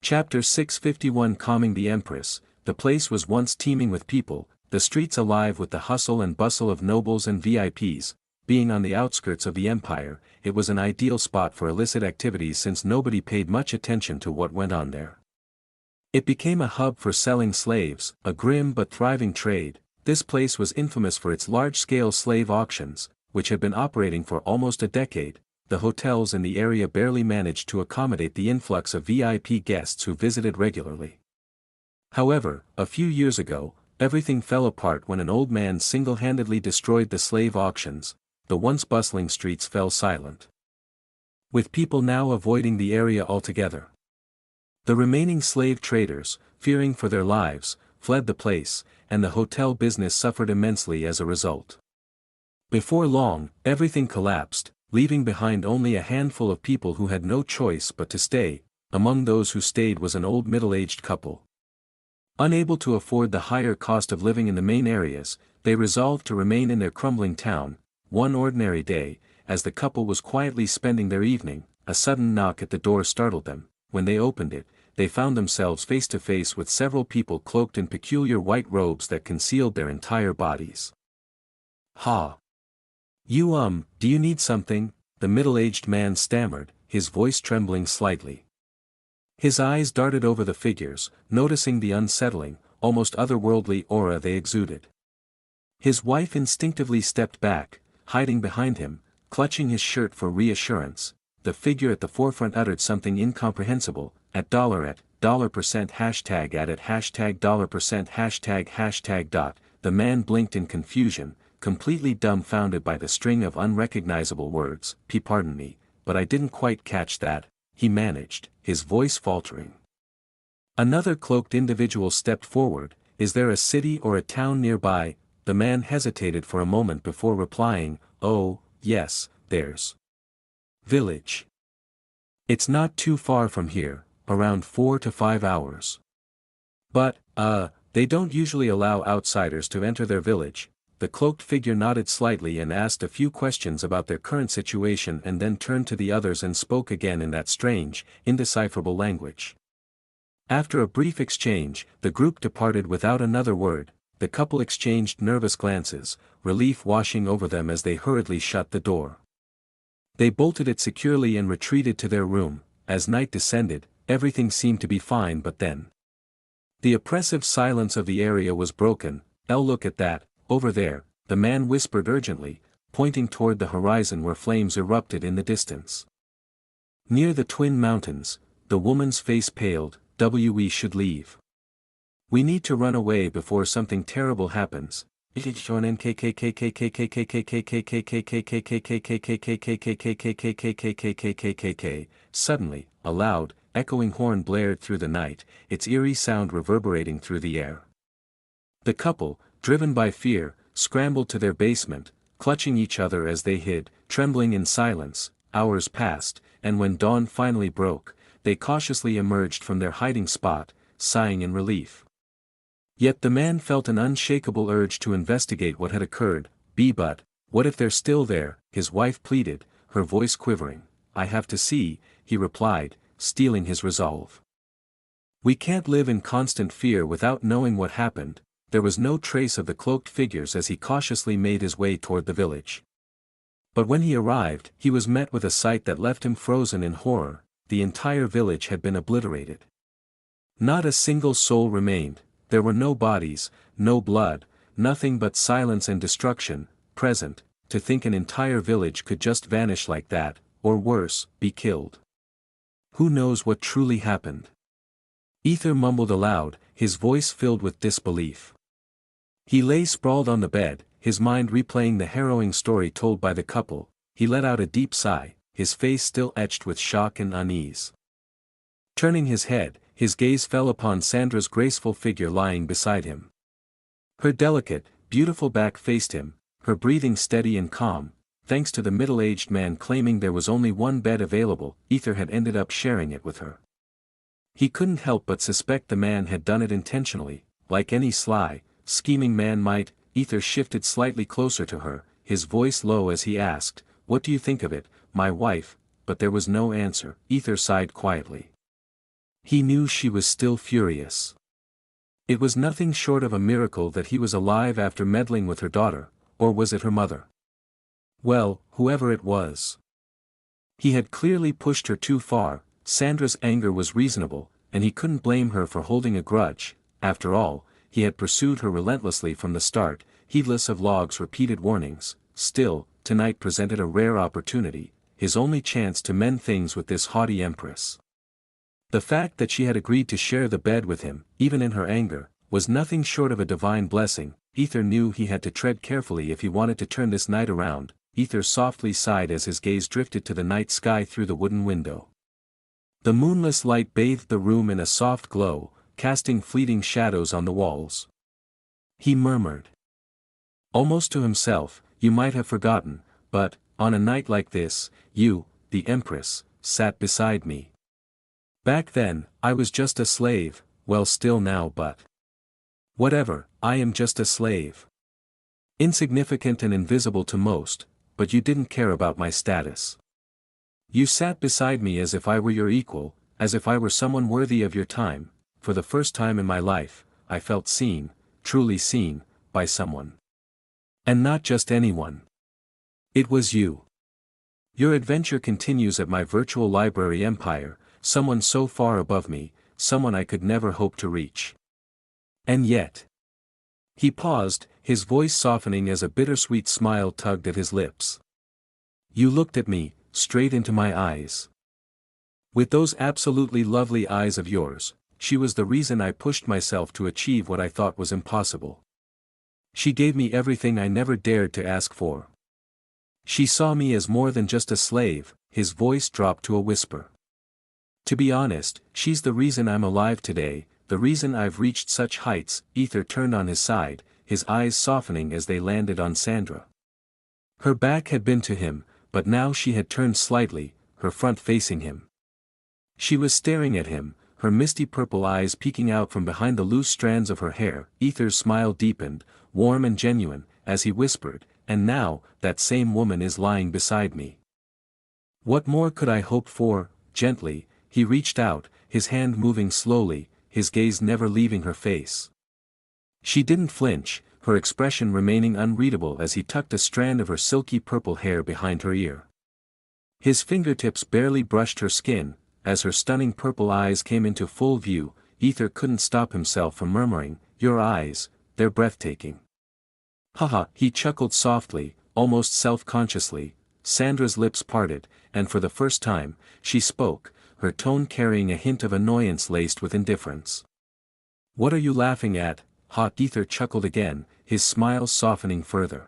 Chapter 651 Calming the Empress. The place was once teeming with people, the streets alive with the hustle and bustle of nobles and VIPs. Being on the outskirts of the empire, it was an ideal spot for illicit activities since nobody paid much attention to what went on there. It became a hub for selling slaves, a grim but thriving trade. This place was infamous for its large-scale slave auctions, which had been operating for almost a decade. The hotels in the area barely managed to accommodate the influx of VIP guests who visited regularly. However, a few years ago, everything fell apart when an old man single-handedly destroyed the slave auctions. The once bustling streets fell silent, with people now avoiding the area altogether. The remaining slave traders, fearing for their lives, fled the place, and the hotel business suffered immensely as a result. Before long, everything collapsed, leaving behind only a handful of people who had no choice but to stay. Among those who stayed was an old middle-aged couple. Unable to afford the higher cost of living in the main areas, they resolved to remain in their crumbling town. One ordinary day, as the couple was quietly spending their evening, a sudden knock at the door startled them. When they opened it, they found themselves face to face with several people cloaked in peculiar white robes that concealed their entire bodies. "Ha! Do you need something?" the middle-aged man stammered, his voice trembling slightly. His eyes darted over the figures, noticing the unsettling, almost otherworldly aura they exuded. His wife instinctively stepped back, hiding behind him, clutching his shirt for reassurance. The figure at the forefront uttered something incomprehensible. At $%, hashtag $%, hashtag. The man blinked in confusion, completely dumbfounded by the string of unrecognizable words. Pardon me, but I didn't quite catch that," he managed, his voice faltering. Another cloaked individual stepped forward. "Is there a city or a town nearby?" The man hesitated for a moment before replying, "Oh, yes, there's village. It's not too far from here, around 4 to 5 hours. But, they don't usually allow outsiders to enter their village." The cloaked figure nodded slightly and asked a few questions about their current situation and then turned to the others and spoke again in that strange, indecipherable language. After a brief exchange, the group departed without another word. The couple exchanged nervous glances, relief washing over them as they hurriedly shut the door. They bolted it securely and retreated to their room. As night descended, everything seemed to be fine, but then the oppressive silence of the area was broken. "Look at that, over there," the man whispered urgently, pointing toward the horizon where flames erupted in the distance. Near the Twin Mountains, the woman's face paled. "We should leave. We need to run away before something terrible happens." Suddenly, a loud, echoing horn blared through the night, its eerie sound reverberating through the air. The couple, driven by fear, scrambled to their basement, clutching each other as they hid, trembling in silence. Hours passed, and when dawn finally broke, they cautiously emerged from their hiding spot, sighing in relief. Yet the man felt an unshakable urge to investigate what had occurred. But what if they're still there?" his wife pleaded, her voice quivering. "I have to see," he replied, steeling his resolve. "We can't live in constant fear without knowing what happened." There was no trace of the cloaked figures as he cautiously made his way toward the village. But when he arrived, he was met with a sight that left him frozen in horror. The entire village had been obliterated. Not a single soul remained. There were no bodies, no blood, nothing but silence and destruction. Present, to think an entire village could just vanish like that, or worse, be killed. Who knows what truly happened? Aether mumbled aloud, his voice filled with disbelief. He lay sprawled on the bed, his mind replaying the harrowing story told by the couple. He let out a deep sigh, his face still etched with shock and unease. Turning his head, his gaze fell upon Sandra's graceful figure lying beside him. Her delicate, beautiful back faced him, her breathing steady and calm. Thanks to the middle-aged man claiming there was only one bed available, Aether had ended up sharing it with her. He couldn't help but suspect the man had done it intentionally, like any sly, scheming man might. Aether shifted slightly closer to her, his voice low as he asked, "What do you think of it, my wife?" But there was no answer. Aether sighed quietly. He knew she was still furious. It was nothing short of a miracle that he was alive after meddling with her daughter, or was it her mother? Well, whoever it was. He had clearly pushed her too far. Sandra's anger was reasonable, and he couldn't blame her for holding a grudge. After all, he had pursued her relentlessly from the start, heedless of Log's repeated warnings. Still, tonight presented a rare opportunity, his only chance to mend things with this haughty empress. The fact that she had agreed to share the bed with him, even in her anger, was nothing short of a divine blessing. Aether knew he had to tread carefully if he wanted to turn this night around. Aether softly sighed as his gaze drifted to the night sky through the wooden window. The moonless light bathed the room in a soft glow, casting fleeting shadows on the walls. He murmured, almost to himself, "You might have forgotten, but, on a night like this, you, the Empress, sat beside me. Back then, I was just a slave, well still now but. Whatever, I am just a slave. Insignificant and invisible to most, but you didn't care about my status. You sat beside me as if I were your equal, as if I were someone worthy of your time. For the first time in my life, I felt seen, truly seen, by someone. And not just anyone. It was you. Your adventure continues at my virtual library empire, someone so far above me, someone I could never hope to reach. And yet." He paused, his voice softening as a bittersweet smile tugged at his lips. "You looked at me, straight into my eyes. With those absolutely lovely eyes of yours, she was the reason I pushed myself to achieve what I thought was impossible. She gave me everything I never dared to ask for. She saw me as more than just a slave." His voice dropped to a whisper. "To be honest, she's the reason I'm alive today, the reason I've reached such heights." Aether turned on his side, his eyes softening as they landed on Sandra. Her back had been to him, but now she had turned slightly, her front facing him. She was staring at him, her misty purple eyes peeking out from behind the loose strands of her hair. Aether's smile deepened, warm and genuine, as he whispered, "And now, that same woman is lying beside me. What more could I hope for?" Gently, he reached out, his hand moving slowly, his gaze never leaving her face. She didn't flinch, her expression remaining unreadable as he tucked a strand of her silky purple hair behind her ear. His fingertips barely brushed her skin. As her stunning purple eyes came into full view, Aether couldn't stop himself from murmuring, "Your eyes, they're breathtaking." "Haha," he chuckled softly, almost self-consciously. Sandra's lips parted, and for the first time, she spoke, her tone carrying a hint of annoyance laced with indifference. "What are you laughing at?" Aether chuckled again, his smile softening further.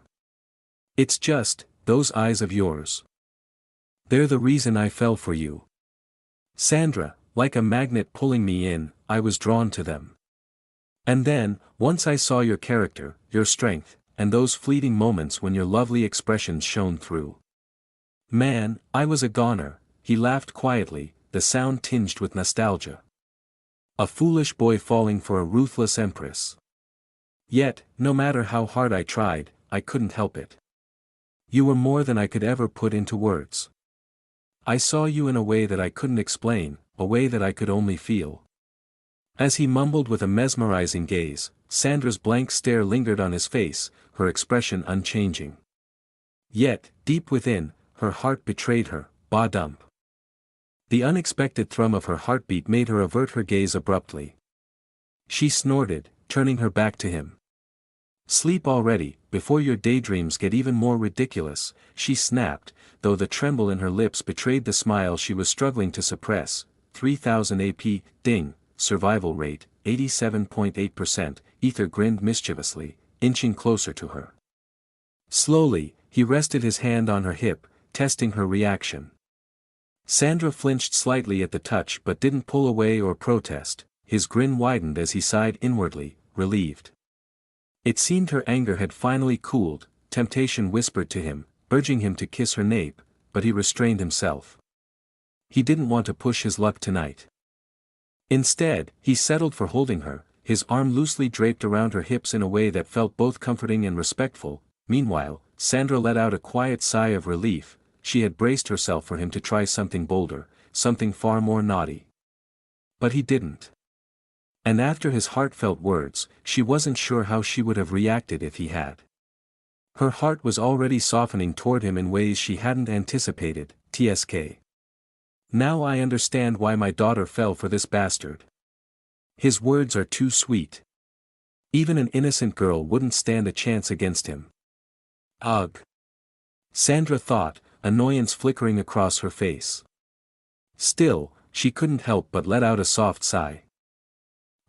"It's just, those eyes of yours. They're the reason I fell for you. Sandra, like a magnet pulling me in, I was drawn to them. And then, once I saw your character, your strength, and those fleeting moments when your lovely expressions shone through. Man, I was a goner." He laughed quietly, the sound tinged with nostalgia. "A foolish boy falling for a ruthless empress. Yet, no matter how hard I tried, I couldn't help it. You were more than I could ever put into words. I saw you in a way that I couldn't explain, a way that I could only feel." As he mumbled with a mesmerizing gaze, Sandra's blank stare lingered on his face, her expression unchanging. Yet, deep within, her heart betrayed her. Ba-dump. The unexpected thrum of her heartbeat made her avert her gaze abruptly. She snorted, turning her back to him. "Sleep already, before your daydreams get even more ridiculous," she snapped, though the tremble in her lips betrayed the smile she was struggling to suppress. 3000 AP, ding, survival rate, 87.8%, Aether grinned mischievously, inching closer to her. Slowly, he rested his hand on her hip, testing her reaction. Sandra flinched slightly at the touch but didn't pull away or protest. His grin widened as he sighed inwardly, relieved. It seemed her anger had finally cooled. Temptation whispered to him, urging him to kiss her nape, but he restrained himself. He didn't want to push his luck tonight. Instead, he settled for holding her, his arm loosely draped around her hips in a way that felt both comforting and respectful. Meanwhile, Sandra let out a quiet sigh of relief. She had braced herself for him to try something bolder, something far more naughty. But he didn't. And after his heartfelt words, she wasn't sure how she would have reacted if he had. Her heart was already softening toward him in ways she hadn't anticipated. TSK. Now I understand why my daughter fell for this bastard. His words are too sweet. Even an innocent girl wouldn't stand a chance against him. Ugh. Sandra thought, annoyance flickering across her face. Still, she couldn't help but let out a soft sigh.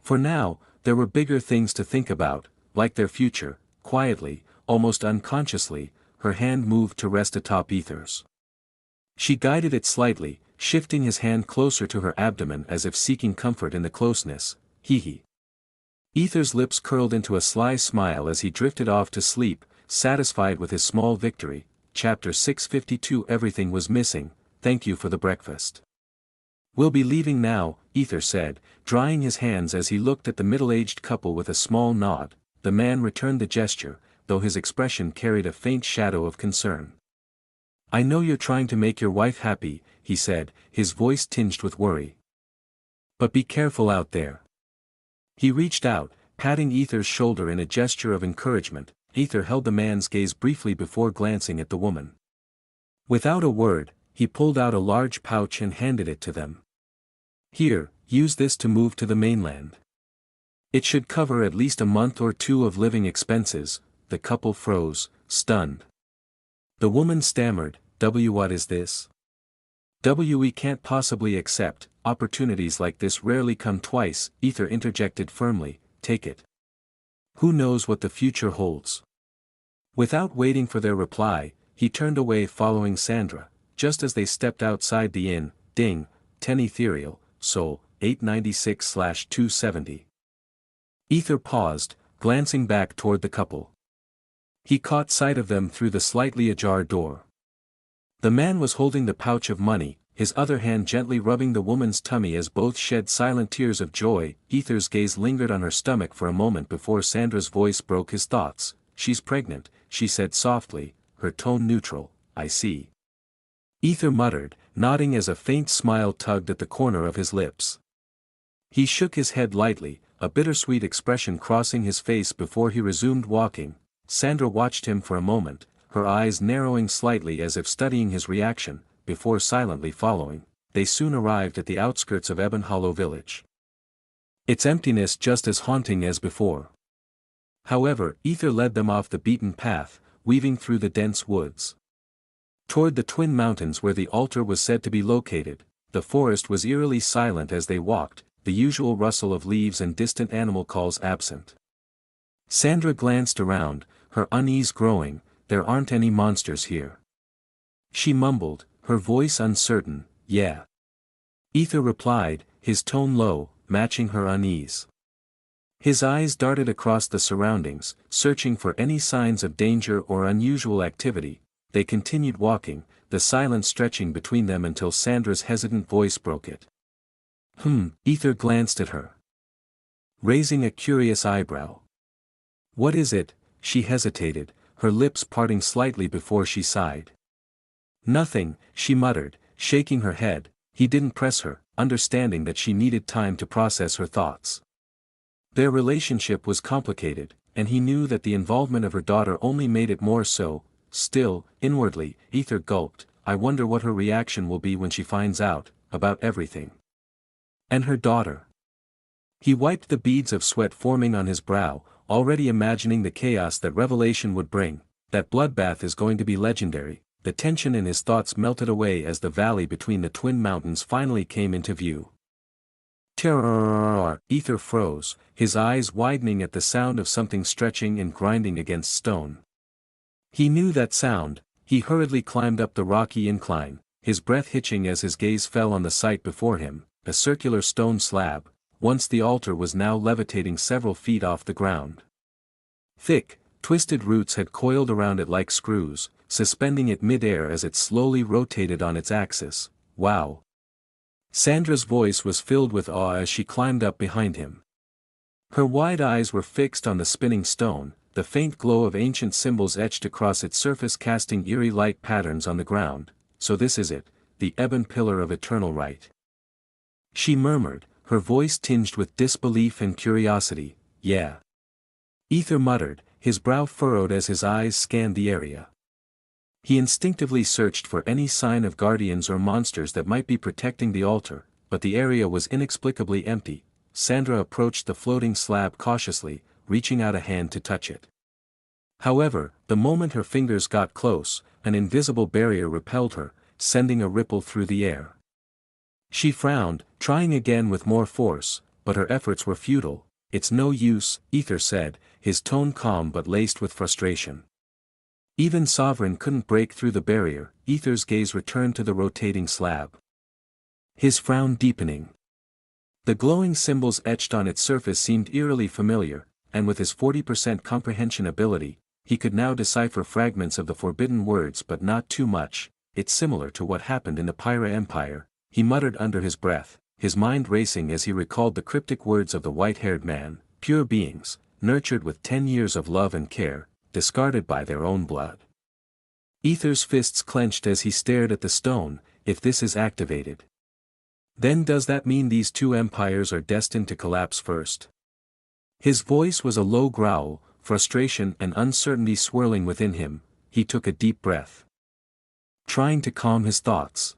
For now, there were bigger things to think about, like their future. Quietly, almost unconsciously, her hand moved to rest atop Aether's. She guided it slightly, shifting his hand closer to her abdomen as if seeking comfort in the closeness. Hee. Aether's lips curled into a sly smile as he drifted off to sleep, satisfied with his small victory. Chapter 652. Everything was missing. Thank you for the breakfast. We'll be leaving now, Aether said, drying his hands as he looked at the middle-aged couple with a small nod. The man returned the gesture, though his expression carried a faint shadow of concern. I know you're trying to make your wife happy, he said, his voice tinged with worry. But be careful out there. He reached out, patting Aether's shoulder in a gesture of encouragement. Aether held the man's gaze briefly before glancing at the woman. Without a word, he pulled out a large pouch and handed it to them. Here, use this to move to the mainland. It should cover at least a month or two of living expenses. The couple froze, stunned. The woman stammered, What is this? We can't possibly accept. Opportunities like this rarely come twice, Aether interjected firmly, take it. Who knows what the future holds? Without waiting for their reply, he turned away following Sandra, just as they stepped outside the inn. Ding, 10 ethereal, Sol, 896/270. Aether paused, glancing back toward the couple. He caught sight of them through the slightly ajar door. The man was holding the pouch of money, his other hand gently rubbing the woman's tummy as both shed silent tears of joy. Aether's gaze lingered on her stomach for a moment before Sandra's voice broke his thoughts. She's pregnant, she said softly, her tone neutral. I see. Aether muttered, nodding as a faint smile tugged at the corner of his lips. He shook his head lightly, a bittersweet expression crossing his face before he resumed walking. Sandra watched him for a moment, her eyes narrowing slightly as if studying his reaction, before silently following. They soon arrived at the outskirts of Ebon Hollow village. Its emptiness just as haunting as before. However, Aether led them off the beaten path, weaving through the dense woods. Toward the twin mountains where the altar was said to be located, the forest was eerily silent as they walked, the usual rustle of leaves and distant animal calls absent. Sandra glanced around, her unease growing. There aren't any monsters here. She mumbled, her voice uncertain. Yeah. Aether replied, his tone low, matching her unease. His eyes darted across the surroundings, searching for any signs of danger or unusual activity. They continued walking, the silence stretching between them until Sandra's hesitant voice broke it. Aether glanced at her, raising a curious eyebrow. What is it? She hesitated, her lips parting slightly before she sighed. Nothing, she muttered, shaking her head. He didn't press her, understanding that she needed time to process her thoughts. Their relationship was complicated, and he knew that the involvement of her daughter only made it more so. Still, inwardly, Aether gulped, I wonder what her reaction will be when she finds out, about everything. And her daughter. He wiped the beads of sweat forming on his brow, already imagining the chaos that revelation would bring. That bloodbath is going to be legendary. The tension in his thoughts melted away as the valley between the twin mountains finally came into view. Terror! Aether froze, his eyes widening at the sound of something stretching and grinding against stone. He knew that sound. He hurriedly climbed up the rocky incline, his breath hitching as his gaze fell on the sight before him, a circular stone slab. Once the altar was now levitating several feet off the ground. Thick, twisted roots had coiled around it like screws, suspending it mid-air as it slowly rotated on its axis. Wow! Sandra's voice was filled with awe as she climbed up behind him. Her wide eyes were fixed on the spinning stone, the faint glow of ancient symbols etched across its surface casting eerie light patterns on the ground. So this is it, the ebon pillar of eternal right. She murmured, her voice tinged with disbelief and curiosity. Yeah. Aether muttered, his brow furrowed as his eyes scanned the area. He instinctively searched for any sign of guardians or monsters that might be protecting the altar, but the area was inexplicably empty. Sandra approached the floating slab cautiously, reaching out a hand to touch it. However, the moment her fingers got close, an invisible barrier repelled her, sending a ripple through the air. She frowned, trying again with more force, but her efforts were futile. It's no use, Aether said, his tone calm but laced with frustration. Even Sovereign couldn't break through the barrier. Aether's gaze returned to the rotating slab. His frown deepening. The glowing symbols etched on its surface seemed eerily familiar, and with his 40% comprehension ability, he could now decipher fragments of the forbidden words but not too much. It's similar to what happened in the Pyra Empire, he muttered under his breath, his mind racing as he recalled the cryptic words of the white-haired man, pure beings, nurtured with 10 years of love and care, discarded by their own blood. Aether's fists clenched as he stared at the stone. If this is activated, then does that mean these two empires are destined to collapse first? His voice was a low growl, frustration and uncertainty swirling within him. He took a deep breath, trying to calm his thoughts.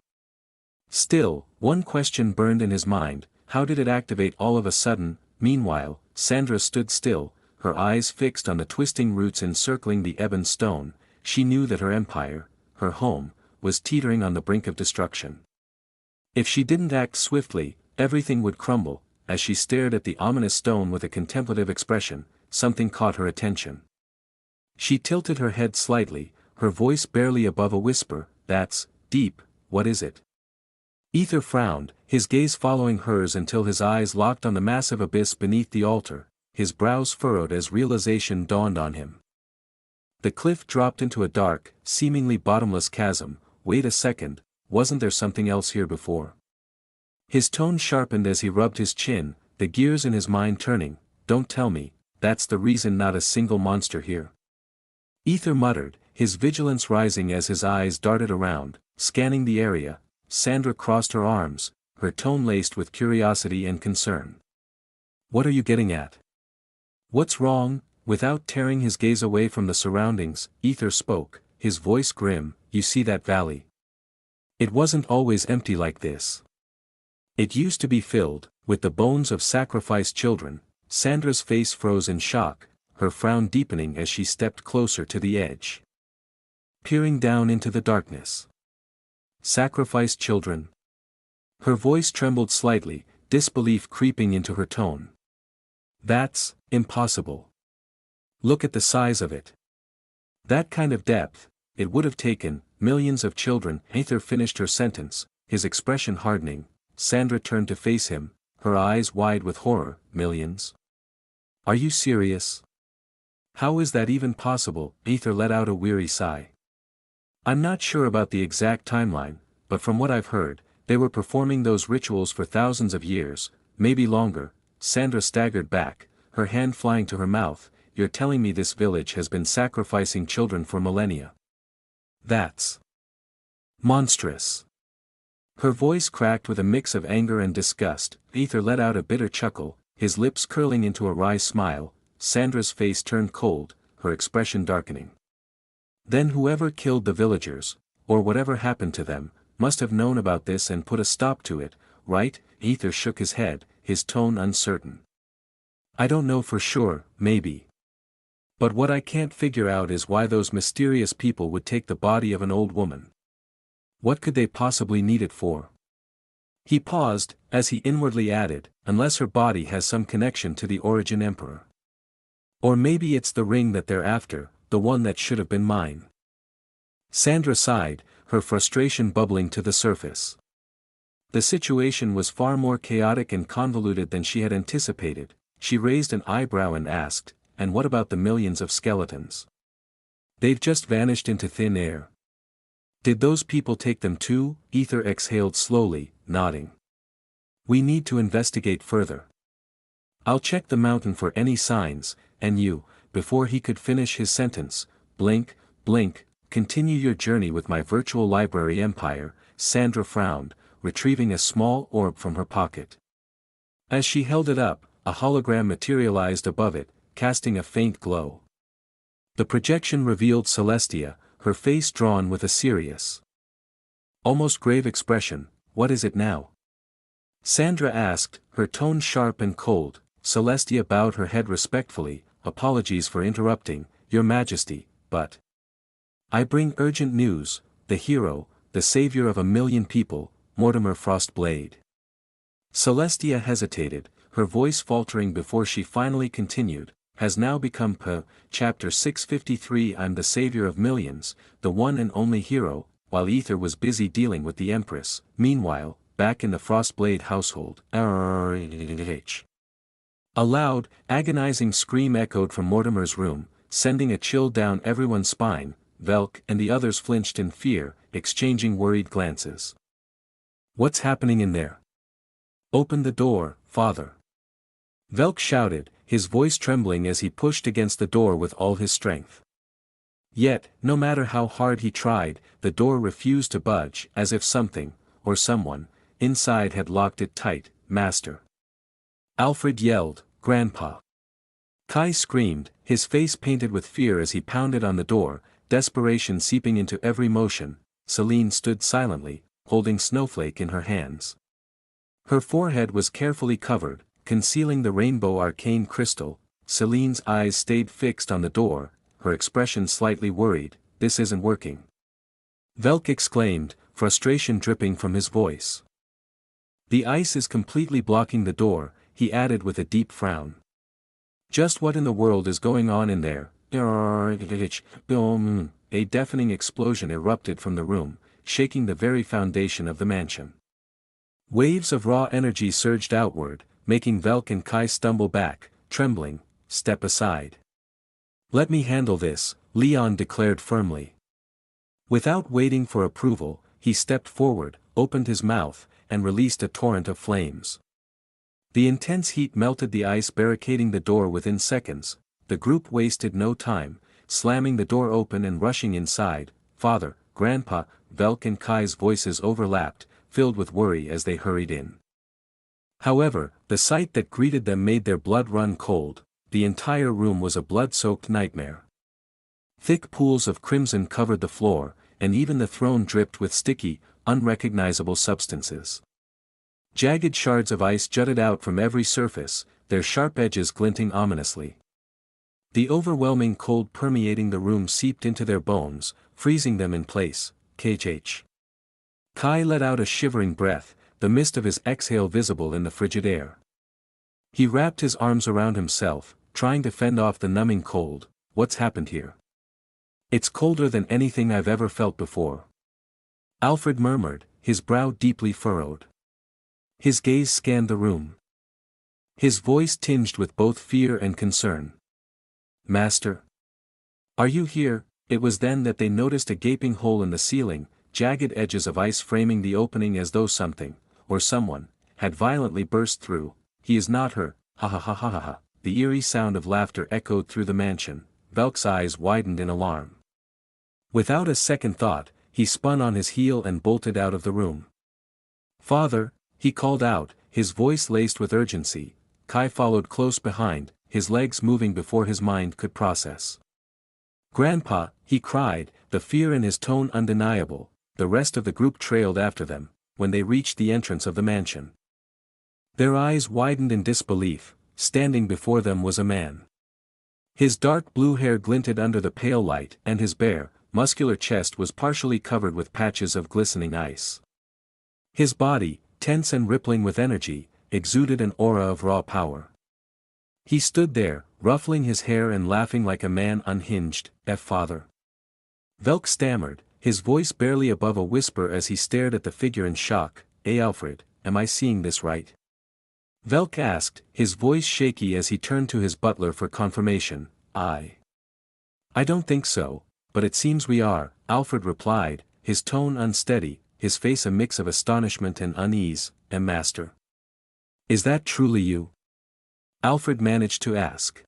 Still, one question burned in his mind: how did it activate all of a sudden? Meanwhile, Sandra stood still, her eyes fixed on the twisting roots encircling the ebon stone. She knew that her empire, her home, was teetering on the brink of destruction. If she didn't act swiftly, everything would crumble. As she stared at the ominous stone with a contemplative expression, something caught her attention. She tilted her head slightly, her voice barely above a whisper. That's deep, what is it? Aether frowned, his gaze following hers until his eyes locked on the massive abyss beneath the altar. His brows furrowed as realization dawned on him. The cliff dropped into a dark, seemingly bottomless chasm. Wait a second, wasn't there something else here before? His tone sharpened as he rubbed his chin, the gears in his mind turning. Don't tell me, that's the reason not a single monster here. Aether muttered, his vigilance rising as his eyes darted around, scanning the area. Sandra crossed her arms, her tone laced with curiosity and concern. What are you getting at? What's wrong? Without tearing his gaze away from the surroundings, Aether spoke, his voice grim. You see that valley? It wasn't always empty like this. It used to be filled with the bones of sacrificed children. Sandra's face froze in shock, her frown deepening as she stepped closer to the edge, peering down into the darkness. Sacrificed children? Her voice trembled slightly, disbelief creeping into her tone. That's impossible. Look at the size of it. That kind of depth, it would have taken millions of children. Aether finished her sentence, his expression hardening. Sandra turned to face him, her eyes wide with horror. Millions? Are you serious? How is that even possible? Aether let out a weary sigh. I'm not sure about the exact timeline, but from what I've heard, they were performing those rituals for thousands of years, maybe longer. Sandra staggered back, her hand flying to her mouth. You're telling me this village has been sacrificing children for millennia? That's monstrous. Her voice cracked with a mix of anger and disgust. Aether let out a bitter chuckle, his lips curling into a wry smile. Sandra's face turned cold, her expression darkening. Then whoever killed the villagers, or whatever happened to them, must have known about this and put a stop to it, right? Aether shook his head, his tone uncertain. I don't know for sure, maybe. But what I can't figure out is why those mysterious people would take the body of an old woman. What could they possibly need it for? He paused, as he inwardly added, unless her body has some connection to the Origin Emperor. Or maybe it's the ring that they're after, the one that should have been mine. Sandra sighed, her frustration bubbling to the surface. The situation was far more chaotic and convoluted than she had anticipated. She raised an eyebrow and asked, and what about the millions of skeletons? They've just vanished into thin air. Did those people take them too? Aether exhaled slowly, nodding. We need to investigate further. I'll check the mountain for any signs, and you, before he could finish his sentence, blink, continue your journey with my virtual library empire. Sandra frowned, retrieving a small orb from her pocket. As she held it up, a hologram materialized above it, casting a faint glow. The projection revealed Celestia, her face drawn with a serious, almost grave expression. "What is it now?" Sandra asked, her tone sharp and cold. Celestia bowed her head respectfully. "Apologies for interrupting, Your Majesty, but I bring urgent news. The hero, the savior of 1,000,000 people, Mortimer Frostblade." Celestia hesitated, her voice faltering before she finally continued, "has now become Chapter 653. I'm the savior of millions, the one and only hero." While Aether was busy dealing with the Empress, meanwhile, back in the Frostblade household, a loud, agonizing scream echoed from Mortimer's room, sending a chill down everyone's spine. Velk and the others flinched in fear, exchanging worried glances. "What's happening in there? Open the door, Father!" Velk shouted, his voice trembling as he pushed against the door with all his strength. Yet, no matter how hard he tried, the door refused to budge, as if something, or someone, inside had locked it tight. "Master!" Alfred yelled, "Grandpa!" Kai screamed, his face painted with fear as he pounded on the door, desperation seeping into every motion. Celine stood silently, holding Snowflake in her hands. Her forehead was carefully covered, concealing the rainbow arcane crystal. Celine's eyes stayed fixed on the door, her expression slightly worried. "This isn't working," Velk exclaimed, frustration dripping from his voice. "The ice is completely blocking the door," he added with a deep frown. "Just what in the world is going on in there?" A deafening explosion erupted from the room, shaking the very foundation of the mansion. Waves of raw energy surged outward, making Velk and Kai stumble back, trembling. "Step aside. Let me handle this," Leon declared firmly. Without waiting for approval, he stepped forward, opened his mouth, and released a torrent of flames. The intense heat melted the ice barricading the door within seconds. The group wasted no time, slamming the door open and rushing inside. "Father, Grandpa," Velk and Kai's voices overlapped, filled with worry as they hurried in. However, the sight that greeted them made their blood run cold. The entire room was a blood-soaked nightmare. Thick pools of crimson covered the floor, and even the throne dripped with sticky, unrecognizable substances. Jagged shards of ice jutted out from every surface, their sharp edges glinting ominously. The overwhelming cold permeating the room seeped into their bones, freezing them in place. Kai let out a shivering breath, the mist of his exhale visible in the frigid air. He wrapped his arms around himself, trying to fend off the numbing cold. "What's happened here? It's colder than anything I've ever felt before," Alfred murmured, his brow deeply furrowed. His gaze scanned the room, his voice tinged with both fear and concern. "Master? Are you here?" It was then that they noticed a gaping hole in the ceiling, jagged edges of ice framing the opening as though something, or someone, had violently burst through. "He is not her, ha ha ha ha ha ha." The eerie sound of laughter echoed through the mansion. Velk's eyes widened in alarm. Without a second thought, he spun on his heel and bolted out of the room. "Father," he called out, his voice laced with urgency. Kai followed close behind, his legs moving before his mind could process. "Grandpa," he cried, the fear in his tone undeniable. The rest of the group trailed after them, when they reached the entrance of the mansion. Their eyes widened in disbelief. Standing before them was a man. His dark blue hair glinted under the pale light, and his bare, muscular chest was partially covered with patches of glistening ice. His body, tense and rippling with energy, exuded an aura of raw power. He stood there, ruffling his hair and laughing like a man unhinged. "Father?" Velk stammered, his voice barely above a whisper as he stared at the figure in shock. Alfred, am I seeing this right?" Velk asked, his voice shaky as he turned to his butler for confirmation. I don't think so, but it seems we are," Alfred replied, his tone unsteady, his face a mix of astonishment and unease. "Master? Is that truly you?" Alfred managed to ask.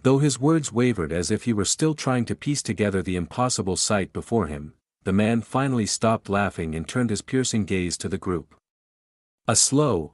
Though his words wavered as if he were still trying to piece together the impossible sight before him, the man finally stopped laughing and turned his piercing gaze to the group. A slow,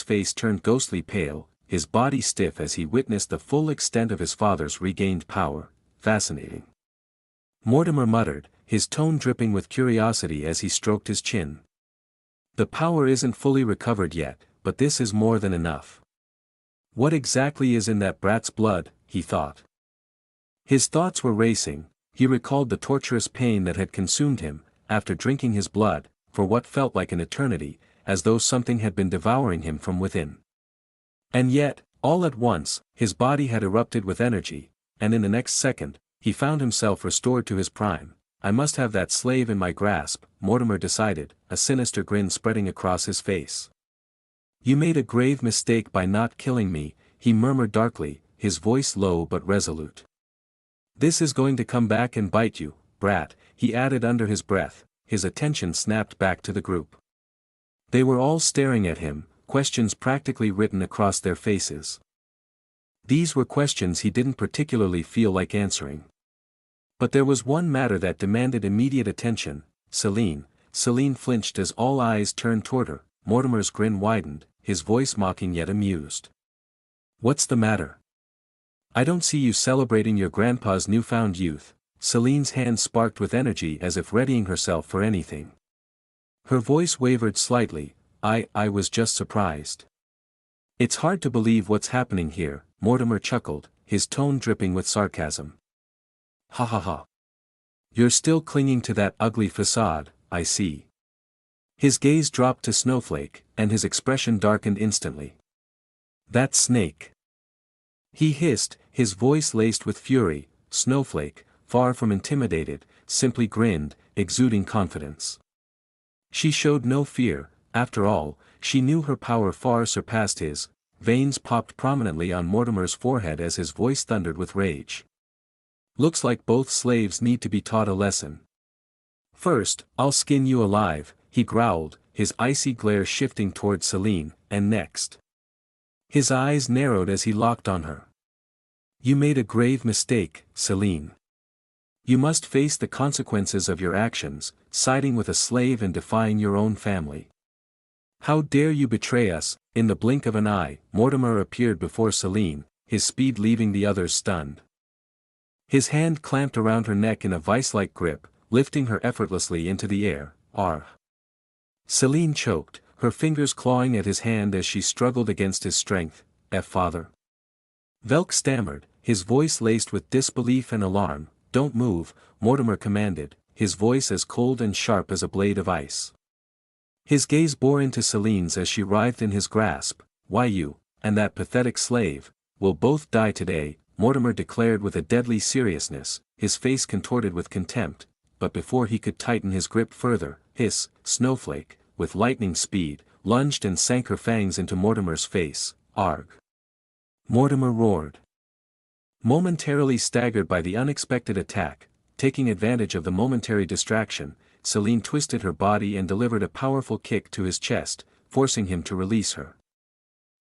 Velk's face turned ghostly pale, his body stiff as he witnessed the full extent of his father's regained power. Fascinating. Mortimer muttered, his tone dripping with curiosity as he stroked his chin. The power isn't fully recovered yet, but this is more than enough. What exactly is in that brat's blood, he thought. His thoughts were racing. He recalled the torturous pain that had consumed him, after drinking his blood, for what felt like an eternity, as though something had been devouring him from within. And yet, all at once, his body had erupted with energy, and in the next second, he found himself restored to his prime. I must have that slave in my grasp, Mortimer decided, a sinister grin spreading across his face. You made a grave mistake by not killing me, he murmured darkly, his voice low but resolute. This is going to come back and bite you, brat, he added under his breath. His attention snapped back to the group. They were all staring at him, questions practically written across their faces. These were questions he didn't particularly feel like answering. But there was one matter that demanded immediate attention. Celine flinched as all eyes turned toward her. Mortimer's grin widened, his voice mocking yet amused. What's the matter? I don't see you celebrating your grandpa's newfound youth. Celine's hand sparked with energy as if readying herself for anything. Her voice wavered slightly. I was just surprised. It's hard to believe what's happening here, Mortimer chuckled, his tone dripping with sarcasm. Ha ha ha. You're still clinging to that ugly facade, I see. His gaze dropped to Snowflake, and his expression darkened instantly. That snake. He hissed, his voice laced with fury. Snowflake, far from intimidated, simply grinned, exuding confidence. She showed no fear. After all, she knew her power far surpassed his. Veins popped prominently on Mortimer's forehead as his voice thundered with rage. Looks like both slaves need to be taught a lesson. First, I'll skin you alive, he growled, his icy glare shifting toward Celine, and next. His eyes narrowed as he locked on her. You made a grave mistake, Celine. You must face the consequences of your actions, siding with a slave and defying your own family. How dare you betray us? In the blink of an eye, Mortimer appeared before Celine, his speed leaving the others stunned. His hand clamped around her neck in a vice-like grip, lifting her effortlessly into the air. Argh. Celine choked, her fingers clawing at his hand as she struggled against his strength. Father. Velk stammered, his voice laced with disbelief and alarm. Don't move, Mortimer commanded, his voice as cold and sharp as a blade of ice. His gaze bore into Celine's as she writhed in his grasp. Why you, and that pathetic slave, will both die today, Mortimer declared with a deadly seriousness, his face contorted with contempt. but before he could tighten his grip further, hiss, Snowflake, with lightning speed, lunged and sank her fangs into Mortimer's face. Arg! Mortimer roared. Momentarily staggered by the unexpected attack, taking advantage of the momentary distraction, Celine twisted her body and delivered a powerful kick to his chest, forcing him to release her.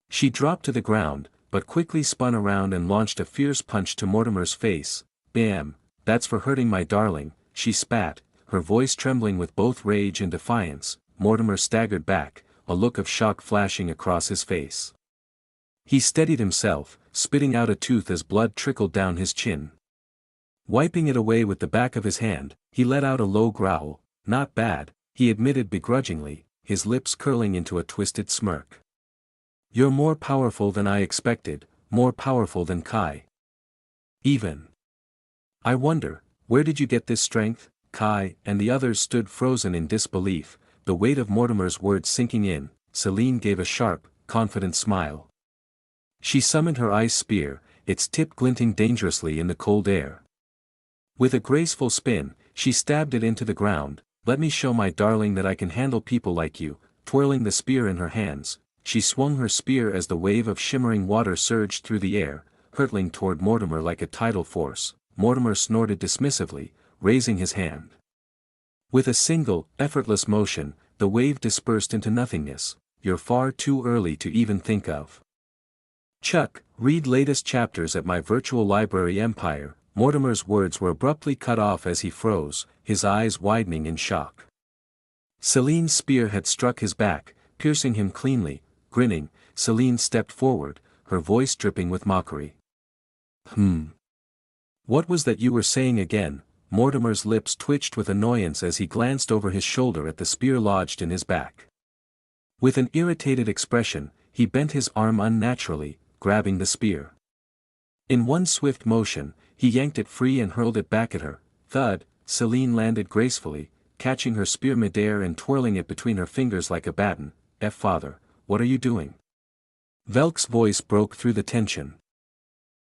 She dropped to the ground, but quickly spun around and launched a fierce punch to Mortimer's face. Bam! That's for hurting my darling, she spat, her voice trembling with both rage and defiance. Mortimer staggered back, a look of shock flashing across his face. He steadied himself, spitting out a tooth as blood trickled down his chin. Wiping it away with the back of his hand, he let out a low growl. Not bad, he admitted begrudgingly, his lips curling into a twisted smirk. You're more powerful than I expected, more powerful than Kai. Even. I wonder, where did you get this strength? Kai and the others stood frozen in disbelief, the weight of Mortimer's words sinking in. Celine gave a sharp, confident smile. She summoned her ice spear, its tip glinting dangerously in the cold air. With a graceful spin, she stabbed it into the ground. Let me show my darling that I can handle people like you. Twirling the spear in her hands, she swung her spear as the wave of shimmering water surged through the air, hurtling toward Mortimer like a tidal force. Mortimer snorted dismissively, raising his hand. With a single, effortless motion, the wave dispersed into nothingness. You're far too early to even think of. Chuck, read latest chapters at my virtual library Empire. Mortimer's words were abruptly cut off as he froze, his eyes widening in shock. Celine's spear had struck his back, piercing him cleanly. Grinning, Celine stepped forward, her voice dripping with mockery. What was that you were saying again? Mortimer's lips twitched with annoyance as he glanced over his shoulder at the spear lodged in his back. With an irritated expression, he bent his arm unnaturally, grabbing the spear. In one swift motion, he yanked it free and hurled it back at her. Thud! Celine landed gracefully, catching her spear midair and twirling it between her fingers like a baton. Father, what are you doing? Velk's voice broke through the tension.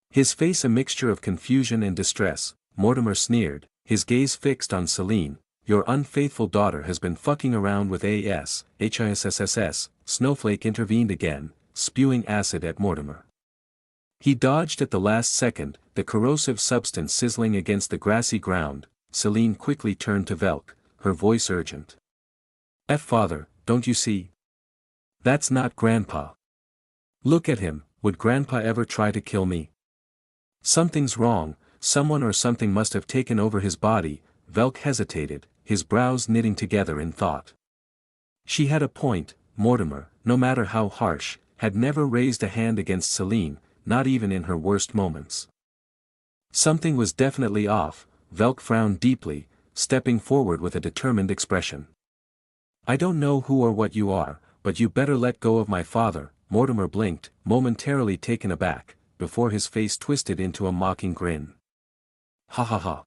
His face a mixture of confusion and distress. Mortimer sneered, his gaze fixed on Celine. Your unfaithful daughter has been fucking around with HISSSS. Snowflake intervened again, spewing acid at Mortimer. He dodged at the last second, the corrosive substance sizzling against the grassy ground. Celine quickly turned to Velk, her voice urgent. Father, don't you see? That's not Grandpa. Look at him, would Grandpa ever try to kill me? Something's wrong, someone or something must have taken over his body. Velk hesitated, his brows knitting together in thought. She had a point. Mortimer, no matter how harsh, had never raised a hand against Celine, not even in her worst moments. Something was definitely off. Velk frowned deeply, stepping forward with a determined expression. I don't know who or what you are, but you better let go of my father. Mortimer blinked, momentarily taken aback, before his face twisted into a mocking grin. Ha ha ha.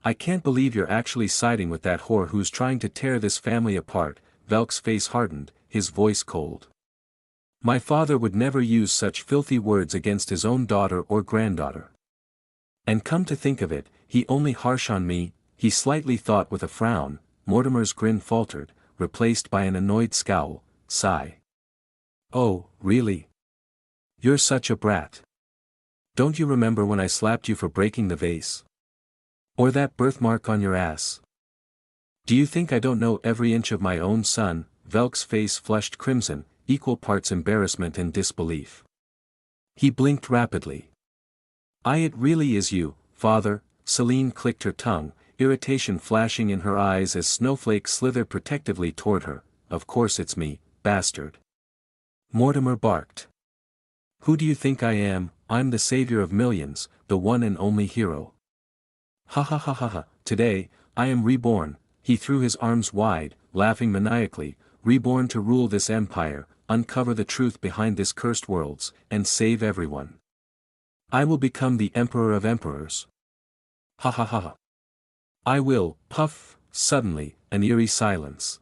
I can't believe you're actually siding with that whore who's trying to tear this family apart. Velk's face hardened, his voice cold. My father would never use such filthy words against his own daughter or granddaughter. And come to think of it, he only harsh on me, he slightly thought with a frown. Mortimer's grin faltered, replaced by an annoyed scowl. Sigh. Oh, really? You're such a brat. Don't you remember when I slapped you for breaking the vase? Or that birthmark on your ass? Do you think I don't know every inch of my own son? Velk's face flushed crimson, equal parts embarrassment and disbelief. He blinked rapidly. It really is you, father. Celine clicked her tongue, irritation flashing in her eyes as Snowflake slithered protectively toward her. Of course it's me, bastard. Mortimer barked. Who do you think I am? I'm the savior of millions, the one and only hero. Ha ha ha ha ha, today, I am reborn. He threw his arms wide, laughing maniacally, reborn to rule this empire, uncover the truth behind this cursed worlds, and save everyone. I will become the emperor of emperors. Ha ha ha ha. I will, puff. Suddenly, an eerie silence.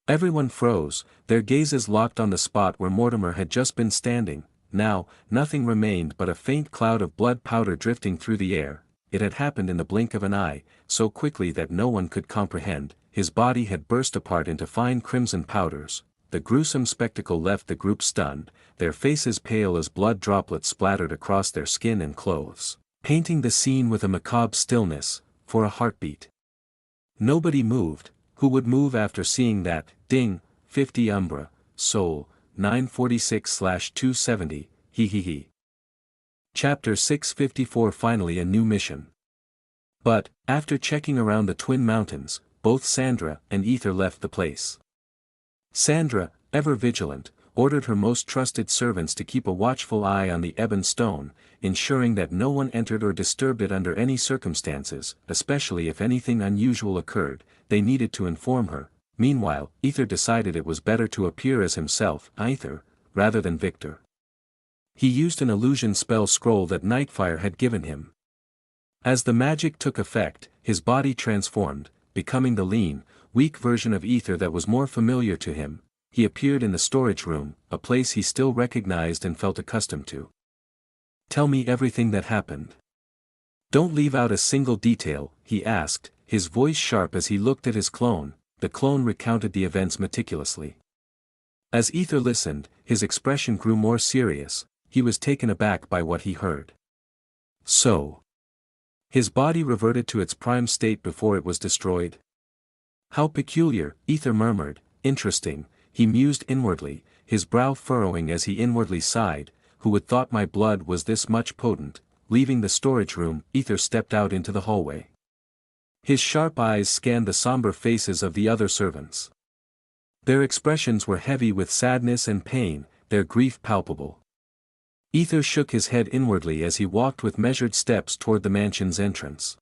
Everyone froze, their gazes locked on the spot where Mortimer had just been standing. Now, nothing remained but a faint cloud of blood powder drifting through the air. it had happened in the blink of an eye, so quickly that no one could comprehend. His body had burst apart into fine crimson powders. The gruesome spectacle left the group stunned, their faces pale as blood droplets splattered across their skin and clothes, painting the scene with a macabre stillness, for a heartbeat. Nobody moved. Who would move after seeing that? Ding, 50 Umbra, Soul, 946/270, he. Chapter 654. Finally a new mission. But, after checking around the Twin Mountains, both Sandra and Aether left the place. Sandra, ever vigilant, ordered her most trusted servants to keep a watchful eye on the ebon stone, ensuring that no one entered or disturbed it under any circumstances, especially if anything unusual occurred. They needed to inform her. Meanwhile, Aether decided it was better to appear as himself, Aether, rather than Victor. He used an illusion spell scroll that Nightfire had given him. As the magic took effect, his body transformed, becoming the lean, weak version of Aether that was more familiar to him. He appeared in the storage room, a place he still recognized and felt accustomed to. "Tell me everything that happened. Don't leave out a single detail," he asked, his voice sharp as he looked at his clone. The clone recounted the events meticulously. As Aether listened, his expression grew more serious. He was taken aback by what he heard. So, his body reverted to its prime state before it was destroyed? How peculiar, Aether murmured. Interesting, he mused inwardly, his brow furrowing as he inwardly sighed. Who would thought my blood was this much potent? Leaving the storage room, Aether stepped out into the hallway. His sharp eyes scanned the somber faces of the other servants. Their expressions were heavy with sadness and pain, their grief palpable. Aether shook his head inwardly as he walked with measured steps toward the mansion's entrance.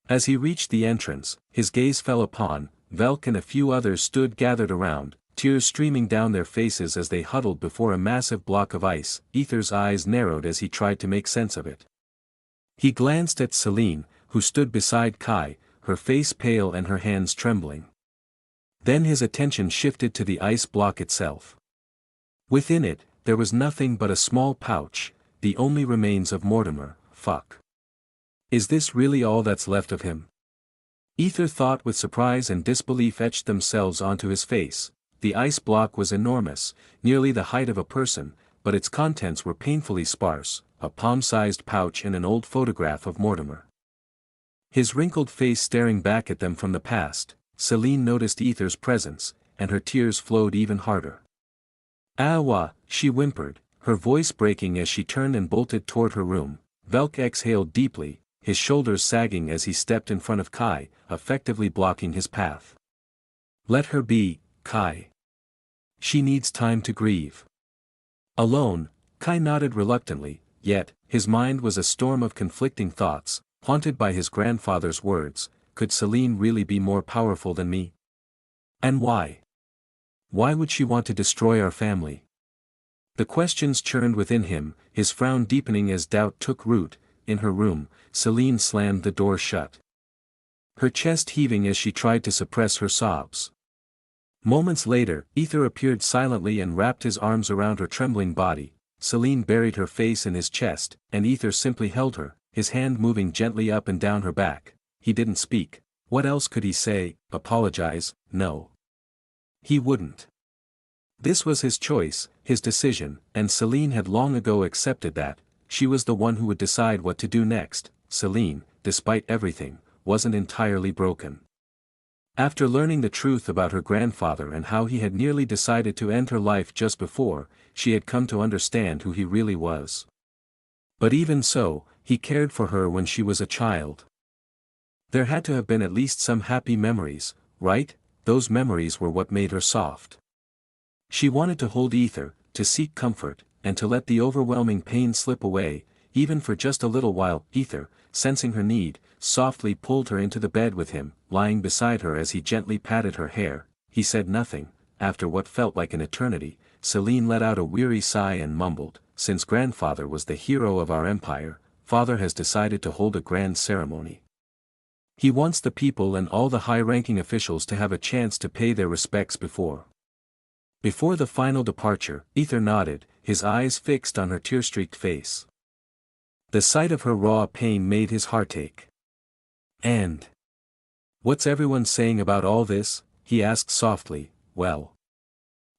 As he reached the entrance, his gaze fell upon Velk and a few others stood gathered around, tears streaming down their faces as they huddled before a massive block of ice. Aether's eyes narrowed as he tried to make sense of it. He glanced at Celine, who stood beside Kai, her face pale and her hands trembling. Then his attention shifted to the ice block itself. Within it, there was nothing but a small pouch, the only remains of Mortimer. Fuck. Is this really all that's left of him? Aether thought with surprise and disbelief etched themselves onto his face. The ice block was enormous, nearly the height of a person, but its contents were painfully sparse, a palm-sized pouch and an old photograph of Mortimer. His wrinkled face staring back at them from the past, Celine noticed Aether's presence, and her tears flowed even harder. "Awa," she whimpered, her voice breaking as she turned and bolted toward her room. Velk exhaled deeply, his shoulders sagging as he stepped in front of Kai, effectively blocking his path. "Let her be, Kai. She needs time to grieve." Alone, Kai nodded reluctantly, yet, his mind was a storm of conflicting thoughts, haunted by his grandfather's words. Could Celine really be more powerful than me? And why? Why would she want to destroy our family? The questions churned within him, his frown deepening as doubt took root. In her room, Celine slammed the door shut, her chest heaving as she tried to suppress her sobs. Moments later, Aether appeared silently and wrapped his arms around her trembling body. Celine buried her face in his chest, and Aether simply held her, his hand moving gently up and down her back. He didn't speak. What else could he say? Apologize? No. He wouldn't. This was his choice, his decision, and Celine had long ago accepted that. She was the one who would decide what to do next. Celine, despite everything, wasn't entirely broken. After learning the truth about her grandfather and how he had nearly decided to end her life just before, she had come to understand who he really was. But even so, he cared for her when she was a child. There had to have been at least some happy memories, right? Those memories were what made her soft. She wanted to hold Aether, to seek comfort, and to let the overwhelming pain slip away, even for just a little while. Aether, sensing her need, softly pulled her into the bed with him, lying beside her as he gently patted her hair. He said nothing. After what felt like an eternity, Celine let out a weary sigh and mumbled, "Since grandfather was the hero of our empire, father has decided to hold a grand ceremony. He wants the people and all the high-ranking officials to have a chance to pay their respects before the final departure." Aether nodded, his eyes fixed on her tear-streaked face. The sight of her raw pain made his heart ache. And what's everyone saying about all this? He asked softly. Well,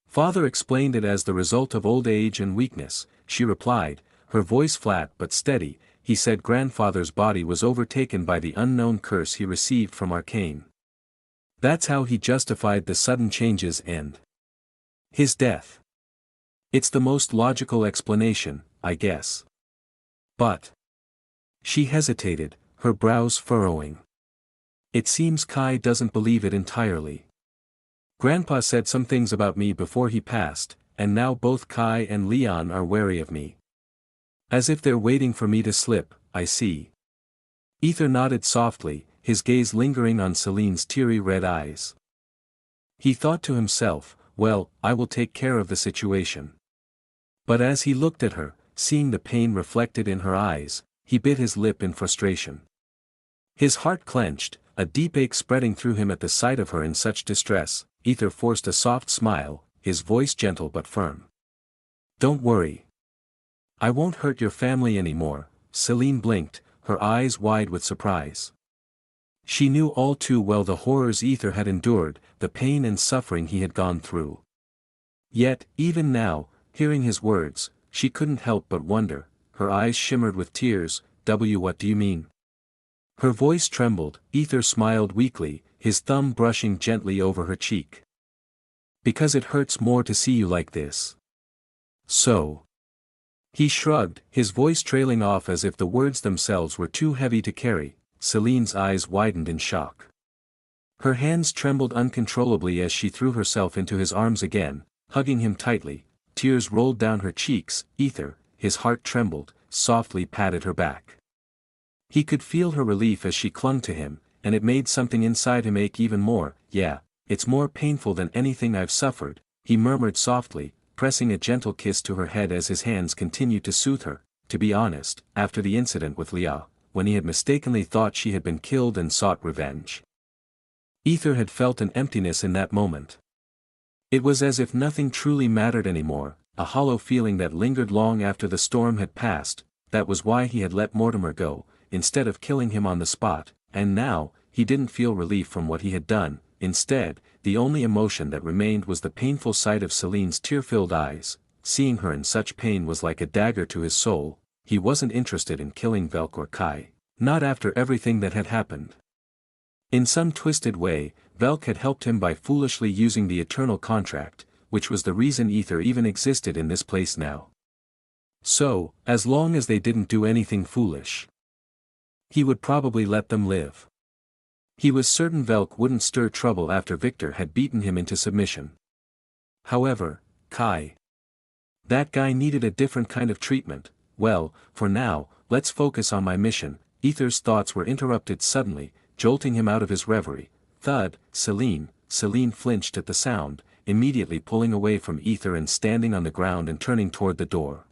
father explained it as the result of old age and weakness, she replied, her voice flat but steady. He said grandfather's body was overtaken by the unknown curse he received from Arcane. That's how he justified the sudden changes and his death. It's the most logical explanation, I guess. But she hesitated, her brows furrowing. It seems Kai doesn't believe it entirely. Grandpa said some things about me before he passed, and now both Kai and Leon are wary of me. As if they're waiting for me to slip, I see. Aether nodded softly, his gaze lingering on Celine's teary red eyes. He thought to himself, well, I will take care of the situation. But as he looked at her, seeing the pain reflected in her eyes, he bit his lip in frustration. His heart clenched, a deep ache spreading through him at the sight of her in such distress. Aether forced a soft smile, his voice gentle but firm. Don't worry. I won't hurt your family anymore. Celine blinked, her eyes wide with surprise. She knew all too well the horrors Aether had endured, the pain and suffering he had gone through. Yet, even now, hearing his words, she couldn't help but wonder. Her eyes shimmered with tears. What do you mean? Her voice trembled. Aether smiled weakly, his thumb brushing gently over her cheek. Because it hurts more to see you like this. So. He shrugged, his voice trailing off as if the words themselves were too heavy to carry. Celine's eyes widened in shock. Her hands trembled uncontrollably as she threw herself into his arms again, hugging him tightly. Tears rolled down her cheeks. Aether, his heart trembled, softly patted her back. He could feel her relief as she clung to him, and it made something inside him ache even more. Yeah, it's more painful than anything I've suffered, he murmured softly, pressing a gentle kiss to her head as his hands continued to soothe her. To be honest, after the incident with Leah, when he had mistakenly thought she had been killed and sought revenge, Aether had felt an emptiness in that moment. It was as if nothing truly mattered anymore, a hollow feeling that lingered long after the storm had passed. That was why he had let Mortimer go, instead of killing him on the spot, and now, he didn't feel relief from what he had done. Instead, the only emotion that remained was the painful sight of Celine's tear-filled eyes. Seeing her in such pain was like a dagger to his soul. He wasn't interested in killing Velk or Kai, not after everything that had happened. In some twisted way, Velk had helped him by foolishly using the eternal contract, which was the reason Aether even existed in this place now. So, as long as they didn't do anything foolish, he would probably let them live. He was certain Velk wouldn't stir trouble after Victor had beaten him into submission. However, Kai. That guy needed a different kind of treatment. Well, for now, let's focus on my mission. Aether's thoughts were interrupted suddenly, jolting him out of his reverie. Thud, Celine flinched at the sound, immediately pulling away from Aether and standing on the ground and turning toward the door.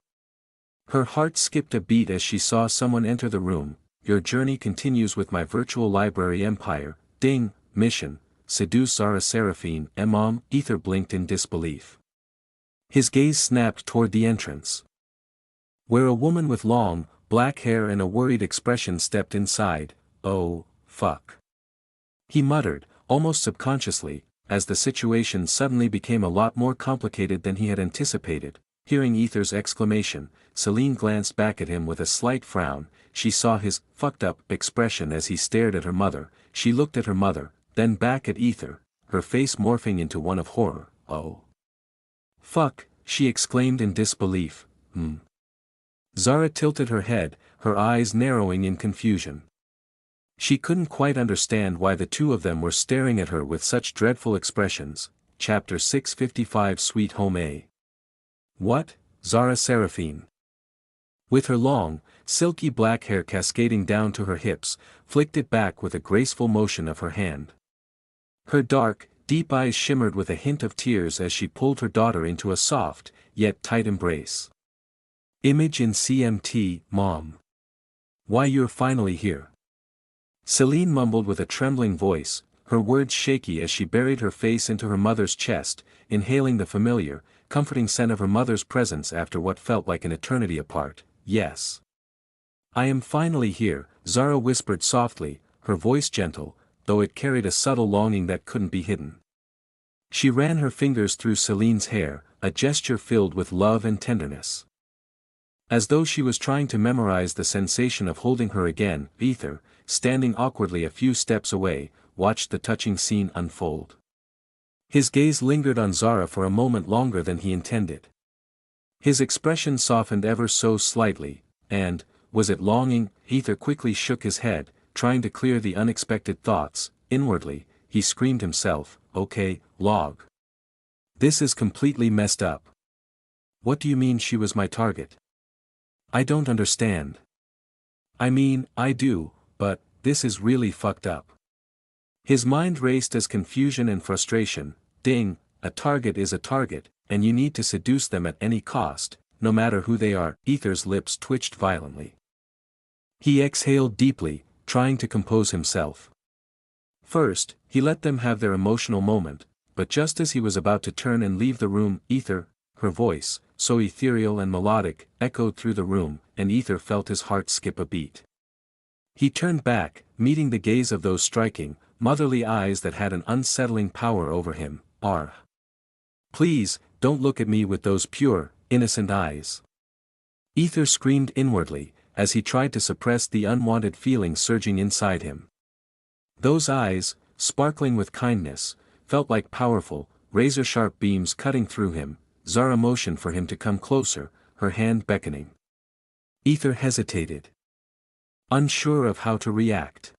Her heart skipped a beat as she saw someone enter the room. Your journey continues with my virtual library empire. Ding, mission, seduce Zara Seraphine. Mom. Aether blinked in disbelief. His gaze snapped toward the entrance, where a woman with long, black hair and a worried expression stepped inside. Oh, fuck. He muttered, almost subconsciously, as the situation suddenly became a lot more complicated than he had anticipated. Hearing Aether's exclamation, Celine glanced back at him with a slight frown. She saw his fucked up expression as he stared at her mother. She looked at her mother, then back at Aether, her face morphing into one of horror. Oh. Fuck, she exclaimed in disbelief. Zara tilted her head, her eyes narrowing in confusion. She couldn't quite understand why the two of them were staring at her with such dreadful expressions. Chapter 655 Sweet Home A. What? Zara Seraphine. With her long, silky black hair cascading down to her hips, flicked it back with a graceful motion of her hand. Her dark, deep eyes shimmered with a hint of tears as she pulled her daughter into a soft, yet tight embrace. Image in CMT. Mom. Why, you're finally here. Celine mumbled with a trembling voice, her words shaky as she buried her face into her mother's chest, inhaling the familiar, comforting scent of her mother's presence after what felt like an eternity apart. Yes. I am finally here, Zara whispered softly, her voice gentle, though it carried a subtle longing that couldn't be hidden. She ran her fingers through Celine's hair, a gesture filled with love and tenderness. As though she was trying to memorize the sensation of holding her again, Aether, standing awkwardly a few steps away, watched the touching scene unfold. His gaze lingered on Zara for a moment longer than he intended. His expression softened ever so slightly, and, was it longing? Aether quickly shook his head, trying to clear the unexpected thoughts. Inwardly, he screamed himself, "Okay, log. This is completely messed up. What do you mean she was my target? I don't understand." "I mean, I do, but, this is really fucked up." His mind raced as confusion and frustration. Ding, a target is a target, and you need to seduce them at any cost, no matter who they are. Aether's lips twitched violently. He exhaled deeply, trying to compose himself. First, he let them have their emotional moment, but just as he was about to turn and leave the room, Aether, her voice, so ethereal and melodic, echoed through the room, and Aether felt his heart skip a beat. He turned back, meeting the gaze of those striking, motherly eyes that had an unsettling power over him. Please, don't look at me with those pure, innocent eyes." Aether screamed inwardly, as he tried to suppress the unwanted feeling surging inside him. Those eyes, sparkling with kindness, felt like powerful, razor-sharp beams cutting through him. Zara motioned for him to come closer, her hand beckoning. Aether hesitated, unsure of how to react.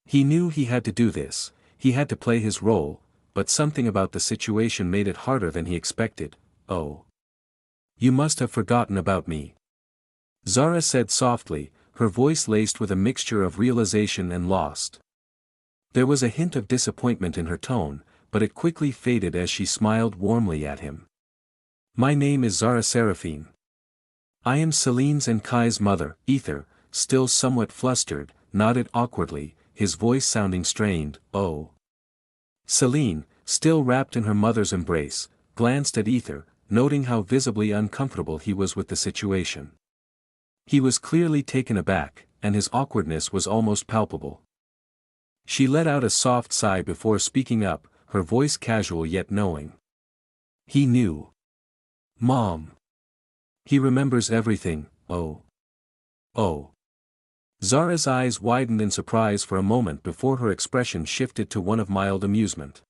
He knew he had to do this, he had to play his role, but something about the situation made it harder than he expected. "Oh. You must have forgotten about me," Zara said softly, her voice laced with a mixture of realization and lost. There was a hint of disappointment in her tone, but it quickly faded as she smiled warmly at him. "My name is Zara Seraphine. I am Celine's and Kai's mother." Aether, still somewhat flustered, nodded awkwardly, his voice sounding strained. "Oh." Celine, still wrapped in her mother's embrace, glanced at Aether, noting how visibly uncomfortable he was with the situation. He was clearly taken aback, and his awkwardness was almost palpable. She let out a soft sigh before speaking up, her voice casual yet knowing. "He knew. Mom. He remembers everything. Oh. Oh." Zara's eyes widened in surprise for a moment before her expression shifted to one of mild amusement.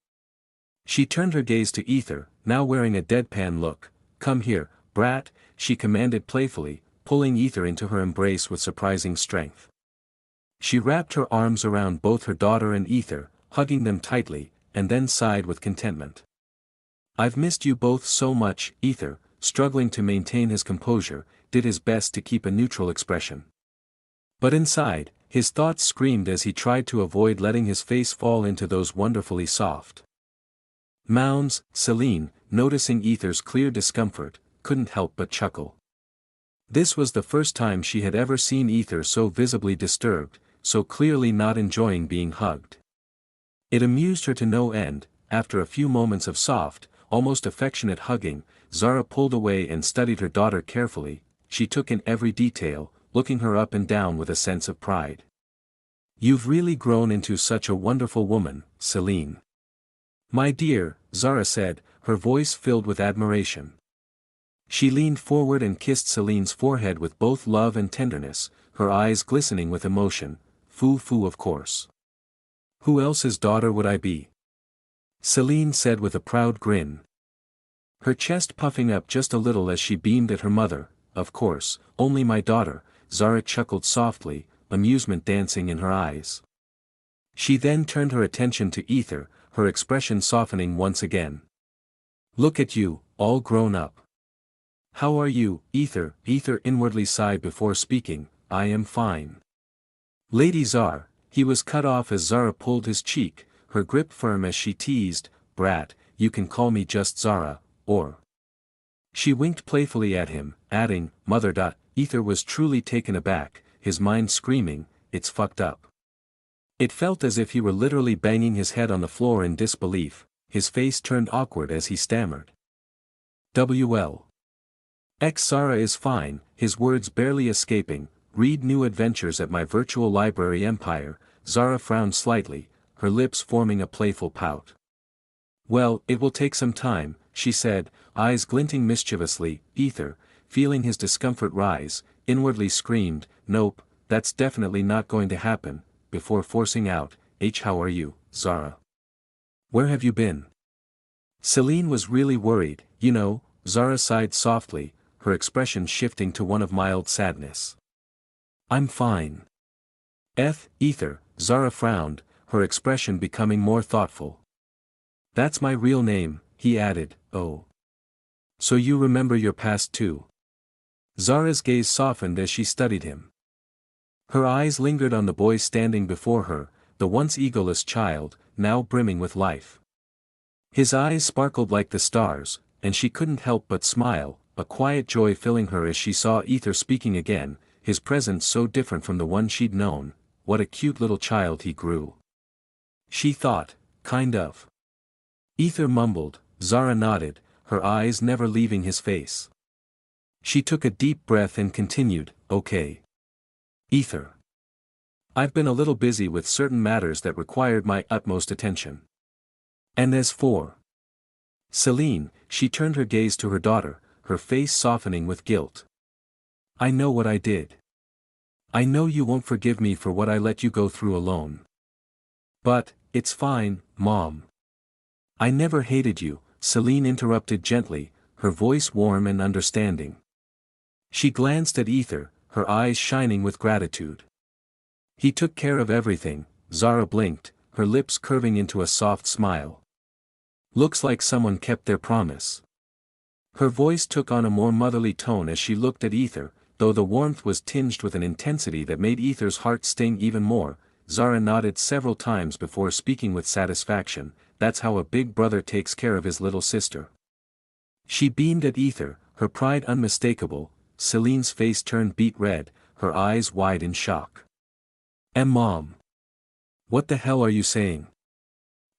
She turned her gaze to Aether, now wearing a deadpan look. "Come here, brat," she commanded playfully, pulling Aether into her embrace with surprising strength. She wrapped her arms around both her daughter and Aether, hugging them tightly, and then sighed with contentment. "I've missed you both so much." Aether, struggling to maintain his composure, did his best to keep a neutral expression. But inside, his thoughts screamed as he tried to avoid letting his face fall into those wonderfully soft mounds. Celine, noticing Aether's clear discomfort, couldn't help but chuckle. This was the first time she had ever seen Aether so visibly disturbed, so clearly not enjoying being hugged. It amused her to no end. After a few moments of soft, almost affectionate hugging, Zara pulled away and studied her daughter carefully. She took in every detail, looking her up and down with a sense of pride. "You've really grown into such a wonderful woman, Celine." "My dear," Zara said, her voice filled with admiration. She leaned forward and kissed Celine's forehead with both love and tenderness, her eyes glistening with emotion. "Foo, of course. Who else's daughter would I be?" Celine said with a proud grin, her chest puffing up just a little as she beamed at her mother. "Of course, only my daughter." Zara chuckled softly, amusement dancing in her eyes. She then turned her attention to Aether, her expression softening once again. "Look at you, all grown up. How are you, Aether?" Aether inwardly sighed before speaking. "I am fine." "Lady Zara," he was cut off as Zara pulled his cheek, her grip firm as she teased, "Brat, you can call me just Zara, or..." She winked playfully at him, adding, "Mother." Aether was truly taken aback, his mind screaming, "It's fucked up." It felt as if he were literally banging his head on the floor in disbelief, his face turned awkward as he stammered. "WL. Zara is fine," his words barely escaping, read new adventures at my virtual library empire. Zara frowned slightly, her lips forming a playful pout. Well, it will take some time, she said, eyes glinting mischievously. Aether, feeling his discomfort rise, inwardly screamed, "Nope, that's definitely not going to happen," before forcing out, "How are you, Zara? Where have you been?" Celine was really worried, you know. Zara sighed softly, her expression shifting to one of mild sadness. "I'm fine." Aether, Zara frowned, her expression becoming more thoughtful. "That's my real name," he added. "Oh. So you remember your past too?" Zara's gaze softened as she studied him. Her eyes lingered on the boy standing before her, the once egoless child, now brimming with life. His eyes sparkled like the stars, and she couldn't help but smile, a quiet joy filling her as she saw Aether speaking again, his presence so different from the one she'd known. What a cute little child he grew. She thought, kind of. Aether mumbled. Zara nodded, her eyes never leaving his face. She took a deep breath and continued, "Okay. Aether. I've been a little busy with certain matters that required my utmost attention. And as for Celine," she turned her gaze to her daughter, her face softening with guilt. "I know what I did. I know you won't forgive me for what I let you go through alone. But, it's fine, Mom. I never hated you," Celine interrupted gently, her voice warm and understanding. She glanced at Aether, her eyes shining with gratitude. "He took care of everything," Zara blinked, her lips curving into a soft smile. "Looks like someone kept their promise." Her voice took on a more motherly tone as she looked at Aether, though the warmth was tinged with an intensity that made Aether's heart sting even more. Zara nodded several times before speaking with satisfaction. "That's how a big brother takes care of his little sister." She beamed at Aether, her pride unmistakable. Celine's face turned beet red, her eyes wide in shock. Mom. What the hell are you saying?"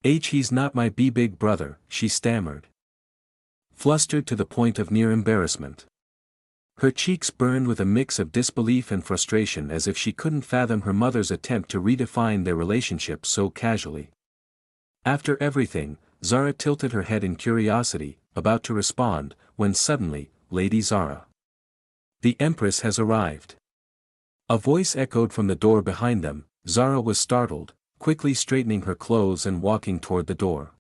He's not my big brother," she stammered. Flustered to the point of near embarrassment. Her cheeks burned with a mix of disbelief and frustration as if she couldn't fathom her mother's attempt to redefine their relationship so casually. After everything, Zara tilted her head in curiosity, about to respond, when suddenly, "Lady Zara. The Empress has arrived." A voice echoed from the door behind them. Zara was startled, quickly straightening her clothes and walking toward the door.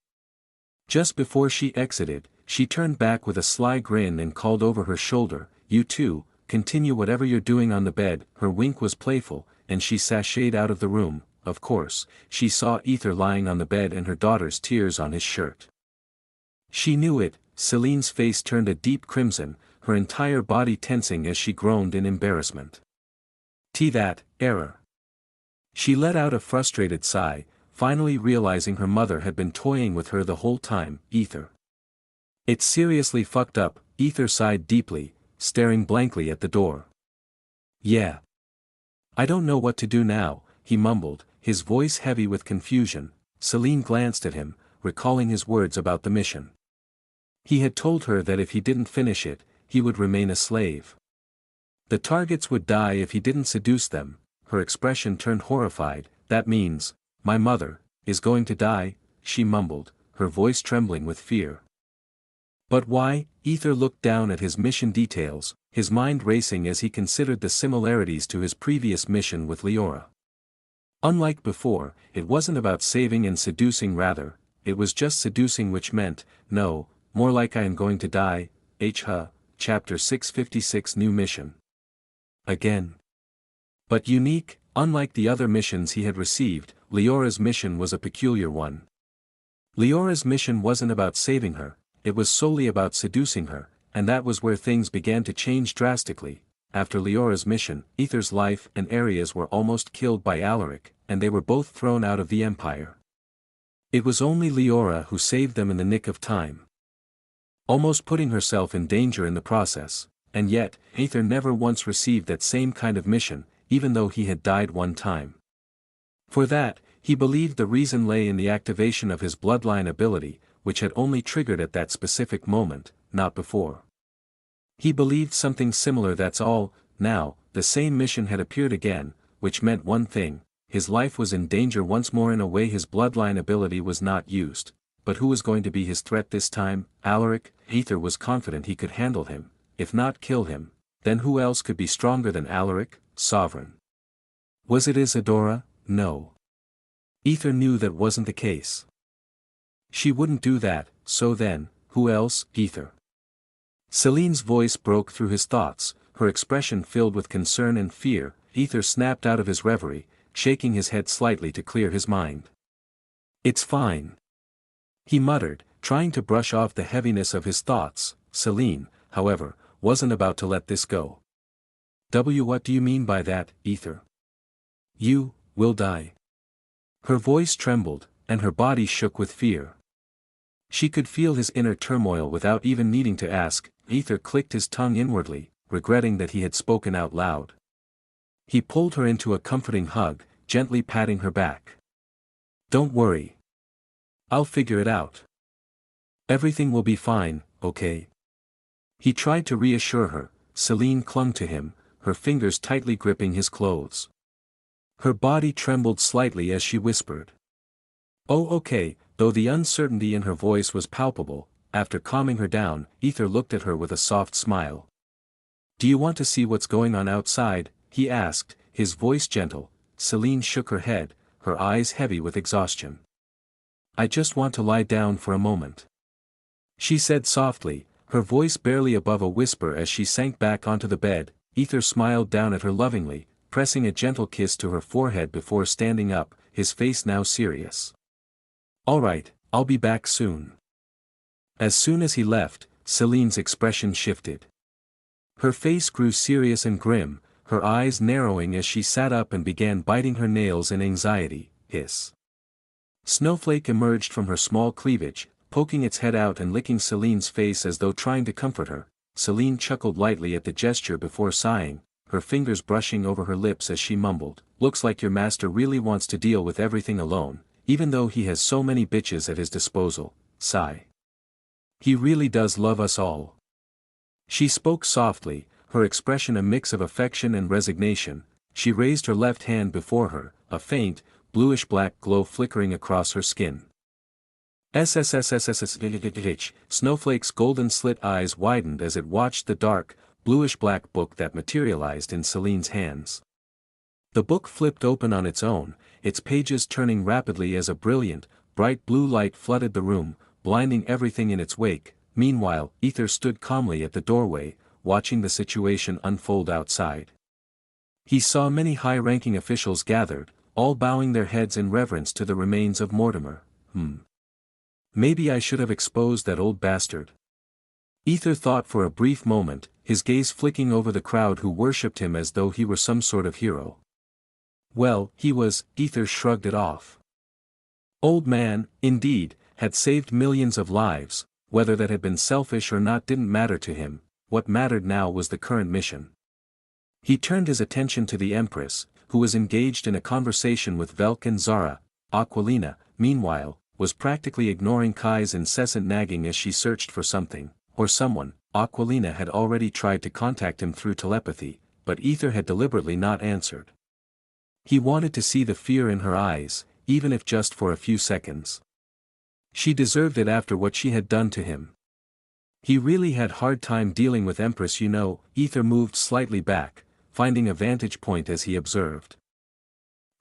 Just before she exited, she turned back with a sly grin and called over her shoulder, "You two, continue whatever you're doing on the bed." Her wink was playful, and she sashayed out of the room. Of course, she saw Aether lying on the bed and her daughter's tears on his shirt. She knew it. Celine's face turned a deep crimson, her entire body tensing as she groaned in embarrassment. That error." She let out a frustrated sigh, finally realizing her mother had been toying with her the whole time. "Aether. It's seriously fucked up." Aether sighed deeply, staring blankly at the door. "Yeah. I don't know what to do now," he mumbled, his voice heavy with confusion. Celine glanced at him, recalling his words about the mission. He had told her that if he didn't finish it, he would remain a slave. The targets would die if he didn't seduce them. Her expression turned horrified. "That means, my mother is going to die," she mumbled, her voice trembling with fear. "But why?" Aether looked down at his mission details, his mind racing as he considered the similarities to his previous mission with Leora. Unlike before, it wasn't about saving and seducing, rather, it was just seducing, which meant, no, more like "I am going to die." Chapter 656 New Mission. Again. But unique, unlike the other missions he had received, Leora's mission was a peculiar one. Leora's mission wasn't about saving her, it was solely about seducing her, and that was where things began to change drastically. After Leora's mission, Aether's life and Area's were almost killed by Alaric, and they were both thrown out of the Empire. It was only Leora who saved them in the nick of time, almost putting herself in danger in the process, and yet, Aether never once received that same kind of mission, even though he had died one time. For that, he believed the reason lay in the activation of his bloodline ability, which had only triggered at that specific moment, not before. He believed something similar, that's all. Now, the same mission had appeared again, which meant one thing: his life was in danger once more. In a way his bloodline ability was not used, but who was going to be his threat this time? Alaric? Aether was confident he could handle him, if not kill him. Then who else could be stronger than Alaric? Sovereign. Was it Isadora? No. Aether knew that wasn't the case. She wouldn't do that, so then, who else? Aether. Celine's voice broke through his thoughts, her expression filled with concern and fear. Aether snapped out of his reverie, shaking his head slightly to clear his mind. "It's fine," he muttered, trying to brush off the heaviness of his thoughts. Celine, however, wasn't about to let this go. What do you mean by that, Aether? You will die." Her voice trembled, and her body shook with fear. She could feel his inner turmoil without even needing to ask. Aether clicked his tongue inwardly, regretting that he had spoken out loud. He pulled her into a comforting hug, gently patting her back. "Don't worry. I'll figure it out. Everything will be fine, okay?" He tried to reassure her. Celine clung to him, her fingers tightly gripping his clothes. Her body trembled slightly as she whispered, "Oh, okay," though the uncertainty in her voice was palpable. After calming her down, Aether looked at her with a soft smile. "Do you want to see what's going on outside?" he asked, his voice gentle. Celine shook her head, her eyes heavy with exhaustion. "I just want to lie down for a moment," she said softly, her voice barely above a whisper as she sank back onto the bed. Aether smiled down at her lovingly, pressing a gentle kiss to her forehead before standing up, his face now serious. "All right, I'll be back soon." As soon as he left, Celine's expression shifted. Her face grew serious and grim, her eyes narrowing as she sat up and began biting her nails in anxiety. Hiss. Snowflake emerged from her small cleavage, poking its head out and licking Celine's face as though trying to comfort her. Celine chuckled lightly at the gesture before sighing, her fingers brushing over her lips as she mumbled, "Looks like your master really wants to deal with everything alone, even though he has so many bitches at his disposal." Sigh. "He really does love us all." She spoke softly, her expression a mix of affection and resignation. She raised her left hand before her, a faint, bluish-black glow flickering across her skin. SSSSSSH. Snowflake's golden slit eyes widened as it watched the dark, bluish-black book that materialized in Celine's hands. The book flipped open on its own, its pages turning rapidly as a brilliant, bright blue light flooded the room, blinding everything in its wake. Meanwhile, Aether stood calmly at the doorway, watching the situation unfold outside. He saw many high-ranking officials gathered, all bowing their heads in reverence to the remains of Mortimer. Maybe I should have exposed that old bastard. Aether thought for a brief moment, his gaze flicking over the crowd who worshipped him as though he were some sort of hero. Well, he was. Aether shrugged it off. Old man, indeed, had saved millions of lives. Whether that had been selfish or not didn't matter to him. What mattered now was the current mission. He turned his attention to the Empress, who was engaged in a conversation with Velk and Zara. Aquilina, meanwhile, was practically ignoring Kai's incessant nagging as she searched for something, or someone. Aquilina had already tried to contact him through telepathy, but Aether had deliberately not answered. He wanted to see the fear in her eyes, even if just for a few seconds. She deserved it after what she had done to him. He really had hard time dealing with Empress, you know. Aether moved slightly back, finding a vantage point as he observed.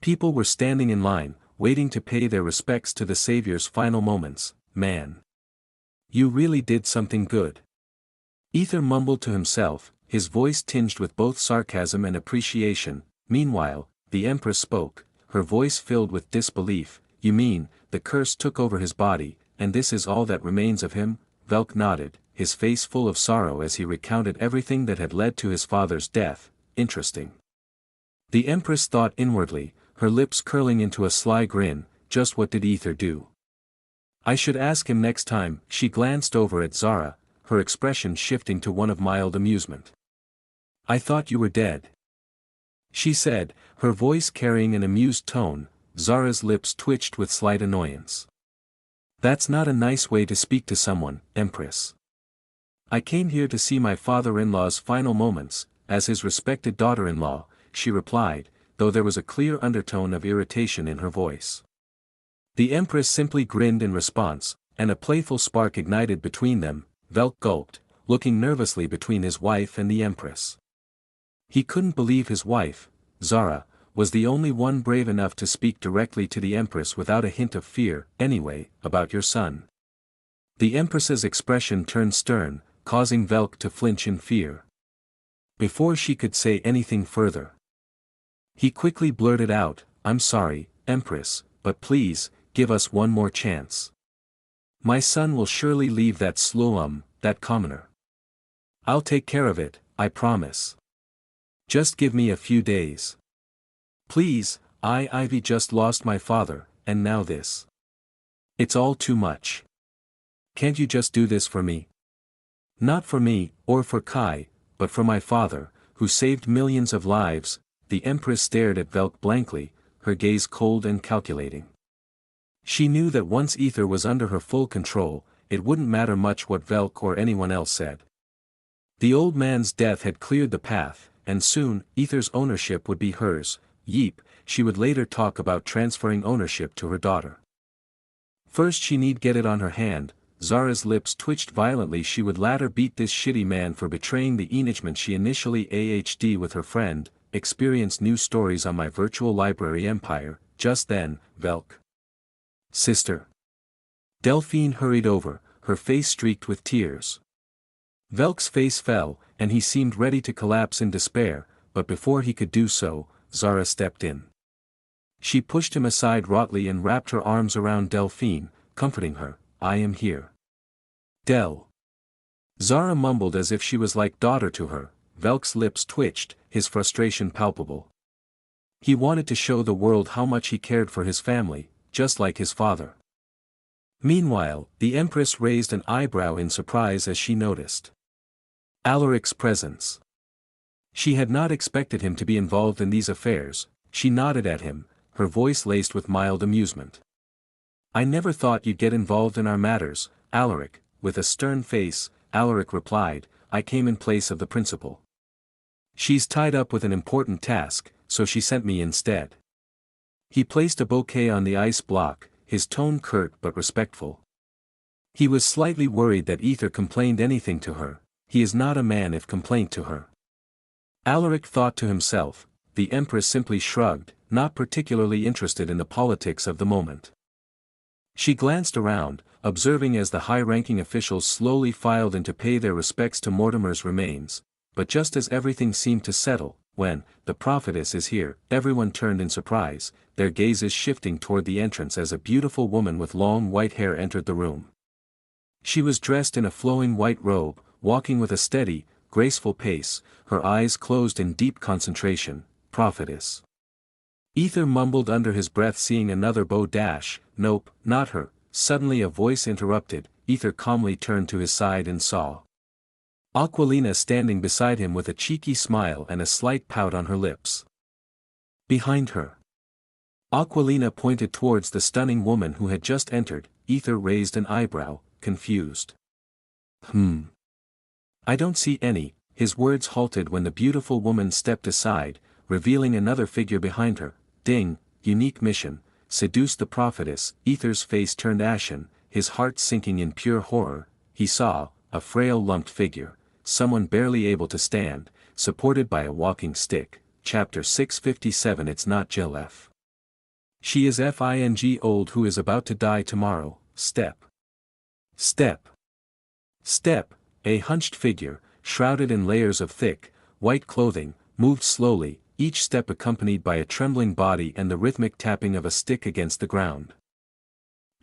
People were standing in line, waiting to pay their respects to the Savior's final moments. Man. You really did something good. Aether mumbled to himself, his voice tinged with both sarcasm and appreciation. Meanwhile, the Empress spoke, her voice filled with disbelief. You mean, the curse took over his body, and this is all that remains of him? Velk nodded, his face full of sorrow as he recounted everything that had led to his father's death. Interesting. The Empress thought inwardly, her lips curling into a sly grin. Just what did Aether do? I should ask him next time. She glanced over at Zara, her expression shifting to one of mild amusement. I thought you were dead, she said, her voice carrying an amused tone. Zara's lips twitched with slight annoyance. That's not a nice way to speak to someone, Empress. I came here to see my father-in-law's final moments, as his respected daughter-in-law, she replied, though there was a clear undertone of irritation in her voice. The Empress simply grinned in response, and a playful spark ignited between them. Velk gulped, looking nervously between his wife and the Empress. He couldn't believe his wife, Zara, was the only one brave enough to speak directly to the Empress without a hint of fear. Anyway, about your son. The Empress's expression turned stern, causing Velk to flinch in fear. Before she could say anything further, he quickly blurted out, I'm sorry, Empress, but please, give us one more chance. My son will surely leave that slum, that commoner. I'll take care of it, I promise. Just give me a few days. Please, Ivy just lost my father, and now this. It's all too much. Can't you just do this for me? Not for me, or for Kai, but for my father, who saved millions of lives. The Empress stared at Velk blankly, her gaze cold and calculating. She knew that once Aether was under her full control, it wouldn't matter much what Velk or anyone else said. The old man's death had cleared the path, and soon, Aether's ownership would be hers. Yeep, she would later talk about transferring ownership to her daughter. First she need get it on her hand. Zara's lips twitched violently. She would later beat this shitty man for betraying the engagement she initially AHD with her friend. Experience new stories on my virtual library empire. Just then, Velk. Sister. Delphine hurried over, her face streaked with tears. Velk's face fell, and he seemed ready to collapse in despair, but before he could do so, Zara stepped in. She pushed him aside rotely and wrapped her arms around Delphine, comforting her. I am here. Del. Zara mumbled as if she was like daughter to her. Velk's lips twitched, his frustration palpable. He wanted to show the world how much he cared for his family, just like his father. Meanwhile, the Empress raised an eyebrow in surprise as she noticed Alaric's presence. She had not expected him to be involved in these affairs. She nodded at him, her voice laced with mild amusement. I never thought you'd get involved in our matters, Alaric. With a stern face, Alaric replied, I came in place of the principal. She's tied up with an important task, so she sent me instead. He placed a bouquet on the ice block, his tone curt but respectful. He was slightly worried that Aether complained anything to her. He is not a man if complaint to her. Alaric thought to himself. The Empress simply shrugged, not particularly interested in the politics of the moment. She glanced around, observing as the high-ranking officials slowly filed in to pay their respects to Mortimer's remains, but just as everything seemed to settle, when, the prophetess is here, everyone turned in surprise, their gazes shifting toward the entrance as a beautiful woman with long white hair entered the room. She was dressed in a flowing white robe, walking with a steady, graceful pace, her eyes closed in deep concentration. Prophetess. Aether mumbled under his breath, seeing another bow dash. Nope, not her. Suddenly a voice interrupted. Aether calmly turned to his side and saw Aquilina standing beside him with a cheeky smile and a slight pout on her lips. Behind her, Aquilina pointed towards the stunning woman who had just entered. Aether raised an eyebrow, confused. I don't see any. His words halted when the beautiful woman stepped aside, revealing another figure behind her. Ding, unique mission, seduce the prophetess. Aether's face turned ashen, his heart sinking in pure horror. He saw a frail lumped figure, someone barely able to stand, supported by a walking stick. Chapter 657. It's not Jill F. She is FING old who is about to die tomorrow. Step. Step. Step. A hunched figure, shrouded in layers of thick, white clothing, moved slowly, each step accompanied by a trembling body and the rhythmic tapping of a stick against the ground.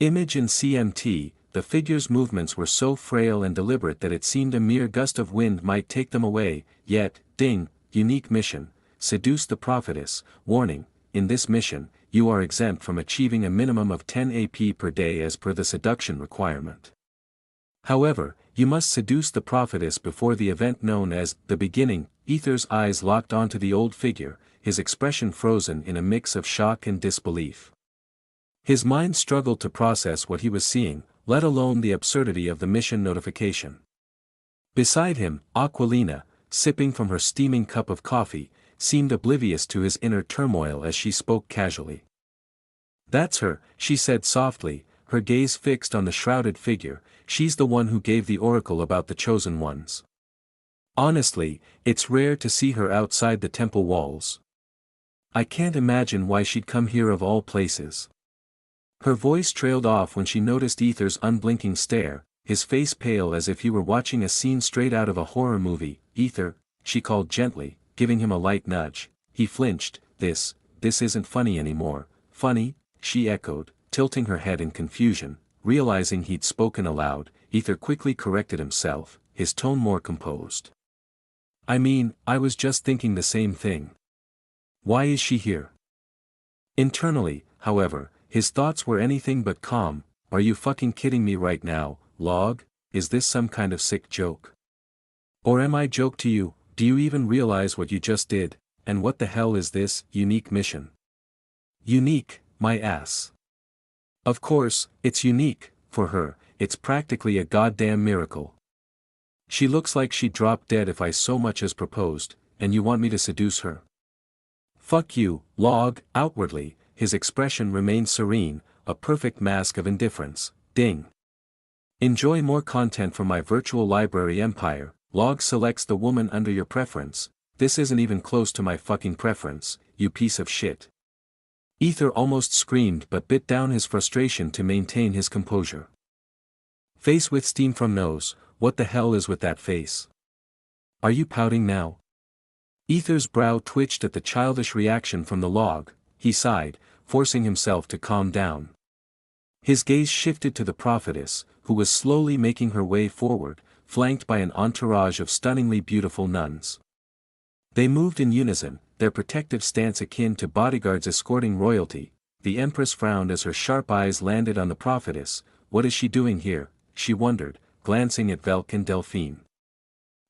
Image in CMT. The figure's movements were so frail and deliberate that it seemed a mere gust of wind might take them away. Yet, ding, unique mission, seduce the prophetess. Warning, in this mission, you are exempt from achieving a minimum of 10 AP per day as per the seduction requirement. However, you must seduce the prophetess before the event known as the beginning. Aether's eyes locked onto the old figure, his expression frozen in a mix of shock and disbelief. His mind struggled to process what he was seeing, let alone the absurdity of the mission notification. Beside him, Aquilina, sipping from her steaming cup of coffee, seemed oblivious to his inner turmoil as she spoke casually. "That's her," she said softly, her gaze fixed on the shrouded figure. "She's the one who gave the oracle about the chosen ones. Honestly, it's rare to see her outside the temple walls. I can't imagine why she'd come here of all places." Her voice trailed off when she noticed Aether's unblinking stare, his face pale as if he were watching a scene straight out of a horror movie. "Aether," she called gently, giving him a light nudge. He flinched. This isn't funny anymore." "Funny?" she echoed, tilting her head in confusion, realizing he'd spoken aloud. Aether quickly corrected himself, his tone more composed. "I mean, I was just thinking the same thing. Why is she here?" Internally, however, his thoughts were anything but calm. "Are you fucking kidding me right now, Log? Is this some kind of sick joke? Or am I joke to you? Do you even realize what you just did, and what the hell is this unique mission?" "Unique, my ass. Of course, it's unique, for her, it's practically a goddamn miracle. She looks like she'd drop dead if I so much as proposed, and you want me to seduce her?" "Fuck you, Log." Outwardly, his expression remained serene, a perfect mask of indifference. Ding. Enjoy more content from my virtual library empire. Log selects the woman under your preference. This isn't even close to my fucking preference, you piece of shit. Aether almost screamed but bit down his frustration to maintain his composure. Face with steam from nose. What the hell is with that face? Are you pouting now? Aether's brow twitched at the childish reaction from the Log. He sighed, forcing himself to calm down. His gaze shifted to the prophetess, who was slowly making her way forward, flanked by an entourage of stunningly beautiful nuns. They moved in unison, their protective stance akin to bodyguards escorting royalty. The Empress frowned as her sharp eyes landed on the prophetess. What is she doing here? She wondered, glancing at Velk and Delphine.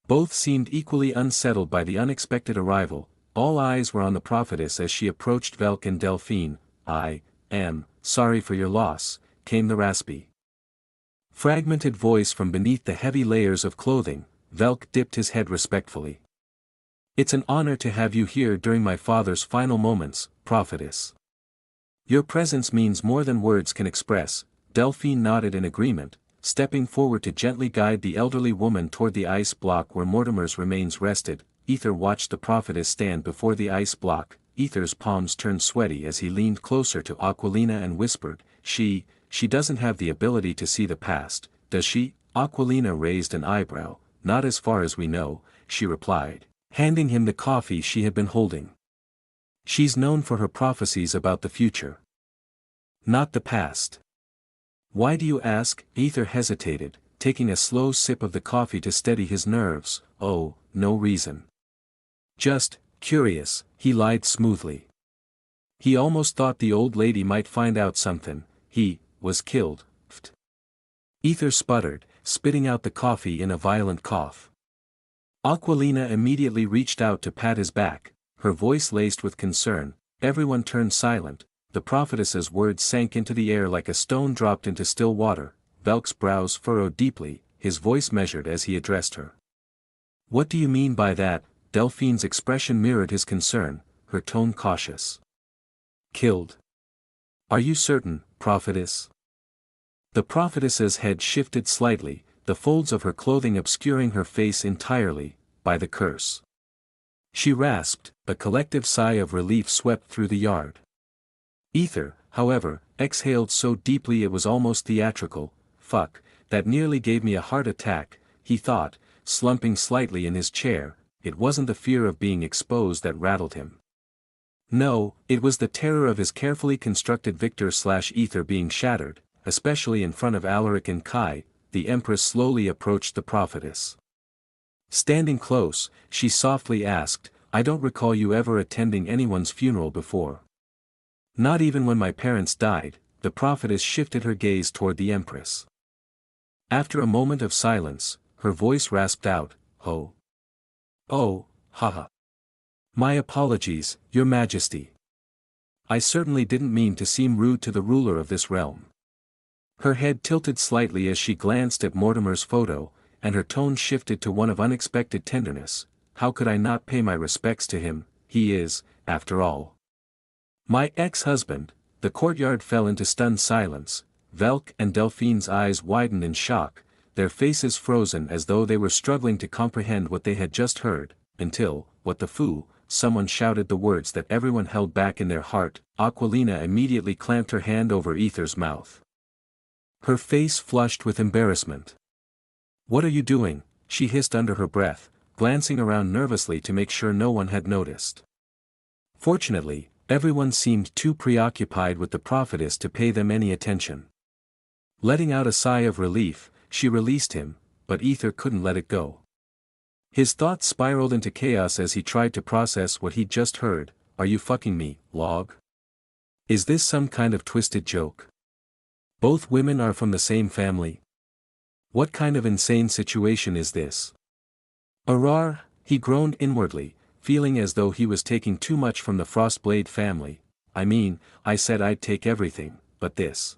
Both seemed equally unsettled by the unexpected arrival. All eyes were on the prophetess as she approached Velk and Delphine. "I am sorry for your loss," came the raspy, fragmented voice from beneath the heavy layers of clothing. Velk dipped his head respectfully. "It's an honor to have you here during my father's final moments, prophetess. Your presence means more than words can express." Delphine nodded in agreement, stepping forward to gently guide the elderly woman toward the ice block where Mortimer's remains rested. Aether watched the prophetess stand before the ice block. Aether's palms turned sweaty as he leaned closer to Aquilina and whispered, She doesn't have the ability to see the past, does she?" Aquilina raised an eyebrow. "Not as far as we know," she replied, handing him the coffee she had been holding. "She's known for her prophecies about the future. Not the past." "Why do you ask?" Aether hesitated, taking a slow sip of the coffee to steady his nerves. "Oh, no reason. Just curious," he lied smoothly. He almost thought the old lady might find out something. "He was killed." Aether sputtered, spitting out the coffee in a violent cough. Aquilina immediately reached out to pat his back, her voice laced with concern. Everyone turned silent. The prophetess's words sank into the air like a stone dropped into still water. Velk's brows furrowed deeply, his voice measured as he addressed her. "What do you mean by that?" Delphine's expression mirrored his concern, her tone cautious. "Killed. Are you certain, prophetess?" The prophetess's head shifted slightly, the folds of her clothing obscuring her face entirely. "By the curse." She rasped. A collective sigh of relief swept through the yard. Aether, however, exhaled so deeply it was almost theatrical. "Fuck, that nearly gave me a heart attack," he thought, slumping slightly in his chair. It wasn't the fear of being exposed that rattled him. No, it was the terror of his carefully constructed Victor/Aether being shattered, especially in front of Alaric and Kai. The Empress slowly approached the prophetess. Standing close, she softly asked, "I don't recall you ever attending anyone's funeral before." "Not even when my parents died." The prophetess shifted her gaze toward the Empress. After a moment of silence, her voice rasped out, "Oh. Oh, haha. My apologies, Your Majesty. I certainly didn't mean to seem rude to the ruler of this realm." Her head tilted slightly as she glanced at Mortimer's photo, and her tone shifted to one of unexpected tenderness. how could I not pay my respects to him? He is, after all, my ex-husband. The courtyard fell into stunned silence. Velk and Delphine's eyes widened in shock, their faces frozen as though they were struggling to comprehend what they had just heard, until, what the foo, someone shouted the words that everyone held back in their heart. Aquilina immediately clamped her hand over Aether's mouth. Her face flushed with embarrassment. "What are you doing?" she hissed under her breath, glancing around nervously to make sure no one had noticed. Fortunately, everyone seemed too preoccupied with the prophetess to pay them any attention. Letting out a sigh of relief, she released him, but Aether couldn't let it go. His thoughts spiraled into chaos as he tried to process what he'd just heard. "Are you fucking me, log? Is this some kind of twisted joke? Both women are from the same family? What kind of insane situation is this?" "Arar," he groaned inwardly, feeling as though he was taking too much from the Frostblade family. "I mean, I said I'd take everything, but this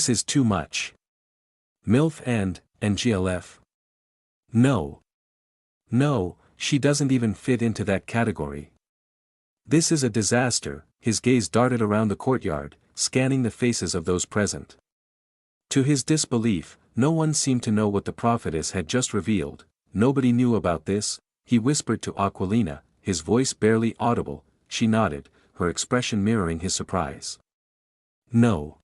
is too much. MILF and GLF. No. No, she doesn't even fit into that category. This is a disaster." His gaze darted around the courtyard, scanning the faces of those present. To his disbelief, no one seemed to know what the prophetess had just revealed. "Nobody knew about this?" he whispered to Aquilina, his voice barely audible. She nodded, her expression mirroring his surprise. "No.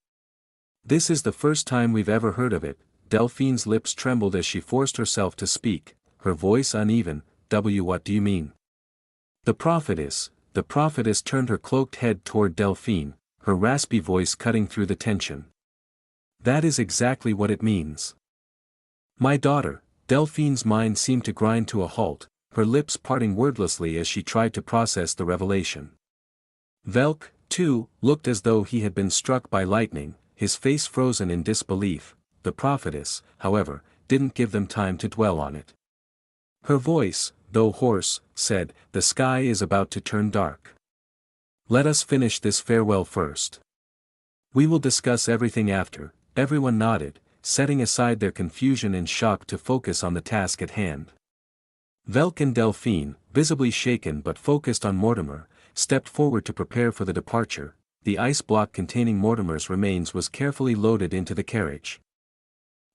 This is the first time we've ever heard of it." Delphine's lips trembled as she forced herself to speak, her voice uneven. What do you mean?" The prophetess turned her cloaked head toward Delphine, her raspy voice cutting through the tension. "That is exactly what it means. My daughter." Delphine's mind seemed to grind to a halt, her lips parting wordlessly as she tried to process the revelation. Velk, too, looked as though he had been struck by lightning, his face frozen in disbelief. The prophetess, however, didn't give them time to dwell on it. Her voice, though hoarse, said, "The sky is about to turn dark. Let us finish this farewell first. We will discuss everything after." Everyone nodded, setting aside their confusion and shock to focus on the task at hand. Velk and Delphine, visibly shaken but focused on Mortimer, stepped forward to prepare for the departure. The ice block containing Mortimer's remains was carefully loaded into the carriage.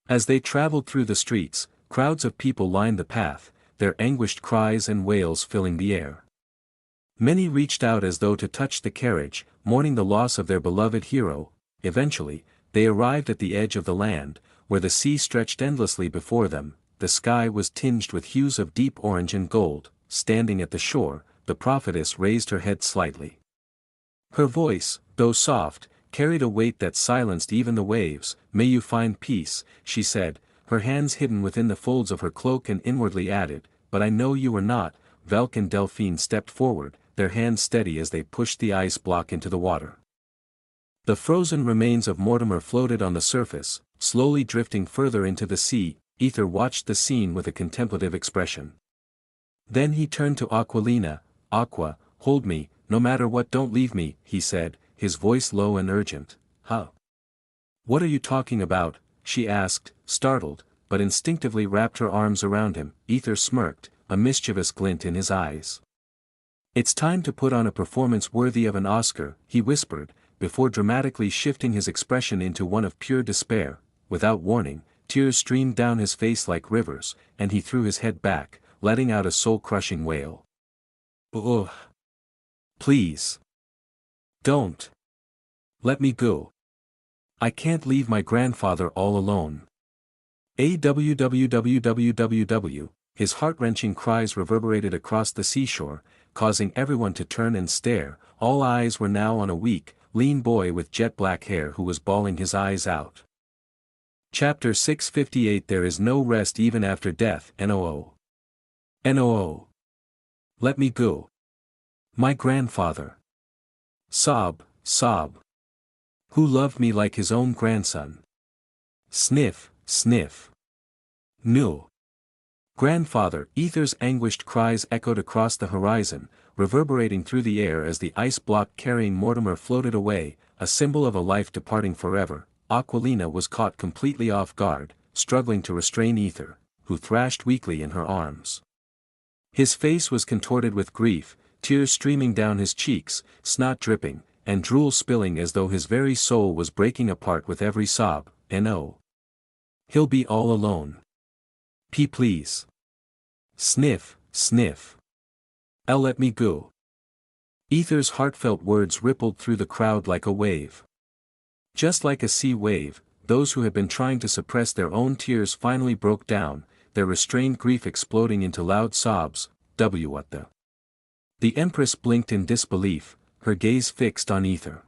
As they traveled through the streets, crowds of people lined the path, their anguished cries and wails filling the air. Many reached out as though to touch the carriage, mourning the loss of their beloved hero. Eventually, they arrived at the edge of the land, where the sea stretched endlessly before them. The sky was tinged with hues of deep orange and gold. Standing at the shore, the prophetess raised her head slightly. Her voice, though soft, carried a weight that silenced even the waves. "May you find peace," she said, her hands hidden within the folds of her cloak, and inwardly added, "But I know you are not." Velk and Delphine stepped forward, their hands steady as they pushed the ice block into the water. The frozen remains of Mortimer floated on the surface, slowly drifting further into the sea. Aether watched the scene with a contemplative expression. Then he turned to Aquilina. "Aqua, hold me, no matter what, don't leave me," he said, his voice low and urgent. "Huh? What are you talking about?" she asked, startled, but instinctively wrapped her arms around him. Aether smirked, a mischievous glint in his eyes. "It's time to put on a performance worthy of an Oscar," he whispered, before dramatically shifting his expression into one of pure despair. Without warning, tears streamed down his face like rivers, and he threw his head back, letting out a soul-crushing wail. "Ugh! Please! Don't! Let me go! I can't leave my grandfather all alone!" AWWWWWW. His heart-wrenching cries reverberated across the seashore, causing everyone to turn and stare. All eyes were now on a weak, lean boy with jet-black hair who was bawling his eyes out. Chapter 658. There is no rest even after death. NOO. NOO. Let me go. My grandfather. Sob, sob. Who loved me like his own grandson. Sniff, sniff. No. Grandfather. Aether's anguished cries echoed across the horizon, reverberating through the air as the ice block carrying Mortimer floated away, a symbol of a life departing forever. Aquilina was caught completely off guard, struggling to restrain Aether, who thrashed weakly in her arms. His face was contorted with grief, tears streaming down his cheeks, snot dripping, and drool spilling as though his very soul was breaking apart with every sob, and oh, he'll be all alone. Please. Sniff, sniff. Let me go. Aether's heartfelt words rippled through the crowd like a wave. Just like a sea wave, those who had been trying to suppress their own tears finally broke down, their restrained grief exploding into loud sobs. What the? The Empress blinked in disbelief, her gaze fixed on Aether.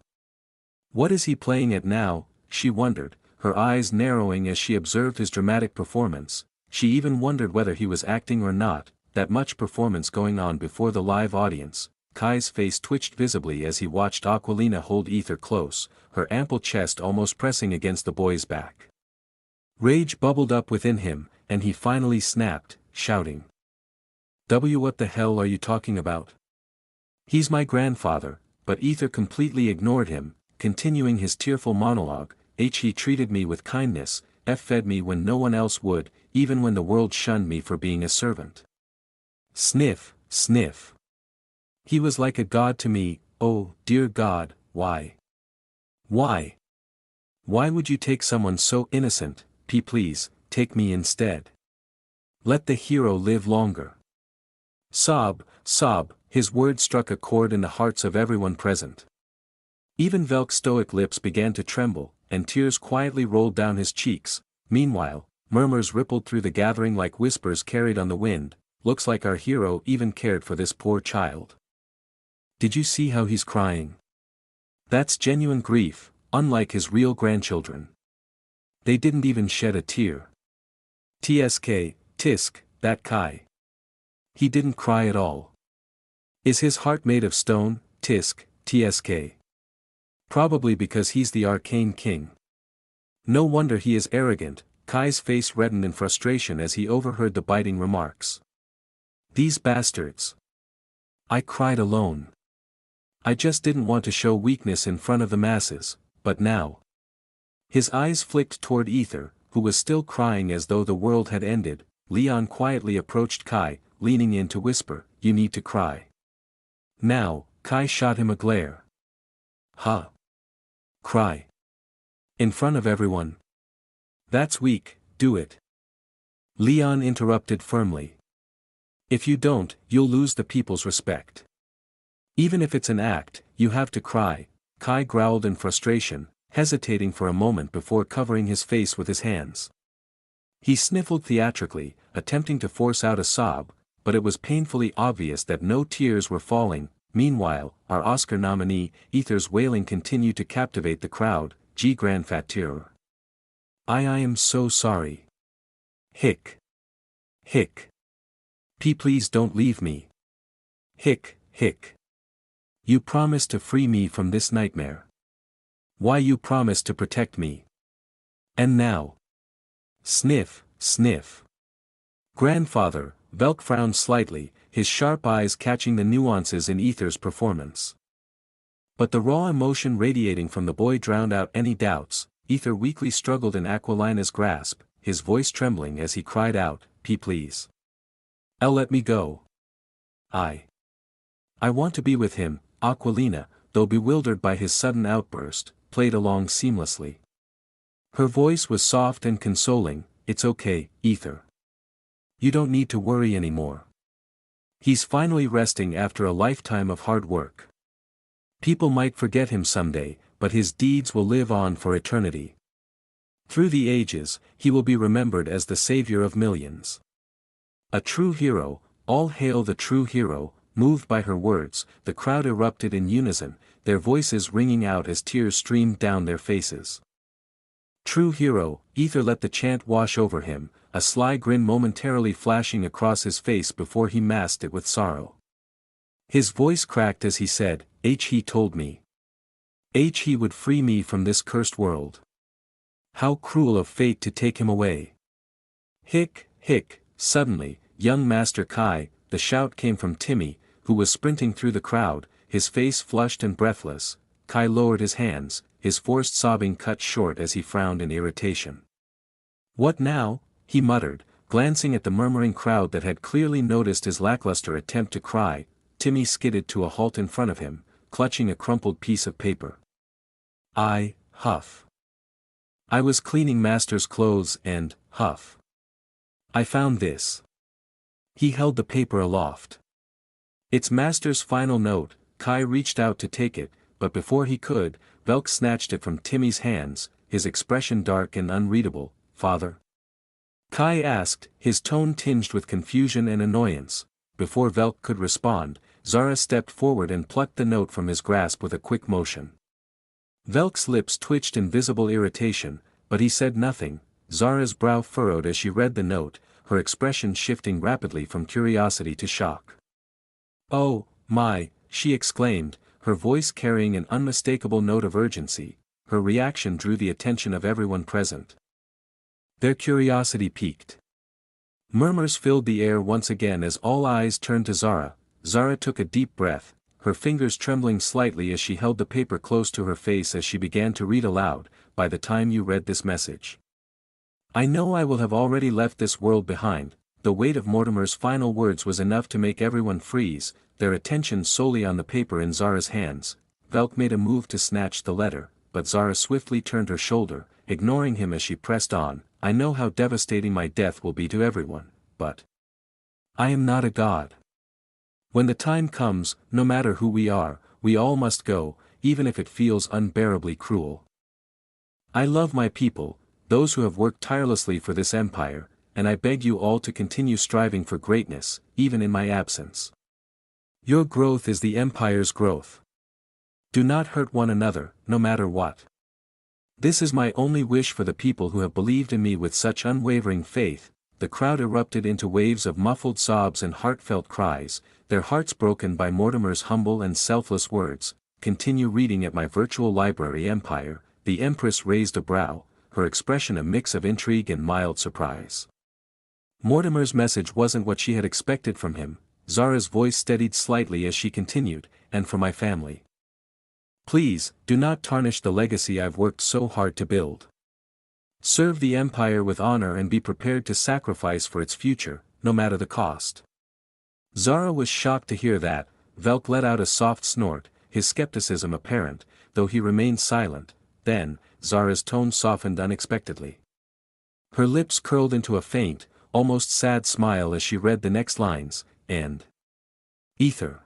What is he playing at now, she wondered, her eyes narrowing as she observed his dramatic performance. She even wondered whether he was acting or not, that much performance going on before the live audience. Kai's face twitched visibly as he watched Aquilina hold Aether close, her ample chest almost pressing against the boy's back. Rage bubbled up within him, and he finally snapped, shouting. What the hell are you talking about? He's my grandfather, but Aether completely ignored him, continuing his tearful monologue. He treated me with kindness, fed me when no one else would, even when the world shunned me for being a servant. Sniff, sniff. He was like a god to me. Oh, dear God, why? Why? Why would you take someone so innocent? Please, take me instead. Let the hero live longer. Sob, sob, his words struck a chord in the hearts of everyone present. Even Velk's stoic lips began to tremble, and tears quietly rolled down his cheeks. Meanwhile, murmurs rippled through the gathering like whispers carried on the wind. Looks like our hero even cared for this poor child. Did you see how he's crying? That's genuine grief, unlike his real grandchildren. They didn't even shed a tear. Tisk, that Kai. He didn't cry at all. Is his heart made of stone? Tsk. Probably because he's the arcane king. No wonder he is arrogant. Kai's face reddened in frustration as he overheard the biting remarks. These bastards. I cried alone. I just didn't want to show weakness in front of the masses, but now. His eyes flicked toward Aether, who was still crying as though the world had ended. Leon quietly approached Kai, leaning in to whisper, you need to cry. Now, Kai shot him a glare. Huh? Cry. In front of everyone? That's weak, do it. Leon interrupted firmly. If you don't, you'll lose the people's respect. Even if it's an act, you have to cry, Kai growled in frustration, hesitating for a moment before covering his face with his hands. He sniffled theatrically, attempting to force out a sob, but it was painfully obvious that no tears were falling. Meanwhile, our Oscar nominee, Aether's wailing continued to captivate the crowd. Grandfather. I am so sorry. Hick. Hick. Please don't leave me. Hick. You promised to free me from this nightmare. Why you promised to protect me? And now? Sniff. Grandfather, Velk frowned slightly, his sharp eyes catching the nuances in Aether's performance. But the raw emotion radiating from the boy drowned out any doubts. Aether weakly struggled in Aquilina's grasp, his voice trembling as he cried out, please. Let me go. I want to be with him. Aquilina, though bewildered by his sudden outburst, played along seamlessly. Her voice was soft and consoling. It's okay, Aether. You don't need to worry anymore. He's finally resting after a lifetime of hard work. People might forget him someday, but his deeds will live on for eternity. Through the ages, he will be remembered as the savior of millions. A true hero. All hail the true hero. Moved by her words, the crowd erupted in unison, their voices ringing out as tears streamed down their faces. True hero. Aether let the chant wash over him, a sly grin momentarily flashing across his face before he masked it with sorrow. His voice cracked as he said, he told me. He would free me from this cursed world. How cruel of fate to take him away. Hick. Suddenly, young Master Kai, the shout came from Timmy, who was sprinting through the crowd, his face flushed and breathless. Kai lowered his hands, his forced sobbing cut short as he frowned in irritation. What now? He muttered, Glancing at the murmuring crowd that had clearly noticed his lackluster attempt to cry, Timmy skidded to a halt in front of him, clutching a crumpled piece of paper. Huff. I was cleaning Master's clothes and, huff. I found this. He held the paper aloft. It's Master's final note. Kai reached out to take it, but before he could, Velk snatched it from Timmy's hands, his expression dark and unreadable. Father? Kai asked, his tone tinged with confusion and annoyance. Before Velk could respond, Zara stepped forward and plucked the note from his grasp with a quick motion. Velk's lips twitched in visible irritation, but he said nothing. Zara's brow furrowed as she read the note, her expression shifting rapidly from curiosity to shock. "Oh, my," she exclaimed, her voice carrying an unmistakable note of urgency. Her reaction drew the attention of everyone present. Their curiosity piqued. Murmurs filled the air once again as all eyes turned to Zara. Zara took a deep breath, her fingers trembling slightly as she held the paper close to her face as she began to read aloud. By the time you read this message, I know I will have already left this world behind. The weight of Mortimer's final words was enough to make everyone freeze, their attention solely on the paper in Zara's hands. Velk made a move to snatch the letter, but Zara swiftly turned her shoulder, ignoring him as she pressed on. I know how devastating my death will be to everyone, but I am not a god. When the time comes, no matter who we are, we all must go, even if it feels unbearably cruel. I love my people, those who have worked tirelessly for this empire, and I beg you all to continue striving for greatness, even in my absence. Your growth is the empire's growth. Do not hurt one another, no matter what. This is my only wish for the people who have believed in me with such unwavering faith. The crowd erupted into waves of muffled sobs and heartfelt cries, their hearts broken by Mortimer's humble and selfless words. Continue reading at my virtual library empire. The Empress raised a brow, her expression a mix of intrigue and mild surprise. Mortimer's message wasn't what she had expected from him. Zara's voice steadied slightly as she continued, and for my family. Please, do not tarnish the legacy I've worked so hard to build. Serve the Empire with honor and be prepared to sacrifice for its future, no matter the cost. Zara was shocked to hear that. Velk let out a soft snort, his skepticism apparent, though he remained silent. Then, Zara's tone softened unexpectedly. Her lips curled into a faint, almost sad smile as she read the next lines, and Aether.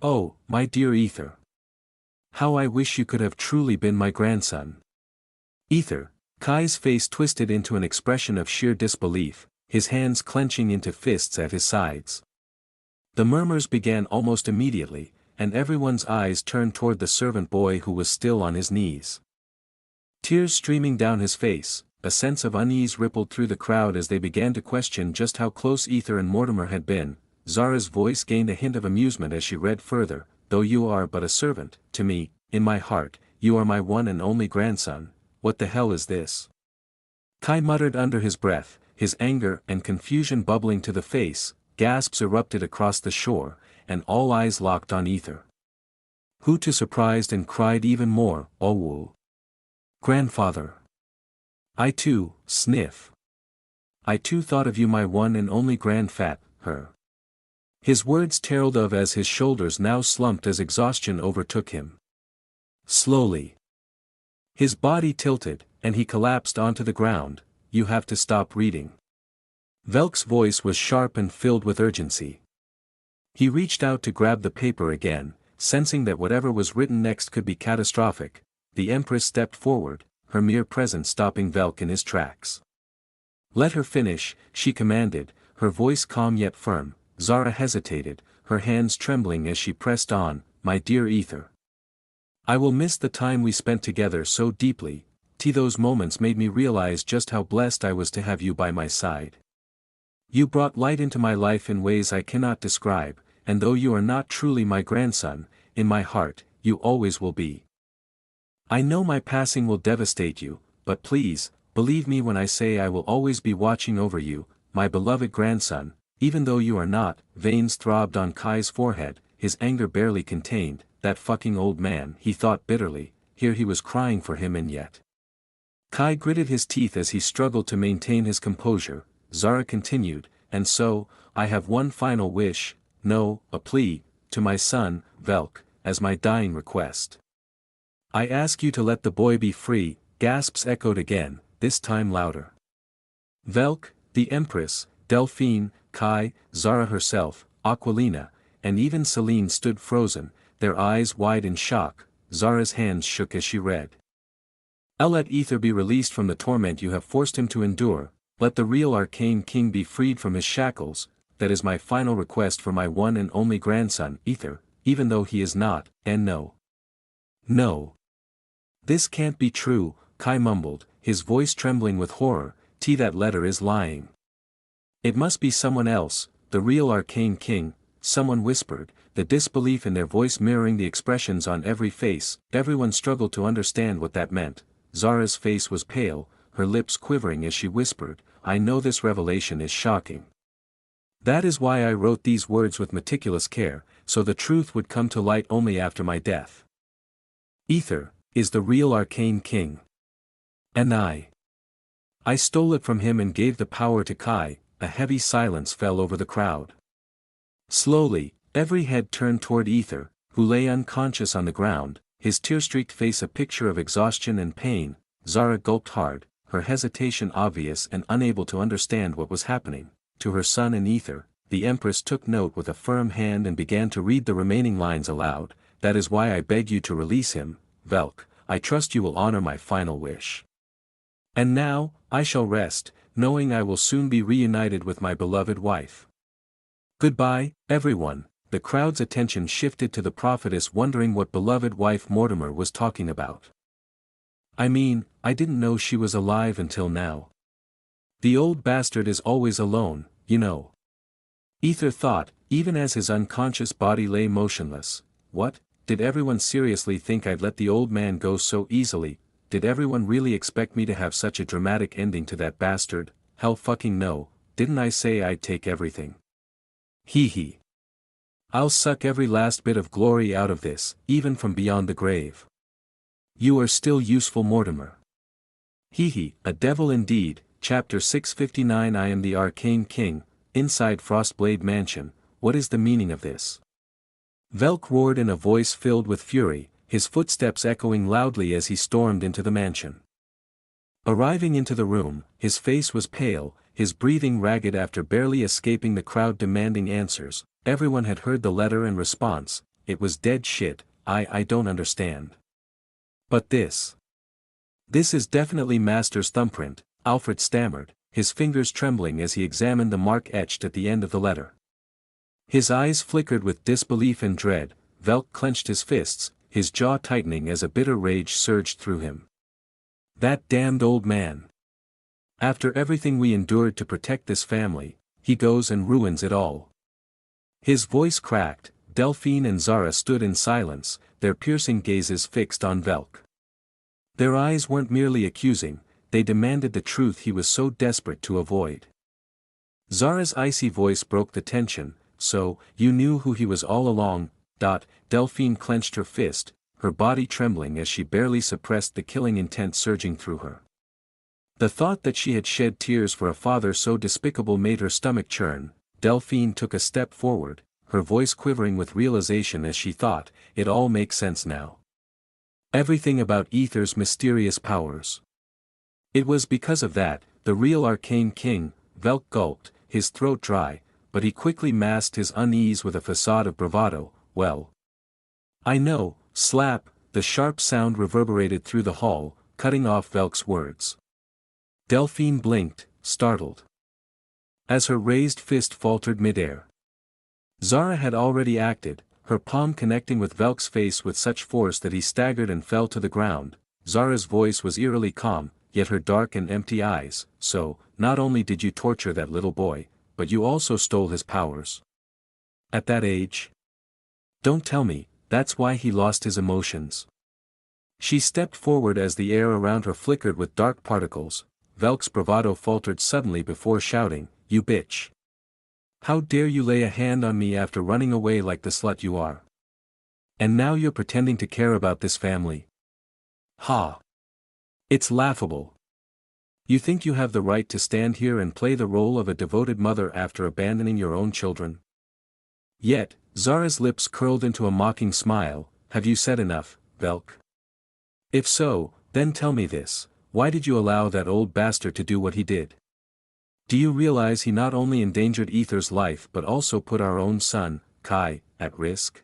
Oh, my dear Aether. How I wish you could have truly been my grandson. Aether. Kai's face twisted into an expression of sheer disbelief, his hands clenching into fists at his sides. The murmurs began almost immediately, and everyone's eyes turned toward the servant boy who was still on his knees. Tears streaming down his face, a sense of unease rippled through the crowd as they began to question just how close Aether and Mortimer had been. Zara's voice gained a hint of amusement as she read further, though you are but a servant, to me, in my heart, you are my one and only grandson. What the hell is this? Kai muttered under his breath, his anger and confusion bubbling to the face. Gasps erupted across the shore, and all eyes locked on Aether. Who too surprised and cried even more, Owu. Grandfather. I too, sniff. I too thought of you my one and only grandfat, her. His words tailed off as his shoulders now slumped as exhaustion overtook him. Slowly. His body tilted, and he collapsed onto the ground. You have to stop reading. Velk's voice was sharp and filled with urgency. He reached out to grab the paper again, sensing that whatever was written next could be catastrophic. The Empress stepped forward, her mere presence stopping Velk in his tracks. Let her finish, she commanded, her voice calm yet firm. Zara hesitated, her hands trembling as she pressed on. My dear Aether. I will miss the time we spent together so deeply. Those moments made me realize just how blessed I was to have you by my side. You brought light into my life in ways I cannot describe, and though you are not truly my grandson, in my heart, you always will be. I know my passing will devastate you, but please, believe me when I say I will always be watching over you, my beloved grandson, even though you are not. Veins throbbed on Kai's forehead, his anger barely contained. That fucking old man, he thought bitterly, here he was crying for him and yet. Kai gritted his teeth as he struggled to maintain his composure. Zara continued, and so, I have one final wish, no, a plea, to my son, Velk, as my dying request. I ask you to let the boy be free, gasps echoed again, this time louder. Velk, the Empress, Delphine, Kai, Zara herself, Aquilina, and even Celine stood frozen, their eyes wide in shock. Zara's hands shook as she read. Let Aether be released from the torment you have forced him to endure, let the real arcane king be freed from his shackles, that is my final request for my one and only grandson, Aether, even though he is not, and no. No. This can't be true, Kai mumbled, his voice trembling with horror, that letter is lying. It must be someone else, the real arcane king, someone whispered, the disbelief in their voice mirroring the expressions on every face. Everyone struggled to understand what that meant. Zara's face was pale, her lips quivering as she whispered, I know this revelation is shocking. That is why I wrote these words with meticulous care, so the truth would come to light only after my death. Aether is the real arcane king. And I stole it from him and gave the power to Kai. A heavy silence fell over the crowd. Slowly, every head turned toward Aether, who lay unconscious on the ground, his tear-streaked face a picture of exhaustion and pain. Zara gulped hard, her hesitation obvious and unable to understand what was happening. To her son and Aether, the Empress took note with a firm hand and began to read the remaining lines aloud. That is why I beg you to release him, Velk. I trust you will honor my final wish. And now, I shall rest, knowing I will soon be reunited with my beloved wife. Goodbye, everyone. The crowd's attention shifted to the prophetess wondering what beloved wife Mortimer was talking about. I mean, I didn't know she was alive until now. The old bastard is always alone, you know. Aether thought, even as his unconscious body lay motionless. What, did everyone seriously think I'd let the old man go so easily? Did everyone really expect me to have such a dramatic ending to that bastard? Hell fucking no, didn't I say I'd take everything? Hee hee. I'll suck every last bit of glory out of this, even from beyond the grave. You are still useful, Mortimer. Hee hee, a devil indeed. Chapter 659 I am the Arcane King, inside Frostblade Mansion. What is the meaning of this? Velk roared in a voice filled with fury, his footsteps echoing loudly as he stormed into the mansion. Arriving into the room, his face was pale, his breathing ragged after barely escaping the crowd demanding answers. Everyone had heard the letter and response, it was dead shit, I don't understand. But this is definitely Master's thumbprint, Alfred stammered, his fingers trembling as he examined the mark etched at the end of the letter. His eyes flickered with disbelief and dread. Velk clenched his fists, his jaw tightening as a bitter rage surged through him. That damned old man. After everything we endured to protect this family, he goes and ruins it all. His voice cracked. Delphine and Zara stood in silence, their piercing gazes fixed on Velk. Their eyes weren't merely accusing, they demanded the truth he was so desperate to avoid. Zara's icy voice broke the tension. So, you knew who he was all along. Delphine clenched her fist, her body trembling as she barely suppressed the killing intent surging through her. The thought that she had shed tears for a father so despicable made her stomach churn. Delphine took a step forward, her voice quivering with realization as she thought, it all makes sense now. Everything about Aether's mysterious powers. It was because of that, the real arcane king. Velk gulped, his throat dry, but he quickly masked his unease with a facade of bravado. Well, I know, slap, the sharp sound reverberated through the hall, cutting off Velk's words. Delphine blinked, startled, as her raised fist faltered midair. Zara had already acted, her palm connecting with Velk's face with such force that he staggered and fell to the ground. Zara's voice was eerily calm, yet her dark and empty eyes. So, not only did you torture that little boy, but you also stole his powers. At that age? Don't tell me, that's why he lost his emotions. She stepped forward as the air around her flickered with dark particles. Velk's bravado faltered suddenly before shouting, you bitch. How dare you lay a hand on me after running away like the slut you are? And now you're pretending to care about this family? Ha! It's laughable. You think you have the right to stand here and play the role of a devoted mother after abandoning your own children? Yet, Zara's lips curled into a mocking smile. Have you said enough, Velk? If so, then tell me this, why did you allow that old bastard to do what he did? Do you realize he not only endangered Aether's life but also put our own son, Kai, at risk?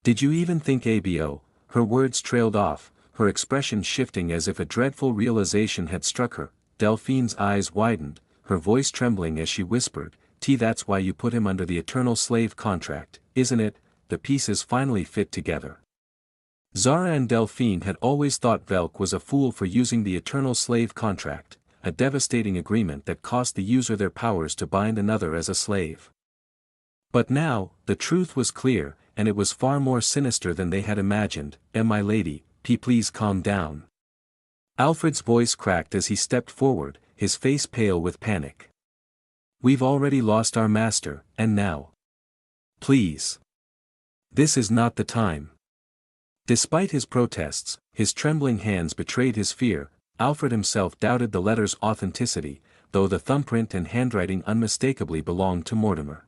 Did you even think ABO? Her words trailed off, her expression shifting as if a dreadful realization had struck her. Delphine's eyes widened, her voice trembling as she whispered, That's why you put him under the eternal slave contract, isn't it? The pieces finally fit together. Zara and Delphine had always thought Velk was a fool for using the eternal slave contract, a devastating agreement that cost the user their powers to bind another as a slave. But now, the truth was clear, and it was far more sinister than they had imagined. My lady, please calm down. Alfred's voice cracked as he stepped forward, his face pale with panic. We've already lost our master, and now. Please. This is not the time. Despite his protests, his trembling hands betrayed his fear. Alfred himself doubted the letter's authenticity, though the thumbprint and handwriting unmistakably belonged to Mortimer.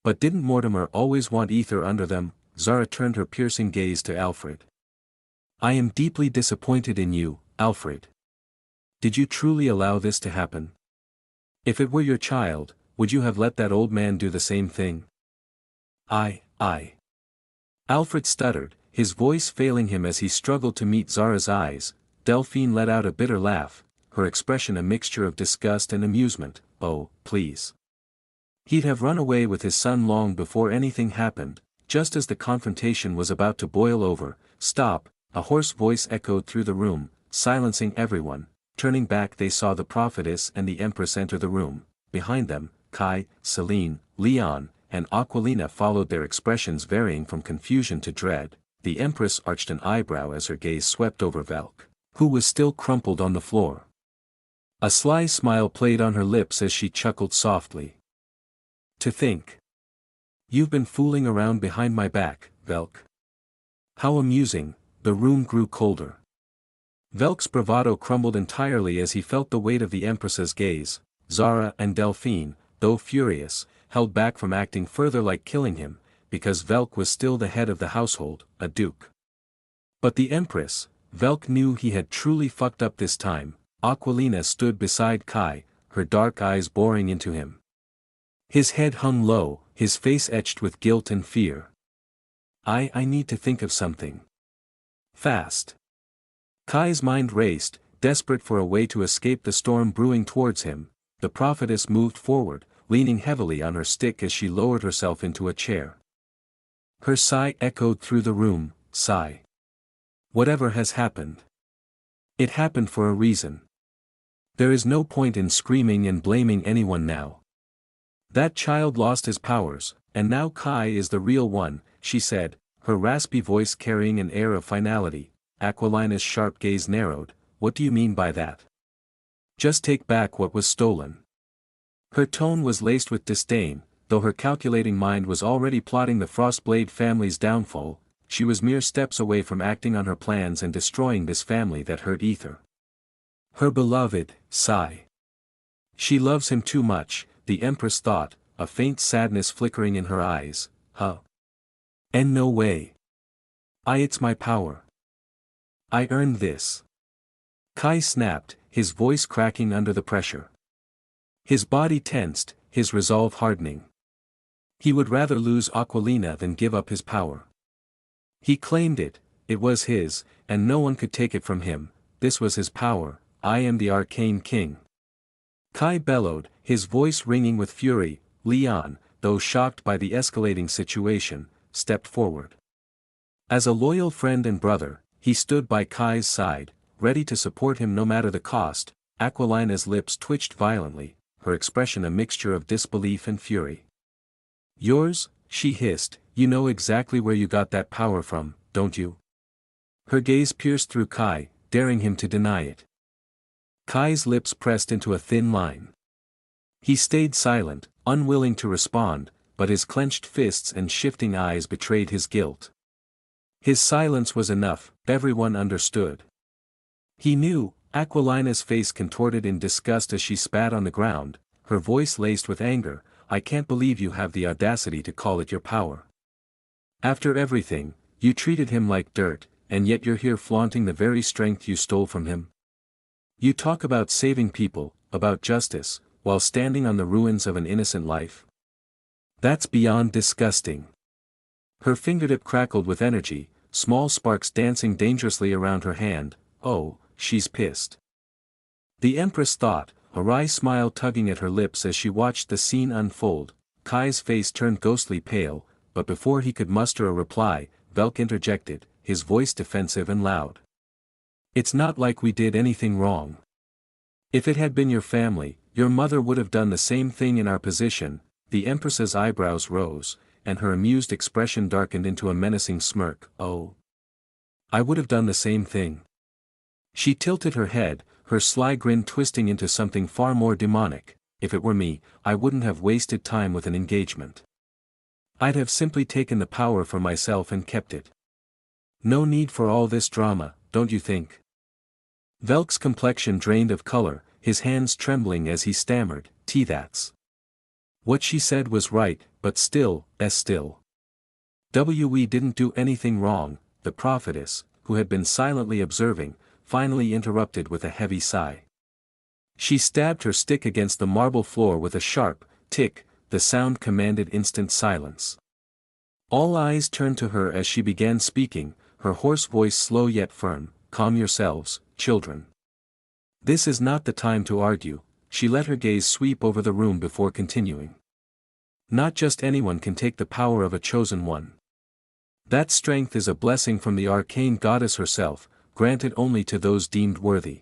But didn't Mortimer always want Aether under them? Zara turned her piercing gaze to Alfred. I am deeply disappointed in you, Alfred. Did you truly allow this to happen? If it were your child, would you have let that old man do the same thing? I. Alfred stuttered, his voice failing him as he struggled to meet Zara's eyes. Delphine let out a bitter laugh, her expression a mixture of disgust and amusement. Oh, please. He'd have run away with his son long before anything happened. Just as the confrontation was about to boil over. Stop, a hoarse voice echoed through the room, silencing everyone. Turning back they saw the prophetess and the empress enter the room. Behind them, Kai, Celine, Leon, and Aquilina followed, their expressions varying from confusion to dread. The empress arched an eyebrow as her gaze swept over Velk, who was still crumpled on the floor. A sly smile played on her lips as she chuckled softly. To think. You've been fooling around behind my back, Velk. How amusing. The room grew colder. Velk's bravado crumbled entirely as he felt the weight of the empress's gaze. Zara and Delphine, though furious, held back from acting further like killing him, because Velk was still the head of the household, a duke. But the empress, Velk knew he had truly fucked up this time. Aquilina stood beside Kai, her dark eyes boring into him. His head hung low, his face etched with guilt and fear. I need to think of something. Fast. Kai's mind raced, desperate for a way to escape the storm brewing towards him. The prophetess moved forward, leaning heavily on her stick as she lowered herself into a chair. Her sigh echoed through the room. Sigh. Whatever has happened. It happened for a reason. There is no point in screaming and blaming anyone now. That child lost his powers, and now Kai is the real one, she said, her raspy voice carrying an air of finality. Aquilina's sharp gaze narrowed. What do you mean by that? Just take back what was stolen. Her tone was laced with disdain, though her calculating mind was already plotting the Frostblade family's downfall. She was mere steps away from acting on her plans and destroying this family that hurt Aether. Her beloved, sigh. She loves him too much, the empress thought, a faint sadness flickering in her eyes. And no way. It's my power. I earned this. Kai snapped, his voice cracking under the pressure. His body tensed, his resolve hardening. He would rather lose Aquilina than give up his power. He claimed it, it was his, and no one could take it from him. This was his power. I am the arcane king. Kai bellowed, his voice ringing with fury. Leon, though shocked by the escalating situation, stepped forward. As a loyal friend and brother, he stood by Kai's side, ready to support him no matter the cost. Aquilina's lips twitched violently, her expression a mixture of disbelief and fury. Yours, she hissed, you know exactly where you got that power from, don't you? Her gaze pierced through Kai, daring him to deny it. Kai's lips pressed into a thin line. He stayed silent, unwilling to respond, but his clenched fists and shifting eyes betrayed his guilt. His silence was enough, everyone understood. He knew, Aquilina's face contorted in disgust as she spat on the ground, her voice laced with anger. I can't believe you have the audacity to call it your power. After everything, you treated him like dirt, and yet you're here flaunting the very strength you stole from him. You talk about saving people, about justice, while standing on the ruins of an innocent life. That's beyond disgusting. Her fingertip crackled with energy, small sparks dancing dangerously around her hand. Oh, she's pissed. The Empress thought, a wry smile tugging at her lips as she watched the scene unfold. Kai's face turned ghostly pale, but before he could muster a reply, Velk interjected, his voice defensive and loud. It's not like we did anything wrong. If it had been your family, your mother would have done the same thing in our position. The Empress's eyebrows rose, and her amused expression darkened into a menacing smirk. Oh. I would have done the same thing. She tilted her head, her sly grin twisting into something far more demonic. If it were me, I wouldn't have wasted time with an engagement. I'd have simply taken the power for myself and kept it. No need for all this drama, don't you think? Velk's complexion drained of color, his hands trembling as he stammered, that's. What she said was right, but still. We didn't do anything wrong. The prophetess, who had been silently observing, finally interrupted with a heavy sigh. She stabbed her stick against the marble floor with a sharp tick. The sound commanded instant silence. All eyes turned to her as she began speaking, her hoarse voice slow yet firm. Calm yourselves, children. This is not the time to argue. She let her gaze sweep over the room before continuing. Not just anyone can take the power of a chosen one. That strength is a blessing from the arcane goddess herself, granted only to those deemed worthy.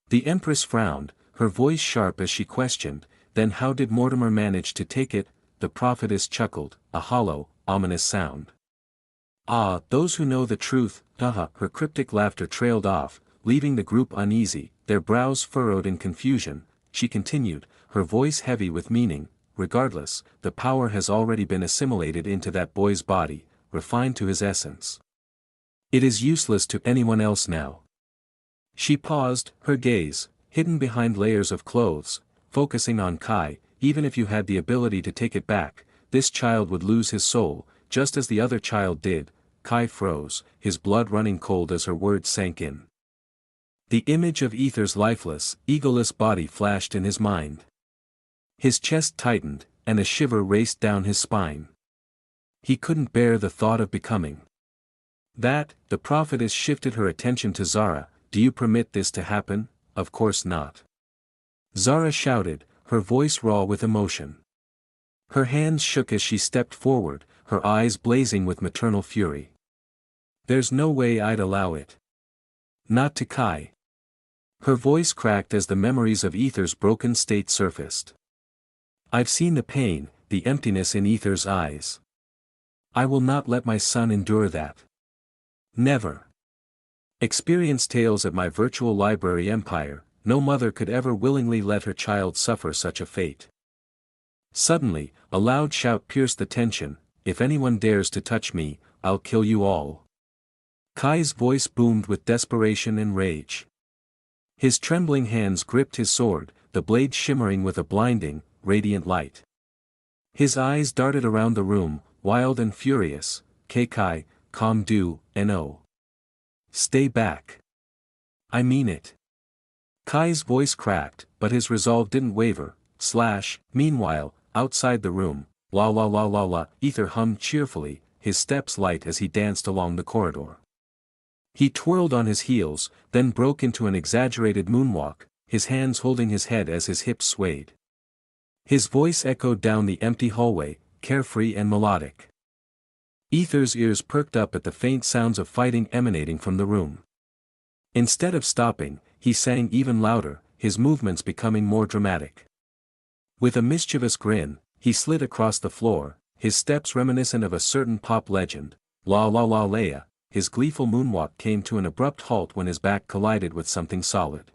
The Empress frowned, her voice sharp as she questioned, then how did Mortimer manage to take it? The prophetess chuckled, a hollow, ominous sound. Ah, those who know the truth, haha. Her cryptic laughter trailed off, leaving the group uneasy, their brows furrowed in confusion. She continued, her voice heavy with meaning. Regardless, the power has already been assimilated into that boy's body, refined to his essence. It is useless to anyone else now. She paused, her gaze, hidden behind layers of clothes, focusing on Kai. Even if you had the ability to take it back, this child would lose his soul, just as the other child did. Kai froze, his blood running cold as her words sank in. The image of Aether's lifeless, egoless body flashed in his mind. His chest tightened, and a shiver raced down his spine. He couldn't bear the thought of becoming that. The prophetess shifted her attention to Zara. Do you permit this to happen? Of course not. Zara shouted, her voice raw with emotion. Her hands shook as she stepped forward, her eyes blazing with maternal fury. There's no way I'd allow it. Not to Kai. Her voice cracked as the memories of Aether's broken state surfaced. I've seen the pain, the emptiness in Aether's eyes. I will not let my son endure that. Never. Experience tales at my virtual library empire. No mother could ever willingly let her child suffer such a fate. Suddenly, a loud shout pierced the tension. If anyone dares to touch me, I'll kill you all. Kai's voice boomed with desperation and rage. His trembling hands gripped his sword, the blade shimmering with a blinding, radiant light. His eyes darted around the room, wild and furious. Kai, calm no. Stay back. I mean it. Kai's voice cracked, but his resolve didn't waver. Meanwhile, outside the room, la la la la la, Aether hummed cheerfully, his steps light as he danced along the corridor. He twirled on his heels, then broke into an exaggerated moonwalk, his hands holding his head as his hips swayed. His voice echoed down the empty hallway, carefree and melodic. Aether's ears perked up at the faint sounds of fighting emanating from the room. Instead of stopping, he sang even louder, his movements becoming more dramatic. With a mischievous grin, he slid across the floor, his steps reminiscent of a certain pop legend. La la la Leia. His gleeful moonwalk came to an abrupt halt when his back collided with something solid.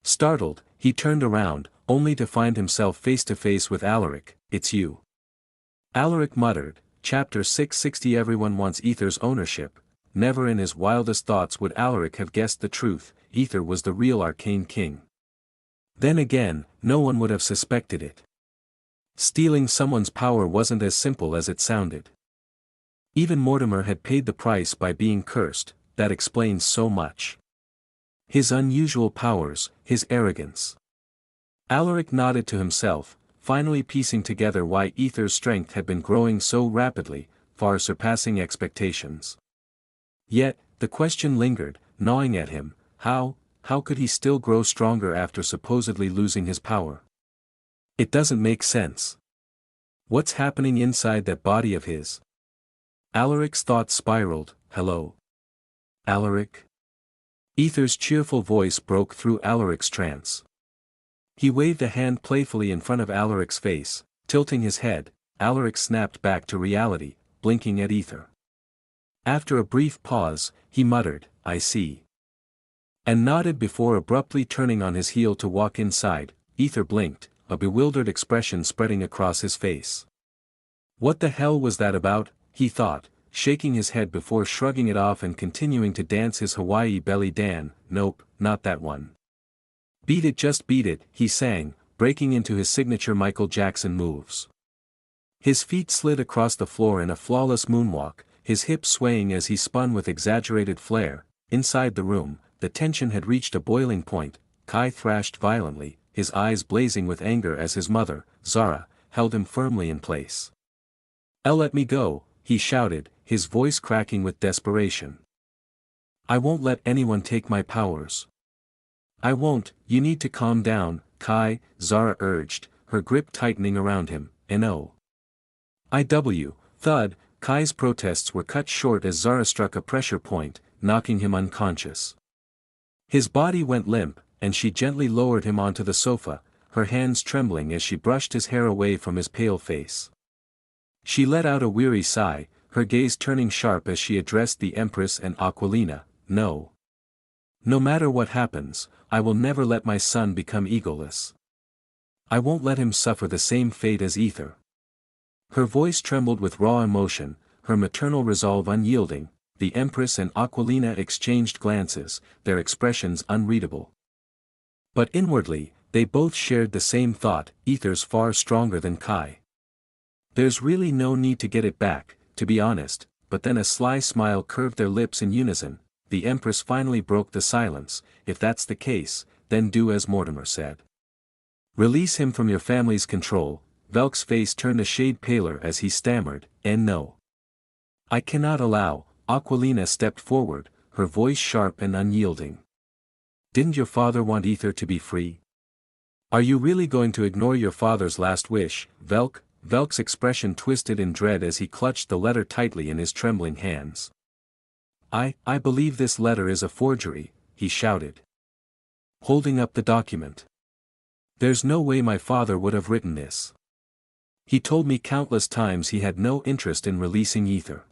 Startled, he turned around, only to find himself face to face with Alaric. It's you. Alaric muttered, Chapter 660. Everyone wants Aether's ownership. Never in his wildest thoughts would Alaric have guessed the truth. Aether was the real arcane king. Then again, no one would have suspected it. Stealing someone's power wasn't as simple as it sounded. Even Mortimer had paid the price by being cursed, that explains so much. His unusual powers, his arrogance. Alaric nodded to himself, finally piecing together why Aether's strength had been growing so rapidly, far surpassing expectations. Yet, the question lingered, gnawing at him, how could he still grow stronger after supposedly losing his power? It doesn't make sense. What's happening inside that body of his? Alaric's thoughts spiraled. Hello? Alaric? Aether's cheerful voice broke through Alaric's trance. He waved a hand playfully in front of Alaric's face, tilting his head. Alaric snapped back to reality, blinking at Aether. After a brief pause, he muttered, "I see," and nodded before abruptly turning on his heel to walk inside. Aether blinked, a bewildered expression spreading across his face. What the hell was that about, he thought, shaking his head before shrugging it off and continuing to dance his Hawaii belly dan. Nope, not that one. Beat it, just beat it, he sang, breaking into his signature Michael Jackson moves. His feet slid across the floor in a flawless moonwalk, his hips swaying as he spun with exaggerated flair. Inside the room, the tension had reached a boiling point. Kai thrashed violently, his eyes blazing with anger as his mother, Zara, held him firmly in place. Let me go," he shouted, his voice cracking with desperation. "I won't let anyone take my powers." "I won't, you need to calm down, Kai," Zara urged, her grip tightening around him. "No. Thud." Kai's protests were cut short as Zara struck a pressure point, knocking him unconscious. His body went limp, and she gently lowered him onto the sofa, her hands trembling as she brushed his hair away from his pale face. She let out a weary sigh, her gaze turning sharp as she addressed the Empress and Aquilina. "No. No matter what happens, I will never let my son become egoless. I won't let him suffer the same fate as Aether." Her voice trembled with raw emotion, her maternal resolve unyielding. The Empress and Aquilina exchanged glances, their expressions unreadable. But inwardly, they both shared the same thought: Aether's far stronger than Kai. There's really no need to get it back, to be honest. But then a sly smile curved their lips in unison. The Empress finally broke the silence. "If that's the case, then do as Mortimer said. Release him from your family's control." Velk's face turned a shade paler as he stammered, "And no. I cannot allow." Aquilina stepped forward, her voice sharp and unyielding. "Didn't your father want Aether to be free? Are you really going to ignore your father's last wish, Velk?" Velk's expression twisted in dread as he clutched the letter tightly in his trembling hands. I believe this letter is a forgery," he shouted, holding up the document. "There's no way my father would have written this. He told me countless times he had no interest in releasing Aether.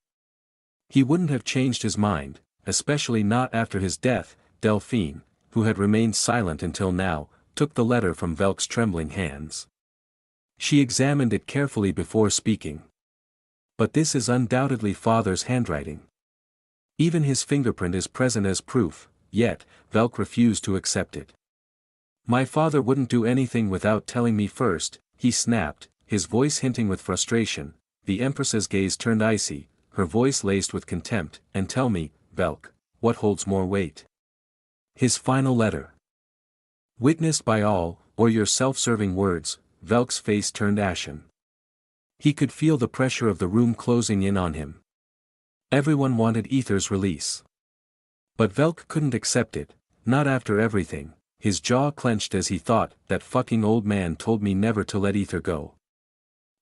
He wouldn't have changed his mind, especially not after his death." Delphine, who had remained silent until now, took the letter from Velk's trembling hands. She examined it carefully before speaking. "But this is undoubtedly father's handwriting. Even his fingerprint is present as proof." Yet, Velk refused to accept it. "My father wouldn't do anything without telling me first," he snapped, his voice hinting with frustration. The Empress's gaze turned icy, her voice laced with contempt. "And tell me, Velk, what holds more weight? His final letter, witnessed by all, or your self-serving words?" Velk's face turned ashen. He could feel the pressure of the room closing in on him. Everyone wanted Aether's release. But Velk couldn't accept it, not after everything. His jaw clenched as he thought, "That fucking old man told me never to let Aether go.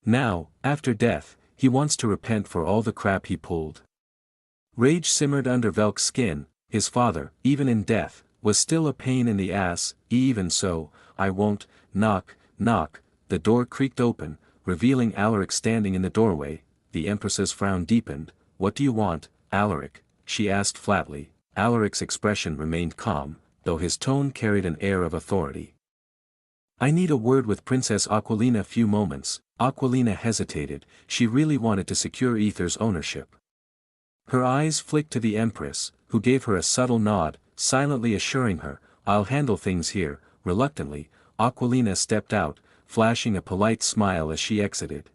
Now, after death, he wants to repent for all the crap he pulled." Rage simmered under Velk's skin. His father, even in death, was still a pain in the ass. "Even so, I won't." Knock, knock. The door creaked open, revealing Alaric standing in the doorway. The Empress's frown deepened. "What do you want, Alaric?" she asked flatly. Alaric's expression remained calm, though his tone carried an air of authority. "I need a word with Princess Aquilina." Few moments. Aquilina hesitated. She really wanted to secure Aether's ownership. Her eyes flicked to the Empress, who gave her a subtle nod, silently assuring her, "I'll handle things here." Reluctantly, Aquilina stepped out, flashing a polite smile as she exited.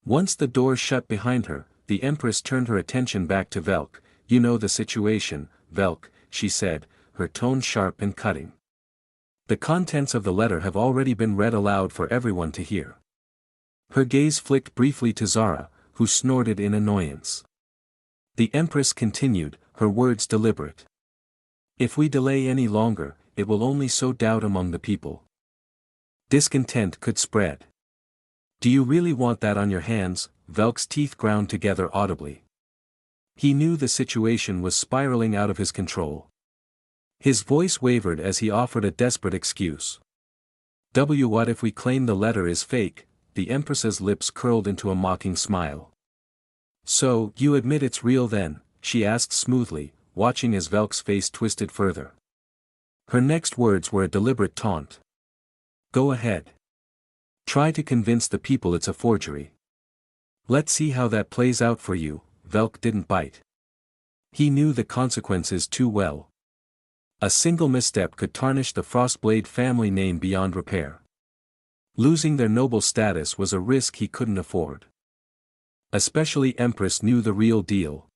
Once the door shut behind her, the Empress turned her attention back to Velk. "You know the situation, Velk," she said, her tone sharp and cutting. "The contents of the letter have already been read aloud for everyone to hear." Her gaze flicked briefly to Zara, who snorted in annoyance. The Empress continued, her words deliberate. "If we delay any longer, it will only sow doubt among the people. Discontent could spread. Do you really want that on your hands?" Velk's teeth ground together audibly. He knew the situation was spiraling out of his control. His voice wavered as he offered a desperate excuse. What if we claim the letter is fake?" The Empress's lips curled into a mocking smile. "So, you admit it's real then?" she asked smoothly, watching as Velk's face twisted further. Her next words were a deliberate taunt. "Go ahead. Try to convince the people it's a forgery. Let's see how that plays out for you." Velk didn't bite. He knew the consequences too well. A single misstep could tarnish the Frostblade family name beyond repair. Losing their noble status was a risk he couldn't afford. Especially Empress knew the real deal.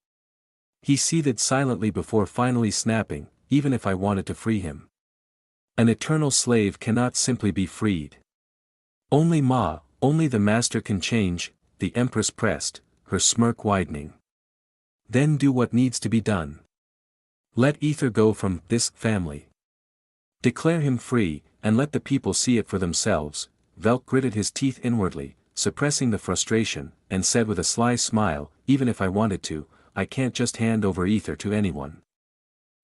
He seethed silently before finally snapping, "Even if I wanted to free him. An eternal slave cannot simply be freed. Only the master can change," the Empress pressed, her smirk widening. "Then do what needs to be done. Let Aether go from this family. Declare him free, and let the people see it for themselves." Velk gritted his teeth inwardly, suppressing the frustration, and said with a sly smile, "Even if I wanted to, I can't just hand over Aether to anyone.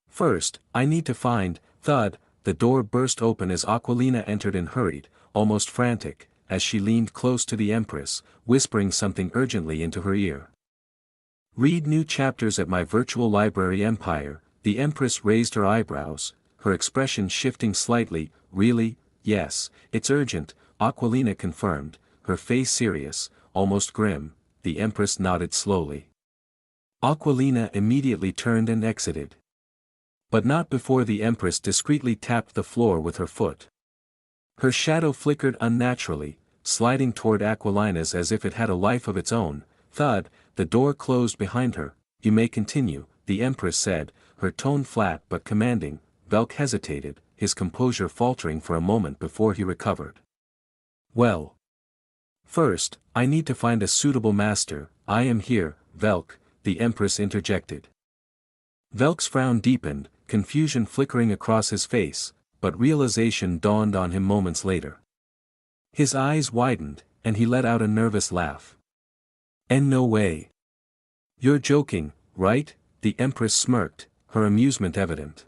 First, I need to find." Thud, the door burst open as Aquilina entered and hurried, almost frantic, as she leaned close to the Empress, whispering something urgently into her ear. "Read new chapters at my virtual library Empire." The Empress raised her eyebrows, her expression shifting slightly. "Really? Yes, it's urgent," Aquilina confirmed, her face serious, almost grim. The Empress nodded slowly. Aquilina immediately turned and exited. But not before the Empress discreetly tapped the floor with her foot. Her shadow flickered unnaturally, sliding toward Aquilina's as if it had a life of its own. Thud, the door closed behind her. "You may continue," the Empress said, her tone flat but commanding. Velk hesitated, his composure faltering for a moment before he recovered. "Well. First, I need to find a suitable master." "I am here, Velk," the Empress interjected. Velk's frown deepened, confusion flickering across his face, but realization dawned on him moments later. His eyes widened, and he let out a nervous laugh. "And no way. You're joking, right?" The Empress smirked, her amusement evident.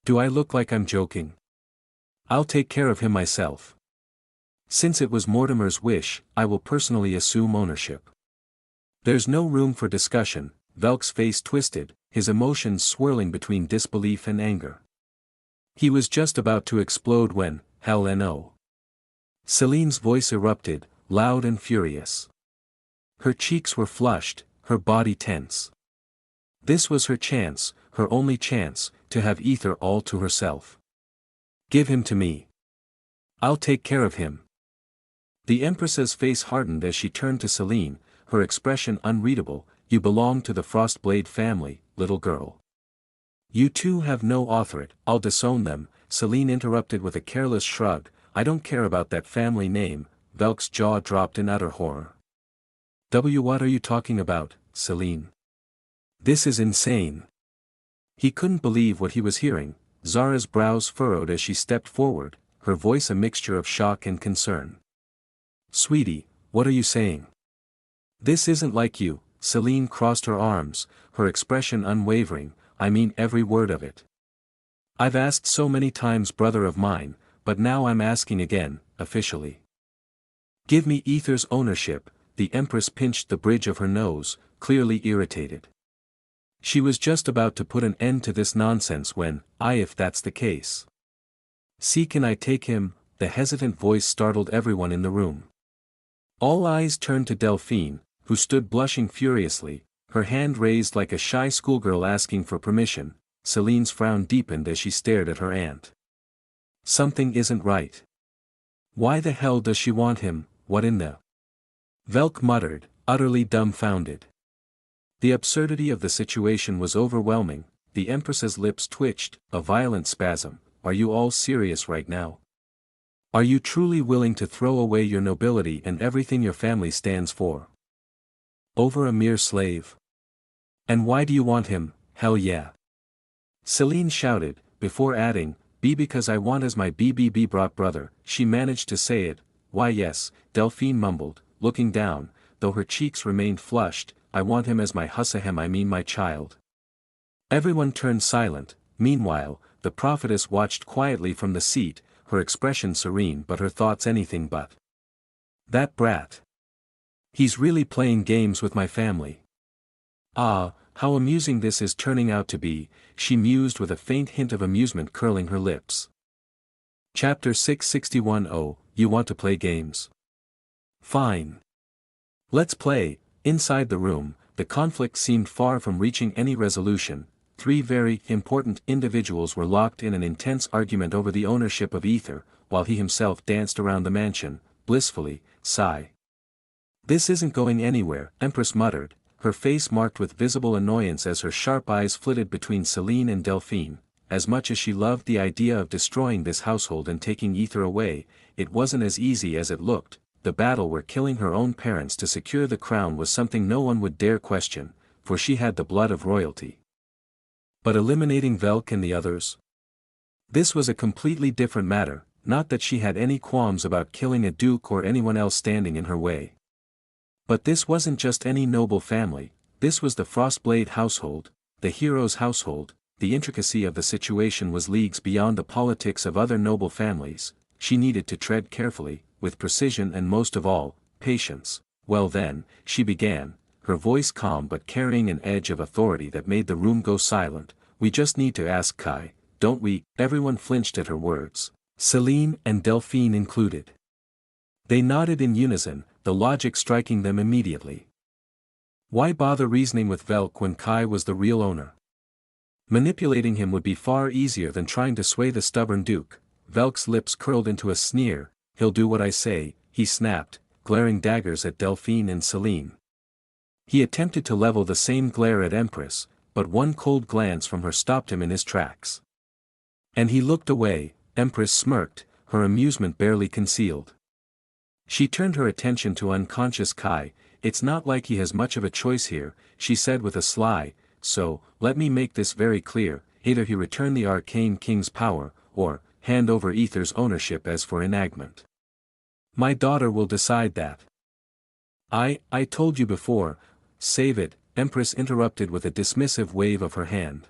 "Do I look like I'm joking? I'll take care of him myself. Since it was Mortimer's wish, I will personally assume ownership." "There's no room for discussion." Velk's face twisted, his emotions swirling between disbelief and anger. He was just about to explode when, hell no. Celine's voice erupted, loud and furious. Her cheeks were flushed, her body tense. This was her chance, her only chance, to have Aether all to herself. "Give him to me. I'll take care of him." The Empress's face hardened as she turned to Celine, her expression unreadable. "You belong to the Frostblade family, little girl. You two have no authority." "I'll disown them," Celine interrupted with a careless shrug. "I don't care about that family name." Velk's jaw dropped in utter horror. What are you talking about, Celine? This is insane." He couldn't believe what he was hearing. Zara's brows furrowed as she stepped forward, her voice a mixture of shock and concern. "Sweetie, what are you saying? This isn't like you." Celine crossed her arms, her expression unwavering. "I mean every word of it. I've asked so many times, brother of mine, but now I'm asking again, officially. Give me Aether's ownership." The Empress pinched the bridge of her nose, clearly irritated. She was just about to put an end to this nonsense when, if that's the case. "See, can I take him?" The hesitant voice startled everyone in the room. All eyes turned to Delphine, who stood blushing furiously, her hand raised like a shy schoolgirl asking for permission. Celine's frown deepened as she stared at her aunt. Something isn't right. Why the hell does she want him, what in the... Velk muttered, utterly dumbfounded. The absurdity of the situation was overwhelming. The Empress's lips twitched, a violent spasm. Are you all serious right now? Are you truly willing to throw away your nobility and everything your family stands for? Over a mere slave? And why do you want him? Hell yeah. Celine shouted, before adding, because I want as my BBB brought brother. She managed to say it. Why yes, Delphine mumbled, looking down, though her cheeks remained flushed, I want him as my Hussahem, I mean my child. Everyone turned silent. Meanwhile, the prophetess watched quietly from the seat, her expression serene but her thoughts anything but. That brat. He's really playing games with my family. Ah, how amusing this is turning out to be, she mused with a faint hint of amusement curling her lips. Chapter 661. Oh, you want to play games? Fine. Let's play. Inside the room, the conflict seemed far from reaching any resolution. Three very important individuals were locked in an intense argument over the ownership of Aether, while he himself danced around the mansion, blissfully. Sigh. This isn't going anywhere, Empress muttered, her face marked with visible annoyance as her sharp eyes flitted between Celine and Delphine. As much as she loved the idea of destroying this household and taking Aether away, it wasn't as easy as it looked. The battle where killing her own parents to secure the crown was something no one would dare question, for she had the blood of royalty. But eliminating Velk and the others? This was a completely different matter, not that she had any qualms about killing a duke or anyone else standing in her way. But this wasn't just any noble family, this was the Frostblade household, the hero's household. The intricacy of the situation was leagues beyond the politics of other noble families. She needed to tread carefully, with precision and most of all, patience. Well then, she began, her voice calm but carrying an edge of authority that made the room go silent. We just need to ask Kai, don't we? Everyone flinched at her words, Celine and Delphine included. They nodded in unison, the logic striking them immediately. Why bother reasoning with Velk when Kai was the real owner? Manipulating him would be far easier than trying to sway the stubborn duke. Velk's lips curled into a sneer. He'll do what I say, he snapped, glaring daggers at Delphine and Celine. He attempted to level the same glare at Empress, but one cold glance from her stopped him in his tracks. And he looked away. Empress smirked, her amusement barely concealed. She turned her attention to unconscious Kai. It's not like he has much of a choice here, she said with a sly, so, let me make this very clear, either he return the Arcane King's power, or, hand over Aether's ownership as for enactment. My daughter will decide that. I told you before. Save it, Empress interrupted with a dismissive wave of her hand.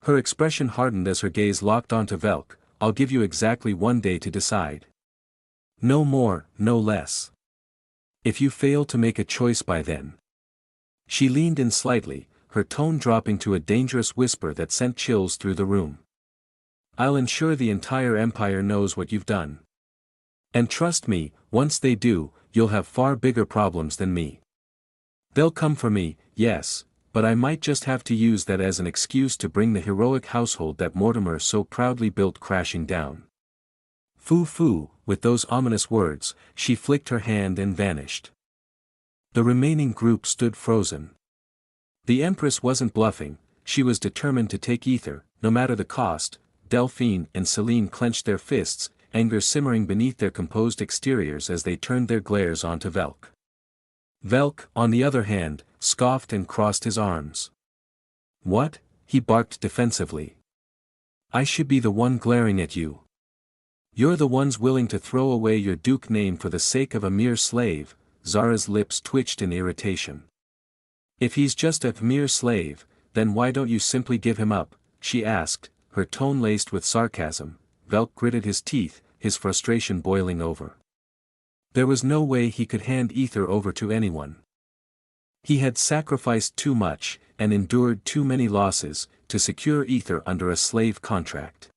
Her expression hardened as her gaze locked onto Velk. I'll give you exactly 1 day to decide. No more, no less. If you fail to make a choice by then. She leaned in slightly, her tone dropping to a dangerous whisper that sent chills through the room. I'll ensure the entire empire knows what you've done. And trust me, once they do, you'll have far bigger problems than me. They'll come for me, yes, but I might just have to use that as an excuse to bring the heroic household that Mortimer so proudly built crashing down. Foo, with those ominous words, she flicked her hand and vanished. The remaining group stood frozen. The Empress wasn't bluffing, she was determined to take Aether, no matter the cost. Delphine and Celine clenched their fists, anger simmering beneath their composed exteriors as they turned their glares onto Velk. Velk, on the other hand, scoffed and crossed his arms. What? He barked defensively. I should be the one glaring at you. You're the ones willing to throw away your duke name for the sake of a mere slave. Zara's lips twitched in irritation. If he's just a mere slave, then why don't you simply give him up, she asked, her tone laced with sarcasm. Velk gritted his teeth, his frustration boiling over. There was no way he could hand Aether over to anyone. He had sacrificed too much, and endured too many losses, to secure Aether under a slave contract.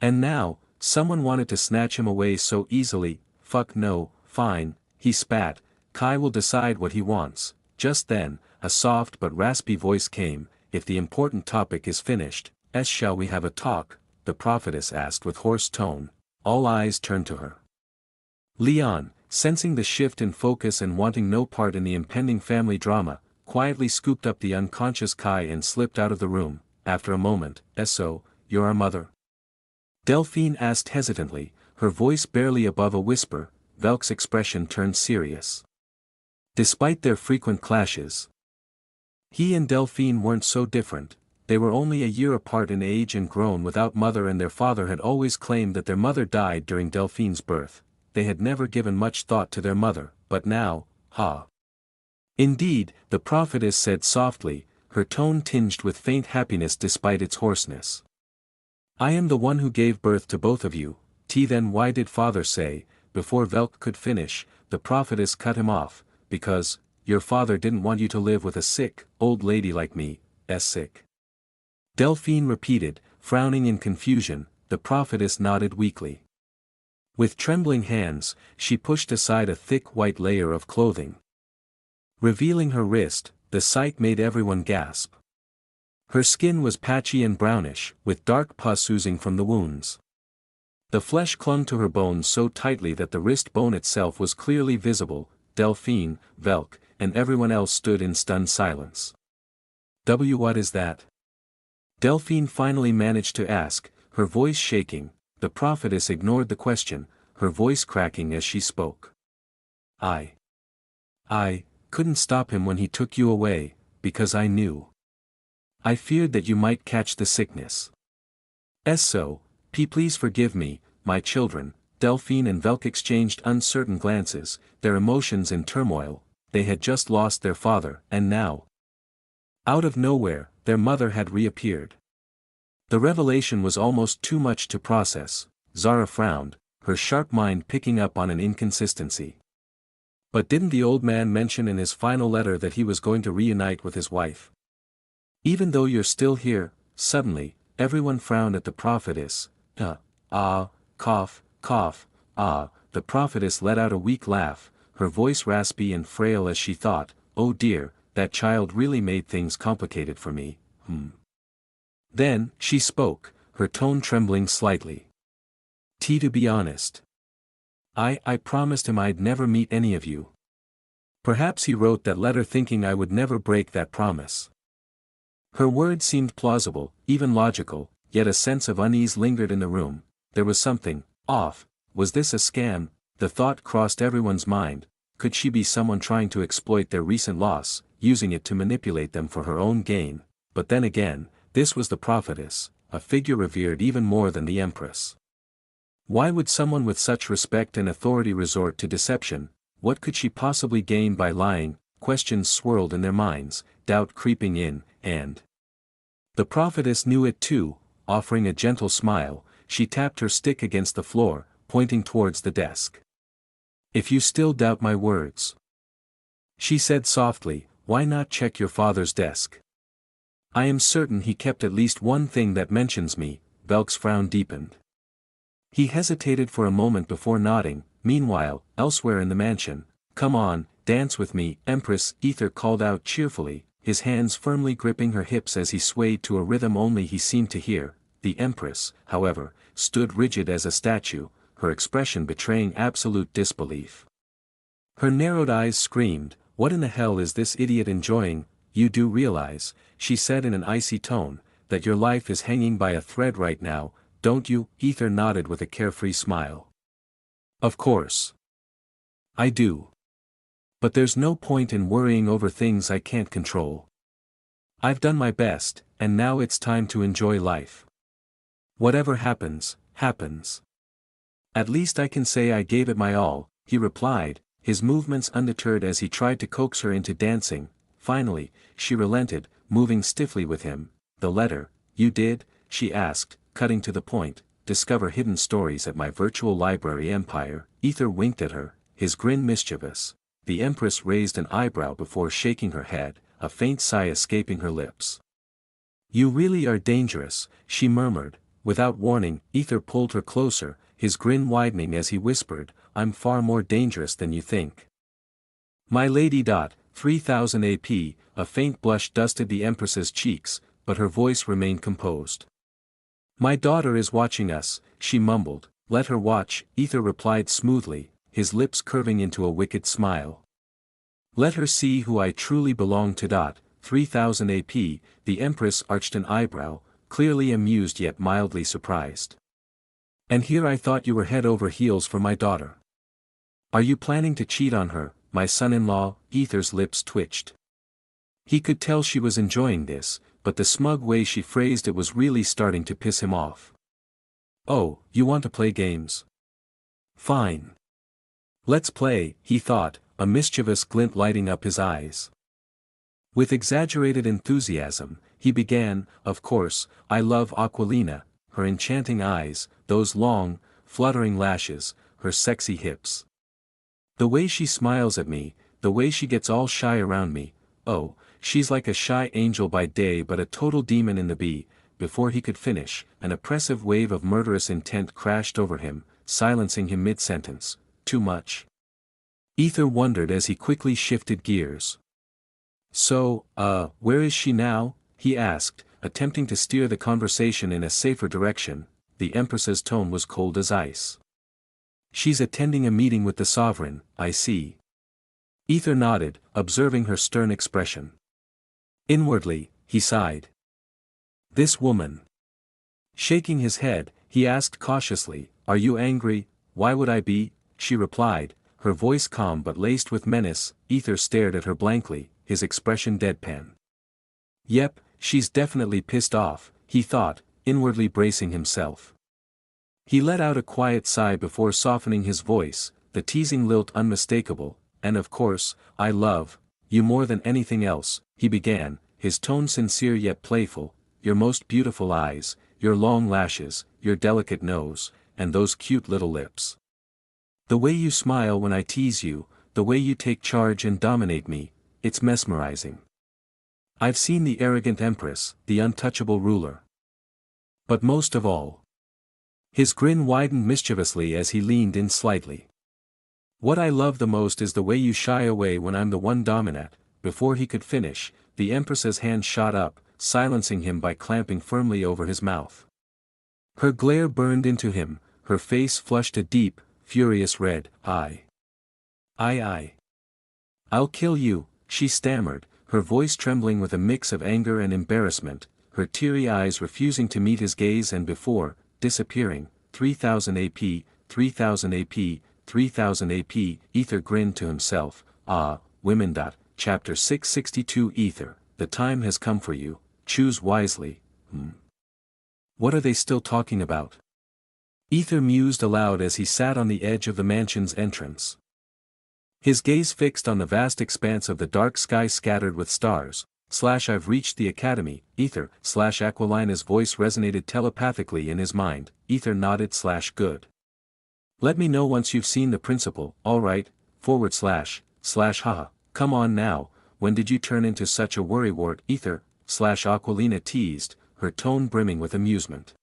And now, someone wanted to snatch him away so easily. Fuck no. Fine, he spat, Kai will decide what he wants. Just then, a soft but raspy voice came, "If the important topic is finished, shall we have a talk?" the prophetess asked with hoarse tone. All eyes turned to her. Leon, sensing the shift in focus and wanting no part in the impending family drama, quietly scooped up the unconscious Kai and slipped out of the room. After a moment, "So, you're our mother?" Delphine asked hesitantly, her voice barely above a whisper. Velk's expression turned serious. Despite their frequent clashes, he and Delphine weren't so different. They were only a year apart in age and grown without mother, and their father had always claimed that their mother died during Delphine's birth. They had never given much thought to their mother, but now, Indeed, the prophetess said softly, her tone tinged with faint happiness despite its hoarseness. "I am the one who gave birth to both of you." Then why did father say? Before Velk could finish, the prophetess cut him off, "Because, your father didn't want you to live with a sick, old lady like me, sick." Delphine repeated, frowning in confusion. The prophetess nodded weakly. With trembling hands, she pushed aside a thick white layer of clothing, revealing her wrist. The sight made everyone gasp. Her skin was patchy and brownish, with dark pus oozing from the wounds. The flesh clung to her bones so tightly that the wrist bone itself was clearly visible. Delphine, Velk, and everyone else stood in stunned silence. What is that?" Delphine finally managed to ask, her voice shaking. The prophetess ignored the question, her voice cracking as she spoke. I couldn't stop him when he took you away, because I knew. I feared that you might catch the sickness. So, please forgive me, my children." Delphine and Velk exchanged uncertain glances, their emotions in turmoil. They had just lost their father, and now, out of nowhere, their mother had reappeared. The revelation was almost too much to process. Zara frowned, her sharp mind picking up on an inconsistency. "But didn't the old man mention in his final letter that he was going to reunite with his wife? Even though you're still here?" Suddenly, everyone frowned at the prophetess. Cough. The prophetess let out a weak laugh, her voice raspy and frail as she thought, "Oh dear, that child really made things complicated for me." Then, she spoke, her tone trembling slightly. To be honest, I promised him I'd never meet any of you. Perhaps he wrote that letter thinking I would never break that promise." Her words seemed plausible, even logical, yet a sense of unease lingered in the room. There was something off. Was this a scam? The thought crossed everyone's mind. Could she be someone trying to exploit their recent loss, using it to manipulate them for her own gain? But then again, this was the prophetess, a figure revered even more than the empress. Why would someone with such respect and authority resort to deception? What could she possibly gain by lying? Questions swirled in their minds, doubt creeping in, and the prophetess knew it too. Offering a gentle smile, she tapped her stick against the floor, pointing towards the desk. "If you still doubt my words," she said softly, "why not check your father's desk? I am certain he kept at least one thing that mentions me." Velk's frown deepened. He hesitated for a moment before nodding. Meanwhile, elsewhere in the mansion, "Come on, dance with me, Empress," Aether called out cheerfully, his hands firmly gripping her hips as he swayed to a rhythm only he seemed to hear. The Empress, however, stood rigid as a statue, her expression betraying absolute disbelief. Her narrowed eyes screamed, "What in the hell is this idiot enjoying? You do realize," she said in an icy tone, "that your life is hanging by a thread right now, don't you?" Aether nodded with a carefree smile. "Of course. I do. But there's no point in worrying over things I can't control. I've done my best, and now it's time to enjoy life. Whatever happens, happens. At least I can say I gave it my all," he replied, his movements undeterred as he tried to coax her into dancing. Finally, she relented, moving stiffly with him. "The letter, you did?" she asked, cutting to the point. "Discover hidden stories at my virtual library empire." Aether winked at her, his grin mischievous. The Empress raised an eyebrow before shaking her head, a faint sigh escaping her lips. "You really are dangerous," she murmured. Without warning, Aether pulled her closer, his grin widening as he whispered, "I'm far more dangerous than you think." "My lady." 3000 AP, a faint blush dusted the Empress's cheeks, but her voice remained composed. My daughter is watching us, she mumbled. Let her watch, Aether replied smoothly, his lips curving into a wicked smile. Let her see who I truly belong to. 3000 AP, the Empress arched an eyebrow, clearly amused yet mildly surprised. And here I thought you were head over heels for my daughter. Are you planning to cheat on her, my son-in-law? Aether's lips twitched. He could tell she was enjoying this, but the smug way she phrased it was really starting to piss him off. Oh, you want to play games? Fine. Let's play, he thought, a mischievous glint lighting up his eyes. With exaggerated enthusiasm, he began, of course, I love Aquilina, her enchanting eyes, those long, fluttering lashes, her sexy hips. The way she smiles at me, the way she gets all shy around me, oh, she's like a shy angel by day but a total demon in the bee. Before he could finish, an oppressive wave of murderous intent crashed over him, silencing him mid-sentence. Too much? Aether wondered as he quickly shifted gears. So, where is she now? He asked, attempting to steer the conversation in a safer direction. The Empress's tone was cold as ice. She's attending a meeting with the sovereign, I see. Aether nodded, observing her stern expression. Inwardly, he sighed. This woman. Shaking his head, he asked cautiously, Are you angry? Why would I be? She replied, her voice calm but laced with menace. Aether stared at her blankly, his expression deadpan. Yep, she's definitely pissed off, he thought, inwardly bracing himself. He let out a quiet sigh before softening his voice, the teasing lilt unmistakable, and of course, I love you more than anything else, he began, his tone sincere yet playful, your most beautiful eyes, your long lashes, your delicate nose, and those cute little lips. The way you smile when I tease you, the way you take charge and dominate me, it's mesmerizing. I've seen the arrogant Empress, the untouchable ruler. But most of all. His grin widened mischievously as he leaned in slightly. What I love the most is the way you shy away when I'm the one dominant. Before he could finish, the Empress's hand shot up, silencing him by clamping firmly over his mouth. Her glare burned into him, her face flushed a deep, furious red. I'll kill you, she stammered, her voice trembling with a mix of anger and embarrassment, her teary eyes refusing to meet his gaze and before, disappearing. 3000 AP, 3000 AP, 3000 AP, Aether grinned to himself. Women. Chapter 662 Aether, the time has come for you, choose wisely. What are they still talking about? Aether mused aloud as he sat on the edge of the mansion's entrance. His gaze fixed on the vast expanse of the dark sky scattered with stars. I've reached the academy, Aether. Aquilina's voice resonated telepathically in his mind. Aether nodded. Good. Let me know once you've seen the principal. Alright, .. haha, come on now, when did you turn into such a worrywart? Aether. Aquilina teased, her tone brimming with amusement.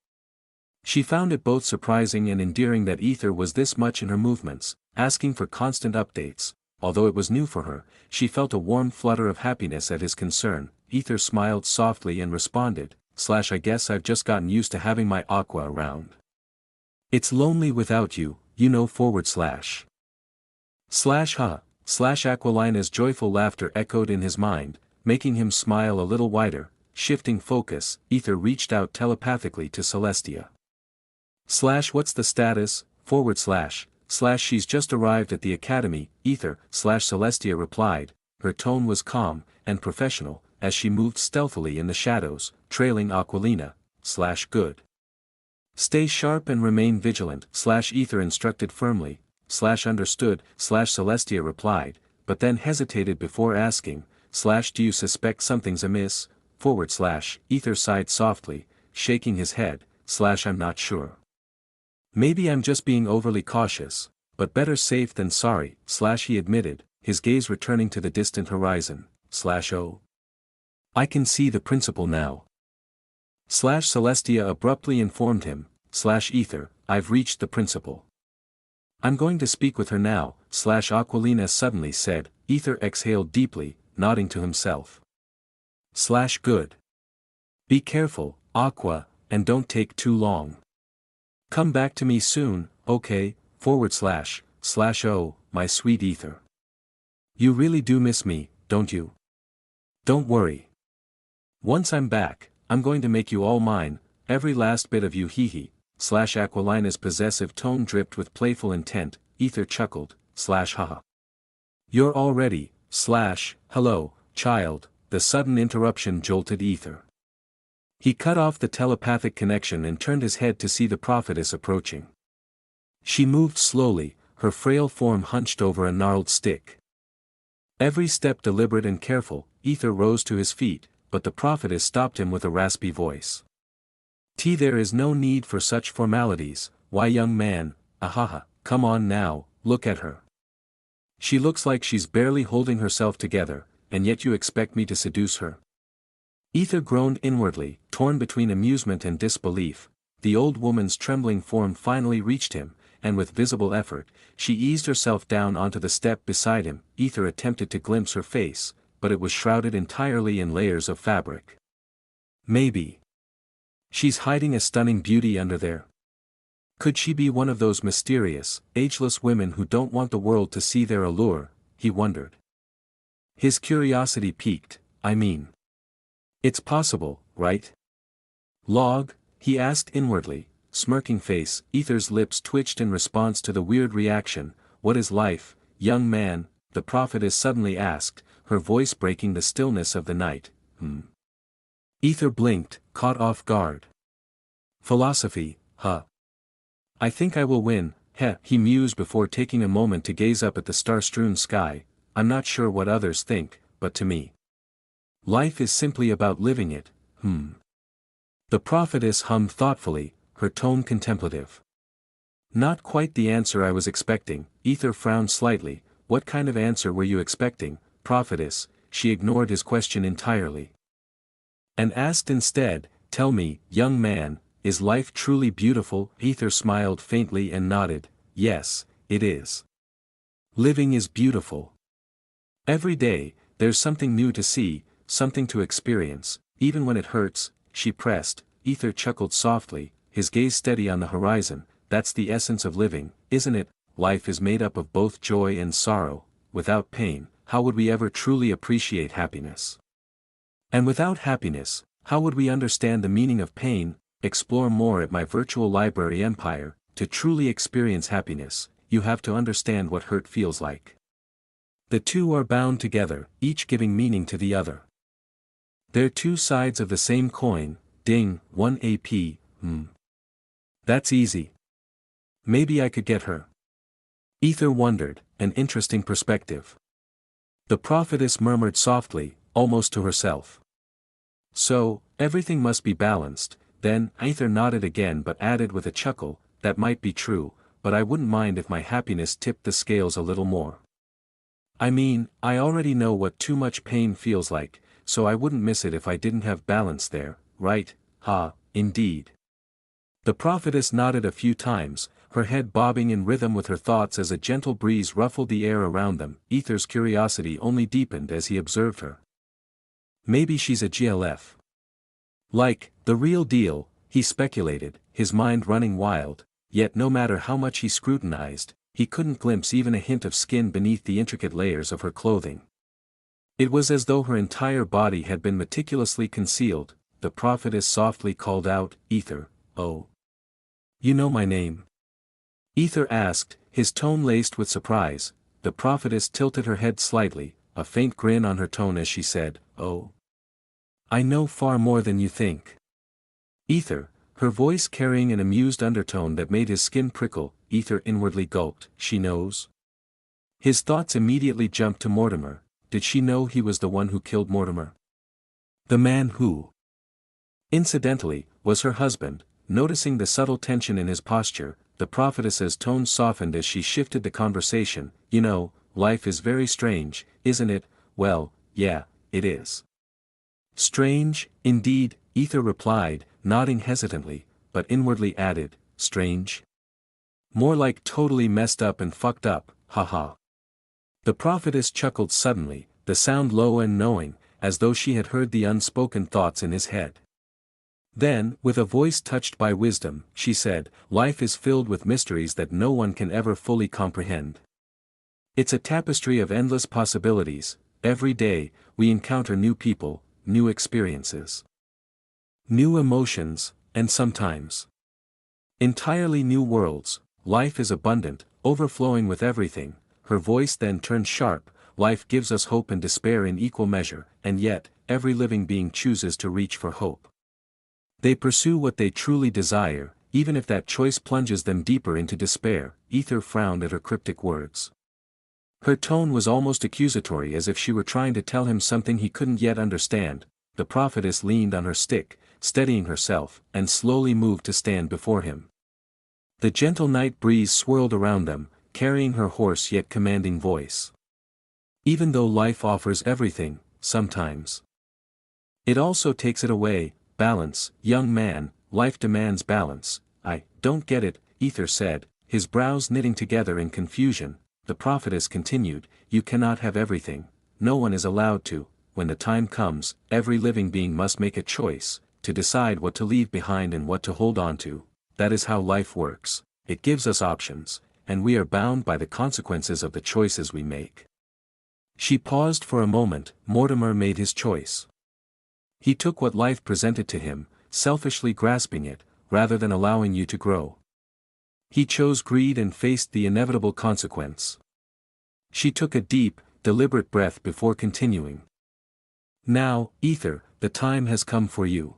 She found it both surprising and endearing that Aether was this much in her movements, asking for constant updates. Although it was new for her, she felt a warm flutter of happiness at his concern. Aether smiled softly and responded, I guess I've just gotten used to having my Aqua around. It's lonely without you, you know. Aquilina's joyful laughter echoed in his mind, making him smile a little wider. Shifting focus, Aether reached out telepathically to Celestia. What's the status? She's just arrived at the academy, Aether. Celestia replied, her tone was calm and professional, as she moved stealthily in the shadows, trailing Aquilina. Good. Stay sharp and remain vigilant. Aether instructed firmly. Understood. Celestia replied, but then hesitated before asking, do you suspect something's amiss? Aether sighed softly, shaking his head. I'm not sure. Maybe I'm just being overly cautious, but better safe than sorry. He admitted, his gaze returning to the distant horizon. Oh. I can see the principal now. Celestia abruptly informed him. Aether, I've reached the principal. I'm going to speak with her now. Aquilina suddenly said. Aether exhaled deeply, nodding to himself. Good. Be careful, Aqua, and don't take too long. Come back to me soon, okay, / oh, my sweet Aether. You really do miss me, don't you? Don't worry. Once I'm back, I'm going to make you all mine, every last bit of you hee / Aquilina's possessive tone dripped with playful intent. Aether chuckled, haha. You're all ready, / hello, child, the sudden interruption jolted Aether. He cut off the telepathic connection and turned his head to see the prophetess approaching. She moved slowly, her frail form hunched over a gnarled stick. Every step deliberate and careful. Aether rose to his feet, but the prophetess stopped him with a raspy voice. There is no need for such formalities, why young man, ahaha, come on now, look at her. She looks like she's barely holding herself together, and yet you expect me to seduce her. Aether groaned inwardly, torn between amusement and disbelief. The old woman's trembling form finally reached him, and with visible effort, she eased herself down onto the step beside him. Aether attempted to glimpse her face, but it was shrouded entirely in layers of fabric. Maybe she's hiding a stunning beauty under there. Could she be one of those mysterious, ageless women who don't want the world to see their allure? He wondered. His curiosity piqued. It's possible, right? He asked inwardly, smirking face. Aether's lips twitched in response to the weird reaction. What is life, young man? The prophetess suddenly asked, her voice breaking the stillness of the night. Aether blinked, caught off guard. Philosophy, huh? I think I will win, he mused before taking a moment to gaze up at the star-strewn sky. I'm not sure what others think, but to me, life is simply about living it. The prophetess hummed thoughtfully, her tone contemplative. Not quite the answer I was expecting. Aether frowned slightly. What kind of answer were you expecting, prophetess? She ignored his question entirely, and asked instead, tell me, young man, is life truly beautiful? Aether smiled faintly and nodded, yes, it is. Living is beautiful. Every day, there's something new to see, something to experience, even when it hurts. She pressed. Aether chuckled softly, his gaze steady on the horizon. That's the essence of living, isn't it? Life is made up of both joy and sorrow. Without pain, how would we ever truly appreciate happiness? And without happiness, how would we understand the meaning of pain? Explore more at my virtual library empire. To truly experience happiness, you have to understand what hurt feels like. The two are bound together, each giving meaning to the other. They're two sides of the same coin. Ding, 1 AP. That's easy. Maybe I could get her. Aether wondered, an interesting perspective. The prophetess murmured softly, almost to herself. So, everything must be balanced. Then, Aether nodded again but added with a chuckle, that might be true, but I wouldn't mind if my happiness tipped the scales a little more. I already know what too much pain feels like, so I wouldn't miss it if I didn't have balance there, right? Indeed. The prophetess nodded a few times, her head bobbing in rhythm with her thoughts as a gentle breeze ruffled the air around them. Aether's curiosity only deepened as he observed her. Maybe she's a GLF. Like, the real deal, he speculated, his mind running wild, yet no matter how much he scrutinized, he couldn't glimpse even a hint of skin beneath the intricate layers of her clothing. It was as though her entire body had been meticulously concealed. The prophetess softly called out, Aether, oh. You know my name? Aether asked, his tone laced with surprise. The prophetess tilted her head slightly, a faint grin on her tone as she said, oh. I know far more than you think. Aether, her voice carrying an amused undertone that made his skin prickle. Aether inwardly gulped, she knows? His thoughts immediately jumped to Mortimer. Did she know he was the one who killed Mortimer? The man who, incidentally, was her husband. Noticing the subtle tension in his posture, the prophetess's tone softened as she shifted the conversation. You know, life is very strange, isn't it? Well, yeah, it is. Strange, indeed, Aether replied, nodding hesitantly, but inwardly added, strange? More like totally messed up and fucked up, haha. The prophetess chuckled suddenly, the sound low and knowing, as though she had heard the unspoken thoughts in his head. Then, with a voice touched by wisdom, she said, "Life is filled with mysteries that no one can ever fully comprehend. It's a tapestry of endless possibilities. Every day, we encounter new people, new experiences, new emotions, and sometimes entirely new worlds. Life is abundant, overflowing with everything." Her voice then turned sharp. "Life gives us hope and despair in equal measure, and yet, every living being chooses to reach for hope. They pursue what they truly desire, even if that choice plunges them deeper into despair." Aether frowned at her cryptic words. Her tone was almost accusatory, as if she were trying to tell him something he couldn't yet understand. The prophetess leaned on her stick, steadying herself, and slowly moved to stand before him. The gentle night breeze swirled around them, carrying her hoarse yet commanding voice. "Even though life offers everything, sometimes it also takes it away. Balance, young man, life demands balance." "I don't get it," Aether said, his brows knitting together in confusion. The prophetess continued, "You cannot have everything. No one is allowed to. When the time comes, every living being must make a choice, to decide what to leave behind and what to hold on to. That is how life works. It gives us options, and we are bound by the consequences of the choices we make." She paused for a moment. Mortimer made his choice. He took what life presented to him, selfishly grasping it, rather than allowing you to grow. He chose greed and faced the inevitable consequence. She took a deep, deliberate breath before continuing. "Now, Aether, the time has come for you.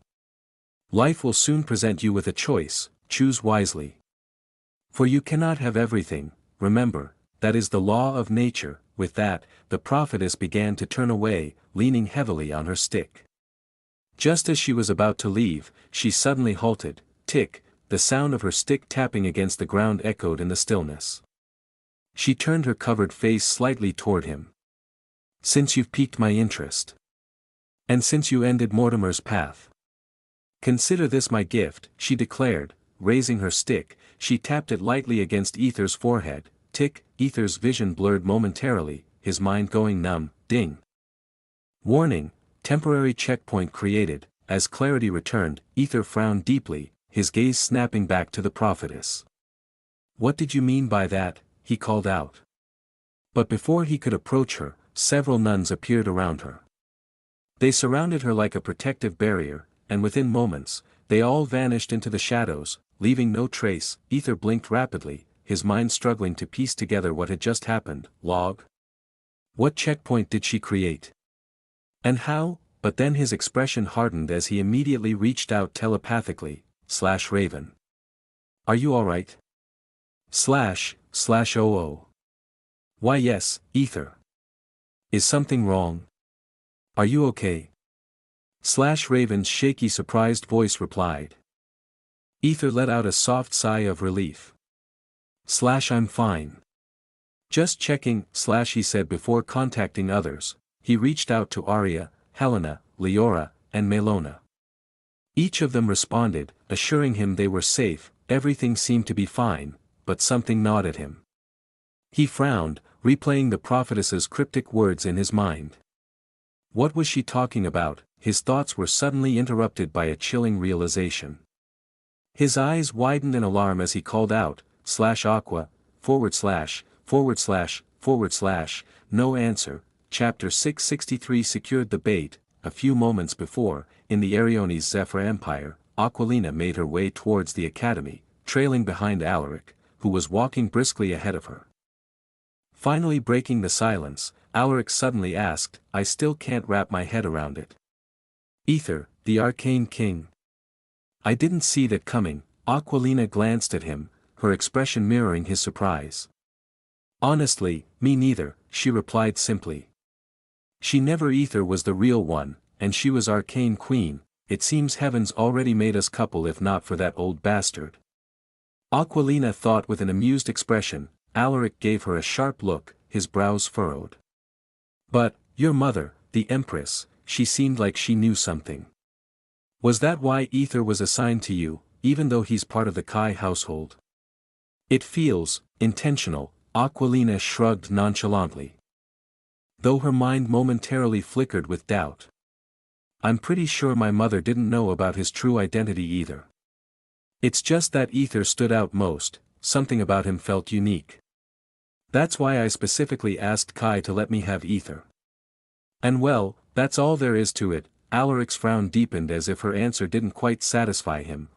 Life will soon present you with a choice. Choose wisely. For you cannot have everything, remember, that is the law of nature." With that, the prophetess began to turn away, leaning heavily on her stick. Just as she was about to leave, she suddenly halted. Tick, the sound of her stick tapping against the ground echoed in the stillness. She turned her covered face slightly toward him. "Since you've piqued my interest, and since you ended Mortimer's path, consider this my gift," she declared. Raising her stick, she tapped it lightly against Aether's forehead. Tick, Aether's vision blurred momentarily, his mind going numb. Ding. Warning, temporary checkpoint created. As clarity returned, Aether frowned deeply, his gaze snapping back to the prophetess. "What did you mean by that?" he called out. But before he could approach her, several nuns appeared around her. They surrounded her like a protective barrier, and within moments, they all vanished into the shadows, leaving no trace. Aether blinked rapidly, his mind struggling to piece together what had just happened. Log? What checkpoint did she create? And how? But then his expression hardened as he immediately reached out telepathically. Raven. "Are you alright? //OO. "Why yes, Aether. Is something wrong? Are you okay?" Raven's shaky surprised voice replied. Aether let out a soft sigh of relief. "I'm fine. Just checking, he said before contacting others. He reached out to Arya, Helena, Leora, and Melona. Each of them responded, assuring him they were safe. Everything seemed to be fine, but something gnawed at him. He frowned, replaying the prophetess's cryptic words in his mind. What was she talking about? His thoughts were suddenly interrupted by a chilling realization. His eyes widened in alarm as he called out, /aqua, / no answer. Chapter 663 secured the bait. A few moments before, in the Ariones Zephyr Empire, Aquilina made her way towards the academy, trailing behind Alaric, who was walking briskly ahead of her. Finally breaking the silence, Alaric suddenly asked, "I still can't wrap my head around it. Aether, the Arcane King. I didn't see that coming." Aquilina glanced at him, her expression mirroring his surprise. "Honestly, me neither," she replied simply. "She never Aether was the real one, and she was Arcane Queen. It seems heaven's already made us couple if not for that old bastard." Aquilina thought with an amused expression. Alaric gave her a sharp look, his brows furrowed. "But, your mother, the Empress, she seemed like she knew something. Was that why Aether was assigned to you, even though he's part of the Kai household?" "It feels intentional," Aquilina shrugged nonchalantly. though her mind momentarily flickered with doubt. I'm pretty sure my mother didn't know about his true identity either. It's just that Aether stood out most, something about him felt unique. That's why I specifically asked Kai to let me have Aether. And well, that's all there is to it. Alaric's frown deepened as if her answer didn't quite satisfy him.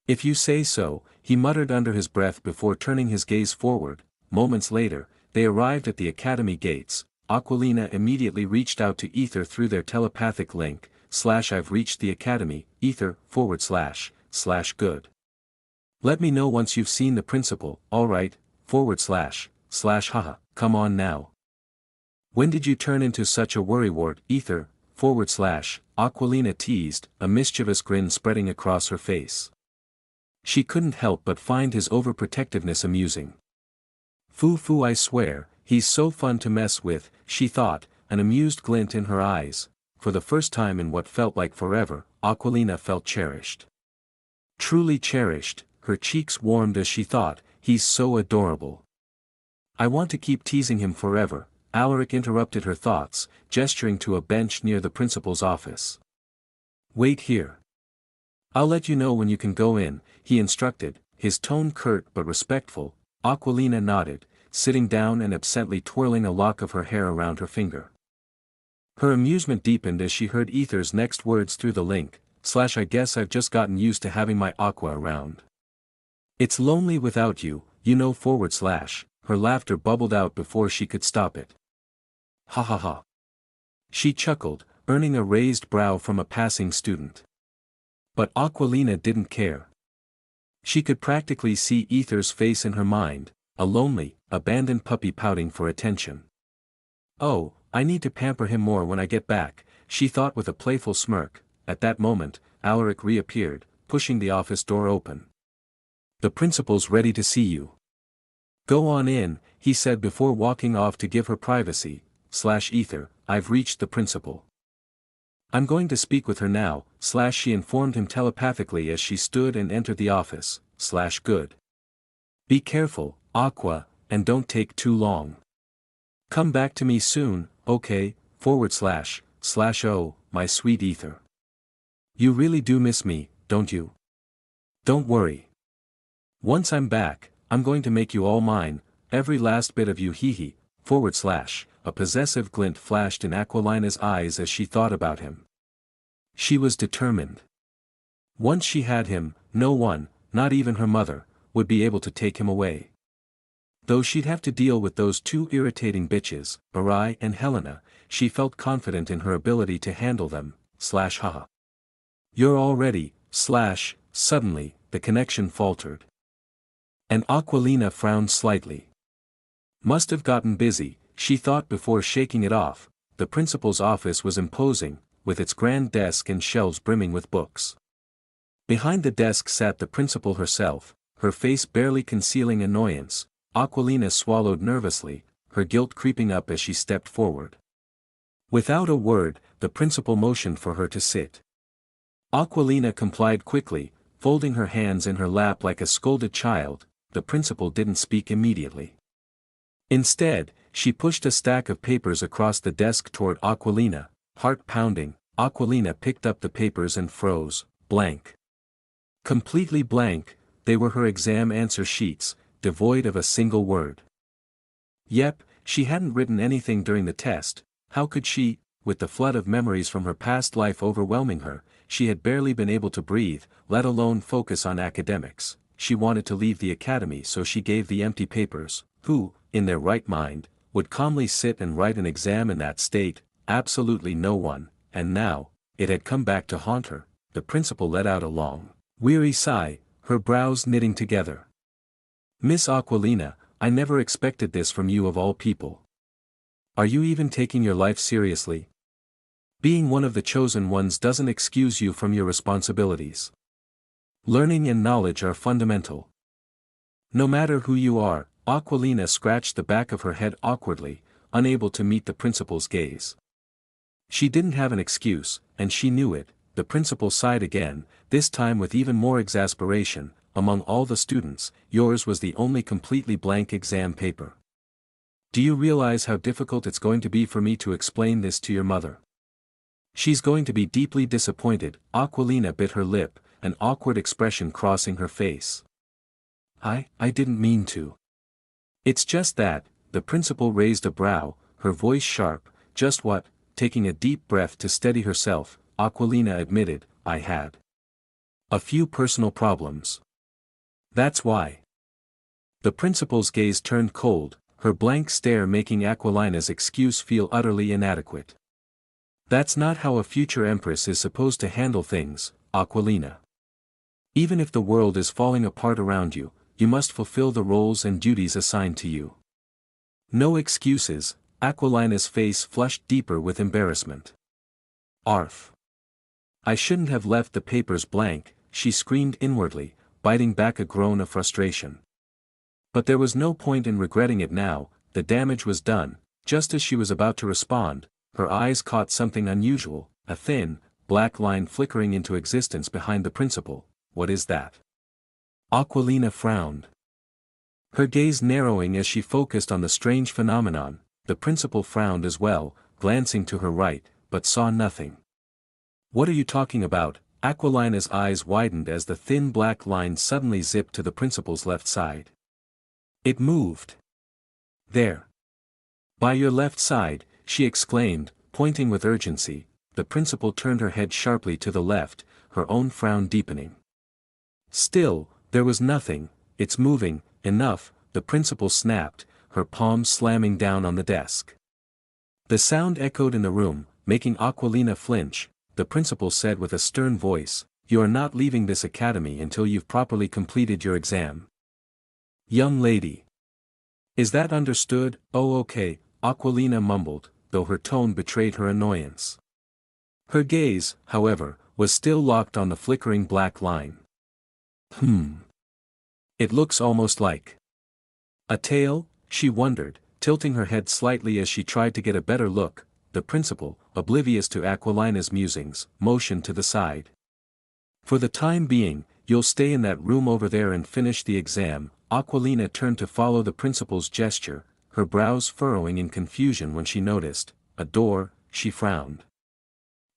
If you say so, he muttered under his breath before turning his gaze forward. Moments later, they arrived at the academy gates. Aquilina immediately reached out to Aether through their telepathic link. I've reached the academy, Aether, / good. Let me know once you've seen the principal, alright, / haha, come on now. When did you turn into such a worrywart, Aether, / Aquilina teased, a mischievous grin spreading across her face. She couldn't help but find his overprotectiveness amusing. Foo, I swear, he's so fun to mess with, she thought, an amused glint in her eyes. For the first time in what felt like forever, Aquilina felt cherished. Truly cherished, her cheeks warmed as she thought, he's so adorable. I want to keep teasing him forever. Alaric interrupted her thoughts, gesturing to a bench near the principal's office. Wait here. I'll let you know when you can go in, he instructed, his tone curt but respectful. Aquilina nodded, sitting down and absently twirling a lock of her hair around her finger. Her amusement deepened as she heard Aether's next words through the link, I guess I've just gotten used to having my Aqua around. It's lonely without you, you know / her laughter bubbled out before she could stop it. Ha ha ha. She chuckled, earning a raised brow from a passing student. But Aquilina didn't care. She could practically see Aether's face in her mind, a lonely, abandoned puppy pouting for attention. Oh, I need to pamper him more when I get back, she thought with a playful smirk. At that moment, Alaric reappeared, pushing the office door open. The principal's ready to see you. Go on in, he said before walking off to give her privacy. Aether, I've reached the principal. I'm going to speak with her now, she informed him telepathically as she stood and entered the office. Good. Be careful, Aqua, and don't take too long. Come back to me soon, okay, / oh, my sweet Aether. You really do miss me, don't you? Don't worry. Once I'm back, I'm going to make you all mine, every last bit of you / a possessive glint flashed in Aquilina's eyes as she thought about him. She was determined. Once she had him, no one, not even her mother, would be able to take him away. Though she'd have to deal with those two irritating bitches, Arai and Helena, she felt confident in her ability to handle them, haha. You're all ready, suddenly, the connection faltered. And Aquilina frowned slightly. Must have gotten busy, she thought before shaking it off. The principal's office was imposing, with its grand desk and shelves brimming with books. Behind the desk sat the principal herself, her face barely concealing annoyance. Aquilina swallowed nervously, her guilt creeping up as she stepped forward. Without a word, the principal motioned for her to sit. Aquilina complied quickly, folding her hands in her lap like a scolded child. The principal didn't speak immediately. Instead, she pushed a stack of papers across the desk toward Aquilina, heart pounding. Aquilina picked up the papers and froze, blank. Completely blank, they were her exam answer sheets, devoid of a single word. Yep, she hadn't written anything during the test. How could she, with the flood of memories from her past life overwhelming her? She had barely been able to breathe, let alone focus on academics. She wanted to leave the academy, so she gave the empty papers. Who, in their right mind, would calmly sit and write an exam in that state? Absolutely no one. And now, it had come back to haunt her. The principal let out a long, weary sigh, her brows knitting together. Miss Aquilina, I never expected this from you of all people. Are you even taking your life seriously? Being one of the chosen ones doesn't excuse you from your responsibilities. Learning and knowledge are fundamental. No matter who you are. Aquilina scratched the back of her head awkwardly, unable to meet the principal's gaze. She didn't have an excuse, and she knew it. The principal sighed again, this time with even more exasperation. Among all the students, yours was the only completely blank exam paper. Do you realize how difficult it's going to be for me to explain this to your mother? She's going to be deeply disappointed. Aquilina bit her lip, an awkward expression crossing her face. I didn't mean to. It's just that, the principal raised a brow, her voice sharp. Just what? Taking a deep breath to steady herself, Aquilina admitted, I had a few personal problems. That's why. The principal's gaze turned cold, her blank stare making Aquilina's excuse feel utterly inadequate. That's not how a future empress is supposed to handle things, Aquilina. Even if the world is falling apart around you, you must fulfill the roles and duties assigned to you. No excuses. Aquilina's face flushed deeper with embarrassment. Arf. I shouldn't have left the papers blank, she screamed inwardly, biting back a groan of frustration. But there was no point in regretting it now, the damage was done. Just as she was about to respond, her eyes caught something unusual, a thin, black line flickering into existence behind the principal. What is that? Aquilina frowned. Her gaze narrowing as she focused on the strange phenomenon. The principal frowned as well, glancing to her right, but saw nothing. What are you talking about? Aquilina's eyes widened as the thin black line suddenly zipped to the principal's left side. It moved. There. By your left side, she exclaimed, pointing with urgency. The principal turned her head sharply to the left, her own frown deepening. Still, there was nothing. It's moving. Enough, the principal snapped, her palms slamming down on the desk. The sound echoed in the room, making Aquilina flinch. The principal said with a stern voice, you are not leaving this academy until you've properly completed your exam. Young lady. Is that understood? Oh okay, Aquilina mumbled, though her tone betrayed her annoyance. Her gaze, however, was still locked on the flickering black line. It looks almost like a tail, she wondered, tilting her head slightly as she tried to get a better look. The principal, oblivious to Aquilina's musings, motioned to the side. For the time being, you'll stay in that room over there and finish the exam. Aquilina turned to follow the principal's gesture, her brows furrowing in confusion when she noticed a door. She frowned.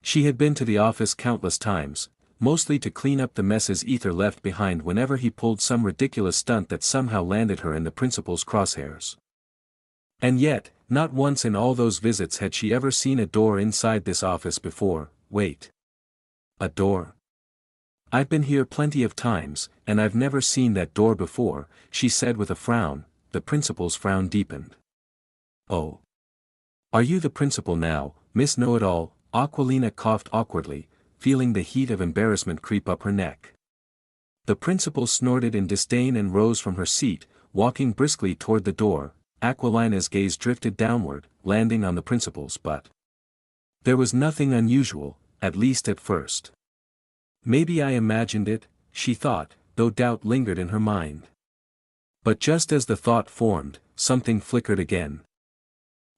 She had been to the office countless times, mostly to clean up the messes Aether left behind whenever he pulled some ridiculous stunt that somehow landed her in the principal's crosshairs. And yet, not once in all those visits had she ever seen a door inside this office before. Wait. A door? I've been here plenty of times, and I've never seen that door before, she said with a frown. The principal's frown deepened. Oh. Are you the principal now, Miss Know-it-all? Aquilina coughed awkwardly, feeling the heat of embarrassment creep up her neck. The principal snorted in disdain and rose from her seat, walking briskly toward the door. Aquilina's gaze drifted downward, landing on the principal's butt. There was nothing unusual, at least at first. Maybe I imagined it, she thought, though doubt lingered in her mind. But just as the thought formed, something flickered again.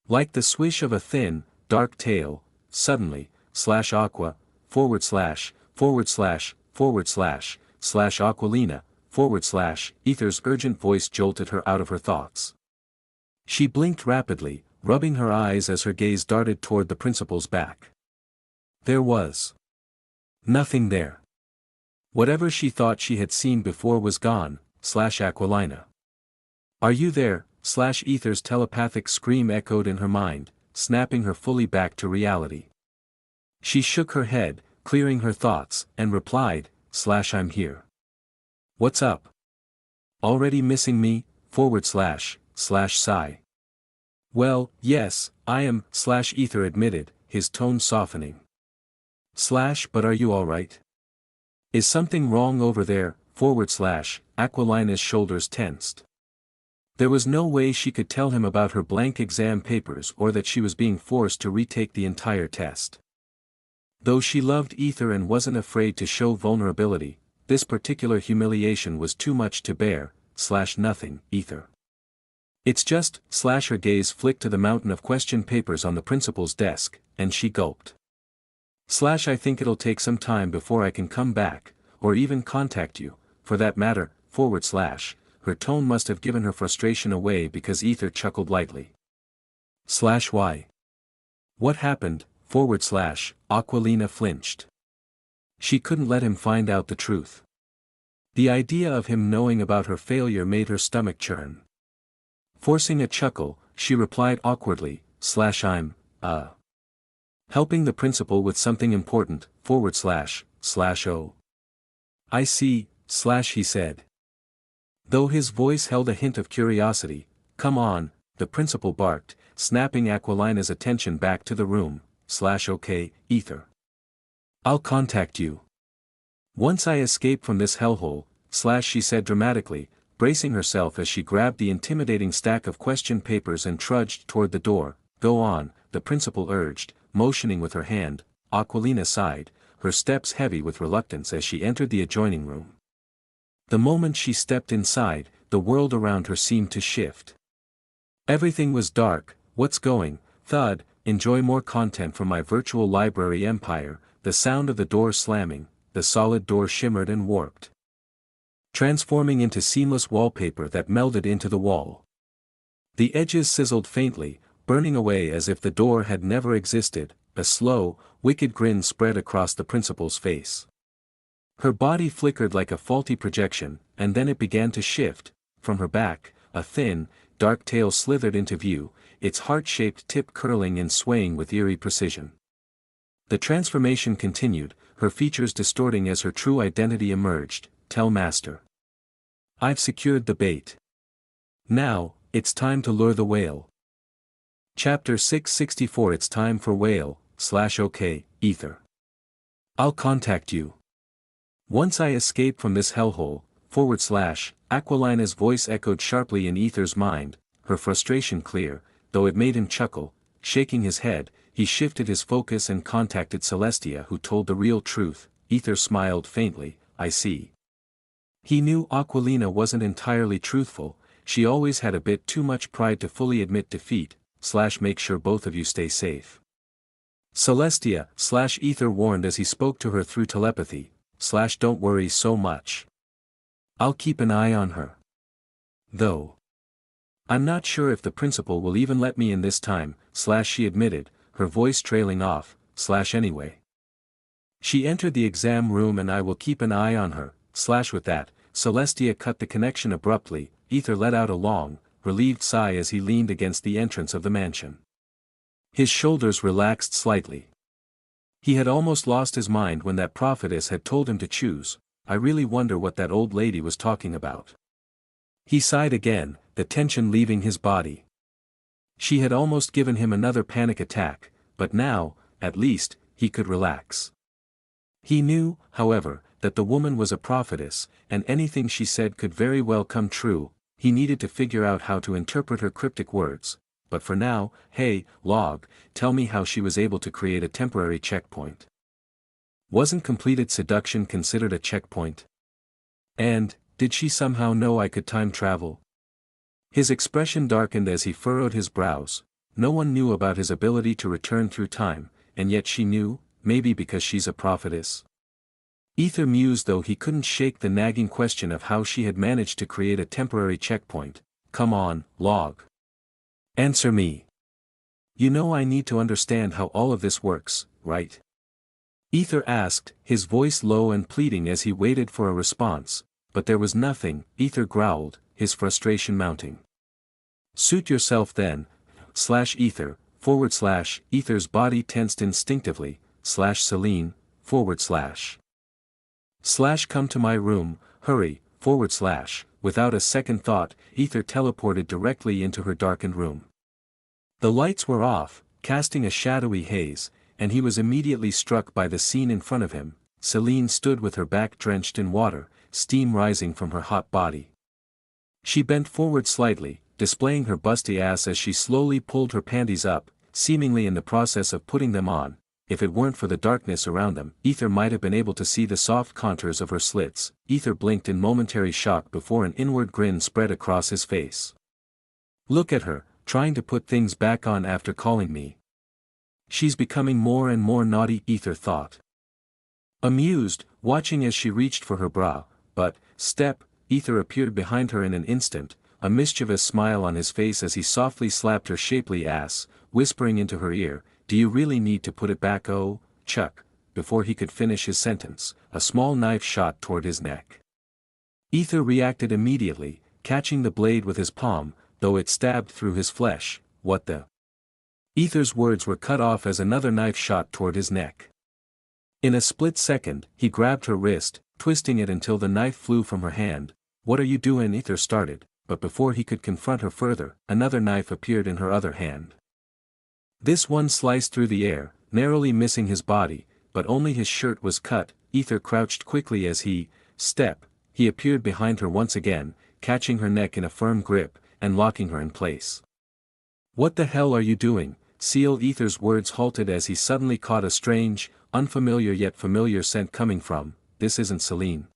Like the swish of a thin, dark tail, suddenly, /aqua, /Aquilina, Aether's urgent voice jolted her out of her thoughts. She blinked rapidly, rubbing her eyes as her gaze darted toward the principal's back. There was nothing there. Whatever she thought she had seen before was gone. Aquilina. Are you there? Aether's telepathic scream echoed in her mind, snapping her fully back to reality. She shook her head, clearing her thoughts, and replied, I'm here. What's up? Already missing me? Sigh. Well, yes, I am, Aether admitted, his tone softening. But are you alright? Is something wrong over there? Aquilina's shoulders tensed. There was no way she could tell him about her blank exam papers or that she was being forced to retake the entire test. Though she loved Aether and wasn't afraid to show vulnerability, this particular humiliation was too much to bear. Nothing, Aether. It's just, her gaze flicked to the mountain of question papers on the principal's desk, and she gulped. I think it'll take some time before I can come back, or even contact you, for that matter, her tone must have given her frustration away because Aether chuckled lightly. Why? What happened? Aquilina flinched. She couldn't let him find out the truth. The idea of him knowing about her failure made her stomach churn. Forcing a chuckle, she replied awkwardly, I'm, helping the principal with something important, oh. I see, he said. Though his voice held a hint of curiosity, come on, the principal barked, snapping Aquilina's attention back to the room, okay, Aether. I'll contact you. Once I escape from this hellhole, she said dramatically, bracing herself as she grabbed the intimidating stack of question papers and trudged toward the door. Go on, the principal urged, motioning with her hand. Aquilina sighed, her steps heavy with reluctance as she entered the adjoining room. The moment she stepped inside, the world around her seemed to shift. Everything was dark. What's going? Thud, enjoy more content from my virtual library empire. The sound of the door slamming, the solid door shimmered and warped, transforming into seamless wallpaper that melded into the wall. The edges sizzled faintly, burning away as if the door had never existed. A slow, wicked grin spread across the principal's face. Her body flickered like a faulty projection, and then it began to shift. From her back, a thin, dark tail slithered into view, its heart-shaped tip curling and swaying with eerie precision. The transformation continued, her features distorting as her true identity emerged. Tell Master. I've secured the bait. Now, it's time to lure the whale. Chapter 664. It's time for whale, okay, Aether. I'll contact you. Once I escape from this hellhole, Aquilina's voice echoed sharply in Aether's mind, her frustration clear, though it made him chuckle. Shaking his head, he shifted his focus and contacted Celestia, who told the real truth. Aether smiled faintly. I see. He knew Aquilina wasn't entirely truthful, she always had a bit too much pride to fully admit defeat. Make sure both of you stay safe. Celestia, Aether warned as he spoke to her through telepathy. Don't worry so much. I'll keep an eye on her. Though I'm not sure if the principal will even let me in this time, she admitted, her voice trailing off. Anyway. She entered the exam room and I will keep an eye on her. With that, Celestia cut the connection abruptly. Aether let out a long, relieved sigh as he leaned against the entrance of the mansion. His shoulders relaxed slightly. He had almost lost his mind when that prophetess had told him to choose. I really wonder what that old lady was talking about. He sighed again, the tension leaving his body. She had almost given him another panic attack, but now, at least, he could relax. He knew, however, that the woman was a prophetess, and anything she said could very well come true. He needed to figure out how to interpret her cryptic words. But for now, hey, Log, tell me how she was able to create a temporary checkpoint. Wasn't completed seduction considered a checkpoint? And, did she somehow know I could time travel? His expression darkened as he furrowed his brows. No one knew about his ability to return through time, and yet she knew, maybe because she's a prophetess. Aether mused, though he couldn't shake the nagging question of how she had managed to create a temporary checkpoint. Come on, Log. Answer me. You know I need to understand how all of this works, right? Aether asked, his voice low and pleading as he waited for a response, but there was nothing. Aether growled, his frustration mounting. Suit yourself then, Aether, Aether's body tensed instinctively, Celine, come to my room, hurry, without a second thought, Aether teleported directly into her darkened room. The lights were off, casting a shadowy haze, and he was immediately struck by the scene in front of him. Celine stood with her back drenched in water, steam rising from her hot body. She bent forward slightly, displaying her busty ass as she slowly pulled her panties up, seemingly in the process of putting them on. If it weren't for the darkness around them, Aether might have been able to see the soft contours of her slits. Aether blinked in momentary shock before an inward grin spread across his face. Look at her, trying to put things back on after calling me. She's becoming more and more naughty, Aether thought. Amused, watching as she reached for her bra, but, Aether appeared behind her in an instant, a mischievous smile on his face as he softly slapped her shapely ass, whispering into her ear, "Do you really need to put it back, oh, Chuck?" Before he could finish his sentence, a small knife shot toward his neck. Aether reacted immediately, catching the blade with his palm, though it stabbed through his flesh. "What the?" Aether's words were cut off as another knife shot toward his neck. In a split second, he grabbed her wrist, twisting it until the knife flew from her hand. "What are you doing?" Aether started, but before he could confront her further, another knife appeared in her other hand. This one sliced through the air, narrowly missing his body, but only his shirt was cut. Aether crouched quickly as he appeared behind her once again, catching her neck in a firm grip, and locking her in place. "What the hell are you doing?" Aether's words halted as he suddenly caught a strange, unfamiliar yet familiar scent coming from. "This isn't Celine."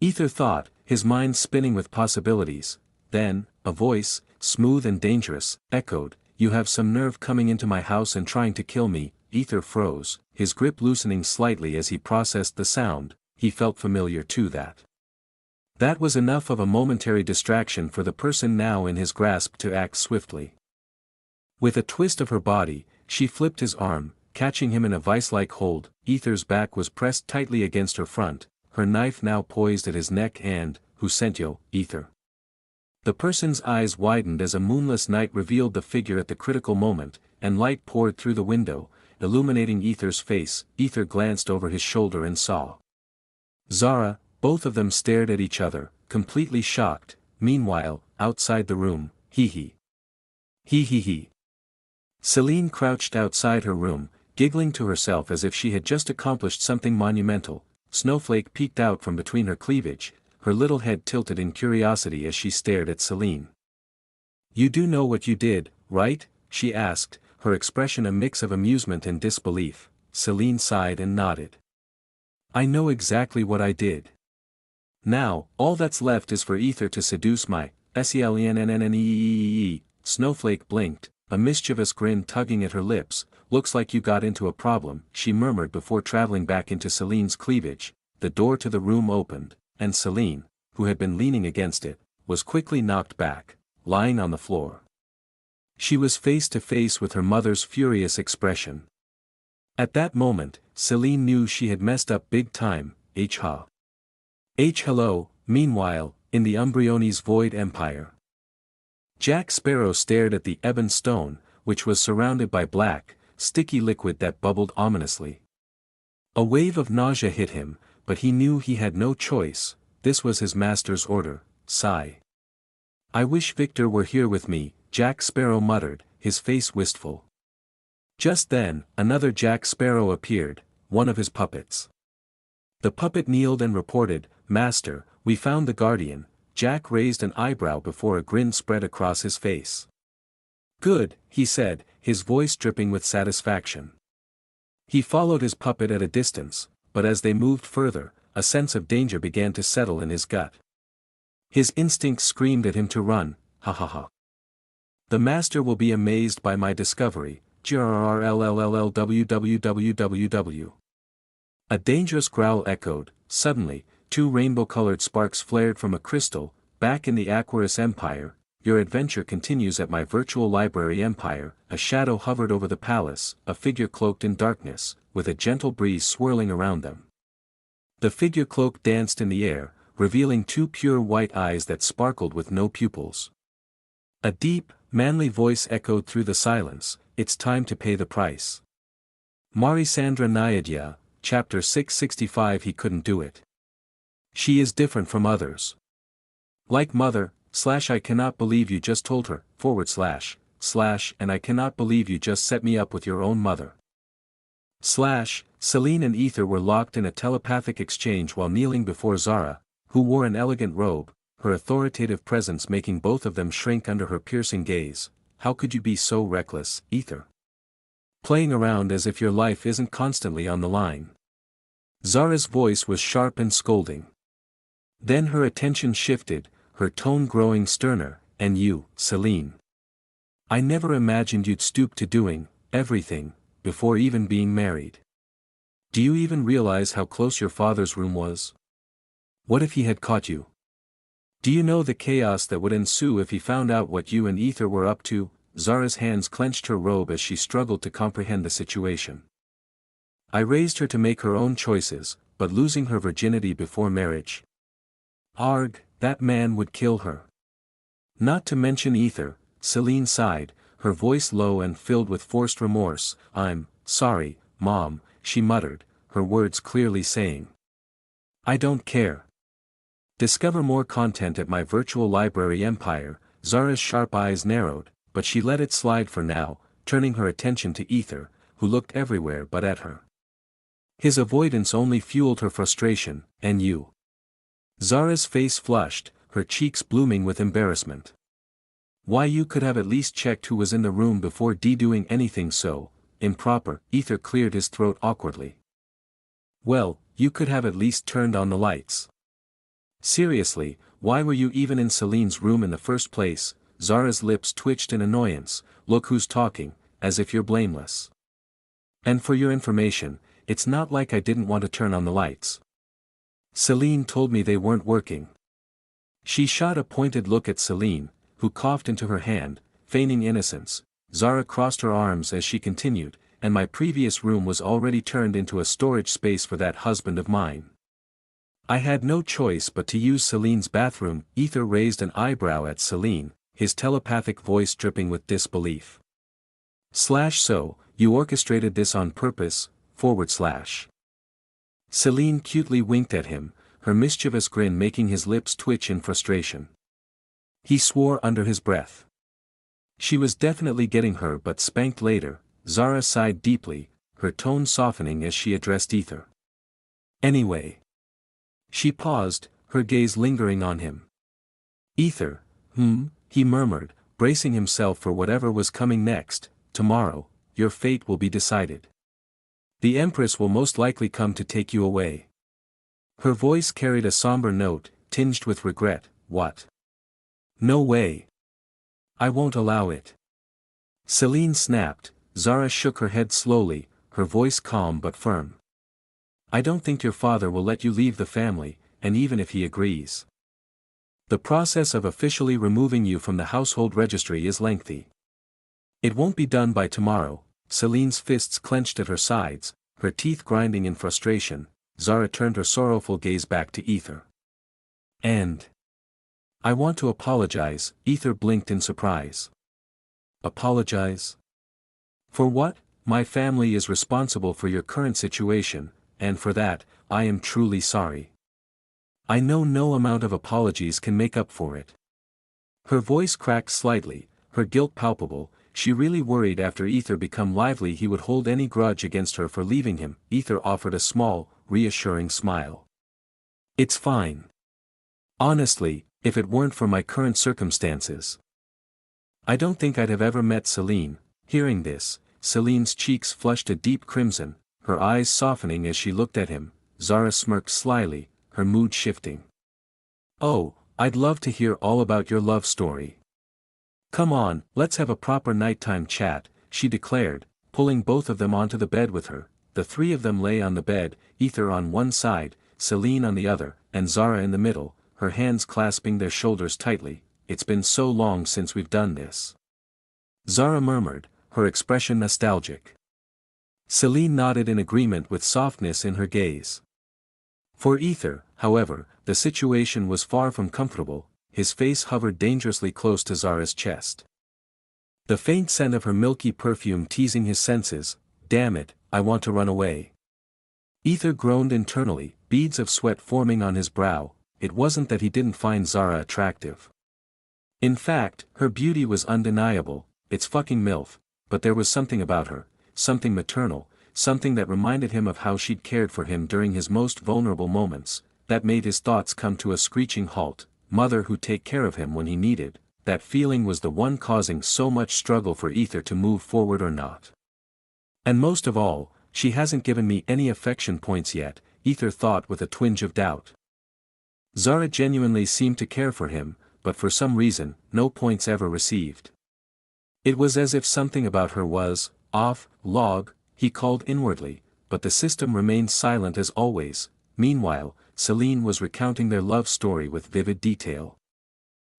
Aether thought, his mind spinning with possibilities. Then, a voice, smooth and dangerous, echoed, "You have some nerve coming into my house and trying to kill me." Aether froze, his grip loosening slightly as he processed the sound. He felt familiar too. That was enough of a momentary distraction for the person now in his grasp to act swiftly. With a twist of her body, she flipped his arm, catching him in a vice-like hold. Aether's back was pressed tightly against her front, her knife now poised at his neck. "And, who sent you, Aether?" The person's eyes widened as a moonless night revealed the figure at the critical moment, and light poured through the window, illuminating Aether's face. Aether glanced over his shoulder and saw Zara. Both of them stared at each other, completely shocked. Meanwhile, outside the room, He. Celine crouched outside her room, giggling to herself as if she had just accomplished something monumental. Snowflake peeked out from between her cleavage, her little head tilted in curiosity as she stared at Celine. "You do know what you did, right?" she asked, her expression a mix of amusement and disbelief. Celine sighed and nodded. "I know exactly what I did. Now, all that's left is for Aether to seduce my SELENNNEEEE." Snowflake blinked, a mischievous grin tugging at her lips. "Looks like you got into a problem," she murmured before traveling back into Celine's cleavage. The door to the room opened, and Celine, who had been leaning against it, was quickly knocked back, lying on the floor. She was face to face with her mother's furious expression. At that moment, Celine knew she had messed up big time. Hello. Meanwhile, in the Umbrione's Void Empire, Jack Sparrow stared at the ebon stone, which was surrounded by black, sticky liquid that bubbled ominously. A wave of nausea hit him, but he knew he had no choice. This was his master's order. Sigh. "I wish Victor were here with me," Jack Sparrow muttered, his face wistful. Just then, another Jack Sparrow appeared, one of his puppets. The puppet kneeled and reported, "Master, we found the Guardian." Jack raised an eyebrow before a grin spread across his face. "Good," he said, his voice dripping with satisfaction. He followed his puppet at a distance, but as they moved further, a sense of danger began to settle in his gut. His instincts screamed at him to run. "Ha. The master will be amazed by my discovery." www. A dangerous growl echoed. Suddenly, two rainbow-colored sparks flared from a crystal. "Back in the Aquarius Empire, your adventure continues at my virtual library empire." A shadow hovered over the palace, a figure cloaked in darkness, with a gentle breeze swirling around them. The figure cloak danced in the air, revealing two pure white eyes that sparkled with no pupils. A deep, manly voice echoed through the silence, "It's time to pay the price." Marisandra Nyadya, Chapter 665. He couldn't do it. She is different from others. Like mother, I cannot believe you just told her, / and I cannot believe you just set me up with your own mother. Celine and Aether were locked in a telepathic exchange while kneeling before Zara, who wore an elegant robe, her authoritative presence making both of them shrink under her piercing gaze. "How could you be so reckless, Aether? Playing around as if your life isn't constantly on the line." Zara's voice was sharp and scolding. Then her attention shifted, her tone growing sterner. "And you, Celine? I never imagined you'd stoop to doing everything before even being married. Do you even realize how close your father's room was? What if he had caught you? Do you know the chaos that would ensue if he found out what you and Aether were up to? Zara's hands clenched her robe as she struggled to comprehend the situation. I raised her to make her own choices, but losing her virginity before marriage. Arg, that man would kill her. Not to mention Aether, Celine sighed, her voice low and filled with forced remorse. I'm sorry, Mom, she muttered, her words clearly saying, I don't care. Discover more content at my virtual library empire. Zara's sharp eyes narrowed, but she let it slide for now, turning her attention to Aether, who looked everywhere but at her. His avoidance only fueled her frustration. And you? Zara's face flushed, her cheeks blooming with embarrassment. Why, you could have at least checked who was in the room before doing anything so improper. Aether cleared his throat awkwardly. Well, you could have at least turned on the lights. Seriously, why were you even in Celine's room in the first place? Zara's lips twitched in annoyance. Look who's talking, as if you're blameless. And for your information, it's not like I didn't want to turn on the lights. Celine told me they weren't working. She shot a pointed look at Celine, who coughed into her hand, feigning innocence. Zara crossed her arms as she continued, and my previous room was already turned into a storage space for that husband of mine. I had no choice but to use Celine's bathroom. Aether raised an eyebrow at Celine, his telepathic voice dripping with disbelief. So, you orchestrated this on purpose, /. Celine cutely winked at him, her mischievous grin making his lips twitch in frustration. He swore under his breath. She was definitely getting her butt spanked later. Zara sighed deeply, her tone softening as she addressed Aether. Anyway. She paused, her gaze lingering on him. Aether, he murmured, bracing himself for whatever was coming next. Tomorrow, your fate will be decided. The Empress will most likely come to take you away. Her voice carried a somber note, tinged with regret. What? No way. I won't allow it. Celine snapped. Zara shook her head slowly, her voice calm but firm. I don't think your father will let you leave the family, and even if he agrees. The process of officially removing you from the household registry is lengthy. It won't be done by tomorrow. Celine's fists clenched at her sides, her teeth grinding in frustration. Zara turned her sorrowful gaze back to Aether. And I want to apologize. Aether blinked in surprise. Apologize? For what? My family is responsible for your current situation, and for that, I am truly sorry. I know no amount of apologies can make up for it. Her voice cracked slightly, her guilt palpable. She really worried after Aether became lively he would hold any grudge against her for leaving him. Aether offered a small, reassuring smile. It's fine. Honestly, if it weren't for my current circumstances. I don't think I'd have ever met Celine. Hearing this, Celine's cheeks flushed a deep crimson, her eyes softening as she looked at him. Zara smirked slyly, her mood shifting. Oh, I'd love to hear all about your love story. Come on, let's have a proper nighttime chat, she declared, pulling both of them onto the bed with her. The three of them lay on the bed, Aether on one side, Celine on the other, and Zara in the middle, her hands clasping their shoulders tightly. It's been so long since we've done this. Zara murmured, her expression nostalgic. Celine nodded in agreement with softness in her gaze. For Aether, however, the situation was far from comfortable. His face hovered dangerously close to Zara's chest. The faint scent of her milky perfume teasing his senses. Damn it, I want to run away. Aether groaned internally, beads of sweat forming on his brow. It wasn't that he didn't find Zara attractive. In fact, her beauty was undeniable. It's fucking MILF, but there was something about her, something maternal, something that reminded him of how she'd cared for him during his most vulnerable moments, that made his thoughts come to a screeching halt. Mother who'd take care of him when he needed. That feeling was the one causing so much struggle for Aether to move forward or not. And most of all, she hasn't given me any affection points yet, Aether thought with a twinge of doubt. Zara genuinely seemed to care for him, but for some reason, no points ever received. It was as if something about her was off, log, he called inwardly, but the system remained silent as always. Meanwhile, Celine was recounting their love story with vivid detail.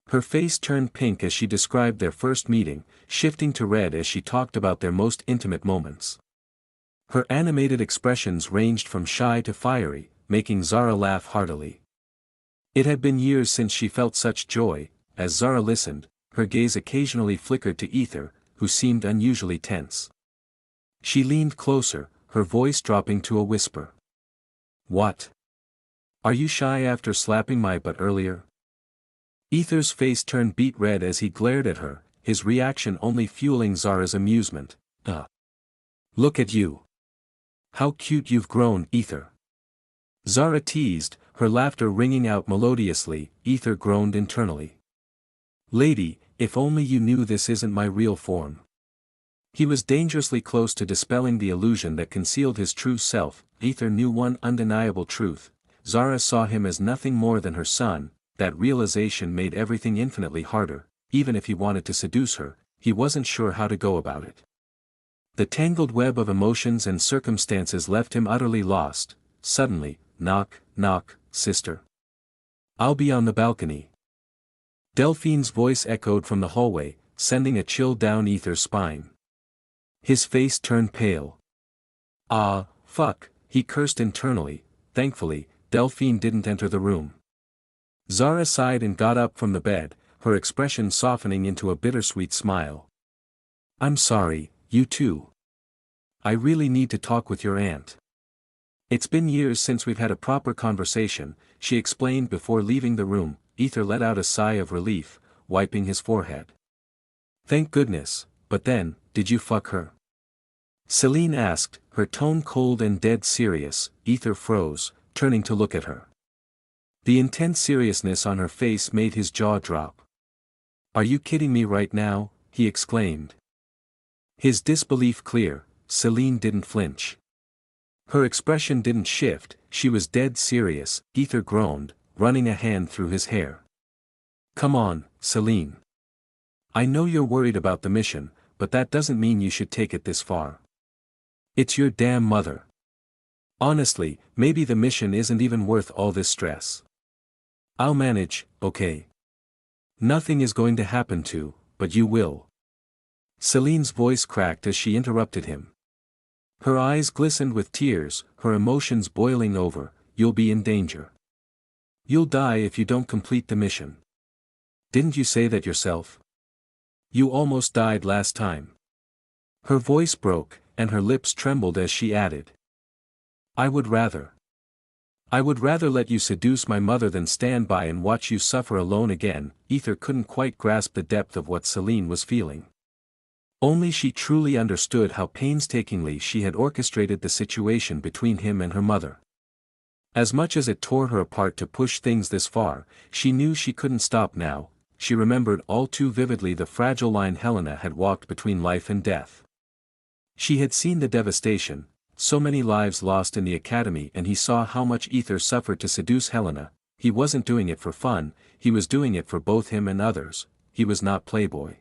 Her face turned pink as she described their first meeting, shifting to red as she talked about their most intimate moments. Her animated expressions ranged from shy to fiery, making Zara laugh heartily. It had been years since she felt such joy. As Zara listened, her gaze occasionally flickered to Aether, who seemed unusually tense. She leaned closer, her voice dropping to a whisper. "What? Are you shy after slapping my butt earlier?" Aether's face turned beet red as he glared at her, his reaction only fueling Zara's amusement. Look at you. How cute you've grown, Aether." Zara teased, her laughter ringing out melodiously. Aether groaned internally. "Lady, if only you knew this isn't my real form." He was dangerously close to dispelling the illusion that concealed his true self. Aether knew one undeniable truth: Zara saw him as nothing more than her son. That realization made everything infinitely harder. Even if he wanted to seduce her, he wasn't sure how to go about it. The tangled web of emotions and circumstances left him utterly lost. Suddenly, knock, knock, sister. "I'll be on the balcony." Delphine's voice echoed from the hallway, sending a chill down Aether's spine. His face turned pale. "Ah, fuck," he cursed internally. Thankfully, Delphine didn't enter the room. Zara sighed and got up from the bed, her expression softening into a bittersweet smile. "I'm sorry, you too. I really need to talk with your aunt." "It's been years since we've had a proper conversation," she explained before leaving the room. Aether let out a sigh of relief, wiping his forehead. "Thank goodness, but then, did you fuck her?" Celine asked, her tone cold and dead serious. Aether froze, turning to look at her. The intense seriousness on her face made his jaw drop. "Are you kidding me right now?" he exclaimed. His disbelief clear, Celine didn't flinch. Her expression didn't shift, she was dead serious. Aether groaned, running a hand through his hair. "Come on, Celine. I know you're worried about the mission, but that doesn't mean you should take it this far. It's your damn mother. Honestly, maybe the mission isn't even worth all this stress. I'll manage, okay? Nothing is going to happen to, but you will." Celine's voice cracked as she interrupted him. Her eyes glistened with tears, her emotions boiling over. "You'll be in danger. You'll die if you don't complete the mission. Didn't you say that yourself? You almost died last time." Her voice broke, and her lips trembled as she added. I would rather let you seduce my mother than stand by and watch you suffer alone again." Aether couldn't quite grasp the depth of what Celine was feeling. Only she truly understood how painstakingly she had orchestrated the situation between him and her mother. As much as it tore her apart to push things this far, she knew she couldn't stop now. She remembered all too vividly the fragile line Helena had walked between life and death. She had seen the devastation, so many lives lost in the academy, and he saw how much Aether suffered to seduce Helena. He wasn't doing it for fun, he was doing it for both him and others. He was not playboy.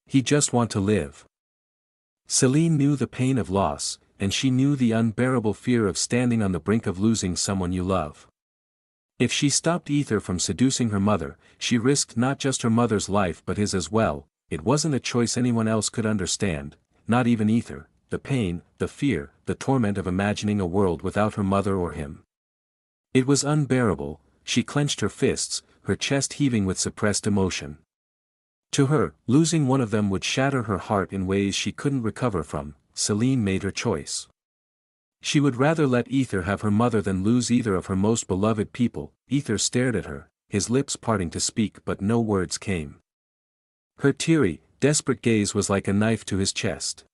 He just wanted to live. Celine knew the pain of loss, and she knew the unbearable fear of standing on the brink of losing someone you love. If she stopped Aether from seducing her mother, she risked not just her mother's life but his as well. It wasn't a choice anyone else could understand, not even Aether. The pain, the fear, the torment of imagining a world without her mother or him. It was unbearable. She clenched her fists, her chest heaving with suppressed emotion. To her, losing one of them would shatter her heart in ways she couldn't recover from. Celine made her choice. She would rather let Aether have her mother than lose either of her most beloved people. Aether stared at her, his lips parting to speak but no words came. Her teary, desperate gaze was like a knife to his chest.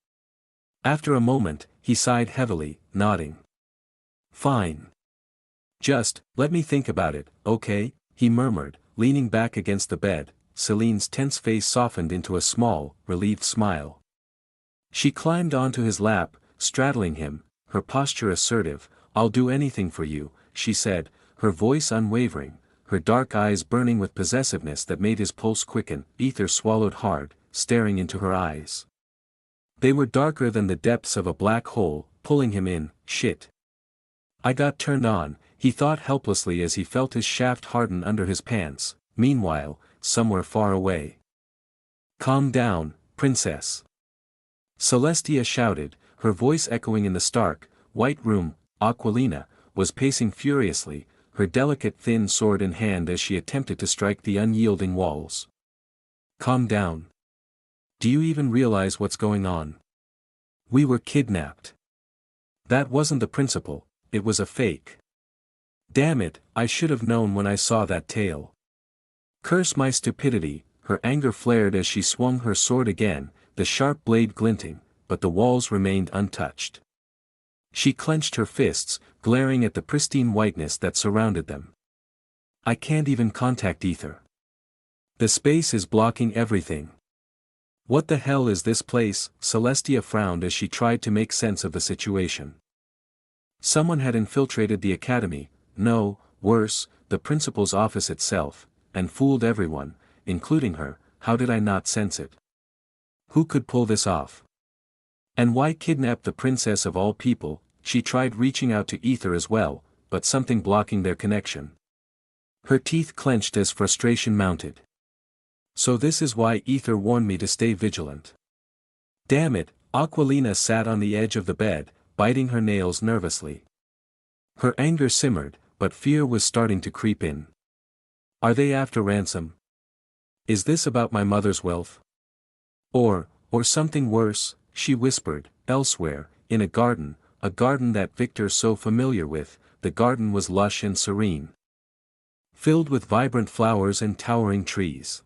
After a moment, he sighed heavily, nodding. "Fine. Just, let me think about it, okay?" he murmured, leaning back against the bed. Celine's tense face softened into a small, relieved smile. She climbed onto his lap, straddling him, her posture assertive. "I'll do anything for you," she said, her voice unwavering, her dark eyes burning with possessiveness that made his pulse quicken. Aether swallowed hard, staring into her eyes. They were darker than the depths of a black hole, pulling him in. Shit. I got turned on, he thought helplessly as he felt his shaft harden under his pants. Meanwhile, somewhere far away. "Calm down, princess," Celestia shouted, her voice echoing in the stark, white room. Aquilina was pacing furiously, her delicate thin sword in hand as she attempted to strike the unyielding walls. "Calm down. Do you even realize what's going on? We were kidnapped. That wasn't the principal, it was a fake. Damn it, I should have known when I saw that tail. Curse my stupidity." Her anger flared as she swung her sword again, the sharp blade glinting, but the walls remained untouched. She clenched her fists, glaring at the pristine whiteness that surrounded them. "I can't even contact Aether. The space is blocking everything. What the hell is this place?" Celestia frowned as she tried to make sense of the situation. Someone had infiltrated the academy, no, worse, the principal's office itself, and fooled everyone, including her. How did I not sense it? Who could pull this off? And why kidnap the princess of all people? She tried reaching out to Aether as well, but something blocking their connection. Her teeth clenched as frustration mounted. So this is why Aether warned me to stay vigilant. Damn it, Aquilina sat on the edge of the bed, biting her nails nervously. Her anger simmered, but fear was starting to creep in. Are they after ransom? Is this about my mother's wealth? Or something worse, she whispered. Elsewhere, in a garden that Victor's so familiar with, the garden was lush and serene, filled with vibrant flowers and towering trees.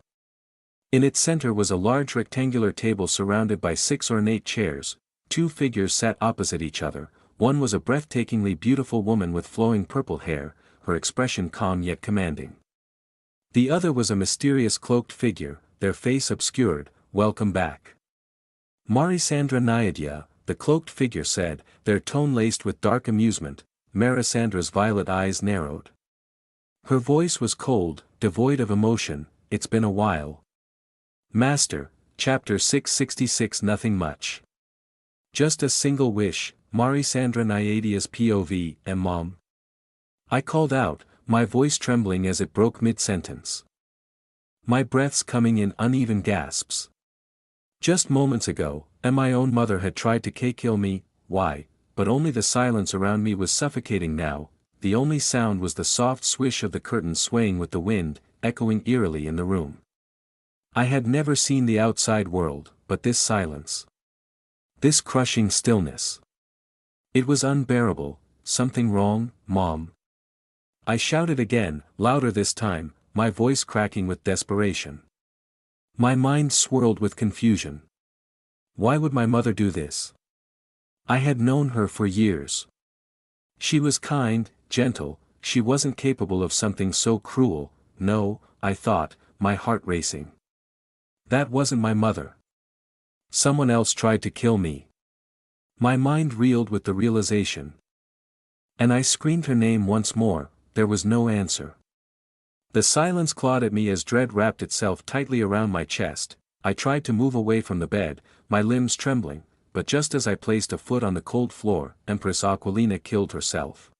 In its center was a large rectangular table surrounded by 6 ornate chairs. 2 figures sat opposite each other. One was a breathtakingly beautiful woman with flowing purple hair, her expression calm yet commanding. The other was a mysterious cloaked figure, their face obscured. "Welcome back, Marisandra Naiadia," the cloaked figure said, their tone laced with dark amusement. Marisandra's violet eyes narrowed. Her voice was cold, devoid of emotion. "It's been a while, Master." Chapter 666. Nothing much. Just a single wish, Marisandra Naiadia's POV. Mom?" I called out, my voice trembling as it broke mid-sentence. My breaths coming in uneven gasps. Just moments ago, my own mother had tried to kill me. Why? But only the silence around me was suffocating now. The only sound was the soft swish of the curtains swaying with the wind, echoing eerily in the room. I had never seen the outside world, but this silence. This crushing stillness. It was unbearable. "Something wrong, Mom?" I shouted again, louder this time, my voice cracking with desperation. My mind swirled with confusion. Why would my mother do this? I had known her for years. She was kind, gentle, she wasn't capable of something so cruel. No, I thought, my heart racing. That wasn't my mother. Someone else tried to kill me. My mind reeled with the realization. And I screamed her name once more. There was no answer. The silence clawed at me as dread wrapped itself tightly around my chest. I tried to move away from the bed, my limbs trembling, but just as I placed a foot on the cold floor, Empress Aquilina killed herself.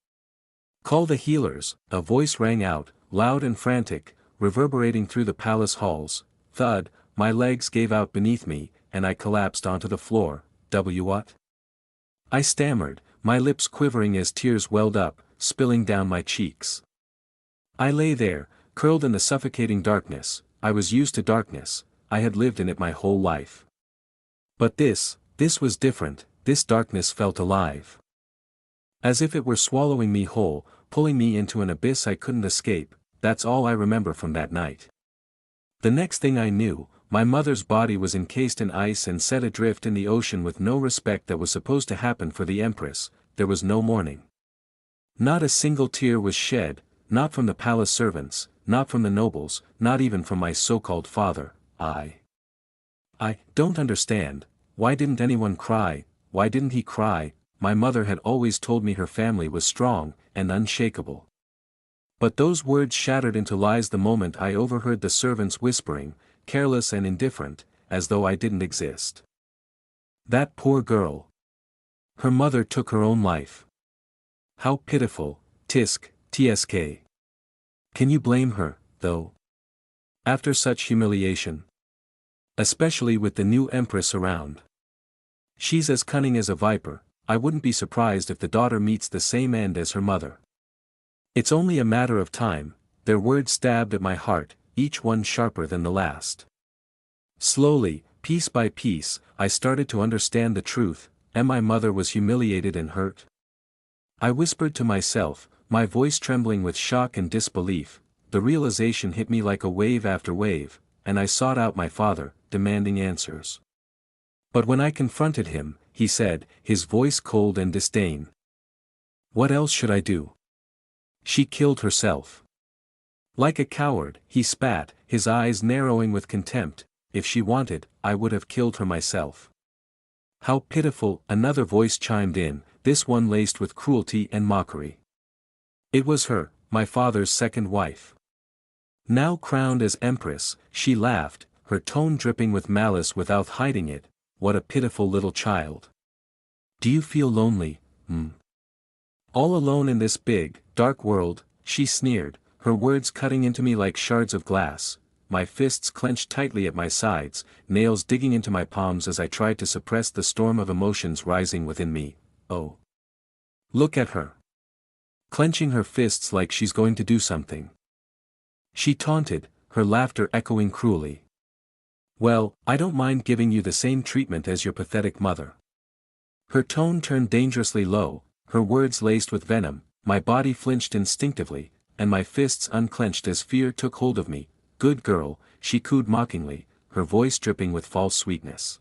"Call the healers," a voice rang out, loud and frantic, reverberating through the palace halls. Thud, my legs gave out beneath me, and I collapsed onto the floor. What? I stammered, my lips quivering as tears welled up, spilling down my cheeks. I lay there, curled in the suffocating darkness. I was used to darkness, I had lived in it my whole life. But this was different. This darkness felt alive. As if it were swallowing me whole, pulling me into an abyss I couldn't escape. That's all I remember from that night. The next thing I knew, my mother's body was encased in ice and set adrift in the ocean with no respect that was supposed to happen for the Empress. There was no mourning. Not a single tear was shed, not from the palace servants, not from the nobles, not even from my so-called father. I don't understand. Why didn't anyone cry? Why didn't he cry? My mother had always told me her family was strong and unshakable. But those words shattered into lies the moment I overheard the servants whispering, careless and indifferent, as though I didn't exist. That poor girl. Her mother took her own life. How pitiful. Tsk. Can you blame her, though? After such humiliation. Especially with the new empress around. She's as cunning as a viper, I wouldn't be surprised if the daughter meets the same end as her mother. It's only a matter of time, their words stabbed at my heart, each one sharper than the last. Slowly, piece by piece, I started to understand the truth, and my mother was humiliated and hurt. I whispered to myself, my voice trembling with shock and disbelief. The realization hit me like a wave after wave, and I sought out my father, demanding answers. But when I confronted him, he said, his voice cold and disdain. "What else should I do? She killed herself." Like a coward, he spat, his eyes narrowing with contempt. "If she wanted, I would have killed her myself." How pitiful, another voice chimed in, this one laced with cruelty and mockery. It was her, my father's second wife. Now crowned as empress, she laughed, her tone dripping with malice without hiding it. "What a pitiful little child. Do you feel lonely, all alone in this big, dark world?" she sneered, her words cutting into me like shards of glass. My fists clenched tightly at my sides, nails digging into my palms as I tried to suppress the storm of emotions rising within me. Oh. Look at her. Clenching her fists like she's going to do something. She taunted, her laughter echoing cruelly. "Well, I don't mind giving you the same treatment as your pathetic mother." Her tone turned dangerously low, her words laced with venom. My body flinched instinctively, and my fists unclenched as fear took hold of me. "Good girl," she cooed mockingly, her voice dripping with false sweetness.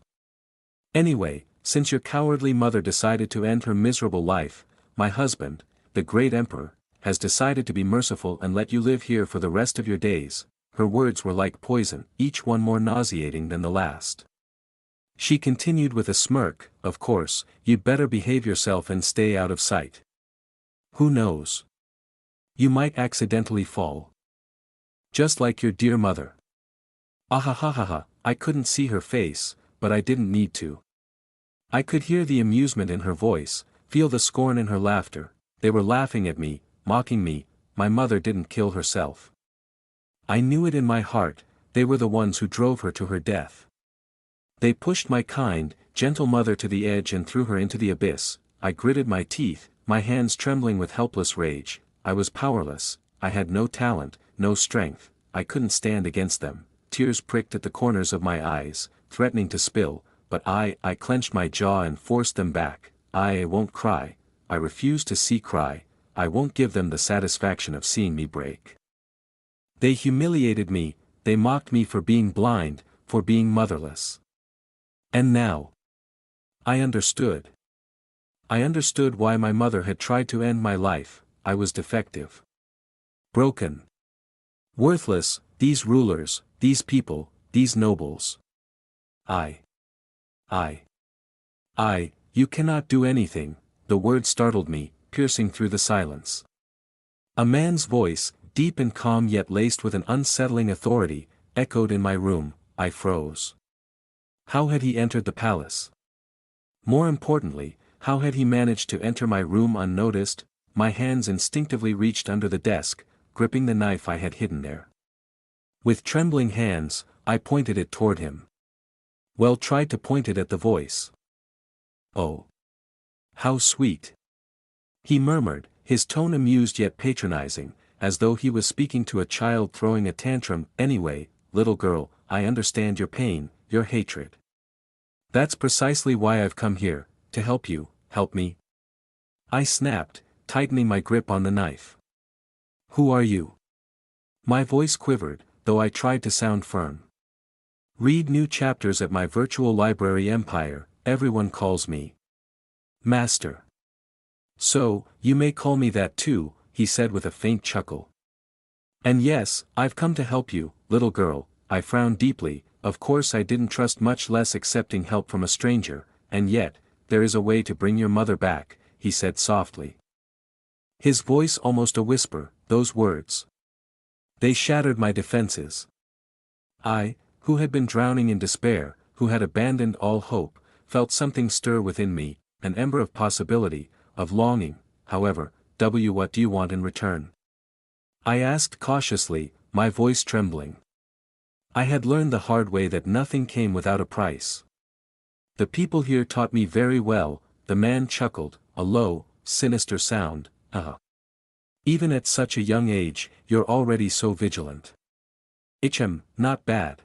"Anyway, since your cowardly mother decided to end her miserable life, my husband, the great emperor, has decided to be merciful and let you live here for the rest of your days." Her words were like poison, each one more nauseating than the last. She continued with a smirk, "Of course, you'd better behave yourself and stay out of sight. Who knows? You might accidentally fall. Just like your dear mother." Ahahaha, I couldn't see her face, but I didn't need to. I could hear the amusement in her voice, feel the scorn in her laughter. They were laughing at me, mocking me. My mother didn't kill herself. I knew it in my heart, they were the ones who drove her to her death. They pushed my kind, gentle mother to the edge and threw her into the abyss. I gritted my teeth, my hands trembling with helpless rage. I was powerless, I had no talent, no strength, I couldn't stand against them. Tears pricked at the corners of my eyes, threatening to spill, but I clenched my jaw and forced them back. I won't cry, I refuse to see cry, I won't give them the satisfaction of seeing me break. They humiliated me, they mocked me for being blind, for being motherless. And now, I understood. I understood why my mother had tried to end my life. I was defective. Broken. Worthless, these rulers, these people, these nobles. You cannot do anything, the word startled me, piercing through the silence. A man's voice, deep and calm yet laced with an unsettling authority, echoed in my room. I froze. How had he entered the palace? More importantly, how had he managed to enter my room unnoticed? My hands instinctively reached under the desk, gripping the knife I had hidden there. With trembling hands, I pointed it toward him. Well, tried to point it at the voice. "Oh. How sweet," he murmured, his tone amused yet patronizing, as though he was speaking to a child throwing a tantrum. "Anyway, little girl, I understand your pain, your hatred. That's precisely why I've come here, to help you, help me." I snapped, tightening my grip on the knife. "Who are you?" My voice quivered, though I tried to sound firm. "Read new chapters at my virtual library empire, everyone calls me Master." "So, you may call me that too," he said with a faint chuckle. "And yes, I've come to help you, little girl." I frowned deeply. Of course I didn't trust much less accepting help from a stranger, and yet, "There is a way to bring your mother back," he said softly. His voice almost a whisper, those words. They shattered my defenses. I, who had been drowning in despair, who had abandoned all hope, felt something stir within me, an ember of possibility, of longing. However, what do you want in return?" I asked cautiously, my voice trembling. I had learned the hard way that nothing came without a price. The people here taught me very well, the man chuckled, a low, sinister sound, Even at such a young age, you're already so vigilant. Not bad.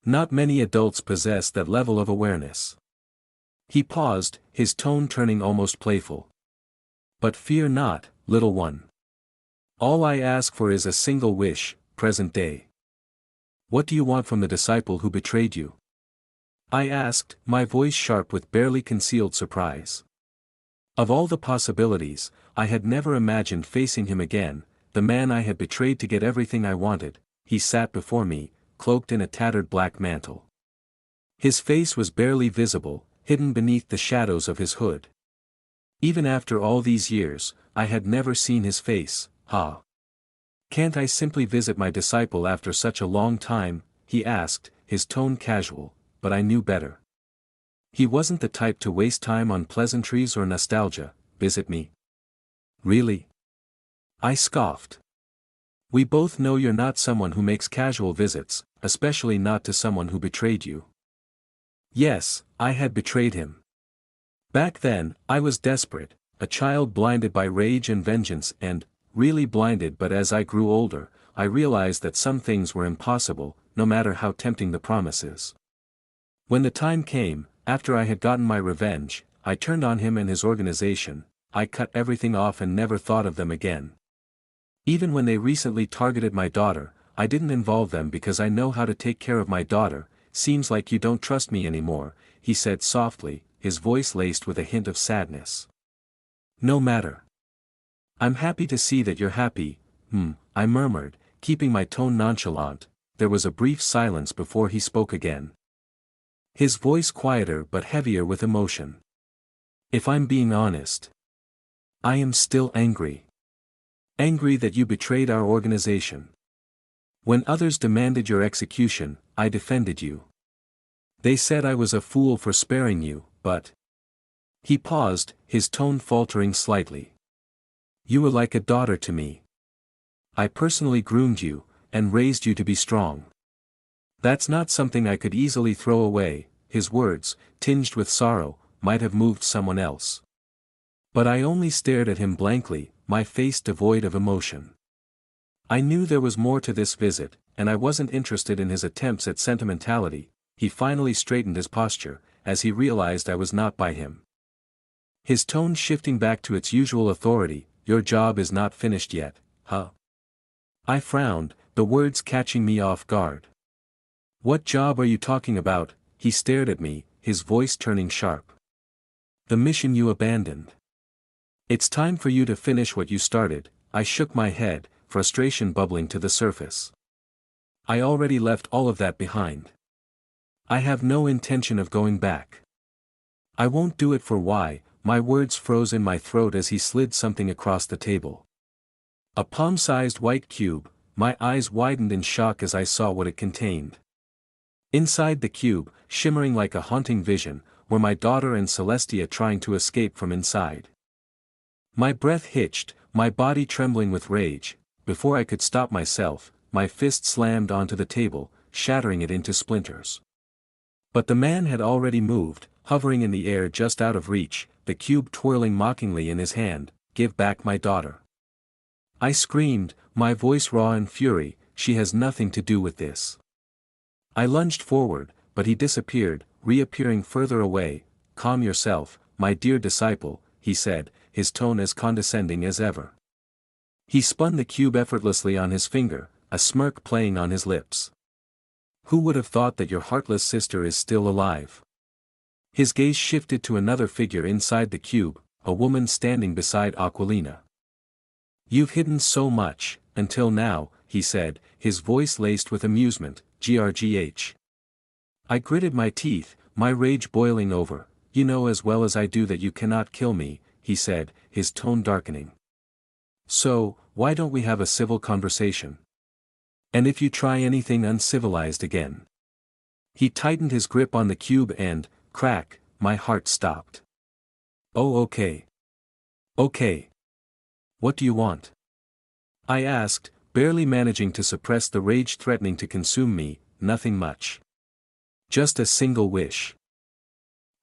Not many adults possess that level of awareness. He paused, his tone turning almost playful. But fear not, little one. All I ask for is a single wish, present day. What do you want from the disciple who betrayed you? I asked, my voice sharp with barely concealed surprise. Of all the possibilities, I had never imagined facing him again, the man I had betrayed to get everything I wanted. He sat before me, cloaked in a tattered black mantle. His face was barely visible, hidden beneath the shadows of his hood. Even after all these years, I had never seen his face. Can't I simply visit my disciple after such a long time? He asked, his tone casual, but I knew better. He wasn't the type to waste time on pleasantries or nostalgia. Visit me? Really? I scoffed. We both know you're not someone who makes casual visits, especially not to someone who betrayed you. Yes, I had betrayed him. Back then, I was desperate, a child blinded by rage and vengeance and, really blinded. But as I grew older, I realized that some things were impossible, no matter how tempting the promises. When the time came, after I had gotten my revenge, I turned on him and his organization. I cut everything off and never thought of them again. Even when they recently targeted my daughter, I didn't involve them because I know how to take care of my daughter. Seems like you don't trust me anymore, he said softly, his voice laced with a hint of sadness. No matter. I'm happy to see that you're happy. I murmured, keeping my tone nonchalant. There was a brief silence before he spoke again. His voice quieter but heavier with emotion. If I'm being honest, I am still angry. Angry that you betrayed our organization. When others demanded your execution, I defended you. They said I was a fool for sparing you, but... He paused, his tone faltering slightly. You were like a daughter to me. I personally groomed you, and raised you to be strong. That's not something I could easily throw away. His words, tinged with sorrow, might have moved someone else. But I only stared at him blankly, my face devoid of emotion. I knew there was more to this visit, and I wasn't interested in his attempts at sentimentality. He finally straightened his posture, as he realized I was not by him. His tone shifting back to its usual authority, your job is not finished yet, huh? I frowned, the words catching me off guard. What job are you talking about? He stared at me, his voice turning sharp. The mission you abandoned. It's time for you to finish what you started. I shook my head, frustration bubbling to the surface. I already left all of that behind. I have no intention of going back. I won't do it for why. My words froze in my throat as he slid something across the table. A palm-sized white cube. My eyes widened in shock as I saw what it contained. Inside the cube, shimmering like a haunting vision, were my daughter and Celestia trying to escape from inside. My breath hitched, my body trembling with rage. Before I could stop myself, my fist slammed onto the table, shattering it into splinters. But the man had already moved, hovering in the air just out of reach, the cube twirling mockingly in his hand. Give back my daughter. I screamed, my voice raw in fury. She has nothing to do with this. I lunged forward, but he disappeared, reappearing further away. Calm yourself, my dear disciple, he said, his tone as condescending as ever. He spun the cube effortlessly on his finger, a smirk playing on his lips. Who would have thought that your heartless sister is still alive? His gaze shifted to another figure inside the cube, a woman standing beside Aquilina. You've hidden so much, until now, he said, his voice laced with amusement. Grgh. I gritted my teeth, my rage boiling over. You know as well as I do that you cannot kill me, he said, his tone darkening. So, why don't we have a civil conversation? And if you try anything uncivilized again. He tightened his grip on the cube and, crack, my heart stopped. Oh okay. Okay. What do you want? I asked, barely managing to suppress the rage threatening to consume me. nothing much. Just a single wish.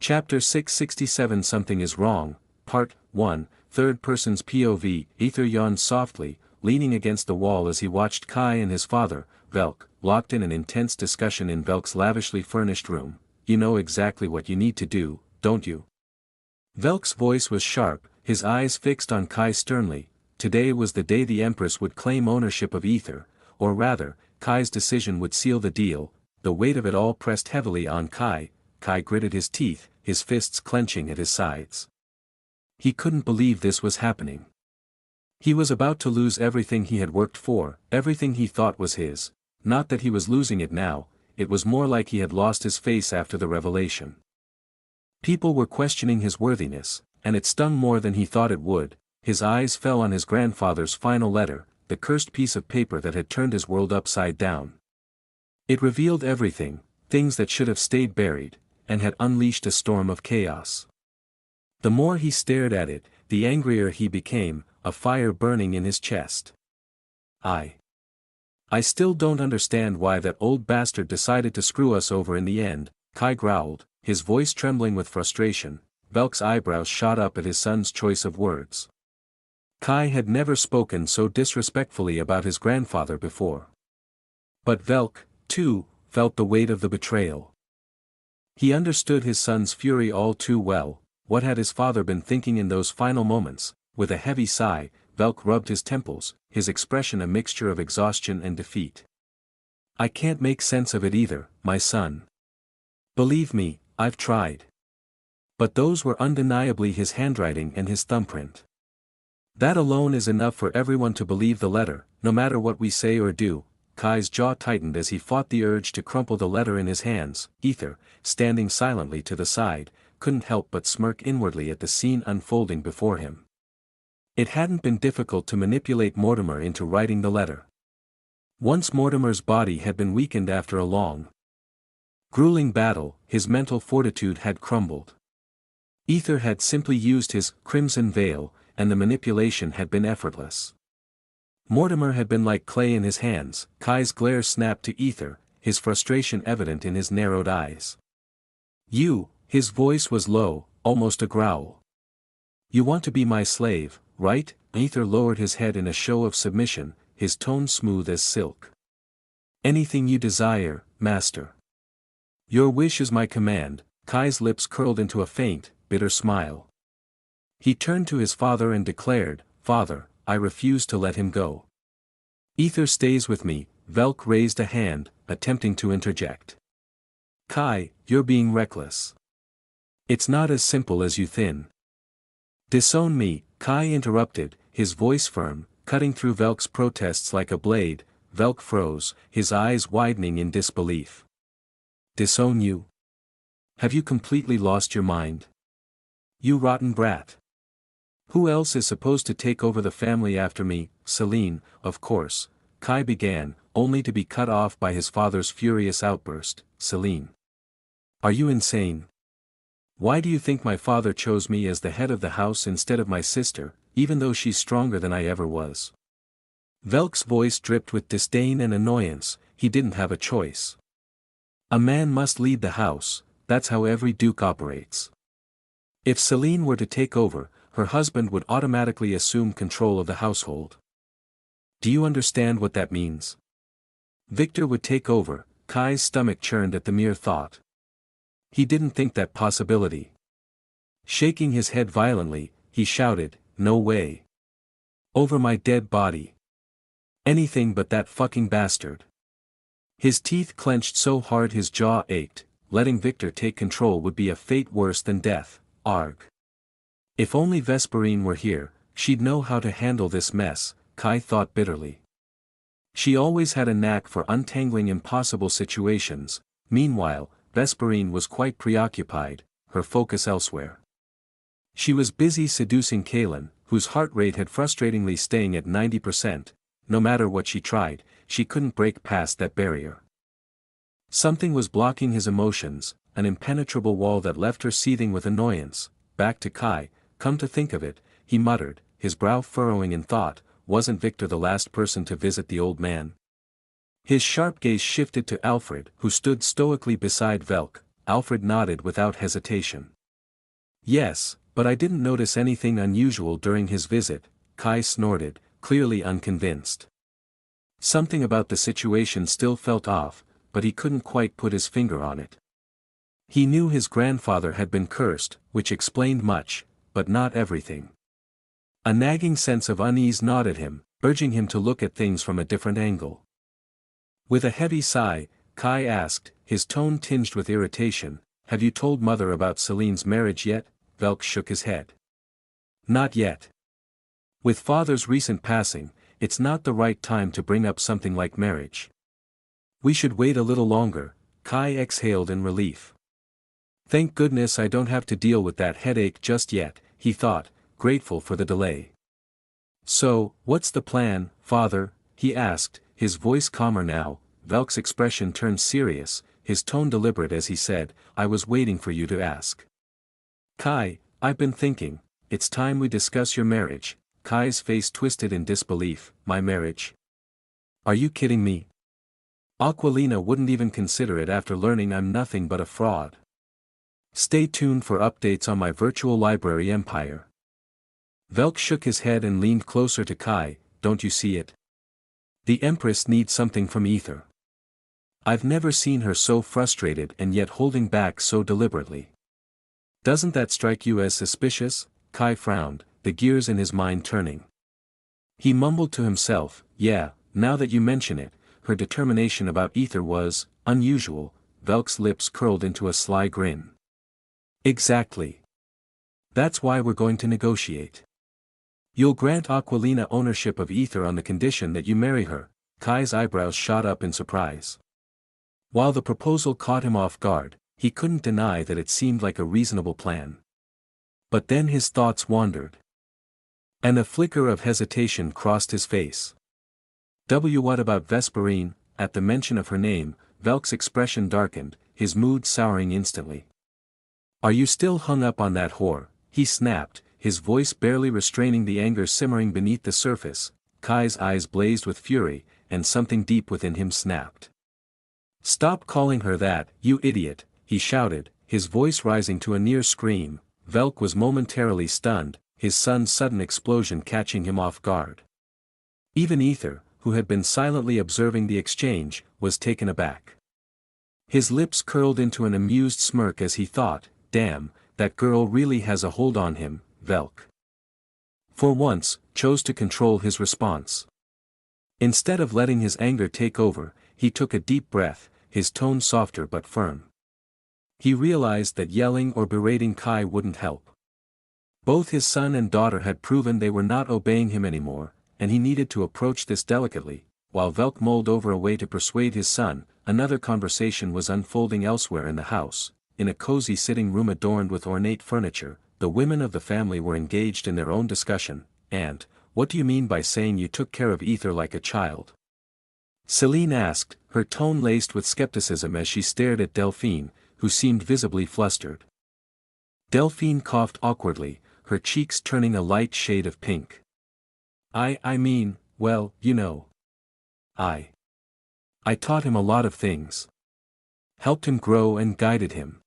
Chapter 667 Something is Wrong, Part 1, Third Person's POV. Aether yawned softly, leaning against the wall as he watched Kai and his father, Velk, locked in an intense discussion in Velk's lavishly furnished room. You know exactly what you need to do, don't you? Velk's voice was sharp, his eyes fixed on Kai sternly. Today was the day the Empress would claim ownership of Aether, or rather, Kai's decision would seal the deal. The weight of it all pressed heavily on Kai. Kai gritted his teeth, his fists clenching at his sides. He couldn't believe this was happening. He was about to lose everything he had worked for, everything he thought was his. Not that he was losing it now, it was more like he had lost his face after the revelation. People were questioning his worthiness, and it stung more than he thought it would. His eyes fell on his grandfather's final letter, the cursed piece of paper that had turned his world upside down. It revealed everything, things that should have stayed buried, and had unleashed a storm of chaos. The more he stared at it, the angrier he became, a fire burning in his chest. I still don't understand why that old bastard decided to screw us over in the end, Kai growled, his voice trembling with frustration. Velk's eyebrows shot up at his son's choice of words. Kai had never spoken so disrespectfully about his grandfather before. But Velk, too, felt the weight of the betrayal. He understood his son's fury all too well. What had his father been thinking in those final moments? With a heavy sigh, Velk rubbed his temples, his expression a mixture of exhaustion and defeat. I can't make sense of it either, my son. Believe me, I've tried. But those were undeniably his handwriting and his thumbprint. That alone is enough for everyone to believe the letter, no matter what we say or do. Kai's jaw tightened as he fought the urge to crumple the letter in his hands. Aether, standing silently to the side, couldn't help but smirk inwardly at the scene unfolding before him. It hadn't been difficult to manipulate Mortimer into writing the letter. Once Mortimer's body had been weakened after a long, grueling battle, his mental fortitude had crumbled. Aether had simply used his crimson veil, and the manipulation had been effortless. Mortimer had been like clay in his hands. Kai's glare snapped to Aether, his frustration evident in his narrowed eyes. You, his voice was low, almost a growl. You want to be my slave, right? Aether lowered his head in a show of submission, his tone smooth as silk. Anything you desire, master. Your wish is my command. Kai's lips curled into a faint, bitter smile. He turned to his father and declared, Father, I refuse to let him go. Aether stays with me. Velk raised a hand, attempting to interject. Kai, you're being reckless. It's not as simple as you think. Disown me, Kai interrupted, his voice firm, cutting through Velk's protests like a blade. Velk froze, his eyes widening in disbelief. Disown you? Have you completely lost your mind? You rotten brat. Who else is supposed to take over the family after me? Celine, of course, Kai began, only to be cut off by his father's furious outburst. Celine. Are you insane? Why do you think my father chose me as the head of the house instead of my sister, even though she's stronger than I ever was? Velk's voice dripped with disdain and annoyance. He didn't have a choice. A man must lead the house, that's how every duke operates. If Celine were to take over, her husband would automatically assume control of the household. Do you understand what that means? Victor would take over. Kai's stomach churned at the mere thought. He didn't think that possibility. Shaking his head violently, he shouted, No way. Over my dead body. Anything but that fucking bastard. His teeth clenched so hard his jaw ached. Letting Victor take control would be a fate worse than death. Arg. If only Vesperine were here, she'd know how to handle this mess, Kai thought bitterly. She always had a knack for untangling impossible situations. Meanwhile, Vesperine was quite preoccupied, her focus elsewhere. She was busy seducing Kaelin, whose heart rate had frustratingly staying at 90%. No matter what she tried, she couldn't break past that barrier. Something was blocking his emotions, an impenetrable wall that left her seething with annoyance. Back to Kai, come to think of it, he muttered, his brow furrowing in thought, wasn't Victor the last person to visit the old man? His sharp gaze shifted to Alfred, who stood stoically beside Velk. Alfred nodded without hesitation. Yes, but I didn't notice anything unusual during his visit, Kai snorted, clearly unconvinced. Something about the situation still felt off, but he couldn't quite put his finger on it. He knew his grandfather had been cursed, which explained much, but not everything. A nagging sense of unease gnawed at him, urging him to look at things from a different angle. With a heavy sigh, Kai asked, his tone tinged with irritation, "Have you told Mother about Celine's marriage yet?" Velk shook his head. "Not yet. With Father's recent passing, it's not the right time to bring up something like marriage. We should wait a little longer." Kai exhaled in relief. "Thank goodness I don't have to deal with that headache just yet," he thought, grateful for the delay. "So, what's the plan, Father?" he asked, his voice calmer now. Velk's expression turned serious, his tone deliberate as he said, "I was waiting for you to ask." "Kai, I've been thinking, it's time we discuss your marriage." Kai's face twisted in disbelief. "My marriage? Are you kidding me? Aquilina wouldn't even consider it after learning I'm nothing but a fraud." "Stay tuned for updates on my virtual library empire." Velk shook his head and leaned closer to Kai. "Don't you see it? The Empress needs something from Aether. I've never seen her so frustrated and yet holding back so deliberately. Doesn't that strike you as suspicious?" Kai frowned, the gears in his mind turning. He mumbled to himself, "Yeah, now that you mention it, her determination about Aether was unusual." Velk's lips curled into a sly grin. "Exactly. That's why we're going to negotiate. You'll grant Aquilina ownership of Aether on the condition that you marry her." Kai's eyebrows shot up in surprise. While the proposal caught him off guard, he couldn't deny that it seemed like a reasonable plan. But then his thoughts wandered. And a flicker of hesitation crossed his face. What about Vesperine?" At the mention of her name, Velk's expression darkened, his mood souring instantly. "Are you still hung up on that whore?" he snapped, his voice barely restraining the anger simmering beneath the surface. Kai's eyes blazed with fury, and something deep within him snapped. "Stop calling her that, you idiot," he shouted, his voice rising to a near scream. Velk was momentarily stunned, his son's sudden explosion catching him off guard. Even Aether, who had been silently observing the exchange, was taken aback. His lips curled into an amused smirk as he thought, "Damn, that girl really has a hold on him." Velk, for once, chose to control his response. Instead of letting his anger take over, he took a deep breath, his tone softer but firm. He realized that yelling or berating Kai wouldn't help. Both his son and daughter had proven they were not obeying him anymore, and he needed to approach this delicately. While Velk mulled over a way to persuade his son, another conversation was unfolding elsewhere in the house. In a cozy sitting room adorned with ornate furniture, the women of the family were engaged in their own discussion. "And, what do you mean by saying you took care of Aether like a child?" Celine asked, her tone laced with skepticism as she stared at Delphine, who seemed visibly flustered. Delphine coughed awkwardly, her cheeks turning a light shade of pink. I mean, well, you know. I taught him a lot of things. Helped him grow and guided him.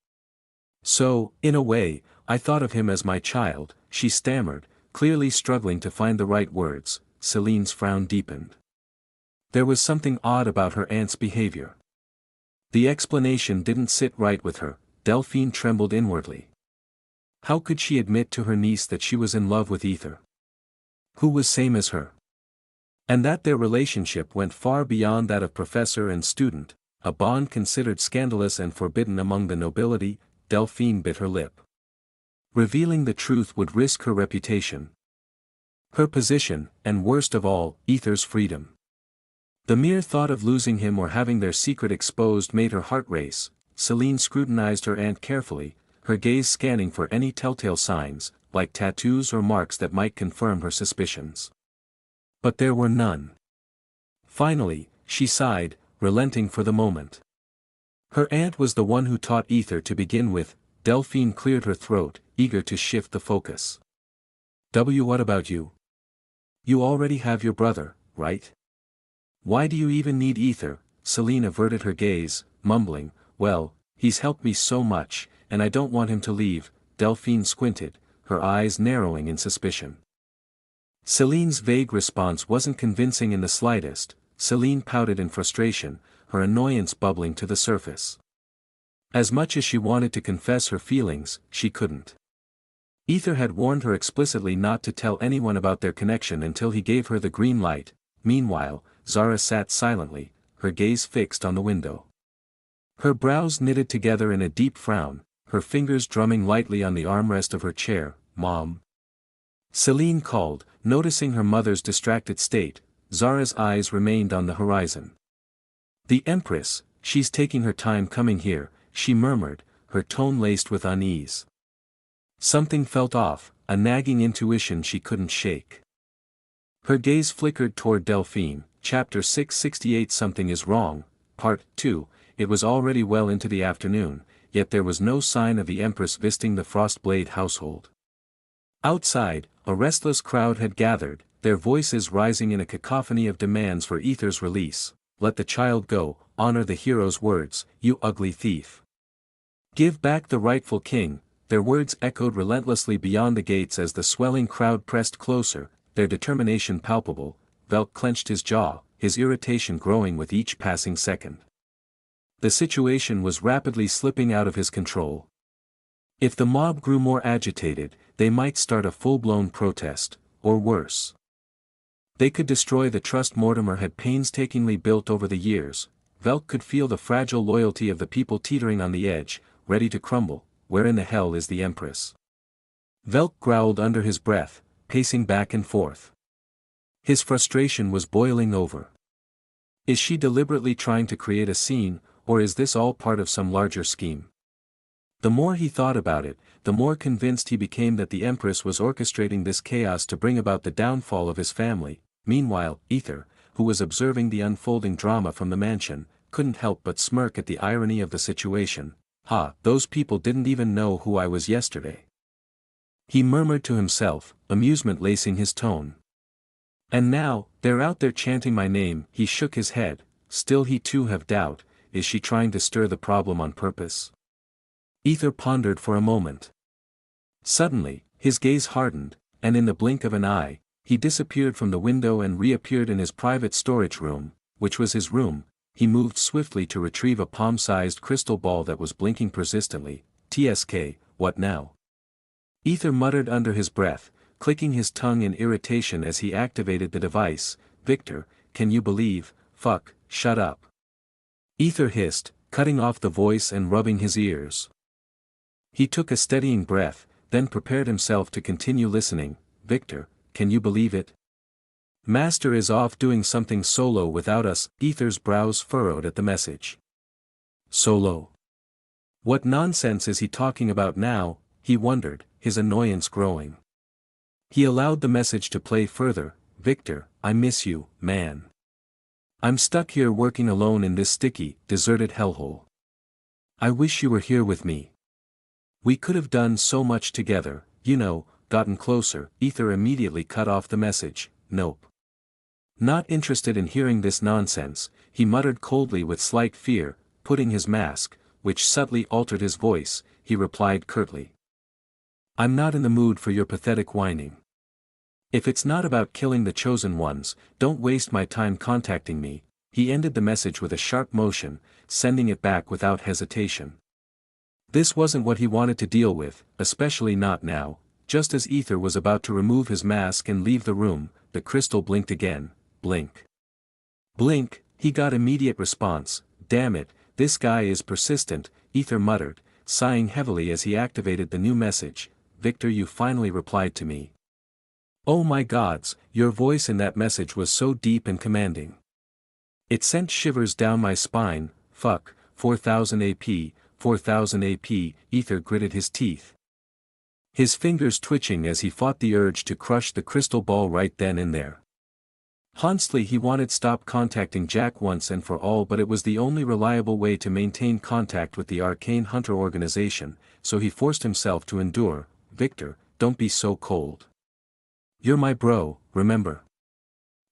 So, in a way, I thought of him as my child," she stammered, clearly struggling to find the right words. Celine's frown deepened. There was something odd about her aunt's behavior. The explanation didn't sit right with her. Delphine trembled inwardly. How could she admit to her niece that she was in love with Aether, who was same as her? And that their relationship went far beyond that of professor and student, a bond considered scandalous and forbidden among the nobility. Delphine bit her lip. Revealing the truth would risk her reputation, her position, and worst of all, Aether's freedom. The mere thought of losing him or having their secret exposed made her heart race. Celine scrutinized her aunt carefully, her gaze scanning for any telltale signs, like tattoos or marks that might confirm her suspicions. But there were none. Finally, she sighed, relenting for the moment. Her aunt was the one who taught Aether to begin with. Delphine cleared her throat, eager to shift the focus. What about you? You already have your brother, right? Why do you even need Aether?" Selene averted her gaze, mumbling, well, he's helped me so much, and I don't want him to leave. Delphine squinted, her eyes narrowing in suspicion. Celine's vague response wasn't convincing in the slightest. Selene pouted in frustration, her annoyance bubbling to the surface. As much as she wanted to confess her feelings, she couldn't. Aether had warned her explicitly not to tell anyone about their connection until he gave her the green light. Meanwhile, Zara sat silently, her gaze fixed on the window. Her brows knitted together in a deep frown, her fingers drumming lightly on the armrest of her chair. Mom. Selene called, noticing her mother's distracted state. Zara's eyes remained on the horizon. The Empress, she's taking her time coming here, she murmured, her tone laced with unease. Something felt off, a nagging intuition she couldn't shake. Her gaze flickered toward Delphine. Chapter 668. Something is wrong, Part 2. It was already well into the afternoon, yet there was no sign of the Empress visiting the Frostblade household. Outside, a restless crowd had gathered, their voices rising in a cacophony of demands for Aether's release. Let the child go, honor the hero's words, you ugly thief. Give back the rightful king. Their words echoed relentlessly beyond the gates as the swelling crowd pressed closer, their determination palpable. Velk clenched his jaw, his irritation growing with each passing second. The situation was rapidly slipping out of his control. If the mob grew more agitated, they might start a full-blown protest, or worse. They could destroy the trust Mortimer had painstakingly built over the years. Velk could feel the fragile loyalty of the people teetering on the edge, ready to crumble. Where in the hell is the Empress? Velk growled under his breath, pacing back and forth. His frustration was boiling over. Is she deliberately trying to create a scene, or is this all part of some larger scheme? The more he thought about it, the more convinced he became that the Empress was orchestrating this chaos to bring about the downfall of his family. Meanwhile, Aether, who was observing the unfolding drama from the mansion, couldn't help but smirk at the irony of the situation. Those people didn't even know who I was yesterday. He murmured to himself, amusement lacing his tone. And now, they're out there chanting my name. He shook his head, still he too have doubt. Is she trying to stir the problem on purpose? Aether pondered for a moment. Suddenly, his gaze hardened, and in the blink of an eye, he disappeared from the window and reappeared in his private storage room, which was his room. He moved swiftly to retrieve a palm-sized crystal ball that was blinking persistently. TSK, what now? Aether muttered under his breath, clicking his tongue in irritation as he activated the device. Victor, can you believe? Fuck, shut up. Aether hissed, cutting off the voice and rubbing his ears. He took a steadying breath, then prepared himself to continue listening. Victor, can you believe it? Master is off doing something solo without us. Aether's brows furrowed at the message. Solo? What nonsense is he talking about now? He wondered, his annoyance growing. He allowed the message to play further. Victor, I miss you, man. I'm stuck here working alone in this sticky, deserted hellhole. I wish you were here with me. We could have done so much together, gotten closer. Aether immediately cut off the message. Nope. Not interested in hearing this nonsense, he muttered coldly with slight fear, putting his mask, which subtly altered his voice. He replied curtly. I'm not in the mood for your pathetic whining. If it's not about killing the chosen ones, don't waste my time contacting me. He ended the message with a sharp motion, sending it back without hesitation. This wasn't what he wanted to deal with, especially not now. Just as Aether was about to remove his mask and leave the room, the crystal blinked again. Blink. Blink, he got immediate response. Damn it, this guy is persistent, Aether muttered, sighing heavily as he activated the new message. Victor, you finally replied to me. Oh my gods, your voice in that message was so deep and commanding. It sent shivers down my spine. Fuck, 4000 AP, 4000 AP, Aether gritted his teeth. His fingers twitching as he fought the urge to crush the crystal ball right then and there. Honestly, he wanted to stop contacting Jack once and for all, but it was the only reliable way to maintain contact with the Arcane Hunter organization, so he forced himself to endure. Victor, don't be so cold. You're my bro, remember?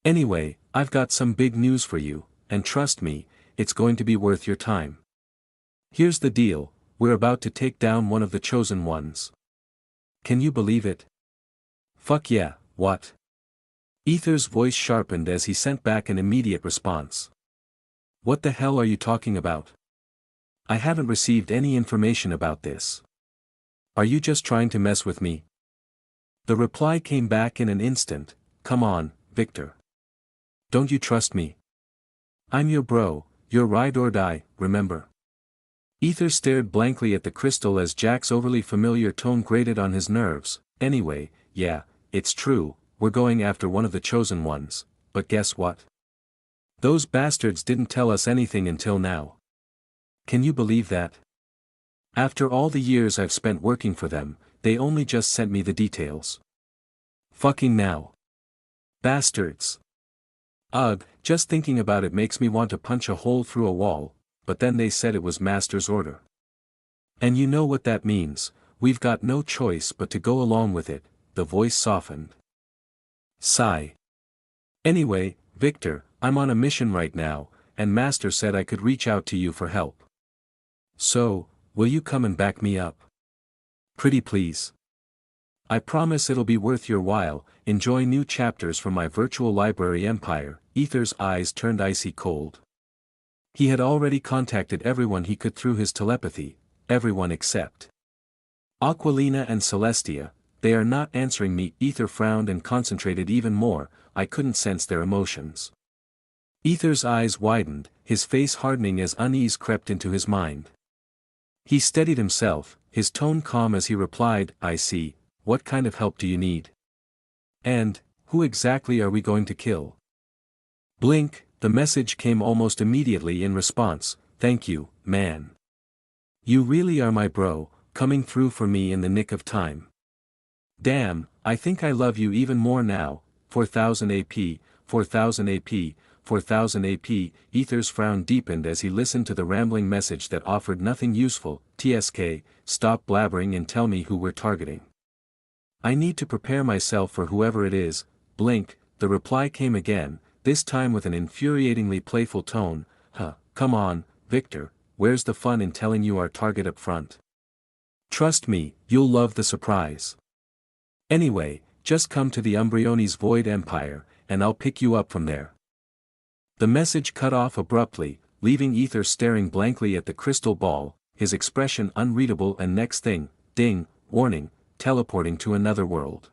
Anyway, I've got some big news for you, and trust me, it's going to be worth your time. Here's the deal, we're about to take down one of the chosen ones. Can you believe it? Fuck yeah, what? Aether's voice sharpened as he sent back an immediate response. What the hell are you talking about? I haven't received any information about this. Are you just trying to mess with me? The reply came back in an instant, come on, Victor. Don't you trust me? I'm your bro, you're ride or die, remember? Aether stared blankly at the crystal as Jack's overly familiar tone grated on his nerves. Anyway, yeah, it's true, we're going after one of the chosen ones, but guess what? Those bastards didn't tell us anything until now. Can you believe that? After all the years I've spent working for them, they only just sent me the details. Fucking now. Bastards. Ugh, just thinking about it makes me want to punch a hole through a wall, but then they said it was Master's order. And you know what that means, we've got no choice but to go along with it, the voice softened. Sigh. Anyway, Victor, I'm on a mission right now, and Master said I could reach out to you for help. So, will you come and back me up? Pretty please. I promise it'll be worth your while. Enjoy new chapters from my virtual library empire. Aether's eyes turned icy cold. He had already contacted everyone he could through his telepathy, everyone except Aquilina and Celestia. They are not answering me. Aether frowned and concentrated even more. I couldn't sense their emotions. Aether's eyes widened, his face hardening as unease crept into his mind. He steadied himself, his tone calm as he replied, I see, what kind of help do you need? And, who exactly are we going to kill? Blink, the message came almost immediately in response, thank you, man. You really are my bro, coming through for me in the nick of time. Damn, I think I love you even more now, 4000 AP, 4000 AP, 4000 AP, Aether's frown deepened as he listened to the rambling message that offered nothing useful. TSK, stop blabbering and tell me who we're targeting. I need to prepare myself for whoever it is. Blink, the reply came again, this time with an infuriatingly playful tone. Come on, Victor, where's the fun in telling you our target up front? Trust me, you'll love the surprise. Anyway, just come to the Umbrione's Void Empire, and I'll pick you up from there. The message cut off abruptly, leaving Aether staring blankly at the crystal ball, his expression unreadable and next thing, ding, warning, teleporting to another world.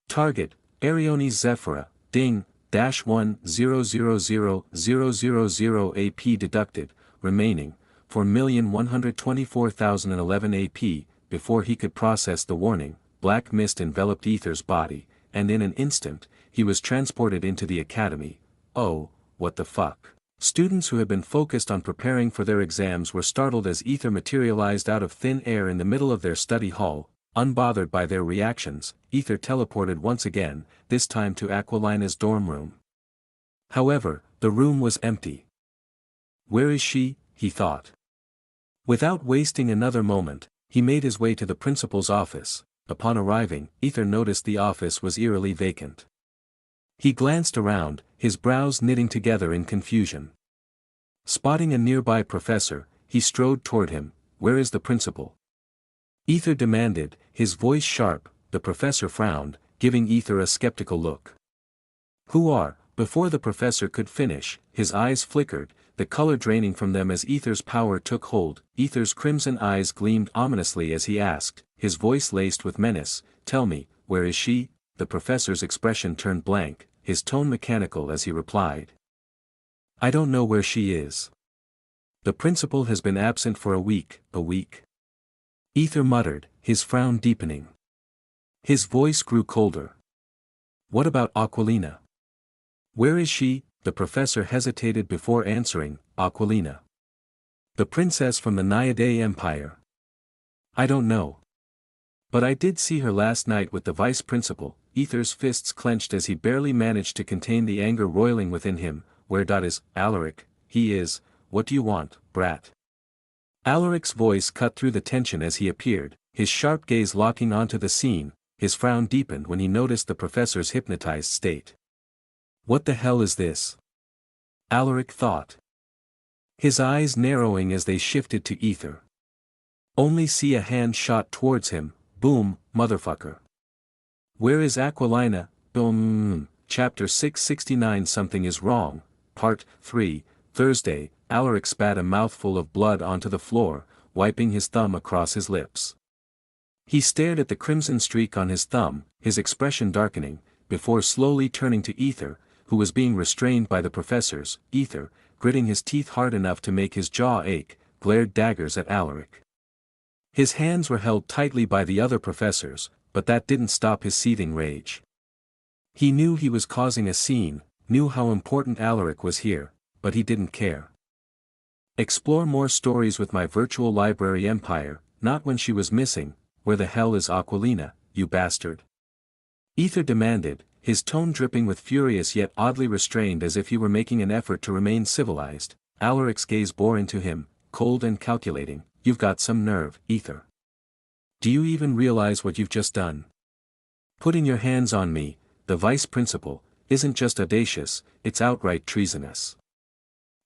Target, Ariones Zephyrah, ding, -1000000 AP deducted, remaining, 4,124,011 AP, before he could process the warning, black mist enveloped Aether's body, and in an instant, he was transported into the academy. Oh, what the fuck? Students who had been focused on preparing for their exams were startled as Aether materialized out of thin air in the middle of their study hall. Unbothered by their reactions, Aether teleported once again, this time to Aquilina's dorm room. However, the room was empty. Where is she? He thought. Without wasting another moment, he made his way to the principal's office. Upon arriving, Aether noticed the office was eerily vacant. He glanced around, his brows knitting together in confusion. Spotting a nearby professor, he strode toward him. Where is the principal? Aether demanded, his voice sharp. The professor frowned, giving Aether a skeptical look. Who are? Before the professor could finish, his eyes flickered, the color draining from them as Aether's power took hold. Aether's crimson eyes gleamed ominously as he asked, his voice laced with menace, tell me, where is she? The professor's expression turned blank, his tone mechanical as he replied. I don't know where she is. The principal has been absent for a week. Aether muttered, his frown deepening. His voice grew colder. What about Aquilina? Where is she? The professor hesitated before answering, Aquilina. The princess from the Naiade Empire. I don't know. But I did see her last night with the vice principal. Aether's fists clenched as he barely managed to contain the anger roiling within him. Where is Alaric? He is. What do you want, brat? Alaric's voice cut through the tension as he appeared, his sharp gaze locking onto the scene. His frown deepened when he noticed the professor's hypnotized state. What the hell is this? Alaric thought. His eyes narrowing as they shifted to Aether. Only see a hand shot towards him, boom, motherfucker. Where is Aquilina? Boom. Chapter 669 Something is Wrong, Part 3, Thursday. Alaric spat a mouthful of blood onto the floor, wiping his thumb across his lips. He stared at the crimson streak on his thumb, his expression darkening, before slowly turning to Aether, who was being restrained by the professors. Aether, gritting his teeth hard enough to make his jaw ache, glared daggers at Alaric. His hands were held tightly by the other professors, but that didn't stop his seething rage. He knew he was causing a scene, knew how important Alaric was here, but he didn't care. Explore more stories with my virtual library empire, not when she was missing. Where the hell is Aquilina, you bastard? Aether demanded, his tone dripping with furious yet oddly restrained as if he were making an effort to remain civilized. Alaric's gaze bore into him, cold and calculating. You've got some nerve, Aether. Do you even realize what you've just done? Putting your hands on me, the vice principal, isn't just audacious, it's outright treasonous.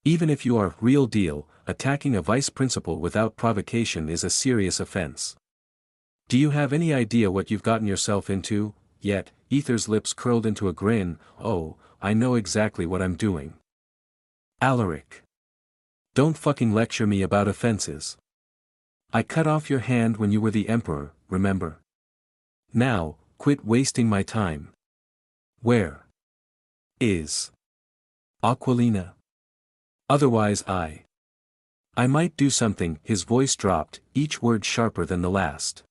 Even if you are real deal, attacking a vice principal without provocation is a serious offense. Do you have any idea what you've gotten yourself into? Yet, Aether's lips curled into a grin. Oh, I know exactly what I'm doing. Alaric. Don't fucking lecture me about offenses. I cut off your hand when you were the emperor, remember? Now, quit wasting my time. Where is Aquilina? Otherwise I might do something. His voice dropped, each word sharper than the last.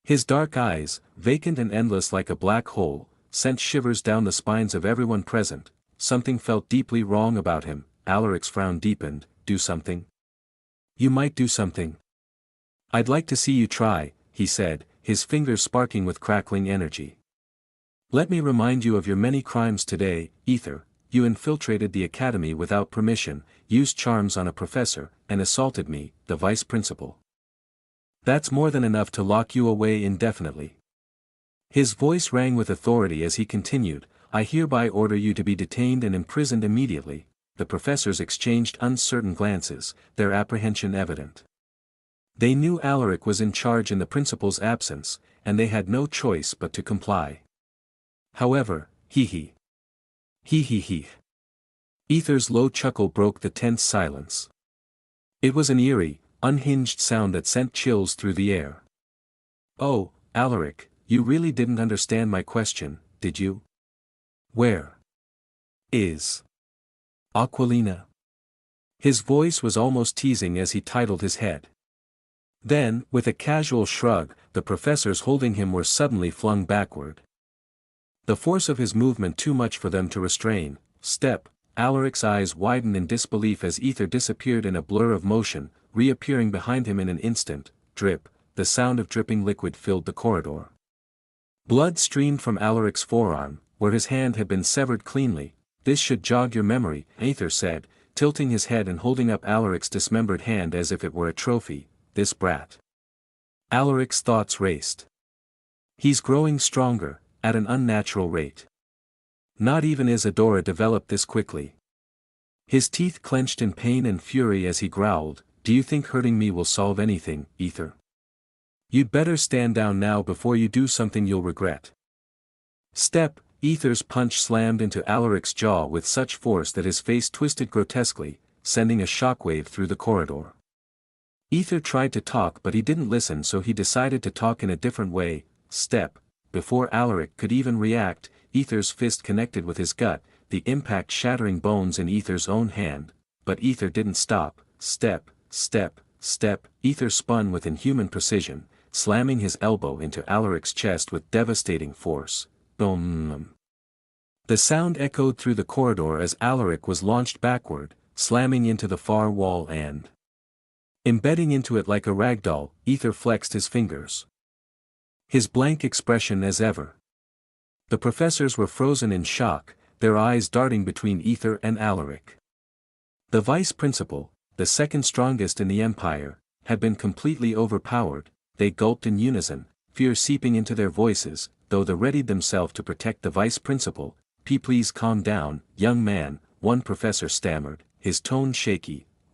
His dark eyes, vacant and endless like a black hole, sent shivers down the spines of everyone present. Something felt deeply wrong about him. Alaric's frown deepened. Do something? You might do something. I'd like to see you try, he said, his fingers sparking with crackling energy. Let me remind you of your many crimes today, Aether. You infiltrated the academy without permission, used charms on a professor, and assaulted me, the vice principal. That's more than enough to lock you away indefinitely. His voice rang with authority as he continued, I hereby order you to be detained and imprisoned immediately. The professors exchanged uncertain glances, their apprehension evident. They knew Alaric was in charge in the principal's absence, and they had no choice but to comply. However, he. Aether's low chuckle broke the tense silence. It was an eerie, unhinged sound that sent chills through the air. Oh, Alaric, you really didn't understand my question, did you? Where is Aquilina? His voice was almost teasing as he titled his head. Then, with a casual shrug, the professors holding him were suddenly flung backward. The force of his movement too much for them to restrain. Step. Alaric's eyes widened in disbelief as Aether disappeared in a blur of motion, reappearing behind him in an instant. Drip. The sound of dripping liquid filled the corridor. Blood streamed from Alaric's forearm, where his hand had been severed cleanly. This should jog your memory, Aether said, tilting his head and holding up Alaric's dismembered hand as if it were a trophy. This brat. Alaric's thoughts raced. He's growing stronger, at an unnatural rate. Not even Isadora developed this quickly. His teeth clenched in pain and fury as he growled, do you think hurting me will solve anything, Aether? You'd better stand down now before you do something you'll regret. Step. Aether's punch slammed into Alaric's jaw with such force that his face twisted grotesquely, sending a shockwave through the corridor. Aether tried to talk but he didn't listen, so he decided to talk in a different way. Step. Before Alaric could even react, Aether's fist connected with his gut, the impact shattering bones in Aether's own hand. But Aether didn't stop. Step, step, step. Aether spun with inhuman precision, slamming his elbow into Alaric's chest with devastating force. Boom. The sound echoed through the corridor as Alaric was launched backward, slamming into the far wall and embedding into it like a ragdoll. Aether flexed his fingers. His blank expression as ever. The professors were frozen in shock, their eyes darting between Aether and Alaric. The vice principal, the second strongest in the empire, had been completely overpowered. They gulped in unison, fear seeping into their voices, though they readied themselves to protect the vice principal. Please calm down, young man, one professor stammered, his tone shaky.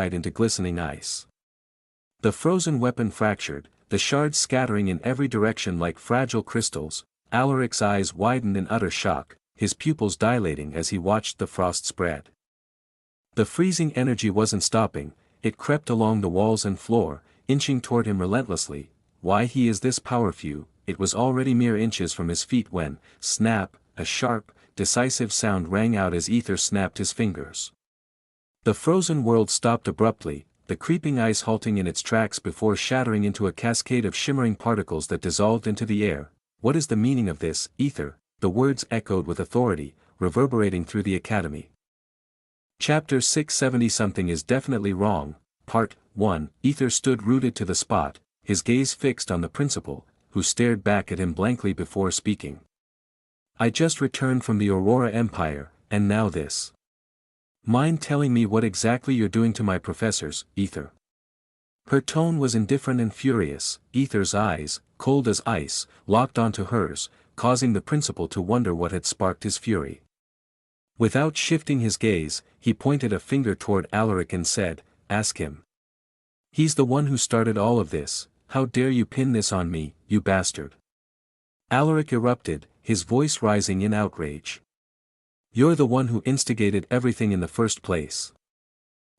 solidified into glistening ice. The frozen weapon fractured, the shards scattering in every direction like fragile crystals. Alaric's eyes widened in utter shock, his pupils dilating as he watched the frost spread. The freezing energy wasn't stopping, it crept along the walls and floor, inching toward him relentlessly. Why he is this powerful? It was already mere inches from his feet when, snap, a sharp, decisive sound rang out as Aether snapped his fingers. The frozen world stopped abruptly, the creeping ice halting in its tracks before shattering into a cascade of shimmering particles that dissolved into the air. What is the meaning of this, Aether? The words echoed with authority, reverberating through the academy. Chapter 670. Something is definitely wrong. Part 1. Aether stood rooted to the spot, his gaze fixed on the principal, who stared back at him blankly before speaking. I just returned from the Aurora Empire, and now this. Mind telling me what exactly you're doing to my professors, Aether? Her tone was indifferent and furious. Aether's eyes, cold as ice, locked onto hers, causing the principal to wonder what had sparked his fury. Without shifting his gaze, he pointed a finger toward Alaric and said, "Ask him. He's the one who started all of this. How dare you pin this on me, you bastard?" Alaric erupted, his voice rising in outrage. "You're the one who instigated everything in the first place."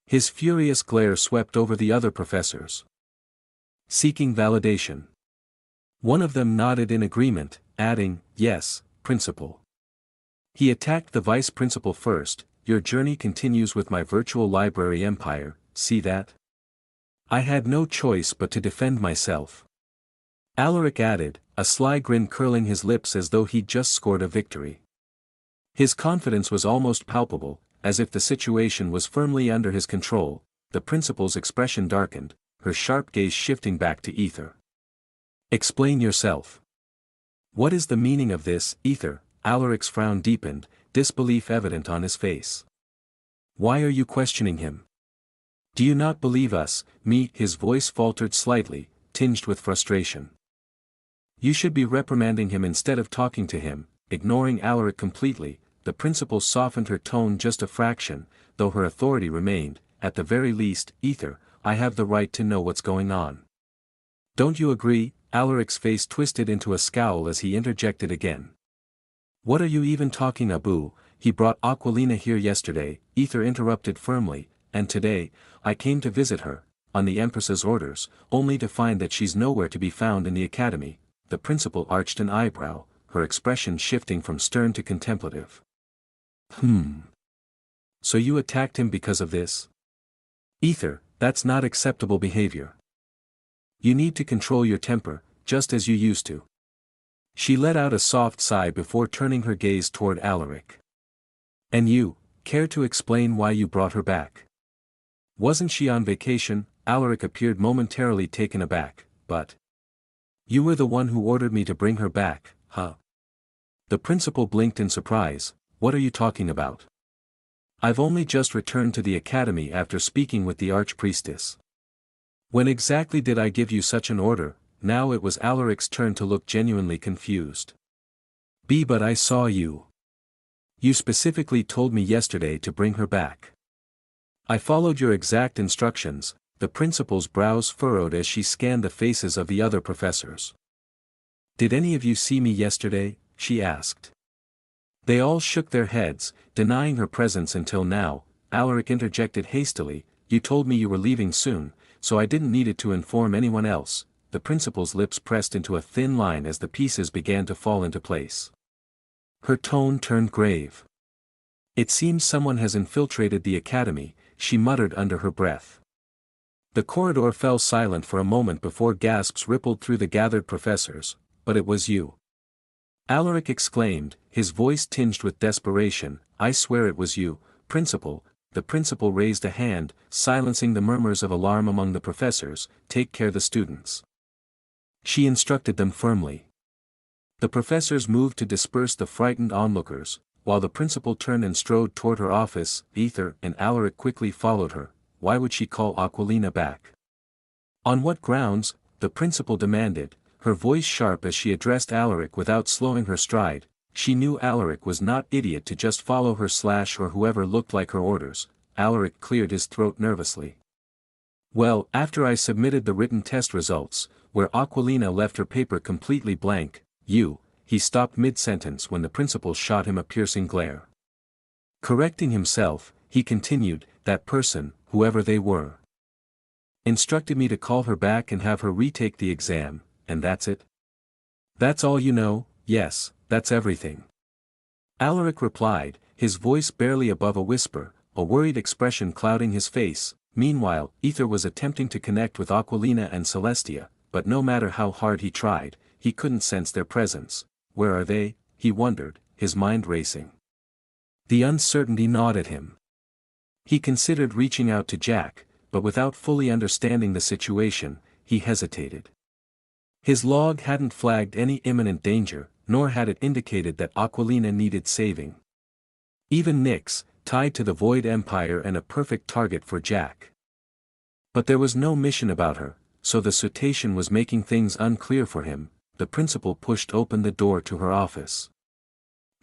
His furious glare swept over the other professors, seeking validation. One of them nodded in agreement, adding, "Yes, principal." He attacked the vice principal first. "Your journey continues with my virtual library empire, see that? I had no choice but to defend myself." Alaric added, a sly grin curling his lips as though he'd just scored a victory. His confidence was almost palpable, as if the situation was firmly under his control. The principal's expression darkened, her sharp gaze shifting back to Aether. "Explain yourself. What is the meaning of this, Aether?" Alaric's frown deepened, disbelief evident on his face. "Why are you questioning him? Do you not believe us, me?" His voice faltered slightly, tinged with frustration. "You should be reprimanding him instead of talking to him." Ignoring Alaric completely, the principal softened her tone just a fraction, though her authority remained. "At the very least, Aether, I have the right to know what's going on. Don't you agree?" Alaric's face twisted into a scowl as he interjected again. "What are you even talking about? He brought Aquilina here yesterday," Aether interrupted firmly, "and today, I came to visit her, on the Empress's orders, only to find that she's nowhere to be found in the academy." The principal arched an eyebrow, her expression shifting from stern to contemplative. So you attacked him because of this? Aether, that's not acceptable behavior. You need to control your temper, just as you used to." She let out a soft sigh before turning her gaze toward Alaric. "And you, care to explain why you brought her back? Wasn't she on vacation?" Alaric appeared momentarily taken aback. "But you were the one who ordered me to bring her back, huh?" The principal blinked in surprise. "What are you talking about? I've only just returned to the academy after speaking with the archpriestess." "When exactly did I give you such an order?" Now it was Alaric's turn to look genuinely confused. But I saw you. You specifically told me yesterday to bring her back." "I followed your exact instructions." The principal's brows furrowed as she scanned the faces of the other professors. "Did any of you see me yesterday?" she asked. They all shook their heads, denying her presence until now. Alaric interjected hastily, "You told me you were leaving soon, so I didn't need to inform anyone else." The principal's lips pressed into a thin line as the pieces began to fall into place. Her tone turned grave. "It seems someone has infiltrated the academy," she muttered under her breath. The corridor fell silent for a moment before gasps rippled through the gathered professors. "But it was you!" Alaric exclaimed, his voice tinged with desperation. "I swear it was you, principal." The principal raised a hand, silencing the murmurs of alarm among the professors. "Take care the students," she instructed them firmly. The professors moved to disperse the frightened onlookers, while the principal turned and strode toward her office. Aether and Alaric quickly followed her. Why would she call Aquilina back? "On what grounds?" the principal demanded, her voice sharp as she addressed Alaric without slowing her stride. She knew Alaric was not idiot to just follow her or whoever looked like her orders. Alaric cleared his throat nervously. "Well, after I submitted the written test results, where Aquilina left her paper completely blank." He stopped mid-sentence when the principal shot him a piercing glare. Correcting himself, he continued, "That person, whoever they were, Instructed me to call her back and have her retake the exam, and that's it? That's all you know? Yes, that's everything. Alaric replied, his voice barely above a whisper, a worried expression clouding his face. Meanwhile, Aether was attempting to connect with Aquilina and Celestia, but no matter how hard he tried, he couldn't sense their presence. Where are they? He wondered, his mind racing. The uncertainty gnawed at him. He considered reaching out to Jack, but without fully understanding the situation, he hesitated. His log hadn't flagged any imminent danger, nor had it indicated that Aquilina needed saving. Even Nyx, tied to the Void Empire and a perfect target for Jack. But there was no mission about her, so the situation was making things unclear for him. The principal pushed open the door to her office.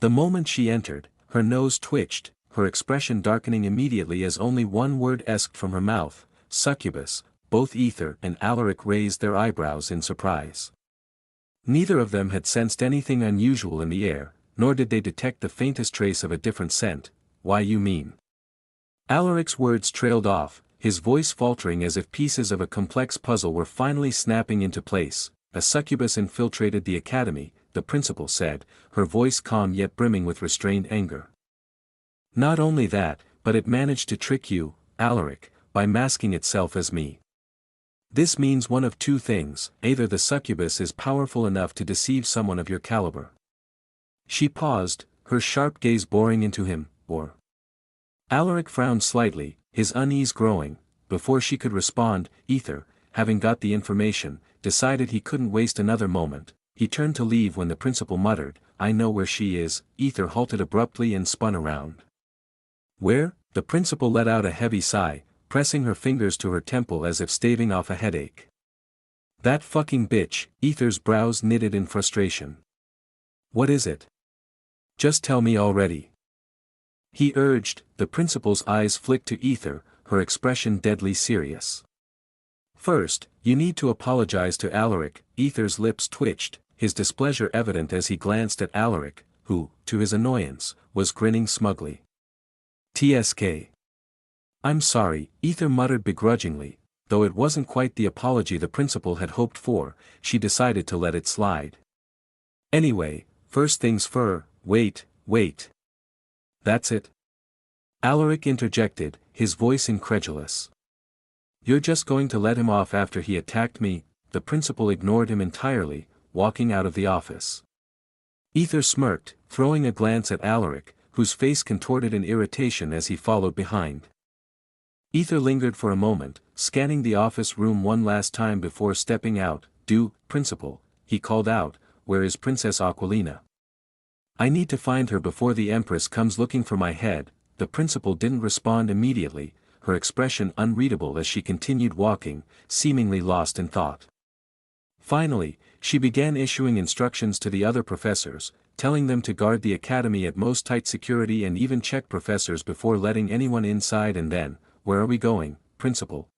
The moment she entered, her nose twitched, her expression darkening immediately as only one word escaped from her mouth, succubus. Both Aether and Alaric raised their eyebrows in surprise. Neither of them had sensed anything unusual in the air, nor did they detect the faintest trace of a different scent. Why you mean? Alaric's words trailed off, his voice faltering as if pieces of a complex puzzle were finally snapping into place. A succubus infiltrated the academy, the principal said, her voice calm yet brimming with restrained anger. Not only that, but it managed to trick you, Alaric, by masking itself as me. This means one of two things: either the succubus is powerful enough to deceive someone of your caliber. She paused, her sharp gaze boring into him, or... Alaric frowned slightly, his unease growing. Before she could respond, Aether, having got the information, decided he couldn't waste another moment. He turned to leave when the principal muttered, "I know where she is." Aether halted abruptly and spun around. "Where?" The principal let out a heavy sigh, pressing her fingers to her temple as if staving off a headache. "That fucking bitch." Aether's brows knitted in frustration. "What is it? Just tell me already," he urged. The principal's eyes flicked to Aether, her expression deadly serious. "First, you need to apologize to Alaric." Aether's lips twitched, his displeasure evident as he glanced at Alaric, who, to his annoyance, was grinning smugly. "TSK. I'm sorry," Aether muttered begrudgingly. Though it wasn't quite the apology the principal had hoped for, she decided to let it slide. "Anyway, first things first." Wait. That's it?" Alaric interjected, his voice incredulous. "You're just going to let him off after he attacked me?" The principal ignored him entirely, walking out of the office. Aether smirked, throwing a glance at Alaric, whose face contorted in irritation as he followed behind. Aether lingered for a moment, scanning the office room one last time before stepping out. Principal," he called out, "where is Princess Aquilina? I need to find her before the Empress comes looking for my head." The principal didn't respond immediately, her expression unreadable as she continued walking, seemingly lost in thought. Finally, she began issuing instructions to the other professors, telling them to guard the academy at most tight security and even check professors before letting anyone inside. And then, "Where are we going, Principal?"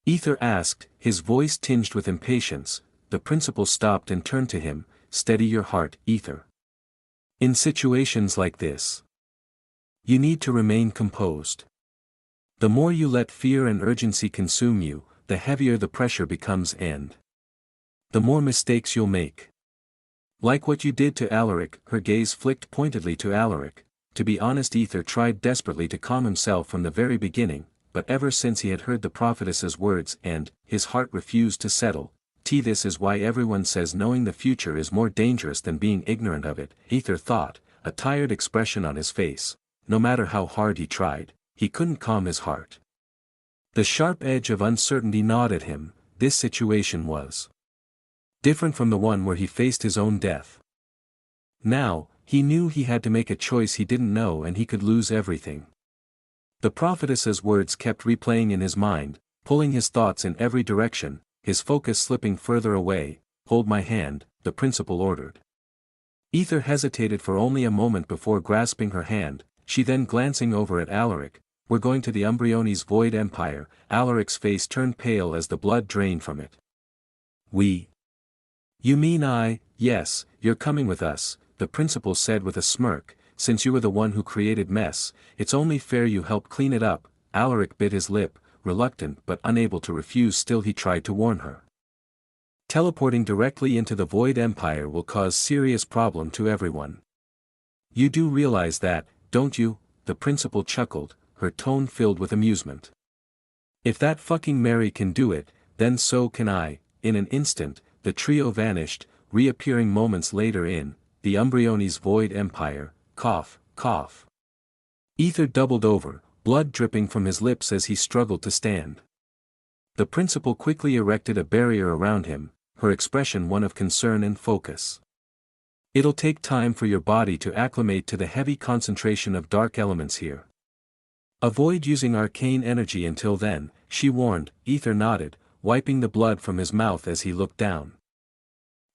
Aether asked, his voice tinged with impatience. The principal stopped and turned to him. "Steady your heart, Aether. In situations like this, you need to remain composed. The more you let fear and urgency consume you, the heavier the pressure becomes and the more mistakes you'll make. Like what you did to Alaric." Her gaze flicked pointedly to Alaric. To be honest, Aether tried desperately to calm himself from the very beginning, but ever since he had heard the prophetess's words his heart refused to settle. This is why everyone says knowing the future is more dangerous than being ignorant of it, Aether thought, a tired expression on his face. No matter how hard he tried, he couldn't calm his heart. The sharp edge of uncertainty gnawed at him. This situation was different from the one where he faced his own death. Now, he knew he had to make a choice he didn't know, and he could lose everything. The prophetess's words kept replaying in his mind, pulling his thoughts in every direction, his focus slipping further away. "Hold my hand," the principal ordered. Aether hesitated for only a moment before grasping her hand. She then glancing over at Alaric. "We're going to the Umbrione's Void Empire." Alaric's face turned pale as the blood drained from it. "We? You mean I?" "Yes, you're coming with us," the principal said with a smirk. "Since you were the one who created mess, it's only fair you help clean it up." Alaric bit his lip. reluctant but unable to refuse. Still he tried to warn her. Teleporting directly into the Void Empire will cause serious problem to everyone. You do realize that, don't you? The principal chuckled, her tone filled with amusement. If that fucking Mary can do it, then so can I. In an instant, the trio vanished, reappearing moments later in the Umbrione's Void Empire. Cough, cough. Aether doubled over, blood dripping from his lips as he struggled to stand. The principal quickly erected a barrier around him, her expression one of concern and focus. It'll take time for your body to acclimate to the heavy concentration of dark elements here. Avoid using arcane energy until then, she warned. Aether nodded, wiping the blood from his mouth as he looked down.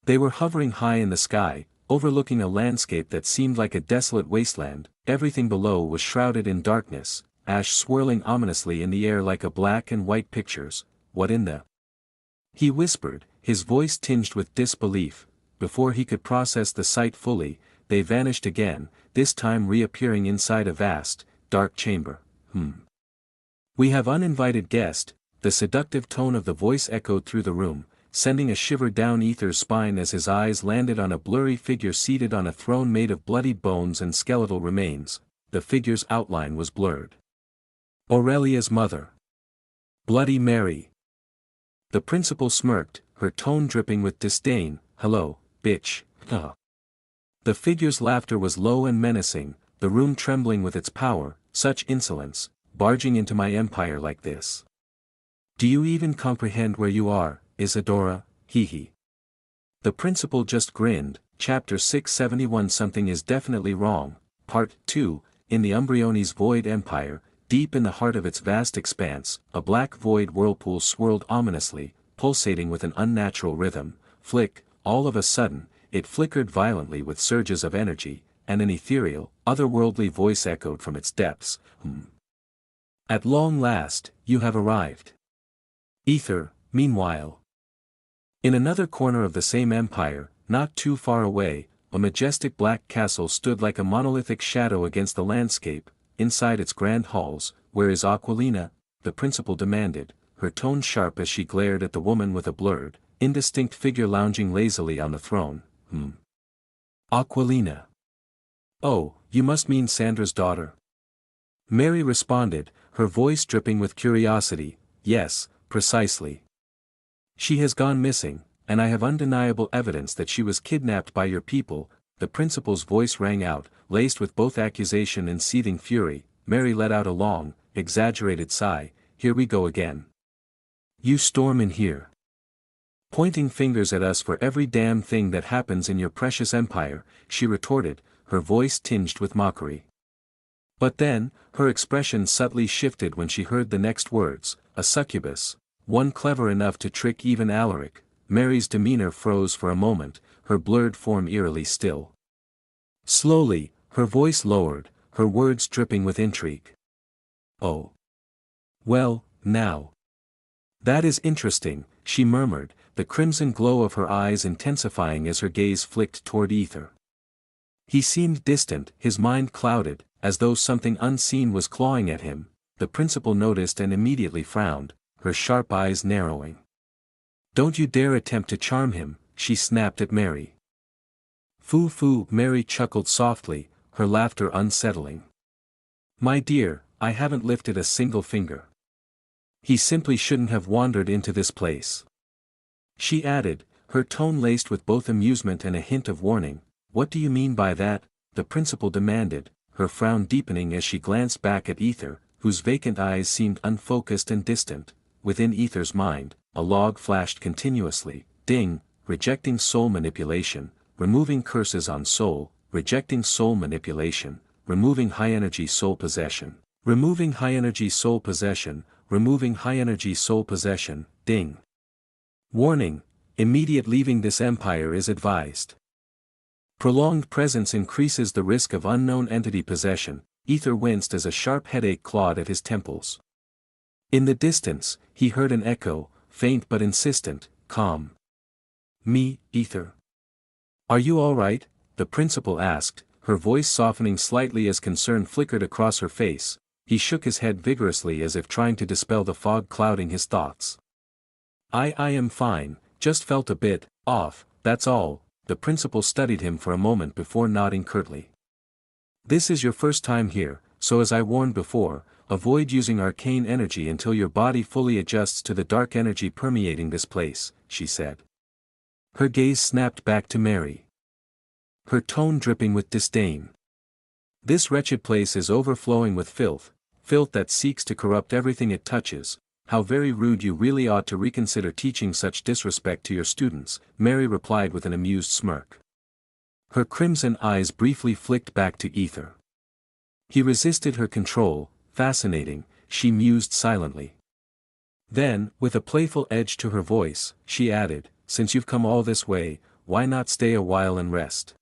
They were hovering high in the sky, overlooking a landscape that seemed like a desolate wasteland. Everything below was shrouded in darkness, ash swirling ominously in the air like a black and white pictures. What in the? He whispered, his voice tinged with disbelief. Before he could process the sight fully, they vanished again, this time reappearing inside a vast, dark chamber. We have uninvited guest. The seductive tone of the voice echoed through the room, sending a shiver down Aether's spine as his eyes landed on a blurry figure seated on a throne made of bloodied bones and skeletal remains. The figure's outline was blurred. Aurelia's mother. Bloody Mary. The principal smirked, her tone dripping with disdain. Hello, bitch. The figure's laughter was low and menacing, the room trembling with its power. Such insolence, barging into my empire like this. Do you even comprehend where you are, Isadora? Hee. The principal just grinned. Chapter 671. Something is definitely wrong. Part 2. In the Umbrione's Void Empire, deep in the heart of its vast expanse, a black void whirlpool swirled ominously, pulsating with an unnatural rhythm. Flick, all of a sudden, it flickered violently with surges of energy, and an ethereal, otherworldly voice echoed from its depths. At long last, you have arrived. Aether, meanwhile. In another corner of the same empire, not too far away, a majestic black castle stood like a monolithic shadow against the landscape. Inside its grand halls, where is Aquilina? The principal demanded, her tone sharp as she glared at the woman with a blurred, indistinct figure lounging lazily on the throne. Aquilina. Oh, you must mean Sandra's daughter. Mary responded, her voice dripping with curiosity. Yes, precisely. She has gone missing, and I have undeniable evidence that she was kidnapped by your people. The principal's voice rang out, laced with both accusation and seething fury. Mary let out a long, exaggerated sigh. Here we go again. You storm in here, pointing fingers at us for every damn thing that happens in your precious empire, she retorted, her voice tinged with mockery. But then, her expression subtly shifted when she heard the next words, a succubus, one clever enough to trick even Alaric. Mary's demeanor froze for a moment, her blurred form eerily still. Slowly, her voice lowered, her words dripping with intrigue. Oh. Well, now. That is interesting, she murmured, the crimson glow of her eyes intensifying as her gaze flicked toward Aether. He seemed distant, his mind clouded, as though something unseen was clawing at him. The principal noticed and immediately frowned, her sharp eyes narrowing. Don't you dare attempt to charm him, she snapped at Mary. Foo, Mary chuckled softly, her laughter unsettling. My dear, I haven't lifted a single finger. He simply shouldn't have wandered into this place. She added, her tone laced with both amusement and a hint of warning. What do you mean by that? The principal demanded, her frown deepening as she glanced back at Aether, whose vacant eyes seemed unfocused and distant. Within Aether's mind, a log flashed continuously. Ding, rejecting soul manipulation, removing curses on soul, rejecting soul manipulation, removing high-energy soul possession, removing high-energy soul possession, removing high-energy soul possession. Ding. Warning, immediate leaving this empire is advised. Prolonged presence increases the risk of unknown entity possession. Aether winced as a sharp headache clawed at his temples. In the distance, he heard an echo, faint but insistent, calm. Me, Aether. Are you all right? The principal asked, her voice softening slightly as concern flickered across her face. He shook his head vigorously as if trying to dispel the fog clouding his thoughts. I am fine, just felt a bit off, that's all." The principal studied him for a moment before nodding curtly. "This is your first time here, so as I warned before, avoid using arcane energy until your body fully adjusts to the dark energy permeating this place," she said. Her gaze snapped back to Mary, her tone dripping with disdain. "This wretched place is overflowing with filth that seeks to corrupt everything it touches. How very rude. You really ought to reconsider teaching such disrespect to your students," Mary replied with an amused smirk. Her crimson eyes briefly flicked back to Aether. He resisted her control. Fascinating, she mused silently. Then, with a playful edge to her voice, she added, "Since you've come all this way, why not stay a while and rest?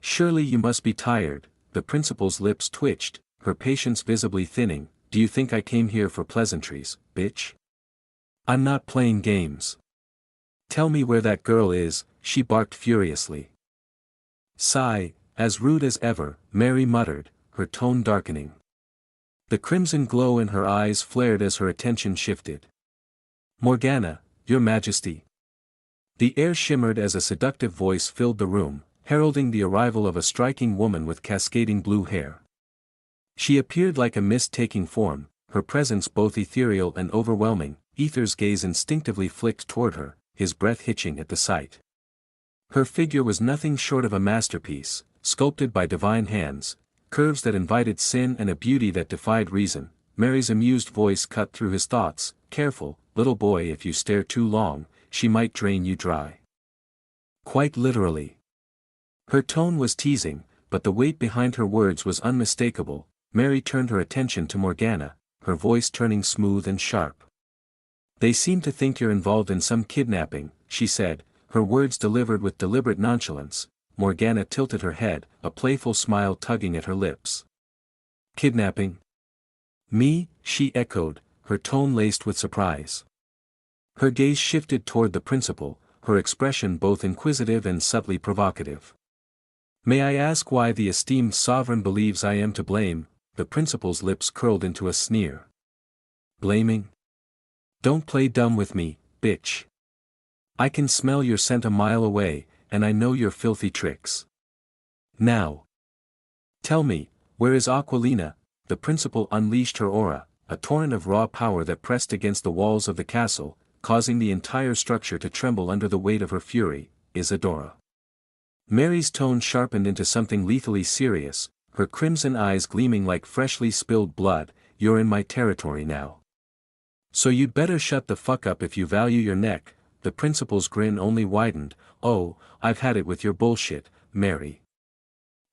Surely you must be tired." The principal's lips twitched, her patience visibly thinning. "Do you think I came here for pleasantries, bitch? I'm not playing games. Tell me where that girl is," she barked furiously. "Sigh, as rude as ever," Mary muttered, her tone darkening. The crimson glow in her eyes flared as her attention shifted. "Morgana, your majesty." The air shimmered as a seductive voice filled the room, heralding the arrival of a striking woman with cascading blue hair. She appeared like a mist-taking form, her presence both ethereal and overwhelming. Aether's gaze instinctively flicked toward her, his breath hitching at the sight. Her figure was nothing short of a masterpiece, sculpted by divine hands, curves that invited sin and a beauty that defied reason. Mary's amused voice cut through his thoughts. "Careful, little boy, if you stare too long, she might drain you dry." Quite literally. Her tone was teasing, but the weight behind her words was unmistakable. Mary turned her attention to Morgana, her voice turning smooth and sharp. "They seem to think you're involved in some kidnapping," she said, her words delivered with deliberate nonchalance. Morgana tilted her head, a playful smile tugging at her lips. "Kidnapping? Me?" she echoed, her tone laced with surprise. Her gaze shifted toward the principal, her expression both inquisitive and subtly provocative. "May I ask why the esteemed sovereign believes I am to blame?" The principal's lips curled into a sneer. "Blaming? Don't play dumb with me, bitch. I can smell your scent a mile away, and I know your filthy tricks. Now, tell me, where is Aquilina?" The principal unleashed her aura, a torrent of raw power that pressed against the walls of the castle, causing the entire structure to tremble under the weight of her fury. "Isadora." Mary's tone sharpened into something lethally serious, her crimson eyes gleaming like freshly spilled blood. "You're in my territory now. So you'd better shut the fuck up if you value your neck." The principal's grin only widened. "Oh, I've had it with your bullshit, Mary.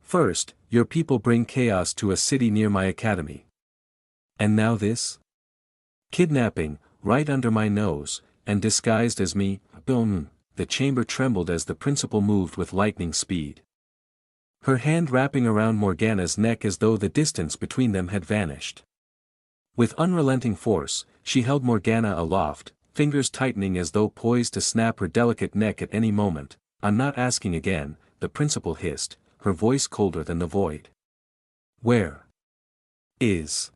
First, your people bring chaos to a city near my academy. And now this? Kidnapping, right under my nose, and disguised as me." Boom! The chamber trembled as the principal moved with lightning speed, her hand wrapping around Morgana's neck as though the distance between them had vanished. With unrelenting force, she held Morgana aloft, fingers tightening as though poised to snap her delicate neck at any moment. "I'm not asking again," the principal hissed, her voice colder than the void. "Where is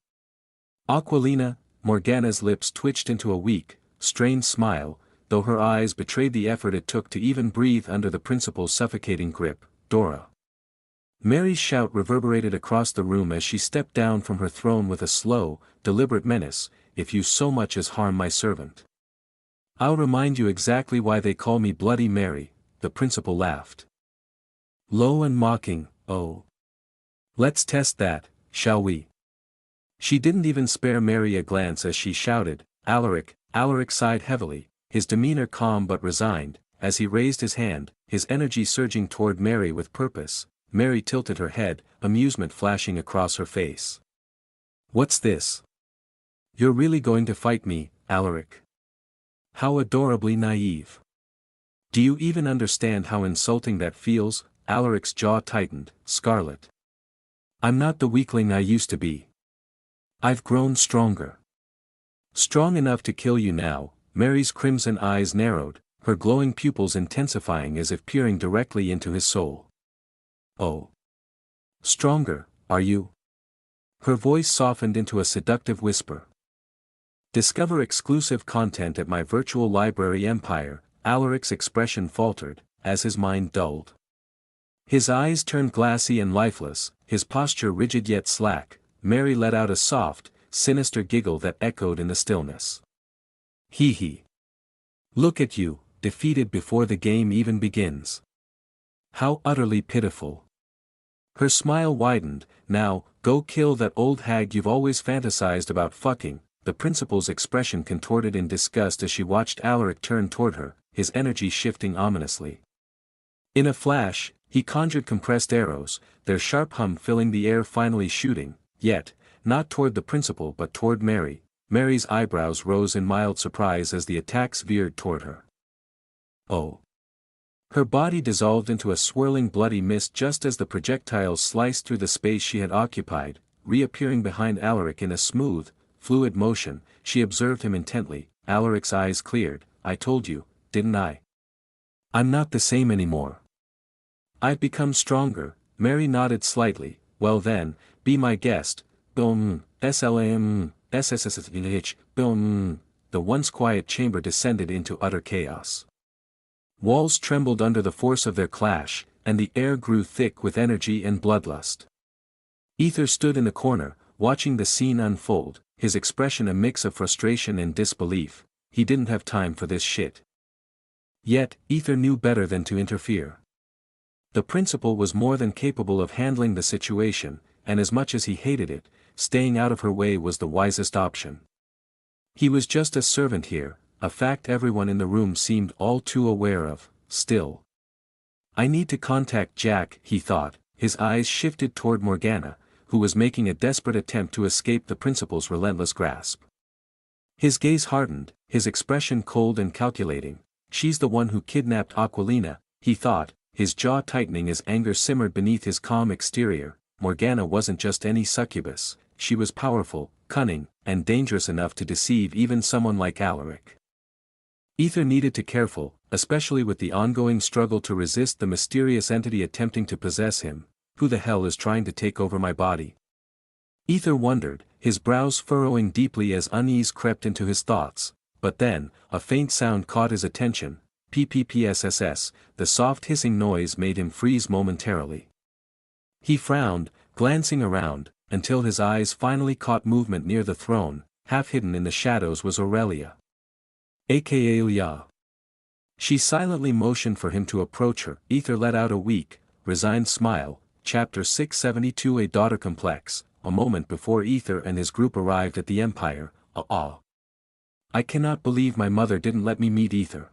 Aquilina?" Morgana's lips twitched into a weak, strained smile, though her eyes betrayed the effort it took to even breathe under the principal's suffocating grip. "Dora." Mary's shout reverberated across the room as she stepped down from her throne with a slow, deliberate menace. "If you so much as harm my servant, I'll remind you exactly why they call me Bloody Mary." The principal laughed, low and mocking. "Oh. Let's test that, shall we?" She didn't even spare Mary a glance as she shouted, "Alaric." Alaric sighed heavily, his demeanor calm but resigned, as he raised his hand, his energy surging toward Mary with purpose. Mary tilted her head, amusement flashing across her face. "What's this? You're really going to fight me, Alaric? How adorably naive. Do you even understand how insulting that feels?" Alaric's jaw tightened, scarlet. "I'm not the weakling I used to be. I've grown stronger. Strong enough to kill you now." Mary's crimson eyes narrowed, her glowing pupils intensifying as if peering directly into his soul. "Oh. Stronger, are you?" Her voice softened into a seductive whisper. Discover exclusive content at my virtual library empire. Alaric's expression faltered, as his mind dulled. His eyes turned glassy and lifeless, his posture rigid yet slack. Mary let out a soft, sinister giggle that echoed in the stillness. Hee. Look at you, defeated before the game even begins. How utterly pitiful. Her smile widened. Now, go kill that old hag you've always fantasized about fucking. The principal's expression contorted in disgust as she watched Alaric turn toward her, his energy shifting ominously. In a flash, he conjured compressed arrows, their sharp hum filling the air, finally shooting, yet, not toward the principal but toward Mary. Mary's eyebrows rose in mild surprise as the attacks veered toward her. Oh! Her body dissolved into a swirling bloody mist just as the projectiles sliced through the space she had occupied, reappearing behind Alaric in a smooth, fluid motion. She observed him intently. Alaric's eyes cleared. I told you, didn't I? I'm not the same anymore. I've become stronger. Mary nodded slightly. Well then, be my guest. SLAM, SSSH, The once quiet chamber descended into utter chaos. Walls trembled under the force of their clash, and the air grew thick with energy and bloodlust. Aether stood in the corner, watching the scene unfold, his expression a mix of frustration and disbelief. He didn't have time for this shit. Yet, Aether knew better than to interfere. The principal was more than capable of handling the situation, and as much as he hated it, staying out of her way was the wisest option. He was just a servant here, a fact everyone in the room seemed all too aware of. Still, I need to contact Jack, he thought. His eyes shifted toward Morgana, who was making a desperate attempt to escape the principal's relentless grasp. His gaze hardened, his expression cold and calculating. She's the one who kidnapped Aquilina, he thought, his jaw tightening as anger simmered beneath his calm exterior. Morgana wasn't just any succubus, she was powerful, cunning, and dangerous enough to deceive even someone like Alaric. Aether needed to be careful, especially with the ongoing struggle to resist the mysterious entity attempting to possess him. Who the hell is trying to take over my body? Aether wondered, his brows furrowing deeply as unease crept into his thoughts. But then, a faint sound caught his attention. PPPSSS, the soft hissing noise made him freeze momentarily. He frowned, glancing around, until his eyes finally caught movement near the throne. Half hidden in the shadows was Aurelia, aka Leah. She silently motioned for him to approach her. Aether let out a weak, resigned smile. Chapter 672, A Daughter Complex. A moment before Aether and his group arrived at the Empire. I cannot believe my mother didn't let me meet Aether,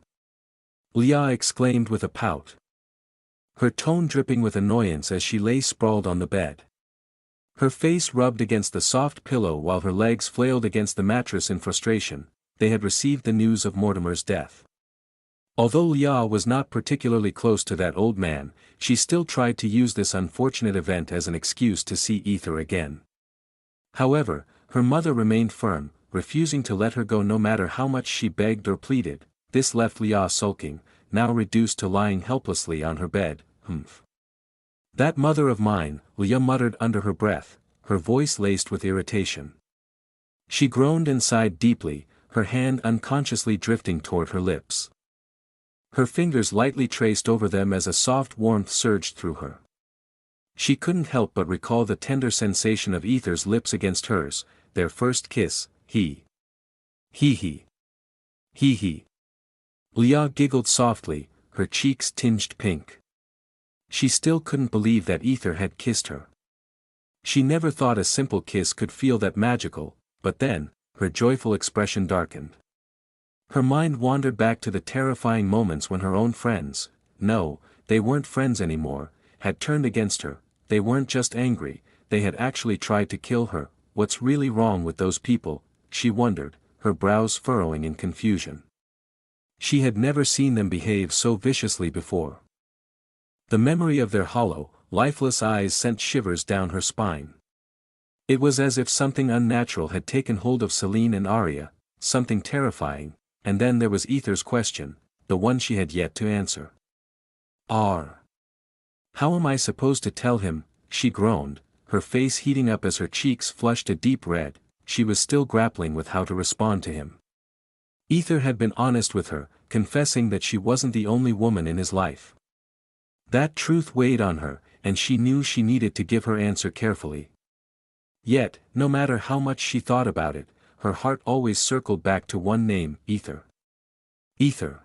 Leah exclaimed with a pout, her tone dripping with annoyance as she lay sprawled on the bed. Her face rubbed against the soft pillow while her legs flailed against the mattress in frustration. They had received the news of Mortimer's death. Although Leah was not particularly close to that old man, she still tried to use this unfortunate event as an excuse to see Aether again. However, her mother remained firm, refusing to let her go no matter how much she begged or pleaded. This left Leah sulking, now reduced to lying helplessly on her bed. That mother of mine, Leah muttered under her breath, her voice laced with irritation. She groaned and sighed deeply, her hand unconsciously drifting toward her lips. Her fingers lightly traced over them as a soft warmth surged through her. She couldn't help but recall the tender sensation of Aether's lips against hers, their first kiss. He. Leah giggled softly, her cheeks tinged pink. She still couldn't believe that Aether had kissed her. She never thought a simple kiss could feel that magical, but then, her joyful expression darkened. Her mind wandered back to the terrifying moments when her own friends, no, they weren't friends anymore, had turned against her. They weren't just angry, they had actually tried to kill her. What's really wrong with those people, she wondered, her brows furrowing in confusion. She had never seen them behave so viciously before. The memory of their hollow, lifeless eyes sent shivers down her spine. It was as if something unnatural had taken hold of Celine and Arya, something terrifying, and then there was Aether's question, the one she had yet to answer. How am I supposed to tell him? She groaned, her face heating up as her cheeks flushed a deep red. She was still grappling with how to respond to him. Aether had been honest with her, confessing that she wasn't the only woman in his life. That truth weighed on her, and she knew she needed to give her answer carefully. Yet, no matter how much she thought about it, her heart always circled back to one name: Aether. Aether.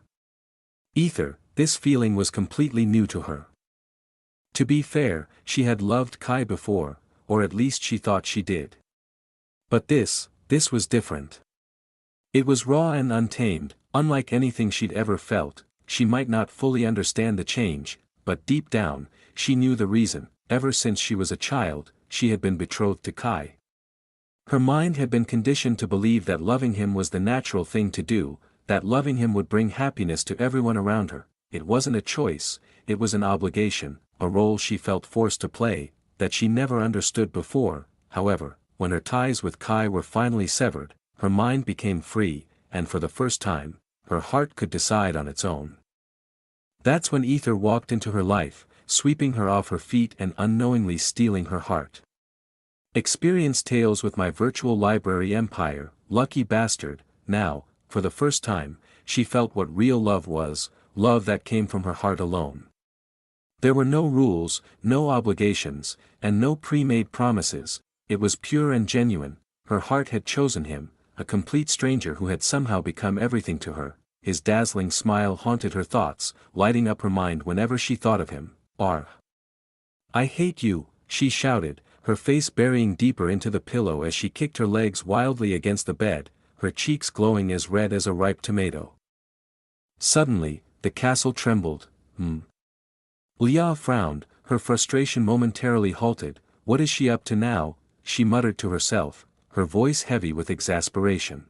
Aether, this feeling was completely new to her. To be fair, she had loved Kai before, or at least she thought she did. But this was different. It was raw and untamed, unlike anything she'd ever felt. She might not fully understand the change, but deep down, she knew the reason. Ever since she was a child, she had been betrothed to Kai. Her mind had been conditioned to believe that loving him was the natural thing to do, that loving him would bring happiness to everyone around her. It wasn't a choice, it was an obligation, a role she felt forced to play, that she never understood before. However, when her ties with Kai were finally severed, her mind became free, and for the first time, her heart could decide on its own. That's when Aether walked into her life, sweeping her off her feet and unknowingly stealing her heart. Experience tales with my virtual library empire, lucky bastard. Now, for the first time, she felt what real love was, love that came from her heart alone. There were no rules, no obligations, and no pre-made promises. It was pure and genuine. Her heart had chosen him, a complete stranger who had somehow become everything to her. His dazzling smile haunted her thoughts, lighting up her mind whenever she thought of him. I hate you, she shouted, her face burying deeper into the pillow as she kicked her legs wildly against the bed, her cheeks glowing as red as a ripe tomato. Suddenly, the castle trembled. Leah frowned, her frustration momentarily halted. What is she up to now? She muttered to herself, her voice heavy with exasperation.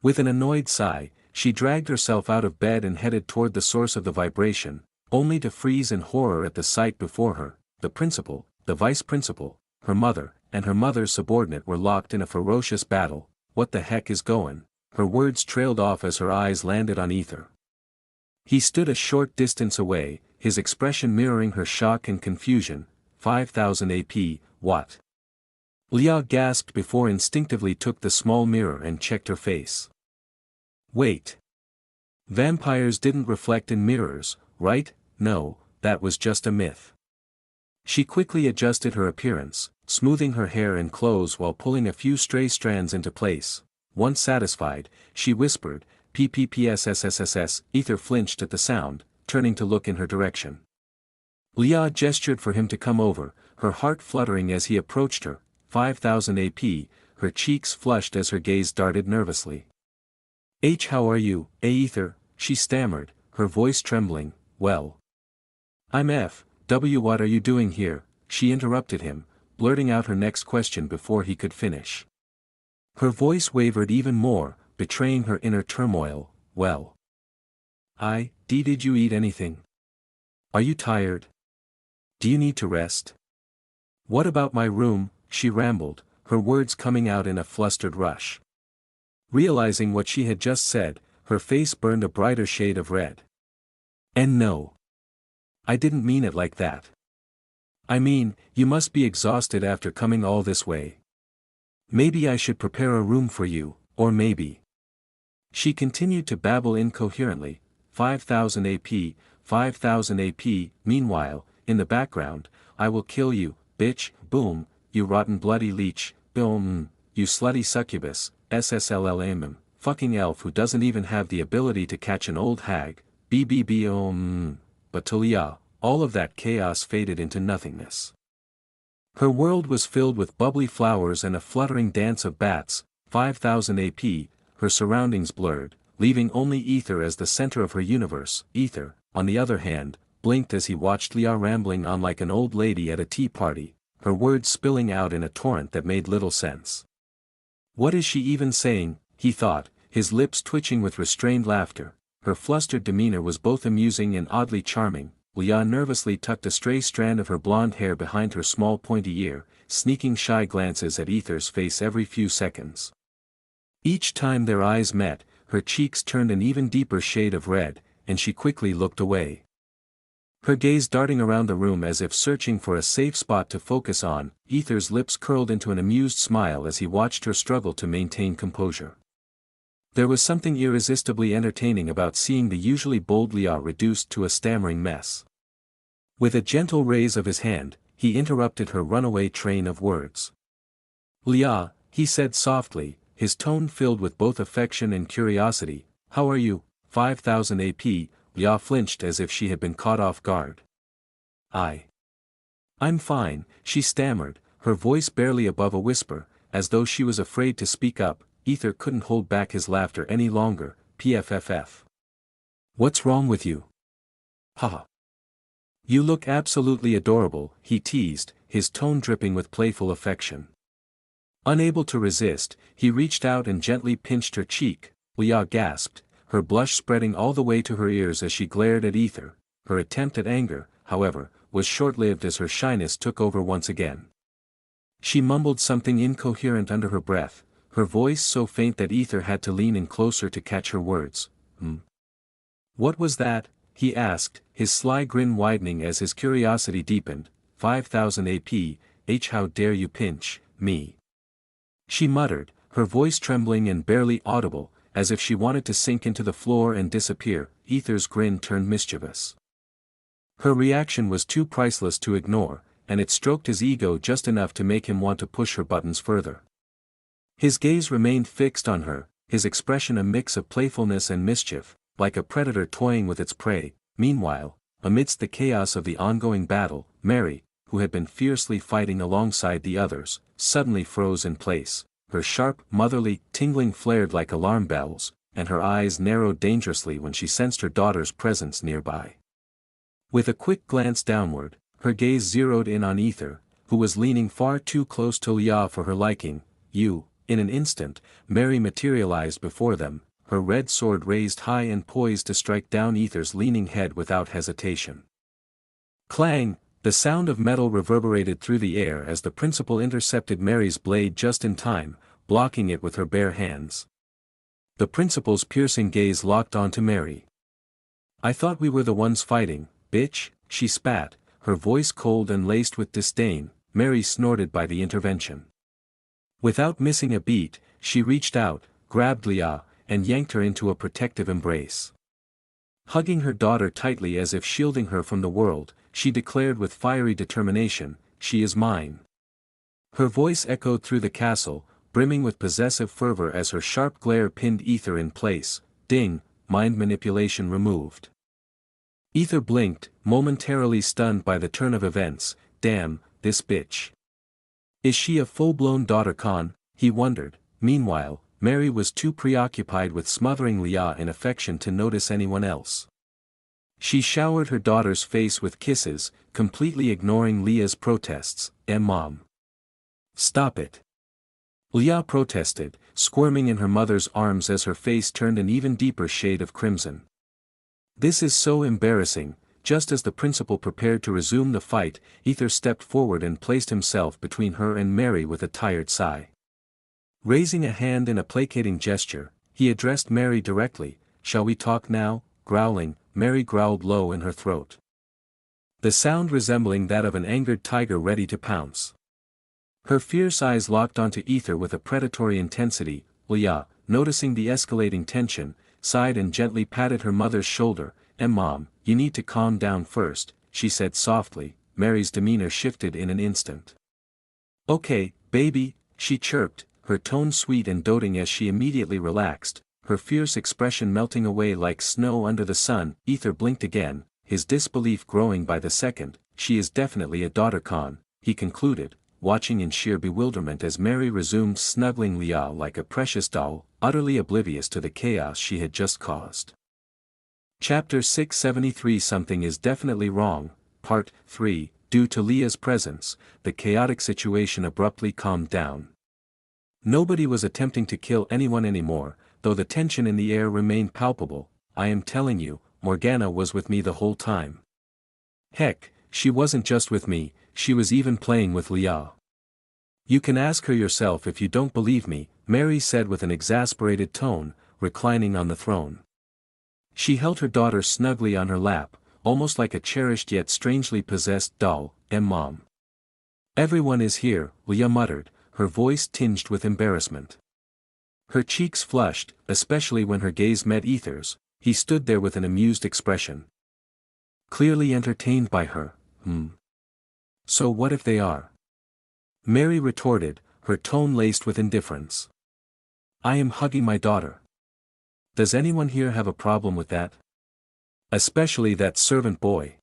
With an annoyed sigh, she dragged herself out of bed and headed toward the source of the vibration, only to freeze in horror at the sight before her. The principal, the vice principal, her mother, and her mother's subordinate were locked in a ferocious battle. What the heck is going? Her words trailed off as her eyes landed on Aether. He stood a short distance away, his expression mirroring her shock and confusion. 5,000 AP, what? Leah gasped before instinctively took the small mirror and checked her face. Wait. Vampires didn't reflect in mirrors, right? No, that was just a myth. She quickly adjusted her appearance, smoothing her hair and clothes while pulling a few stray strands into place. Once satisfied, she whispered, "PPPSSSSS." Aether flinched at the sound, turning to look in her direction. Leah gestured for him to come over, her heart fluttering as he approached her. 5,000 AP, her cheeks flushed as her gaze darted nervously. How are you, Aether?" she stammered, her voice trembling. "Well. I'm F.W. What are you doing here?" she interrupted him, blurting out her next question before he could finish. Her voice wavered even more, betraying her inner turmoil. "Well. Did you eat anything? Are you tired? Do you need to rest? What about my room?" she rambled, her words coming out in a flustered rush. Realizing what she had just said, her face burned a brighter shade of red. "And no. I didn't mean it like that. I mean, you must be exhausted after coming all this way. Maybe I should prepare a room for you, or maybe." She continued to babble incoherently. 5,000 AP, 5,000 AP, meanwhile, in the background, "I will kill you, bitch, boom, you rotten bloody leech, boom, you slutty succubus, SSLLM, fucking elf who doesn't even have the ability to catch an old hag, BBB. But to Leah, all of that chaos faded into nothingness. Her world was filled with bubbly flowers and a fluttering dance of bats. 5,000 AP, her surroundings blurred, leaving only Aether as the center of her universe. Aether, on the other hand, blinked as he watched Leah rambling on like an old lady at a tea party, her words spilling out in a torrent that made little sense. What is she even saying, he thought, his lips twitching with restrained laughter. Her flustered demeanor was both amusing and oddly charming. Leah nervously tucked a stray strand of her blonde hair behind her small pointy ear, sneaking shy glances at Aether's face every few seconds. Each time their eyes met, her cheeks turned an even deeper shade of red, and she quickly looked away. Her gaze darting around the room as if searching for a safe spot to focus on, Aether's lips curled into an amused smile as he watched her struggle to maintain composure. There was something irresistibly entertaining about seeing the usually bold Leah reduced to a stammering mess. With a gentle raise of his hand, he interrupted her runaway train of words. "Leah," he said softly, his tone filled with both affection and curiosity, "how are you, 5000 AP?" Leah flinched as if she had been caught off guard. I'm fine," she stammered, her voice barely above a whisper, as though she was afraid to speak up. Aether couldn't hold back his laughter any longer. "Pfff. What's wrong with you?" "Haha. You look absolutely adorable," he teased, his tone dripping with playful affection. Unable to resist, he reached out and gently pinched her cheek. Leah gasped, her blush spreading all the way to her ears as she glared at Aether. Her attempt at anger, however, was short-lived as her shyness took over once again. She mumbled something incoherent under her breath, her voice so faint that Aether had to lean in closer to catch her words. What was that?" he asked, his sly grin widening as his curiosity deepened. 5000 AP, how dare you pinch me?" she muttered, her voice trembling and barely audible, as if she wanted to sink into the floor and disappear. Aether's grin turned mischievous. Her reaction was too priceless to ignore, and it stroked his ego just enough to make him want to push her buttons further. His gaze remained fixed on her, his expression a mix of playfulness and mischief, like a predator toying with its prey. Meanwhile, amidst the chaos of the ongoing battle, Mary, who had been fiercely fighting alongside the others, suddenly froze in place. Her sharp, motherly, tingling flared like alarm bells, and her eyes narrowed dangerously when she sensed her daughter's presence nearby. With a quick glance downward, her gaze zeroed in on Aether, who was leaning far too close to Leah for her liking. In an instant, Mary materialized before them, her red sword raised high and poised to strike down Aether's leaning head without hesitation. Clang! The sound of metal reverberated through the air as the principal intercepted Mary's blade just in time, blocking it with her bare hands. The principal's piercing gaze locked onto Mary. "I thought we were the ones fighting, bitch," she spat, her voice cold and laced with disdain. Mary snorted by the intervention. Without missing a beat, she reached out, grabbed Leah, and yanked her into a protective embrace. Hugging her daughter tightly as if shielding her from the world, she declared with fiery determination, "She is mine." Her voice echoed through the castle, brimming with possessive fervor as her sharp glare pinned Aether in place. Ding, mind manipulation removed. Aether blinked, momentarily stunned by the turn of events. Damn, this bitch. Is she a full-blown daughter con? He wondered. Meanwhile, Mary was too preoccupied with smothering Leah in affection to notice anyone else. She showered her daughter's face with kisses, completely ignoring Leah's protests. Mom. Stop it. Leah protested, squirming in her mother's arms as her face turned an even deeper shade of crimson. This is so embarrassing. Just as the principal prepared to resume the fight, Aether stepped forward and placed himself between her and Mary with a tired sigh. Raising a hand in a placating gesture, he addressed Mary directly. Shall we talk now? Growling, Mary growled low in her throat, the sound resembling that of an angered tiger ready to pounce. Her fierce eyes locked onto Aether with a predatory intensity. Leah, noticing the escalating tension, sighed and gently patted her mother's shoulder. Mom, you need to calm down first, she said softly. Mary's demeanor shifted in an instant. Okay, baby, she chirped, her tone sweet and doting as she immediately relaxed, her fierce expression melting away like snow under the sun. Aether blinked again, his disbelief growing by the second. She is definitely a daughter con, he concluded, watching in sheer bewilderment as Mary resumed snuggling Leah like a precious doll, utterly oblivious to the chaos she had just caused. Chapter 673 Something is definitely wrong, Part 3. Due to Leah's presence, the chaotic situation abruptly calmed down. Nobody was attempting to kill anyone anymore, though the tension in the air remained palpable. I am telling you, Morgana was with me the whole time. Heck, she wasn't just with me, she was even playing with Leah. You can ask her yourself if you don't believe me, Mary said with an exasperated tone, reclining on the throne. She held her daughter snugly on her lap, almost like a cherished yet strangely possessed doll. Mom. Everyone is here, Leah muttered, her voice tinged with embarrassment. Her cheeks flushed, especially when her gaze met Aether's. He stood there with an amused expression. Clearly entertained by her. So what if they are? Mary retorted, her tone laced with indifference. I am hugging my daughter. Does anyone here have a problem with that? Especially that servant boy.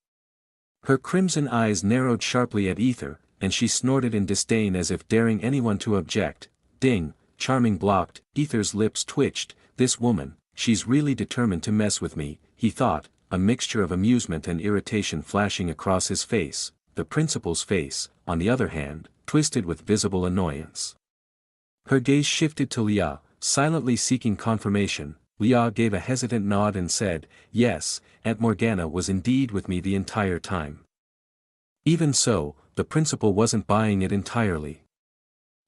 Her crimson eyes narrowed sharply at Aether, and she snorted in disdain as if daring anyone to object. Ding, Charming blocked. Aether's lips twitched. This woman, she's really determined to mess with me, he thought, a mixture of amusement and irritation flashing across his face. The principal's face, on the other hand, twisted with visible annoyance. Her gaze shifted to Leah, silently seeking confirmation. Leah gave a hesitant nod and said, yes, Aunt Morgana was indeed with me the entire time. Even so, the principal wasn't buying it entirely.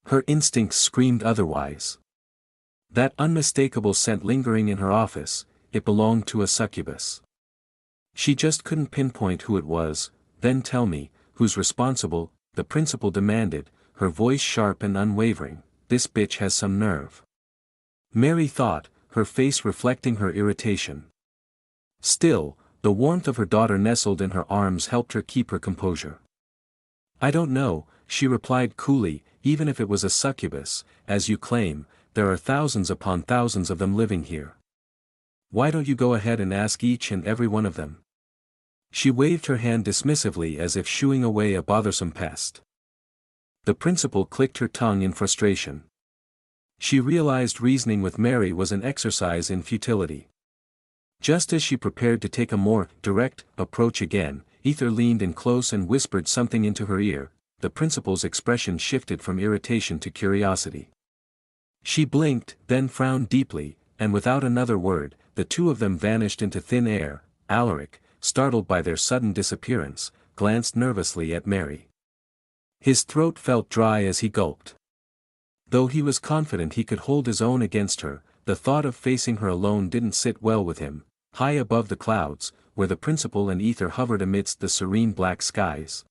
Her instincts screamed otherwise. That unmistakable scent lingering in her office, it belonged to a succubus. She just couldn't pinpoint who it was. Then tell me, who's responsible, the principal demanded, her voice sharp and unwavering. This bitch has some nerve. Mary thought, her face reflecting her irritation. Still, the warmth of her daughter nestled in her arms helped her keep her composure. I don't know, she replied coolly, even if it was a succubus, as you claim, there are thousands upon thousands of them living here. Why don't you go ahead and ask each and every one of them? She waved her hand dismissively as if shooing away a bothersome pest. The principal clicked her tongue in frustration. She realized reasoning with Mary was an exercise in futility. Just as she prepared to take a more direct approach again, Aether leaned in close and whispered something into her ear. The principal's expression shifted from irritation to curiosity. She blinked, then frowned deeply, and without another word, the two of them vanished into thin air. Alaric, startled by their sudden disappearance, glanced nervously at Mary. His throat felt dry as he gulped. Though he was confident he could hold his own against her, the thought of facing her alone didn't sit well with him. High above the clouds, where the principal and Aether hovered amidst the serene black skies.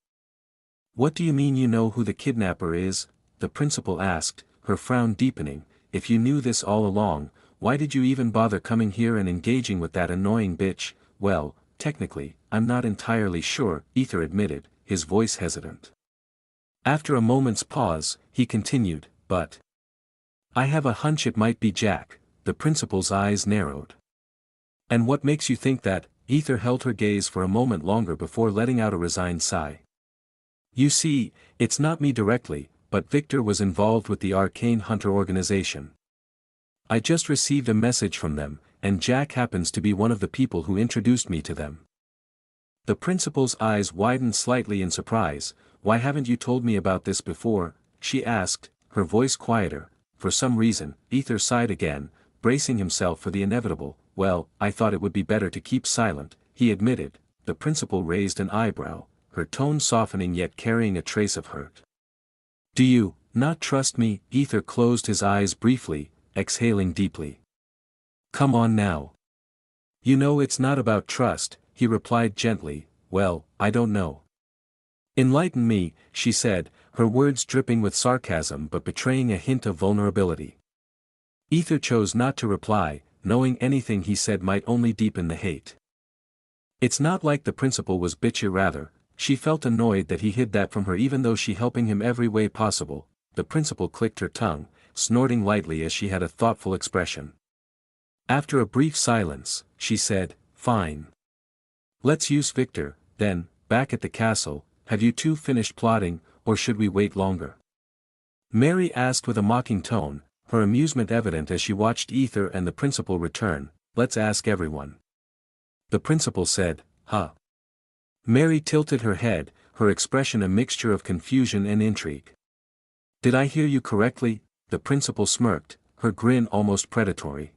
What do you mean you know who the kidnapper is? The principal asked, her frown deepening. If you knew this all along, why did you even bother coming here and engaging with that annoying bitch? Well, technically, I'm not entirely sure, Aether admitted, his voice hesitant. After a moment's pause, he continued, but I have a hunch it might be Jack. The principal's eyes narrowed. And what makes you think that? Aether held her gaze for a moment longer before letting out a resigned sigh. You see, it's not me directly, but Victor was involved with the Arcane Hunter organization. I just received a message from them, and Jack happens to be one of the people who introduced me to them. The principal's eyes widened slightly in surprise. Why haven't you told me about this before? She asked, her voice quieter. For some reason, Aether sighed again, bracing himself for the inevitable. Well, I thought it would be better to keep silent, he admitted. The principal raised an eyebrow, her tone softening yet carrying a trace of hurt. Do you not trust me? Aether closed his eyes briefly, exhaling deeply. Come on now. You know it's not about trust, he replied gently. Well, I don't know. Enlighten me, she said, her words dripping with sarcasm but betraying a hint of vulnerability. Aether chose not to reply, knowing anything he said might only deepen the hate. It's not like the principal was bitchy, rather, she felt annoyed that he hid that from her even though she helping him every way possible. The principal clicked her tongue, snorting lightly as she had a thoughtful expression. After a brief silence, she said, fine. Let's use Victor, then. Back at the castle, have you two finished plotting, or should we wait longer? Mary asked with a mocking tone, her amusement evident as she watched Aether and the principal return. Let's ask everyone. The principal said, huh? Mary tilted her head, her expression a mixture of confusion and intrigue. Did I hear you correctly? The principal smirked, her grin almost predatory.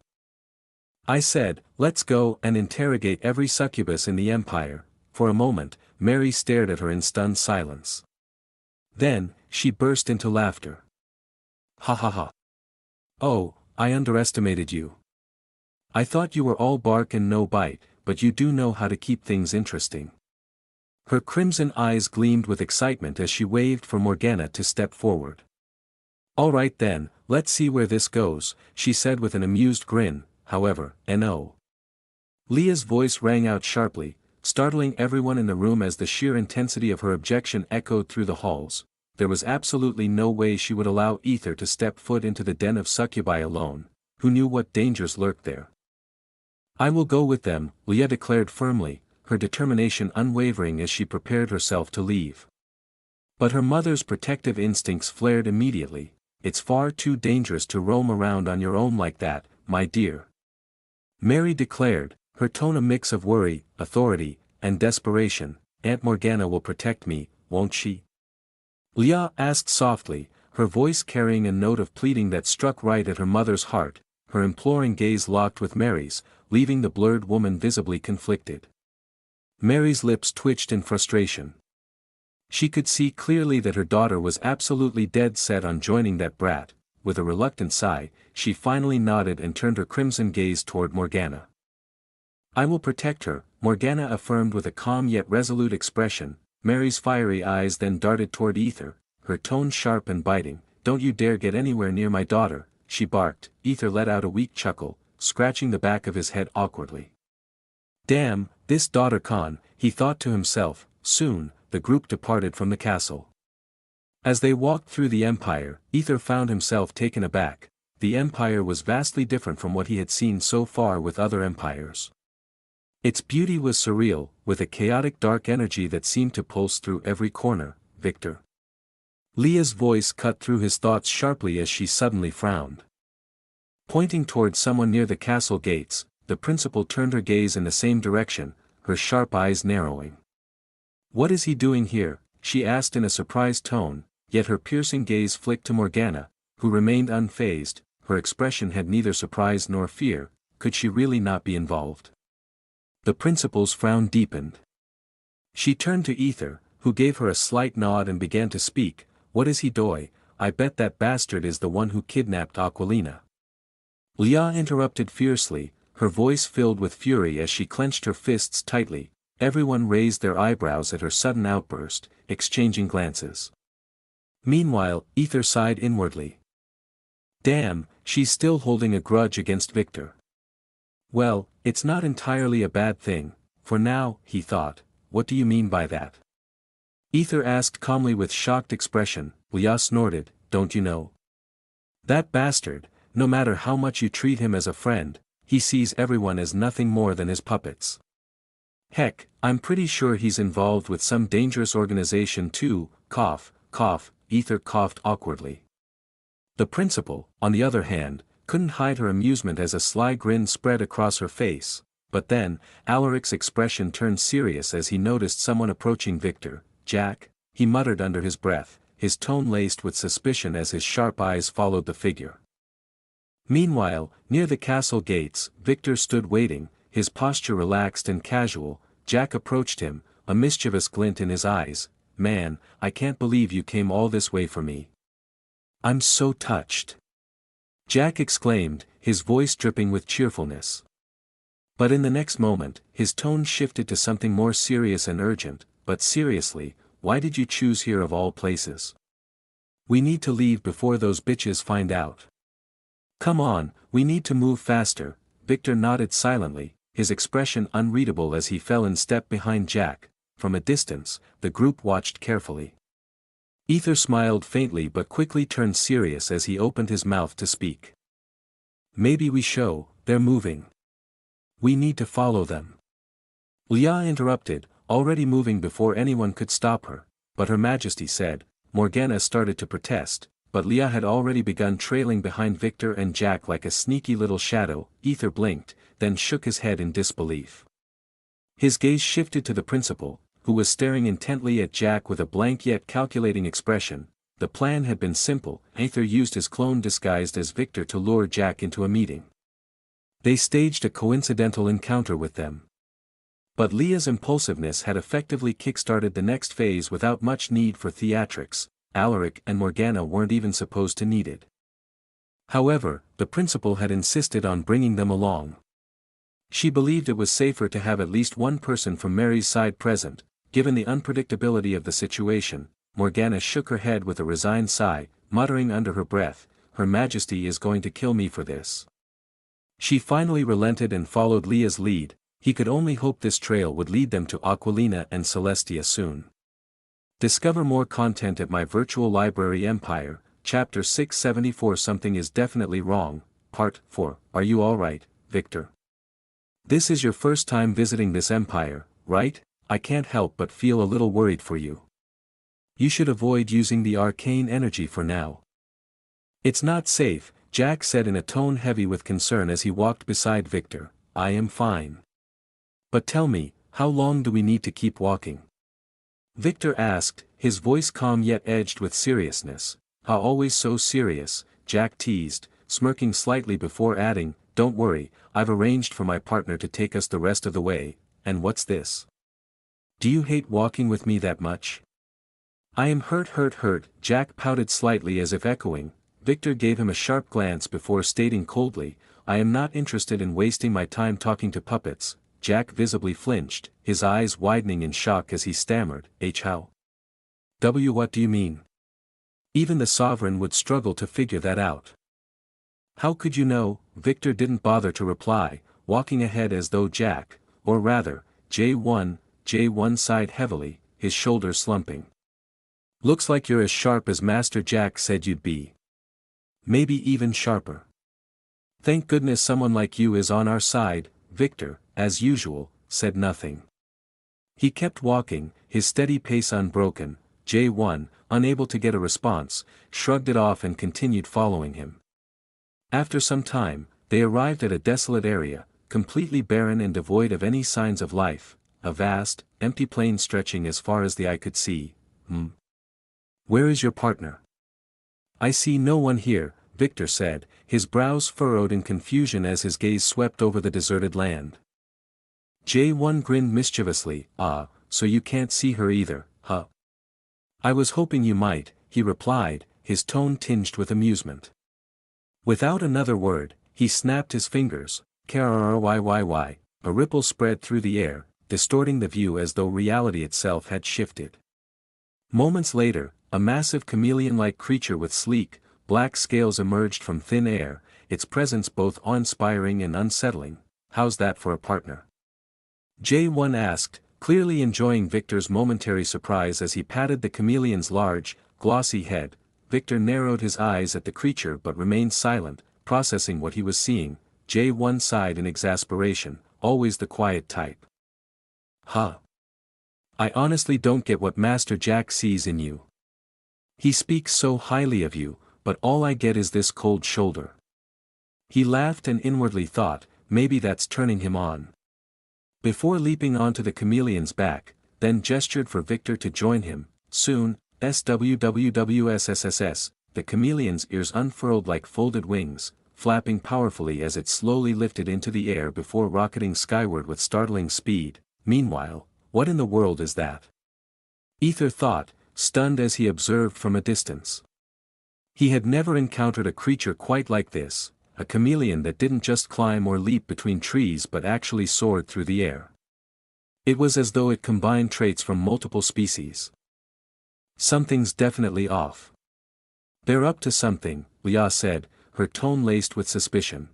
I said, let's go and interrogate every succubus in the Empire. For a moment, Mary stared at her in stunned silence. Then, she burst into laughter. Ha ha ha. Oh, I underestimated you. I thought you were all bark and no bite, but you do know how to keep things interesting. Her crimson eyes gleamed with excitement as she waved for Morgana to step forward. All right then, let's see where this goes, she said with an amused grin, however, no. Leah's voice rang out sharply, startling everyone in the room as the sheer intensity of her objection echoed through the halls. There was absolutely no way she would allow Aether to step foot into the den of succubi alone, who knew what dangers lurked there. I will go with them, Leah declared firmly, her determination unwavering as she prepared herself to leave. But her mother's protective instincts flared immediately. It's far too dangerous to roam around on your own like that, my dear. Mary declared, her tone a mix of worry, authority, and desperation. Aunt Morgana will protect me, won't she? Leah asked softly, her voice carrying a note of pleading that struck right at her mother's heart, her imploring gaze locked with Mary's, leaving the blurred woman visibly conflicted. Mary's lips twitched in frustration. She could see clearly that her daughter was absolutely dead set on joining that brat. With a reluctant sigh, she finally nodded and turned her crimson gaze toward Morgana. I will protect her, Morgana affirmed with a calm yet resolute expression. Mary's fiery eyes then darted toward Aether, her tone sharp and biting. Don't you dare get anywhere near my daughter, she barked. Aether let out a weak chuckle, scratching the back of his head awkwardly. Damn, this daughter con, he thought to himself. Soon, the group departed from the castle. As they walked through the Empire, Aether found himself taken aback. The Empire was vastly different from what he had seen so far with other empires. Its beauty was surreal, with a chaotic dark energy that seemed to pulse through every corner. Victor. Leah's voice cut through his thoughts sharply as she suddenly frowned. Pointing toward someone near the castle gates, the principal turned her gaze in the same direction, her sharp eyes narrowing. What is he doing here? She asked in a surprised tone, yet her piercing gaze flicked to Morgana, who remained unfazed. Her expression had neither surprise nor fear. Could she really not be involved? The principal's frown deepened. She turned to Aether, who gave her a slight nod and began to speak. What is he doing? I bet that bastard is the one who kidnapped Aquilina. Leah interrupted fiercely, her voice filled with fury as she clenched her fists tightly. Everyone raised their eyebrows at her sudden outburst, exchanging glances. Meanwhile, Aether sighed inwardly. Damn, she's still holding a grudge against Victor. Well, it's not entirely a bad thing, for now, he thought. What do you mean by that? Aether asked calmly with shocked expression. Leah snorted, don't you know? That bastard, no matter how much you treat him as a friend, he sees everyone as nothing more than his puppets. Heck, I'm pretty sure he's involved with some dangerous organization too. Cough, cough, Aether coughed awkwardly. The principal, on the other hand, couldn't hide her amusement as a sly grin spread across her face. But then, Alaric's expression turned serious as he noticed someone approaching Victor. Jack, he muttered under his breath, his tone laced with suspicion as his sharp eyes followed the figure. Meanwhile, near the castle gates, Victor stood waiting, his posture relaxed and casual. Jack approached him, a mischievous glint in his eyes. Man, I can't believe you came all this way for me. I'm so touched. Jack exclaimed, his voice dripping with cheerfulness. But in the next moment, his tone shifted to something more serious and urgent. But seriously, why did you choose here of all places? We need to leave before those bitches find out. Come on, we need to move faster. Victor nodded silently, his expression unreadable as he fell in step behind Jack. From a distance, the group watched carefully. Aether smiled faintly but quickly turned serious as he opened his mouth to speak. Maybe we show, they're moving. We need to follow them. Leah interrupted, already moving before anyone could stop her, but Her Majesty said. Morgana started to protest, but Leah had already begun trailing behind Victor and Jack like a sneaky little shadow. Aether blinked, then shook his head in disbelief. His gaze shifted to the principal, who was staring intently at Jack with a blank yet calculating expression. The plan had been simple. Aether used his clone disguised as Victor to lure Jack into a meeting. They staged a coincidental encounter with them. But Leah's impulsiveness had effectively kick-started the next phase without much need for theatrics. Alaric and Morgana weren't even supposed to need it. However, the principal had insisted on bringing them along. She believed it was safer to have at least one person from Mary's side present. Given the unpredictability of the situation, Morgana shook her head with a resigned sigh, muttering under her breath, "Her Majesty is going to kill me for this." She finally relented and followed Leah's lead. He could only hope this trail would lead them to Aquilina and Celestia soon. Discover more content at my virtual library Empire, Chapter 674. Something is definitely wrong, Part 4. Are you alright, Victor? This is your first time visiting this empire, right? I can't help but feel a little worried for you. You should avoid using the arcane energy for now. It's not safe, Jack said in a tone heavy with concern as he walked beside Victor. I am fine. But tell me, how long do we need to keep walking? Victor asked, his voice calm yet edged with seriousness. How always so serious, Jack teased, smirking slightly before adding, don't worry, I've arranged for my partner to take us the rest of the way. And what's this? Do you hate walking with me that much? I am hurt, Jack pouted slightly as if echoing. Victor gave him a sharp glance before stating coldly, I am not interested in wasting my time talking to puppets. Jack visibly flinched, his eyes widening in shock as he stammered, how? What do you mean? Even the sovereign would struggle to figure that out. How could you know? Victor didn't bother to reply, walking ahead as though Jack, or rather, J1 sighed heavily, his shoulders slumping. Looks like you're as sharp as Master Jack said you'd be. Maybe even sharper. Thank goodness someone like you is on our side. Victor, as usual, said nothing. He kept walking, his steady pace unbroken. J1, unable to get a response, shrugged it off and continued following him. After some time, they arrived at a desolate area, completely barren and devoid of any signs of life, a vast, empty plain stretching as far as the eye could see. Where is your partner? I see no one here, Victor said, his brows furrowed in confusion as his gaze swept over the deserted land. J1 grinned mischievously, so you can't see her either, huh? I was hoping you might, he replied, his tone tinged with amusement. Without another word, he snapped his fingers, krryyy, a ripple spread through the air, distorting the view as though reality itself had shifted. Moments later, a massive chameleon-like creature with sleek, black scales emerged from thin air, its presence both awe-inspiring and unsettling. How's that for a partner? J1 asked, clearly enjoying Victor's momentary surprise as he patted the chameleon's large, glossy head. Victor narrowed his eyes at the creature but remained silent, processing what he was seeing. J1 sighed in exasperation, always the quiet type. Huh. I honestly don't get what Master Jack sees in you. He speaks so highly of you, but all I get is this cold shoulder. He laughed and inwardly thought, maybe that's turning him on. Before leaping onto the chameleon's back, then gestured for Victor to join him. Soon, SWWWSSSS, the chameleon's ears unfurled like folded wings, flapping powerfully as it slowly lifted into the air before rocketing skyward with startling speed. Meanwhile, what in the world is that? Aether thought, stunned as he observed from a distance. He had never encountered a creature quite like this, a chameleon that didn't just climb or leap between trees but actually soared through the air. It was as though it combined traits from multiple species. Something's definitely off. They're up to something, Leah said, her tone laced with suspicion.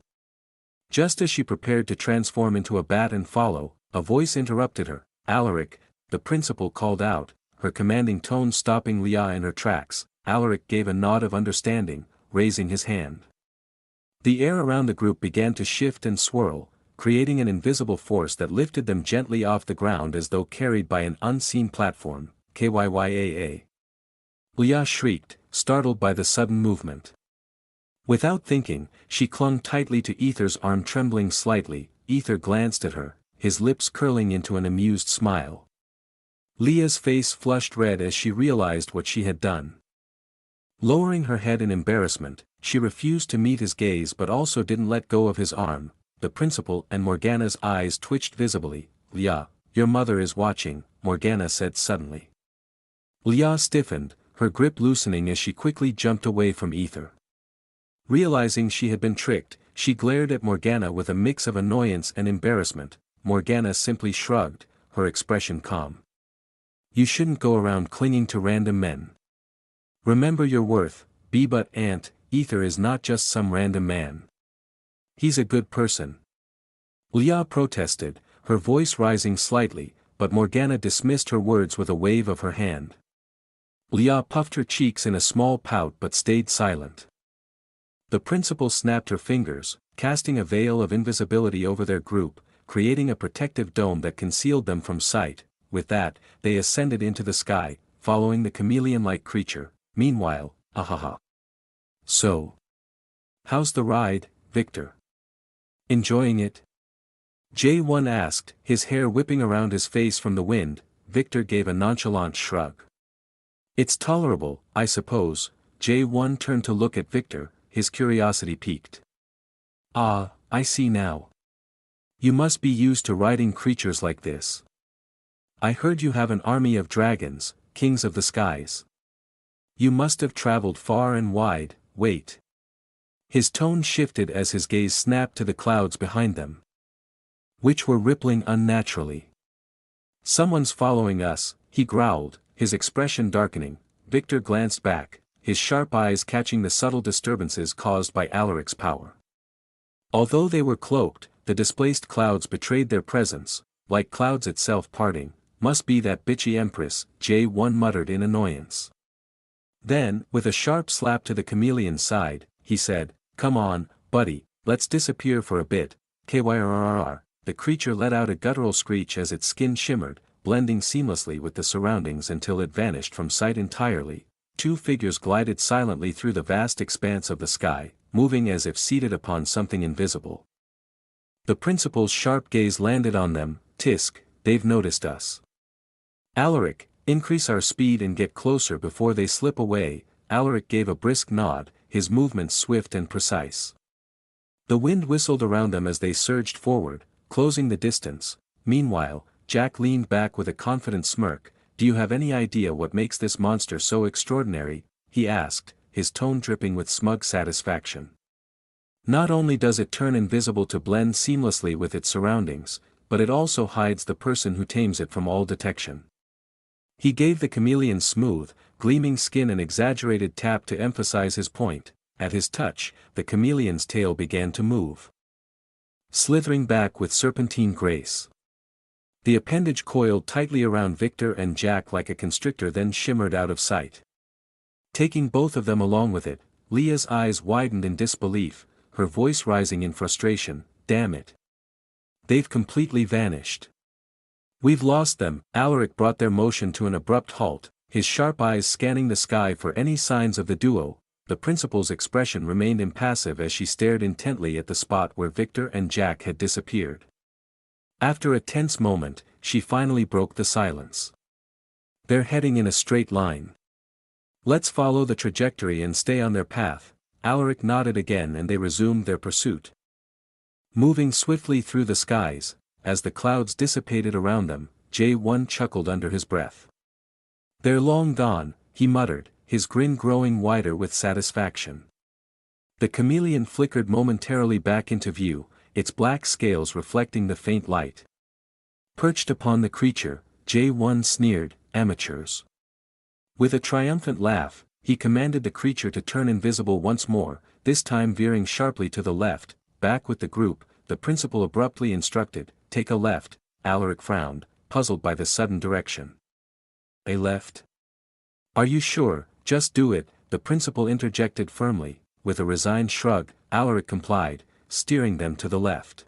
Just as she prepared to transform into a bat and follow, a voice interrupted her. Alaric, the principal called out, her commanding tone stopping Leah in her tracks. Alaric gave a nod of understanding, raising his hand. The air around the group began to shift and swirl, creating an invisible force that lifted them gently off the ground as though carried by an unseen platform. Kyyaa. Leah shrieked, startled by the sudden movement. Without thinking, she clung tightly to Aether's arm, trembling slightly. Aether glanced at her, his lips curling into an amused smile. Leah's face flushed red as she realized what she had done. Lowering her head in embarrassment, she refused to meet his gaze but also didn't let go of his arm. The principal and Morgana's eyes twitched visibly. Leah, your mother is watching, Morgana said suddenly. Leah stiffened, her grip loosening as she quickly jumped away from Aether. Realizing she had been tricked, She glared at Morgana with a mix of annoyance and embarrassment. Morgana simply shrugged, her expression calm. You shouldn't go around clinging to random men. Remember your worth, but Aether is not just some random man. He's a good person. Leah protested, her voice rising slightly, but Morgana dismissed her words with a wave of her hand. Leah puffed her cheeks in a small pout but stayed silent. The principal snapped her fingers, casting a veil of invisibility over their group, creating a protective dome that concealed them from sight. With that, they ascended into the sky, following the chameleon-like creature. Meanwhile, ahaha. So. How's the ride, Victor? Enjoying it? J1 asked, his hair whipping around his face from the wind. Victor gave a nonchalant shrug. It's tolerable, I suppose. J1 turned to look at Victor, his curiosity piqued. Ah, I see now. You must be used to riding creatures like this. I heard you have an army of dragons, kings of the skies. You must have traveled far and wide. Wait. His tone shifted as his gaze snapped to the clouds behind them, which were rippling unnaturally. Someone's following us, he growled, his expression darkening. Victor glanced back, his sharp eyes catching the subtle disturbances caused by Alaric's power. Although they were cloaked, the displaced clouds betrayed their presence, like clouds itself parting. Must be that bitchy Empress, J1 muttered in annoyance. Then, with a sharp slap to the chameleon's side, he said, Come on, buddy, let's disappear for a bit. Kyrrrr. The creature let out a guttural screech as its skin shimmered, blending seamlessly with the surroundings until it vanished from sight entirely. Two figures glided silently through the vast expanse of the sky, moving as if seated upon something invisible. The principal's sharp gaze landed on them. Tisk, they've noticed us. Alaric, increase our speed and get closer before they slip away. Alaric gave a brisk nod, his movements swift and precise. The wind whistled around them as they surged forward, closing the distance. Meanwhile, Jack leaned back with a confident smirk. Do you have any idea what makes this monster so extraordinary? He asked, his tone dripping with smug satisfaction. Not only does it turn invisible to blend seamlessly with its surroundings, but it also hides the person who tames it from all detection. He gave the chameleon's smooth, gleaming skin an exaggerated tap to emphasize his point. At his touch, the chameleon's tail began to move, slithering back with serpentine grace. The appendage coiled tightly around Victor and Jack like a constrictor, then shimmered out of sight. Taking both of them along with it, Leah's eyes widened in disbelief, her voice rising in frustration. Damn it. They've completely vanished. We've lost them. Alaric brought their motion to an abrupt halt, his sharp eyes scanning the sky for any signs of the duo. The principal's expression remained impassive as she stared intently at the spot where Victor and Jack had disappeared. After a tense moment, she finally broke the silence. They're heading in a straight line. Let's follow the trajectory and stay on their path. Alaric nodded again and they resumed their pursuit. Moving swiftly through the skies, as the clouds dissipated around them, J1 chuckled under his breath. They're long gone, he muttered, his grin growing wider with satisfaction. The chameleon flickered momentarily back into view, its black scales reflecting the faint light. Perched upon the creature, J1 sneered, amateurs. With a triumphant laugh, he commanded the creature to turn invisible once more, this time veering sharply to the left. Back with the group, the principal abruptly instructed, take a left. Alaric frowned, puzzled by the sudden direction. A left? Are you sure? Just do it, the principal interjected firmly. With a resigned shrug, Alaric complied, steering them to the left.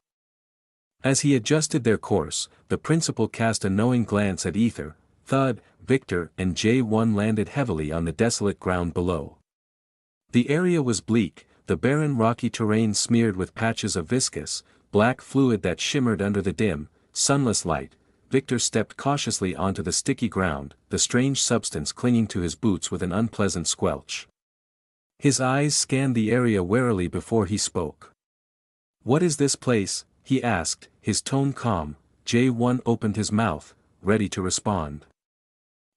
As he adjusted their course, the principal cast a knowing glance at Aether. Thud, Victor and J1 landed heavily on the desolate ground below. The area was bleak, the barren rocky terrain smeared with patches of viscous, black fluid that shimmered under the dim, sunless light. Victor stepped cautiously onto the sticky ground, the strange substance clinging to his boots with an unpleasant squelch. His eyes scanned the area warily before he spoke. What is this place? He asked, his tone calm. J1 opened his mouth, ready to respond.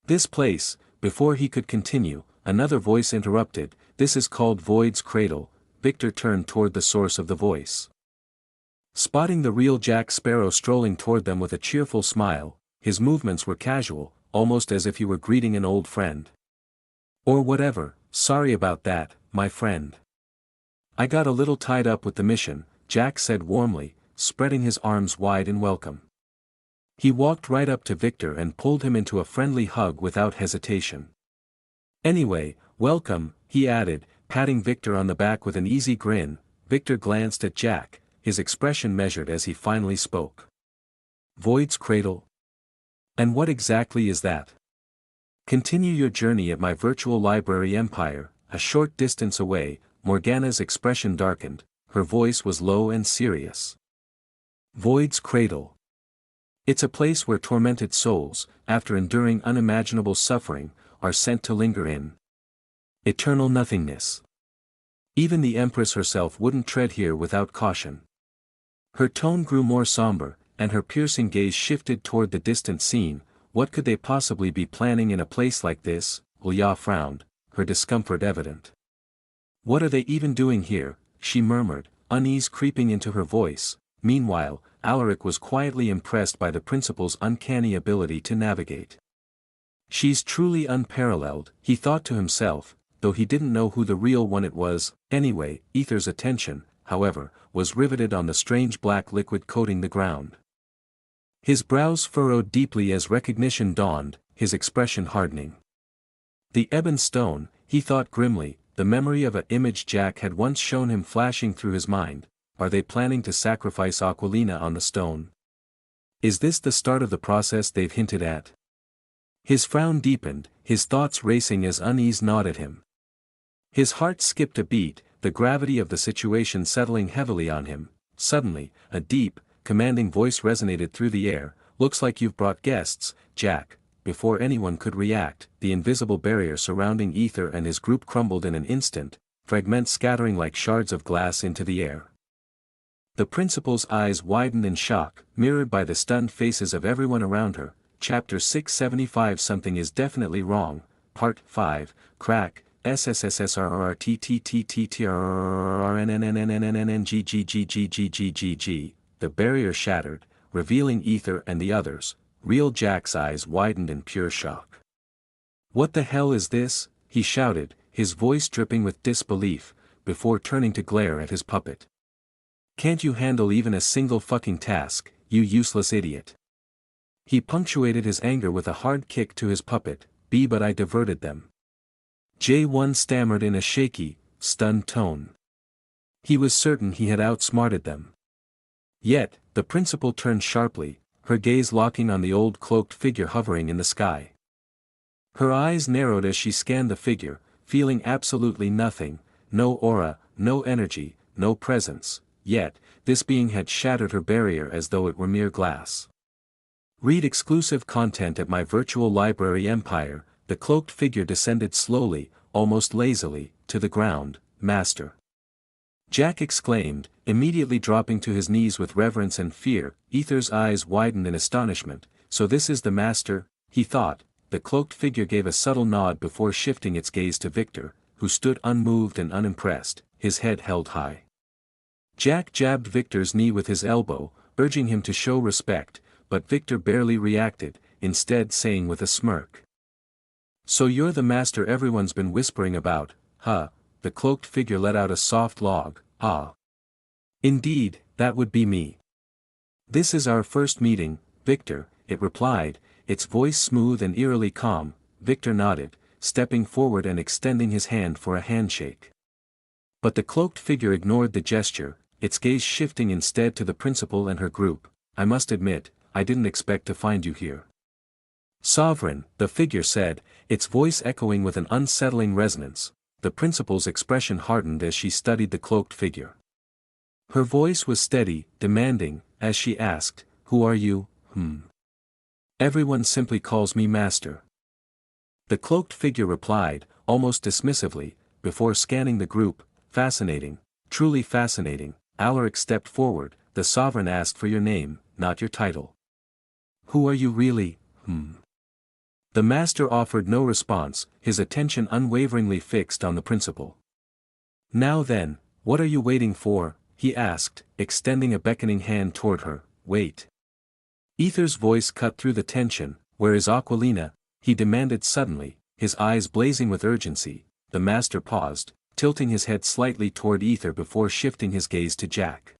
This place. Before he could continue, another voice interrupted. This is called Void's Cradle. Victor turned toward the source of the voice. Spotting the real Jack Sparrow strolling toward them with a cheerful smile, his movements were casual, almost as if he were greeting an old friend. "Or whatever, sorry about that, my friend. I got a little tied up with the mission," Jack said warmly, spreading his arms wide in welcome. He walked right up to Victor and pulled him into a friendly hug without hesitation. "Anyway, welcome," he added, patting Victor on the back with an easy grin. Victor glanced at Jack, his expression measured as he finally spoke. "Void's Cradle? And what exactly is that?" "Continue your journey at my virtual library empire." A short distance away, Morgana's expression darkened, her voice was low and serious. "Void's Cradle. It's a place where tormented souls, after enduring unimaginable suffering, are sent to linger in eternal nothingness. Even the Empress herself wouldn't tread here without caution." Her tone grew more somber, and her piercing gaze shifted toward the distant scene. What could they possibly be planning in a place like this? Ulya frowned, her discomfort evident. "What are they even doing here?" she murmured, unease creeping into her voice. Meanwhile, Alaric was quietly impressed by the principal's uncanny ability to navigate. "She's truly unparalleled," he thought to himself, though he didn't know who the real one it was. Anyway, Aether's attention, however, was riveted on the strange black liquid coating the ground. His brows furrowed deeply as recognition dawned, his expression hardening. The ebon stone, he thought grimly, the memory of an image Jack had once shown him flashing through his mind. Are they planning to sacrifice Aquilina on the stone? Is this the start of the process they've hinted at? His frown deepened, his thoughts racing as unease gnawed at him. His heart skipped a beat, the gravity of the situation settling heavily on him. Suddenly, a deep, commanding voice resonated through the air. "Looks like you've brought guests, Jack." Before anyone could react, the invisible barrier surrounding Aether and his group crumbled in an instant, fragments scattering like shards of glass into the air. The principal's eyes widened in shock, mirrored by the stunned faces of everyone around her. Chapter 675. Something is definitely wrong. Part 5. Crack. SSSRRTTTTRRNNNNNNNGGGGGGGG. The barrier shattered, revealing Aether and the others. Real Jack's eyes widened in pure shock. "What the hell is this?" he shouted, his voice dripping with disbelief, before turning to glare at his puppet. "Can't you handle even a single fucking task, you useless idiot?" He punctuated his anger with a hard kick to his puppet. But I diverted them." J1 stammered in a shaky, stunned tone. He was certain he had outsmarted them. Yet, the principal turned sharply, her gaze locking on the old cloaked figure hovering in the sky. Her eyes narrowed as she scanned the figure, feeling absolutely nothing, no aura, no energy, no presence, yet, this being had shattered her barrier as though it were mere glass. Read exclusive content at my virtual library empire. The cloaked figure descended slowly, almost lazily, to the ground. "Master!" Jack exclaimed, immediately dropping to his knees with reverence and fear. Aether's eyes widened in astonishment. "So this is the master," he thought. The cloaked figure gave a subtle nod before shifting its gaze to Victor, who stood unmoved and unimpressed, his head held high. Jack jabbed Victor's knee with his elbow, urging him to show respect, but Victor barely reacted, instead saying with a smirk, "So you're the master everyone's been whispering about, huh?" The cloaked figure let out a soft log. "Ah. Indeed, that would be me." "This is our first meeting, Victor," it replied, its voice smooth and eerily calm. Victor nodded, stepping forward and extending his hand for a handshake. But the cloaked figure ignored the gesture, its gaze shifting instead to the principal and her group. "I must admit, I didn't expect to find you here." "Sovereign," the figure said, its voice echoing with an unsettling resonance. The principal's expression hardened as she studied the cloaked figure. Her voice was steady, demanding, as she asked, "Who are you?" "Everyone simply calls me master." The cloaked figure replied, almost dismissively, before scanning the group. "Fascinating, truly fascinating." Alaric stepped forward. "The sovereign asked for your name, not your title." "Who are you really?" The master offered no response, his attention unwaveringly fixed on the principal. "Now then, What are you waiting for? He asked, extending a beckoning hand toward her. Wait. Aether's voice cut through the tension. Where is Aquilina? He demanded suddenly, his eyes blazing with urgency. The master paused, tilting his head slightly toward Aether before shifting his gaze to Jack.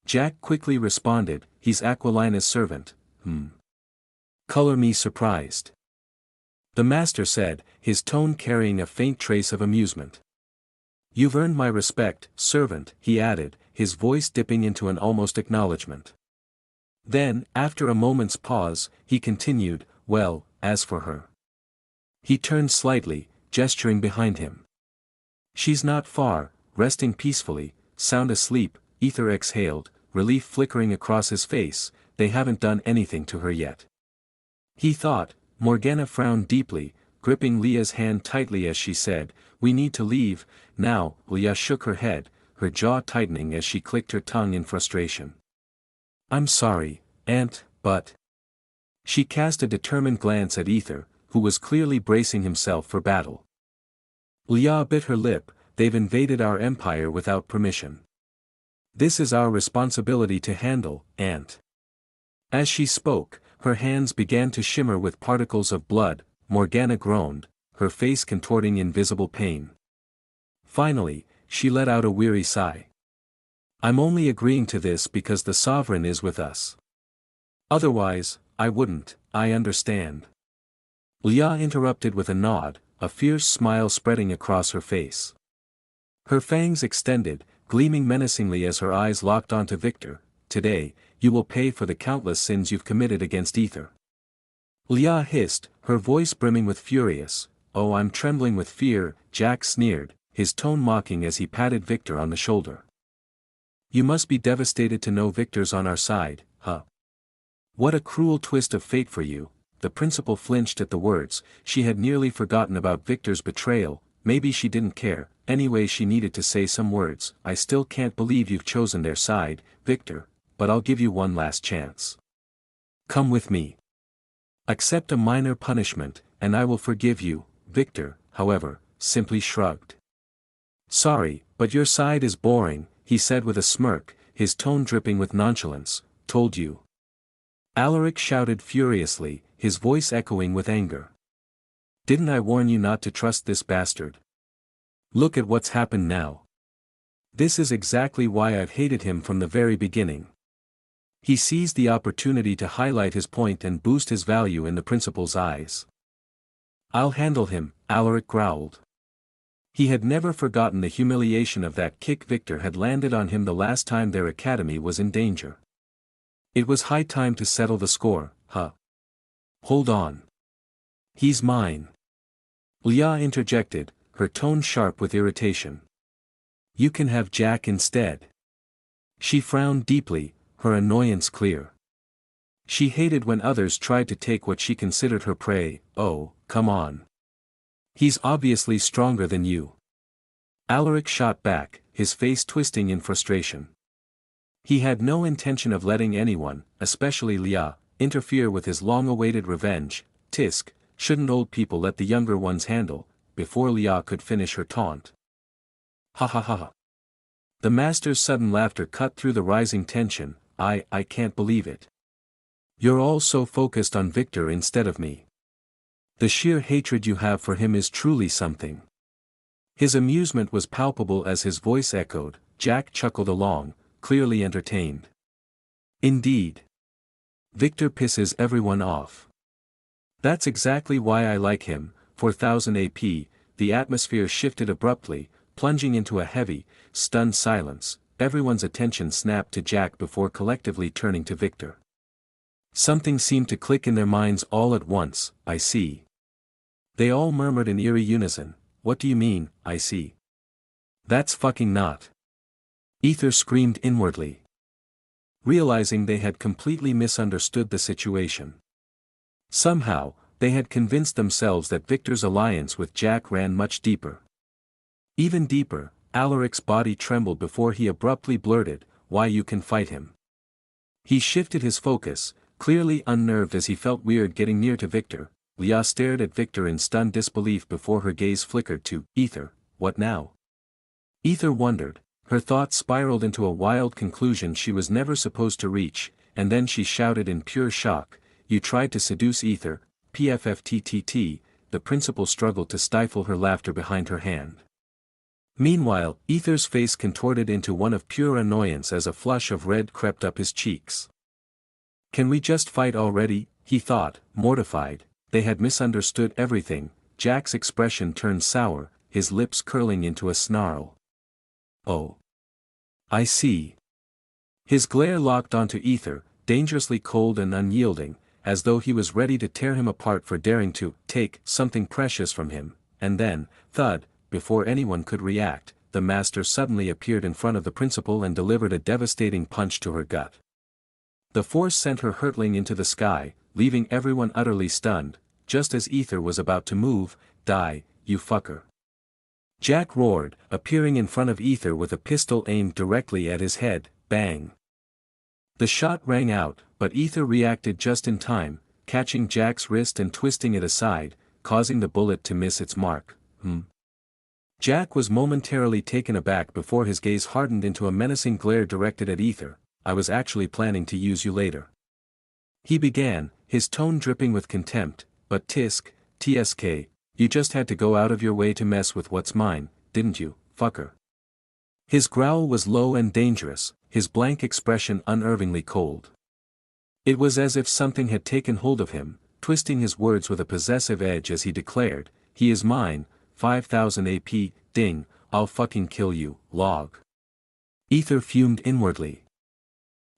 Jack quickly responded, he's Aquilina's servant. Color me surprised. The master said, his tone carrying a faint trace of amusement. You've earned my respect, servant, he added, his voice dipping into an almost acknowledgement. Then, after a moment's pause, he continued, well, as for her. He turned slightly, gesturing behind him. She's not far, resting peacefully, sound asleep. Aether exhaled, relief flickering across his face. They haven't done anything to her yet. He thought. Morgana frowned deeply, gripping Leah's hand tightly as she said, we need to leave, now. Leah shook her head, her jaw tightening as she clicked her tongue in frustration. I'm sorry, Aunt, but... She cast a determined glance at Aether, who was clearly bracing himself for battle. Leah bit her lip, they've invaded our empire without permission. This is our responsibility to handle, Aunt. As she spoke, her hands began to shimmer with particles of blood. Morgana groaned, her face contorting in visible pain. Finally, she let out a weary sigh. I'm only agreeing to this because the sovereign is with us. Otherwise, I wouldn't. I understand. Leah interrupted with a nod, a fierce smile spreading across her face. Her fangs extended, gleaming menacingly as her eyes locked onto Victor. Today, you will pay for the countless sins you've committed against Aether. Leah hissed, her voice brimming with furious. Oh, I'm trembling with fear, Jack sneered, his tone mocking as he patted Victor on the shoulder. You must be devastated to know Victor's on our side, huh? What a cruel twist of fate for you. The principal flinched at the words. She had nearly forgotten about Victor's betrayal. Maybe she didn't care. Anyway, she needed to say some words. I still can't believe you've chosen their side, Victor, but I'll give you one last chance. Come with me. Accept a minor punishment, and I will forgive you. Victor, however, simply shrugged. Sorry, but your side is boring, he said with a smirk, his tone dripping with nonchalance. Told you. Alaric shouted furiously, his voice echoing with anger. Didn't I warn you not to trust this bastard? Look at what's happened now. This is exactly why I've hated him from the very beginning. He seized the opportunity to highlight his point and boost his value in the principal's eyes. I'll handle him, Alaric growled. He had never forgotten the humiliation of that kick Victor had landed on him the last time their academy was in danger. It was high time to settle the score, huh? Hold on. He's mine. Leah interjected, her tone sharp with irritation. You can have Jack instead. She frowned deeply, her annoyance clear. She hated when others tried to take what she considered her prey. Oh, come on. He's obviously stronger than you. Alaric shot back, his face twisting in frustration. He had no intention of letting anyone, especially Leah, interfere with his long-awaited revenge. Tisk, shouldn't old people let the younger ones handle? Before Leah could finish her taunt. Ha ha ha ha. The master's sudden laughter cut through the rising tension. I can't believe it. You're all so focused on Victor instead of me. The sheer hatred you have for him is truly something. His amusement was palpable as his voice echoed. Jack chuckled along, clearly entertained. Indeed. Victor pisses everyone off. That's exactly why I like him. 4000 AP, the atmosphere shifted abruptly, plunging into a heavy, stunned silence. Everyone's attention snapped to Jack before collectively turning to Victor. Something seemed to click in their minds all at once. I see. They all murmured in eerie unison. What do you mean, I see? That's fucking not. Aether screamed inwardly, realizing they had completely misunderstood the situation. Somehow, they had convinced themselves that Victor's alliance with Jack ran much deeper. Even deeper. Alaric's body trembled before he abruptly blurted, "Why, you can fight him." He shifted his focus, clearly unnerved as he felt weird getting near to Victor. Leah stared at Victor in stunned disbelief before her gaze flickered to Aether. What now? Aether wondered, Her thoughts spiraled into a wild conclusion she was never supposed to reach, and then she shouted in pure shock, "You tried to seduce Aether, PFFTTT," the principal struggled to stifle her laughter behind her hand. Meanwhile, Aether's face contorted into one of pure annoyance as a flush of red crept up his cheeks. "Can we just fight already?" he thought, mortified. They had misunderstood everything. Jack's expression turned sour, his lips curling into a snarl. "Oh. I see." His glare locked onto Aether, dangerously cold and unyielding, as though he was ready to tear him apart for daring to take something precious from him, and then, thud, before anyone could react, the master suddenly appeared in front of the principal and delivered a devastating punch to her gut. The force sent her hurtling into the sky, leaving everyone utterly stunned, just as Aether was about to move. "Die, you fucker." Jack roared, appearing in front of Aether with a pistol aimed directly at his head. Bang! The shot rang out, but Aether reacted just in time, catching Jack's wrist and twisting it aside, causing the bullet to miss its mark. Jack was momentarily taken aback before his gaze hardened into a menacing glare directed at Aether. "I was actually planning to use you later," he began, his tone dripping with contempt, "but TSK, you just had to go out of your way to mess with what's mine, didn't you, fucker?" His growl was low and dangerous, his blank expression unnervingly cold. It was as if something had taken hold of him, twisting his words with a possessive edge as he declared, "He is mine, 5000 AP, ding, I'll fucking kill you, log." Aether fumed inwardly.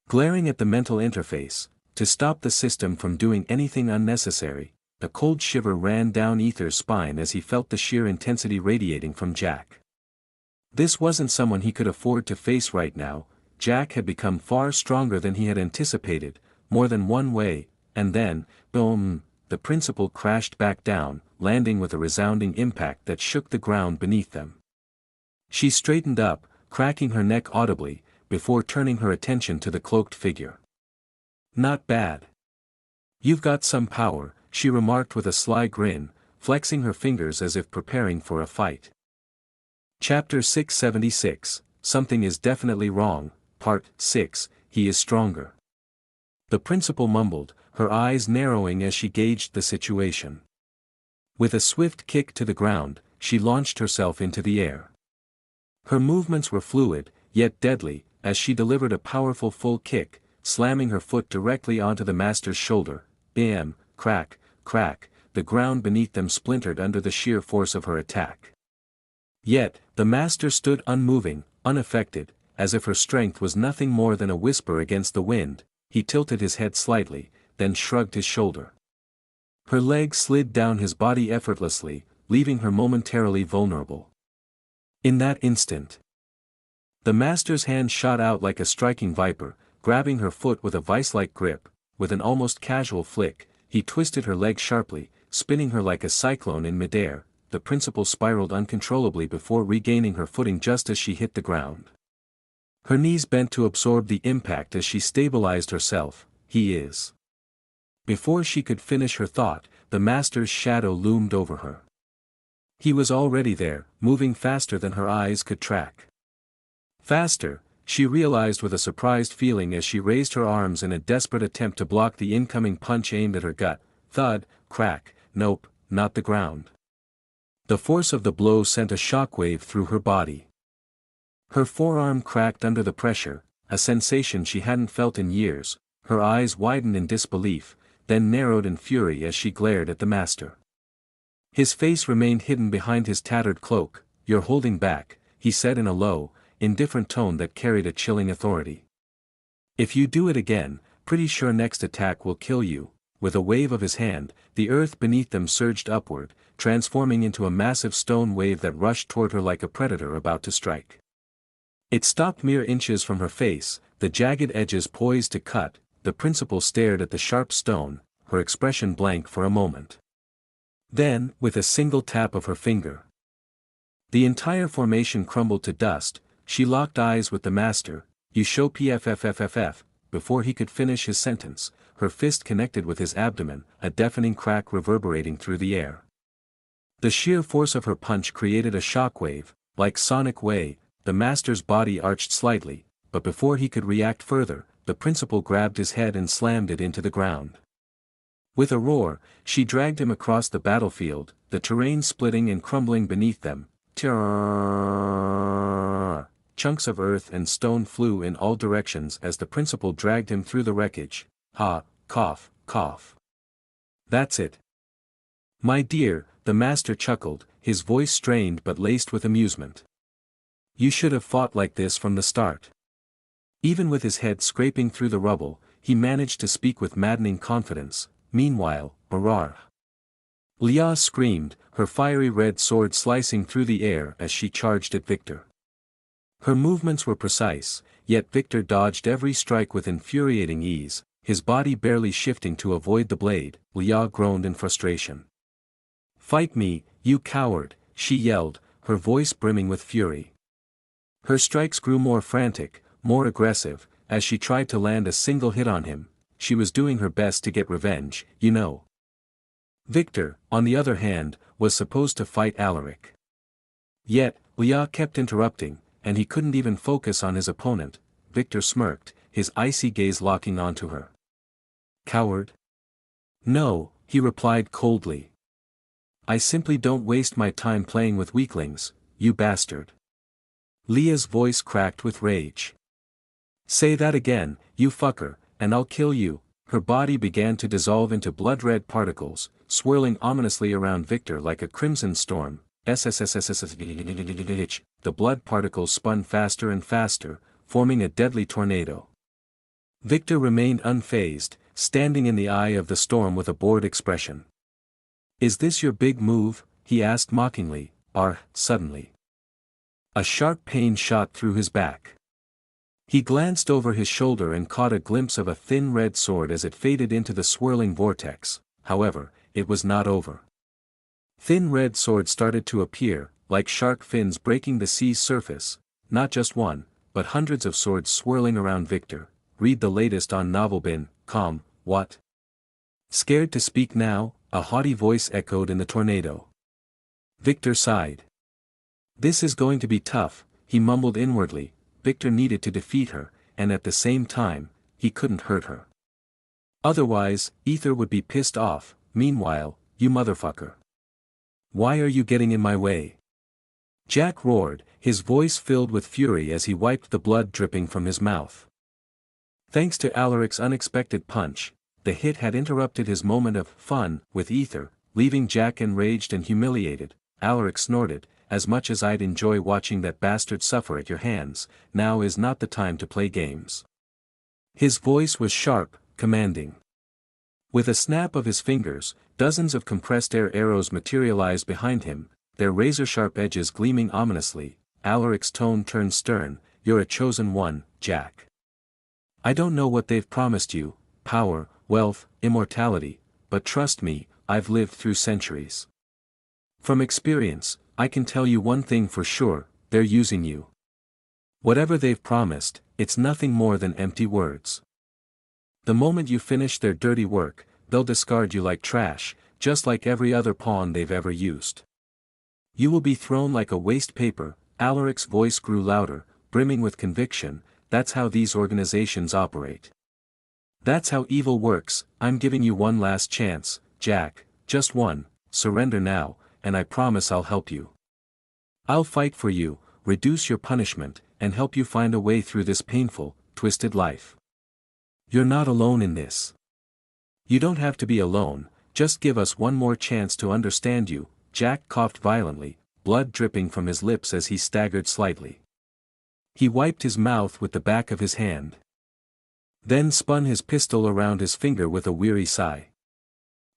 Glaring at the mental interface, to stop the system from doing anything unnecessary, a cold shiver ran down Aether's spine as he felt the sheer intensity radiating from Jack. This wasn't someone he could afford to face right now. Jack had become far stronger than he had anticipated, more than one way, and then, boom, the principal crashed back down, landing with a resounding impact that shook the ground beneath them. She straightened up, cracking her neck audibly, before turning her attention to the cloaked figure. "Not bad. You've got some power," she remarked with a sly grin, flexing her fingers as if preparing for a fight. Chapter 676, Something is Definitely Wrong, Part 6, He is Stronger. The principal mumbled, her eyes narrowing as she gauged the situation. With a swift kick to the ground, she launched herself into the air. Her movements were fluid, yet deadly, as she delivered a powerful full kick, slamming her foot directly onto the master's shoulder. Bam, crack, crack, the ground beneath them splintered under the sheer force of her attack. Yet, the master stood unmoving, unaffected, as if her strength was nothing more than a whisper against the wind. He tilted his head slightly, then shrugged his shoulder. Her legs slid down his body effortlessly, leaving her momentarily vulnerable. In that instant, the master's hand shot out like a striking viper, grabbing her foot with a vice-like grip. With an almost casual flick, he twisted her leg sharply, spinning her like a cyclone in midair. The principal spiraled uncontrollably before regaining her footing just as she hit the ground. Her knees bent to absorb the impact as she stabilized herself. "He is." Before she could finish her thought, the master's shadow loomed over her. He was already there, moving faster than her eyes could track. Faster, she realized with a surprised feeling as she raised her arms in a desperate attempt to block the incoming punch aimed at her gut. Thud, crack, nope, not the ground. The force of the blow sent a shockwave through her body. Her forearm cracked under the pressure, a sensation she hadn't felt in years. Her eyes widened in disbelief, then narrowed in fury as she glared at the master. His face remained hidden behind his tattered cloak. "You're holding back," he said in a low, indifferent tone that carried a chilling authority. "If you do it again, pretty sure next attack will kill you." With a wave of his hand, the earth beneath them surged upward, transforming into a massive stone wave that rushed toward her like a predator about to strike. It stopped mere inches from her face, the jagged edges poised to cut. The principal stared at the sharp stone, her expression blank for a moment. Then, with a single tap of her finger, the entire formation crumbled to dust. She locked eyes with the master. "You show PFFFFF," before he could finish his sentence. Her fist connected with his abdomen, a deafening crack reverberating through the air. The sheer force of her punch created a shockwave, like sonic wave. the master's body arched slightly, but before he could react further, the principal grabbed his head and slammed it into the ground. With a roar, she dragged him across the battlefield, the terrain splitting and crumbling beneath them. Chunks of earth and stone flew in all directions as the principal dragged him through the wreckage. Ha, cough, cough. That's it. My dear, the master chuckled, his voice strained but laced with amusement. You should have fought like this from the start. Even with his head scraping through the rubble, he managed to speak with maddening confidence. Meanwhile, Barar. Leah screamed, her fiery red sword slicing through the air as she charged at Victor. Her movements were precise, yet Victor dodged every strike with infuriating ease, his body barely shifting to avoid the blade. Leah groaned in frustration. Fight me, you coward, she yelled, her voice brimming with fury. Her strikes grew more frantic, more aggressive, as she tried to land a single hit on him. She was doing her best to get revenge, you know. Victor, on the other hand, was supposed to fight Alaric. Yet, Leah kept interrupting, and he couldn't even focus on his opponent. Victor smirked, his icy gaze locking onto her. Coward? No, he replied coldly. I simply don't waste my time playing with weaklings, you bastard. Leah's voice cracked with rage. Say that again, you fucker, and I'll kill you. Her body began to dissolve into blood-red particles, swirling ominously around Victor like a crimson storm. The blood particles spun faster and faster, forming a deadly tornado. Victor remained unfazed, standing in the eye of the storm with a bored expression. Is this your big move? He asked mockingly. Suddenly. A sharp pain shot through his back. He glanced over his shoulder and caught a glimpse of a thin red sword as it faded into the swirling vortex. However, it was not over. Thin red swords started to appear, like shark fins breaking the sea's surface, not just one, but hundreds of swords swirling around Victor. Read the latest on Novelbin.com. What? Scared to speak now? A haughty voice echoed in the tornado. Victor sighed. This is going to be tough, he mumbled inwardly. Victor needed to defeat her, and at the same time, he couldn't hurt her. Otherwise, Aether would be pissed off. Meanwhile, you motherfucker. Why are you getting in my way? Jack roared, his voice filled with fury as he wiped the blood dripping from his mouth. Thanks to Alaric's unexpected punch, the hit had interrupted his moment of fun with Aether, leaving Jack enraged and humiliated. Alaric snorted, as much as I'd enjoy watching that bastard suffer at your hands, now is not the time to play games. His voice was sharp, commanding. With a snap of his fingers, dozens of compressed air arrows materialized behind him, their razor-sharp edges gleaming ominously. Alaric's tone turned stern. You're a chosen one, Jack. I don't know what they've promised you, power, wealth, immortality, but trust me, I've lived through centuries. From experience, I can tell you one thing for sure, they're using you. Whatever they've promised, it's nothing more than empty words. The moment you finish their dirty work, they'll discard you like trash, just like every other pawn they've ever used. You will be thrown like a waste paper. Alaric's voice grew louder, brimming with conviction. That's how these organizations operate. That's how evil works. I'm giving you one last chance, Jack, just one. Surrender now, and I promise I'll help you. I'll fight for you, reduce your punishment, and help you find a way through this painful, twisted life. You're not alone in this. You don't have to be alone, just give us one more chance to understand you. Jack coughed violently, blood dripping from his lips as he staggered slightly. He wiped his mouth with the back of his hand. Then spun his pistol around his finger with a weary sigh.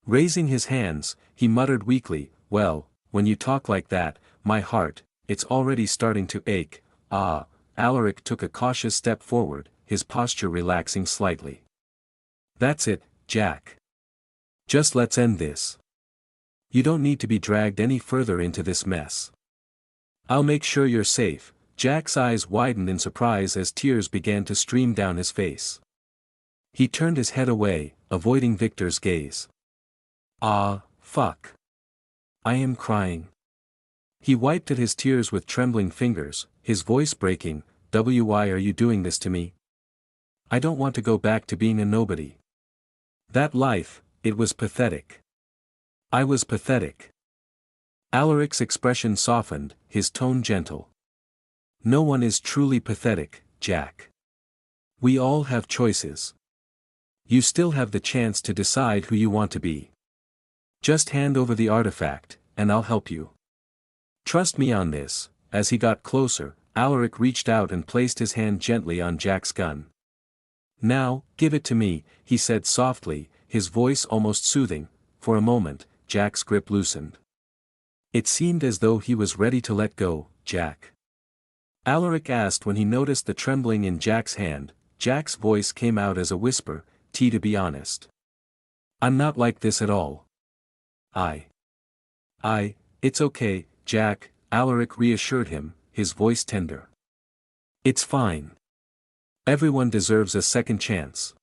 Raising his hands, he muttered weakly, well, when you talk like that, my heart, it's already starting to ache. Alaric took a cautious step forward, his posture relaxing slightly. That's it, Jack. Just let's end this. You don't need to be dragged any further into this mess. I'll make sure you're safe. Jack's eyes widened in surprise as tears began to stream down his face. He turned his head away, avoiding Victor's gaze. Fuck. I am crying. He wiped at his tears with trembling fingers, his voice breaking. Why are you doing this to me? I don't want to go back to being a nobody. That life, it was pathetic. I was pathetic. Alaric's expression softened, his tone gentle. No one is truly pathetic, Jack. We all have choices. You still have the chance to decide who you want to be. Just hand over the artifact, and I'll help you. Trust me on this. As he got closer, Alaric reached out and placed his hand gently on Jack's gun. Now, give it to me, he said softly, his voice almost soothing. For a moment, Jack's grip loosened. It seemed as though he was ready to let go. Jack? Alaric asked when he noticed the trembling in Jack's hand. Jack's voice came out as a whisper, to be honest. I'm not like this at all. It's okay, Jack, Alaric reassured him, his voice tender. It's fine. Everyone deserves a second chance.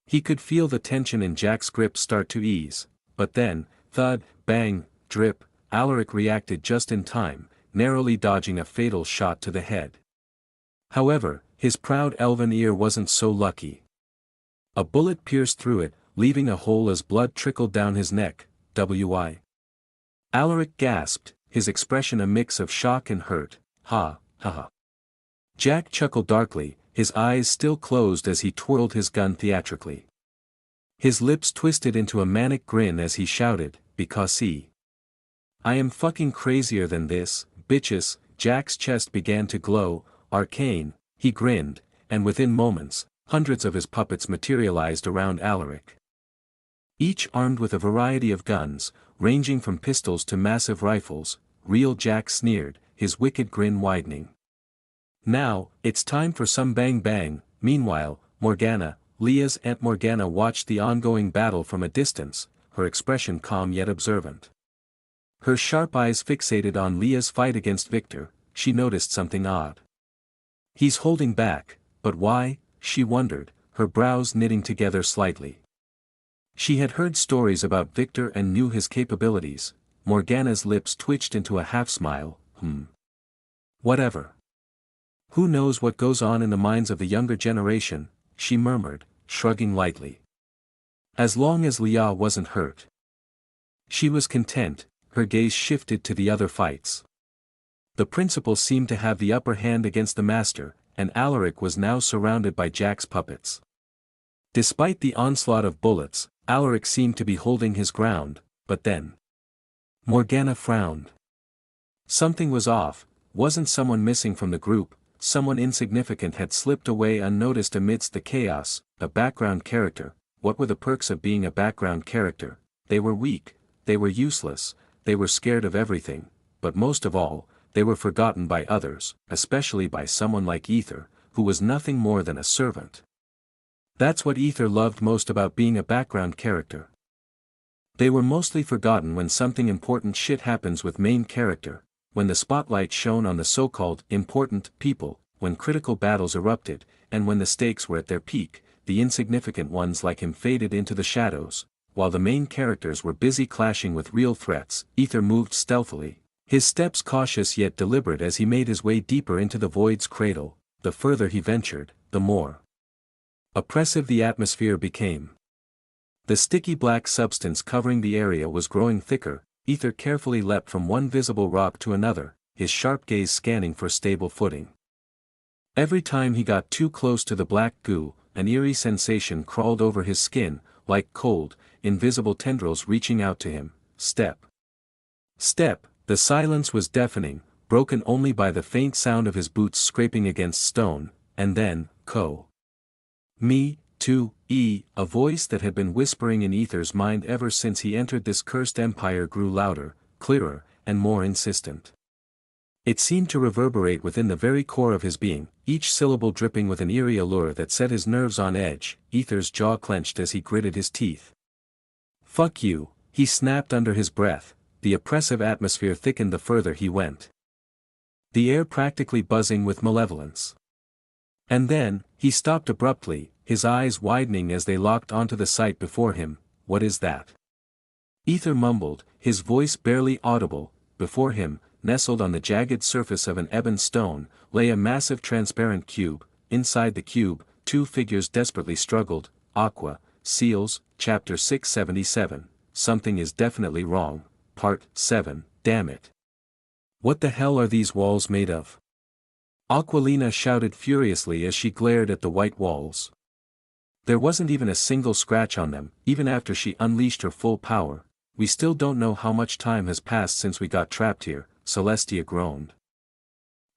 He could feel the tension in Jack's grip start to ease, but then, thud, bang, drip, Alaric reacted just in time, narrowly dodging a fatal shot to the head. However, his proud elven ear wasn't so lucky. A bullet pierced through it, leaving a hole as blood trickled down his neck. Alaric gasped, his expression a mix of shock and hurt. Ha. Jack chuckled darkly, his eyes still closed as he twirled his gun theatrically. His lips twisted into a manic grin as he shouted, because I am fucking crazier than this, bitches. Jack's chest began to glow, arcane, he grinned, and within moments, hundreds of his puppets materialized around Alaric. Each armed with a variety of guns, ranging from pistols to massive rifles. Real Jack sneered, his wicked grin widening. Now, it's time for some bang bang. Meanwhile, Morgana, Leah's Aunt Morgana watched the ongoing battle from a distance, her expression calm yet observant. Her sharp eyes fixated on Leah's fight against Victor. She noticed something odd. He's holding back, but why? She wondered, her brows knitting together slightly. She had heard stories about Victor and knew his capabilities. Morgana's lips twitched into a half-smile. Whatever. Who knows what goes on in the minds of the younger generation, she murmured, shrugging lightly. As long as Leah wasn't hurt. She was content. Her gaze shifted to the other fights. The principal seemed to have the upper hand against the master, and Alaric was now surrounded by Jack's puppets. Despite the onslaught of bullets, Alaric seemed to be holding his ground, but then Morgana frowned. Something was off. Wasn't someone missing from the group? Someone insignificant had slipped away unnoticed amidst the chaos. A background character. What were the perks of being a background character? They were weak, they were useless, they were scared of everything, but most of all, they were forgotten by others, especially by someone like Aether, who was nothing more than a servant. That's what Aether loved most about being a background character. They were mostly forgotten when something important shit happens with main character, when the spotlight shone on the so-called important people, when critical battles erupted, and when the stakes were at their peak. The insignificant ones like him faded into the shadows, while the main characters were busy clashing with real threats. Aether moved stealthily, his steps cautious yet deliberate as he made his way deeper into the void's cradle. The further he ventured, the more oppressive the atmosphere became. The sticky black substance covering the area was growing thicker. Aether carefully leapt from one visible rock to another, his sharp gaze scanning for stable footing. Every time he got too close to the black goo, an eerie sensation crawled over his skin, like cold, invisible tendrils reaching out to him. Step. Step. The silence was deafening, broken only by the faint sound of his boots scraping against stone, and then, Me, too, a voice that had been whispering in Aether's mind ever since he entered this cursed empire grew louder, clearer, and more insistent. It seemed to reverberate within the very core of his being, each syllable dripping with an eerie allure that set his nerves on edge. Aether's jaw clenched as he gritted his teeth. Fuck you, he snapped under his breath. The oppressive atmosphere thickened the further he went, the air practically buzzing with malevolence. And then, he stopped abruptly, his eyes widening as they locked onto the sight before him. What is that? Aether mumbled, his voice barely audible. Before him, nestled on the jagged surface of an ebon stone, lay a massive transparent cube. Inside the cube, two figures desperately struggled. Aqua, Seals, Chapter 677, Something is Definitely Wrong, Part 7, Damn it. What the hell are these walls made of? Aquilina shouted furiously as she glared at the white walls. There wasn't even a single scratch on them, even after she unleashed her full power. We still don't know how much time has passed since we got trapped here, Celestia groaned.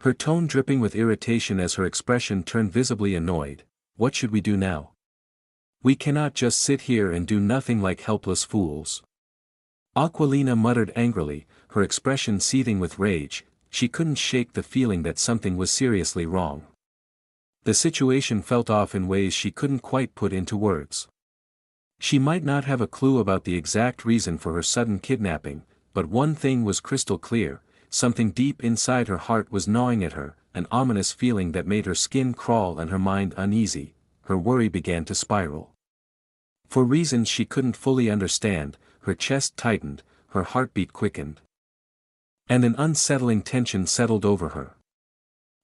Her tone dripping with irritation as her expression turned visibly annoyed. What should we do now? We cannot just sit here and do nothing like helpless fools. Aquilina muttered angrily, her expression seething with rage. She couldn't shake the feeling that something was seriously wrong. The situation felt off in ways she couldn't quite put into words. She might not have a clue about the exact reason for her sudden kidnapping, but one thing was crystal clear: something deep inside her heart was gnawing at her, an ominous feeling that made her skin crawl and her mind uneasy. Her worry began to spiral. For reasons she couldn't fully understand, her chest tightened, her heartbeat quickened. And an unsettling tension settled over her.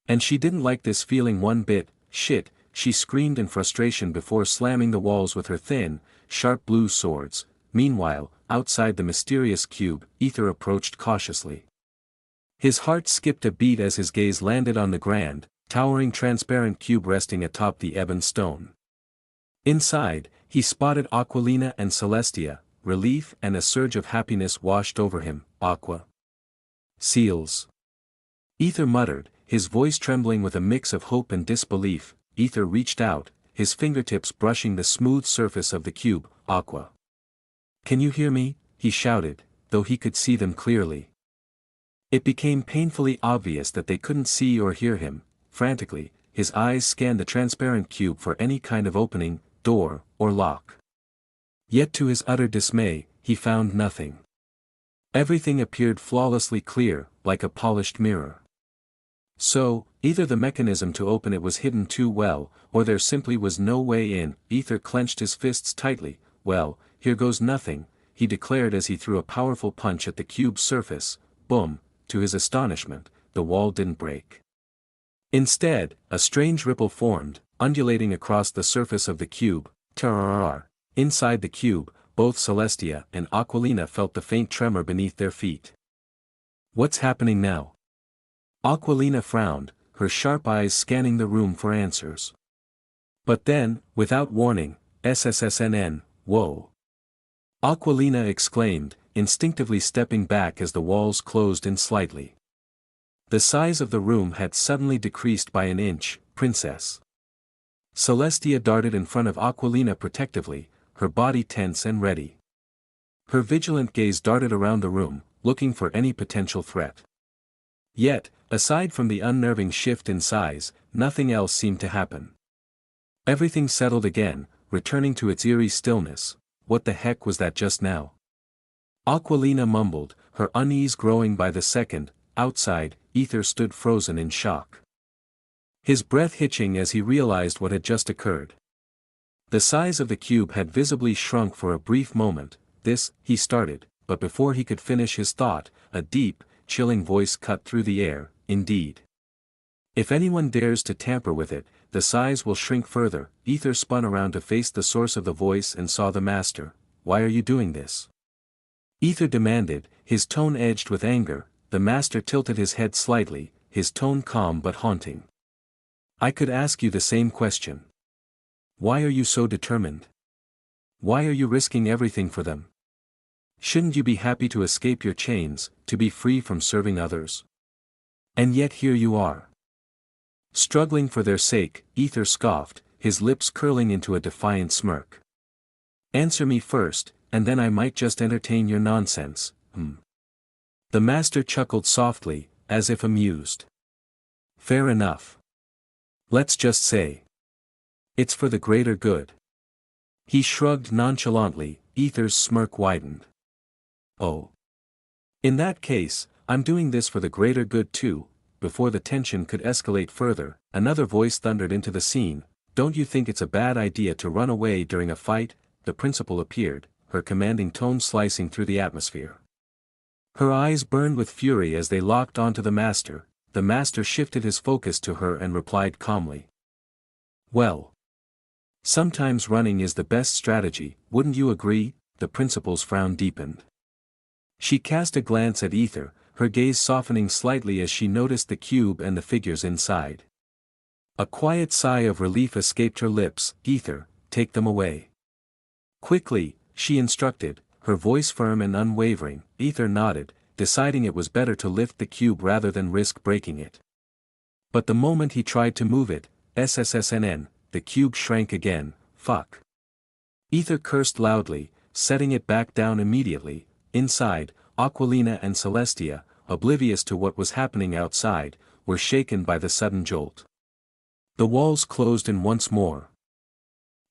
And she didn't like this feeling one bit. Shit, she screamed in frustration before slamming the walls with her thin, sharp blue swords. Meanwhile, outside the mysterious cube, Aether approached cautiously. His heart skipped a beat as his gaze landed on the grand, towering transparent cube resting atop the ebon stone. Inside, he spotted Aquilina and Celestia. Relief and a surge of happiness washed over him. Aqua. Seals. Aether muttered, his voice trembling with a mix of hope and disbelief. Aether reached out, his fingertips brushing the smooth surface of the cube. Aqua. Can you hear me? He shouted, though he could see them clearly. It became painfully obvious that they couldn't see or hear him. Frantically, his eyes scanned the transparent cube for any kind of opening, door, or lock. Yet to his utter dismay, he found nothing. Everything appeared flawlessly clear, like a polished mirror. So, either the mechanism to open it was hidden too well, or there simply was no way in. Aether clenched his fists tightly. Well, here goes nothing, he declared as he threw a powerful punch at the cube's surface. Boom! To his astonishment, the wall didn't break. Instead, a strange ripple formed, undulating across the surface of the cube. Tararrar. Inside the cube, both Celestia and Aquilina felt the faint tremor beneath their feet. What's happening now? Aquilina frowned, her sharp eyes scanning the room for answers. But then, without warning, SSSNN, whoa! Aquilina exclaimed, instinctively stepping back as the walls closed in slightly. The size of the room had suddenly decreased by an inch. Princess. Celestia darted in front of Aquilina protectively, her body tense and ready. Her vigilant gaze darted around the room, looking for any potential threat. Yet, aside from the unnerving shift in size, nothing else seemed to happen. Everything settled again, returning to its eerie stillness. What the heck was that just now? Aquilina mumbled, her unease growing by the second. Outside, Aether stood frozen in shock. His breath hitching as he realized what had just occurred. The size of the cube had visibly shrunk for a brief moment. He started, but before he could finish his thought, a deep, chilling voice cut through the air. Indeed. If anyone dares to tamper with it, the size will shrink further. Aether spun around to face the source of the voice and saw the master. Why are you doing this? Aether demanded, his tone edged with anger. The master tilted his head slightly, his tone calm but haunting. I could ask you the same question. Why are you so determined? Why are you risking everything for them? Shouldn't you be happy to escape your chains, to be free from serving others? And yet here you are. Struggling for their sake, Aether scoffed, his lips curling into a defiant smirk. Answer me first, and then I might just entertain your nonsense. The master chuckled softly, as if amused. Fair enough. Let's just say. It's for the greater good. He shrugged nonchalantly. Aether's smirk widened. Oh. In that case, I'm doing this for the greater good too. Before the tension could escalate further, another voice thundered into the scene. Don't you think it's a bad idea to run away during a fight? The principal appeared, her commanding tone slicing through the atmosphere. Her eyes burned with fury as they locked onto the master shifted his focus to her and replied calmly. Well. Sometimes running is the best strategy, wouldn't you agree? The principal's frown deepened. She cast a glance at Aether, her gaze softening slightly as she noticed the cube and the figures inside. A quiet sigh of relief escaped her lips. Aether, take them away. Quickly, she instructed, her voice firm and unwavering. Aether nodded, deciding it was better to lift the cube rather than risk breaking it. But the moment he tried to move it, SSSNN, the cube shrank again. Fuck. Aether cursed loudly, setting it back down immediately. Inside, Aquilina and Celestia, oblivious to what was happening outside, were shaken by the sudden jolt. The walls closed in once more.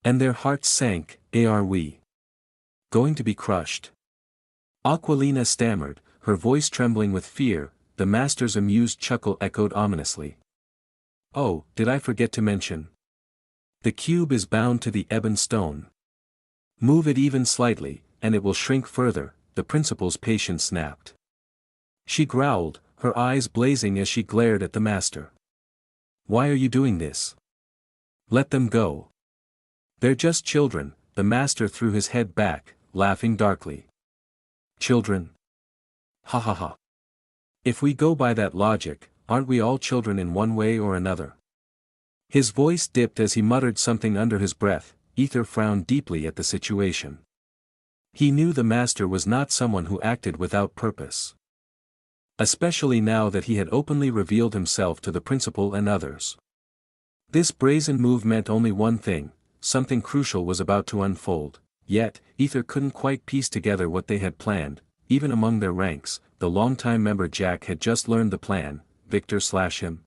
And their hearts sank. Are we going to be crushed? Aquilina stammered, her voice trembling with fear. The master's amused chuckle echoed ominously. Oh, did I forget to mention? The cube is bound to the ebon stone. Move it even slightly, and it will shrink further, the principal's patience snapped. She growled, her eyes blazing as she glared at the master. Why are you doing this? Let them go. They're just children. The master threw his head back, laughing darkly. Children? Ha ha ha. If we go by that logic, aren't we all children in one way or another? His voice dipped as he muttered something under his breath. Aether frowned deeply at the situation. He knew the master was not someone who acted without purpose. Especially now that he had openly revealed himself to the principal and others. This brazen move meant only one thing, something crucial was about to unfold, yet, Aether couldn't quite piece together what they had planned. Even among their ranks, the longtime member Jack had just learned the plan. Victor/him.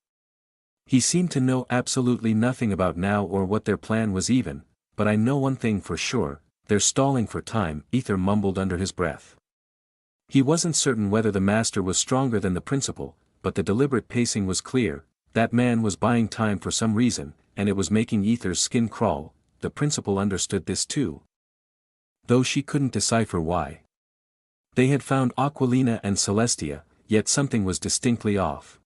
He seemed to know absolutely nothing about now or what their plan was even, but I know one thing for sure, they're stalling for time, Aether mumbled under his breath. He wasn't certain whether the master was stronger than the principal, but the deliberate pacing was clear. That man was buying time for some reason, and it was making Aether's skin crawl. The principal understood this too, though she couldn't decipher why. They had found Aquilina and Celestia, yet something was distinctly off.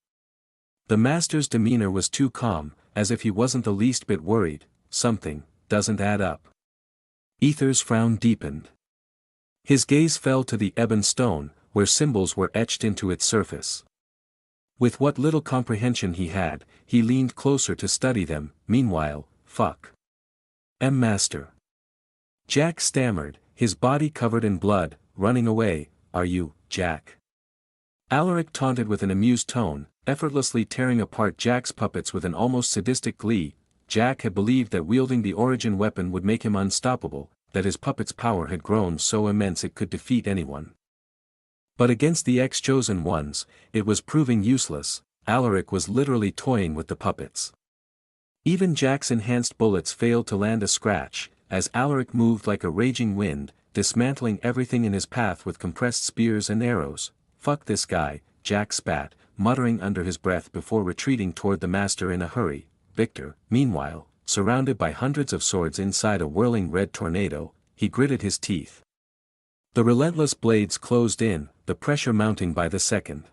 The master's demeanor was too calm, as if he wasn't the least bit worried. Something doesn't add up. Aether's frown deepened. His gaze fell to the ebon stone, where symbols were etched into its surface. With what little comprehension he had, he leaned closer to study them. Meanwhile, fuck. Master. Jack stammered, his body covered in blood. Running away, are you, Jack? Alaric taunted with an amused tone, effortlessly tearing apart Jack's puppets with an almost sadistic glee. Jack had believed that wielding the origin weapon would make him unstoppable, that his puppet's power had grown so immense it could defeat anyone. But against the ex-chosen ones, it was proving useless. Alaric was literally toying with the puppets. Even Jack's enhanced bullets failed to land a scratch, as Alaric moved like a raging wind, dismantling everything in his path with compressed spears and arrows. Fuck this guy, Jack spat, muttering under his breath before retreating toward the master in a hurry. Victor, meanwhile, surrounded by hundreds of swords inside a whirling red tornado, he gritted his teeth. The relentless blades closed in, the pressure mounting by the second.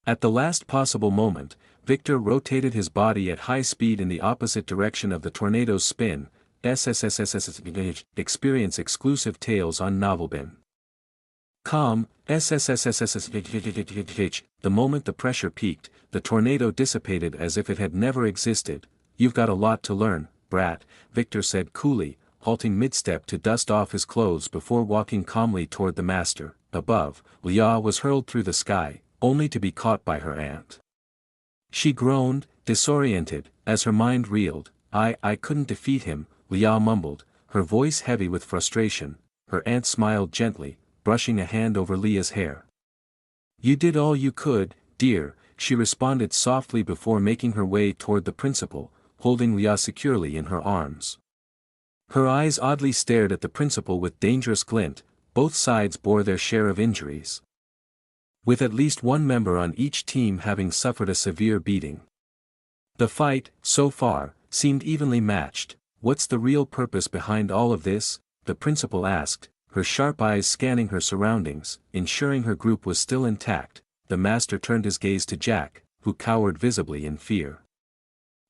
At the last possible moment, Victor rotated his body at high speed in the opposite direction of the tornado's spin. Experience exclusive tales on Novelbin. Calm. The moment the pressure peaked, the tornado dissipated as if it had never existed. You've got a lot to learn, brat, Victor said coolly, halting mid-step to dust off his clothes before walking calmly toward the master. Above, Leah was hurled through the sky, only to be caught by her aunt. She groaned, disoriented, as her mind reeled. I couldn't defeat him, Leah mumbled, her voice heavy with frustration. Her aunt smiled gently, brushing a hand over Leah's hair. You did all you could, dear, she responded softly before making her way toward the principal, holding Leah securely in her arms. Her eyes oddly stared at the principal with dangerous glint. Both sides bore their share of injuries, with at least one member on each team having suffered a severe beating. The fight, so far, seemed evenly matched. What's the real purpose behind all of this? The principal asked, her sharp eyes scanning her surroundings, ensuring her group was still intact. The master turned his gaze to Jack, who cowered visibly in fear.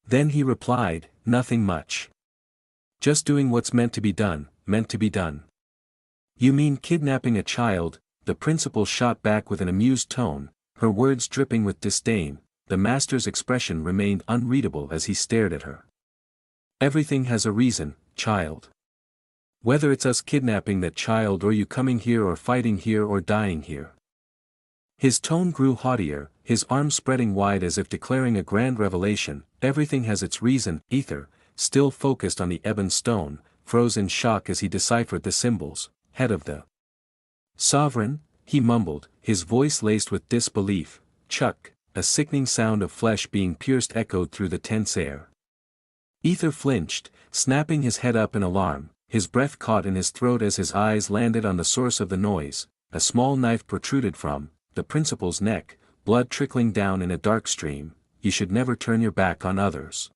Then he replied, "Nothing much. Just doing what's meant to be done, meant to be done." "You mean kidnapping a child?" the principal shot back with an amused tone, her words dripping with disdain. The master's expression remained unreadable as he stared at her. "Everything has a reason, child. Whether it's us kidnapping that child or you coming here or fighting here or dying here." His tone grew haughtier, his arms spreading wide as if declaring a grand revelation. "Everything has its reason." Aether, still focused on the ebon stone, froze in shock as he deciphered the symbols. "Head of the Sovereign," he mumbled, his voice laced with disbelief. "Chuck." A sickening sound of flesh being pierced echoed through the tense air. Aether flinched, snapping his head up in alarm, his breath caught in his throat as his eyes landed on the source of the noise. A small knife protruded from the principal's neck, blood trickling down in a dark stream. "You should never turn your back on others,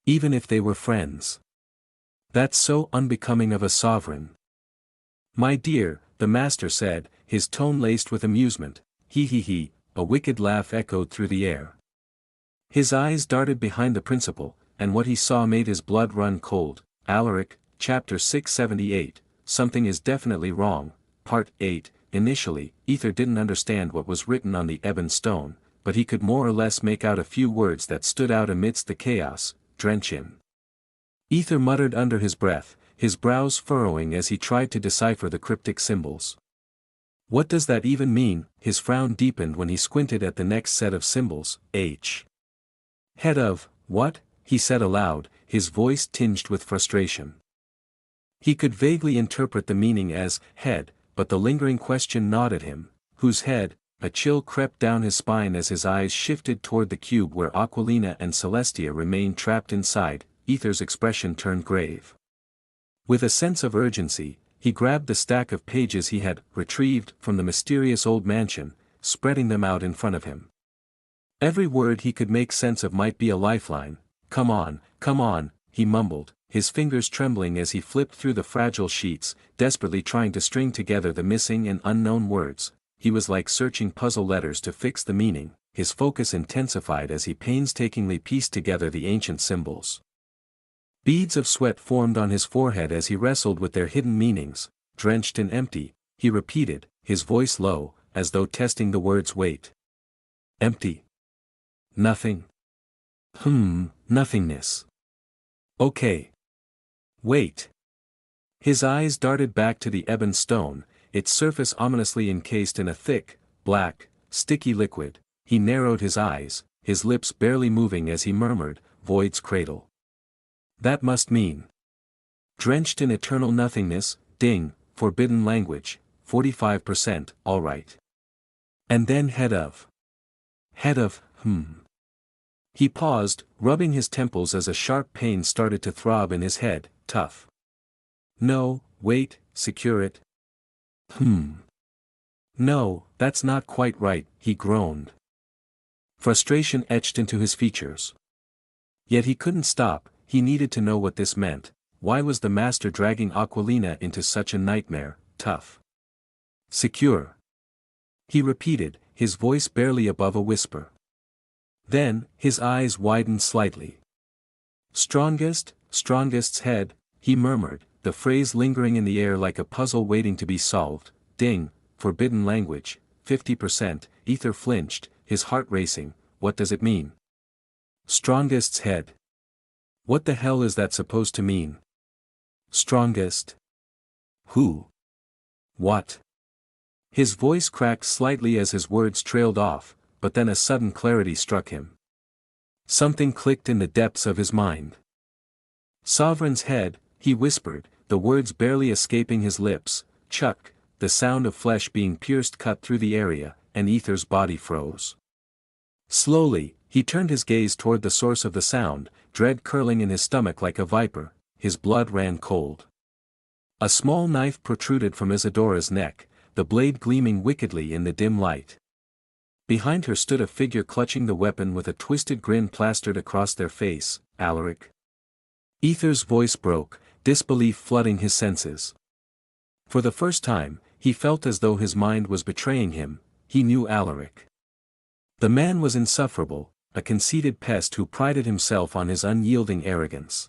even if they were friends. That's so unbecoming of a sovereign." "My dear," the master said, his tone laced with amusement. He. A wicked laugh echoed through the air. His eyes darted behind the principal, and what he saw made his blood run cold. Alaric, Chapter 678, Something is Definitely Wrong, Part 8. Initially, Aether didn't understand what was written on the ebon stone, but he could more or less make out a few words that stood out amidst the chaos. "Drench in." Aether muttered under his breath, his brows furrowing as he tried to decipher the cryptic symbols. "What does that even mean?" His frown deepened when he squinted at the next set of symbols. "H. Head of, what?" he said aloud, his voice tinged with frustration. He could vaguely interpret the meaning as head, but the lingering question gnawed at him. Whose head? A chill crept down his spine as his eyes shifted toward the cube where Aquilina and Celestia remained trapped inside. Aether's expression turned grave. With a sense of urgency, he grabbed the stack of pages he had retrieved from the mysterious old mansion, spreading them out in front of him. Every word he could make sense of might be a lifeline. Come on, he mumbled, his fingers trembling as he flipped through the fragile sheets, desperately trying to string together the missing and unknown words. He was like searching puzzle letters to fix the meaning. His focus intensified as he painstakingly pieced together the ancient symbols. Beads of sweat formed on his forehead as he wrestled with their hidden meanings. "Drenched and empty," he repeated, his voice low, as though testing the word's weight. "Empty. Nothing. Nothingness. Okay. Wait." His eyes darted back to the ebon stone, its surface ominously encased in a thick, black, sticky liquid. He narrowed his eyes, his lips barely moving as he murmured, "Void's cradle. That must mean drenched in eternal nothingness." Ding, forbidden language, 45%, alright. And then head of. He paused, rubbing his temples as a sharp pain started to throb in his head. "Tough. No, wait, secure it." "No, that's not quite right," he groaned. Frustration etched into his features. Yet he couldn't stop. He needed to know what this meant. Why was the master dragging Aquilina into such a nightmare? "Tough. Secure," he repeated, his voice barely above a whisper. Then, his eyes widened slightly. Strongest's head," he murmured, the phrase lingering in the air like a puzzle waiting to be solved. Ding, forbidden language, 50%, Aether flinched, his heart racing. What does it mean? Strongest's head. What the hell is that supposed to mean? Strongest? Who? What? His voice cracked slightly as his words trailed off, but then a sudden clarity struck him. Something clicked in the depths of his mind. Sovereign's head, he whispered, the words barely escaping his lips. Chuck, the sound of flesh being pierced cut through the area, and Aether's body froze. Slowly, he turned his gaze toward the source of the sound, dread curling in his stomach like a viper. His blood ran cold. A small knife protruded from Isadora's neck, the blade gleaming wickedly in the dim light. Behind her stood a figure clutching the weapon with a twisted grin plastered across their face. "Alaric." Aether's voice broke, disbelief flooding his senses. For the first time, he felt as though his mind was betraying him. He knew Alaric. The man was insufferable, a conceited pest who prided himself on his unyielding arrogance.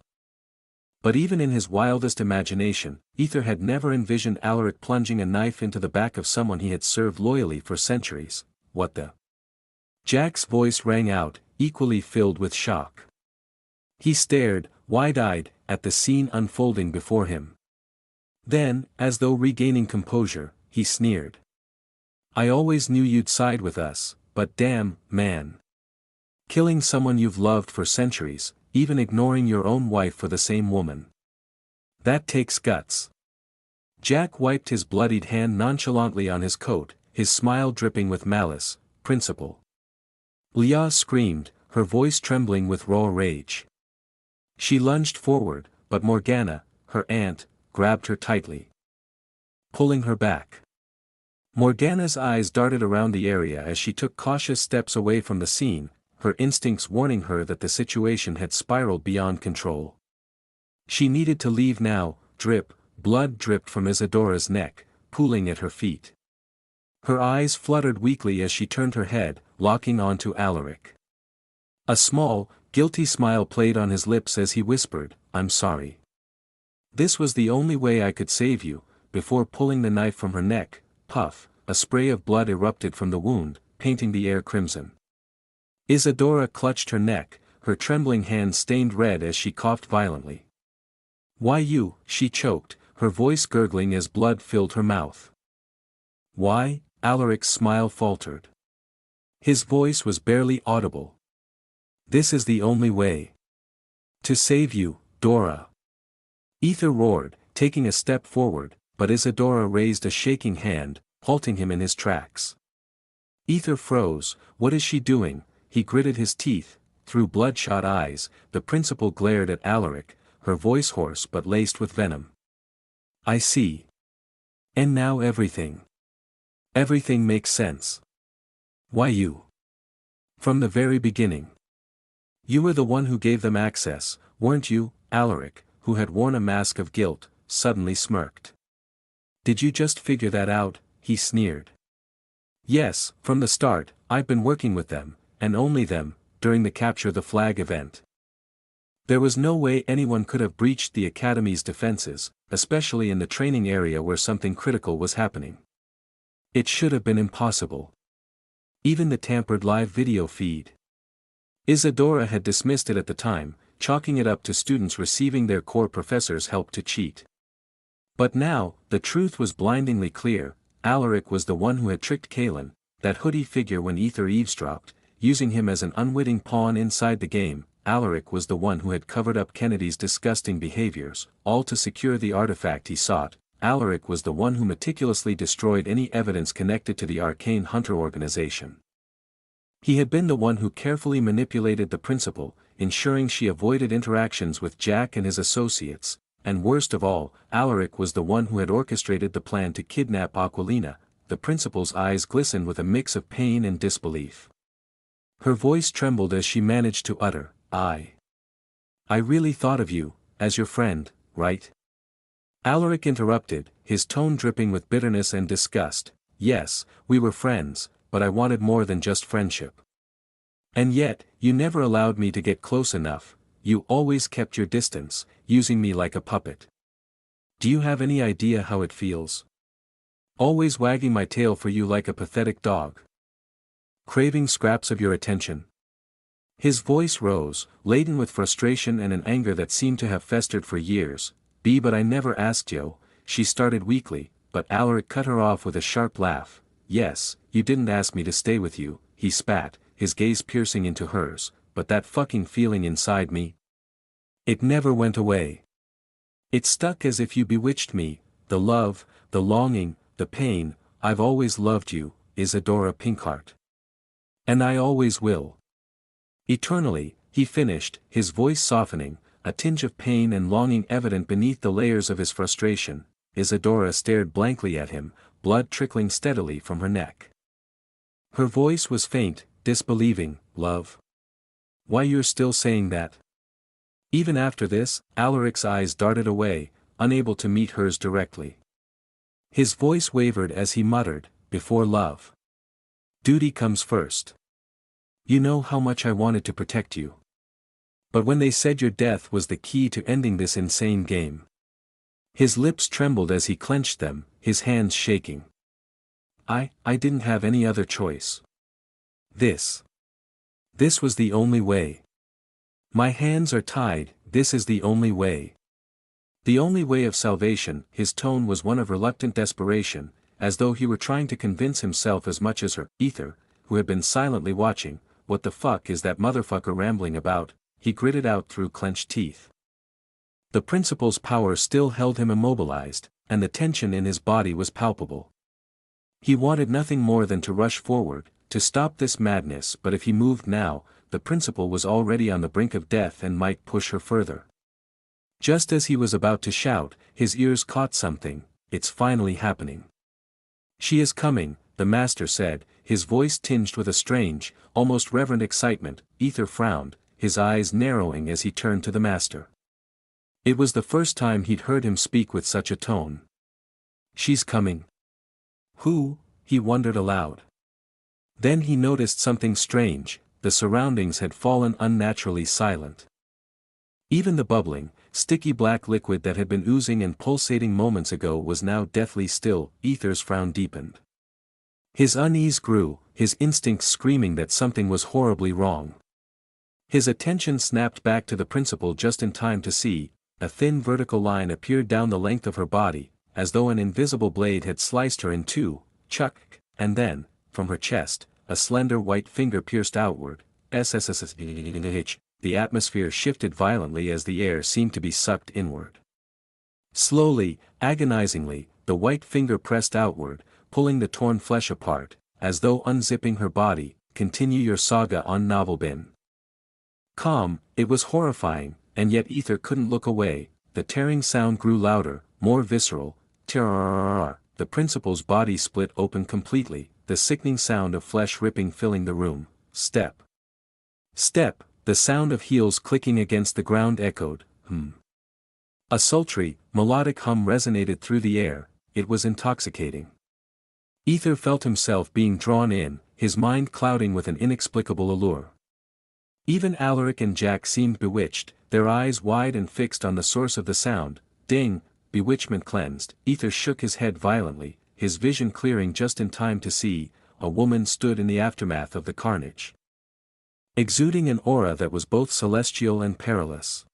But even in his wildest imagination, Aether had never envisioned Alaric plunging a knife into the back of someone he had served loyally for centuries. What the? Jack's voice rang out, equally filled with shock. He stared, wide-eyed, at the scene unfolding before him. Then, as though regaining composure, he sneered. I always knew you'd side with us, but damn, man. Killing someone you've loved for centuries, even ignoring your own wife for the same woman. That takes guts. Jack wiped his bloodied hand nonchalantly on his coat, his smile dripping with malice. Principal. Leah screamed, her voice trembling with raw rage. She lunged forward, but Morgana, her aunt, grabbed her tightly, pulling her back. Morgana's eyes darted around the area as she took cautious steps away from the scene, her instincts warning her that the situation had spiraled beyond control. She needed to leave now. Blood dripped from Isadora's neck, pooling at her feet. Her eyes fluttered weakly as she turned her head, locking onto Alaric. A small, guilty smile played on his lips as he whispered, I'm sorry. This was the only way I could save you. Before pulling the knife from her neck, puff, a spray of blood erupted from the wound, painting the air crimson. Isadora clutched her neck, her trembling hands stained red as she coughed violently. Why you? She choked, her voice gurgling as blood filled her mouth. Why? Alaric's smile faltered. His voice was barely audible. This is the only way. To save you, Dora. Aether roared, taking a step forward, but Isadora raised a shaking hand, halting him in his tracks. Aether froze. What is she doing? He gritted his teeth. Through bloodshot eyes, the principal glared at Alaric, her voice hoarse but laced with venom. I see. And now everything. Everything makes sense. Why you? From the very beginning. You were the one who gave them access, weren't you? Alaric, who had worn a mask of guilt, suddenly smirked. Did you just figure that out? He sneered. Yes, from the start, I've been working with them, and only them, during the Capture the Flag event. There was no way anyone could have breached the Academy's defenses, especially in the training area where something critical was happening. It should have been impossible. Even the tampered live video feed. Isadora had dismissed it at the time, chalking it up to students receiving their core professor's help to cheat. But now, the truth was blindingly clear. Alaric was the one who had tricked Kalen, that hoodie figure when Aether eavesdropped, using him as an unwitting pawn inside the game. Alaric was the one who had covered up Kennedy's disgusting behaviors, all to secure the artifact he sought. Alaric was the one who meticulously destroyed any evidence connected to the Arcane Hunter organization. He had been the one who carefully manipulated the principal, ensuring she avoided interactions with Jack and his associates, and worst of all, Alaric was the one who had orchestrated the plan to kidnap Aquilina. The principal's eyes glistened with a mix of pain and disbelief. Her voice trembled as she managed to utter, I really thought of you, as your friend, right? Alaric interrupted, his tone dripping with bitterness and disgust. Yes, we were friends, but I wanted more than just friendship. And yet, you never allowed me to get close enough. You always kept your distance, using me like a puppet. Do you have any idea how it feels? Always wagging my tail for you like a pathetic dog. Craving scraps of your attention. His voice rose, laden with frustration and an anger that seemed to have festered for years. But I never asked you, she started weakly, but Alaric cut her off with a sharp laugh. Yes, you didn't ask me to stay with you, he spat, his gaze piercing into hers, but that fucking feeling inside me. It never went away. It stuck as if you bewitched me, the love, the longing, the pain. I've always loved you, Isadora Pinkheart. And I always will. Eternally, he finished, his voice softening, a tinge of pain and longing evident beneath the layers of his frustration. Isadora stared blankly at him, blood trickling steadily from her neck. Her voice was faint, disbelieving. Love? Why you're still saying that? Even after this, Alaric's eyes darted away, unable to meet hers directly. His voice wavered as he muttered, "Before love. Duty comes first. You know how much I wanted to protect you. But when they said your death was the key to ending this insane game." His lips trembled as he clenched them, his hands shaking. I didn't have any other choice. This was the only way. My hands are tied, this is the only way. The only way of salvation." His tone was one of reluctant desperation, as though he were trying to convince himself as much as her, Aether, who had been silently watching. "What the fuck is that motherfucker rambling about?" he gritted out through clenched teeth. The principal's power still held him immobilized, and the tension in his body was palpable. He wanted nothing more than to rush forward, to stop this madness, but if he moved now, the principal was already on the brink of death and might push her further. Just as he was about to shout, his ears caught something. "It's finally happening. She is coming," the master said, his voice tinged with a strange, almost reverent excitement. Aether frowned, his eyes narrowing as he turned to the master. It was the first time he'd heard him speak with such a tone. "She's coming." "Who?" he wondered aloud. Then he noticed something strange. The surroundings had fallen unnaturally silent. Even the bubbling, sticky black liquid that had been oozing and pulsating moments ago was now deathly still. Aether's frown deepened. His unease grew, his instincts screaming that something was horribly wrong. His attention snapped back to the principal just in time to see, a thin vertical line appeared down the length of her body, as though an invisible blade had sliced her in two, chuck, and then, from her chest, a slender white finger pierced outward. The atmosphere shifted violently as the air seemed to be sucked inward. Slowly, agonizingly, the white finger pressed outward, pulling the torn flesh apart, as though unzipping her body. "Continue your saga on Novelbin." Calm, it was horrifying, and yet Aether couldn't look away. The tearing sound grew louder, more visceral. Terror. The principal's body split open completely, the sickening sound of flesh ripping filling the room. Step. Step, the sound of heels clicking against the ground echoed. A sultry, melodic hum resonated through the air. It was intoxicating. Aether felt himself being drawn in, his mind clouding with an inexplicable allure. Even Alaric and Jack seemed bewitched, their eyes wide and fixed on the source of the sound. Ding, bewitchment cleansed. Aether shook his head violently, his vision clearing just in time to see, a woman stood in the aftermath of the carnage, exuding an aura that was both celestial and perilous.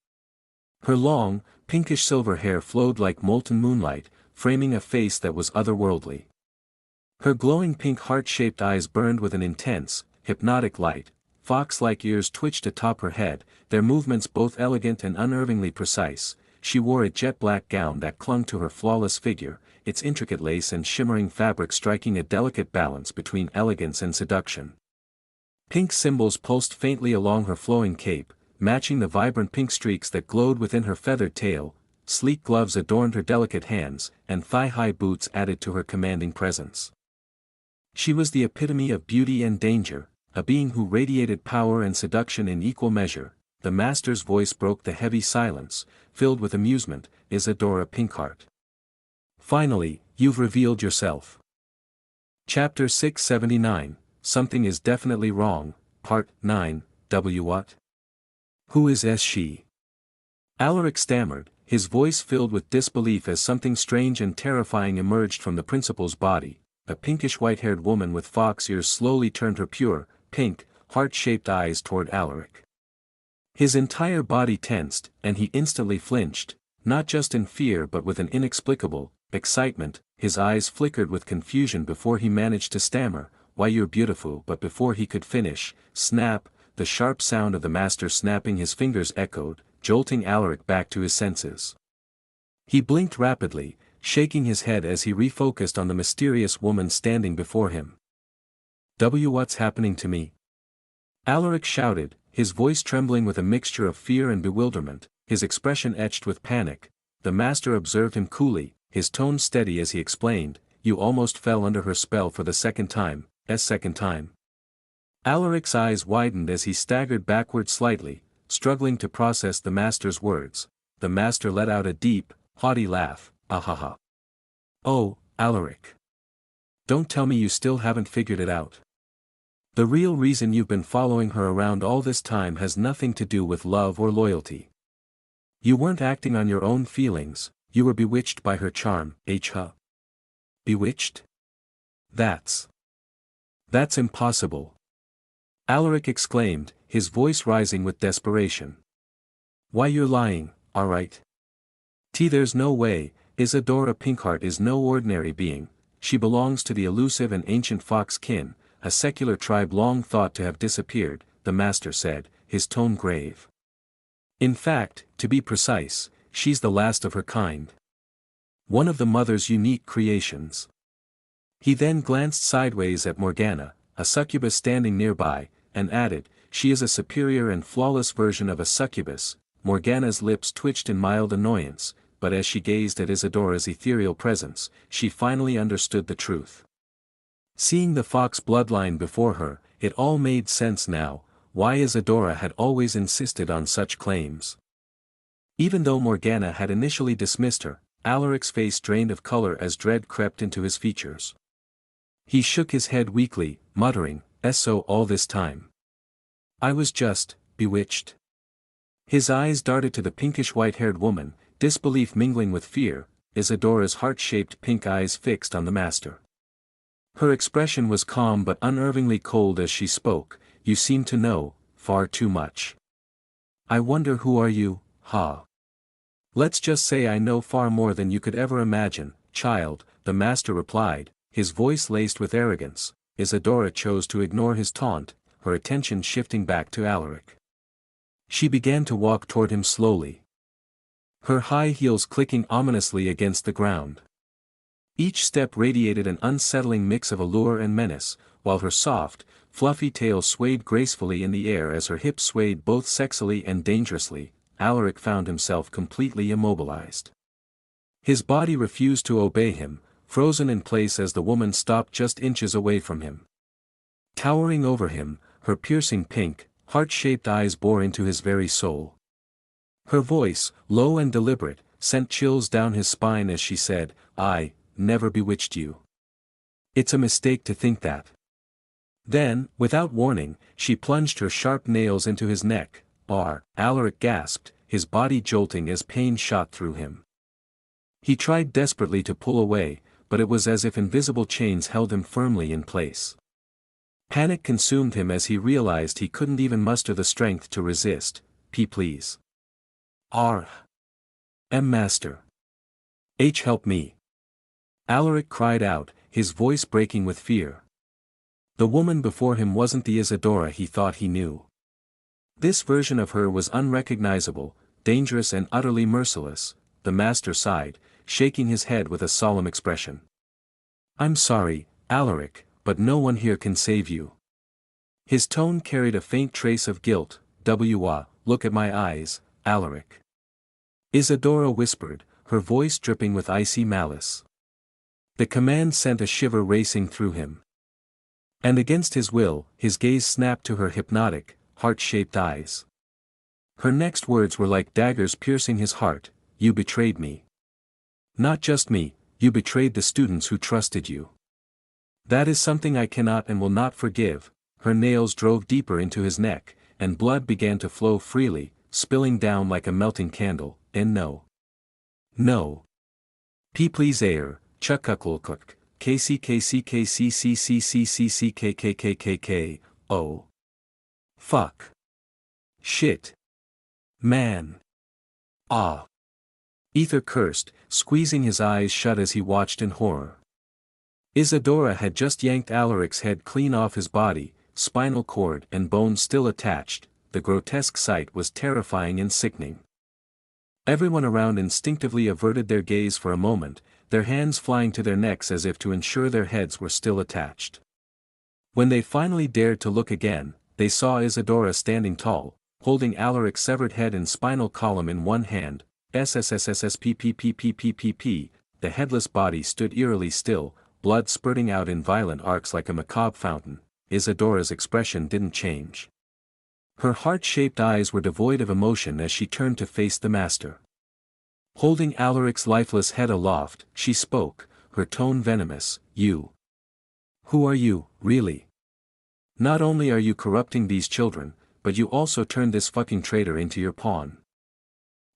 Her long, pinkish silver hair flowed like molten moonlight, framing a face that was otherworldly. Her glowing pink heart-shaped eyes burned with an intense, hypnotic light. Fox-like ears twitched atop her head, their movements both elegant and unnervingly precise. She wore a jet-black gown that clung to her flawless figure, its intricate lace and shimmering fabric striking a delicate balance between elegance and seduction. Pink symbols pulsed faintly along her flowing cape, matching the vibrant pink streaks that glowed within her feathered tail. Sleek gloves adorned her delicate hands, and thigh-high boots added to her commanding presence. She was the epitome of beauty and danger, a being who radiated power and seduction in equal measure. The master's voice broke the heavy silence, filled with amusement. "Isadora Pinkheart. Finally, you've revealed yourself." Chapter 679, Something is Definitely Wrong, Part 9, What? Who is she? Alaric stammered, his voice filled with disbelief as something strange and terrifying emerged from the principal's body. A pinkish white-haired woman with fox ears slowly turned her pure, pink, heart-shaped eyes toward Alaric. His entire body tensed, and he instantly flinched, not just in fear but with an inexplicable excitement. His eyes flickered with confusion before he managed to stammer, "Why, you're beautiful." But before he could finish, snap, the sharp sound of the master snapping his fingers echoed, jolting Alaric back to his senses. He blinked rapidly, shaking his head as he refocused on the mysterious woman standing before him. What's happening to me?" Alaric shouted, his voice trembling with a mixture of fear and bewilderment, his expression etched with panic. The master observed him coolly, his tone steady as he explained, "You almost fell under her spell for the second time." Second time. Alaric's eyes widened as he staggered backward slightly, struggling to process the master's words. The master let out a deep, haughty laugh. "Ahaha. Oh, Alaric. Don't tell me you still haven't figured it out. The real reason you've been following her around all this time has nothing to do with love or loyalty. You weren't acting on your own feelings, you were bewitched by her charm, huh? Bewitched? That's impossible. Alaric exclaimed, his voice rising with desperation. Why, you're lying, alright? There's no way. Isadora Pinkheart is no ordinary being. She belongs to the elusive and ancient fox kin, a secular tribe long thought to have disappeared, the master said, his tone grave. In fact, to be precise, she's the last of her kind. One of the mother's unique creations. He then glanced sideways at Morgana, a succubus standing nearby, and added, she is a superior and flawless version of a succubus. Morgana's lips twitched in mild annoyance, but as she gazed at Isadora's ethereal presence, she finally understood the truth. Seeing the fox bloodline before her, it all made sense now, why Isadora had always insisted on such claims. Even though Morgana had initially dismissed her, Alaric's face drained of color as dread crept into his features. He shook his head weakly, muttering, "So all this time. I was just bewitched." His eyes darted to the pinkish white-haired woman, disbelief mingling with fear, Isadora's heart-shaped pink eyes fixed on the master. Her expression was calm but unnervingly cold as she spoke, "You seem to know, far too much. I wonder who are you, ha? Let's just say I know far more than you could ever imagine, child," the master replied, his voice laced with arrogance. Isadora chose to ignore his taunt, her attention shifting back to Alaric. She began to walk toward him slowly, her high heels clicking ominously against the ground. Each step radiated an unsettling mix of allure and menace, while her soft, fluffy tail swayed gracefully in the air as her hips swayed both sexily and dangerously. Alaric found himself completely immobilized. His body refused to obey him, frozen in place as the woman stopped just inches away from him. Towering over him, her piercing pink, heart-shaped eyes bore into his very soul. Her voice, low and deliberate, sent chills down his spine as she said, "I never bewitched you. It's a mistake to think that." Then, without warning, she plunged her sharp nails into his neck. Alaric gasped, his body jolting as pain shot through him. He tried desperately to pull away, but it was as if invisible chains held him firmly in place. Panic consumed him as he realized he couldn't even muster the strength to resist. Please. Master. Help me." Alaric cried out, his voice breaking with fear. The woman before him wasn't the Isadora he thought he knew. This version of her was unrecognizable, dangerous and utterly merciless. The master sighed, shaking his head with a solemn expression. "I'm sorry, Alaric, but no one here can save you." His tone carried a faint trace of guilt. Look at my eyes, Alaric." Isadora whispered, her voice dripping with icy malice. The command sent a shiver racing through him. And against his will, his gaze snapped to her hypnotic, heart-shaped eyes. Her next words were like daggers piercing his heart. "You betrayed me. Not just me, you betrayed the students who trusted you. That is something I cannot and will not forgive." Her nails drove deeper into his neck, and blood began to flow freely, spilling down like a melting candle. "And no. Please Aether, Chuckuckulkuk, KCKCKCCCCCKKKKK, oh. Fuck. Shit. Man. Aether cursed, squeezing his eyes shut as he watched in horror. Isadora had just yanked Alaric's head clean off his body, spinal cord and bones still attached. The grotesque sight was terrifying and sickening. Everyone around instinctively averted their gaze for a moment, their hands flying to their necks as if to ensure their heads were still attached. When they finally dared to look again, they saw Isadora standing tall, holding Alaric's severed head and spinal column in one hand. SSSSPPPPPPP, the headless body stood eerily still, blood spurting out in violent arcs like a macabre fountain. Isadora's expression didn't change. Her heart-shaped eyes were devoid of emotion as she turned to face the master. Holding Alaric's lifeless head aloft, she spoke, her tone venomous. You. Who are you, really? Not only are you corrupting these children, but you also turned this fucking traitor into your pawn.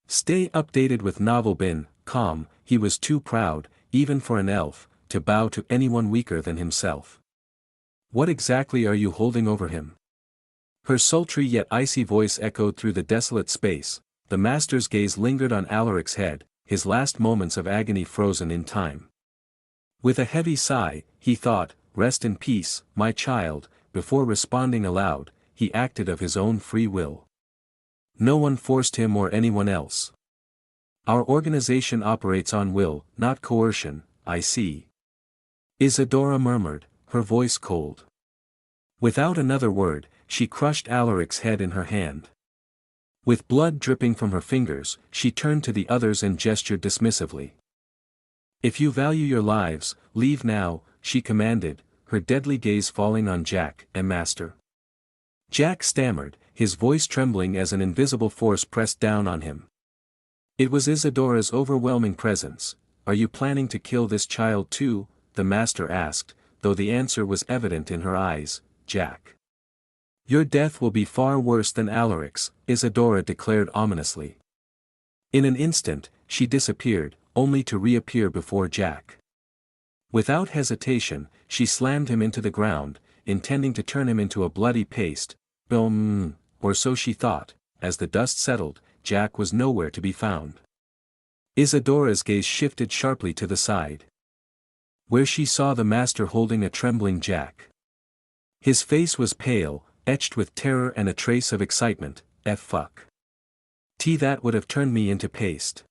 Stay updated with Novel Bin. Calm. He was too proud, even for an elf, to bow to anyone weaker than himself. What exactly are you holding over him? Her sultry yet icy voice echoed through the desolate space. The master's gaze lingered on Alaric's head, his last moments of agony frozen in time. With a heavy sigh, he thought, "Rest in peace, my child." Before responding aloud, he acted of his own free will. No one forced him or anyone else. Our organization operates on will, not coercion. I see. Isadora murmured, her voice cold. Without another word, she crushed Alaric's head in her hand. With blood dripping from her fingers, she turned to the others and gestured dismissively. "If you value your lives, leave now," she commanded, her deadly gaze falling on Jack and Master. Jack stammered, his voice trembling as an invisible force pressed down on him. It was Isadora's overwhelming presence. "Are you planning to kill this child too?" the Master asked, though the answer was evident in her eyes. "Jack. Your death will be far worse than Alaric's," Isadora declared ominously. In an instant, she disappeared, only to reappear before Jack. Without hesitation, she slammed him into the ground, intending to turn him into a bloody paste. Boom, or so she thought. As the dust settled, Jack was nowhere to be found. Isadora's gaze shifted sharply to the side, where she saw the Master holding a trembling Jack. His face was pale, etched with terror and a trace of excitement. Fuck. That would have turned me into paste.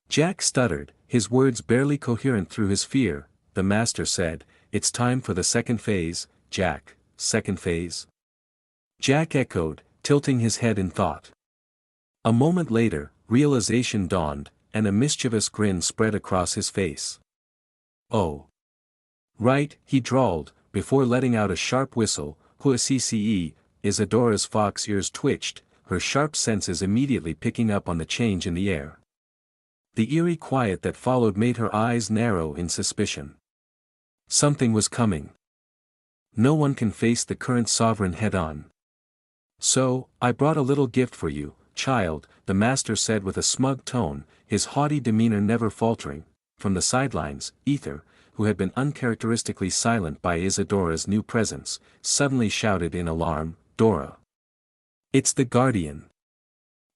Jack stuttered, his words barely coherent through his fear. The Master said, "It's time for the second phase, Jack." "Second phase?" Jack echoed, tilting his head in thought. A moment later, realization dawned, and a mischievous grin spread across his face. "Oh. Right," he drawled, before letting out a sharp whistle. "Huacce." Isadora's fox ears twitched, her sharp senses immediately picking up on the change in the air. The eerie quiet that followed made her eyes narrow in suspicion. Something was coming. No one can face the current sovereign head-on. "So, I brought a little gift for you, child," the Master said with a smug tone, his haughty demeanor never faltering. From the sidelines, Aether, who had been uncharacteristically silent by Isadora's new presence, suddenly shouted in alarm, "Dora! It's the Guardian!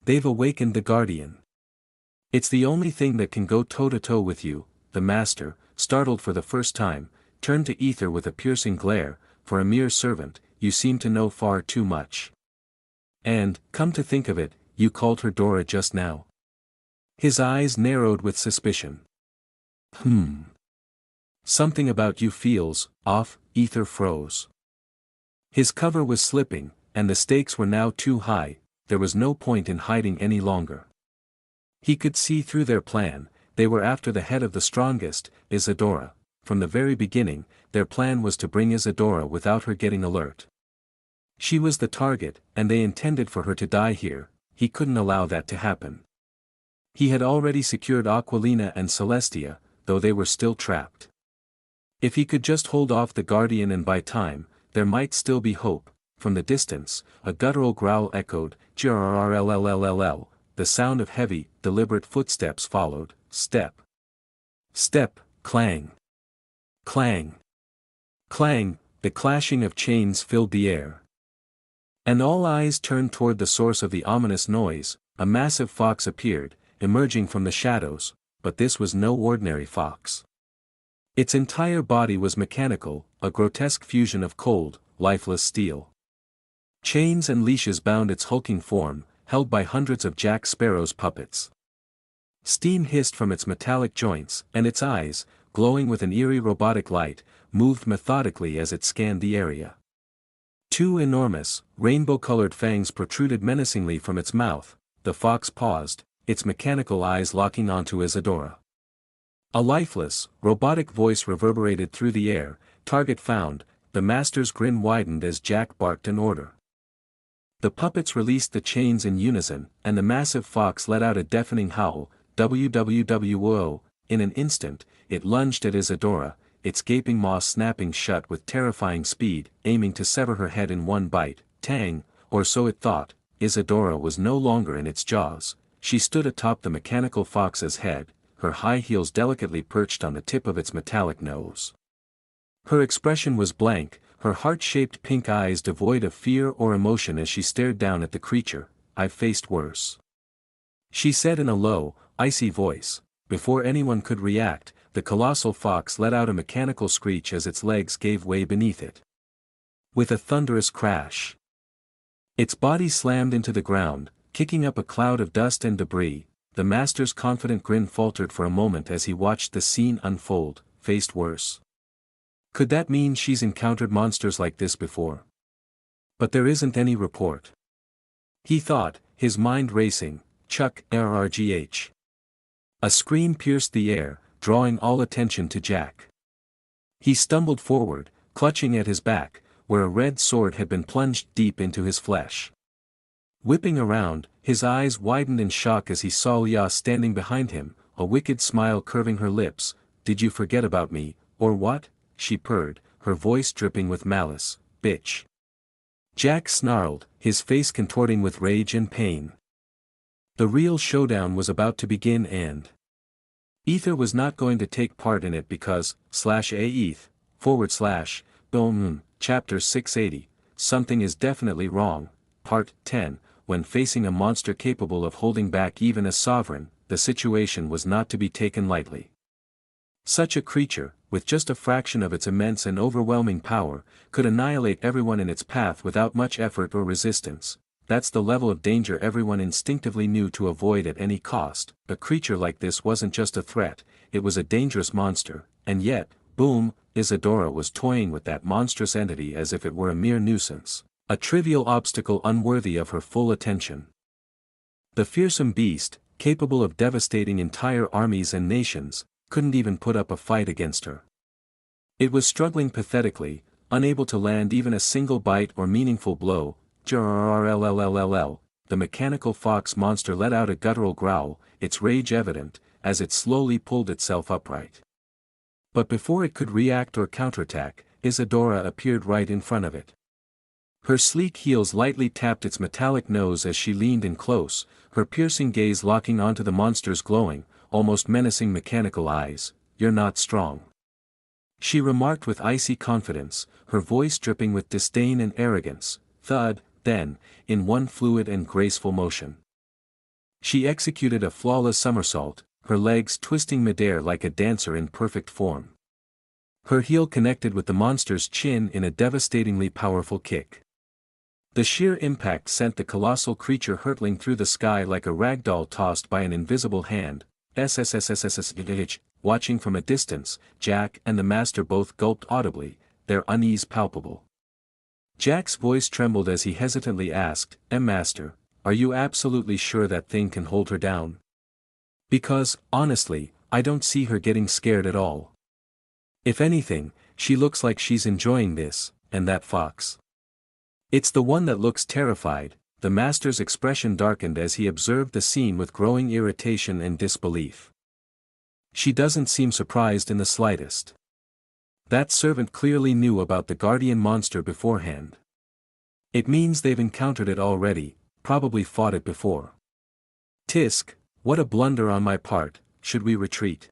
They've awakened the Guardian! It's the only thing that can go toe-to-toe with you." The Master, startled for the first time, turned to Aether with a piercing glare. "For a mere servant, you seem to know far too much. And, come to think of it, you called her Dora just now." His eyes narrowed with suspicion. Something about you feels off." Aether froze. His cover was slipping, and the stakes were now too high. There was no point in hiding any longer. He could see through their plan. They were after the head of the strongest, Isadora. From the very beginning, their plan was to bring Isadora without her getting alert. She was the target, and they intended for her to die here. He couldn't allow that to happen. He had already secured Aquilina and Celestia, though they were still trapped. If he could just hold off the Guardian and buy time, there might still be hope. From the distance, a guttural growl echoed, "Grrrllll." The sound of heavy, deliberate footsteps followed. Step. Step, clang. Clang. Clang, the clashing of chains filled the air. And all eyes turned toward the source of the ominous noise. A massive fox appeared, emerging from the shadows, but this was no ordinary fox. Its entire body was mechanical, a grotesque fusion of cold, lifeless steel. Chains and leashes bound its hulking form, held by hundreds of Jack Sparrow's puppets. Steam hissed from its metallic joints, and its eyes, glowing with an eerie robotic light, moved methodically as it scanned the area. Two enormous, rainbow-colored fangs protruded menacingly from its mouth. The fox paused, its mechanical eyes locking onto Isadora. A lifeless, robotic voice reverberated through the air. "Target found." The Master's grin widened as Jack barked an order. The puppets released the chains in unison, and the massive fox let out a deafening howl. "Wwwo." In an instant, it lunged at Isadora, its gaping maw snapping shut with terrifying speed, aiming to sever her head in one bite. Tang, or so it thought. Isadora was no longer in its jaws. She stood atop the mechanical fox's head, her high heels delicately perched on the tip of its metallic nose. Her expression was blank, her heart-shaped pink eyes devoid of fear or emotion as she stared down at the creature. "I've faced worse," she said in a low, icy voice. Before anyone could react, the colossal fox let out a mechanical screech as its legs gave way beneath it. With a thunderous crash, its body slammed into the ground, kicking up a cloud of dust and debris. The master's confident grin faltered for a moment as he watched the scene unfold. Faced worse. Could that mean she's encountered monsters like this before? But there isn't any report, he thought, his mind racing. Chuck, RRGH. A scream pierced the air, drawing all attention to Jack. He stumbled forward, clutching at his back, where a red sword had been plunged deep into his flesh. Whipping around, his eyes widened in shock as he saw Leah standing behind him, a wicked smile curving her lips. "Did you forget about me, or what?" she purred, her voice dripping with malice. "Bitch." Jack snarled, his face contorting with rage and pain. The real showdown was about to begin and Aether was not going to take part in it because, /AETH, /, Chapter 680, Something is Definitely Wrong, Part 10, when facing a monster capable of holding back even a sovereign, the situation was not to be taken lightly. Such a creature, with just a fraction of its immense and overwhelming power, could annihilate everyone in its path without much effort or resistance. That's the level of danger everyone instinctively knew to avoid at any cost. A creature like this wasn't just a threat, it was a dangerous monster, and yet, boom, Isadora was toying with that monstrous entity as if it were a mere nuisance, a trivial obstacle unworthy of her full attention. The fearsome beast, capable of devastating entire armies and nations, couldn't even put up a fight against her. It was struggling pathetically, unable to land even a single bite or meaningful blow. The mechanical fox monster let out a guttural growl, its rage evident, as it slowly pulled itself upright. But before it could react or counterattack, Isadora appeared right in front of it. Her sleek heels lightly tapped its metallic nose as she leaned in close, her piercing gaze locking onto the monster's glowing, almost menacing mechanical eyes. "You're not strong," she remarked with icy confidence, her voice dripping with disdain and arrogance. Thud. Then, in one fluid and graceful motion, she executed a flawless somersault, her legs twisting midair like a dancer in perfect form. Her heel connected with the monster's chin in a devastatingly powerful kick. The sheer impact sent the colossal creature hurtling through the sky like a ragdoll tossed by an invisible hand. Watching from a distance, Jack and the master both gulped audibly, their unease palpable. Jack's voice trembled as he hesitantly asked, "Master, are you absolutely sure that thing can hold her down? Because, honestly, I don't see her getting scared at all. If anything, she looks like she's enjoying this, and that fox. It's the one that looks terrified." The master's expression darkened as he observed the scene with growing irritation and disbelief. "She doesn't seem surprised in the slightest. That servant clearly knew about the guardian monster beforehand. It means they've encountered it already, probably fought it before. Tisk, what a blunder on my part. Should we retreat?"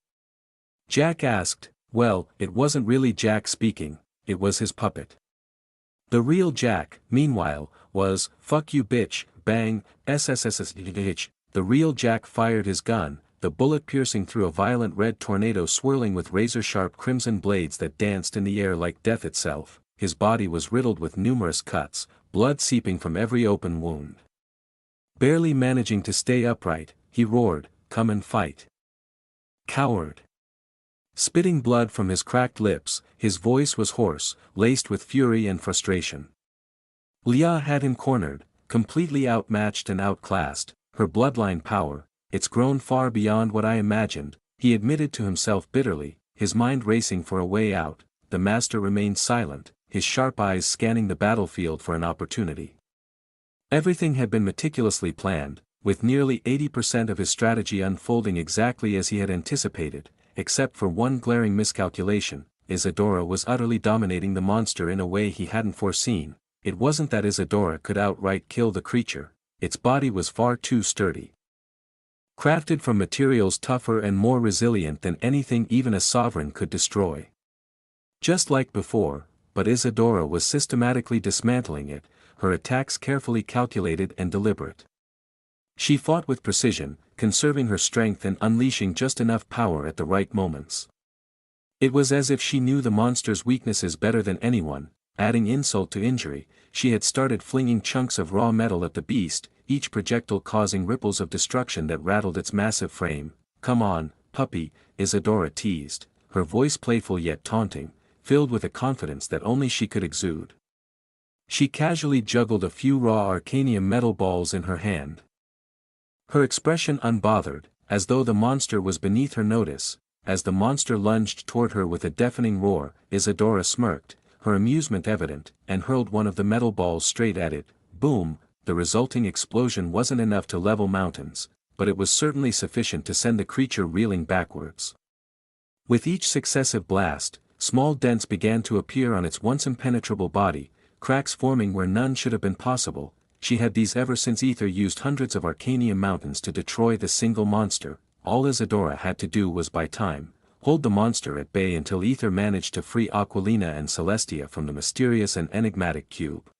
Jack asked. Well, it wasn't really Jack speaking, it was his puppet. The real Jack, meanwhile, was, "Fuck you bitch, bang, SSSSH." The real Jack fired his gun, the bullet piercing through a violent red tornado swirling with razor-sharp crimson blades that danced in the air like death itself. His body was riddled with numerous cuts, blood seeping from every open wound. Barely managing to stay upright, he roared, "Come and fight, coward!" Spitting blood from his cracked lips, his voice was hoarse, laced with fury and frustration. Leah had him cornered, completely outmatched and outclassed. Her bloodline power, it's grown far beyond what I imagined, he admitted to himself bitterly, his mind racing for a way out. The master remained silent, his sharp eyes scanning the battlefield for an opportunity. Everything had been meticulously planned, with nearly 80% of his strategy unfolding exactly as he had anticipated, except for one glaring miscalculation. Isadora was utterly dominating the monster in a way he hadn't foreseen. It wasn't that Isadora could outright kill the creature, its body was far too sturdy. Crafted from materials tougher and more resilient than anything even a sovereign could destroy. Just like before, but Isadora was systematically dismantling it, her attacks carefully calculated and deliberate. She fought with precision, conserving her strength and unleashing just enough power at the right moments. It was as if she knew the monster's weaknesses better than anyone. Adding insult to injury, she had started flinging chunks of raw metal at the beast, each projectile causing ripples of destruction that rattled its massive frame. "Come on, puppy," Isadora teased, her voice playful yet taunting, filled with a confidence that only she could exude. She casually juggled a few raw arcanium metal balls in her hand. Her expression unbothered, as though the monster was beneath her notice. As the monster lunged toward her with a deafening roar, Isadora smirked, her amusement evident, and hurled one of the metal balls straight at it. Boom! The resulting explosion wasn't enough to level mountains, but it was certainly sufficient to send the creature reeling backwards. With each successive blast, small dents began to appear on its once impenetrable body, cracks forming where none should have been possible. She had these ever since Aether used hundreds of arcanium mountains to destroy the single monster. All Isadora had to do was buy time, hold the monster at bay until Aether managed to free Aquilina and Celestia from the mysterious and enigmatic cube.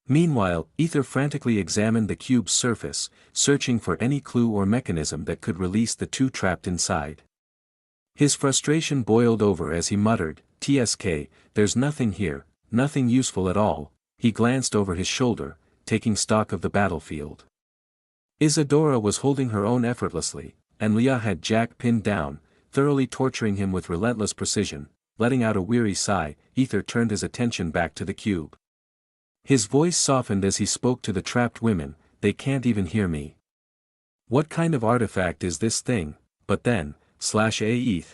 Meanwhile, Aether frantically examined the cube's surface, searching for any clue or mechanism that could release the two trapped inside. His frustration boiled over as he muttered, "TSK, there's nothing here, nothing useful at all." He glanced over his shoulder, taking stock of the battlefield. Isadora was holding her own effortlessly, and Leah had Jack pinned down, thoroughly torturing him with relentless precision. Letting out a weary sigh, Aether turned his attention back to the cube. His voice softened as he spoke to the trapped women. "They can't even hear me. What kind of artifact is this thing?" But then, /Aether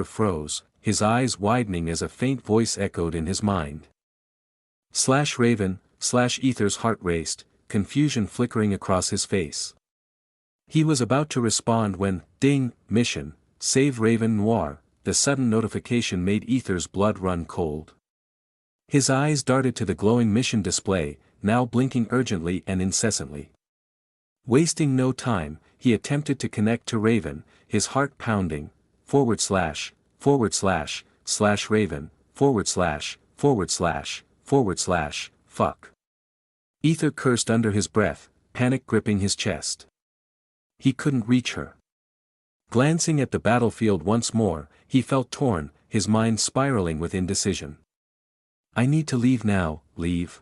froze, his eyes widening as a faint voice echoed in his mind. /Raven, Aether's heart raced, confusion flickering across his face. He was about to respond when, ding, mission, save Raven Noir. The sudden notification made Aether's blood run cold. His eyes darted to the glowing mission display, now blinking urgently and incessantly. Wasting no time, he attempted to connect to Raven, his heart pounding, //Raven, // fuck. Aether cursed under his breath, panic gripping his chest. He couldn't reach her. Glancing at the battlefield once more, he felt torn, his mind spiraling with indecision. "I need to leave now." "Leave?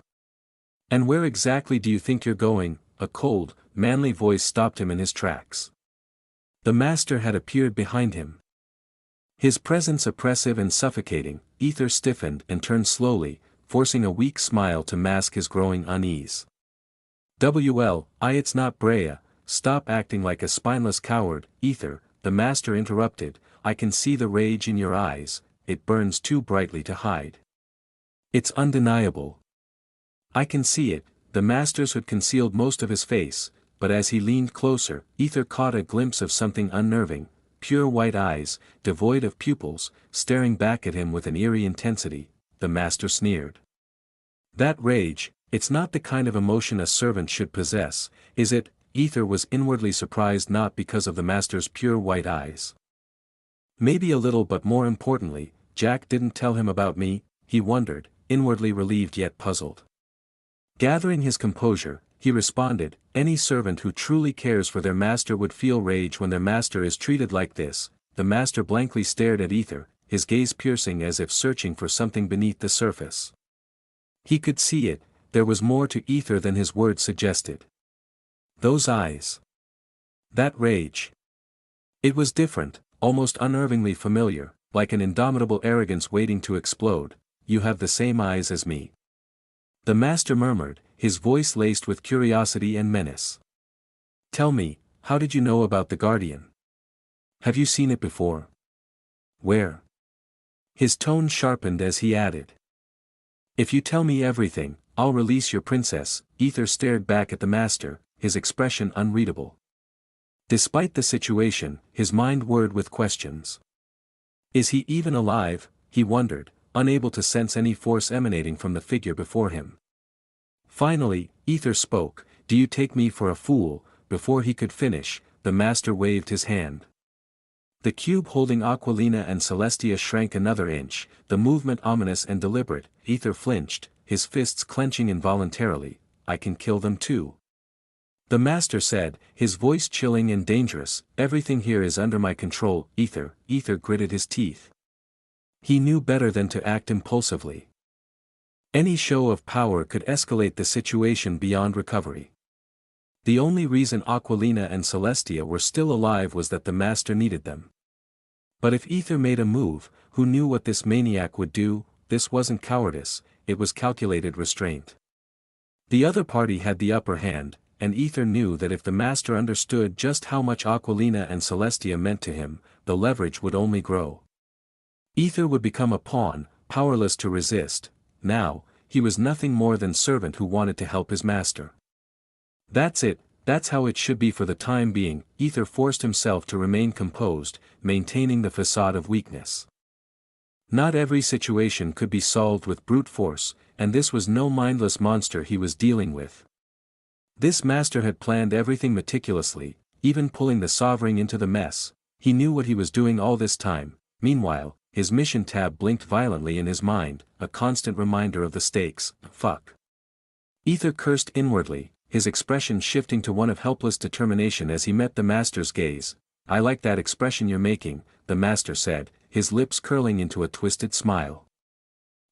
And where exactly do you think you're going?" A cold, manly voice stopped him in his tracks. The master had appeared behind him. His presence oppressive and suffocating, Aether stiffened and turned slowly, forcing a weak smile to mask his growing unease. It's not Brea, stop acting like a spineless coward, Aether," the master interrupted. "I can see the rage in your eyes, it burns too brightly to hide. It's undeniable. I can see it." The master's hood concealed most of his face, but as he leaned closer, Aether caught a glimpse of something unnerving, pure white eyes, devoid of pupils, staring back at him with an eerie intensity. The master sneered. "That rage, it's not the kind of emotion a servant should possess, is it?" Aether was inwardly surprised, not because of the master's pure white eyes. Maybe a little, but more importantly, Jack didn't tell him about me, he wondered, inwardly relieved yet puzzled. Gathering his composure, he responded, "Any servant who truly cares for their master would feel rage when their master is treated like this." The master blankly stared at Aether, his gaze piercing as if searching for something beneath the surface. He could see it, there was more to Aether than his words suggested. Those eyes. That rage. It was different, almost unnervingly familiar, like an indomitable arrogance waiting to explode. "You have the same eyes as me," the master murmured, his voice laced with curiosity and menace. "Tell me, how did you know about the Guardian? Have you seen it before? Where?" His tone sharpened as he added, "If you tell me everything, I'll release your princess." Aether stared back at the master, his expression unreadable. Despite the situation, his mind whirred with questions. Is he even alive, he wondered, unable to sense any force emanating from the figure before him. Finally, Aether spoke, "Do you take me for a fool?" Before he could finish, the master waved his hand. The cube holding Aquilina and Celestia shrank another inch, the movement ominous and deliberate. Aether flinched, his fists clenching involuntarily. "I can kill them too." The master said, his voice chilling and dangerous, "Everything here is under my control, Aether." Aether gritted his teeth. He knew better than to act impulsively. Any show of power could escalate the situation beyond recovery. The only reason Aquilina and Celestia were still alive was that the master needed them. But if Aether made a move, who knew what this maniac would do? This wasn't cowardice, it was calculated restraint. The other party had the upper hand, and Aether knew that if the master understood just how much Aquilina and Celestia meant to him, the leverage would only grow. Aether would become a pawn, powerless to resist. Now, he was nothing more than servant who wanted to help his master. That's it, that's how it should be for the time being. Aether forced himself to remain composed, maintaining the facade of weakness. Not every situation could be solved with brute force, and this was no mindless monster he was dealing with. This master had planned everything meticulously, even pulling the sovereign into the mess. He knew what he was doing all this time. Meanwhile, his mission tab blinked violently in his mind, a constant reminder of the stakes. Fuck. Aether cursed inwardly, his expression shifting to one of helpless determination as he met the master's gaze. "I like that expression you're making," the master said, his lips curling into a twisted smile.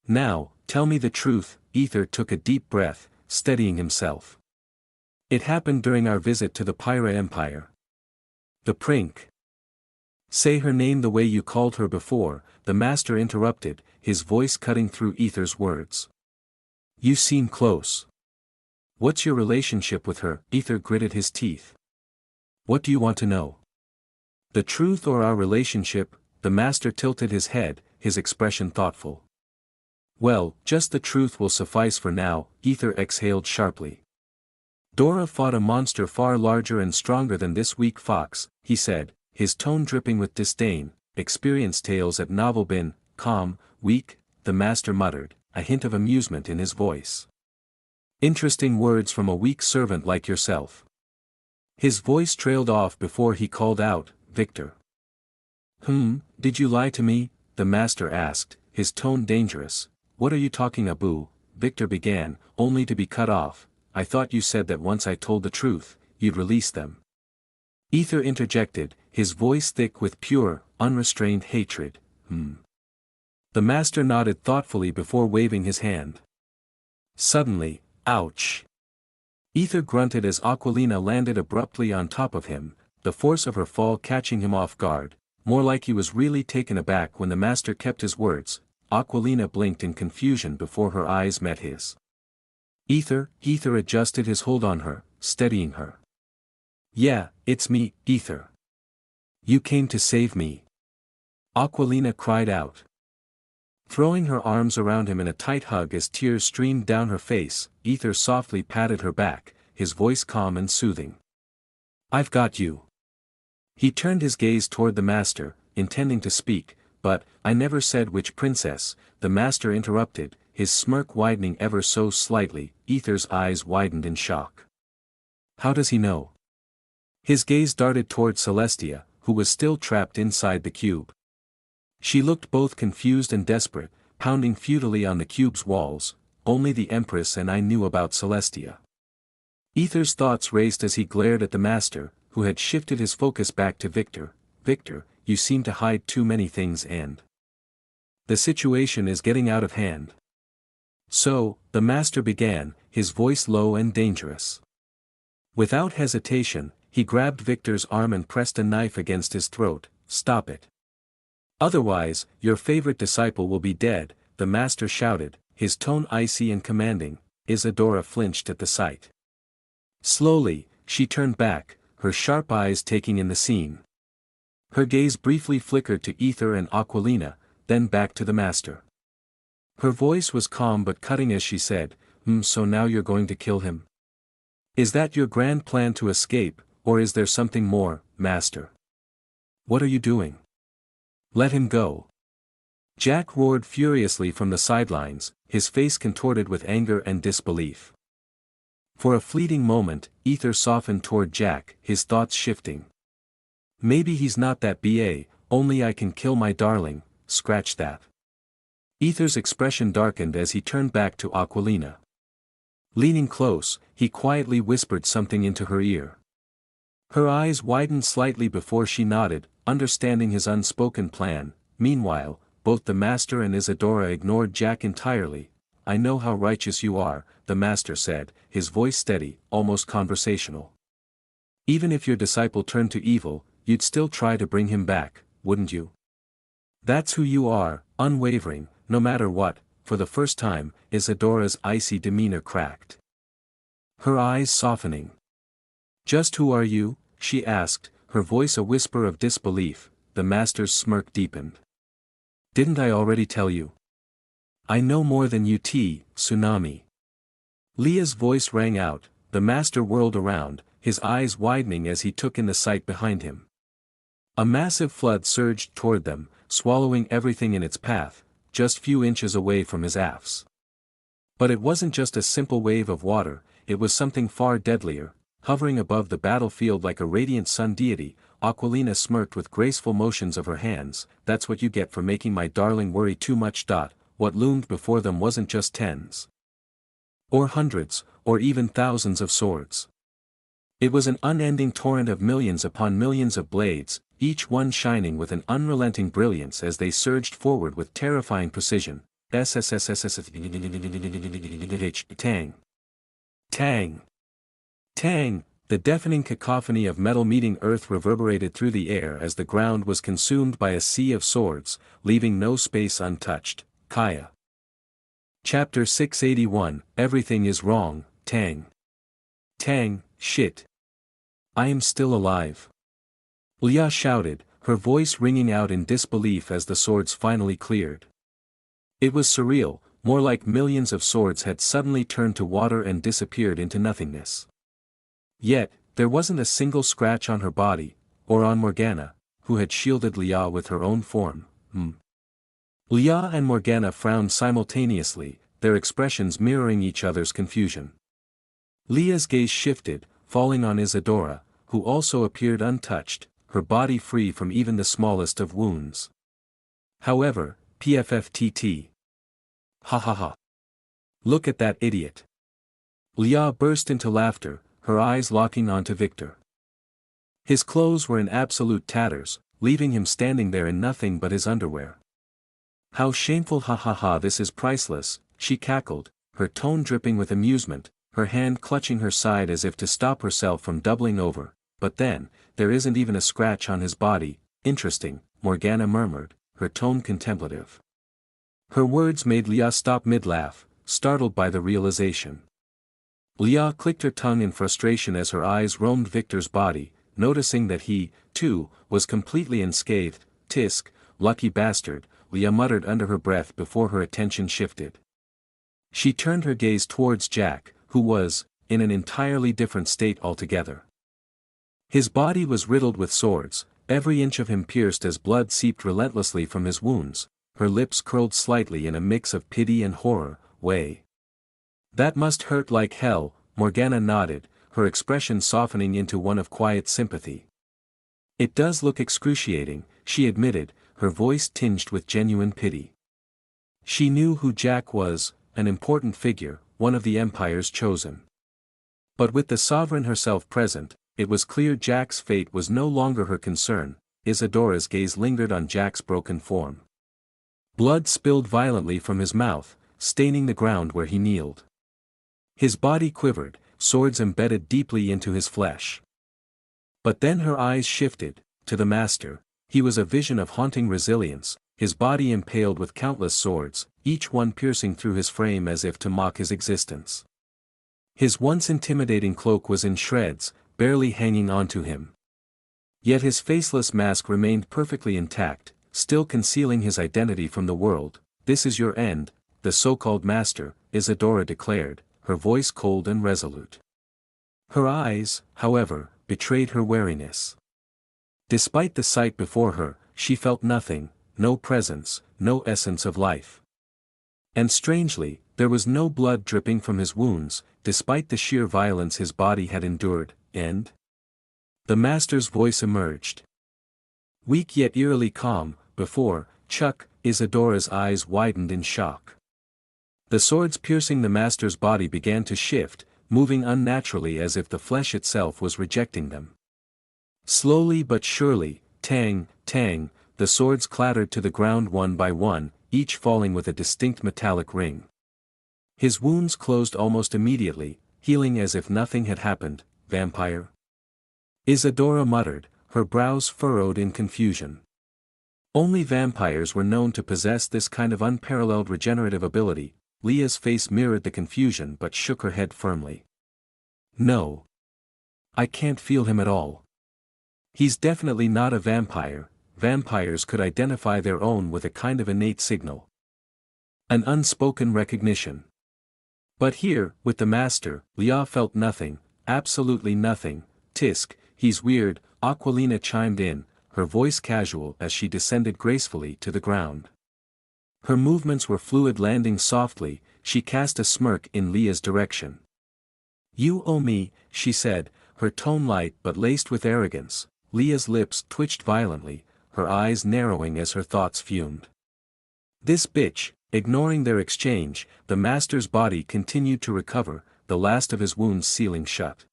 "Now, tell me the truth." Aether took a deep breath, steadying himself. "It happened during our visit to the Pyra Empire." "The Prink." "Say her name the way you called her before," the master interrupted, his voice cutting through Aether's words. "You seem close. What's your relationship with her?" Aether gritted his teeth. "What do you want to know? The truth or our relationship?" The master tilted his head, his expression thoughtful. "Well, just the truth will suffice for now," Aether exhaled sharply. "Dora fought a monster far larger and stronger than this weak fox," he said, his tone dripping with disdain. "Experience tales at novel bin, calm, weak," the master muttered, a hint of amusement in his voice. "Interesting words from a weak servant like yourself." His voice trailed off before he called out, "Victor." Did you lie to me?" the master asked, his tone dangerous. "What are you talking about?" Victor began, only to be cut off. "I thought you said that once I told the truth, you'd release them." Aether interjected, his voice thick with pure, unrestrained hatred. The master nodded thoughtfully before waving his hand. Suddenly, ouch! Aether grunted as Aquilina landed abruptly on top of him, the force of her fall catching him off guard, more like he was really taken aback when the master kept his words. Aquilina blinked in confusion before her eyes met his. Aether adjusted his hold on her, steadying her. "Yeah, it's me, Aether. You came to save me." Aquilina cried out, throwing her arms around him in a tight hug as tears streamed down her face. Aether softly patted her back, his voice calm and soothing. "I've got you." He turned his gaze toward the master, intending to speak, but, "I never said which princess," the master interrupted, his smirk widening ever so slightly. Aether's eyes widened in shock. How does he know? His gaze darted toward Celestia, who was still trapped inside the cube. She looked both confused and desperate, pounding futilely on the cube's walls. "Only the Empress and I knew about Celestia." Aether's thoughts raced as he glared at the master, who had shifted his focus back to Victor. "Victor, you seem to hide too many things and the situation is getting out of hand." "So," the master began, his voice low and dangerous. Without hesitation, he grabbed Victor's arm and pressed a knife against his throat. "Stop it. Otherwise, your favorite disciple will be dead," the master shouted, his tone icy and commanding. Isadora flinched at the sight. Slowly, she turned back, her sharp eyes taking in the scene. Her gaze briefly flickered to Aether and Aquilina, then back to the master. Her voice was calm but cutting as she said, "So now you're going to kill him? Is that your grand plan to escape, or is there something more?" Master. What are you doing? Let him go. Jack roared furiously from the sidelines, his face contorted with anger and disbelief. For a fleeting moment, Aether softened toward Jack, his thoughts shifting. Maybe he's not that BA, only I can kill my darling, scratch that. Aether's expression darkened as he turned back to Aquilina. Leaning close, he quietly whispered something into her ear. Her eyes widened slightly before she nodded, understanding his unspoken plan. Meanwhile, both the Master and Isadora ignored Jack entirely. I know how righteous you are, the Master said, his voice steady, almost conversational. Even if your disciple turned to evil, you'd still try to bring him back, wouldn't you? That's who you are, unwavering, no matter what. For the first time, Isadora's icy demeanor cracked. Her eyes softening. Just who are you? She asked, her voice a whisper of disbelief. The Master's smirk deepened. Didn't I already tell you? I know more than you, Tsunami. Leah's voice rang out. The Master whirled around, his eyes widening as he took in the sight behind him. A massive flood surged toward them, swallowing everything in its path, just few inches away from his aphs. But it wasn't just a simple wave of water, it was something far deadlier. Hovering above the battlefield like a radiant sun deity, Aquilina smirked with graceful motions of her hands. That's what you get for making my darling worry too much. What loomed before them wasn't just tens, or hundreds, or even thousands of swords. It was an unending torrent of millions upon millions of blades, each one shining with an unrelenting brilliance as they surged forward with terrifying precision. Tang. Tang. Tang. The deafening cacophony of metal meeting earth reverberated through the air as the ground was consumed by a sea of swords, leaving no space untouched. Kaya. Chapter 681, Everything is Wrong, Tang. Tang, shit. I am still alive. Leah shouted, her voice ringing out in disbelief as the swords finally cleared. It was surreal, more like millions of swords had suddenly turned to water and disappeared into nothingness. Yet, there wasn't a single scratch on her body, or on Morgana, who had shielded Leah with her own form. Leah and Morgana frowned simultaneously, their expressions mirroring each other's confusion. Leah's gaze shifted, falling on Isadora, who also appeared untouched, her body free from even the smallest of wounds. However, PFFTT. Ha ha ha. Look at that idiot. Leah burst into laughter, her eyes locking onto Victor. His clothes were in absolute tatters, leaving him standing there in nothing but his underwear. How shameful, ha ha ha, this is priceless, she cackled, her tone dripping with amusement, her hand clutching her side as if to stop herself from doubling over. But then, there isn't even a scratch on his body. Interesting, Morgana murmured, her tone contemplative. Her words made Leah stop mid-laugh, startled by the realization. Leah clicked her tongue in frustration as her eyes roamed Victor's body, noticing that he, too, was completely unscathed. Tisk, lucky bastard, Leah muttered under her breath before her attention shifted. She turned her gaze towards Jack, who was, in an entirely different state altogether. His body was riddled with swords, every inch of him pierced as blood seeped relentlessly from his wounds. Her lips curled slightly in a mix of pity and horror. Way. That must hurt like hell, Morgana nodded, her expression softening into one of quiet sympathy. It does look excruciating, she admitted, her voice tinged with genuine pity. She knew who Jack was, an important figure, one of the Empire's chosen. But with the sovereign herself present, it was clear Jack's fate was no longer her concern. Isadora's gaze lingered on Jack's broken form. Blood spilled violently from his mouth, staining the ground where he kneeled. His body quivered, swords embedded deeply into his flesh. But then her eyes shifted, to the Master. He was a vision of haunting resilience, his body impaled with countless swords, each one piercing through his frame as if to mock his existence. His once intimidating cloak was in shreds, barely hanging onto him. Yet his faceless mask remained perfectly intact, still concealing his identity from the world. This is your end, the so-called Master, Isadora declared, her voice cold and resolute. Her eyes, however, betrayed her wariness. Despite the sight before her, she felt nothing, no presence, no essence of life. And strangely, there was no blood dripping from his wounds, despite the sheer violence his body had endured, and the master's voice emerged. Weak yet eerily calm, before, Chuck, Isadora's eyes widened in shock. The swords piercing the master's body began to shift, moving unnaturally as if the flesh itself was rejecting them. Slowly but surely, tang, tang, the swords clattered to the ground one by one, each falling with a distinct metallic ring. His wounds closed almost immediately, healing as if nothing had happened. Vampire? Isadora muttered, her brows furrowed in confusion. Only vampires were known to possess this kind of unparalleled regenerative ability. Leah's face mirrored the confusion but shook her head firmly. No. I can't feel him at all. He's definitely not a vampire. Vampires could identify their own with a kind of innate signal. An unspoken recognition. But here, with the master, Leah felt nothing, absolutely nothing. Tisk, he's weird, Aquilina chimed in, her voice casual as she descended gracefully to the ground. Her movements were fluid, landing softly. She cast a smirk in Leah's direction. You owe me, she said, her tone light but laced with arrogance. Leah's lips twitched violently, her eyes narrowing as her thoughts fumed. This bitch. Ignoring their exchange, the master's body continued to recover, the last of his wounds sealing shut.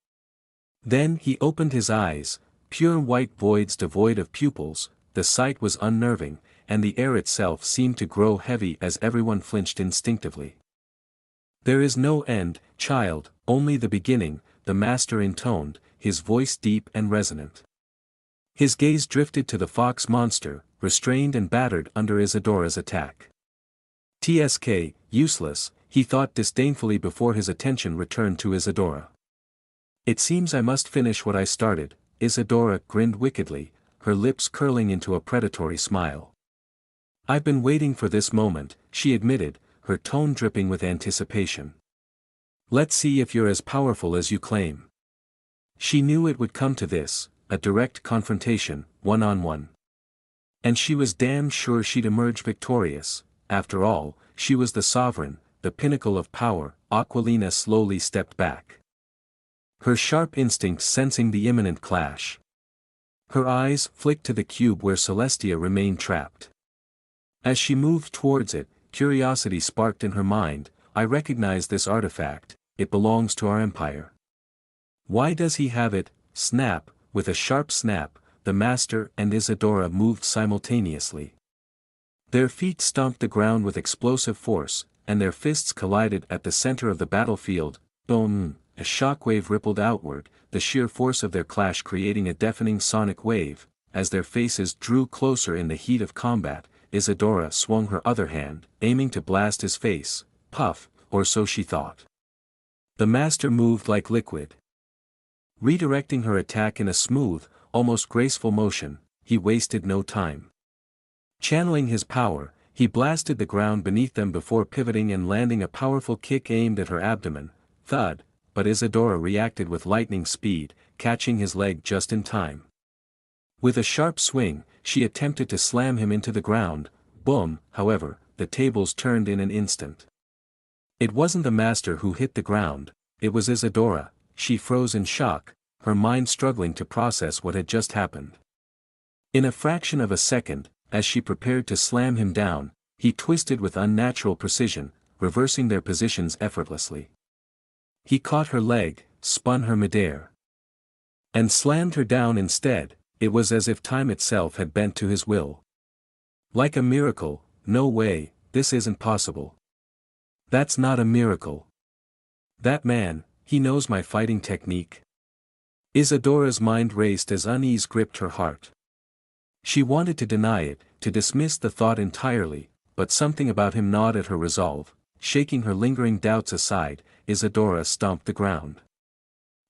Then he opened his eyes, pure white voids devoid of pupils. The sight was unnerving, and the air itself seemed to grow heavy as everyone flinched instinctively. There is no end, child, only the beginning, the master intoned, his voice deep and resonant. His gaze drifted to the fox monster, restrained and battered under Isadora's attack. Tsk, useless, he thought disdainfully before his attention returned to Isadora. It seems I must finish what I started. Isadora grinned wickedly, her lips curling into a predatory smile. I've been waiting for this moment, she admitted, her tone dripping with anticipation. Let's see if you're as powerful as you claim. She knew it would come to this, a direct confrontation, one-on-one. And she was damn sure she'd emerge victorious. After all, she was the sovereign, the pinnacle of power. Aquilina slowly stepped back, her sharp instincts sensing the imminent clash. Her eyes flicked to the cube where Celestia remained trapped. As she moved towards it, curiosity sparked in her mind. I recognize this artifact, it belongs to our empire. Why does he have it? Snap, with a sharp snap, the master and Isadora moved simultaneously. Their feet stomped the ground with explosive force, and their fists collided at the center of the battlefield. Boom! A shockwave rippled outward, the sheer force of their clash creating a deafening sonic wave. As their faces drew closer in the heat of combat, Isadora swung her other hand, aiming to blast his face. Puff, or so she thought. The master moved like liquid. Redirecting her attack in a smooth, almost graceful motion, he wasted no time. Channeling his power, he blasted the ground beneath them before pivoting and landing a powerful kick aimed at her abdomen. Thud, but Isadora reacted with lightning speed, catching his leg just in time. With a sharp swing, she attempted to slam him into the ground. Boom, however, the tables turned in an instant. It wasn't the master who hit the ground, it was Isadora. She froze in shock, her mind struggling to process what had just happened. In a fraction of a second, as she prepared to slam him down, he twisted with unnatural precision, reversing their positions effortlessly. He caught her leg, spun her midair, and slammed her down instead. It was as if time itself had bent to his will. Like a miracle. No way, this isn't possible. That's not a miracle. That man, he knows my fighting technique. Isadora's mind raced as unease gripped her heart. She wanted to deny it, to dismiss the thought entirely, but something about him gnawed at her resolve. Shaking her lingering doubts aside, Isadora stomped the ground.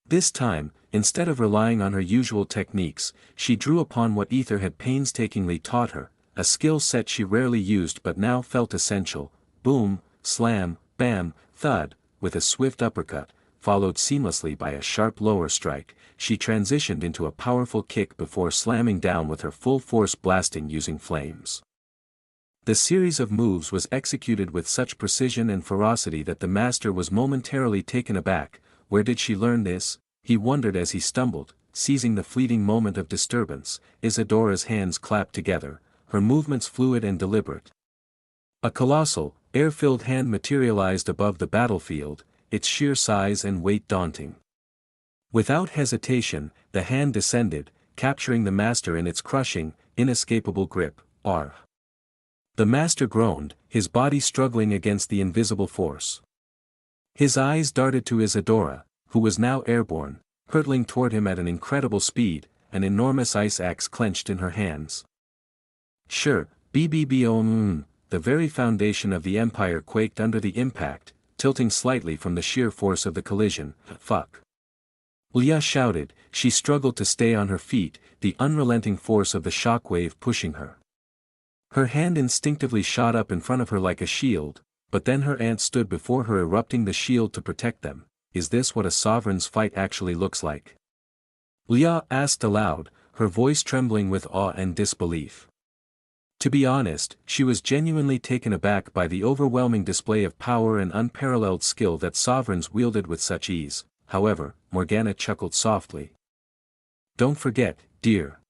This time, instead of relying on her usual techniques, she drew upon what Aether had painstakingly taught her, a skill set she rarely used but now felt essential. Boom, slam, bam, thud, with a swift uppercut, followed seamlessly by a sharp lower strike, she transitioned into a powerful kick before slamming down with her full force, blasting using flames. The series of moves was executed with such precision and ferocity that the master was momentarily taken aback. Where did she learn this? He wondered as he stumbled, seizing the fleeting moment of disturbance. Isadora's hands clapped together, her movements fluid and deliberate. A colossal, air-filled hand materialized above the battlefield, its sheer size and weight daunting. Without hesitation, the hand descended, capturing the master in its crushing, inescapable grip. Argh! The master groaned, his body struggling against the invisible force. His eyes darted to Isadora, who was now airborne, hurtling toward him at an incredible speed, an enormous ice axe clenched in her hands. Sure, BBBOM. The very foundation of the empire quaked under the impact, tilting slightly from the sheer force of the collision. Fuck! Leah shouted, she struggled to stay on her feet, the unrelenting force of the shockwave pushing her. Her hand instinctively shot up in front of her like a shield, but then her aunt stood before her, erupting the shield to protect them. Is this what a sovereign's fight actually looks like? Leah asked aloud, her voice trembling with awe and disbelief. To be honest, she was genuinely taken aback by the overwhelming display of power and unparalleled skill that sovereigns wielded with such ease. However, Morgana chuckled softly. Don't forget, dear.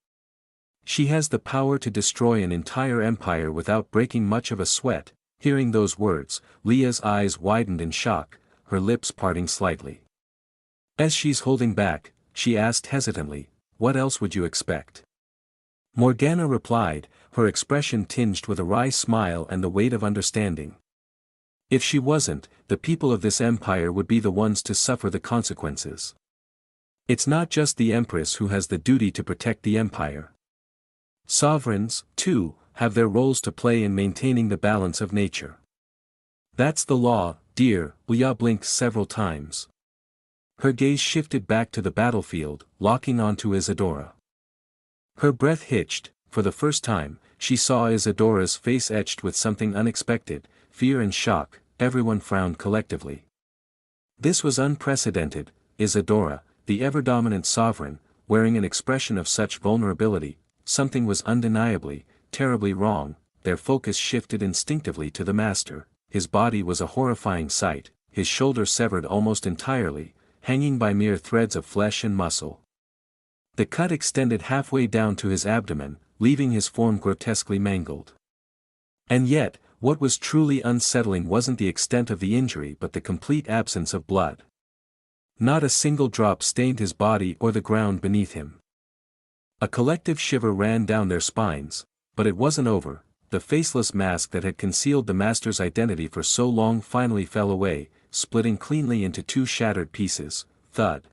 She has the power to destroy an entire empire without breaking much of a sweat. Hearing those words, Leah's eyes widened in shock, her lips parting slightly. As she's holding back, she asked hesitantly, what else would you expect? Morgana replied, her expression tinged with a wry smile and the weight of understanding. If she wasn't, the people of this empire would be the ones to suffer the consequences. It's not just the Empress who has the duty to protect the empire. Sovereigns, too, have their roles to play in maintaining the balance of nature. That's the law, dear. Leah blinked several times. Her gaze shifted back to the battlefield, locking onto Isadora. Her breath hitched. For the first time, she saw Isadora's face etched with something unexpected, fear and shock. Everyone frowned collectively. This was unprecedented. Isadora, the ever-dominant sovereign, wearing an expression of such vulnerability. Something was undeniably, terribly wrong. Their focus shifted instinctively to the master. His body was a horrifying sight, his shoulder severed almost entirely, hanging by mere threads of flesh and muscle. The cut extended halfway down to his abdomen, leaving his form grotesquely mangled. And yet, what was truly unsettling wasn't the extent of the injury but the complete absence of blood. Not a single drop stained his body or the ground beneath him. A collective shiver ran down their spines, but it wasn't over. The faceless mask that had concealed the master's identity for so long finally fell away, splitting cleanly into two shattered pieces. Thud.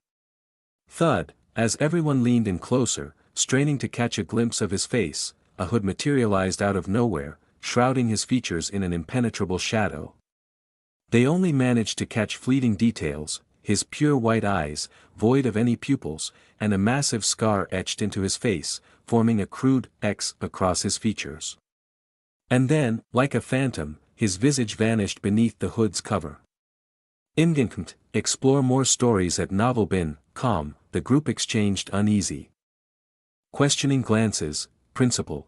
Thud, as everyone leaned in closer, straining to catch a glimpse of his face, a hood materialized out of nowhere, shrouding his features in an impenetrable shadow. They only managed to catch fleeting details, his pure white eyes, void of any pupils, and a massive scar etched into his face, forming a crude X across his features. And then, like a phantom, his visage vanished beneath the hood's cover. Ingent, explore more stories at novelbin.com. The group exchanged uneasy, questioning glances. Principal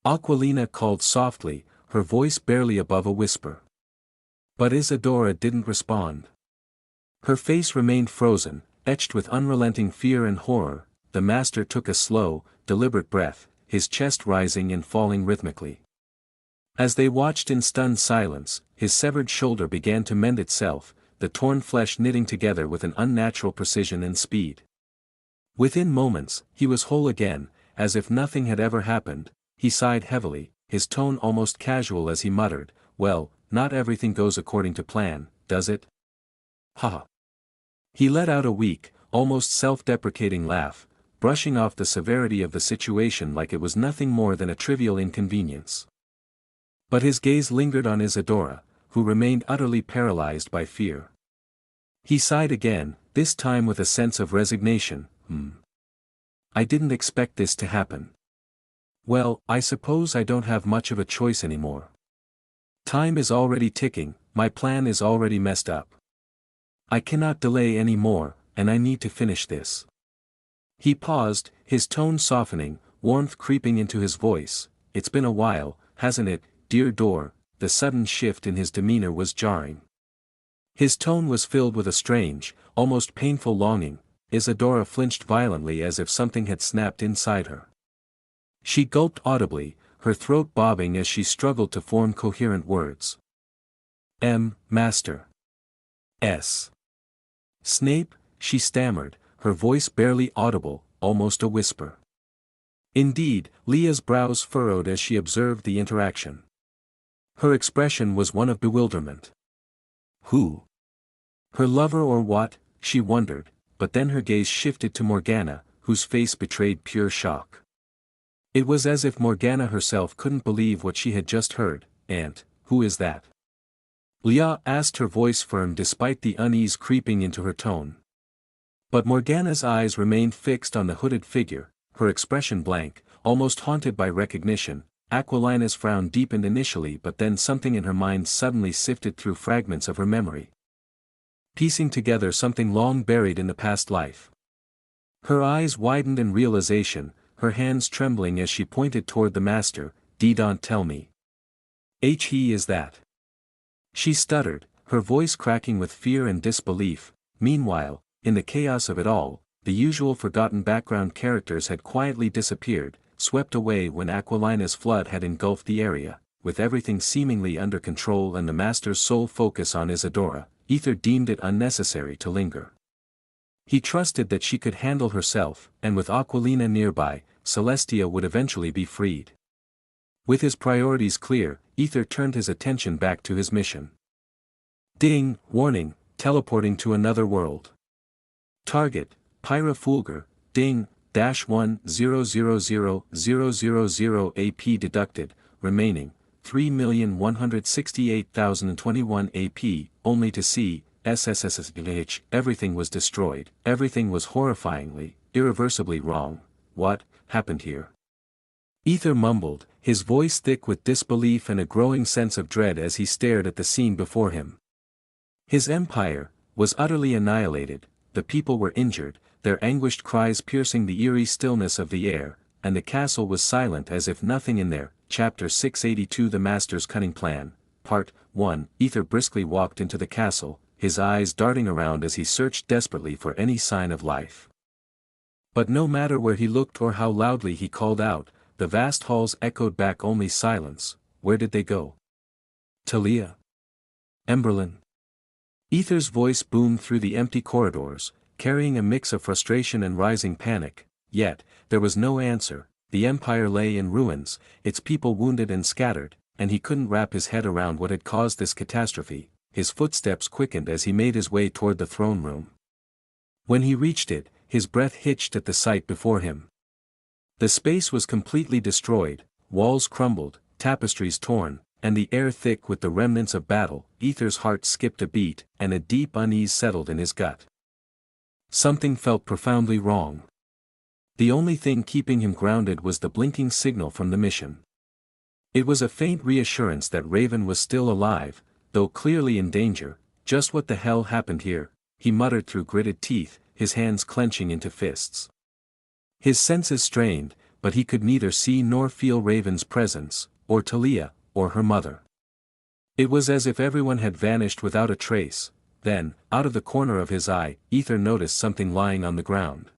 Aquilina called softly, her voice barely above a whisper. But Isadora didn't respond. Her face remained frozen, etched with unrelenting fear and horror. The master took a slow, deliberate breath, his chest rising and falling rhythmically. As they watched in stunned silence, his severed shoulder began to mend itself, the torn flesh knitting together with an unnatural precision and speed. Within moments, he was whole again, as if nothing had ever happened. He sighed heavily, his tone almost casual as he muttered, well, not everything goes according to plan, does it? Ha! He let out a weak, almost self-deprecating laugh, brushing off the severity of the situation like it was nothing more than a trivial inconvenience. But his gaze lingered on Isadora, who remained utterly paralyzed by fear. He sighed again, this time with a sense of resignation. I didn't expect this to happen. Well, I suppose I don't have much of a choice anymore. Time is already ticking, my plan is already messed up. I cannot delay any more, and I need to finish this. He paused, his tone softening, warmth creeping into his voice. It's been a while, hasn't it, dear Door? The sudden shift in his demeanor was jarring. His tone was filled with a strange, almost painful longing. Isadora flinched violently as if something had snapped inside her. She gulped audibly, her throat bobbing as she struggled to form coherent words. Master. S. Snape, she stammered, her voice barely audible, almost a whisper. Indeed, Leah's brows furrowed as she observed the interaction. Her expression was one of bewilderment. Who? Her lover or what, she wondered, but then her gaze shifted to Morgana, whose face betrayed pure shock. It was as if Morgana herself couldn't believe what she had just heard. "Aunt, who is that?" Leah asked, her voice firm despite the unease creeping into her tone. But Morgana's eyes remained fixed on the hooded figure, her expression blank, almost haunted by recognition. Aquilina's frown deepened initially, but then something in her mind suddenly sifted through fragments of her memory, piecing together something long buried in the past life. Her eyes widened in realization, her hands trembling as she pointed toward the master. Don't tell me. He is that. She stuttered, her voice cracking with fear and disbelief. Meanwhile, in the chaos of it all, the usual forgotten background characters had quietly disappeared, swept away when Aquilina's flood had engulfed the area. With everything seemingly under control and the master's sole focus on Isadora, Aether deemed it unnecessary to linger. He trusted that she could handle herself, and with Aquilina nearby, Celestia would eventually be freed. With his priorities clear, Aether turned his attention back to his mission. Ding, warning, teleporting to another world. Target, Pyra Fulgur, ding, -1000000 AP deducted, remaining, 3,168,021 AP, only to see, SSSSH, everything was destroyed, everything was horrifyingly, irreversibly wrong. What happened here? Aether mumbled, his voice thick with disbelief and a growing sense of dread as he stared at the scene before him. His empire was utterly annihilated, the people were injured, their anguished cries piercing the eerie stillness of the air, and the castle was silent as if nothing in there. Chapter 682 The Master's Cunning Plan, Part 1. Aether briskly walked into the castle, his eyes darting around as he searched desperately for any sign of life. But no matter where he looked or how loudly he called out, the vast halls echoed back only silence. Where did they go? Talia? Emberlyn? Aether's voice boomed through the empty corridors, carrying a mix of frustration and rising panic. Yet, there was no answer. The empire lay in ruins, its people wounded and scattered, and he couldn't wrap his head around what had caused this catastrophe. His footsteps quickened as he made his way toward the throne room. When he reached it, his breath hitched at the sight before him. The space was completely destroyed, walls crumbled, tapestries torn, and the air thick with the remnants of battle. Aether's heart skipped a beat, and a deep unease settled in his gut. Something felt profoundly wrong. The only thing keeping him grounded was the blinking signal from the mission. It was a faint reassurance that Raven was still alive, though clearly in danger. Just what the hell happened here? He muttered through gritted teeth, his hands clenching into fists. His senses strained, but he could neither see nor feel Raven's presence, or Talia, or her mother. It was as if everyone had vanished without a trace. Then, out of the corner of his eye, Aether noticed something lying on the ground.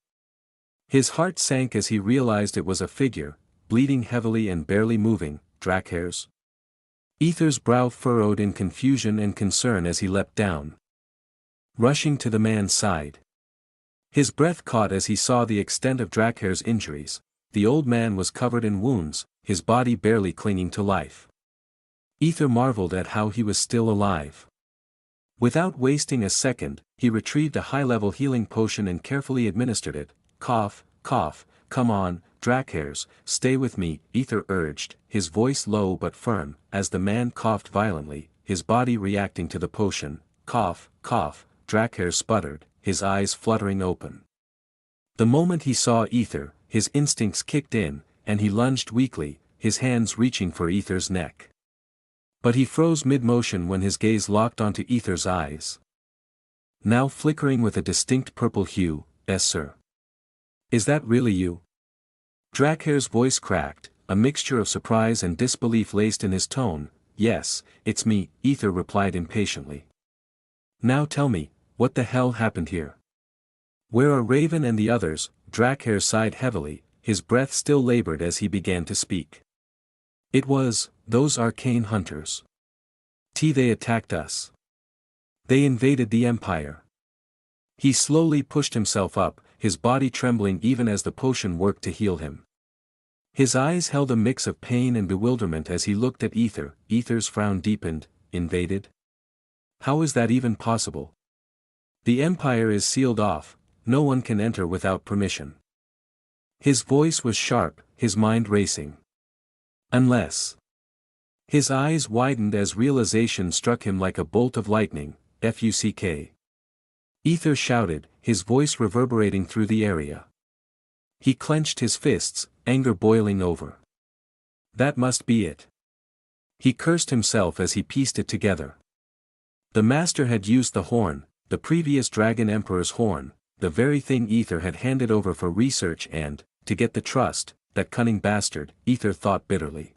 His heart sank as he realized it was a figure, bleeding heavily and barely moving. Drakkhair's? Aether's brow furrowed in confusion and concern as he leapt down, rushing to the man's side. His breath caught as he saw the extent of Drakkhair's injuries. The old man was covered in wounds, his body barely clinging to life. Aether marveled at how he was still alive. Without wasting a second, he retrieved a high-level healing potion and carefully administered it. Cough, cough, come on, Drakkhair's, stay with me, Aether urged, his voice low but firm. As the man coughed violently, his body reacting to the potion. Cough, cough, Drakkhair sputtered, his eyes fluttering open. The moment he saw Aether, his instincts kicked in, and he lunged weakly, his hands reaching for Aether's neck. But he froze mid-motion when his gaze locked onto Aether's eyes. now flickering with a distinct purple hue. "Yes, sir." "Is that really you?" Dracair's voice cracked, a mixture of surprise and disbelief laced in his tone. "Yes, it's me," Aether replied impatiently. "Now tell me, what the hell happened here? Where are Raven and the others?" Dracair sighed heavily, his breath still labored as he began to speak. "It was, those arcane hunters. They attacked us. They invaded the Empire." He slowly pushed himself up, his body trembling even as the potion worked to heal him. His eyes held a mix of pain and bewilderment as he looked at Aether. Aether's frown deepened. "Invaded? How is that even possible? The Empire is sealed off, no one can enter without permission." His voice was sharp, his mind racing. "Unless..." His eyes widened as realization struck him like a bolt of lightning. "Fuck." Aether shouted, his voice reverberating through the area. He clenched his fists, anger boiling over. That must be it. He cursed himself as he pieced it together. The Master had used the horn, the previous Dragon Emperor's horn, the very thing Aether had handed over for research and, to get the trust, that cunning bastard, Aether thought bitterly.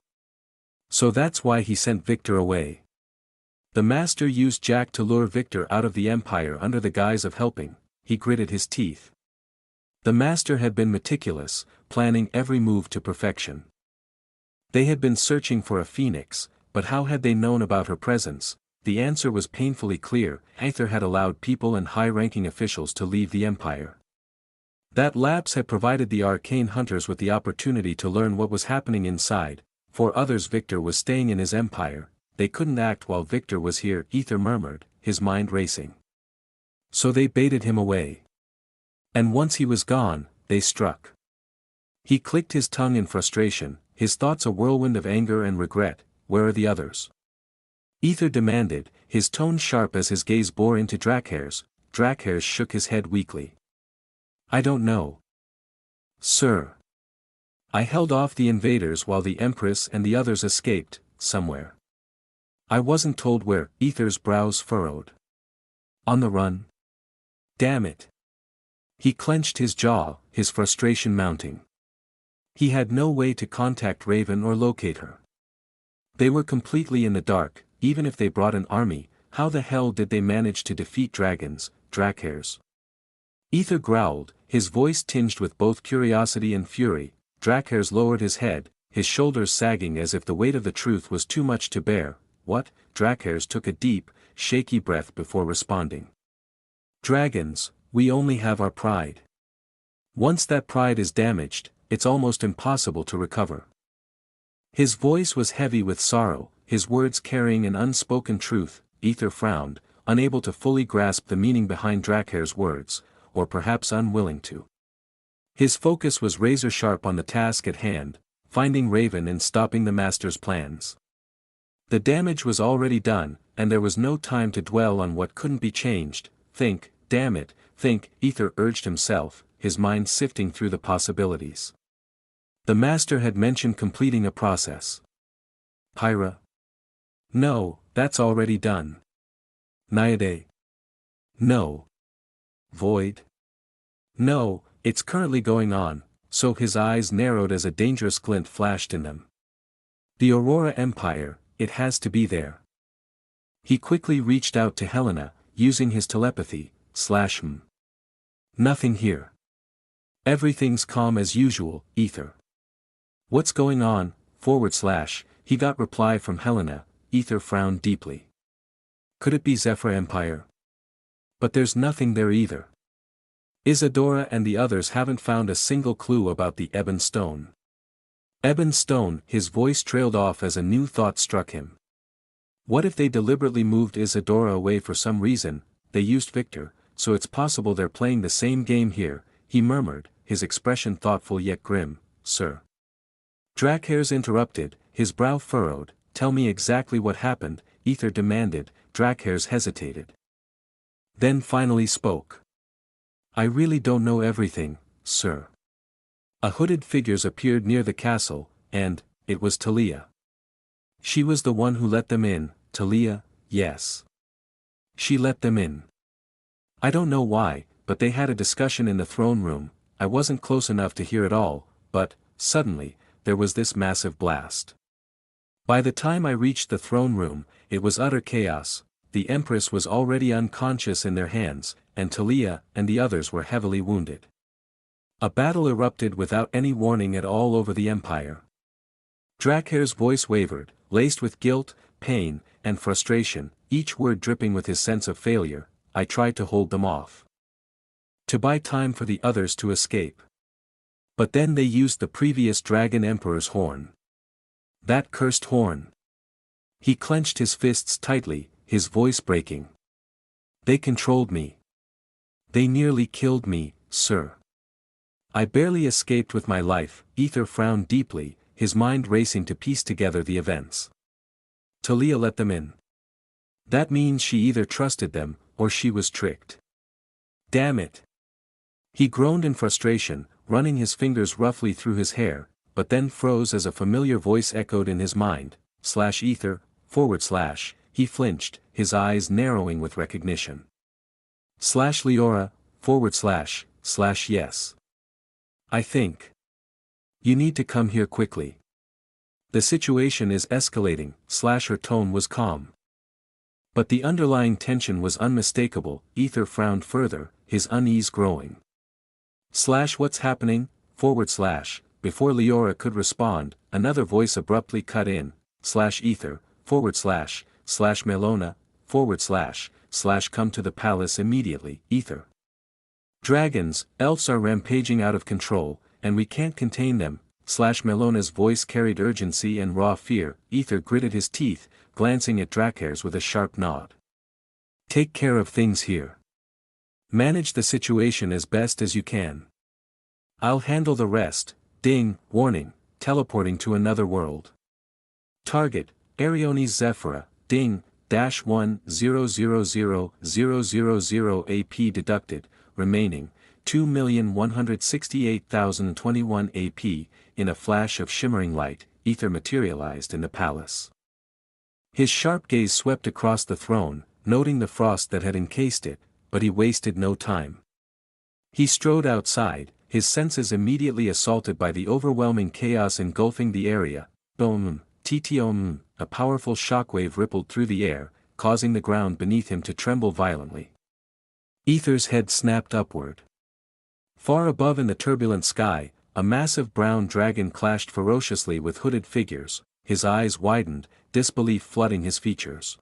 So that's why he sent Victor away. The Master used Jack to lure Victor out of the Empire under the guise of helping. He gritted his teeth. The Master had been meticulous, planning every move to perfection. They had been searching for a phoenix, but how had they known about her presence? The answer was painfully clear: Aether had allowed people and high-ranking officials to leave the Empire. That lapse had provided the arcane hunters with the opportunity to learn what was happening inside. For others, Victor was staying in his empire. They couldn't act while Victor was here, Aether murmured, his mind racing. So they baited him away. And once he was gone, they struck. He clicked his tongue in frustration, his thoughts a whirlwind of anger and regret. "Where are the others?" Aether demanded, his tone sharp as his gaze bore into Dracair's. Dracair shook his head weakly. "I don't know, sir. I held off the invaders while the Empress and the others escaped, somewhere. I wasn't told where." Aether's brows furrowed. "On the run? Damn it." He clenched his jaw, his frustration mounting. He had no way to contact Raven or locate her. They were completely in the dark. Even if they brought an army, how the hell did they manage to defeat dragons, Dracair's? Aether growled, his voice tinged with both curiosity and fury. Dracair's lowered his head, his shoulders sagging as if the weight of the truth was too much to bear. "What?" Dracair's took a deep, shaky breath before responding. "Dragons, we only have our pride. Once that pride is damaged, it's almost impossible to recover." His voice was heavy with sorrow, his words carrying an unspoken truth. Aether frowned, unable to fully grasp the meaning behind Dracair's words, or perhaps unwilling to. His focus was razor-sharp on the task at hand, finding Raven and stopping the Master's plans. The damage was already done, and there was no time to dwell on what couldn't be changed. "Think, damn it, think," Aether urged himself, his mind sifting through the possibilities. The Master had mentioned completing a process. Pyra? No, that's already done. Naiade? No. Void? No, it's currently going on, so his eyes narrowed as a dangerous glint flashed in them. The Aurora Empire, it has to be there. He quickly reached out to Helena, using his telepathy. Nothing here. Everything's calm as usual, Aether. What's going on, /? He got reply from Helena. Aether frowned deeply. Could it be Zephyr Empire? But there's nothing there either. Isadora and the others haven't found a single clue about the Ebon Stone. Ebon Stone, his voice trailed off as a new thought struck him. What if they deliberately moved Isadora away for some reason? They used Victor, so it's possible they're playing the same game here, he murmured, his expression thoughtful yet grim. Sir. Dracair's interrupted, his brow furrowed. Tell me exactly what happened, Aether demanded. Dracair's hesitated. Then finally spoke. I really don't know everything, sir. A hooded figure appeared near the castle, and, it was Talia. She was the one who let them in. Talia, yes. She let them in. I don't know why, but they had a discussion in the throne room. I wasn't close enough to hear it all, but, suddenly, there was this massive blast. By the time I reached the throne room, it was utter chaos. The Empress was already unconscious in their hands, and Talia and the others were heavily wounded. A battle erupted without any warning at all over the Empire. Dracair's voice wavered, laced with guilt, pain, and frustration, each word dripping with his sense of failure. I tried to hold them off, to buy time for the others to escape. But then they used the previous Dragon Emperor's horn. That cursed horn. He clenched his fists tightly, his voice breaking. They controlled me. They nearly killed me, sir. I barely escaped with my life. Aether frowned deeply, his mind racing to piece together the events. Talia let them in. That means she either trusted them, or she was tricked. Damn it. He groaned in frustration, running his fingers roughly through his hair, but then froze as a familiar voice echoed in his mind, /Aether, / he flinched, his eyes narrowing with recognition. /Leora, / yes. I think. You need to come here quickly. The situation is escalating, / her tone was calm. But the underlying tension was unmistakable. Aether frowned further, his unease growing. What's happening, / before Leora could respond, another voice abruptly cut in, /Aether, / Melona, / come to the palace immediately, Aether. Dragons, elves are rampaging out of control, and we can't contain them, / Melona's voice carried urgency and raw fear. Aether gritted his teeth, glancing at Dracair's with a sharp nod. Take care of things here. Manage the situation as best as you can. I'll handle the rest. Ding, warning, teleporting to another world. Target, Ariones Zephyra, ding, -1000000 AP deducted, remaining, 2,168,021 AP, in a flash of shimmering light, Aether materialized in the palace. His sharp gaze swept across the throne, noting the frost that had encased it, but he wasted no time. He strode outside, his senses immediately assaulted by the overwhelming chaos engulfing the area. Boom, ttom, a powerful shockwave rippled through the air, causing the ground beneath him to tremble violently. Aether's head snapped upward. Far above in the turbulent sky, a massive brown dragon clashed ferociously with hooded figures, his eyes widened, disbelief flooding his features.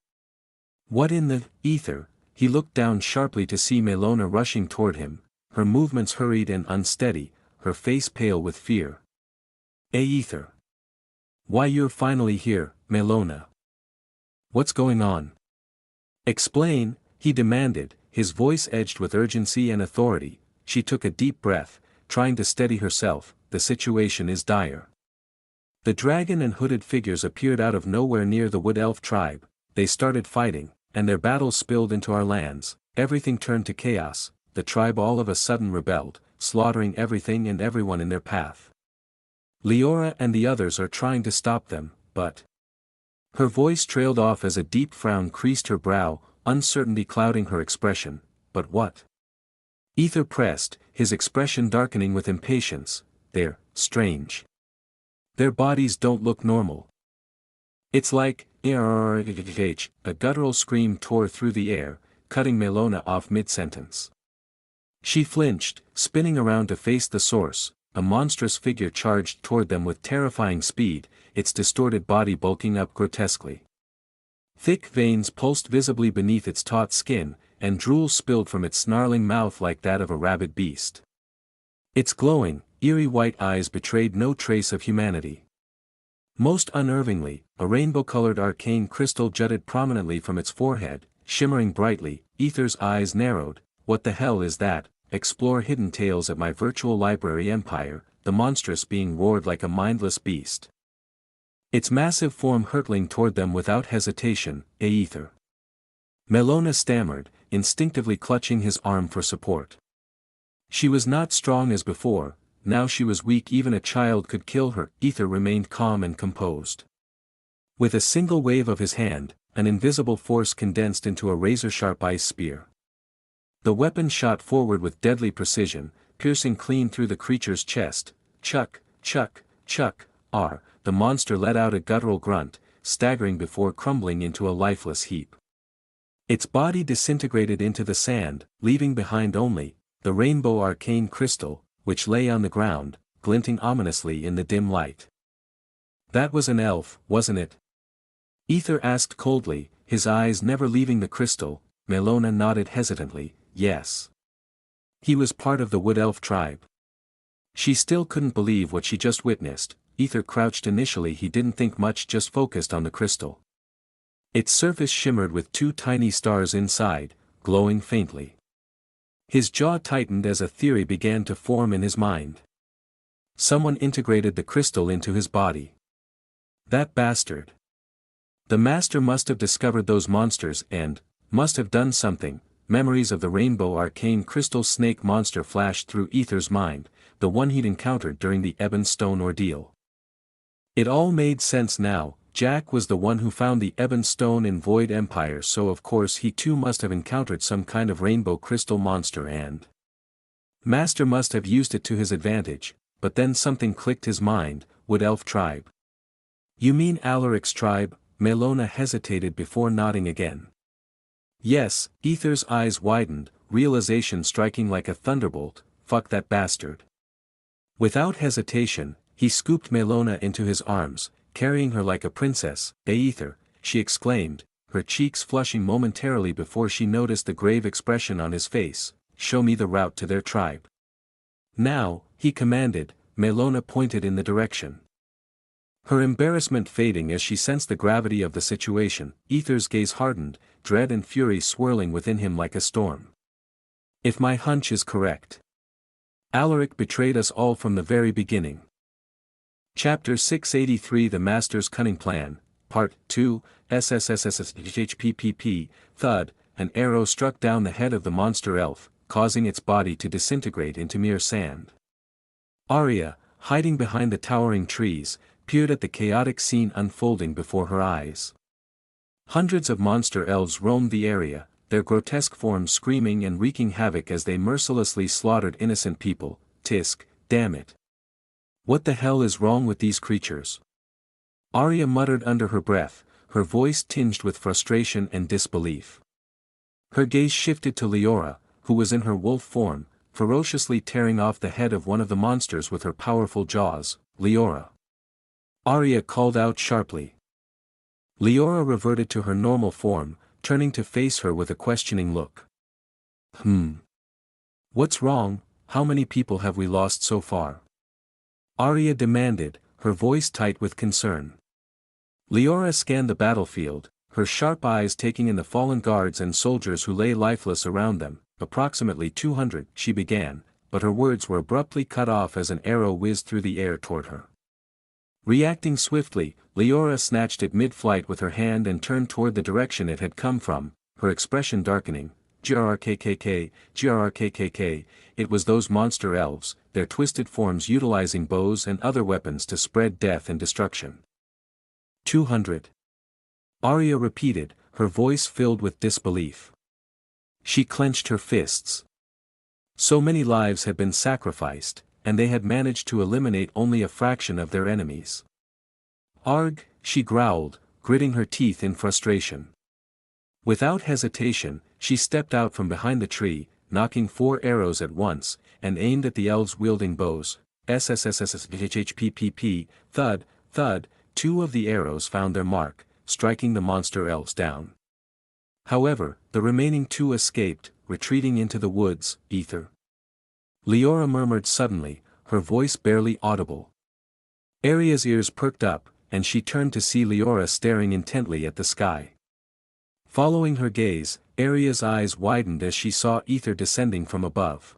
What in the, Aether? He looked down sharply to see Melona rushing toward him, her movements hurried and unsteady, her face pale with fear. Aether. Why you're finally here, Melona. What's going on? Explain, he demanded, his voice edged with urgency and authority. She took a deep breath, trying to steady herself. The situation is dire. The dragon and hooded figures appeared out of nowhere near the Wood Elf tribe. They started fighting, and their battles spilled into our lands. Everything turned to chaos. The tribe all of a sudden rebelled, slaughtering everything and everyone in their path. Leora and the others are trying to stop them, but... Her voice trailed off as a deep frown creased her brow, uncertainty clouding her expression. But what? Aether pressed, his expression darkening with impatience. They're strange. Their bodies don't look normal. It's like, a guttural scream tore through the air, cutting Melona off mid-sentence. She flinched, spinning around to face the source. A monstrous figure charged toward them with terrifying speed, its distorted body bulking up grotesquely. Thick veins pulsed visibly beneath its taut skin, and drool spilled from its snarling mouth like that of a rabid beast. Its glowing, eerie white eyes betrayed no trace of humanity. Most unnervingly, a rainbow-colored arcane crystal jutted prominently from its forehead, shimmering brightly. Aether's eyes narrowed. What the hell is that? Explore hidden tales at my virtual library empire, the monstrous being roared like a mindless beast. Its massive form hurtling toward them without hesitation. Aether. Melona stammered, instinctively clutching his arm for support. She was not strong as before, now she was weak. Even a child could kill her. Aether remained calm and composed. With a single wave of his hand, an invisible force condensed into a razor-sharp ice spear. The weapon shot forward with deadly precision, piercing clean through the creature's chest. Chuck, chuck, chuck, the monster let out a guttural grunt, staggering before crumbling into a lifeless heap. Its body disintegrated into the sand, leaving behind only the rainbow arcane crystal, which lay on the ground, glinting ominously in the dim light. That was an elf, wasn't it? Aether asked coldly, his eyes never leaving the crystal. Melona nodded hesitantly, yes. He was part of the wood elf tribe. She still couldn't believe what she just witnessed. Aether crouched initially. He didn't think much, just focused on the crystal. Its surface shimmered with two tiny stars inside, glowing faintly. His jaw tightened as a theory began to form in his mind. Someone integrated the crystal into his body. That bastard. The master must have discovered those monsters and must have done something. Memories of the rainbow arcane crystal snake monster flashed through Aether's mind, the one he'd encountered during the Ebon Stone ordeal. It all made sense now. Jack was the one who found the Ebon Stone in Void Empire, so of course he too must have encountered some kind of rainbow crystal monster, and Master must have used it to his advantage. But then something clicked his mind. Wood Elf tribe. You mean Alaric's tribe? Melona hesitated before nodding again. Yes. Aether's eyes widened, realization striking like a thunderbolt. Fuck that bastard. Without hesitation, he scooped Melona into his arms, carrying her like a princess. Aether, she exclaimed, her cheeks flushing momentarily before she noticed the grave expression on his face. Show me the route to their tribe. Now, he commanded. Melona pointed in the direction. Her embarrassment fading as she sensed the gravity of the situation. Aether's gaze hardened, dread and fury swirling within him like a storm. If my hunch is correct, Alaric betrayed us all from the very beginning. Chapter 683, The Master's Cunning Plan, Part 2, SSSSHPPP, thud, an arrow struck down the head of the monster elf, causing its body to disintegrate into mere sand. Arya, hiding behind the towering trees, peered at the chaotic scene unfolding before her eyes. Hundreds of monster elves roamed the area, their grotesque forms screaming and wreaking havoc as they mercilessly slaughtered innocent people. Tisk, damn it. What the hell is wrong with these creatures? Arya muttered under her breath, her voice tinged with frustration and disbelief. Her gaze shifted to Leora, who was in her wolf form, ferociously tearing off the head of one of the monsters with her powerful jaws. Leora. Arya called out sharply. Leora reverted to her normal form, turning to face her with a questioning look. What's wrong? How many people have we lost so far? Arya demanded, her voice tight with concern. Leora scanned the battlefield, her sharp eyes taking in the fallen guards and soldiers who lay lifeless around them. Approximately 200, she began, but her words were abruptly cut off as an arrow whizzed through the air toward her. Reacting swiftly, Leora snatched it mid-flight with her hand and turned toward the direction it had come from, her expression darkening. Grrrkkk, grrrkkk, it was those monster elves, their twisted forms utilizing bows and other weapons to spread death and destruction. 200. Arya repeated, her voice filled with disbelief. She clenched her fists. So many lives had been sacrificed, and they had managed to eliminate only a fraction of their enemies. Arg, she growled, gritting her teeth in frustration. Without hesitation, she stepped out from behind the tree, knocking 4 arrows at once, and aimed at the elves wielding bows. SSSSHPPP, thud, thud, 2 of the arrows found their mark, striking the monster elves down. However, the remaining 2 escaped, retreating into the woods. Aether. Leora murmured suddenly, her voice barely audible. Arya's ears perked up, and she turned to see Leora staring intently at the sky. Following her gaze, Arya's eyes widened as she saw Aether descending from above.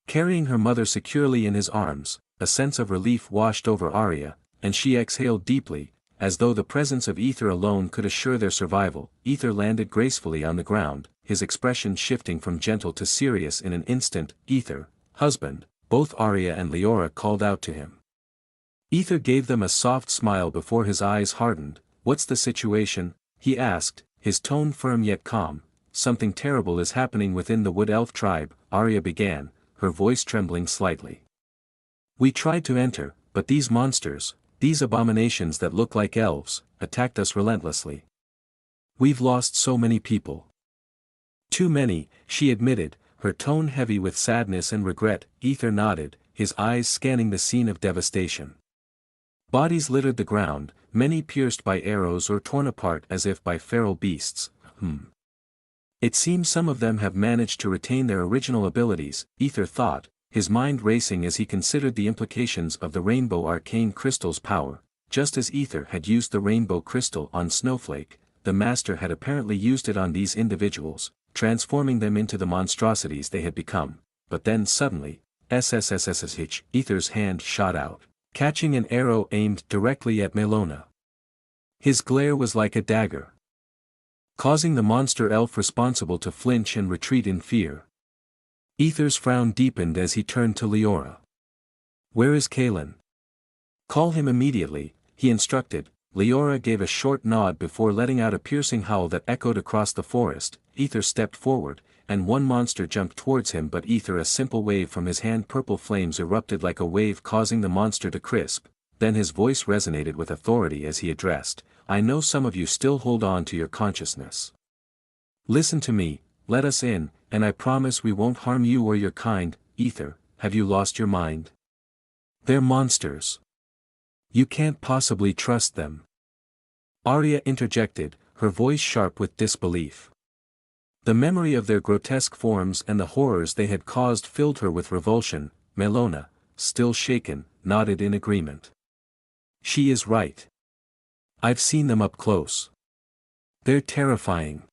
Carrying her mother securely in his arms, a sense of relief washed over Arya, and she exhaled deeply, as though the presence of Aether alone could assure their survival. Aether landed gracefully on the ground, his expression shifting from gentle to serious in an instant. Aether, husband, both Arya and Leora called out to him. Aether gave them a soft smile before his eyes hardened. What's the situation? He asked, his tone firm yet calm. something terrible is happening within the Wood Elf tribe, Arya began, her voice trembling slightly. We tried to enter, but these monsters, these abominations that look like elves, attacked us relentlessly. We've lost so many people. Too many, she admitted, her tone heavy with sadness and regret. Aether nodded, his eyes scanning the scene of devastation. Bodies littered the ground, many pierced by arrows or torn apart as if by feral beasts. It seems some of them have managed to retain their original abilities, Aether thought, his mind racing as he considered the implications of the rainbow arcane crystal's power. Just as Aether had used the rainbow crystal on Snowflake, the master had apparently used it on these individuals, transforming them into the monstrosities they had become. But then suddenly, Aether's hand shot out, catching an arrow aimed directly at Melona. His glare was like a dagger, causing the monster elf responsible to flinch and retreat in fear. Aether's frown deepened as he turned to Leora. "Where is Kaelin?" "Call him immediately," he instructed. Leora gave a short nod before letting out a piercing howl that echoed across the forest. Aether stepped forward, and one monster jumped towards him, but a simple wave from his hand, purple flames erupted like a wave, causing the monster to crisp. Then his voice resonated with authority as he addressed, "I know some of you still hold on to your consciousness. Listen to me, let us in, and I promise we won't harm you or your kind." "Aether, have you lost your mind? They're monsters. You can't possibly trust them." Arya interjected, her voice sharp with disbelief. The memory of their grotesque forms and the horrors they had caused filled her with revulsion. Melona, still shaken, nodded in agreement. "She is right. I've seen them up close. They're terrifying.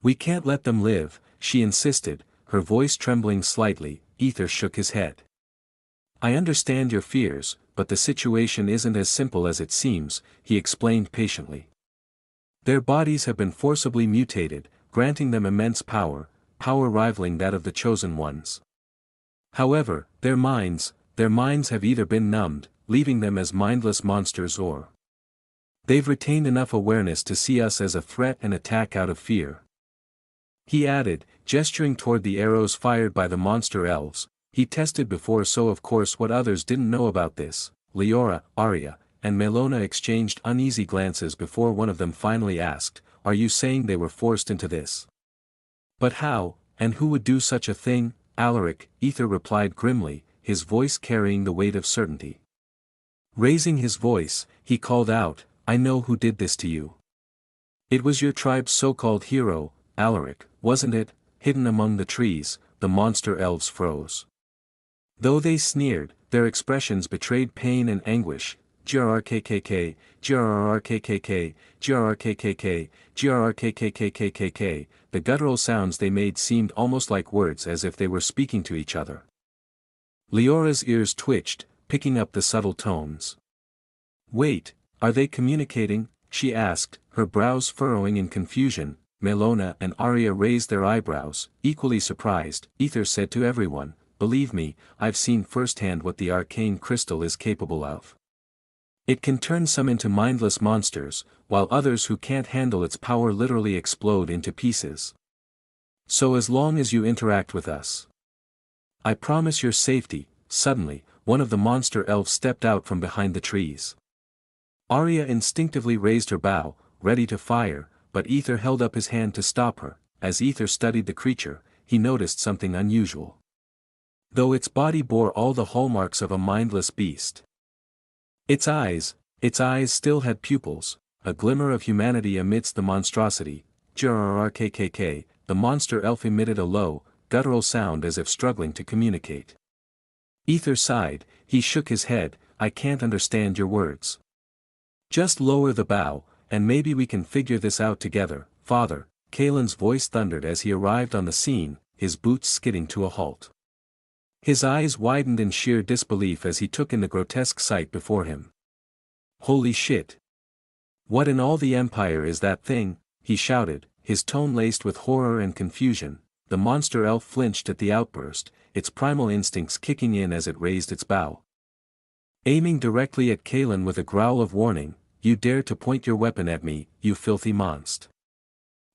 We can't let them live," she insisted, her voice trembling slightly. Aether shook his head. "I understand your fears, but the situation isn't as simple as it seems," he explained patiently. "Their bodies have been forcibly mutated, granting them immense power rivaling that of the Chosen Ones. However, their minds have either been numbed, leaving them as mindless monsters, or they've retained enough awareness to see us as a threat and attack out of fear." He added, gesturing toward the arrows fired by the monster elves, "He tested before, so of course what others didn't know about this." Leora, Arya, and Melona exchanged uneasy glances before one of them finally asked, "Are you saying they were forced into this?" "But how, and who would do such a thing?" "Alaric," Aether replied grimly, his voice carrying the weight of certainty. Raising his voice, he called out, "I know who did this to you. It was your tribe's so-called hero, Alaric, wasn't it?" Hidden among the trees, the monster elves froze. Though they sneered, their expressions betrayed pain and anguish. "Grrrkkkk, grrrkkkk, grrrkkkk, grrrkkkkkk." The guttural sounds they made seemed almost like words, as if they were speaking to each other. Leora's ears twitched, picking up the subtle tones. "Wait, are they communicating?" she asked, her brows furrowing in confusion. Melona and Arya raised their eyebrows, equally surprised. Aether said to everyone, "Believe me, I've seen firsthand what the arcane crystal is capable of. It can turn some into mindless monsters, while others who can't handle its power literally explode into pieces. So as long as you interact with us, I promise your safety." Suddenly, one of the monster elves stepped out from behind the trees. Arya instinctively raised her bow, ready to fire, but Aether held up his hand to stop her. As Aether studied the creature, he noticed something unusual. Though its body bore all the hallmarks of a mindless beast, its eyes still had pupils, a glimmer of humanity amidst the monstrosity. "Grrrkkkk," the monster elf emitted a low, guttural sound as if struggling to communicate. Aether sighed, he shook his head, "I can't understand your words. Just lower the bow, and maybe we can figure this out together." "Father," Kaelin's voice thundered as he arrived on the scene, his boots skidding to a halt. His eyes widened in sheer disbelief as he took in the grotesque sight before him. "Holy shit! What in all the Empire is that thing?" he shouted, his tone laced with horror and confusion. The monster elf flinched at the outburst, its primal instincts kicking in as it raised its bow, aiming directly at Kaelin with a growl of warning. "You dare to point your weapon at me, you filthy monster.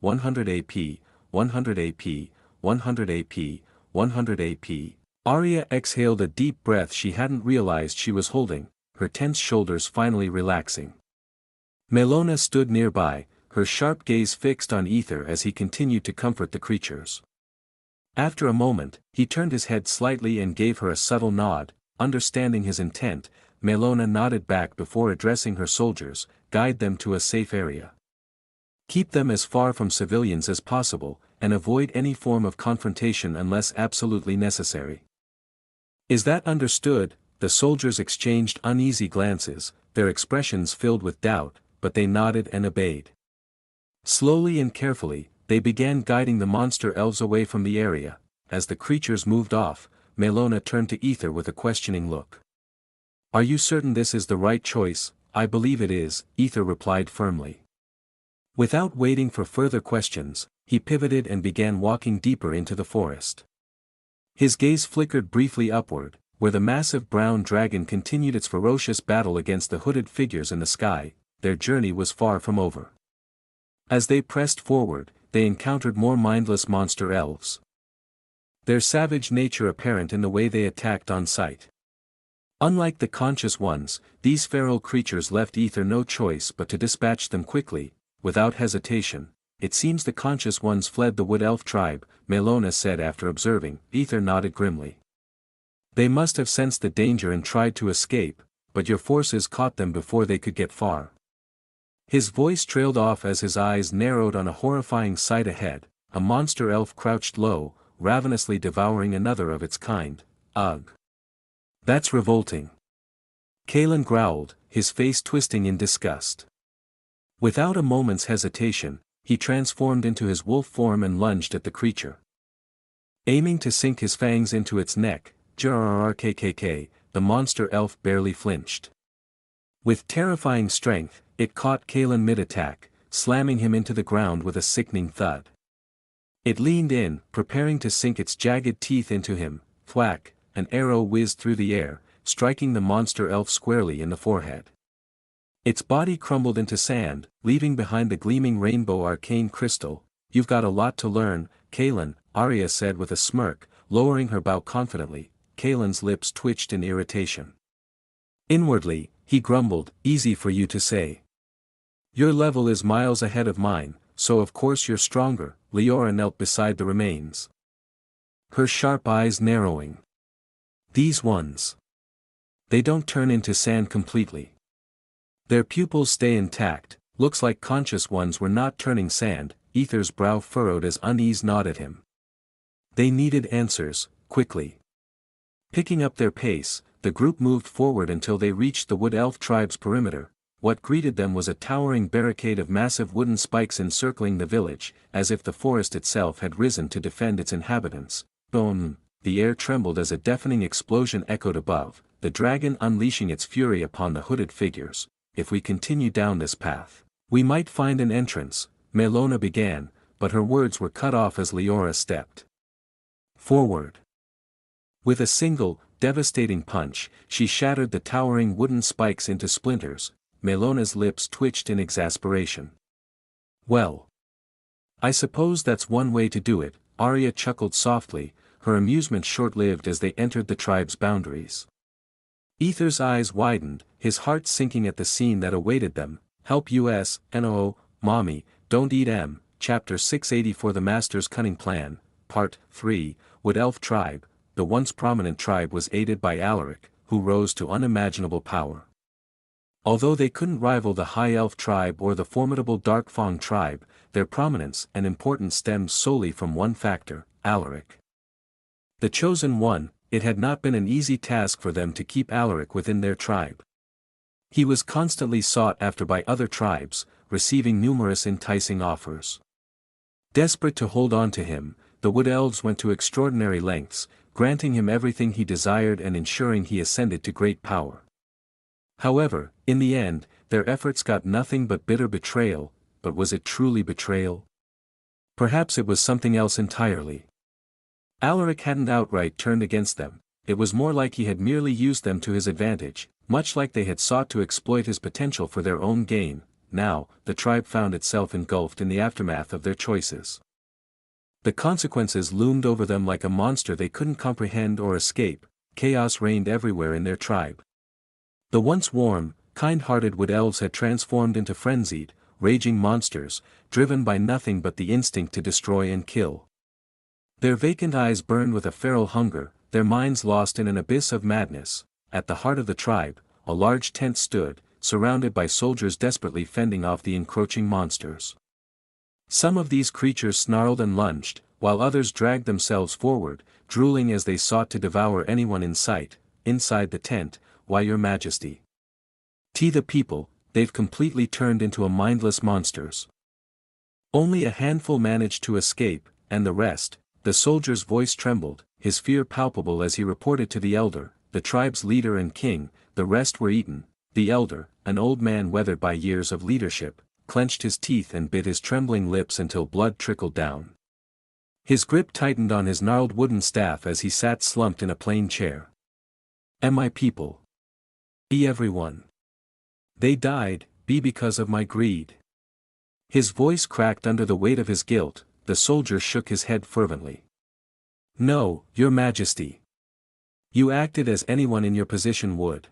100 AP, 100 AP, 100 AP, 100 AP. Arya exhaled a deep breath she hadn't realized she was holding, her tense shoulders finally relaxing. Melona stood nearby, her sharp gaze fixed on Aether as he continued to comfort the creatures. After a moment, he turned his head slightly and gave her a subtle nod. Understanding his intent, Melona nodded back before addressing her soldiers, "Guide them to a safe area. Keep them as far from civilians as possible, and avoid any form of confrontation unless absolutely necessary." "Is that understood?" The soldiers exchanged uneasy glances, their expressions filled with doubt, but they nodded and obeyed. Slowly and carefully, they began guiding the monster elves away from the area. As the creatures moved off, Melona turned to Aether with a questioning look. "Are you certain this is the right choice?" "I believe it is," Aether replied firmly. Without waiting for further questions, he pivoted and began walking deeper into the forest. His gaze flickered briefly upward, where the massive brown dragon continued its ferocious battle against the hooded figures in the sky. Their journey was far from over. As they pressed forward, they encountered more mindless monster elves. Their savage nature apparent in the way they attacked on sight. Unlike the conscious ones, these feral creatures left Aether no choice but to dispatch them quickly, without hesitation. "It seems the conscious ones fled the wood elf tribe," Melona said after observing. Aether nodded grimly. "They must have sensed the danger and tried to escape, but your forces caught them before they could get far." His voice trailed off as his eyes narrowed on a horrifying sight ahead. A monster elf crouched low, ravenously devouring another of its kind. "Ugh." That's revolting. Kalen growled, his face twisting in disgust. Without a moment's hesitation, he transformed into his wolf form and lunged at the creature. Aiming to sink his fangs into its neck, the monster elf barely flinched. With terrifying strength, it caught Kalen mid-attack, slamming him into the ground with a sickening thud. It leaned in, preparing to sink its jagged teeth into him. Thwack, an arrow whizzed through the air, striking the monster elf squarely in the forehead. Its body crumbled into sand, leaving behind the gleaming rainbow arcane crystal. You've got a lot to learn, Kalen, Arya said with a smirk, lowering her bow confidently. Kalen's lips twitched in irritation. Inwardly, he grumbled, easy for you to say. Your level is miles ahead of mine, so of course you're stronger. Leora knelt beside the remains, her sharp eyes narrowing. These ones. They don't turn into sand completely. Their pupils stay intact. Looks like conscious ones were not turning sand. Aether's brow furrowed as unease gnawed at him. They needed answers, quickly. Picking up their pace, the group moved forward until they reached the Wood Elf tribe's perimeter. What greeted them was a towering barricade of massive wooden spikes encircling the village, as if the forest itself had risen to defend its inhabitants. Boom! The air trembled as a deafening explosion echoed above, the dragon unleashing its fury upon the hooded figures. If we continue down this path, we might find an entrance, Melona began, but her words were cut off as Leora stepped forward. With a single, devastating punch, she shattered the towering wooden spikes into splinters. Melona's lips twitched in exasperation. Well, I suppose that's one way to do it, Arya chuckled softly, her amusement short-lived as they entered the tribe's boundaries. Aether's eyes widened, his heart sinking at the scene that awaited them. Help us, no, mommy, don't eat em. Chapter 684 The Master's Cunning Plan, Part 3, Wood Elf Tribe. The once prominent tribe was aided by Alaric, who rose to unimaginable power. Although they couldn't rival the High Elf tribe or the formidable Darkfang tribe, their prominence and importance stemmed solely from one factor, Alaric. The chosen one, it had not been an easy task for them to keep Alaric within their tribe. He was constantly sought after by other tribes, receiving numerous enticing offers. Desperate to hold on to him, the Wood Elves went to extraordinary lengths, granting him everything he desired and ensuring he ascended to great power. However, in the end, their efforts got nothing but bitter betrayal. But was it truly betrayal? Perhaps it was something else entirely. Alaric hadn't outright turned against them, it was more like he had merely used them to his advantage, much like they had sought to exploit his potential for their own gain. Now, the tribe found itself engulfed in the aftermath of their choices. The consequences loomed over them like a monster they couldn't comprehend or escape. Chaos reigned everywhere in their tribe. The once warm, kind-hearted Wood Elves had transformed into frenzied, raging monsters, driven by nothing but the instinct to destroy and kill. Their vacant eyes burned with a feral hunger, their minds lost in an abyss of madness. At the heart of the tribe, a large tent stood, surrounded by soldiers desperately fending off the encroaching monsters. Some of these creatures snarled and lunged, while others dragged themselves forward, drooling as they sought to devour anyone in sight. Inside the tent, why your majesty? The people, they've completely turned into a mindless monsters. Only a handful managed to escape, and the rest, the soldier's voice trembled, his fear palpable as he reported to the elder, the tribe's leader and king, the rest were eaten. The elder, an old man weathered by years of leadership, clenched his teeth and bit his trembling lips until blood trickled down. His grip tightened on his gnarled wooden staff as he sat slumped in a plain chair. And my people? Be everyone. They died, be because of my greed. His voice cracked under the weight of his guilt, the soldier shook his head fervently. No, your majesty. You acted as anyone in your position would.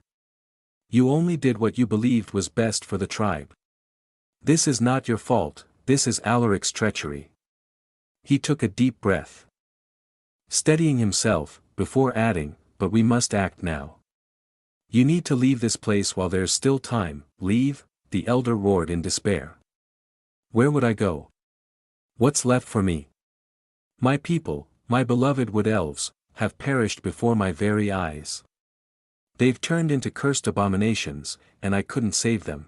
You only did what you believed was best for the tribe. This is not your fault, this is Alaric's treachery. He took a deep breath, steadying himself, before adding, but we must act now. You need to leave this place while there's still time. Leave? The elder roared in despair. Where would I go? What's left for me? My people, my beloved Wood Elves, have perished before my very eyes. They've turned into cursed abominations, and I couldn't save them.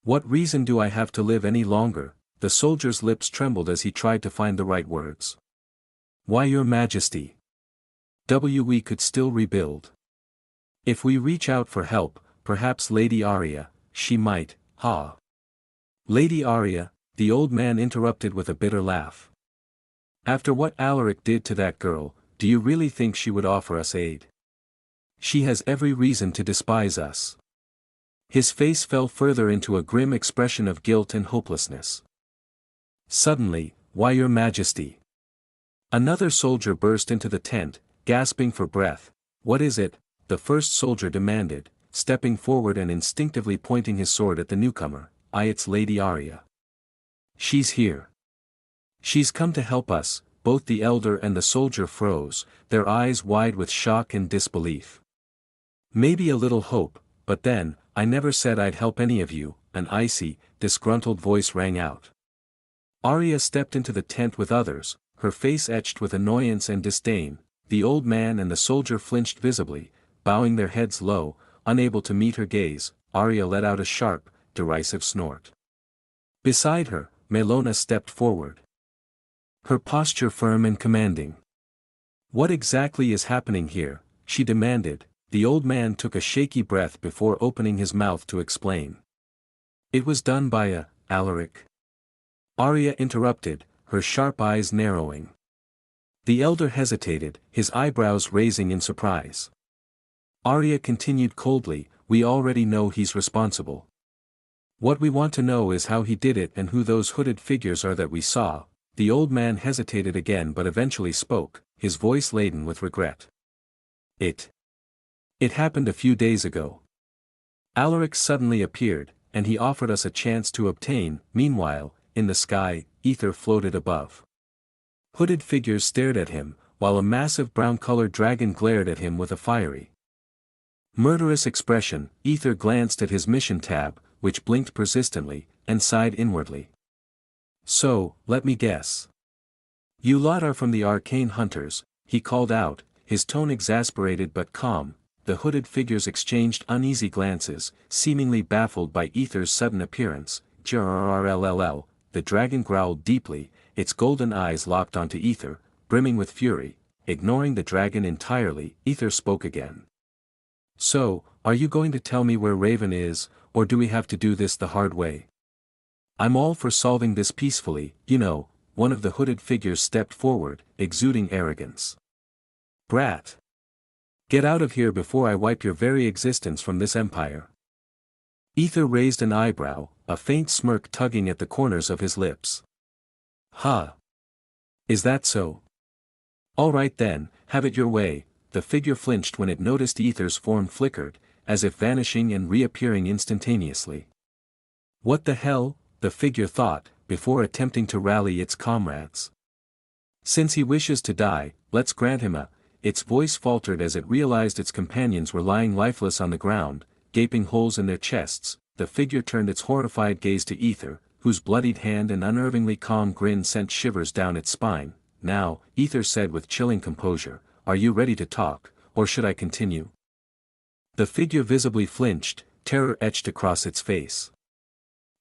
What reason do I have to live any longer? The soldier's lips trembled as he tried to find the right words. Why, your majesty. We could still rebuild. If we reach out for help, perhaps Lady Arya, she might, ha. Lady Arya, the old man interrupted with a bitter laugh. After what Alaric did to that girl, do you really think she would offer us aid? She has every reason to despise us. His face fell further into a grim expression of guilt and hopelessness. Suddenly, why, your majesty. Another soldier burst into the tent, gasping for breath. What is it? The first soldier demanded, stepping forward and instinctively pointing his sword at the newcomer. It's Lady Arya. She's here. She's come to help us. Both the elder and the soldier froze, their eyes wide with shock and disbelief. Maybe a little hope, but then, I never said I'd help any of you, an icy, disgruntled voice rang out. Arya stepped into the tent with others, her face etched with annoyance and disdain. The old man and the soldier flinched visibly, bowing their heads low, unable to meet her gaze. Arya let out a sharp, derisive snort. Beside her, Melona stepped forward. Her posture firm and commanding. What exactly is happening here? She demanded. The old man took a shaky breath before opening his mouth to explain. It was done by Alaric. Arya interrupted, her sharp eyes narrowing. The elder hesitated, his eyebrows raising in surprise. Arya continued coldly, we already know he's responsible. What we want to know is how he did it and who those hooded figures are that we saw. The old man hesitated again but eventually spoke, his voice laden with regret. It happened a few days ago. Alaric suddenly appeared, and he offered us a chance to obtain. Meanwhile, in the sky, Aether floated above. Hooded figures stared at him, while a massive brown-colored dragon glared at him with a fiery, murderous expression. Aether glanced at his mission tab, which blinked persistently, and sighed inwardly. So, let me guess. You lot are from the arcane hunters, he called out, his tone exasperated but calm. The hooded figures exchanged uneasy glances, seemingly baffled by Aether's sudden appearance. Grrrll, the dragon growled deeply, its golden eyes locked onto Aether, brimming with fury. Ignoring the dragon entirely, Aether spoke again. So, are you going to tell me where Raven is, or do we have to do this the hard way? I'm all for solving this peacefully, you know. One of the hooded figures stepped forward, exuding arrogance. Brat! Get out of here before I wipe your very existence from this empire. Aether raised an eyebrow, a faint smirk tugging at the corners of his lips. Ha! Is that so? All right then, have it your way. The figure flinched when it noticed Aether's form flickered, as if vanishing and reappearing instantaneously. What the hell? The figure thought, before attempting to rally its comrades. Since he wishes to die, let's grant him Its voice faltered as it realized its companions were lying lifeless on the ground, gaping holes in their chests. The figure turned its horrified gaze to Aether, whose bloodied hand and unnervingly calm grin sent shivers down its spine. Now, Aether said with chilling composure, are you ready to talk, or should I continue? The figure visibly flinched, terror etched across its face.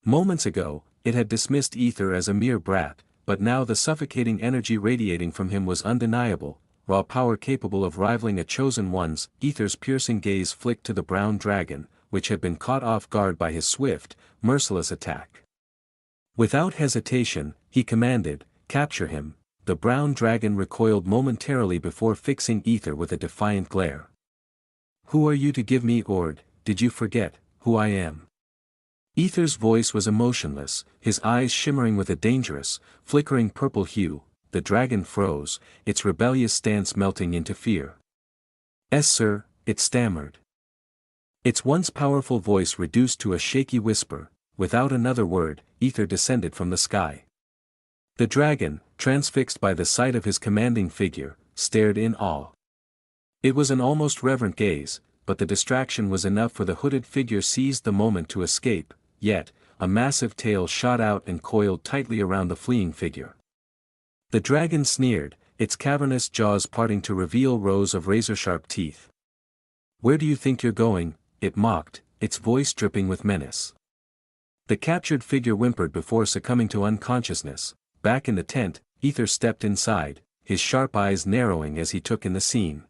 Moments ago, it had dismissed Aether as a mere brat, but now the suffocating energy radiating from him was undeniable, raw power capable of rivaling a chosen one's. Aether's piercing gaze flicked to the brown dragon, which had been caught off guard by his swift, merciless attack. Without hesitation, he commanded, capture him. The brown dragon recoiled momentarily before fixing Aether with a defiant glare. Who are you to give me orders? Did you forget who I am? Aether's voice was emotionless, his eyes shimmering with a dangerous, flickering purple hue. The dragon froze, its rebellious stance melting into fear. "Yes, sir," it stammered. Its once powerful voice reduced to a shaky whisper. Without another word, Aether descended from the sky. The dragon, transfixed by the sight of his commanding figure, stared in awe. It was an almost reverent gaze, but the distraction was enough for the hooded figure seized the moment to escape. Yet, a massive tail shot out and coiled tightly around the fleeing figure. The dragon sneered, its cavernous jaws parting to reveal rows of razor-sharp teeth. Where do you think you're going? It mocked, its voice dripping with menace. The captured figure whimpered before succumbing to unconsciousness. Back in the tent, Aether stepped inside, his sharp eyes narrowing as he took in the scene.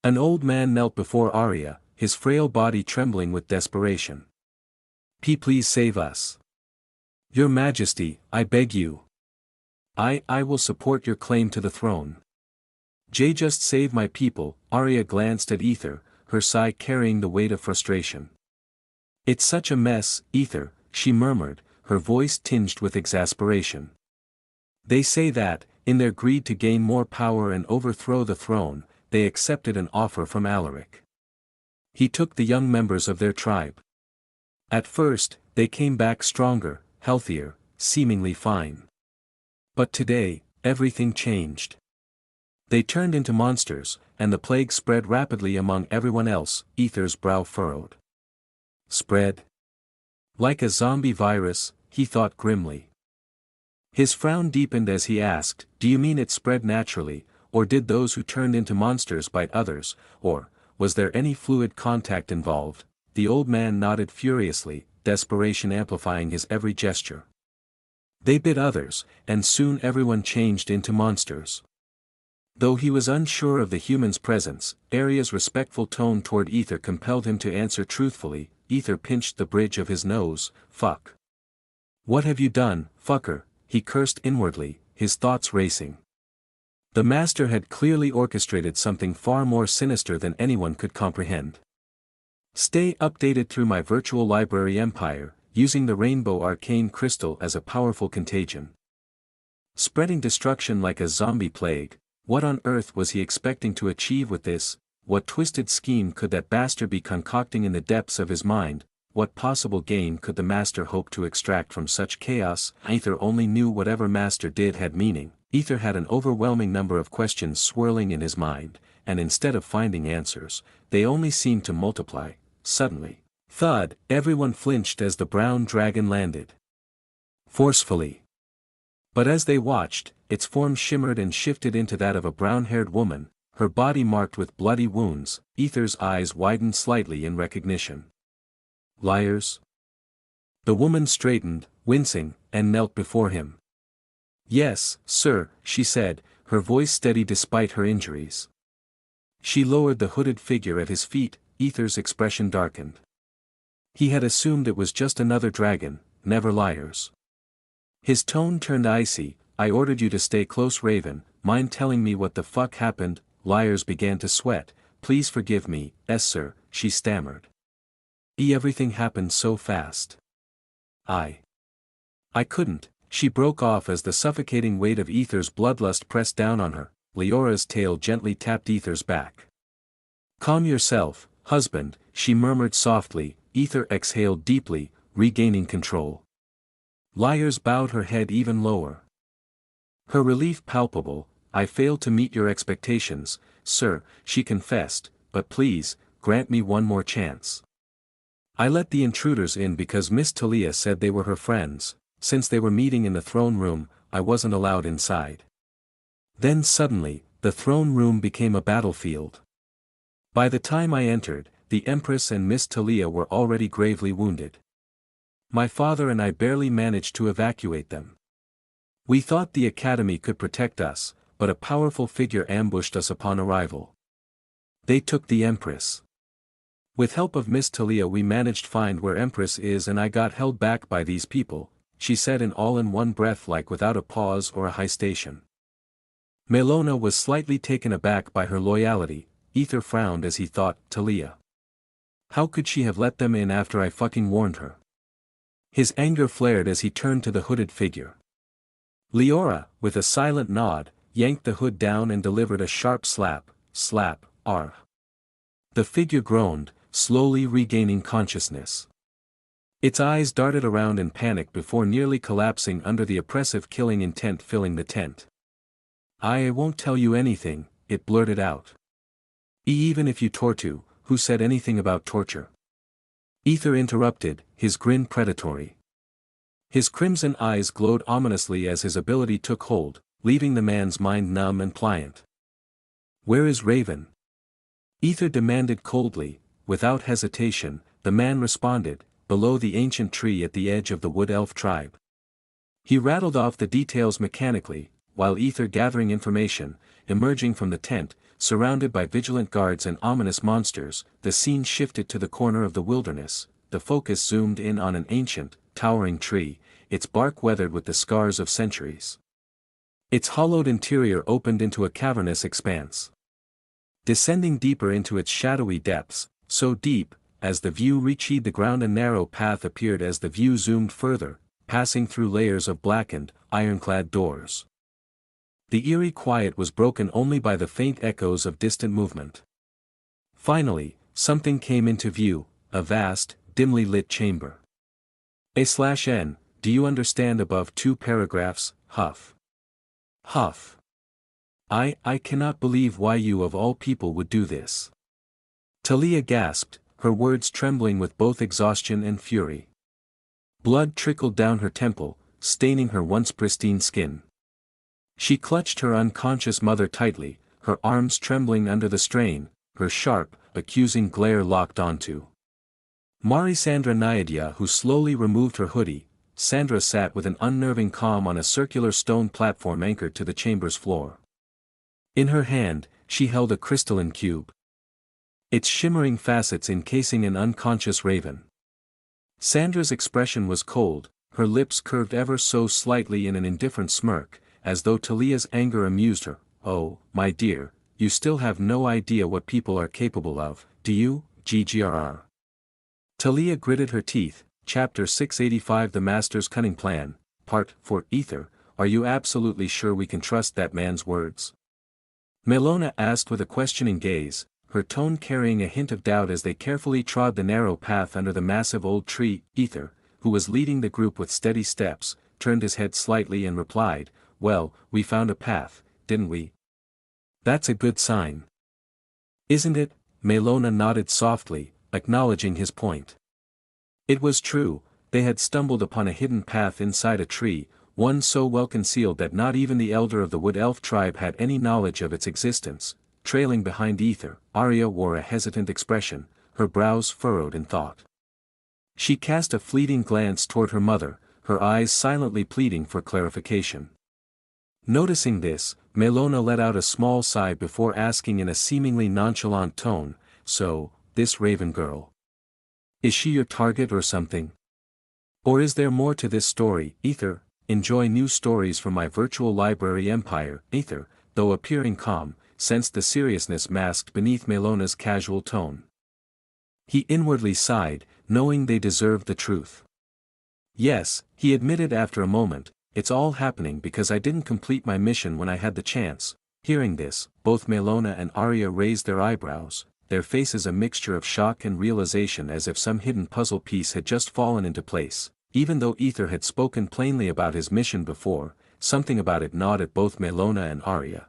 An old man knelt before Arya, his frail body trembling with desperation. Please save us. Your Majesty, I beg you. I will support your claim to the throne. Just save my people. Arya glanced at Aether, her sigh carrying the weight of frustration. It's such a mess, Aether, she murmured, her voice tinged with exasperation. They say that, in their greed to gain more power and overthrow the throne, they accepted an offer from Alaric. He took the young members of their tribe. At first, they came back stronger, healthier, seemingly fine. But today, everything changed. They turned into monsters, and the plague spread rapidly among everyone else. Aether's brow furrowed. Spread? Like a zombie virus, he thought grimly. His frown deepened as he asked, do you mean it spread naturally, or did those who turned into monsters bite others, or, was there any fluid contact involved? The old man nodded furiously, desperation amplifying his every gesture. They bit others, and soon everyone changed into monsters. Though he was unsure of the human's presence, Arya's respectful tone toward Aether compelled him to answer truthfully. Aether pinched the bridge of his nose. Fuck. What have you done, fucker? He cursed inwardly, his thoughts racing. The master had clearly orchestrated something far more sinister than anyone could comprehend. Stay updated through my virtual library empire, using the rainbow arcane crystal as a powerful contagion. Spreading destruction like a zombie plague. What on earth was he expecting to achieve with this? What twisted scheme could that bastard be concocting in the depths of his mind? What possible gain could the master hope to extract from such chaos? Aether only knew whatever master did had meaning. Aether had an overwhelming number of questions swirling in his mind, and instead of finding answers, they only seemed to multiply. Suddenly, thud, everyone flinched as the brown dragon landed. Forcefully. But as they watched, its form shimmered and shifted into that of a brown-haired woman, her body marked with bloody wounds. Aether's eyes widened slightly in recognition. Liars? The woman straightened, wincing, and knelt before him. Yes, sir, she said, her voice steady despite her injuries. She lowered the hooded figure at his feet. Aether's expression darkened. He had assumed it was just another dragon, never liars. His tone turned icy. I ordered you to stay close, Raven. Mind telling me what the fuck happened? Liars began to sweat. Please forgive me, sir, she stammered. Everything happened so fast. I couldn't. She broke off as the suffocating weight of Aether's bloodlust pressed down on her. Leora's tail gently tapped Aether's back. Calm yourself, husband, she murmured softly. Aether exhaled deeply, regaining control. Liars bowed her head even lower. Her relief palpable. I failed to meet your expectations, sir, she confessed, but please, grant me one more chance. I let the intruders in because Miss Talia said they were her friends. Since they were meeting in the throne room, I wasn't allowed inside. Then suddenly, the throne room became a battlefield. By the time I entered, the Empress and Miss Talia were already gravely wounded. My father and I barely managed to evacuate them. We thought the academy could protect us, but a powerful figure ambushed us upon arrival. They took the Empress. With help of Miss Talia we managed to find where Empress is, and I got held back by these people, she said all in one breath, like without a pause or a hesitation. Melona was slightly taken aback by her loyalty. Aether frowned as he thought, Talia. How could she have let them in after I fucking warned her? His anger flared as he turned to the hooded figure. Leora, with a silent nod, yanked the hood down and delivered a sharp slap. The figure groaned, slowly regaining consciousness. Its eyes darted around in panic before nearly collapsing under the oppressive killing intent filling the tent. I won't tell you anything, it blurted out. Even if you torture, who said anything about torture? Aether interrupted, his grin predatory. His crimson eyes glowed ominously as his ability took hold, leaving the man's mind numb and pliant. Where is Raven? Aether demanded coldly. Without hesitation, the man responded, below the ancient tree at the edge of the wood elf tribe. He rattled off the details mechanically, while Aether gathering information, emerging from the tent, surrounded by vigilant guards and ominous monsters, the scene shifted to the corner of the wilderness. The focus zoomed in on an ancient, towering tree, its bark weathered with the scars of centuries. Its hollowed interior opened into a cavernous expanse. Descending deeper into its shadowy depths, so deep, as the view reached the ground, a narrow path appeared as the view zoomed further, passing through layers of blackened, ironclad doors. The eerie quiet was broken only by the faint echoes of distant movement. Finally, something came into view, a vast, dimly lit chamber. A/N, do you understand above 2 paragraphs, Huff. Huff. I cannot believe why you of all people would do this. Talia gasped, her words trembling with both exhaustion and fury. Blood trickled down her temple, staining her once pristine skin. She clutched her unconscious mother tightly, her arms trembling under the strain, her sharp, accusing glare locked onto Marisandra Naidia, who slowly removed her hoodie. Sandra sat with an unnerving calm on a circular stone platform anchored to the chamber's floor. In her hand, she held a crystalline cube, its shimmering facets encasing an unconscious raven. Sandra's expression was cold, her lips curved ever so slightly in an indifferent smirk, as though Talia's anger amused her. Oh, my dear, you still have no idea what people are capable of, do you, GGRR? Talia gritted her teeth. Chapter 685, The Master's Cunning Plan, Part 4. Aether, are you absolutely sure we can trust that man's words? Melona asked with a questioning gaze, her tone carrying a hint of doubt as they carefully trod the narrow path under the massive old tree. Aether, who was leading the group with steady steps, turned his head slightly and replied, well, we found a path, didn't we? That's a good sign. Isn't it? Melona nodded softly, acknowledging his point. It was true, they had stumbled upon a hidden path inside a tree, one so well concealed that not even the elder of the wood elf tribe had any knowledge of its existence. Trailing behind Aether, Arya wore a hesitant expression, her brows furrowed in thought. She cast a fleeting glance toward her mother, her eyes silently pleading for clarification. Noticing this, Melona let out a small sigh before asking in a seemingly nonchalant tone, so, this raven girl. Is she your target or something? Or is there more to this story? Aether, enjoy new stories from my virtual library empire. Aether, though appearing calm, sensed the seriousness masked beneath Melona's casual tone. He inwardly sighed, knowing they deserved the truth. Yes, he admitted after a moment, it's all happening because I didn't complete my mission when I had the chance. Hearing this, both Melona and Arya raised their eyebrows, their faces a mixture of shock and realization as if some hidden puzzle piece had just fallen into place. Even though Aether had spoken plainly about his mission before, something about it gnawed at both Melona and Arya.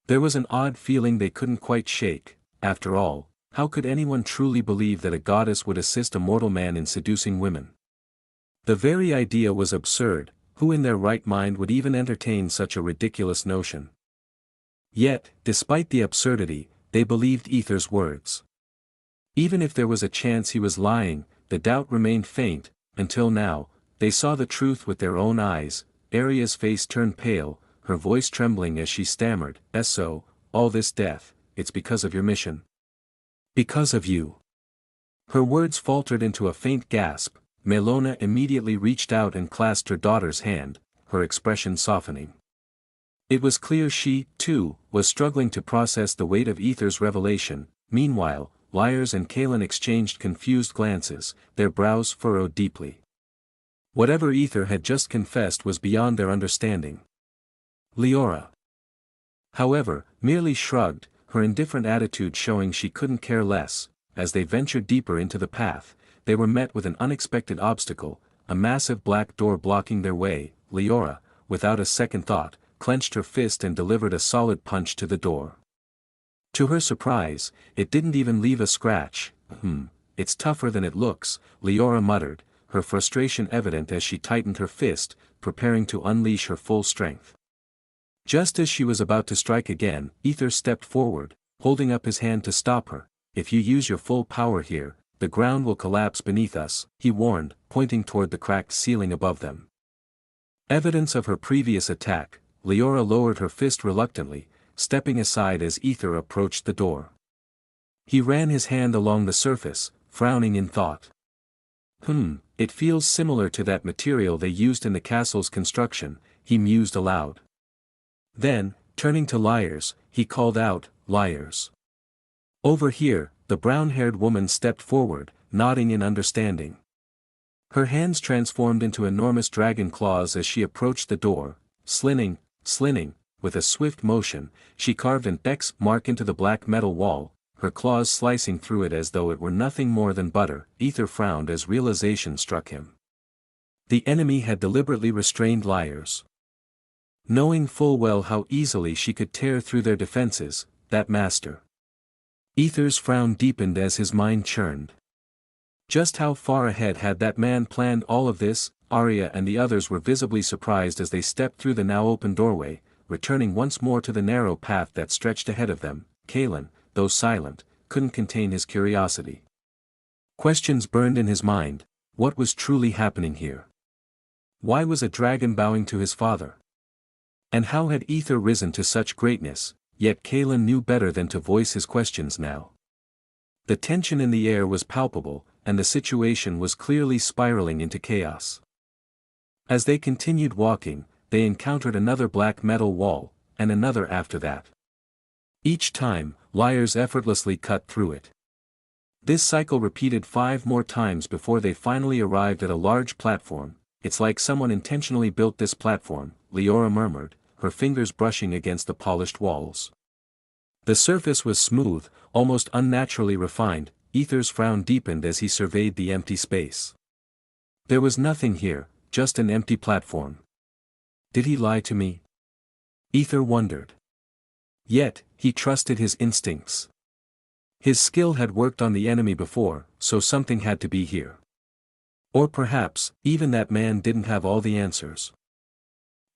There was an odd feeling they couldn't quite shake. After all, how could anyone truly believe that a goddess would assist a mortal man in seducing women? The very idea was absurd. Who in their right mind would even entertain such a ridiculous notion? Yet, despite the absurdity, they believed Aether's words. Even if there was a chance he was lying, the doubt remained faint. Until now, they saw the truth with their own eyes. Arya's face turned pale, her voice trembling as she stammered, So, all this death, it's because of your mission. Because of you. Her words faltered into a faint gasp. Melona immediately reached out and clasped her daughter's hand, her expression softening. It was clear she, too, was struggling to process the weight of Aether's revelation. Meanwhile, Lyres and Kaelin exchanged confused glances, their brows furrowed deeply. Whatever Aether had just confessed was beyond their understanding. Leora, however, merely shrugged, her indifferent attitude showing she couldn't care less. As they ventured deeper into the path, they were met with an unexpected obstacle, a massive black door blocking their way. Leora, without a second thought, clenched her fist and delivered a solid punch to the door. To her surprise, it didn't even leave a scratch. It's tougher than it looks, Leora muttered, her frustration evident as she tightened her fist, preparing to unleash her full strength. Just as she was about to strike again, Aether stepped forward, holding up his hand to stop her. "If you use your full power here, the ground will collapse beneath us," he warned, pointing toward the cracked ceiling above them. Evidence of her previous attack, Leora lowered her fist reluctantly, stepping aside as Aether approached the door. He ran his hand along the surface, frowning in thought. It feels similar to that material they used in the castle's construction," he mused aloud. Then, turning to Liars, he called out, "Liars. Over here." The brown-haired woman stepped forward, nodding in understanding. Her hands transformed into enormous dragon claws as she approached the door, slinning, with a swift motion, she carved an X mark into the black metal wall, her claws slicing through it as though it were nothing more than butter. Aether frowned as realization struck him. The enemy had deliberately restrained Liars. Knowing full well how easily she could tear through their defenses, that master. Aether's frown deepened as his mind churned. Just how far ahead had that man planned all of this? Arya and the others were visibly surprised as they stepped through the now open doorway, returning once more to the narrow path that stretched ahead of them. Kalen, though silent, couldn't contain his curiosity. Questions burned in his mind. What was truly happening here? Why was a dragon bowing to his father? And how had Aether risen to such greatness? Yet Kalen knew better than to voice his questions now. The tension in the air was palpable, and the situation was clearly spiraling into chaos. As they continued walking, they encountered another black metal wall, and another after that. Each time, Liars effortlessly cut through it. This cycle repeated 5 more times before they finally arrived at a large platform. "It's like someone intentionally built this platform," Leora murmured, her fingers brushing against the polished walls. The surface was smooth, almost unnaturally refined. Aether's frown deepened as he surveyed the empty space. There was nothing here, just an empty platform. Did he lie to me? Aether wondered. Yet, he trusted his instincts. His skill had worked on the enemy before, so something had to be here. Or perhaps, even that man didn't have all the answers.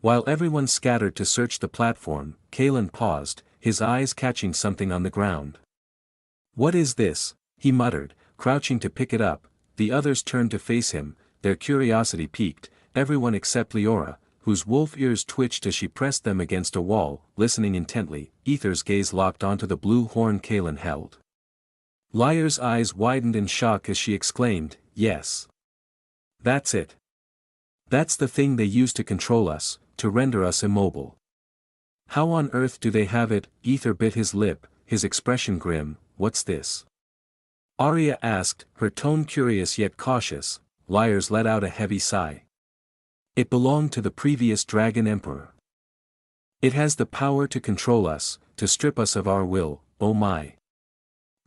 While everyone scattered to search the platform, Kalen paused, his eyes catching something on the ground. "What is this?" he muttered, crouching to pick it up. The others turned to face him, their curiosity piqued, everyone except Leora, whose wolf ears twitched as she pressed them against a wall, listening intently. Aether's gaze locked onto the blue horn Kalen held. Liar's eyes widened in shock as she exclaimed, "Yes. That's it. That's the thing they use to control us, to render us immobile. How on earth do they have it?" Aether bit his lip, his expression grim. "What's this?" Arya asked, her tone curious yet cautious. Liars let out a heavy sigh. "It belonged to the previous Dragon Emperor. It has the power to control us, to strip us of our will." "Oh my."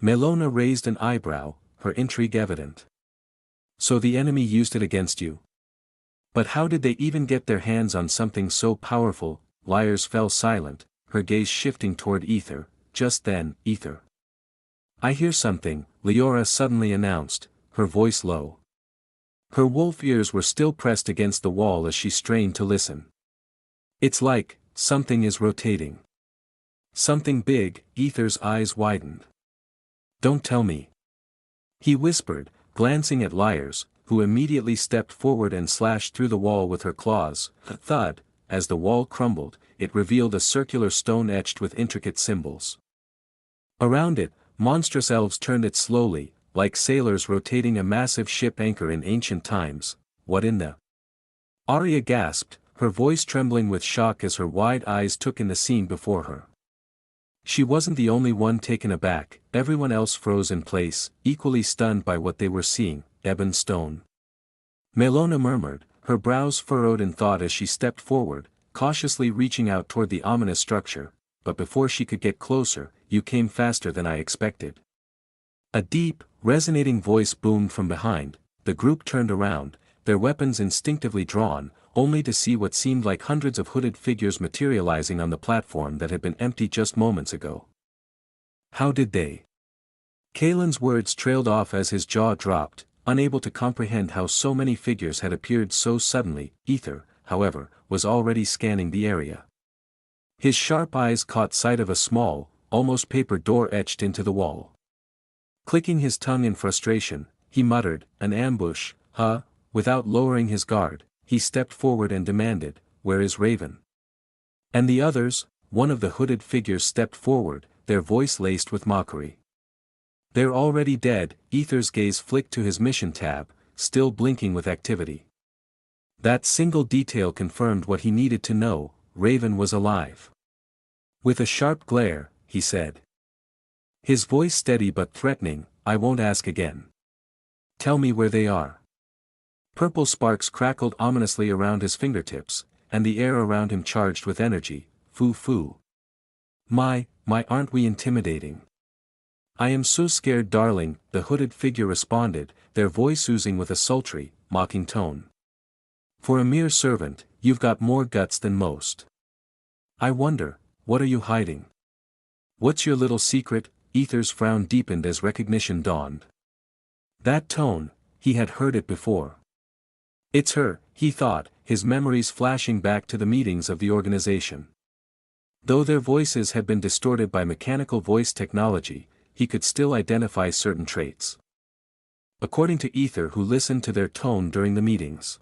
Melona raised an eyebrow, her intrigue evident. "So the enemy used it against you? But how did they even get their hands on something so powerful?" Liars fell silent, her gaze shifting toward Aether. Just then, "Aether. I hear something," Leora suddenly announced, her voice low. Her wolf ears were still pressed against the wall as she strained to listen. "It's like, something is rotating. Something big." Aether's eyes widened. "Don't tell me." He whispered, glancing at Liars, who immediately stepped forward and slashed through the wall with her claws. A thud, as the wall crumbled, it revealed a circular stone etched with intricate symbols. Around it, monstrous elves turned it slowly, like sailors rotating a massive ship anchor in ancient times. "What in the—" Arya gasped, her voice trembling with shock as her wide eyes took in the scene before her. She wasn't the only one taken aback, everyone else froze in place, equally stunned by what they were seeing. "Ebon stone." Melona murmured, her brows furrowed in thought as she stepped forward, cautiously reaching out toward the ominous structure, but before she could get closer, "You came faster than I expected." A deep, resonating voice boomed from behind. The group turned around, their weapons instinctively drawn, only to see what seemed like hundreds of hooded figures materializing on the platform that had been empty just moments ago. "How did they—" Kalen's words trailed off as his jaw dropped, unable to comprehend how so many figures had appeared so suddenly. Aether, however, was already scanning the area. His sharp eyes caught sight of a small, almost paper door etched into the wall. Clicking his tongue in frustration, he muttered, "An ambush, huh?" Without lowering his guard, he stepped forward and demanded, "Where is Raven?" And the others? One of the hooded figures stepped forward, their voice laced with mockery. "They're already dead." Aether's gaze flicked to his mission tab, still blinking with activity. That single detail confirmed what he needed to know: Raven was alive. With a sharp glare, he said. His voice steady but threatening, "I won't ask again. Tell me where they are." Purple sparks crackled ominously around his fingertips, and the air around him charged with energy. Foo. My, aren't we intimidating? "I am so scared, darling," the hooded figure responded, their voice oozing with a sultry, mocking tone. "For a mere servant, you've got more guts than most. I wonder, what are you hiding? What's your little secret?" Aether's frown deepened as recognition dawned. That tone, he had heard it before. It's her, he thought, his memories flashing back to the meetings of the organization. Though their voices had been distorted by mechanical voice technology, he could still identify certain traits. According to Aether, who listened to their tone during the meetings,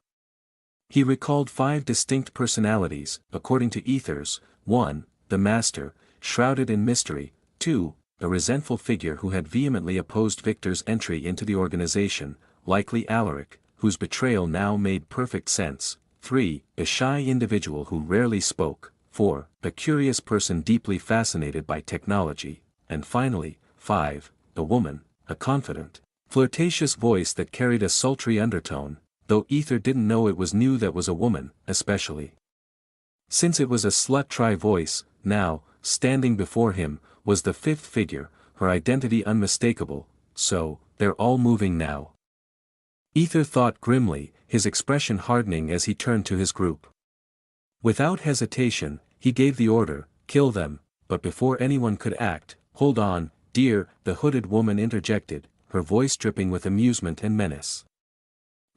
he recalled 5 distinct personalities. According to Aether's: 1. The Master, shrouded in mystery; 2. A resentful figure who had vehemently opposed Victor's entry into the organization, likely Alaric, whose betrayal now made perfect sense; 3. A shy individual who rarely spoke; 4. A curious person deeply fascinated by technology; and finally, 5. A woman, a confident, flirtatious voice that carried a sultry undertone, though Aether didn't know it was new that was a woman, especially since it was a slut-try voice. Now, standing before him, was the 5th figure, her identity unmistakable. So, they're all moving now. Aether thought grimly, his expression hardening as he turned to his group. Without hesitation, he gave the order, "Kill them," but before anyone could act, "Hold on, dear," the hooded woman interjected, her voice dripping with amusement and menace.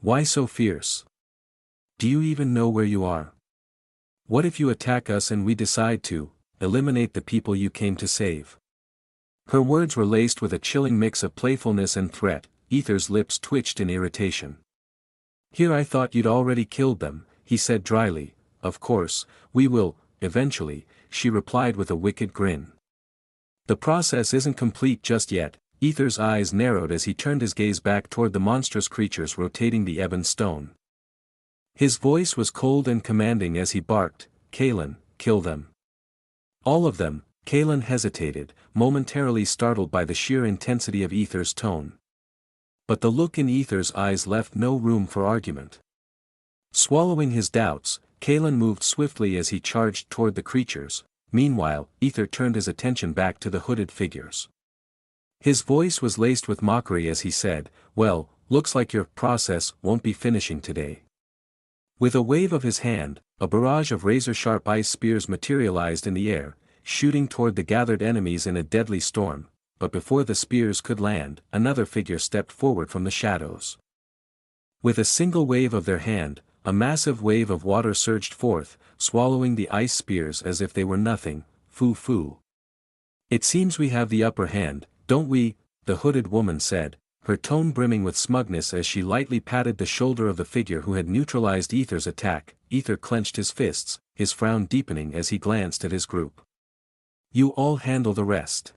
"Why so fierce? Do you even know where you are? What if you attack us and we decide to eliminate the people you came to save?" Her words were laced with a chilling mix of playfulness and threat. Aether's lips twitched in irritation. "Here, I thought you'd already killed them," he said dryly. "Of course, we will, eventually," she replied with a wicked grin. "The process isn't complete just yet." Aether's eyes narrowed as he turned his gaze back toward the monstrous creatures rotating the ebon stone. His voice was cold and commanding as he barked, "Kaelin, kill them. All of them." Kaelin hesitated, momentarily startled by the sheer intensity of Aether's tone. But the look in Aether's eyes left no room for argument. Swallowing his doubts, Kaelin moved swiftly as he charged toward the creatures. Meanwhile, Aether turned his attention back to the hooded figures. His voice was laced with mockery as he said, "Well, looks like your process won't be finishing today." With a wave of his hand, a barrage of razor-sharp ice spears materialized in the air, shooting toward the gathered enemies in a deadly storm. But before the spears could land, another figure stepped forward from the shadows. With a single wave of their hand, a massive wave of water surged forth, swallowing the ice spears as if they were nothing. Foo. "It seems we have the upper hand, don't we?" the hooded woman said, her tone brimming with smugness as she lightly patted the shoulder of the figure who had neutralized Aether's attack. Aether clenched his fists, his frown deepening as he glanced at his group. "You all handle the rest.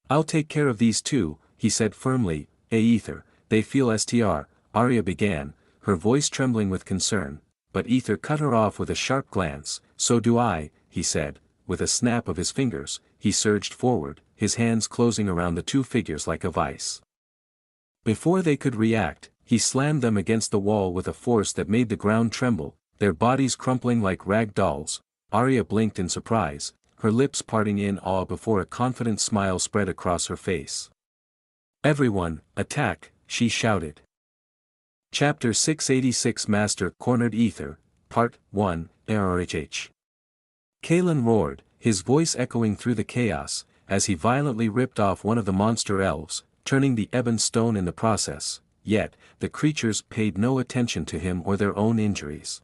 I'll take care of these two," he said firmly. Aether, they feel STR, Arya began, her voice trembling with concern, but Aether cut her off with a sharp glance. "So do I," he said, with a snap of his fingers. He surged forward, his hands closing around the 2 figures like a vice. Before they could react, he slammed them against the wall with a force that made the ground tremble, their bodies crumpling like rag dolls. Arya blinked in surprise, her lips parting in awe before a confident smile spread across her face. "Everyone, attack," she shouted. Chapter 686 Master Cornered Aether, Part 1, RRHH. Kaelin roared, his voice echoing through the chaos, as he violently ripped off one of the monster elves, turning the ebon stone in the process. Yet, the creatures paid no attention to him or their own injuries.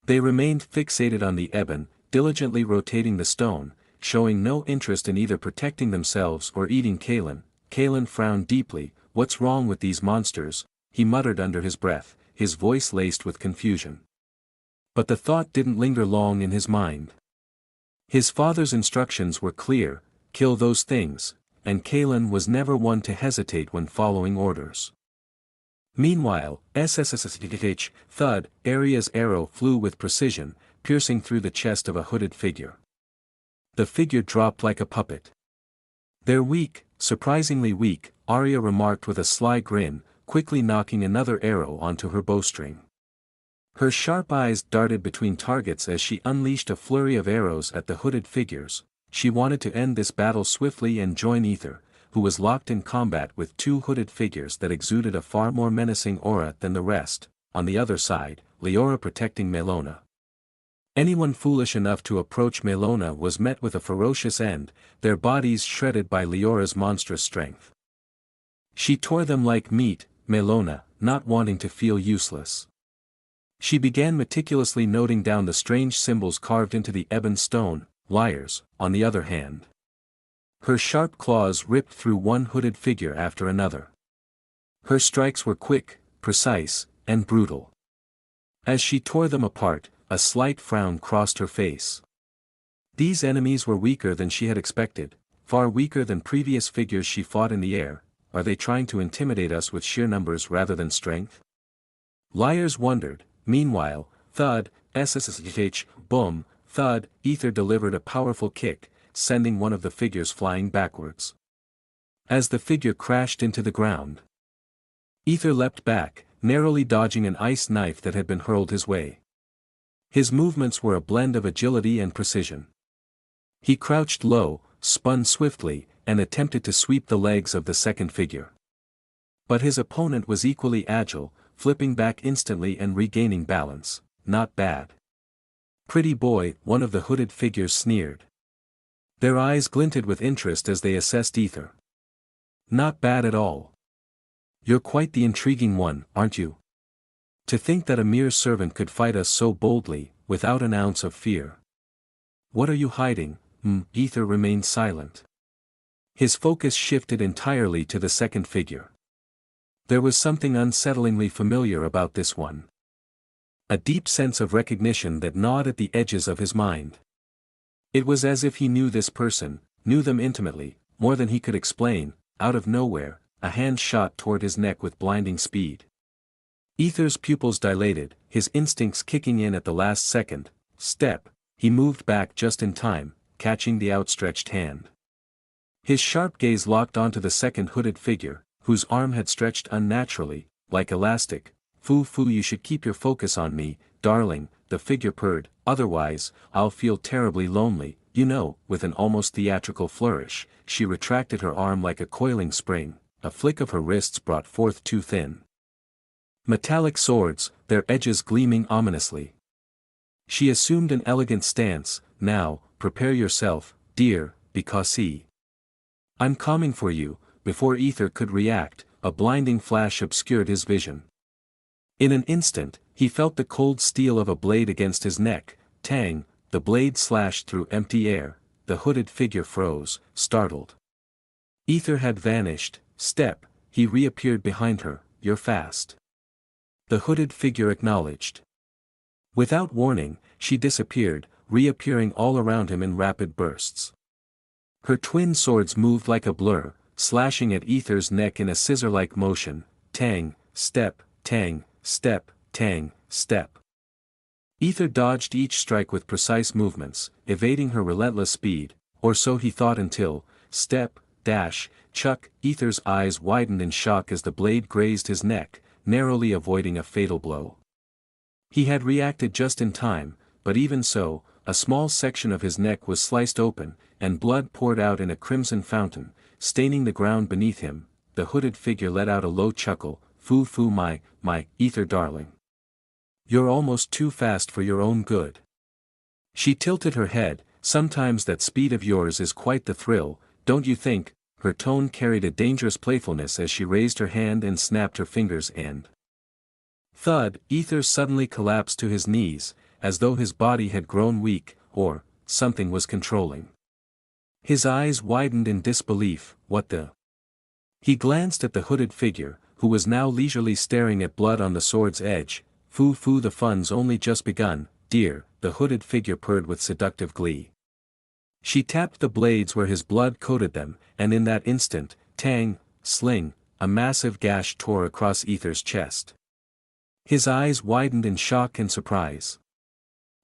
They remained fixated on the ebon, diligently rotating the stone, showing no interest in either protecting themselves or eating Kalen. Kalen frowned deeply. "What's wrong with these monsters?" he muttered under his breath, his voice laced with confusion. But the thought didn't linger long in his mind. His father's instructions were clear: kill those things, and Kalen was never one to hesitate when following orders. Meanwhile, thud, Arya's arrow flew with precision, piercing through the chest of a hooded figure. The figure dropped like a puppet. "They're weak, surprisingly weak," Arya remarked with a sly grin, quickly knocking another arrow onto her bowstring. Her sharp eyes darted between targets as she unleashed a flurry of arrows at the hooded figures. She wanted to end this battle swiftly and join Aether, who was locked in combat with two hooded figures that exuded a far more menacing aura than the rest. On the other side, Leora protecting Melona. Anyone foolish enough to approach Melona was met with a ferocious end, their bodies shredded by Leora's monstrous strength. She tore them like meat, Melona, not wanting to feel useless. She began meticulously noting down the strange symbols carved into the ebon stone. Liars, on the other hand. Her sharp claws ripped through one hooded figure after another. Her strikes were quick, precise, and brutal. As she tore them apart, a slight frown crossed her face. These enemies were weaker than she had expected, far weaker than previous figures she fought in the air. Are they trying to intimidate us with sheer numbers rather than strength? Liars wondered. Meanwhile, thud, boom, thud, Aether delivered a powerful kick, sending one of the figures flying backwards. As the figure crashed into the ground, Aether leapt back, narrowly dodging an ice knife that had been hurled his way. His movements were a blend of agility and precision. He crouched low, spun swiftly, and attempted to sweep the legs of the second figure. But his opponent was equally agile, flipping back instantly and regaining balance. "Not bad. Pretty boy," one of the hooded figures sneered. Their eyes glinted with interest as they assessed Aether. "Not bad at all. You're quite the intriguing one, aren't you? To think that a mere servant could fight us so boldly, without an ounce of fear. What are you hiding?" Aether remained silent. His focus shifted entirely to the second figure. There was something unsettlingly familiar about this one. A deep sense of recognition that gnawed at the edges of his mind. It was as if he knew this person, knew them intimately, more than he could explain. Out of nowhere, a hand shot toward his neck with blinding speed. Aether's pupils dilated, his instincts kicking in at the last second. Step, he moved back just in time, catching the outstretched hand. His sharp gaze locked onto the second hooded figure, whose arm had stretched unnaturally, like elastic. "Foo, you should keep your focus on me, darling," the figure purred, "otherwise, I'll feel terribly lonely, you know." With an almost theatrical flourish, she retracted her arm like a coiling spring. A flick of her wrists brought forth two thin metallic swords, their edges gleaming ominously. She assumed an elegant stance. "Now, prepare yourself, dear, because I'm coming for you." Before Aether could react, a blinding flash obscured his vision. In an instant, he felt the cold steel of a blade against his neck. Tang, the blade slashed through empty air. The hooded figure froze, startled. Aether had vanished. Step, he reappeared behind her. "You're fast." The hooded figure acknowledged. Without warning, she disappeared, reappearing all around him in rapid bursts. Her twin swords moved like a blur, slashing at Aether's neck in a scissor-like motion. Tang, step, tang, step, tang, step. Aether dodged each strike with precise movements, evading her relentless speed, or so he thought until, step, dash, chuck. Aether's eyes widened in shock as the blade grazed his neck, narrowly avoiding a fatal blow. He had reacted just in time, but even so, a small section of his neck was sliced open, and blood poured out in a crimson fountain, staining the ground beneath him. The hooded figure let out a low chuckle. "Foo, my, Aether darling. You're almost too fast for your own good." She tilted her head. "Sometimes that speed of yours is quite the thrill, don't you think?" Her tone carried a dangerous playfulness as she raised her hand and snapped her fingers and thud. Aether suddenly collapsed to his knees, as though his body had grown weak, or something was controlling. His eyes widened in disbelief. What the? He glanced at the hooded figure, who was now leisurely staring at blood on the sword's edge. Foo, the fun's only just begun, dear, the hooded figure purred with seductive glee. She tapped the blades where his blood coated them, and in that instant, tang, sling, a massive gash tore across Aether's chest. His eyes widened in shock and surprise.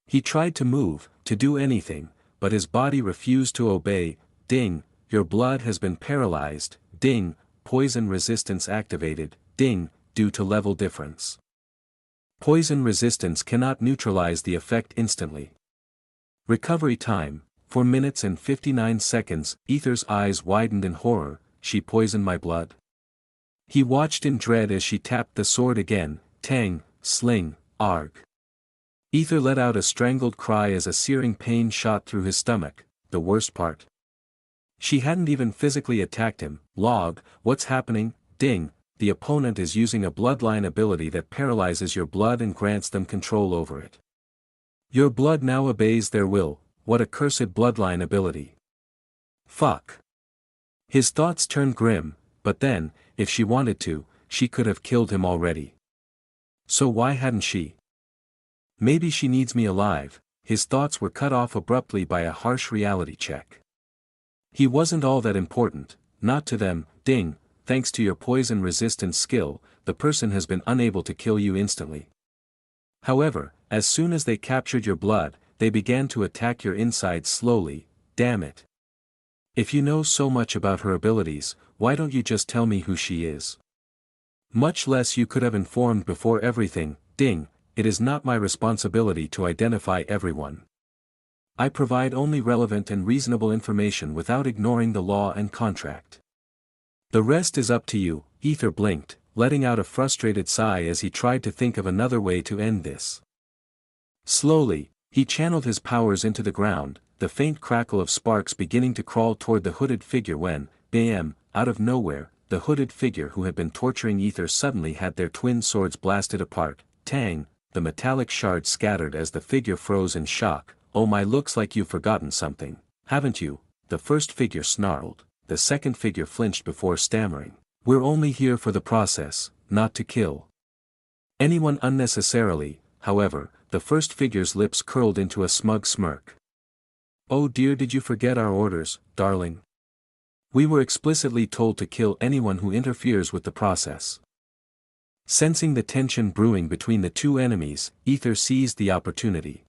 He tried to move, to do anything, but his body refused to obey. Ding, your blood has been paralyzed. Ding, poison resistance activated. Ding, due to level difference. Poison resistance cannot neutralize the effect instantly. Recovery time, 4 minutes and 59 seconds. Aether's eyes widened in horror. She poisoned my blood. He watched in dread as she tapped the sword again. Tang, sling, arg. Aether let out a strangled cry as a searing pain shot through his stomach. The worst part. She hadn't even physically attacked him. Log, what's happening? Ding, the opponent is using a bloodline ability that paralyzes your blood and grants them control over it. Your blood now obeys their will. What a cursed bloodline ability. Fuck. His thoughts turned grim, but then, if she wanted to, she could have killed him already. So why hadn't she? Maybe she needs me alive. His thoughts were cut off abruptly by a harsh reality check. He wasn't all that important, not to them. Ding, thanks to your poison resistance skill, the person has been unable to kill you instantly. However, as soon as they captured your blood, they began to attack your insides slowly. Damn it. If you know so much about her abilities, why don't you just tell me who she is? Much less you could have informed before everything. Ding, it is not my responsibility to identify everyone. I provide only relevant and reasonable information without ignoring the law and contract. The rest is up to you. Aether blinked, letting out a frustrated sigh as he tried to think of another way to end this. Slowly, he channeled his powers into the ground, the faint crackle of sparks beginning to crawl toward the hooded figure when, bam, out of nowhere, the hooded figure who had been torturing Aether suddenly had their twin swords blasted apart. Tang, the metallic shards scattered as the figure froze in shock. Oh my, looks like you've forgotten something, haven't you? The first figure snarled, the second figure flinched before stammering. We're only here for the process, not to kill anyone unnecessarily. However, the first figure's lips curled into a smug smirk. Oh dear, did you forget our orders, darling? We were explicitly told to kill anyone who interferes with the process. Sensing the tension brewing between the two enemies, Aether seized the opportunity.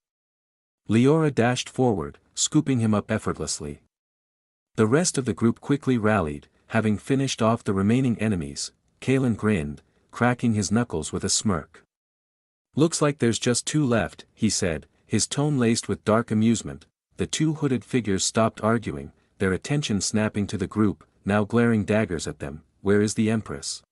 Leora dashed forward, scooping him up effortlessly. The rest of the group quickly rallied, having finished off the remaining enemies. Kalen grinned, cracking his knuckles with a smirk. Looks like there's just 2 left, he said, his tone laced with dark amusement. The 2 hooded figures stopped arguing, their attention snapping to the group, now glaring daggers at them. Where is the Empress?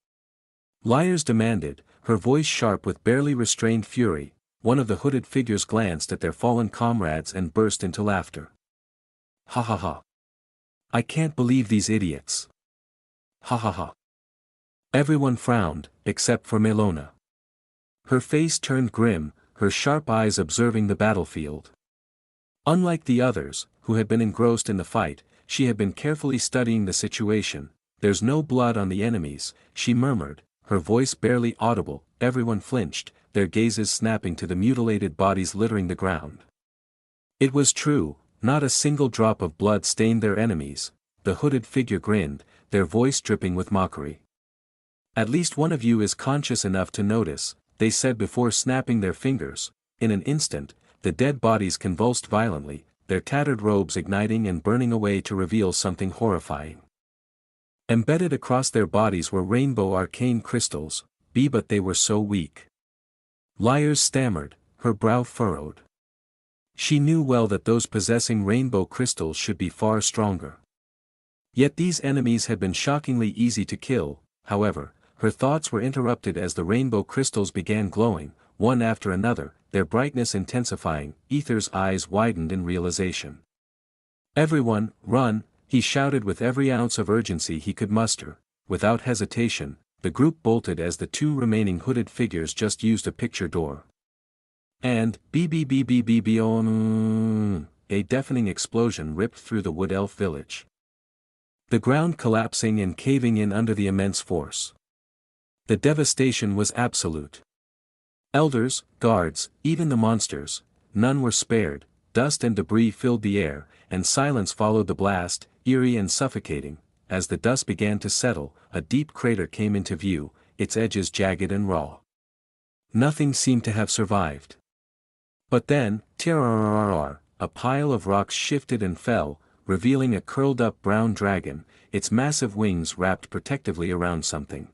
Liars demanded, her voice sharp with barely restrained fury. One of the hooded figures glanced at their fallen comrades and burst into laughter. Ha ha ha. I can't believe these idiots. Ha ha ha. Everyone frowned, except for Melona. Her face turned grim, her sharp eyes observing the battlefield. Unlike the others, who had been engrossed in the fight, she had been carefully studying the situation. There's no blood on the enemies, she murmured, her voice barely audible. Everyone flinched, their gazes snapping to the mutilated bodies littering the ground. It was true, not a single drop of blood stained their enemies. The hooded figure grinned, their voice dripping with mockery. At least one of you is conscious enough to notice, they said before snapping their fingers. In an instant, the dead bodies convulsed violently, their tattered robes igniting and burning away to reveal something horrifying. Embedded across their bodies were rainbow arcane crystals, but they were so weak. Liars stammered, her brow furrowed. She knew well that those possessing rainbow crystals should be far stronger. Yet these enemies had been shockingly easy to kill. However, her thoughts were interrupted as the rainbow crystals began glowing, one after another, their brightness intensifying. Aether's eyes widened in realization. Everyone, run, he shouted with every ounce of urgency he could muster. Without hesitation, the group bolted as the 2 remaining hooded figures just used a picture door. And, a deafening explosion ripped through the wood elf village. The ground collapsing and caving in under the immense force. The devastation was absolute. Elders, guards, even the monsters, none were spared. Dust and debris filled the air, and silence followed the blast, eerie and suffocating. As the dust began to settle, a deep crater came into view, its edges jagged and raw. Nothing seemed to have survived. But then, a pile of rocks shifted and fell, revealing a curled-up brown dragon, its massive wings wrapped protectively around something.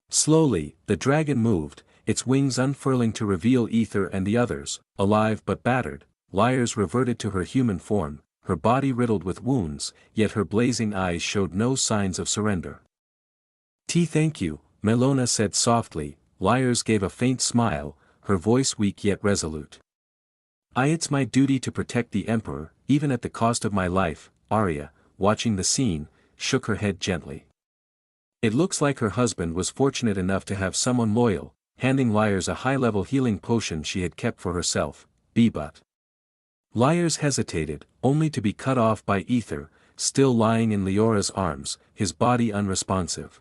Slowly, the dragon moved, its wings unfurling to reveal Aether and the others, alive but battered. Lyres reverted to her human form, her body riddled with wounds, yet her blazing eyes showed no signs of surrender. Thank you, Melona said softly. Lyres gave a faint smile, her voice weak yet resolute. It's my duty to protect the Emperor, even at the cost of my life. Arya, watching the scene, shook her head gently. It looks like her husband was fortunate enough to have someone loyal, handing Lyres a high-level healing potion she had kept for herself. But Lyres hesitated, only to be cut off by Aether, still lying in Leora's arms, his body unresponsive.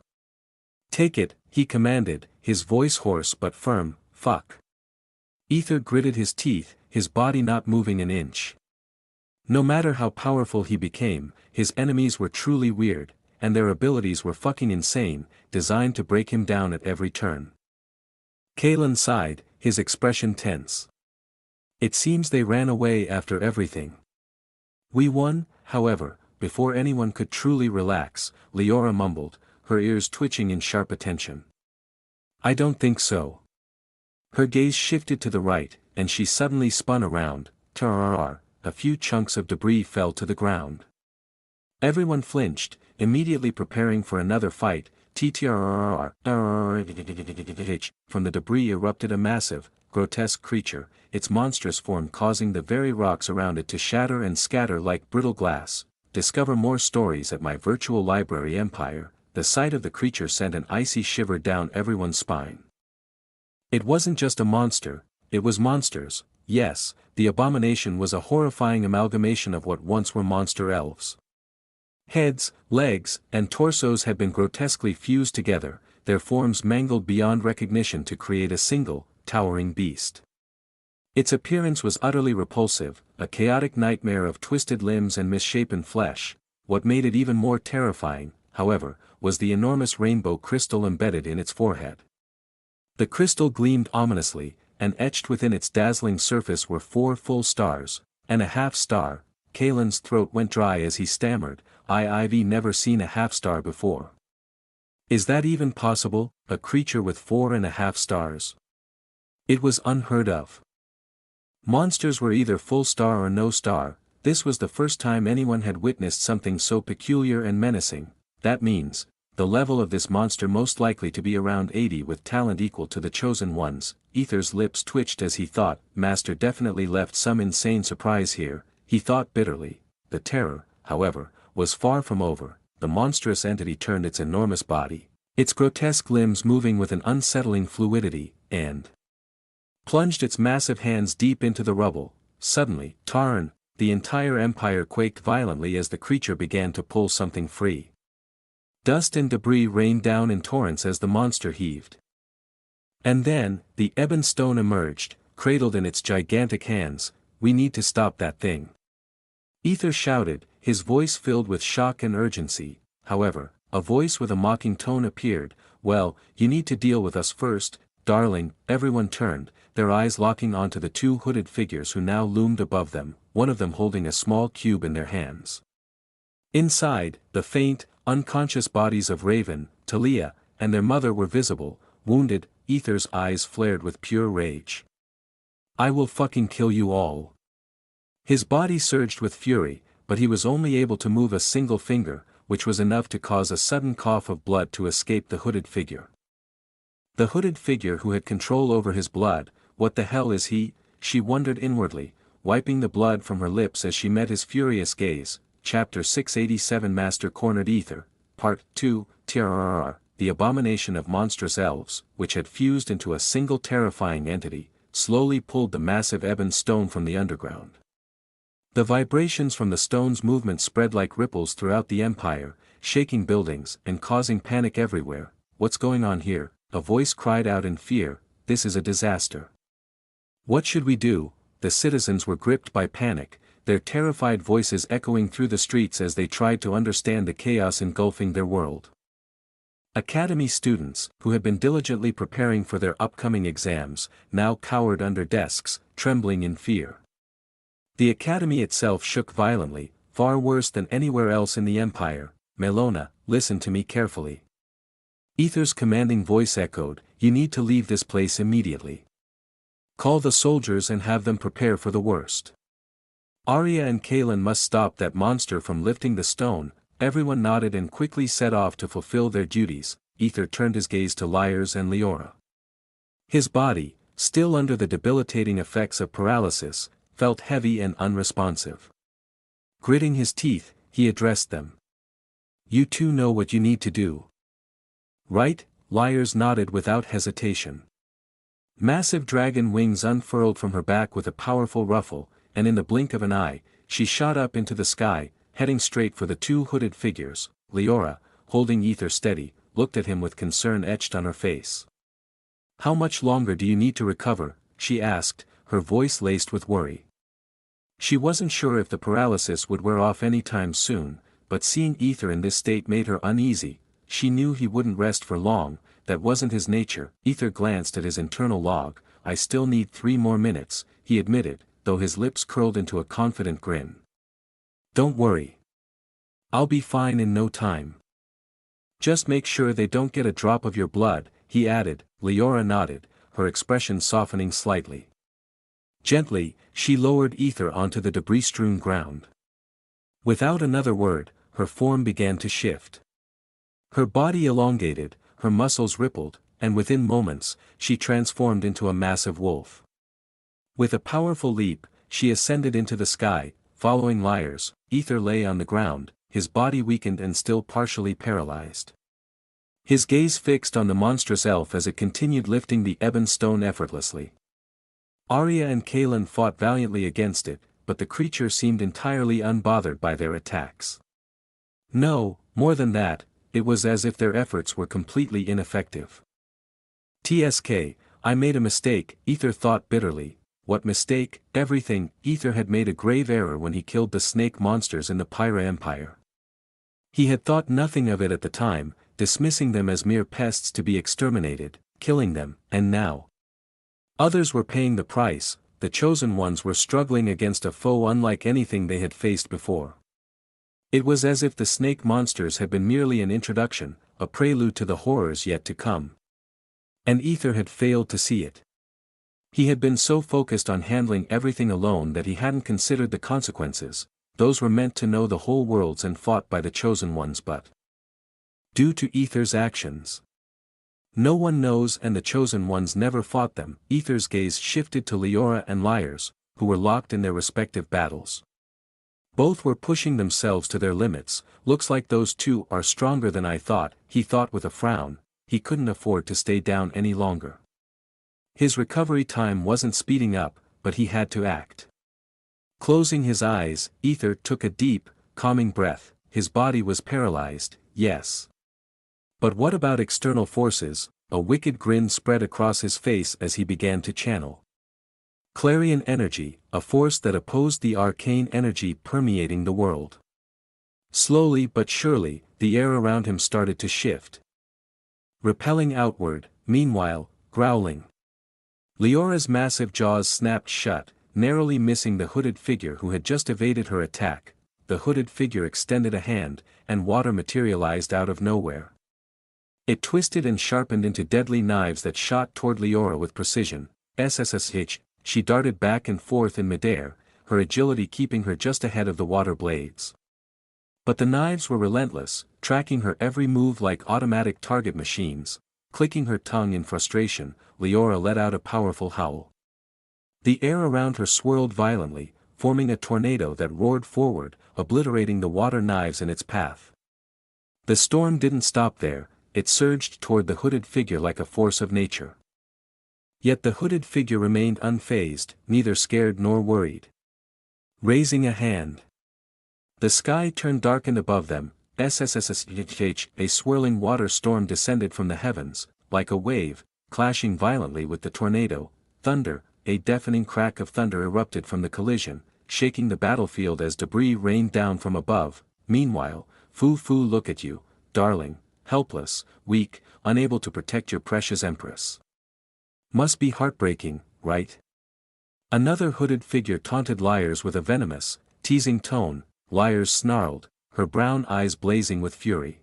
Take it, he commanded, his voice hoarse but firm. Fuck. Aether gritted his teeth, his body not moving an inch. No matter how powerful he became, his enemies were truly weird, and their abilities were fucking insane, designed to break him down at every turn. Kalen sighed, his expression tense. It seems they ran away after everything. We won, however, before anyone could truly relax, Leora mumbled, her ears twitching in sharp attention. I don't think so. Her gaze shifted to the right, and she suddenly spun around. A few chunks of debris fell to the ground. Everyone flinched, immediately preparing for another fight. From the debris erupted a massive, grotesque creature, its monstrous form causing the very rocks around it to shatter and scatter like brittle glass. Discover more stories at my virtual library Empire. The sight of the creature sent an icy shiver down everyone's spine. It wasn't just a monster, it was monsters. Yes, the abomination was a horrifying amalgamation of what once were monster elves. Heads, legs, and torsos had been grotesquely fused together, their forms mangled beyond recognition to create a single, towering beast. Its appearance was utterly repulsive, a chaotic nightmare of twisted limbs and misshapen flesh. What made it even more terrifying, however, was the enormous rainbow crystal embedded in its forehead. The crystal gleamed ominously, and etched within its dazzling surface were 4 full stars, and a half-star. Kalen's throat went dry as he stammered, I've never seen a half-star before. Is that even possible, a creature with 4.5 stars? It was unheard of. Monsters were either full star or no star. This was the first time anyone had witnessed something so peculiar and menacing. That means, the level of this monster most likely to be around 80 with talent equal to the chosen ones. Aether's lips twitched as he thought, Master definitely left some insane surprise here, he thought bitterly. The terror, however, was far from over. The monstrous entity turned its enormous body, its grotesque limbs moving with an unsettling fluidity, and plunged its massive hands deep into the rubble. Suddenly, the entire empire quaked violently as the creature began to pull something free. Dust and debris rained down in torrents as the monster heaved. And then, the ebon stone emerged, cradled in its gigantic hands. We need to stop that thing. Aether shouted, his voice filled with shock and urgency. However, a voice with a mocking tone appeared. Well, you need to deal with us first, darling. Everyone turned, their eyes locking onto the 2 hooded figures who now loomed above them, one of them holding a small cube in their hands. Inside, the faint, unconscious bodies of Raven, Talia, and their mother were visible, wounded. Aether's eyes flared with pure rage. I will fucking kill you all. His body surged with fury, but he was only able to move a single finger, which was enough to cause a sudden cough of blood to escape the hooded figure. The hooded figure who had control over his blood, what the hell is he? She wondered inwardly, wiping the blood from her lips as she met his furious gaze. Chapter 687 Master cornered Aether, Part 2, the abomination of monstrous elves, which had fused into a single terrifying entity, slowly pulled the massive ebon stone from the underground. The vibrations from the stone's movement spread like ripples throughout the empire, shaking buildings and causing panic everywhere. "What's going on here?" a voice cried out in fear. "This is a disaster. What should we do?" The citizens were gripped by panic, their terrified voices echoing through the streets as they tried to understand the chaos engulfing their world. Academy students, who had been diligently preparing for their upcoming exams, now cowered under desks, trembling in fear. The academy itself shook violently, far worse than anywhere else in the empire. "Melona, listen to me carefully." Aether's commanding voice echoed, "You need to leave this place immediately. Call the soldiers and have them prepare for the worst. Arya and Kaelin must stop that monster from lifting the stone." Everyone nodded and quickly set off to fulfill their duties. Aether turned his gaze to Lyres and Leora. His body, still under the debilitating effects of paralysis, felt heavy and unresponsive. Gritting his teeth, he addressed them. "You two know what you need to do, right?" Lyres nodded without hesitation. Massive dragon wings unfurled from her back with a powerful ruffle, and in the blink of an eye, she shot up into the sky, heading straight for the two hooded figures. Leora, holding Aether steady, looked at him with concern etched on her face. "How much longer do you need to recover?" she asked, her voice laced with worry. She wasn't sure if the paralysis would wear off anytime soon, but seeing Aether in this state made her uneasy. She knew he wouldn't rest for long, that wasn't his nature. Aether glanced at his internal log. "I still need 3 more minutes, he admitted, though his lips curled into a confident grin. "Don't worry. I'll be fine in no time. Just make sure they don't get a drop of your blood," he added. Leora nodded, her expression softening slightly. Gently, she lowered Aether onto the debris-strewn ground. Without another word, her form began to shift. Her body elongated, her muscles rippled, and within moments, she transformed into a massive wolf. With a powerful leap, she ascended into the sky. Following Lyres, Aether lay on the ground, his body weakened and still partially paralyzed. His gaze fixed on the monstrous elf as it continued lifting the ebon stone effortlessly. Arya and Kaelin fought valiantly against it, but the creature seemed entirely unbothered by their attacks. No, more than that, it was as if their efforts were completely ineffective. "TSK, I made a mistake," Aether thought bitterly. What mistake? Everything. Aether had made a grave error when he killed the snake monsters in the Pyra Empire. He had thought nothing of it at the time, dismissing them as mere pests to be exterminated, killing them, and now others were paying the price. The chosen ones were struggling against a foe unlike anything they had faced before. It was as if the snake monsters had been merely an introduction, a prelude to the horrors yet to come. And Aether had failed to see it. He had been so focused on handling everything alone that he hadn't considered the consequences. Those were meant to know the whole worlds and fought by the chosen ones, but due to Aether's actions, no one knows, and the chosen ones never fought them. Aether's gaze shifted to Leora and Lyres, who were locked in their respective battles. Both were pushing themselves to their limits. "Looks like those two are stronger than I thought," he thought with a frown. He couldn't afford to stay down any longer. His recovery time wasn't speeding up, but he had to act. Closing his eyes, Aether took a deep, calming breath. His body was paralyzed, yes. But what about external forces? A wicked grin spread across his face as he began to channel clarion energy, a force that opposed the arcane energy permeating the world. Slowly but surely, the air around him started to shift, repelling outward, meanwhile, growling. Leora's massive jaws snapped shut, narrowly missing the hooded figure who had just evaded her attack. The hooded figure extended a hand, and water materialized out of nowhere. It twisted and sharpened into deadly knives that shot toward Leora with precision. SSSH, she darted back and forth in midair, her agility keeping her just ahead of the water blades. But the knives were relentless, tracking her every move like automatic target machines. Clicking her tongue in frustration, Leora let out a powerful howl. The air around her swirled violently, forming a tornado that roared forward, obliterating the water knives in its path. The storm didn't stop there, it surged toward the hooded figure like a force of nature. Yet the hooded figure remained unfazed, neither scared nor worried. Raising a hand. The sky turned darkened above them. SSSSHH, a swirling water storm descended from the heavens, like a wave, clashing violently with the tornado. Thunder, a deafening crack of thunder erupted from the collision, shaking the battlefield as debris rained down from above. Meanwhile, Fu look at you, darling, helpless, weak, unable to protect your precious empress. Must be heartbreaking, right? Another hooded figure taunted Liars with a venomous, teasing tone. Liars snarled, her brown eyes blazing with fury.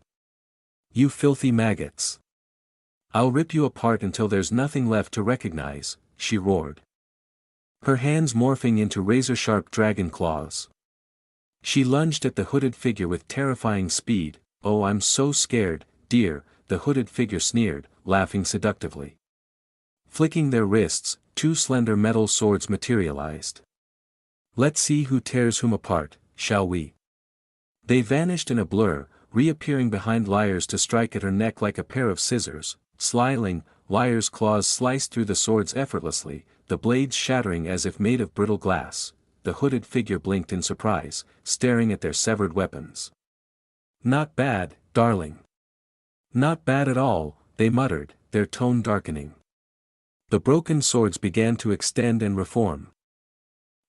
You filthy maggots. I'll rip you apart until there's nothing left to recognize, she roared. Her hands morphing into razor-sharp dragon claws. She lunged at the hooded figure with terrifying speed. Oh, I'm so scared, dear, the hooded figure sneered, laughing seductively. Flicking their wrists, two slender metal swords materialized. Let's see who tears whom apart, shall we? They vanished in a blur, reappearing behind Liars to strike at her neck like a pair of scissors. Slyling, Liars' claws sliced through the swords effortlessly, the blades shattering as if made of brittle glass. The hooded figure blinked in surprise, staring at their severed weapons. Not bad, darling. Not bad at all, they muttered, their tone darkening. The broken swords began to extend and reform.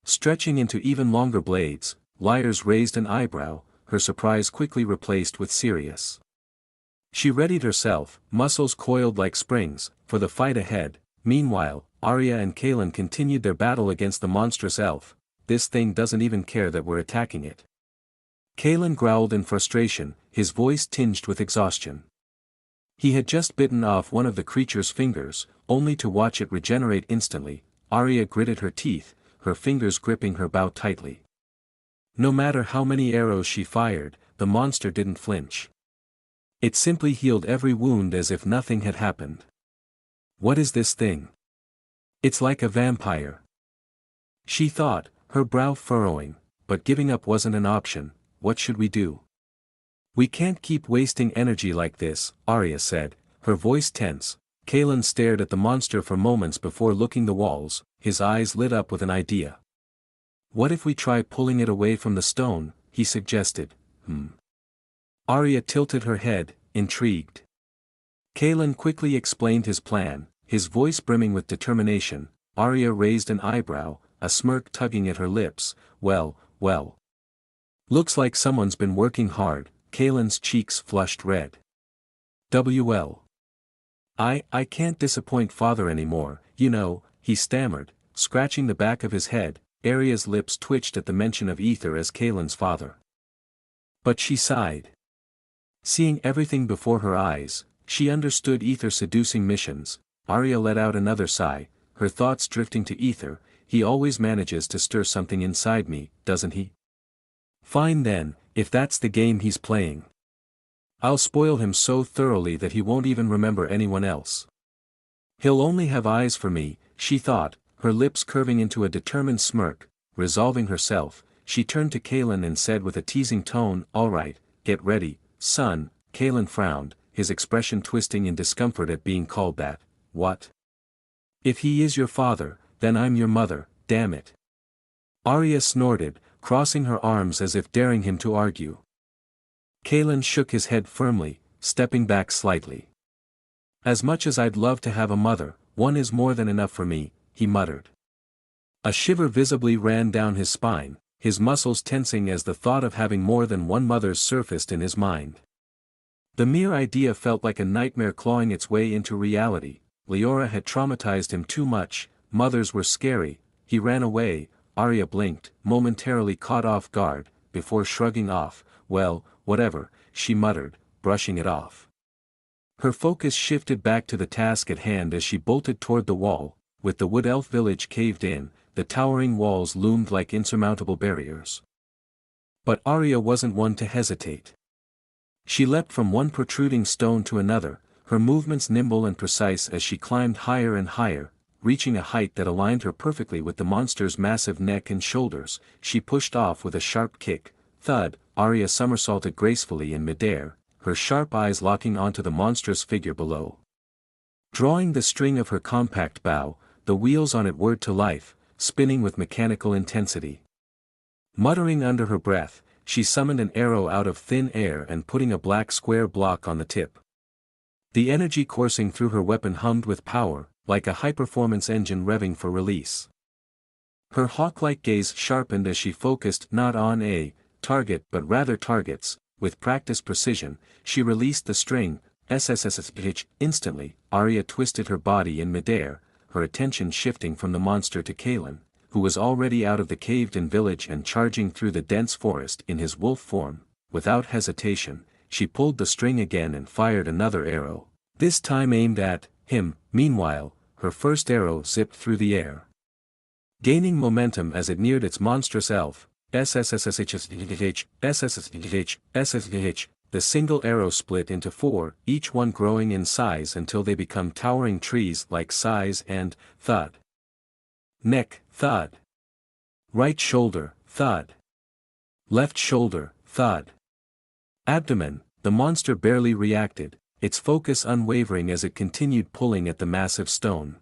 Stretching into even longer blades, Liars raised an eyebrow, her surprise quickly replaced with serious. She readied herself, muscles coiled like springs, for the fight ahead. Meanwhile, Arya and Kaelin continued their battle against the monstrous elf. This thing doesn't even care that we're attacking it. Kaelin growled in frustration, his voice tinged with exhaustion. He had just bitten off one of the creature's fingers, only to watch it regenerate instantly. Arya gritted her teeth, her fingers gripping her bow tightly. No matter how many arrows she fired, the monster didn't flinch. It simply healed every wound as if nothing had happened. What is this thing? It's like a vampire. She thought, her brow furrowing, but giving up wasn't an option. What should we do? We can't keep wasting energy like this, Arya said, her voice tense. Kaelin stared at the monster for moments before looking the walls, his eyes lit up with an idea. What if we try pulling it away from the stone, he suggested. Arya tilted her head, intrigued. Kaelin quickly explained his plan, his voice brimming with determination. Arya raised an eyebrow, a smirk tugging at her lips. Well. Looks like someone's been working hard. Kaelin's cheeks flushed red. I can't disappoint father anymore, you know, he stammered, scratching the back of his head. Arya's lips twitched at the mention of Aether as Kaelin's father. But she sighed. Seeing everything before her eyes, she understood Aether's seducing missions. Arya let out another sigh, her thoughts drifting to Aether. He always manages to stir something inside me, doesn't he? Fine then, if that's the game he's playing. I'll spoil him so thoroughly that he won't even remember anyone else. He'll only have eyes for me, she thought, her lips curving into a determined smirk. Resolving herself, she turned to Kaelin and said with a teasing tone, "All right, get ready, son." Kaelin frowned, his expression twisting in discomfort at being called that. What? If he is your father, then I'm your mother, damn it. Arya snorted, crossing her arms as if daring him to argue. Kaelin shook his head firmly, stepping back slightly. As much as I'd love to have a mother, one is more than enough for me, he muttered. A shiver visibly ran down his spine, his muscles tensing as the thought of having more than one mother surfaced in his mind. The mere idea felt like a nightmare clawing its way into reality. Leora had traumatized him too much, mothers were scary. He ran away. Arya blinked, momentarily caught off guard, before shrugging off. Well, whatever, she muttered, brushing it off. Her focus shifted back to the task at hand as she bolted toward the wall. With the wood elf village caved in, the towering walls loomed like insurmountable barriers. But Arya wasn't one to hesitate. She leapt from one protruding stone to another, her movements nimble and precise as she climbed higher and higher. Reaching a height that aligned her perfectly with the monster's massive neck and shoulders, she pushed off with a sharp kick. Thud, Arya somersaulted gracefully in midair, her sharp eyes locking onto the monstrous figure below. Drawing the string of her compact bow, the wheels on it whirred to life, spinning with mechanical intensity. Muttering under her breath, she summoned an arrow out of thin air and putting a black square block on the tip. The energy coursing through her weapon hummed with power, like a high-performance engine revving for release. Her hawk-like gaze sharpened as she focused not on a target but rather targets. With practiced precision, she released the string. SSSSH. Instantly, Arya twisted her body in midair, her attention shifting from the monster to Kaelin, who was already out of the caved-in village and charging through the dense forest in his wolf form. Without hesitation, she pulled the string again and fired another arrow, this time aimed at him. Meanwhile, her first arrow zipped through the air, gaining momentum as it neared its monstrous elf. SSSSH. The single arrow split into four, each one growing in size until they become towering trees like size and thud. Neck, thud. Right shoulder, thud. Left shoulder, thud. Abdomen. The monster barely reacted, its focus unwavering as it continued pulling at the massive stone.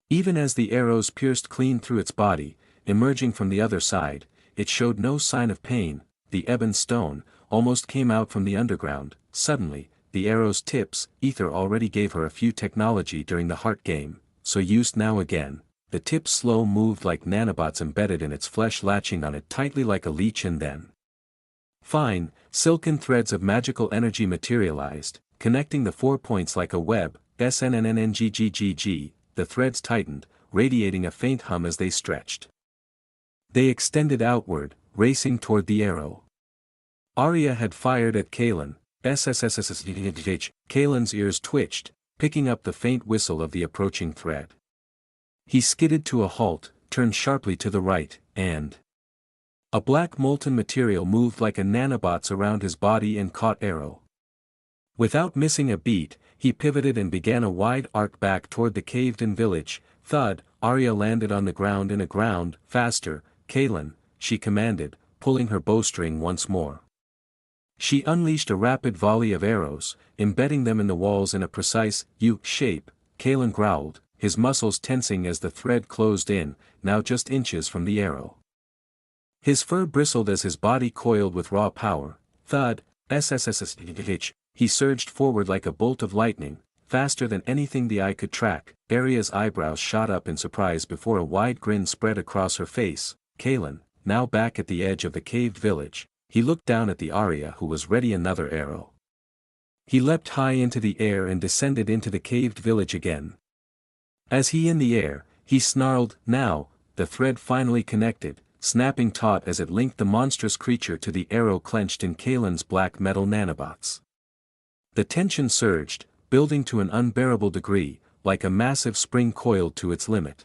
Even as the arrows pierced clean through its body, emerging from the other side, it showed no sign of pain. The ebon stone almost came out from the underground. Suddenly, the arrow's tips. Aether already gave her a few technology during the heart game, so used now again. The tips slow moved like nanobots embedded in its flesh, latching on it tightly like a leech, and then fine, silken threads of magical energy materialized, connecting the 4 points like a web. SNNNNGGGG. The threads tightened, radiating a faint hum as they stretched. They extended outward, racing toward the arrow. Arya had fired at Kaelin. SSSSH. Kaelin's ears twitched, picking up the faint whistle of the approaching thread. He skidded to a halt, turned sharply to the right, and a black molten material moved like a nanobot around his body and caught arrow. Without missing a beat, he pivoted and began a wide arc back toward the caved-in village. Thud. Arya landed on the ground in a ground. Faster, Kaelin, she commanded, pulling her bowstring once more. She unleashed a rapid volley of arrows, embedding them in the walls in a precise U-shape. Kaelin growled, his muscles tensing as the thread closed in, now just inches from the arrow. His fur bristled as his body coiled with raw power. Thud. SSSSH. He surged forward like a bolt of lightning, faster than anything the eye could track. Arya's eyebrows shot up in surprise before a wide grin spread across her face. Kaelin, now back at the edge of the caved village, he looked down at the Arya who was ready another arrow. He leapt high into the air and descended into the caved village again. As he in the air, he snarled. Now, the thread finally connected, snapping taut as it linked the monstrous creature to the arrow clenched in Kaelin's black metal nanobots. The tension surged, building to an unbearable degree, like a massive spring coiled to its limit.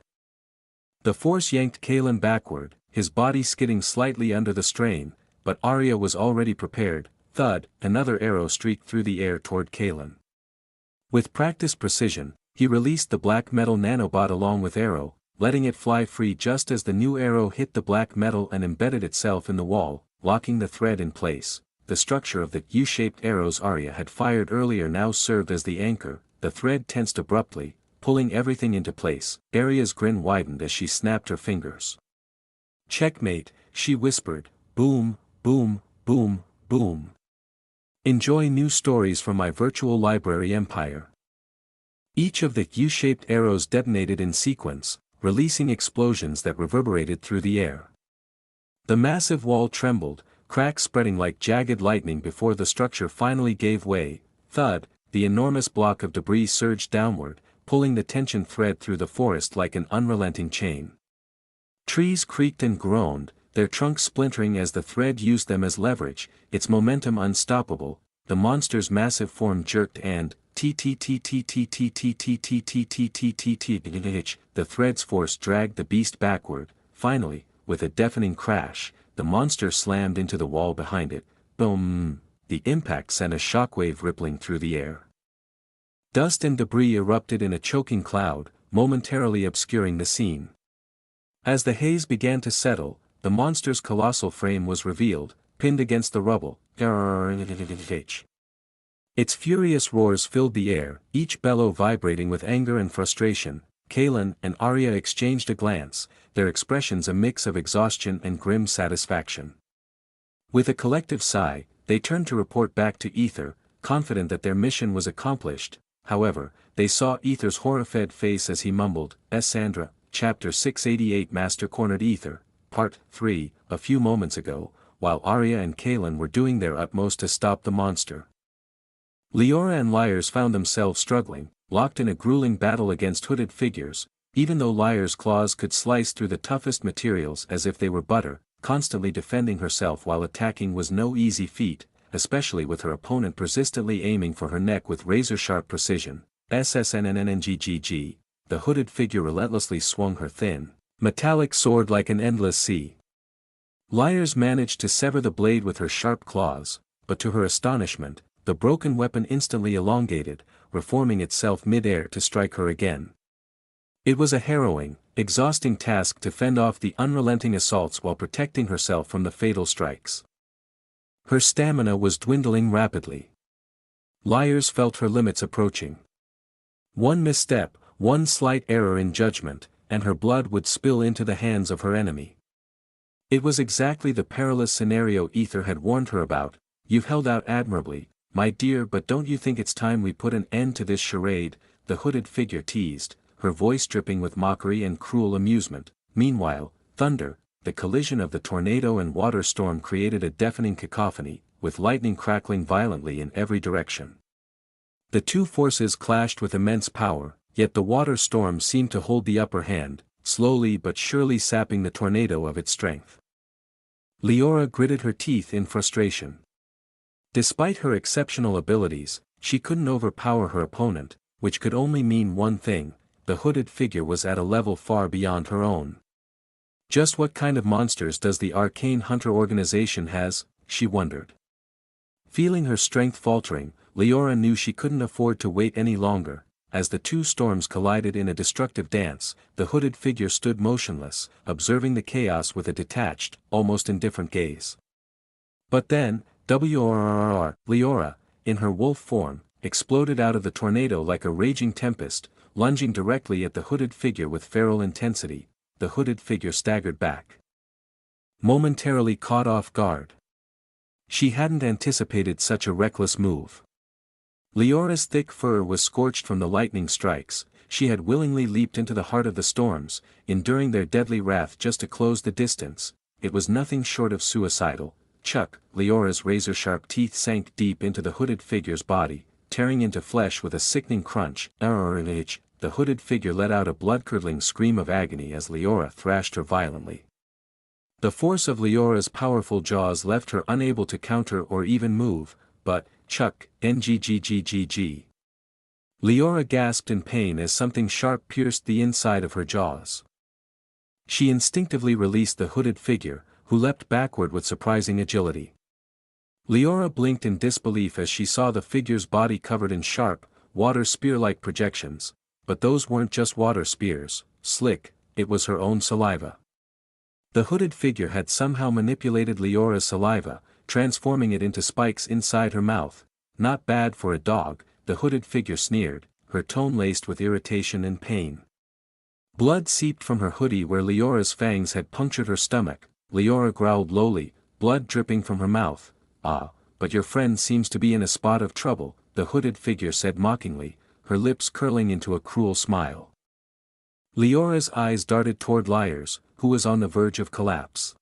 The force yanked Kaelin backward, his body skidding slightly under the strain, but Arya was already prepared. Thud. Another arrow streaked through the air toward Kaelin. With practiced precision, he released the black metal nanobot along with arrow, letting it fly free just as the new arrow hit the black metal and embedded itself in the wall, locking the thread in place. The structure of the U-shaped arrows Arya had fired earlier now served as the anchor. The thread tensed abruptly, pulling everything into place. Arya's grin widened as she snapped her fingers. Checkmate, she whispered. Boom, boom, boom, boom. Enjoy new stories from my virtual library empire. Each of the U-shaped arrows detonated in sequence, releasing explosions that reverberated through the air. The massive wall trembled, cracks spreading like jagged lightning before the structure finally gave way. Thud. The enormous block of debris surged downward, pulling the tension thread through the forest like an unrelenting chain. Trees creaked and groaned, their trunks splintering as the thread used them as leverage, its momentum unstoppable. The monster's massive form jerked and the thread's force dragged the beast backward. Finally, with a deafening crash, the monster slammed into the wall behind it. Boom! The impact sent a shockwave rippling through the air. Dust and debris erupted in a choking cloud, momentarily obscuring the scene. As the haze began to settle, the monster's colossal frame was revealed, pinned against the rubble. Its furious roars filled the air, each bellow vibrating with anger and frustration. Kaelin and Arya exchanged a glance, their expressions a mix of exhaustion and grim satisfaction. With a collective sigh, they turned to report back to Aether, confident that their mission was accomplished. However, they saw Aether's horrified face as he mumbled, Sandra, Chapter 688 Master cornered Aether, Part 3, a few moments ago, while Arya and Kaelin were doing their utmost to stop the monster. Leora and Lyres found themselves struggling, locked in a grueling battle against hooded figures, even though Lyres' claws could slice through the toughest materials as if they were butter. Constantly defending herself while attacking was no easy feat, especially with her opponent persistently aiming for her neck with razor-sharp precision. SSNNNGGG, the hooded figure relentlessly swung her thin, metallic sword like an endless sea. Lyres managed to sever the blade with her sharp claws, but to her astonishment, the broken weapon instantly elongated, reforming itself mid-air to strike her again. It was a harrowing, exhausting task to fend off the unrelenting assaults while protecting herself from the fatal strikes. Her stamina was dwindling rapidly. Lyres felt her limits approaching. One misstep, one slight error in judgment, and her blood would spill into the hands of her enemy. It was exactly the perilous scenario Aether had warned her about. You've held out admirably, my dear, but don't you think it's time we put an end to this charade? The hooded figure teased, her voice dripping with mockery and cruel amusement. Meanwhile, thunder, the collision of the tornado and water storm created a deafening cacophony, with lightning crackling violently in every direction. The two forces clashed with immense power, yet the water storm seemed to hold the upper hand, slowly but surely sapping the tornado of its strength. Leora gritted her teeth in frustration. Despite her exceptional abilities, she couldn't overpower her opponent, which could only mean one thing: the hooded figure was at a level far beyond her own. Just what kind of monsters does the Arcane Hunter organization has, she wondered. Feeling her strength faltering, Leora knew she couldn't afford to wait any longer. As the two storms collided in a destructive dance, the hooded figure stood motionless, observing the chaos with a detached, almost indifferent gaze. But then, Leora, in her wolf form, exploded out of the tornado like a raging tempest, lunging directly at the hooded figure with feral intensity. The hooded figure staggered back, momentarily caught off guard. She hadn't anticipated such a reckless move. Leora's thick fur was scorched from the lightning strikes. She had willingly leaped into the heart of the storms, enduring their deadly wrath just to close the distance. It was nothing short of suicidal. Chuck, Leora's razor-sharp teeth sank deep into the hooded figure's body, tearing into flesh with a sickening crunch. The hooded figure let out a blood-curdling scream of agony as Leora thrashed her violently. The force of Leora's powerful jaws left her unable to counter or even move, but, Chuck, NGGGGG. Leora gasped in pain as something sharp pierced the inside of her jaws. She instinctively released the hooded figure, who leapt backward with surprising agility. Leora blinked in disbelief as she saw the figure's body covered in sharp, water spear-like projections. But those weren't just water spears, slick, it was her own saliva. The hooded figure had somehow manipulated Leora's saliva, transforming it into spikes inside her mouth. Not bad for a dog, the hooded figure sneered, her tone laced with irritation and pain. Blood seeped from her hoodie where Leora's fangs had punctured her stomach. Leora growled lowly, blood dripping from her mouth. Ah, but your friend seems to be in a spot of trouble, the hooded figure said mockingly, her lips curling into a cruel smile. Leora's eyes darted toward Lyres, who was on the verge of collapse.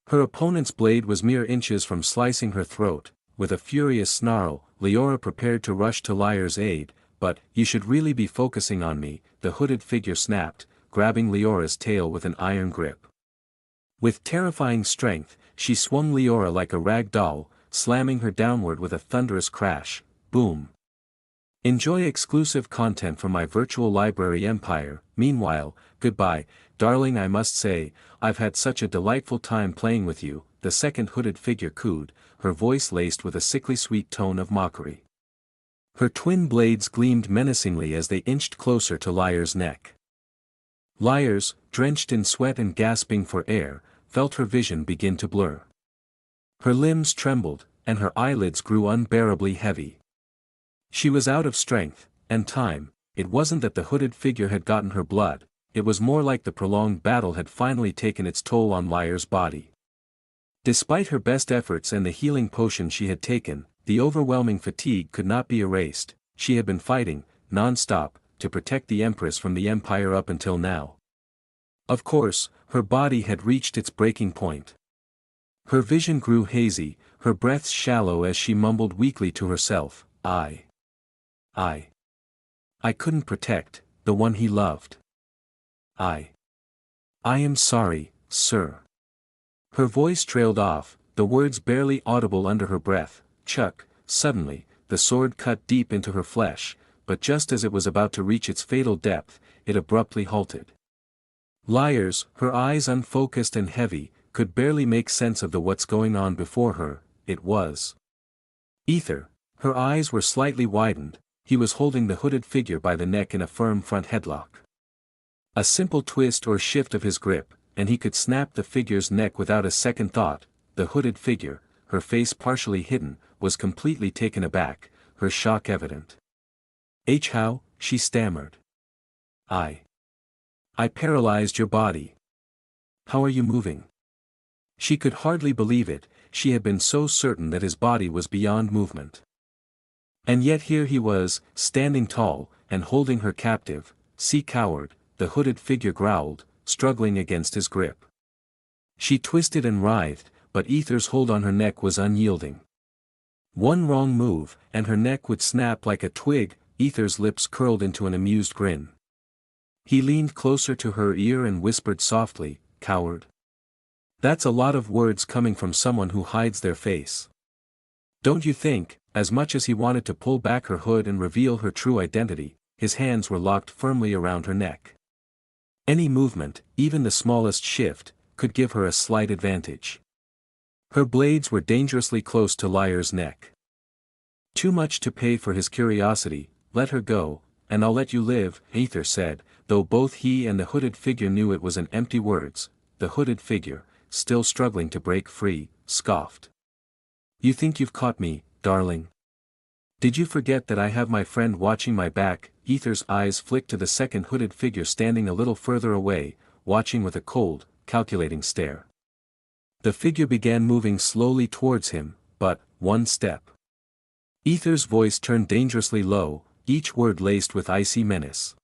Her opponent's blade was mere inches from slicing her throat. With a furious snarl, Leora prepared to rush to Lyres' aid, but, you should really be focusing on me, the hooded figure snapped, grabbing Leora's tail with an iron grip. With terrifying strength, she swung Leora like a rag doll, slamming her downward with a thunderous crash. Boom. Enjoy exclusive content from my virtual library empire. Meanwhile, goodbye, darling. I must say, I've had such a delightful time playing with you, the second hooded figure cooed, her voice laced with a sickly sweet tone of mockery. Her twin blades gleamed menacingly as they inched closer to Lyres' neck. Lyres, drenched in sweat and gasping for air, felt her vision begin to blur. Her limbs trembled, and her eyelids grew unbearably heavy. She was out of strength, and time, it wasn't that the hooded figure had gotten her blood, it was more like the prolonged battle had finally taken its toll on Liar's body. Despite her best efforts and the healing potion she had taken, the overwhelming fatigue could not be erased. She had been fighting, non-stop, to protect the Empress from the Empire up until now. Of course, her body had reached its breaking point. Her vision grew hazy, her breaths shallow as she mumbled weakly to herself, I couldn't protect the one he loved. I am sorry, sir. Her voice trailed off, the words barely audible under her breath. Chuck, suddenly, the sword cut deep into her flesh, but just as it was about to reach its fatal depth, it abruptly halted. Liars, her eyes unfocused and heavy, could barely make sense of the what's going on before her. It was Aether. Her eyes were slightly widened. He was holding the hooded figure by the neck in a firm front headlock. A simple twist or shift of his grip, and he could snap the figure's neck without a second thought. The hooded figure, her face partially hidden, was completely taken aback, her shock evident. How? She stammered. I paralyzed your body. How are you moving? She could hardly believe it, she had been so certain that his body was beyond movement. And yet here he was, standing tall, and holding her captive. See, coward, the hooded figure growled, struggling against his grip. She twisted and writhed, but Aether's hold on her neck was unyielding. One wrong move, and her neck would snap like a twig. Aether's lips curled into an amused grin. He leaned closer to her ear and whispered softly, coward. That's a lot of words coming from someone who hides their face. Don't you think? As much as he wanted to pull back her hood and reveal her true identity, his hands were locked firmly around her neck. Any movement, even the smallest shift, could give her a slight advantage. Her blades were dangerously close to Liar's neck. Too much to pay for his curiosity. Let her go, and I'll let you live, Aether said, though both he and the hooded figure knew it was an empty words. The hooded figure, still struggling to break free, scoffed. You think you've caught me, darling? Did you forget that I have my friend watching my back? Aether's eyes flicked to the second hooded figure standing a little further away, watching with a cold, calculating stare. The figure began moving slowly towards him, but, one step. Aether's voice turned dangerously low, each word laced with icy menace.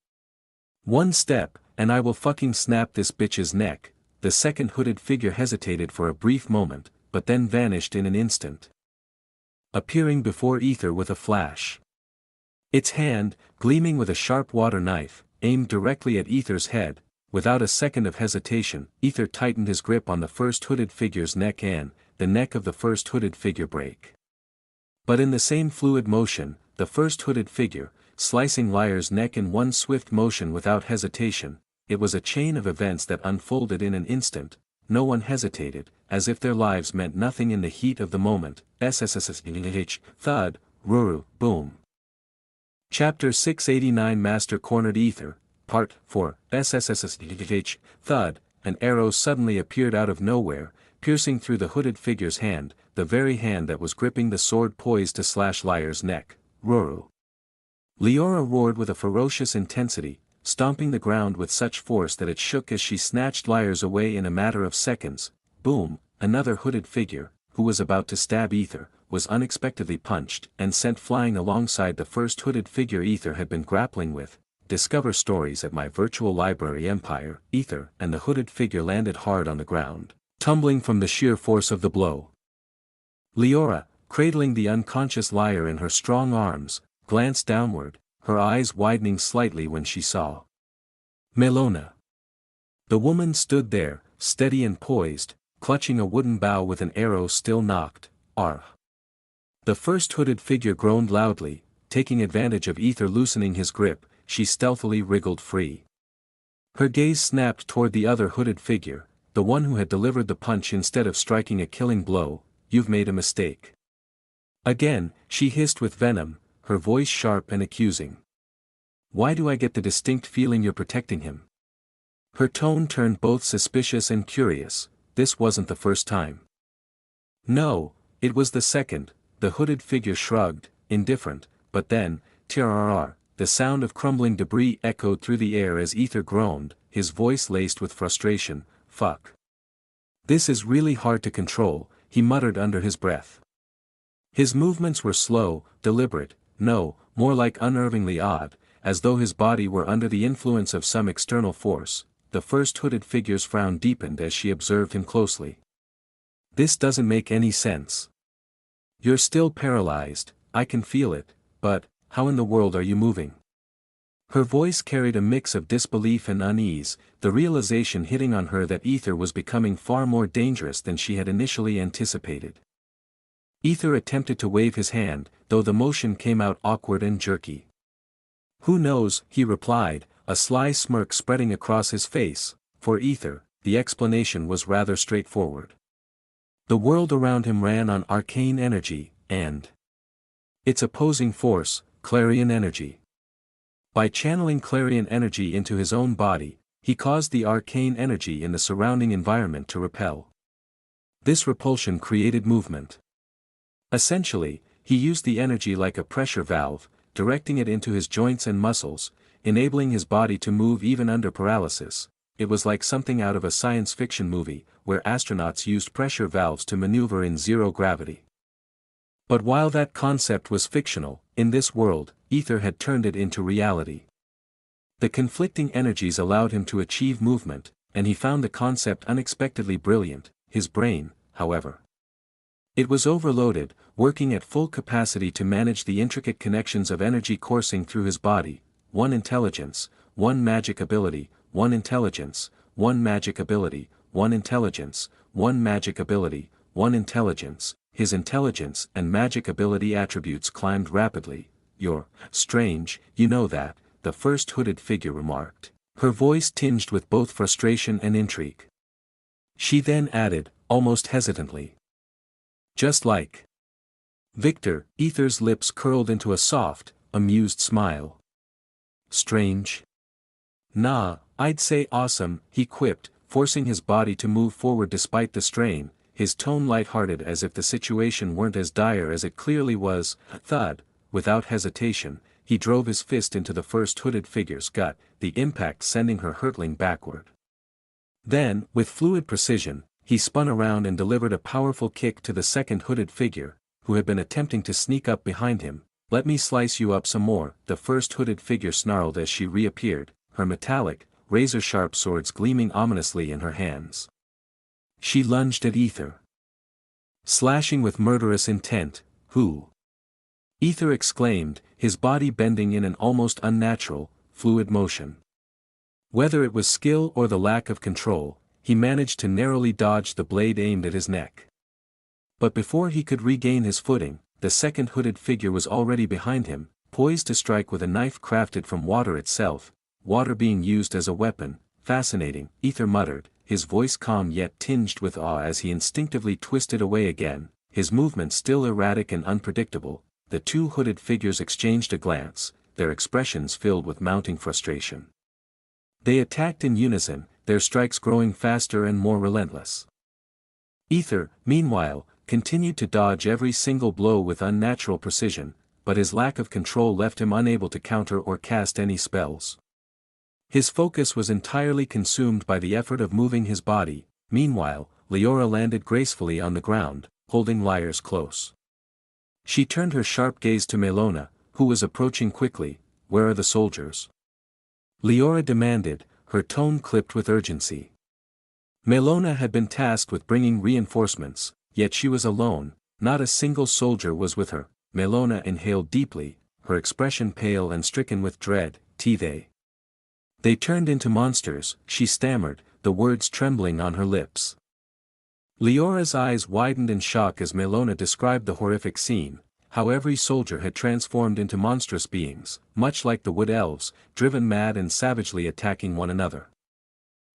One step, and I will fucking snap this bitch's neck. The second hooded figure hesitated for a brief moment, but then vanished in an instant, appearing before Aether with a flash. Its hand, gleaming with a sharp water knife, aimed directly at Aether's head. Without a second of hesitation, Aether tightened his grip on the first hooded figure's neck and, the neck of the first hooded figure break. But in the same fluid motion, the first hooded figure, slicing Liar's neck in one swift motion without hesitation. It was a chain of events that unfolded in an instant. No one hesitated, as if their lives meant nothing in the heat of the moment. SSSSH, thud, ruru, boom. Chapter 689 Master Cornered Aether, Part 4, SSSSH, thud, an arrow suddenly appeared out of nowhere, piercing through the hooded figure's hand, the very hand that was gripping the sword poised to slash Liar's neck. Ruru. Leora roared with a ferocious intensity, stomping the ground with such force that it shook as she snatched Liar's away in a matter of seconds. Boom, another hooded figure, who was about to stab Aether, was unexpectedly punched and sent flying alongside the first hooded figure Aether had been grappling with. Discover stories at my virtual library Empire. Aether and the hooded figure landed hard on the ground, tumbling from the sheer force of the blow. Leora, cradling the unconscious Liar in her strong arms, glanced downward, her eyes widening slightly when she saw Melona. The woman stood there, steady and poised, clutching a wooden bow with an arrow still knocked. Argh. The first hooded figure groaned loudly, taking advantage of Aether loosening his grip. She stealthily wriggled free. Her gaze snapped toward the other hooded figure, the one who had delivered the punch instead of striking a killing blow. You've made a mistake. Again, she hissed with venom, her voice sharp and accusing. Why do I get the distinct feeling you're protecting him? Her tone turned both suspicious and curious. This wasn't the first time. No, it was the second. The hooded figure shrugged, indifferent, but then, TRRR, the sound of crumbling debris echoed through the air as Aether groaned, his voice laced with frustration. "Fuck. This is really hard to control," he muttered under his breath. His movements were slow, deliberate, no, more like unnervingly odd, as though his body were under the influence of some external force. The first hooded figure's frown deepened as she observed him closely. "This doesn't make any sense. You're still paralyzed, I can feel it, but, how in the world are you moving?" Her voice carried a mix of disbelief and unease, the realization hitting on her that Aether was becoming far more dangerous than she had initially anticipated. Aether attempted to wave his hand, though the motion came out awkward and jerky. "Who knows," he replied, a sly smirk spreading across his face. For Aether, the explanation was rather straightforward. The world around him ran on arcane energy, and its opposing force, clarion energy. By channeling clarion energy into his own body, he caused the arcane energy in the surrounding environment to repel. This repulsion created movement. Essentially, he used the energy like a pressure valve, directing it into his joints and muscles, enabling his body to move even under paralysis. It was like something out of a science fiction movie, where astronauts used pressure valves to maneuver in zero gravity. But while that concept was fictional, in this world, Aether had turned it into reality. The conflicting energies allowed him to achieve movement, and he found the concept unexpectedly brilliant. His brain, however, it was overloaded, working at full capacity to manage the intricate connections of energy coursing through his body. One intelligence, one magic ability, one intelligence, one magic ability, one intelligence, one magic ability, one intelligence. His intelligence and magic ability attributes climbed rapidly. "You're strange, you know that," the first hooded figure remarked, her voice tinged with both frustration and intrigue. She then added, almost hesitantly, "Just like Victor." Aether's lips curled into a soft, amused smile. "Strange? Nah, I'd say awesome," he quipped, forcing his body to move forward despite the strain, his tone light-hearted as if the situation weren't as dire as it clearly was. Thud, without hesitation, he drove his fist into the first hooded figure's gut, the impact sending her hurtling backward. Then, with fluid precision, he spun around and delivered a powerful kick to the second hooded figure, who had been attempting to sneak up behind him. "Let me slice you up some more," the first hooded figure snarled as she reappeared, her metallic, razor-sharp swords gleaming ominously in her hands. She lunged at Aether, slashing with murderous intent. "Who?" Aether exclaimed, his body bending in an almost unnatural, fluid motion. Whether it was skill or the lack of control, he managed to narrowly dodge the blade aimed at his neck. But before he could regain his footing, the second hooded figure was already behind him, poised to strike with a knife crafted from water itself, water being used as a weapon. "Fascinating," Aether muttered, his voice calm yet tinged with awe as he instinctively twisted away again, his movements still erratic and unpredictable. The two hooded figures exchanged a glance, their expressions filled with mounting frustration. They attacked in unison, their strikes growing faster and more relentless. Aether, meanwhile, continued to dodge every single blow with unnatural precision, but his lack of control left him unable to counter or cast any spells. His focus was entirely consumed by the effort of moving his body. Meanwhile, Leora landed gracefully on the ground, holding Lyres close. She turned her sharp gaze to Melona, who was approaching quickly. "Where are the soldiers?" Leora demanded, her tone clipped with urgency. Melona had been tasked with bringing reinforcements, yet she was alone, not a single soldier was with her. Melona inhaled deeply, her expression pale and stricken with dread. They turned into monsters," she stammered, the words trembling on her lips. Leora's eyes widened in shock as Melona described the horrific scene, how every soldier had transformed into monstrous beings, much like the wood elves, driven mad and savagely attacking one another.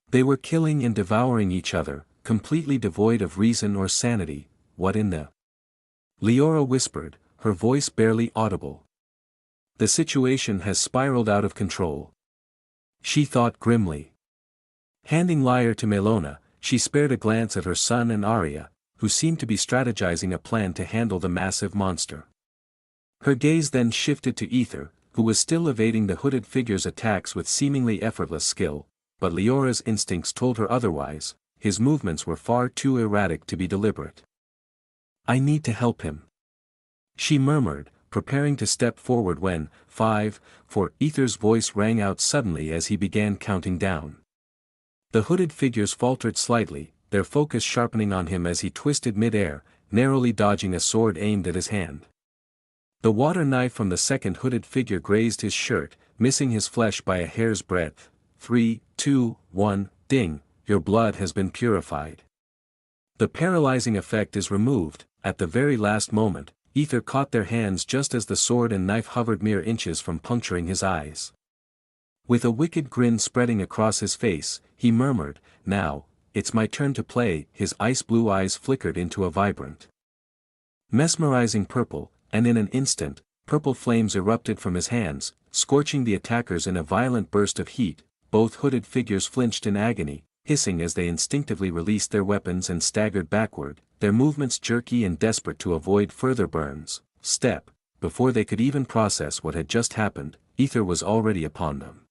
They were killing and devouring each other, completely devoid of reason or sanity. "What in the—" Leora whispered, her voice barely audible. "The situation has spiraled out of control," she thought grimly. Handing Lyre to Melona, she spared a glance at her son and Arya, who seemed to be strategizing a plan to handle the massive monster. Her gaze then shifted to Aether, who was still evading the hooded figure's attacks with seemingly effortless skill, but Leora's instincts told her otherwise. His movements were far too erratic to be deliberate. "I need to help him," she murmured, preparing to step forward when, 5, 4, Aether's voice rang out suddenly as he began counting down. The hooded figures faltered slightly, their focus sharpening on him as he twisted mid-air, narrowly dodging a sword aimed at his hand. The water knife from the second hooded figure grazed his shirt, missing his flesh by a hair's breadth. 3, 2, 1, ding, your blood has been purified. The paralyzing effect is removed. At the very last moment, Aether caught their hands just as the sword and knife hovered mere inches from puncturing his eyes. With a wicked grin spreading across his face, he murmured, "Now, it's my turn to play." His ice-blue eyes flickered into a vibrant, mesmerizing purple, and in an instant, purple flames erupted from his hands, scorching the attackers in a violent burst of heat. Both hooded figures flinched in agony, hissing as they instinctively released their weapons and staggered backward, their movements jerky and desperate to avoid further burns. Before they could even process what had just happened, Aether was already upon them.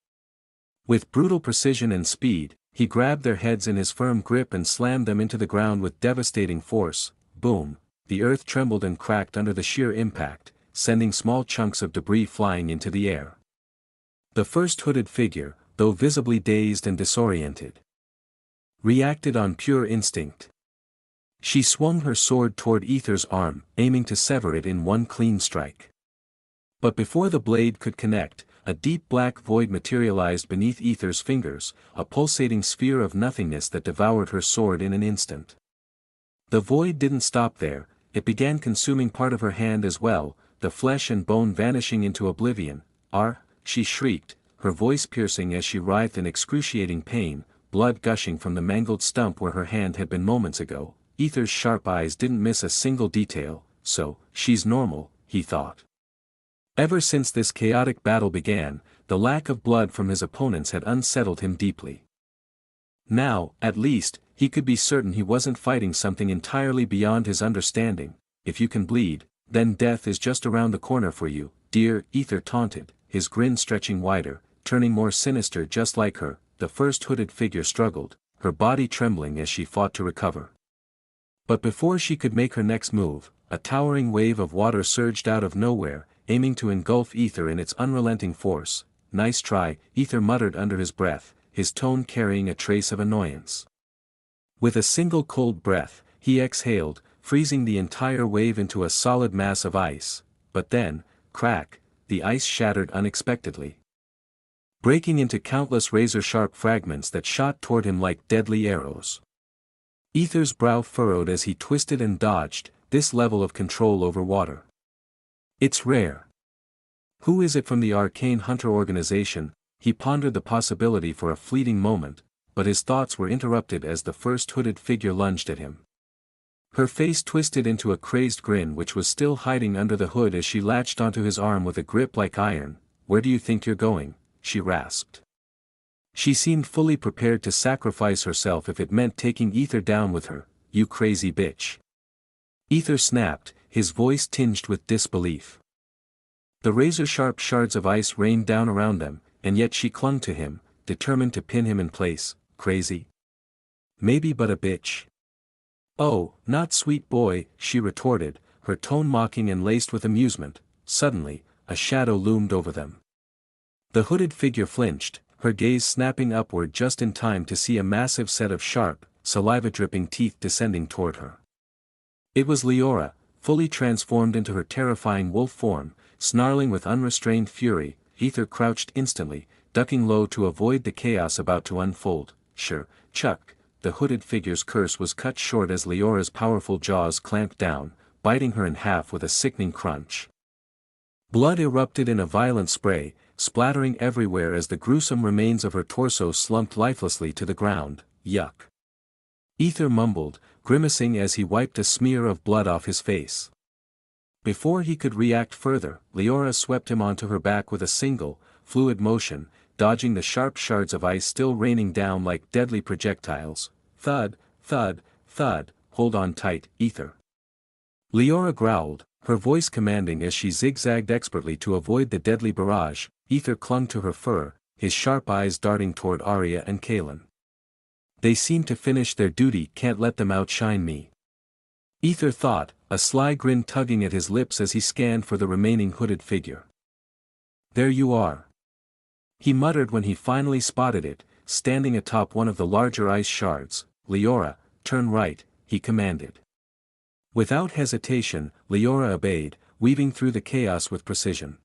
With brutal precision and speed, he grabbed their heads in his firm grip and slammed them into the ground with devastating force. Boom! The earth trembled and cracked under the sheer impact, sending small chunks of debris flying into the air. The first hooded figure, though visibly dazed and disoriented, reacted on pure instinct. She swung her sword toward Aether's arm, aiming to sever it in one clean strike. But before the blade could connect, a deep black void materialized beneath Aether's fingers, a pulsating sphere of nothingness that devoured her sword in an instant. The void didn't stop there, it began consuming part of her hand as well, the flesh and bone vanishing into oblivion. She shrieked, her voice piercing as she writhed in excruciating pain, blood gushing from the mangled stump where her hand had been moments ago. Aether's sharp eyes didn't miss a single detail. So, she's normal, he thought. Ever since this chaotic battle began, the lack of blood from his opponents had unsettled him deeply. Now, at least, he could be certain he wasn't fighting something entirely beyond his understanding. If you can bleed, then death is just around the corner for you, dear, Aether taunted, his grin stretching wider, turning more sinister just like her. The first hooded figure struggled, her body trembling as she fought to recover. But before she could make her next move, a towering wave of water surged out of nowhere, aiming to engulf Aether in its unrelenting force. "Nice try," Aether muttered under his breath, his tone carrying a trace of annoyance. With a single cold breath, he exhaled, freezing the entire wave into a solid mass of ice. But then, crack, the ice shattered unexpectedly, breaking into countless razor-sharp fragments that shot toward him like deadly arrows. Aether's brow furrowed as he twisted and dodged. This level of control over water, it's rare. Who is it from the Arcane Hunter organization? He pondered the possibility for a fleeting moment, but his thoughts were interrupted as the first hooded figure lunged at him. Her face twisted into a crazed grin which was still hiding under the hood as she latched onto his arm with a grip like iron. "Where do you think you're going?" she rasped. She seemed fully prepared to sacrifice herself if it meant taking Aether down with her. "You crazy bitch." Aether snapped, his voice tinged with disbelief. The razor-sharp shards of ice rained down around them, and yet she clung to him, determined to pin him in place. "Crazy? Maybe, but a bitch." "Oh, not sweet boy," she retorted, her tone mocking and laced with amusement. Suddenly, a shadow loomed over them. The hooded figure flinched, her gaze snapping upward just in time to see a massive set of sharp, saliva-dripping teeth descending toward her. It was Leora, fully transformed into her terrifying wolf form, snarling with unrestrained fury. Aether crouched instantly, ducking low to avoid the chaos about to unfold. "Sure, Chuck." The hooded figure's curse was cut short as Leora's powerful jaws clamped down, biting her in half with a sickening crunch. Blood erupted in a violent spray, splattering everywhere as the gruesome remains of her torso slumped lifelessly to the ground. "Yuck." Aether mumbled, grimacing as he wiped a smear of blood off his face. Before he could react further, Leora swept him onto her back with a single, fluid motion, dodging the sharp shards of ice still raining down like deadly projectiles. Thud, thud, thud. "Hold on tight, Aether." Leora growled, Her voice commanding as she zigzagged expertly to avoid the deadly barrage. Aether clung to her fur, his sharp eyes darting toward Arya and Kaelin. They seem to finish their duty, can't let them outshine me. Aether thought, a sly grin tugging at his lips as he scanned for the remaining hooded figure. There you are. He muttered when he finally spotted it, standing atop one of the larger ice shards. Leora, turn right, he commanded. Without hesitation, Leora obeyed, weaving through the chaos with precision.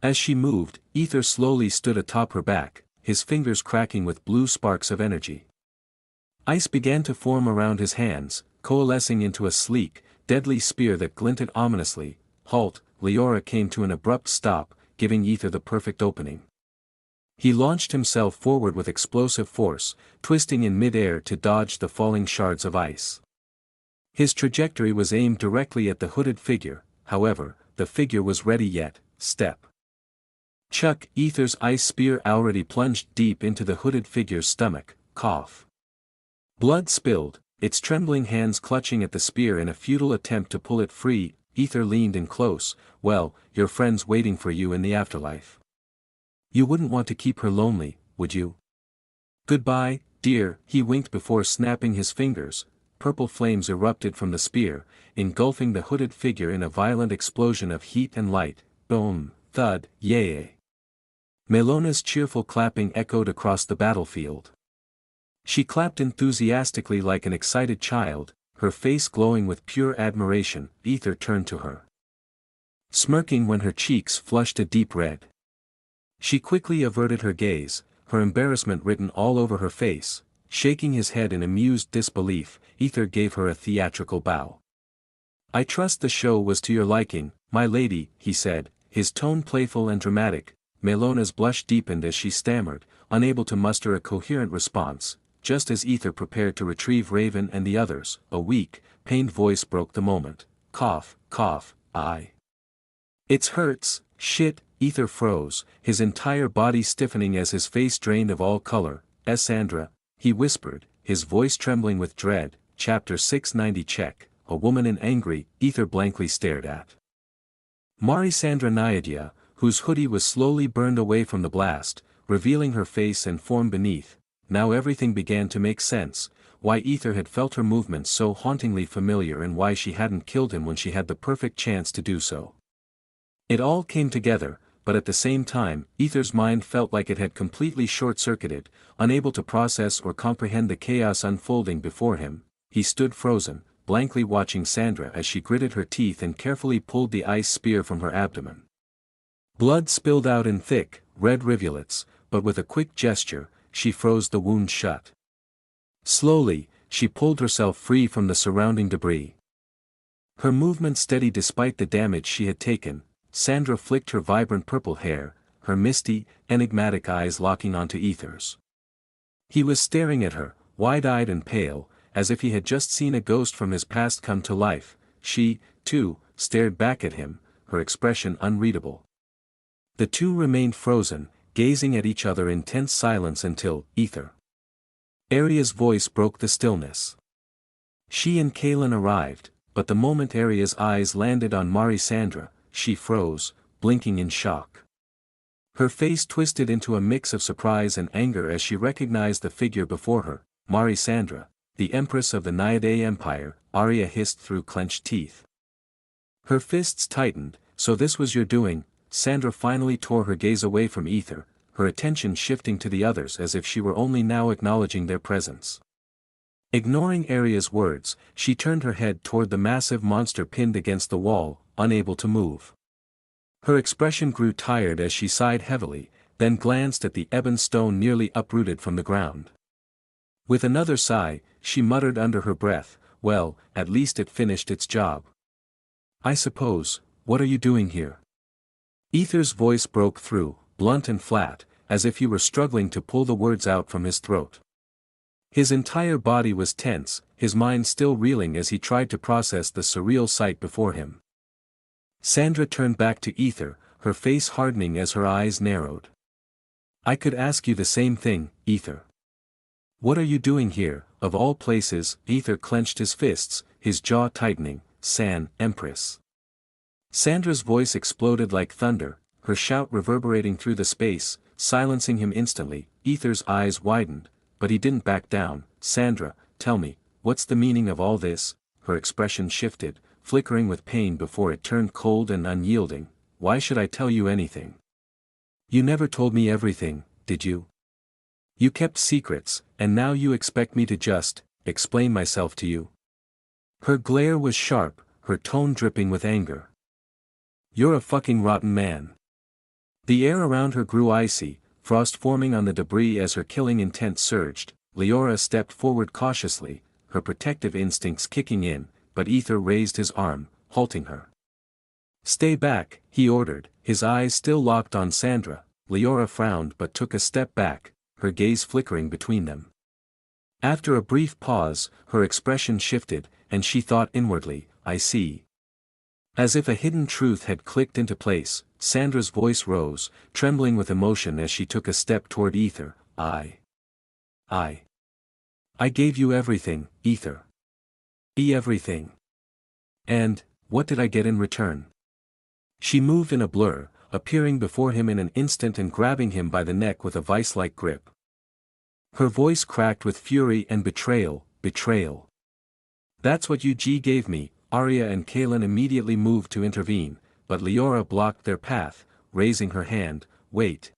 As she moved, Aether slowly stood atop her back, his fingers cracking with blue sparks of energy. Ice began to form around his hands, coalescing into a sleek, deadly spear that glinted ominously. Halt! Leora came to an abrupt stop, giving Aether the perfect opening. He launched himself forward with explosive force, twisting in mid-air to dodge the falling shards of ice. His trajectory was aimed directly at the hooded figure, however, the figure was ready yet. Step. Chuck! Aether's ice spear already plunged deep into the hooded figure's stomach. Cough. Blood spilled, its trembling hands clutching at the spear in a futile attempt to pull it free. Aether leaned in close. Well, your friend's waiting for you in the afterlife. You wouldn't want to keep her lonely, would you? Goodbye, dear, he winked before snapping his fingers. Purple flames erupted from the spear, engulfing the hooded figure in a violent explosion of heat and light. Boom, thud, yay. Melona's cheerful clapping echoed across the battlefield. She clapped enthusiastically like an excited child, her face glowing with pure admiration. Aether turned to her, smirking when her cheeks flushed a deep red. She quickly averted her gaze, her embarrassment written all over her face. Shaking his head in amused disbelief, Aether gave her a theatrical bow. I trust the show was to your liking, my lady, he said, his tone playful and dramatic. Melona's blush deepened as she stammered, unable to muster a coherent response. Just as Aether prepared to retrieve Raven and the others, a weak, pained voice broke the moment. Cough, cough, It hurts, shit. Aether froze, his entire body stiffening as his face drained of all color. Sandra, he whispered, his voice trembling with dread. Chapter 690 check, a woman in angry. Aether blankly stared at Marisandra Naiadia, whose hoodie was slowly burned away from the blast, revealing her face and form beneath. Now everything began to make sense, why Aether had felt her movements so hauntingly familiar and why she hadn't killed him when she had the perfect chance to do so. It all came together, but at the same time, Aether's mind felt like it had completely short-circuited, unable to process or comprehend the chaos unfolding before him. He stood frozen, blankly watching Sandra as she gritted her teeth and carefully pulled the ice spear from her abdomen. Blood spilled out in thick, red rivulets, but with a quick gesture, she froze the wound shut. Slowly, she pulled herself free from the surrounding debris. Her movement steady despite the damage she had taken. Sandra flicked her vibrant purple hair, her misty, enigmatic eyes locking onto Aether's. He was staring at her, wide-eyed and pale, as if he had just seen a ghost from his past come to life. She, too, stared back at him, her expression unreadable. The two remained frozen, gazing at each other in tense silence until, Aether. Arya's voice broke the stillness. She and Kaelin arrived, but the moment Arya's eyes landed on Marisandra, she froze, blinking in shock. Her face twisted into a mix of surprise and anger as she recognized the figure before her. Marisandra, the Empress of the Naiad Empire, Arya hissed through clenched teeth. Her fists tightened. So this was your doing. Sandra finally tore her gaze away from Aether, her attention shifting to the others as if she were only now acknowledging their presence. Ignoring Arya's words, she turned her head toward the massive monster pinned against the wall, unable to move. Her expression grew tired as she sighed heavily, then glanced at the ebon stone nearly uprooted from the ground. With another sigh, she muttered under her breath, well, at least it finished its job. I suppose, what are you doing here? Aether's voice broke through, blunt and flat, as if he were struggling to pull the words out from his throat. His entire body was tense, his mind still reeling as he tried to process the surreal sight before him. Sandra turned back to Aether, her face hardening as her eyes narrowed. I could ask you the same thing, Aether. What are you doing here, of all places? Aether clenched his fists, his jaw tightening. Empress. Sandra's voice exploded like thunder, her shout reverberating through the space, silencing him instantly. Aether's eyes widened, but he didn't back down. "Sandra, tell me, what's the meaning of all this?" Her expression shifted, flickering with pain before it turned cold and unyielding. "Why should I tell you anything? You never told me everything, did you? You kept secrets, and now you expect me to just explain myself to you?" Her glare was sharp, her tone dripping with anger. "You're a fucking rotten man." The air around her grew icy, frost forming on the debris as her killing intent surged. Leora stepped forward cautiously, her protective instincts kicking in, but Aether raised his arm, halting her. "Stay back," he ordered, his eyes still locked on Sandra. Leora frowned but took a step back, her gaze flickering between them. After a brief pause, her expression shifted, and she thought inwardly, "I see." As if a hidden truth had clicked into place, Sandra's voice rose, trembling with emotion as she took a step toward Aether. I gave you everything, Aether. Everything. And, what did I get in return?" She moved in a blur, appearing before him in an instant and grabbing him by the neck with a vice-like grip. Her voice cracked with fury and betrayal. "That's what you gave me." Arya and Kaelin immediately moved to intervene, but Leora blocked their path, raising her hand. "Wait.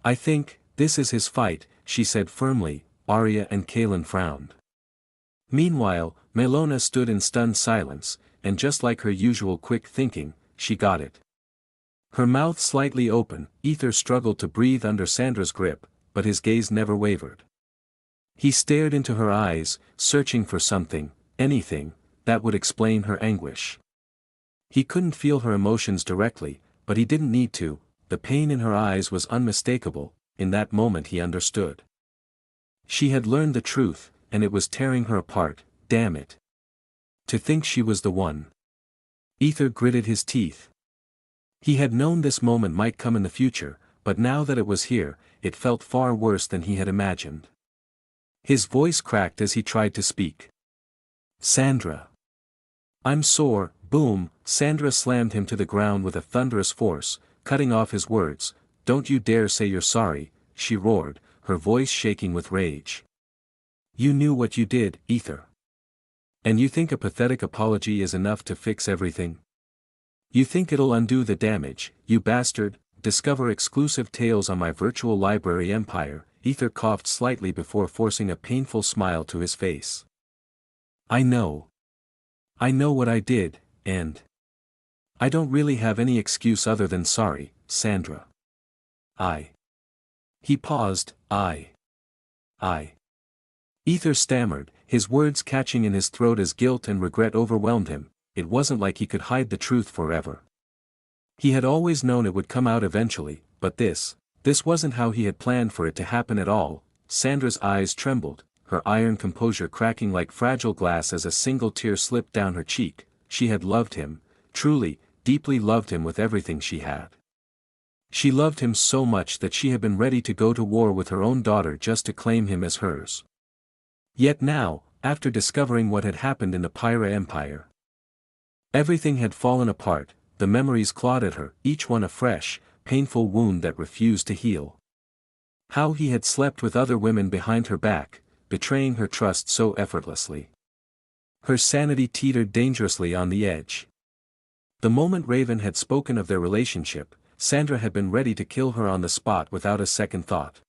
I think, this is his fight," she said firmly. Arya and Kaelin frowned. Meanwhile, Melona stood in stunned silence, and just like her usual quick thinking, she got it. Her mouth slightly open, Aether struggled to breathe under Sandra's grip, but his gaze never wavered. He stared into her eyes, searching for something, anything, that would explain her anguish. He couldn't feel her emotions directly, but he didn't need to. The pain in her eyes was unmistakable. In that moment he understood. She had learned the truth, and it was tearing her apart. Damn it. To think she was the one. Aether gritted his teeth. He had known this moment might come in the future, but now that it was here, it felt far worse than he had imagined. His voice cracked as he tried to speak. "Sandra. I'm sore." Boom, Sandra slammed him to the ground with a thunderous force, cutting off his words. "Don't you dare say you're sorry," she roared, her voice shaking with rage. "You knew what you did, Aether. And you think a pathetic apology is enough to fix everything? You think it'll undo the damage, you bastard." "Discover exclusive tales on my virtual library empire." Aether coughed slightly before forcing a painful smile to his face. I know what I did, and I don't really have any excuse other than sorry, Sandra. He paused. I. Aether stammered, his words catching in his throat as guilt and regret overwhelmed him. It wasn't like he could hide the truth forever. He had always known it would come out eventually, but this wasn't how he had planned for it to happen at all. Sandra's eyes trembled, her iron composure cracking like fragile glass as a single tear slipped down her cheek. She had loved him, truly, deeply loved him with everything she had. She loved him so much that she had been ready to go to war with her own daughter just to claim him as hers. Yet now, after discovering what had happened in the Pyra Empire, everything had fallen apart. The memories clawed at her, each one a fresh, painful wound that refused to heal. How he had slept with other women behind her back, betraying her trust so effortlessly. Her sanity teetered dangerously on the edge. The moment Raven had spoken of their relationship, Sandra had been ready to kill her on the spot without a second thought.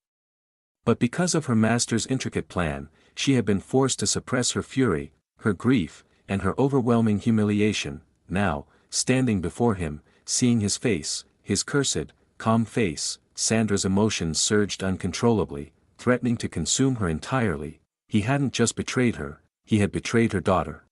But because of her master's intricate plan, she had been forced to suppress her fury, her grief, and her overwhelming humiliation. Now, standing before him, seeing his face, his cursed, calm face, Sandra's emotions surged uncontrollably, threatening to consume her entirely. He hadn't just betrayed her, he had betrayed her daughter.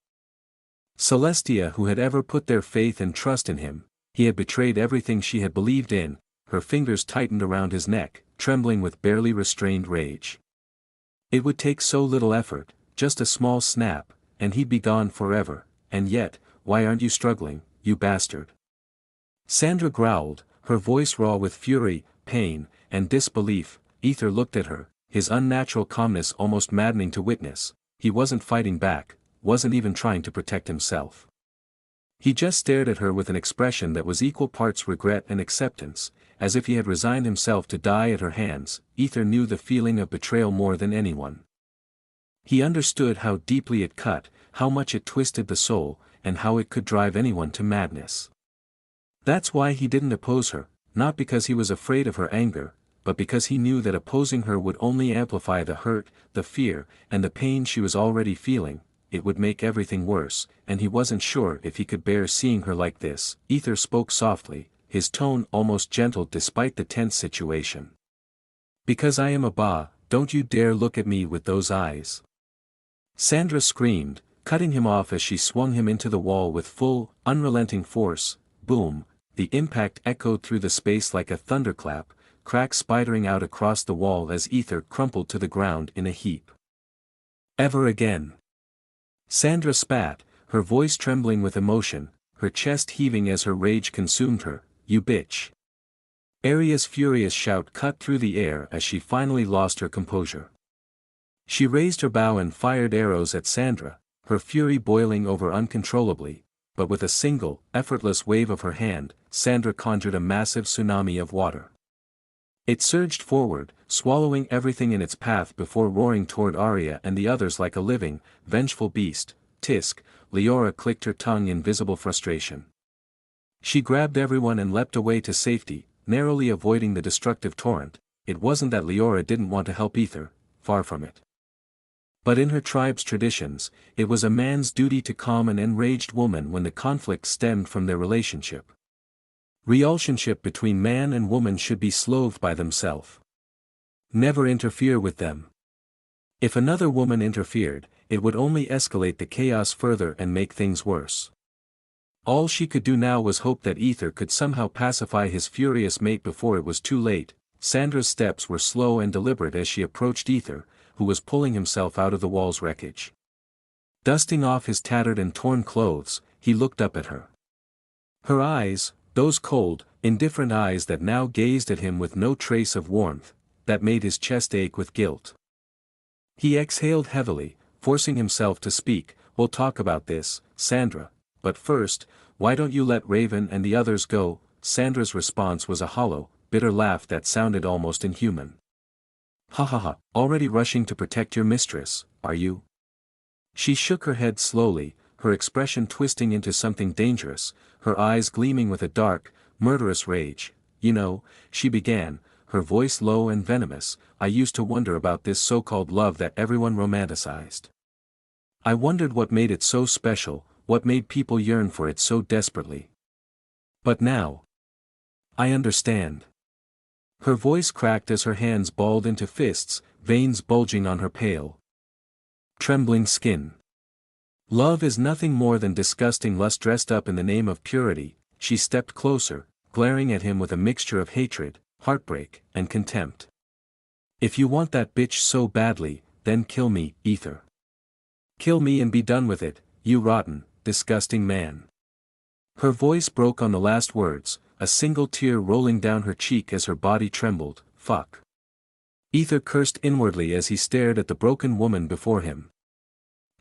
Celestia, who had ever put their faith and trust in him, he had betrayed everything she had believed in. Her fingers tightened around his neck, trembling with barely restrained rage. It would take so little effort, just a small snap, and he'd be gone forever. And yet, why aren't you struggling, you bastard? Sandra growled, her voice raw with fury, pain, and disbelief. Aether looked at her, his unnatural calmness almost maddening to witness. He wasn't fighting back, wasn't even trying to protect himself. He just stared at her with an expression that was equal parts regret and acceptance, as if he had resigned himself to die at her hands. Aether knew the feeling of betrayal more than anyone. He understood how deeply it cut, how much it twisted the soul, and how it could drive anyone to madness. That's why he didn't oppose her, not because he was afraid of her anger, but because he knew that opposing her would only amplify the hurt, the fear, and the pain she was already feeling. It would make everything worse, and he wasn't sure if he could bear seeing her like this. Aether spoke softly, his tone almost gentle despite the tense situation. Because I am a ba, don't you dare look at me with those eyes. Sandra screamed, cutting him off as she swung him into the wall with full, unrelenting force. Boom, the impact echoed through the space like a thunderclap, cracks spidering out across the wall as Aether crumpled to the ground in a heap. Ever again. Sandra spat, her voice trembling with emotion, her chest heaving as her rage consumed her. You bitch. Arya's furious shout cut through the air as she finally lost her composure. She raised her bow and fired arrows at Sandra, her fury boiling over uncontrollably, but with a single, effortless wave of her hand, Sandra conjured a massive tsunami of water. It surged forward, swallowing everything in its path before roaring toward Arya and the others like a living, vengeful beast. Tisk, Leora clicked her tongue in visible frustration. She grabbed everyone and leapt away to safety, narrowly avoiding the destructive torrent. It wasn't that Leora didn't want to help Aether, far from it. But in her tribe's traditions, it was a man's duty to calm an enraged woman when the conflict stemmed from their relationship. Relationship between man and woman should be sloathed by themselves. Never interfere with them. If another woman interfered, it would only escalate the chaos further and make things worse. All she could do now was hope that Aether could somehow pacify his furious mate before it was too late. Sandra's steps were slow and deliberate as she approached Aether, who was pulling himself out of the wall's wreckage. Dusting off his tattered and torn clothes, he looked up at her. Her eyes, those cold, indifferent eyes that now gazed at him with no trace of warmth, that made his chest ache with guilt. He exhaled heavily, forcing himself to speak. We'll talk about this, Sandra, but first, why don't you let Raven and the others go? Sandra's response was a hollow, bitter laugh that sounded almost inhuman. Ha ha ha, already rushing to protect your mistress, are you? She shook her head slowly, her expression twisting into something dangerous, her eyes gleaming with a dark, murderous rage. You know, she began, her voice low and venomous, I used to wonder about this so-called love that everyone romanticized. I wondered what made it so special, what made people yearn for it so desperately. But now, I understand. Her voice cracked as her hands balled into fists, veins bulging on her pale, trembling skin. Love is nothing more than disgusting lust dressed up in the name of purity. She stepped closer, glaring at him with a mixture of hatred, heartbreak, and contempt. If you want that bitch so badly, then kill me, Aether. Kill me and be done with it, you rotten, disgusting man. Her voice broke on the last words, a single tear rolling down her cheek as her body trembled. Fuck. Aether cursed inwardly as he stared at the broken woman before him.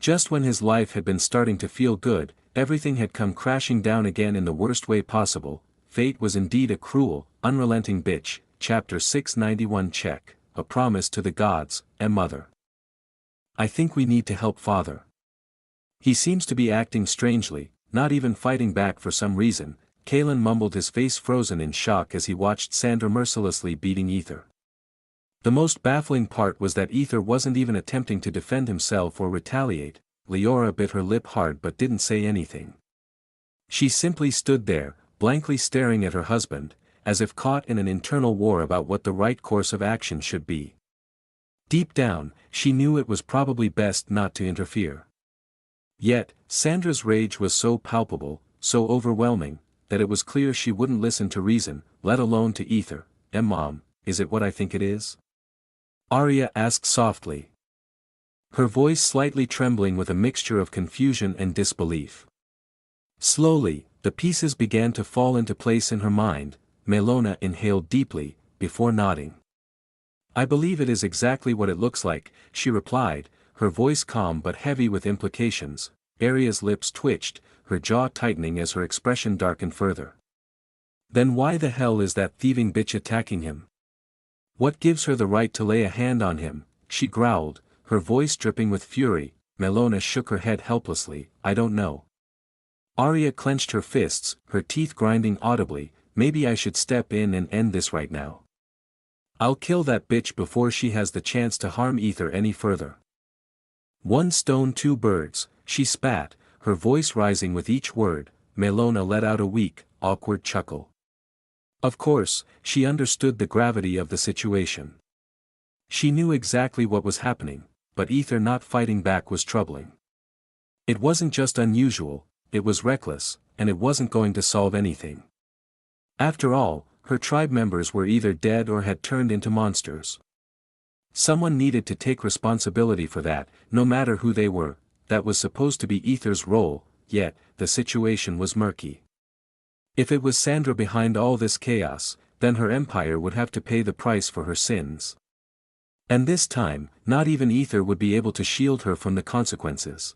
Just when his life had been starting to feel good, everything had come crashing down again in the worst way possible. Fate was indeed a cruel, unrelenting bitch. Chapter 691 Check, a promise to the gods, and mother. I think we need to help father. He seems to be acting strangely, not even fighting back for some reason. Kalen mumbled, his face frozen in shock as he watched Sandra mercilessly beating Aether. The most baffling part was that Aether wasn't even attempting to defend himself or retaliate. Leora bit her lip hard but didn't say anything. She simply stood there, blankly staring at her husband, as if caught in an internal war about what the right course of action should be. Deep down, she knew it was probably best not to interfere. Yet, Sandra's rage was so palpable, so overwhelming, that it was clear she wouldn't listen to reason, let alone to Aether. Mom, is it what I think it is? Arya asked softly, her voice slightly trembling with a mixture of confusion and disbelief. Slowly, the pieces began to fall into place in her mind. Melona inhaled deeply, before nodding. I believe it is exactly what it looks like, she replied, her voice calm but heavy with implications. Arya's lips twitched, her jaw tightening as her expression darkened further. Then why the hell is that thieving bitch attacking him? What gives her the right to lay a hand on him? She growled, her voice dripping with fury. Melona shook her head helplessly. I don't know. Arya clenched her fists, her teeth grinding audibly. Maybe I should step in and end this right now. I'll kill that bitch before she has the chance to harm Aether any further. One stone two birds, she spat, her voice rising with each word. Melona let out a weak, awkward chuckle. Of course, she understood the gravity of the situation. She knew exactly what was happening, but Aether not fighting back was troubling. It wasn't just unusual, it was reckless, and it wasn't going to solve anything. After all, her tribe members were either dead or had turned into monsters. Someone needed to take responsibility for that, no matter who they were. That was supposed to be Aether's role, yet, the situation was murky. If it was Sandra behind all this chaos, then her empire would have to pay the price for her sins. And this time, not even Aether would be able to shield her from the consequences.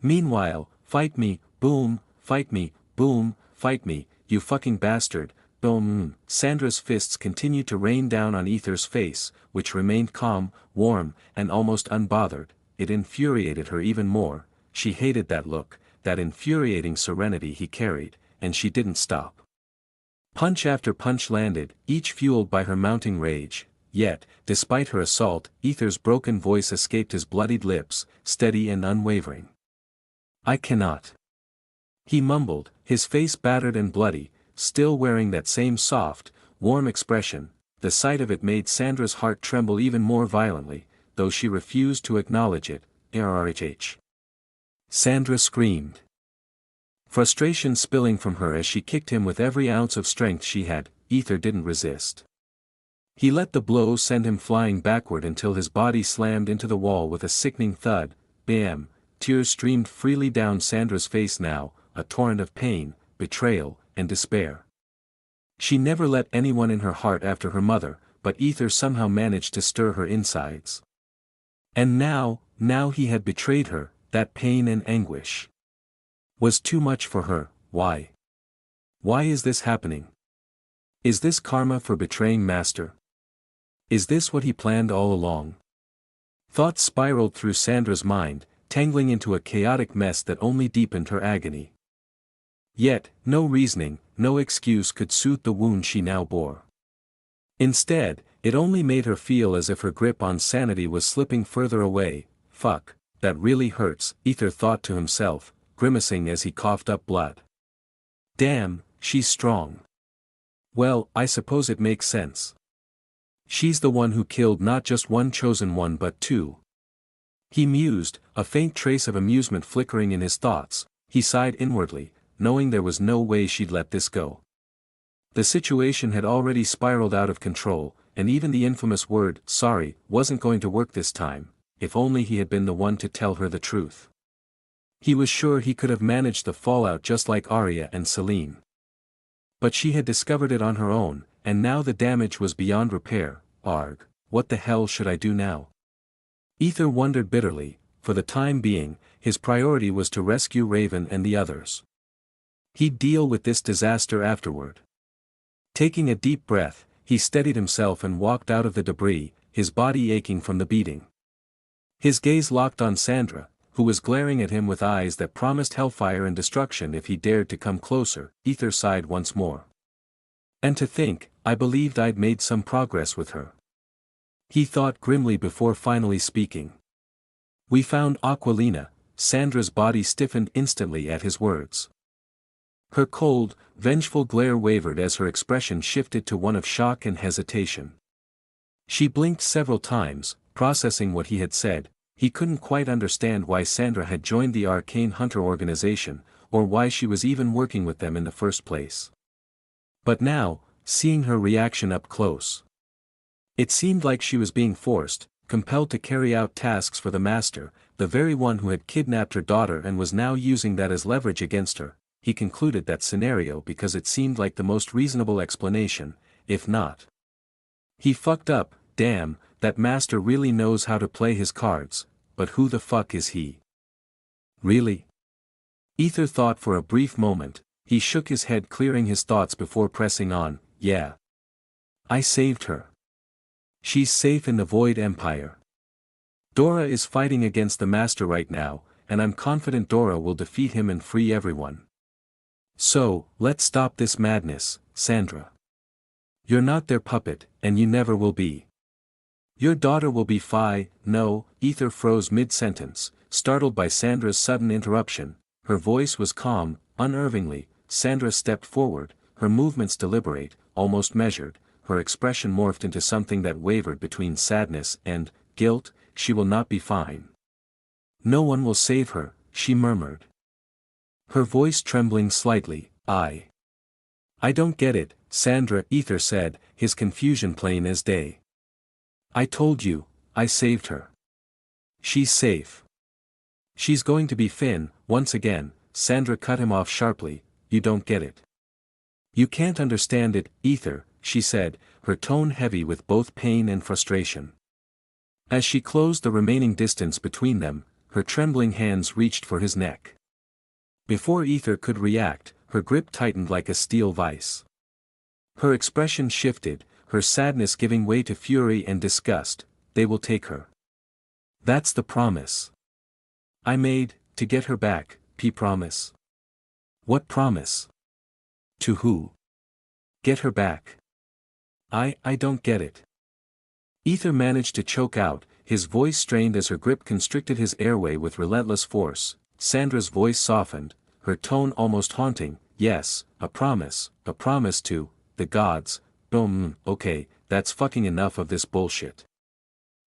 Meanwhile, fight me, boom, fight me, boom, fight me, you fucking bastard, boom. Sandra's fists continued to rain down on Aether's face, which remained calm, warm, and almost unbothered. It infuriated her even more. She hated that look, that infuriating serenity he carried, and she didn't stop. Punch after punch landed, each fueled by her mounting rage. Yet, despite her assault, Aether's broken voice escaped his bloodied lips, steady and unwavering. I cannot. He mumbled, his face battered and bloody, still wearing that same soft, warm expression. The sight of it made Sandra's heart tremble even more violently, though she refused to acknowledge it. RRHH. Sandra screamed. Frustration spilling from her as she kicked him with every ounce of strength she had. Aether didn't resist. He let the blow send him flying backward until his body slammed into the wall with a sickening thud. Bam! Tears streamed freely down Sandra's face now, a torrent of pain, betrayal, and despair. She never let anyone in her heart after her mother, but Aether somehow managed to stir her insides. And now he had betrayed her. That pain and anguish was too much for her. Why? Why is this happening? Is this karma for betraying Master? Is this what he planned all along? Thoughts spiraled through Sandra's mind, tangling into a chaotic mess that only deepened her agony. Yet, no reasoning, no excuse could soothe the wound she now bore. Instead, it only made her feel as if her grip on sanity was slipping further away. Fuck, that really hurts, Aether thought to himself, grimacing as he coughed up blood. Damn, she's strong. Well, I suppose it makes sense. She's the one who killed not just one chosen one but two. He mused, a faint trace of amusement flickering in his thoughts. He sighed inwardly, knowing there was no way she'd let this go. The situation had already spiraled out of control, and even the infamous word, sorry, wasn't going to work this time. If only he had been the one to tell her the truth. He was sure he could have managed the fallout just like Arya and Selene. But she had discovered it on her own, and now the damage was beyond repair. Arg, what the hell should I do now? Aether wondered bitterly. For the time being, his priority was to rescue Raven and the others. He'd deal with this disaster afterward. Taking a deep breath, he steadied himself and walked out of the debris, his body aching from the beating. His gaze locked on Sandra, who was glaring at him with eyes that promised hellfire and destruction if he dared to come closer. Aether sighed once more. And to think, I believed I'd made some progress with her. He thought grimly before finally speaking. We found Aquilina. Sandra's body stiffened instantly at his words. Her cold, vengeful glare wavered as her expression shifted to one of shock and hesitation. She blinked several times, processing what he had said. He couldn't quite understand why Sandra had joined the Arcane Hunter organization, or why she was even working with them in the first place. But now, seeing her reaction up close, it seemed like she was being forced, compelled to carry out tasks for the Master, the very one who had kidnapped her daughter and was now using that as leverage against her. He concluded that scenario because it seemed like the most reasonable explanation, if not. He fucked up. Damn, that Master really knows how to play his cards, but who the fuck is he? Really? Aether thought for a brief moment, he shook his head clearing his thoughts before pressing on, yeah. I saved her. She's safe in the Void Empire. Dora is fighting against the Master right now, and I'm confident Dora will defeat him and free everyone. So, let's stop this madness, Sandra. You're not their puppet, and you never will be. Your daughter will be no, Aether froze mid-sentence, startled by Sandra's sudden interruption. Her voice was calm, unervingly. Sandra stepped forward, her movements deliberate, almost measured, her expression morphed into something that wavered between sadness and guilt. She will not be fine. No one will save her, she murmured. Her voice trembling slightly. I don't get it, Sandra, Aether said, his confusion plain as day. I told you, I saved her. She's safe. She's going to be fine, once again. Sandra cut him off sharply. You don't get it. You can't understand it, Aether, she said, her tone heavy with both pain and frustration. As she closed the remaining distance between them, her trembling hands reached for his neck. Before Aether could react, her grip tightened like a steel vice. Her expression shifted, her sadness giving way to fury and disgust. They will take her. That's the promise I made, to get her back. Promise. What promise? To who? Get her back. I don't get it. Aether managed to choke out, his voice strained as her grip constricted his airway with relentless force. Sandra's voice softened, her tone almost haunting. Yes, a promise to the gods. Okay, that's fucking enough of this bullshit.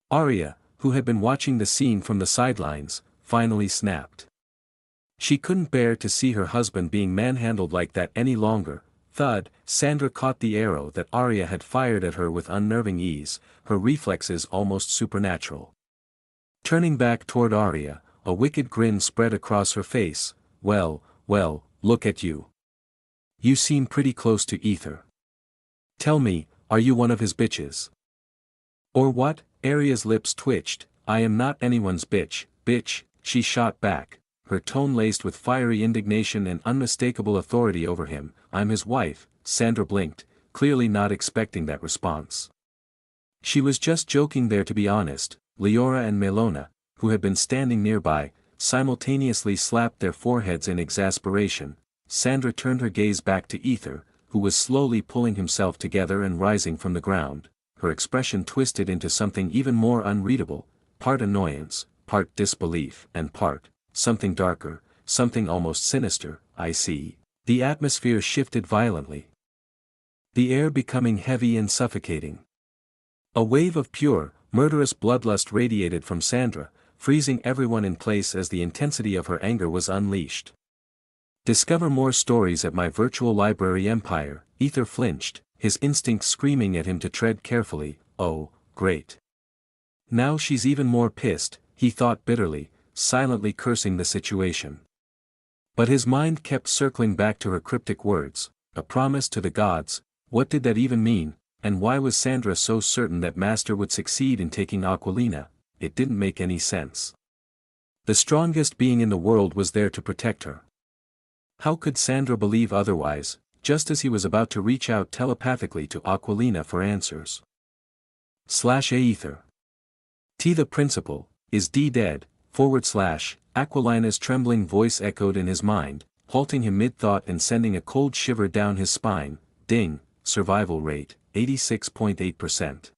Arya, who had been watching the scene from the sidelines, finally snapped. She couldn't bear to see her husband being manhandled like that any longer. Thud, Sandra caught the arrow that Arya had fired at her with unnerving ease, her reflexes almost supernatural. Turning back toward Arya, a wicked grin spread across her face. Well, look at you. You seem pretty close to Aether. Tell me, are you one of his bitches? Or what? Arya's lips twitched. I am not anyone's bitch, she shot back, her tone laced with fiery indignation and unmistakable authority over him. I'm his wife. Sandra blinked, clearly not expecting that response. She was just joking there, to be honest. Leora and Melona, who had been standing nearby, simultaneously slapped their foreheads in exasperation. Sandra turned her gaze back to Aether, who was slowly pulling himself together and rising from the ground, her expression twisted into something even more unreadable, part annoyance, part disbelief, and part something darker, something almost sinister. I see. The atmosphere shifted violently, the air becoming heavy and suffocating. A wave of pure, murderous bloodlust radiated from Sandra, freezing everyone in place as the intensity of her anger was unleashed. Discover more stories at my virtual library empire. Aether flinched, his instincts screaming at him to tread carefully. Oh, great. Now she's even more pissed, he thought bitterly, silently cursing the situation. But his mind kept circling back to her cryptic words, a promise to the gods. What did that even mean, and why was Sandra so certain that Master would succeed in taking Aquilina? It didn't make any sense. The strongest being in the world was there to protect her. How could Sandra believe otherwise, just as he was about to reach out telepathically to Aquilina for answers? /Aether. The principal, is D dead, / Aquilina's trembling voice echoed in his mind, halting him mid-thought and sending a cold shiver down his spine. Ding, survival rate, 86.8%.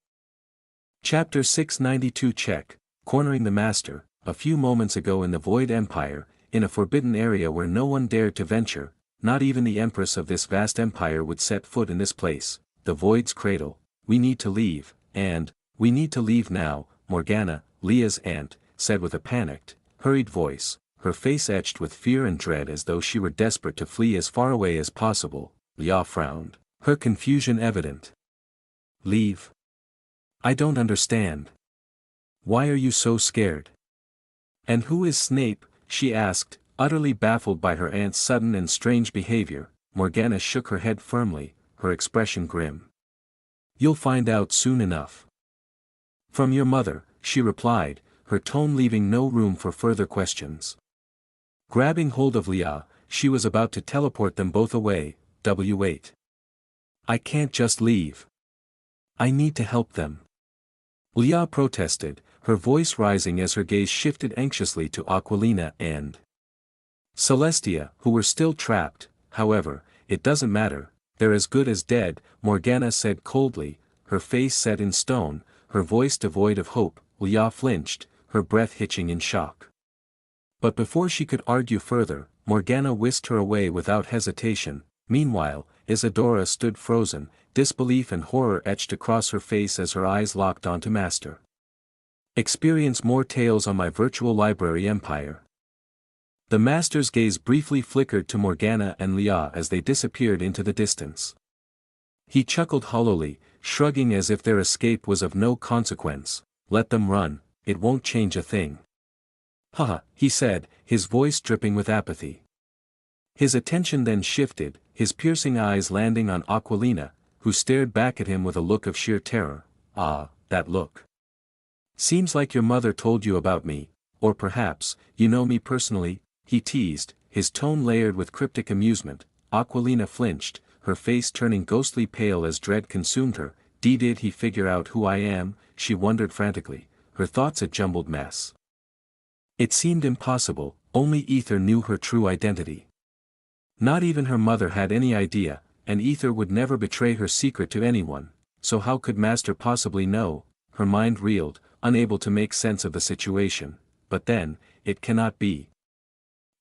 Chapter 692 Check, cornering the Master. A few moments ago in the Void Empire, in a forbidden area where no one dared to venture, not even the Empress of this vast empire would set foot in this place, the Void's cradle. We need to leave, and, we need to leave now, Morgana, Leah's aunt, said with a panicked, hurried voice, her face etched with fear and dread as though she were desperate to flee as far away as possible. Leah frowned, her confusion evident. Leave? I don't understand. Why are you so scared? And who is Snape? She asked, utterly baffled by her aunt's sudden and strange behavior. Morgana shook her head firmly, her expression grim. You'll find out soon enough. From your mother, she replied, her tone leaving no room for further questions. Grabbing hold of Leah, she was about to teleport them both away. W8. I can't just leave. I need to help them. Leah protested, her voice rising as her gaze shifted anxiously to Aquilina and Celestia, who were still trapped. However, it doesn't matter, they're as good as dead, Morgana said coldly, her face set in stone, her voice devoid of hope. Leah flinched, her breath hitching in shock. But before she could argue further, Morgana whisked her away without hesitation. Meanwhile, Isadora stood frozen, disbelief and horror etched across her face as her eyes locked onto Master. Experience more tales on my virtual library empire. The Master's gaze briefly flickered to Morgana and Leah as they disappeared into the distance. He chuckled hollowly, shrugging as if their escape was of no consequence. Let them run, it won't change a thing. Haha, he said, his voice dripping with apathy. His attention then shifted, his piercing eyes landing on Aquilina, who stared back at him with a look of sheer terror. Ah, that look. Seems like your mother told you about me, or perhaps, you know me personally, he teased, his tone layered with cryptic amusement. Aquilina flinched, her face turning ghostly pale as dread consumed her. Did he figure out who I am? She wondered frantically, her thoughts a jumbled mess. It seemed impossible, only Aether knew her true identity. Not even her mother had any idea, and Aether would never betray her secret to anyone, so how could Master possibly know? Her mind reeled, unable to make sense of the situation. But then, it cannot be.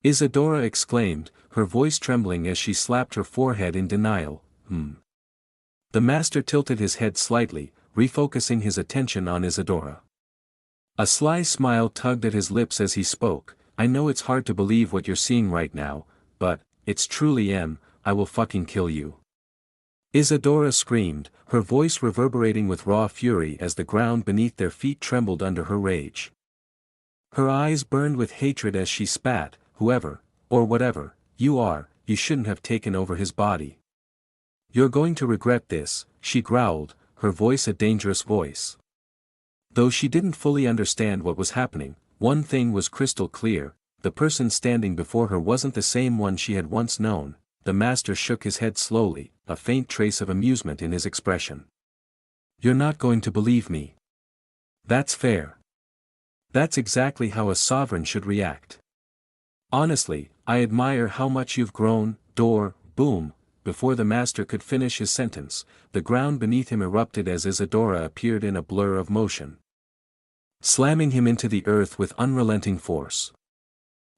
Isadora exclaimed, her voice trembling as she slapped her forehead in denial. The Master tilted his head slightly, refocusing his attention on Isadora. A sly smile tugged at his lips as he spoke. I know it's hard to believe what you're seeing right now, but, it's truly I will fucking kill you. Isadora screamed, her voice reverberating with raw fury as the ground beneath their feet trembled under her rage. Her eyes burned with hatred as she spat, whoever, or whatever, you are, you shouldn't have taken over his body. You're going to regret this, she growled, her voice a dangerous voice. Though she didn't fully understand what was happening, one thing was crystal clear, the person standing before her wasn't the same one she had once known. The Master shook his head slowly, a faint trace of amusement in his expression. You're not going to believe me. That's fair. That's exactly how a sovereign should react. Honestly, I admire how much you've grown. Boom. Before the Master could finish his sentence, the ground beneath him erupted as Isadora appeared in a blur of motion, slamming him into the earth with unrelenting force.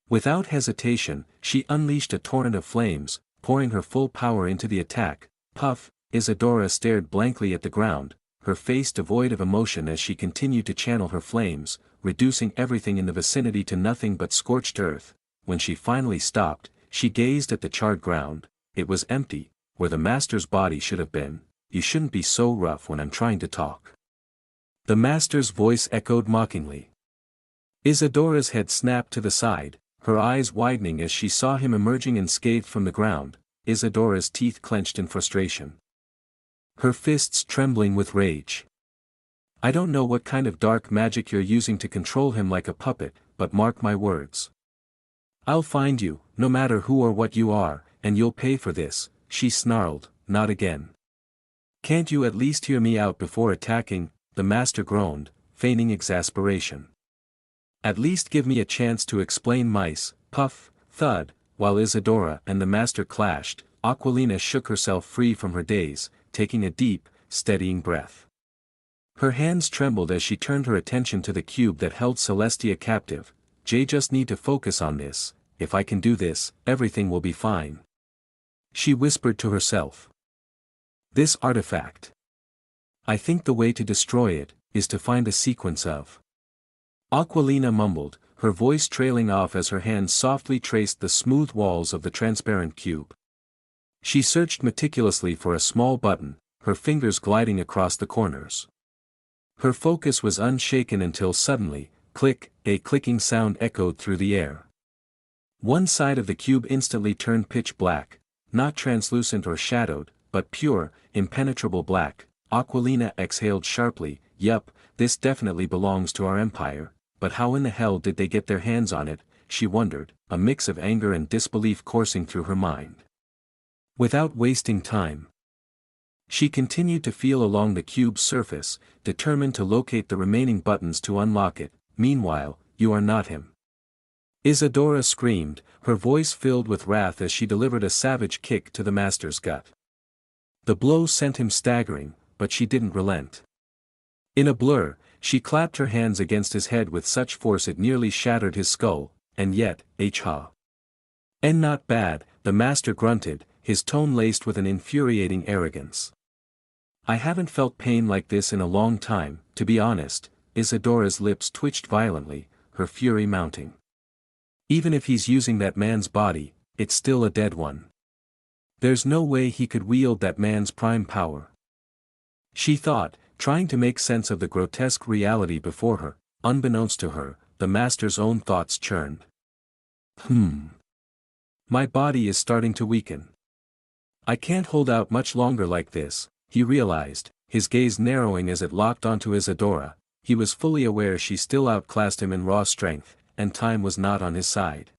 Without hesitation, she unleashed a torrent of flames, pouring her full power into the attack. Puff, Isadora stared blankly at the ground, her face devoid of emotion as she continued to channel her flames, reducing everything in the vicinity to nothing but scorched earth. When she finally stopped, she gazed at the charred ground. It was empty, where the Master's body should have been. You shouldn't be so rough when I'm trying to talk. The Master's voice echoed mockingly. Isadora's head snapped to the side, her eyes widening as she saw him emerging unscathed from the ground. Isadora's teeth clenched in frustration, her fists trembling with rage. I don't know what kind of dark magic you're using to control him like a puppet, but mark my words. I'll find you, no matter who or what you are, and you'll pay for this, she snarled. Not again. Can't you at least hear me out before attacking? The Master groaned, feigning exasperation. At least give me a chance to explain. Mice, puff, thud, while Isadora and the Master clashed. Aquilina shook herself free from her daze, taking a deep, steadying breath. Her hands trembled as she turned her attention to the cube that held Celestia captive. Just need to focus on this. If I can do this, everything will be fine, she whispered to herself. This artifact. I think the way to destroy it is to find a sequence of. Aquilina mumbled, her voice trailing off as her hands softly traced the smooth walls of the transparent cube. She searched meticulously for a small button, her fingers gliding across the corners. Her focus was unshaken until suddenly, click, a clicking sound echoed through the air. One side of the cube instantly turned pitch black, not translucent or shadowed, but pure, impenetrable black. Aquilina exhaled sharply. Yup, this definitely belongs to our empire, but how in the hell did they get their hands on it? she wondered, a mix of anger and disbelief coursing through her mind. Without wasting time, she continued to feel along the cube's surface, determined to locate the remaining buttons to unlock it. Meanwhile, you are not him. Isadora screamed, her voice filled with wrath as she delivered a savage kick to the master's gut. The blow sent him staggering, but she didn't relent. In a blur, she clapped her hands against his head with such force it nearly shattered his skull, and yet, and not bad, the master grunted, his tone laced with an infuriating arrogance. I haven't felt pain like this in a long time, to be honest. Isadora's lips twitched violently, her fury mounting. Even if he's using that man's body, it's still a dead one. There's no way he could wield that man's prime power. She thought, trying to make sense of the grotesque reality before her. Unbeknownst to her, the master's own thoughts churned. My body is starting to weaken. I can't hold out much longer like this, he realized, his gaze narrowing as it locked onto Isadora. He was fully aware she still outclassed him in raw strength, and time was not on his side.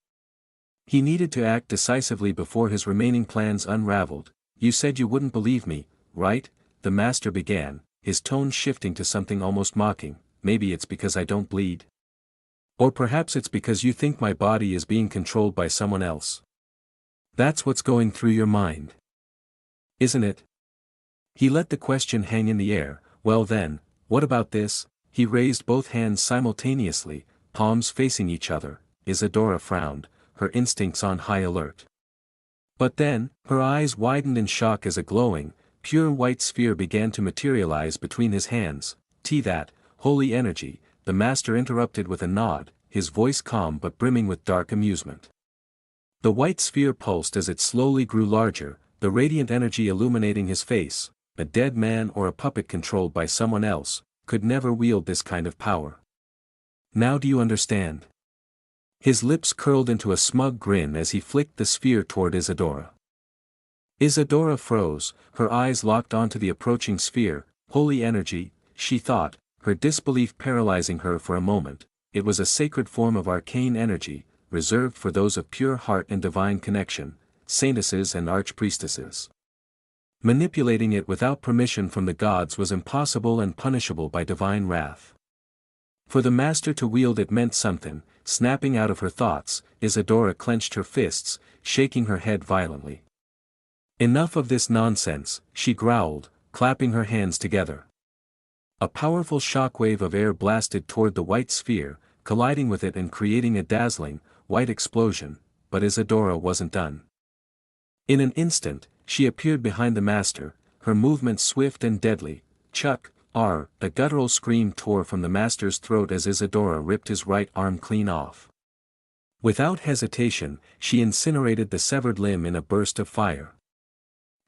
He needed to act decisively before his remaining plans unraveled. You said you wouldn't believe me, right? The master began, his tone shifting to something almost mocking. Maybe it's because I don't bleed. Or perhaps it's because you think my body is being controlled by someone else. That's what's going through your mind, isn't it? He let the question hang in the air. Well then, what about this? He raised both hands simultaneously, palms facing each other. Isadora frowned, her instincts on high alert. But then, her eyes widened in shock as a glowing, pure white sphere began to materialize between his hands. That, holy energy, the master interrupted with a nod, his voice calm but brimming with dark amusement. The white sphere pulsed as it slowly grew larger, the radiant energy illuminating his face. A dead man or a puppet controlled by someone else could never wield this kind of power. Now do you understand? His lips curled into a smug grin as he flicked the sphere toward Isadora. Isadora froze, her eyes locked onto the approaching sphere. Holy energy, she thought, her disbelief paralyzing her for a moment. It was a sacred form of arcane energy, reserved for those of pure heart and divine connection, saintesses and archpriestesses. Manipulating it without permission from the gods was impossible and punishable by divine wrath. For the master to wield it meant something. Snapping out of her thoughts, Isadora clenched her fists, shaking her head violently. Enough of this nonsense, she growled, clapping her hands together. A powerful shockwave of air blasted toward the white sphere, colliding with it and creating a dazzling, white explosion, but Isadora wasn't done. In an instant, she appeared behind the master, her movements swift and deadly. A guttural scream tore from the master's throat as Isadora ripped his right arm clean off. Without hesitation, she incinerated the severed limb in a burst of fire.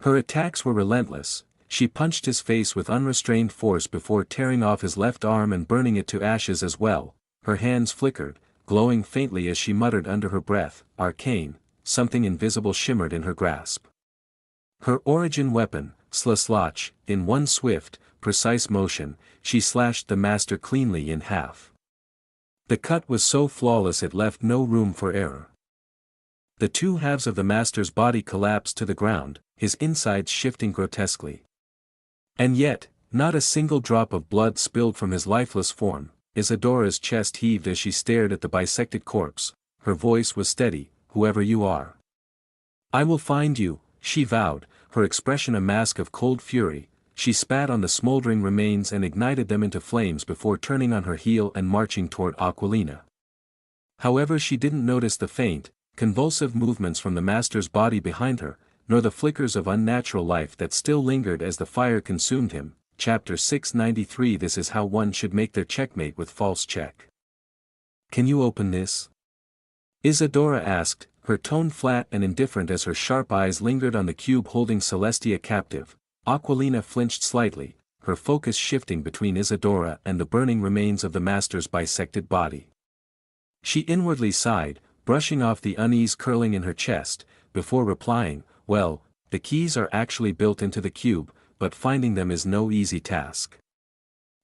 Her attacks were relentless. She punched his face with unrestrained force before tearing off his left arm and burning it to ashes as well. Her hands flickered, glowing faintly as she muttered under her breath, "Arcane." Something invisible shimmered in her grasp. Her origin weapon, Slash, in one swift, precise motion, she slashed the master cleanly in half. The cut was so flawless it left no room for error. The two halves of the master's body collapsed to the ground, his insides shifting grotesquely. And yet, not a single drop of blood spilled from his lifeless form. Isadora's chest heaved as she stared at the bisected corpse. Her voice was steady, "Whoever you are, I will find you," she vowed, her expression a mask of cold fury. She spat on the smoldering remains and ignited them into flames before turning on her heel and marching toward Aquilina. However, she didn't notice the faint, convulsive movements from the master's body behind her, nor the flickers of unnatural life that still lingered as the fire consumed him. Chapter 693. This is how one should make their checkmate with false check. "Can you open this?" Isadora asked, her tone flat and indifferent as her sharp eyes lingered on the cube holding Celestia captive. Aquilina flinched slightly, her focus shifting between Isadora and the burning remains of the master's bisected body. She inwardly sighed, brushing off the unease curling in her chest, before replying, "Well, the keys are actually built into the cube, but finding them is no easy task."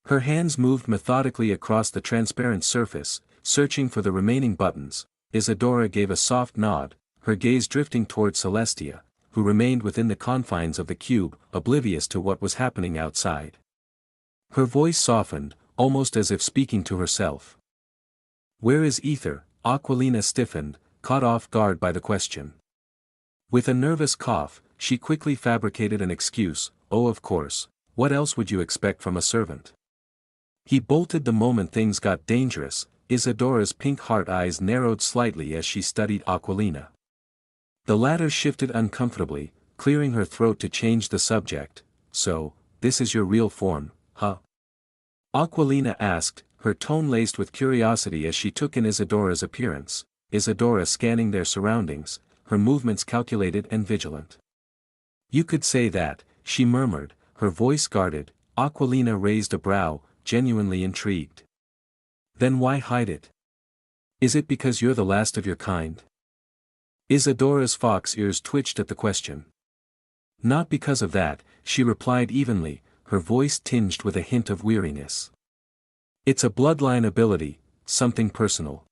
Her hands moved methodically across the transparent surface, searching for the remaining buttons. Isadora gave a soft nod, her gaze drifting toward Celestia, who remained within the confines of the cube, oblivious to what was happening outside. Her voice softened, almost as if speaking to herself. "Where is Aether?" Aquilina stiffened, caught off guard by the question. With a nervous cough, she quickly fabricated an excuse. "Oh, of course, what else would you expect from a servant?" He bolted the moment things got dangerous. Isadora's pink heart eyes narrowed slightly as she studied Aquilina. The latter shifted uncomfortably, clearing her throat to change the subject. "So, this is your real form, huh?" Aquilina asked, her tone laced with curiosity as she took in Isadora's appearance, Isadora scanning their surroundings, her movements calculated and vigilant. "You could say that," she murmured, her voice guarded. Aquilina raised a brow, genuinely intrigued. "Then why hide it? Is it because you're the last of your kind?" Isadora's fox ears twitched at the question. "Not because of that," she replied evenly, her voice tinged with a hint of weariness. "It's a bloodline ability, something personal."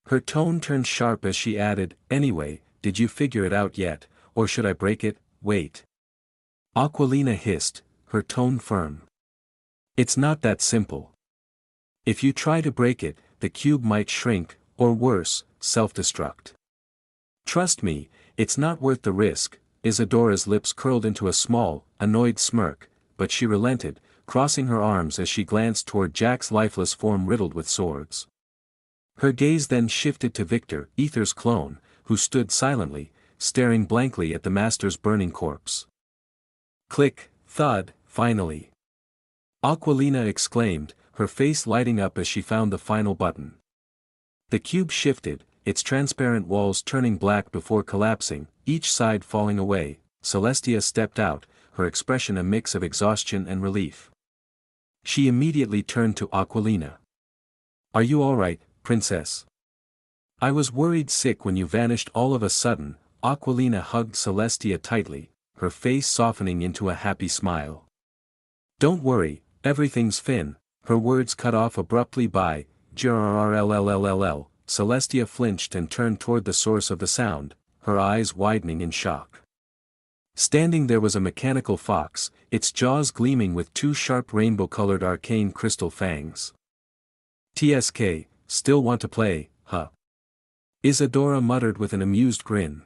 Her tone turned sharp as she added, "Anyway, did you figure it out yet, or should I break it?" "Wait." Aquilina hissed, her tone firm. "It's not that simple. If you try to break it, the cube might shrink, or worse, self-destruct. Trust me, it's not worth the risk." Isadora's lips curled into a small, annoyed smirk, but she relented, crossing her arms as she glanced toward Jack's lifeless form riddled with swords. Her gaze then shifted to Victor, Aether's clone, who stood silently, staring blankly at the master's burning corpse. Click, thud, finally. Aquilina exclaimed, her face lighting up as she found the final button. The cube shifted, its transparent walls turning black before collapsing, each side falling away. Celestia stepped out, her expression a mix of exhaustion and relief. She immediately turned to Aquilina. "Are you all right, princess? I was worried sick when you vanished all of a sudden." Aquilina hugged Celestia tightly, her face softening into a happy smile. "Don't worry, everything's fine." Her words cut off abruptly by "grrrllll." Celestia flinched and turned toward the source of the sound, her eyes widening in shock. Standing there was a mechanical fox, its jaws gleaming with two sharp rainbow-colored arcane crystal fangs. "TSK, still want to play, huh?" Isadora muttered with an amused grin.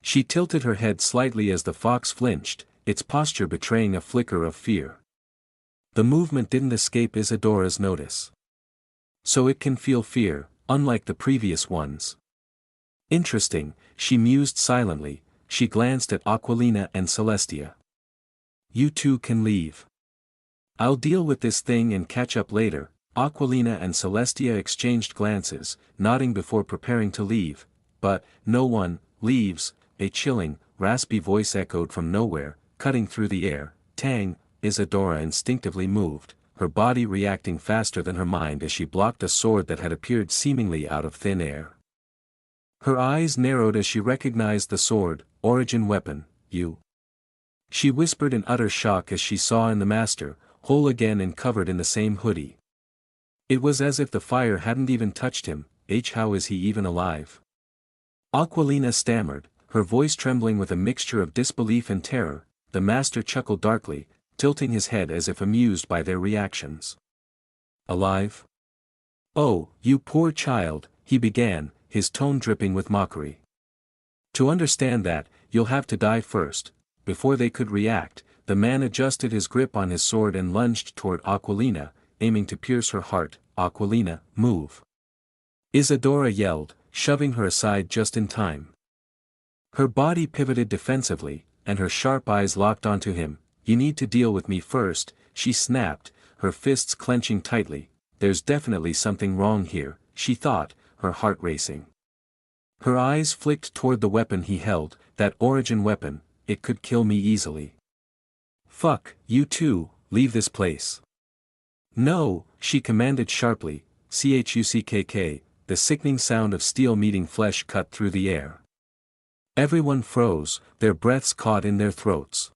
She tilted her head slightly as the fox flinched, its posture betraying a flicker of fear. The movement didn't escape Isadora's notice. So it can feel fear, unlike the previous ones. Interesting, she mused silently. She glanced at Aquilina and Celestia. "You two can leave. I'll deal with this thing and catch up later." Aquilina and Celestia exchanged glances, nodding before preparing to leave. "But no one leaves," a chilling, raspy voice echoed from nowhere, cutting through the air. "Tang." Isadora instinctively moved, her body reacting faster than her mind as she blocked a sword that had appeared seemingly out of thin air. Her eyes narrowed as she recognized the sword. "Origin weapon, you." She whispered in utter shock as she saw in the master, whole again and covered in the same hoodie. It was as if the fire hadn't even touched him. How is he even alive?" Aquilina stammered, her voice trembling with a mixture of disbelief and terror. The master chuckled darkly, tilting his head as if amused by their reactions. "Alive? Oh, you poor child," he began, his tone dripping with mockery. "To understand that, you'll have to die first." Before they could react, the man adjusted his grip on his sword and lunged toward Aquilina, aiming to pierce her heart. "Aquilina, move!" Isadora yelled, shoving her aside just in time. Her body pivoted defensively, and her sharp eyes locked onto him. "You need to deal with me first," she snapped, her fists clenching tightly. "There's definitely something wrong here," she thought, her heart racing. Her eyes flicked toward the weapon he held, that origin weapon. "It could kill me easily." "Fuck, you two, leave this place." "No," she commanded sharply. "Chuckk." The sickening sound of steel meeting flesh cut through the air. Everyone froze, their breaths caught in their throats.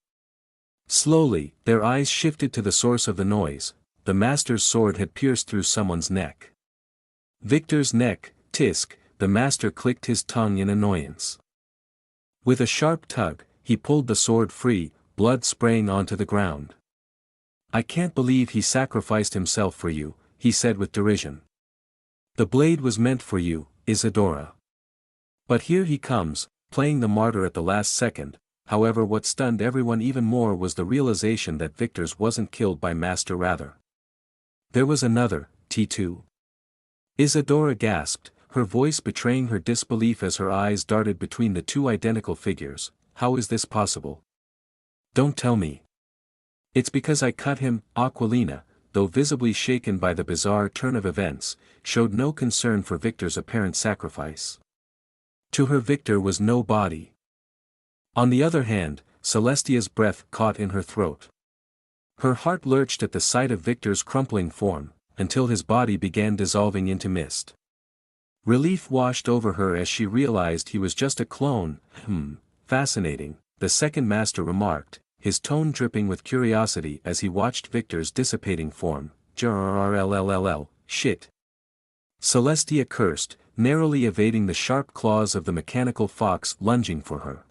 Slowly, their eyes shifted to the source of the noise. The master's sword had pierced through someone's neck. Victor's neck. Tisk, the master clicked his tongue in annoyance. With a sharp tug, he pulled the sword free, blood spraying onto the ground. "I can't believe he sacrificed himself for you," he said with derision. "The blade was meant for you, Isadora. But here he comes, playing the martyr at the last second." However, what stunned everyone even more was the realization that Victor's wasn't killed by Master Rather. There was another, T2. Isadora gasped, her voice betraying her disbelief as her eyes darted between the two identical figures. "How is this possible? Don't tell me." "It's because I cut him." Aquilina, though visibly shaken by the bizarre turn of events, showed no concern for Victor's apparent sacrifice. To her, Victor was no body. On the other hand, Celestia's breath caught in her throat. Her heart lurched at the sight of Victor's crumpling form, until his body began dissolving into mist. Relief washed over her as she realized he was just a clone. Fascinating," the second master remarked, his tone dripping with curiosity as he watched Victor's dissipating form. "Jrrrllll, shit." Celestia cursed, narrowly evading the sharp claws of the mechanical fox lunging for her.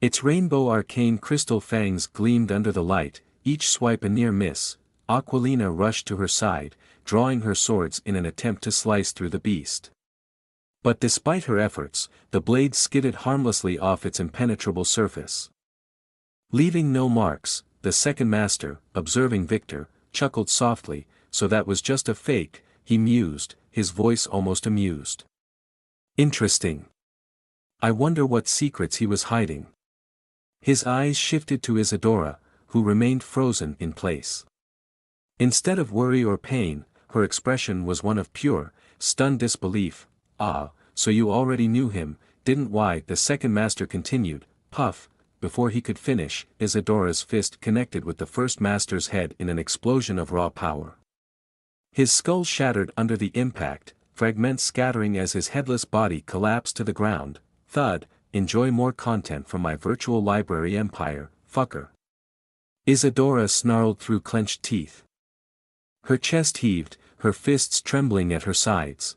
Its rainbow arcane crystal fangs gleamed under the light, each swipe a near miss. Aquilina rushed to her side, drawing her swords in an attempt to slice through the beast. But despite her efforts, the blade skidded harmlessly off its impenetrable surface. Leaving no marks, the second master, observing Victor, chuckled softly. "So that was just a fake," he mused, his voice almost amused. "Interesting. I wonder what secrets he was hiding." His eyes shifted to Isadora, who remained frozen in place. Instead of worry or pain, her expression was one of pure, stunned disbelief. "Ah, so you already knew him, didn't why?" the second master continued. Puff. Before he could finish, Isadora's fist connected with the first master's head in an explosion of raw power. His skull shattered under the impact, fragments scattering as his headless body collapsed to the ground. Thud. "Enjoy more content from my virtual library empire, fucker." Isadora snarled through clenched teeth. Her chest heaved, her fists trembling at her sides.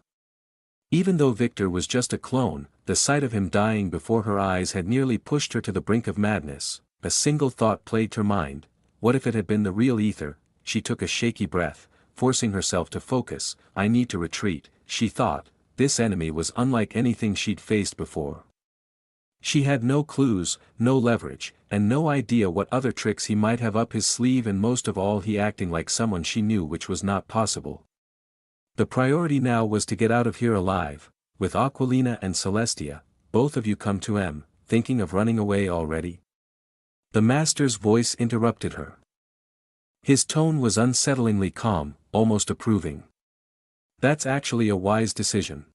Even though Victor was just a clone, the sight of him dying before her eyes had nearly pushed her to the brink of madness. A single thought plagued her mind: what if it had been the real Aether? She took a shaky breath, forcing herself to focus. "I need to retreat," she thought. This enemy was unlike anything she'd faced before. She had no clues, no leverage, and no idea what other tricks he might have up his sleeve, and most of all he acting like someone she knew, which was not possible. The priority now was to get out of here alive. "With Aquilina and Celestia, both of you come to M, thinking of running away already?" The master's voice interrupted her. His tone was unsettlingly calm, almost approving. "That's actually a wise decision.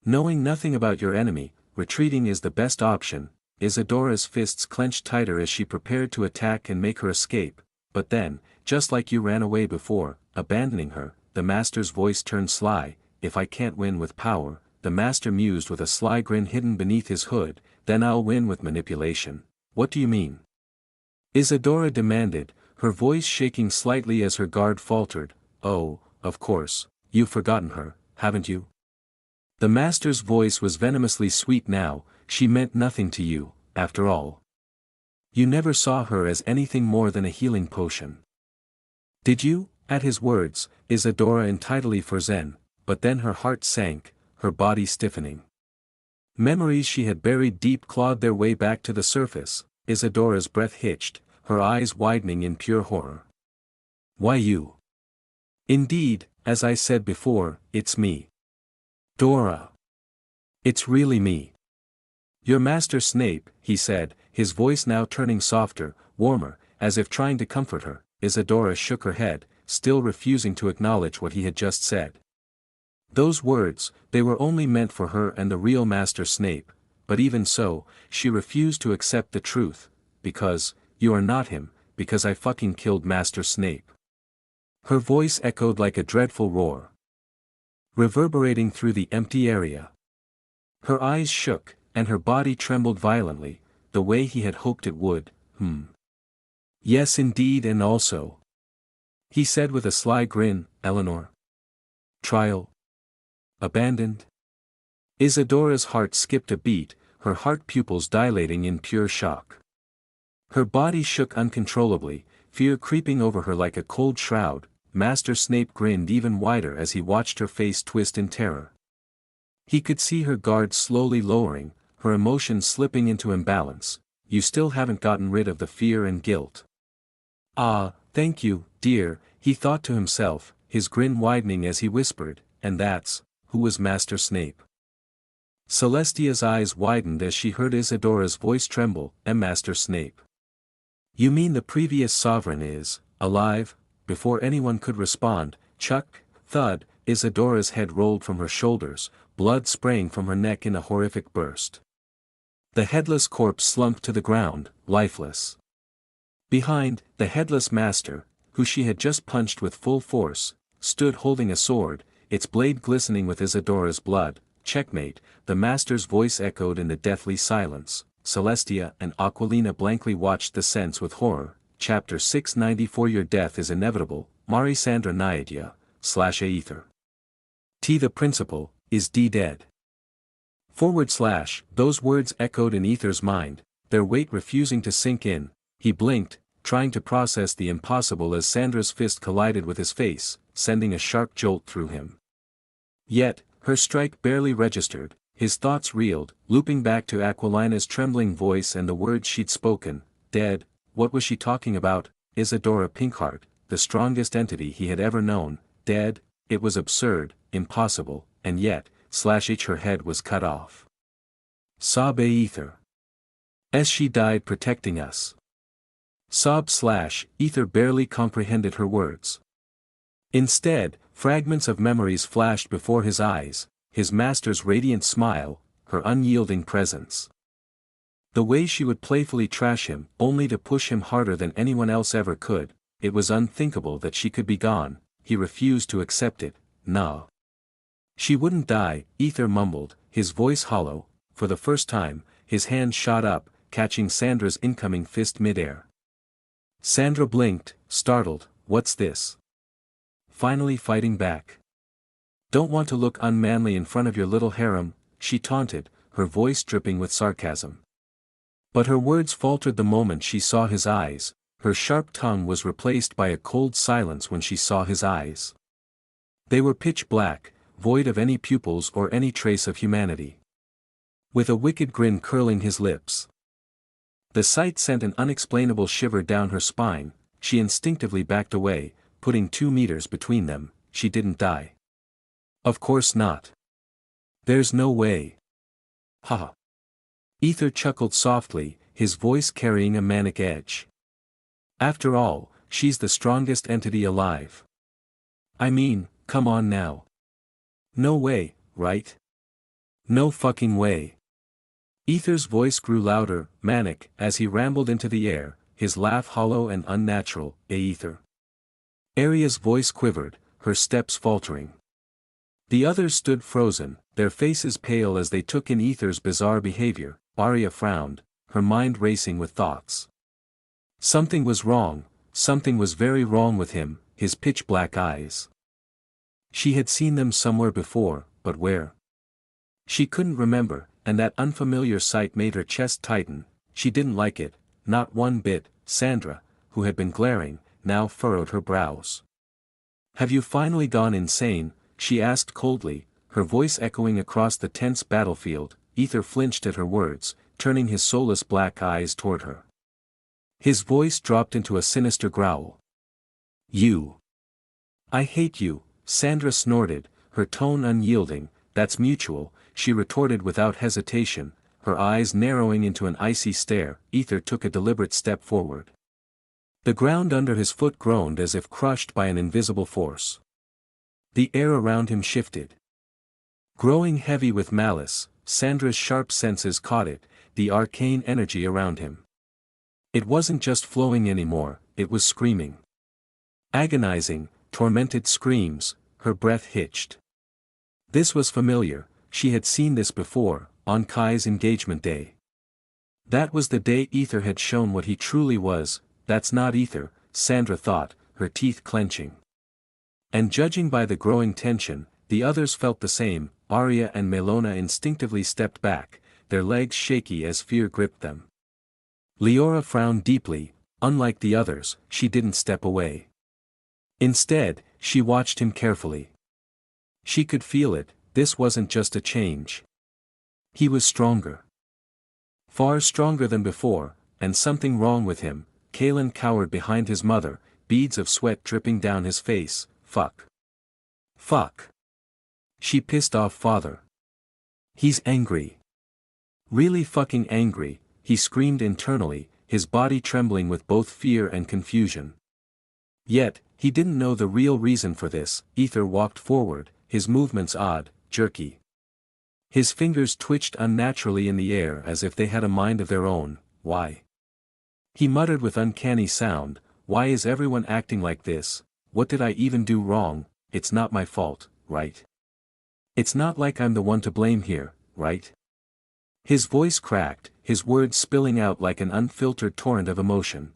Knowing nothing about your enemy, retreating is the best option." Isadora's fists clenched tighter as she prepared to attack and make her escape. "But then, just like you ran away before, abandoning her," the master's voice turned sly. "If I can't win with power," the master mused with a sly grin hidden beneath his hood, "then I'll win with manipulation." "What do you mean?" Isadora demanded, her voice shaking slightly as her guard faltered. "Oh, of course, you've forgotten her, haven't you?" The master's voice was venomously sweet now. "She meant nothing to you, after all. You never saw her as anything more than a healing potion. Did you?" At his words, Isadora entirely frozen, but then her heart sank, her body stiffening. Memories she had buried deep clawed their way back to the surface. Isadora's breath hitched, her eyes widening in pure horror. "Why you?" "Indeed, as I said before, it's me. Dora. It's really me. Your Master Snape," he said, his voice now turning softer, warmer, as if trying to comfort her. Isadora shook her head, still refusing to acknowledge what he had just said. Those words, they were only meant for her and the real Master Snape, but even so, she refused to accept the truth. "Because, you are not him, because I fucking killed Master Snape." Her voice echoed like a dreadful roar, reverberating through the empty area. Her eyes shook, and her body trembled violently, the way he had hoped it would. Yes indeed, and also," he said with a sly grin, "Eleanor. Trial. Abandoned. Isadora's heart skipped a beat, her heart pupils dilating in pure shock. Her body shook uncontrollably, fear creeping over her like a cold shroud. Master Snape grinned even wider as he watched her face twist in terror. He could see her guard slowly lowering, her emotions slipping into imbalance. You still haven't gotten rid of the fear and guilt. Ah, thank you, dear, he thought to himself, his grin widening as he whispered, and that's, who was Master Snape. Celestia's eyes widened as she heard Isadora's voice tremble, and Master Snape. You mean the previous sovereign is, alive? Before anyone could respond, chuck, thud, Isadora's head rolled from her shoulders, blood spraying from her neck in a horrific burst. The headless corpse slumped to the ground, lifeless. Behind, the headless master, who she had just punched with full force, stood holding a sword, its blade glistening with Isadora's blood. Checkmate, the master's voice echoed in the deathly silence. Celestia and Aquilina blankly watched the sense with horror. Chapter 694 Your death is inevitable, Marisandra Naidia, /Aether. T. The principal, is D dead? / Those words echoed in Aether's mind, their weight refusing to sink in. He blinked, trying to process the impossible as Sandra's fist collided with his face, sending a sharp jolt through him. Yet, her strike barely registered, his thoughts reeled, looping back to Aquilina's trembling voice and the words she'd spoken. Dead, what was she talking about? Isadora Pinkheart, the strongest entity he had ever known, dead? It was absurd, impossible, and yet, her head was cut off. Sob Aether. As she died protecting us. Sob / Aether barely comprehended her words. Instead, fragments of memories flashed before his eyes, his master's radiant smile, her unyielding presence. The way she would playfully trash him, only to push him harder than anyone else ever could. It was unthinkable that she could be gone. He refused to accept it. Nah. She wouldn't die, Aether mumbled, his voice hollow. For the first time, his hand shot up, catching Sandra's incoming fist midair. Sandra blinked, startled. What's this? Finally fighting back. Don't want to look unmanly in front of your little harem, she taunted, her voice dripping with sarcasm. But her words faltered the moment she saw his eyes. Her sharp tongue was replaced by a cold silence when she saw his eyes. They were pitch black, void of any pupils or any trace of humanity. With a wicked grin curling his lips. The sight sent an unexplainable shiver down her spine. She instinctively backed away, putting 2 meters between them. She didn't die. Of course not. There's no way. Haha. Aether chuckled softly, his voice carrying a manic edge. After all, she's the strongest entity alive. I mean, come on now. No way, right? No fucking way. Aether's voice grew louder, manic, as he rambled into the air, his laugh hollow and unnatural. Aether. Aria's voice quivered, her steps faltering. The others stood frozen, their faces pale as they took in Aether's bizarre behavior. Aria frowned, her mind racing with thoughts. Something was wrong, something was very wrong with him, his pitch-black eyes. She had seen them somewhere before, but where? She couldn't remember, and that unfamiliar sight made her chest tighten. She didn't like it, not one bit. Sandra, who had been glaring, now furrowed her brows. Have you finally gone insane? She asked coldly, her voice echoing across the tense battlefield. Aether flinched at her words, turning his soulless black eyes toward her. His voice dropped into a sinister growl. You. I hate you, Sandra snorted, her tone unyielding. That's mutual, she retorted without hesitation, her eyes narrowing into an icy stare. Aether took a deliberate step forward. The ground under his foot groaned as if crushed by an invisible force. The air around him shifted. Growing heavy with malice, Sandra's sharp senses caught it, the arcane energy around him. It wasn't just flowing anymore, it was screaming. Agonizing, tormented screams, her breath hitched. This was familiar, she had seen this before, on Kai's engagement day. That was the day Aether had shown what he truly was. That's not Aether, Sandra thought, her teeth clenching. And judging by the growing tension, the others felt the same. Arya and Melona instinctively stepped back, their legs shaky as fear gripped them. Leora frowned deeply. Unlike the others, she didn't step away. Instead, she watched him carefully. She could feel it, this wasn't just a change. He was stronger. Far stronger than before, and something wrong with him. Kaelin cowered behind his mother, beads of sweat dripping down his face. Fuck. Fuck. She pissed off father. He's angry. Really fucking angry, he screamed internally, his body trembling with both fear and confusion. Yet, he didn't know the real reason for this. Aether walked forward, his movements odd, jerky. His fingers twitched unnaturally in the air as if they had a mind of their own. Why? He muttered with uncanny sound, why is everyone acting like this? What did I even do wrong? It's not my fault, right? It's not like I'm the one to blame here, right? His voice cracked, his words spilling out like an unfiltered torrent of emotion.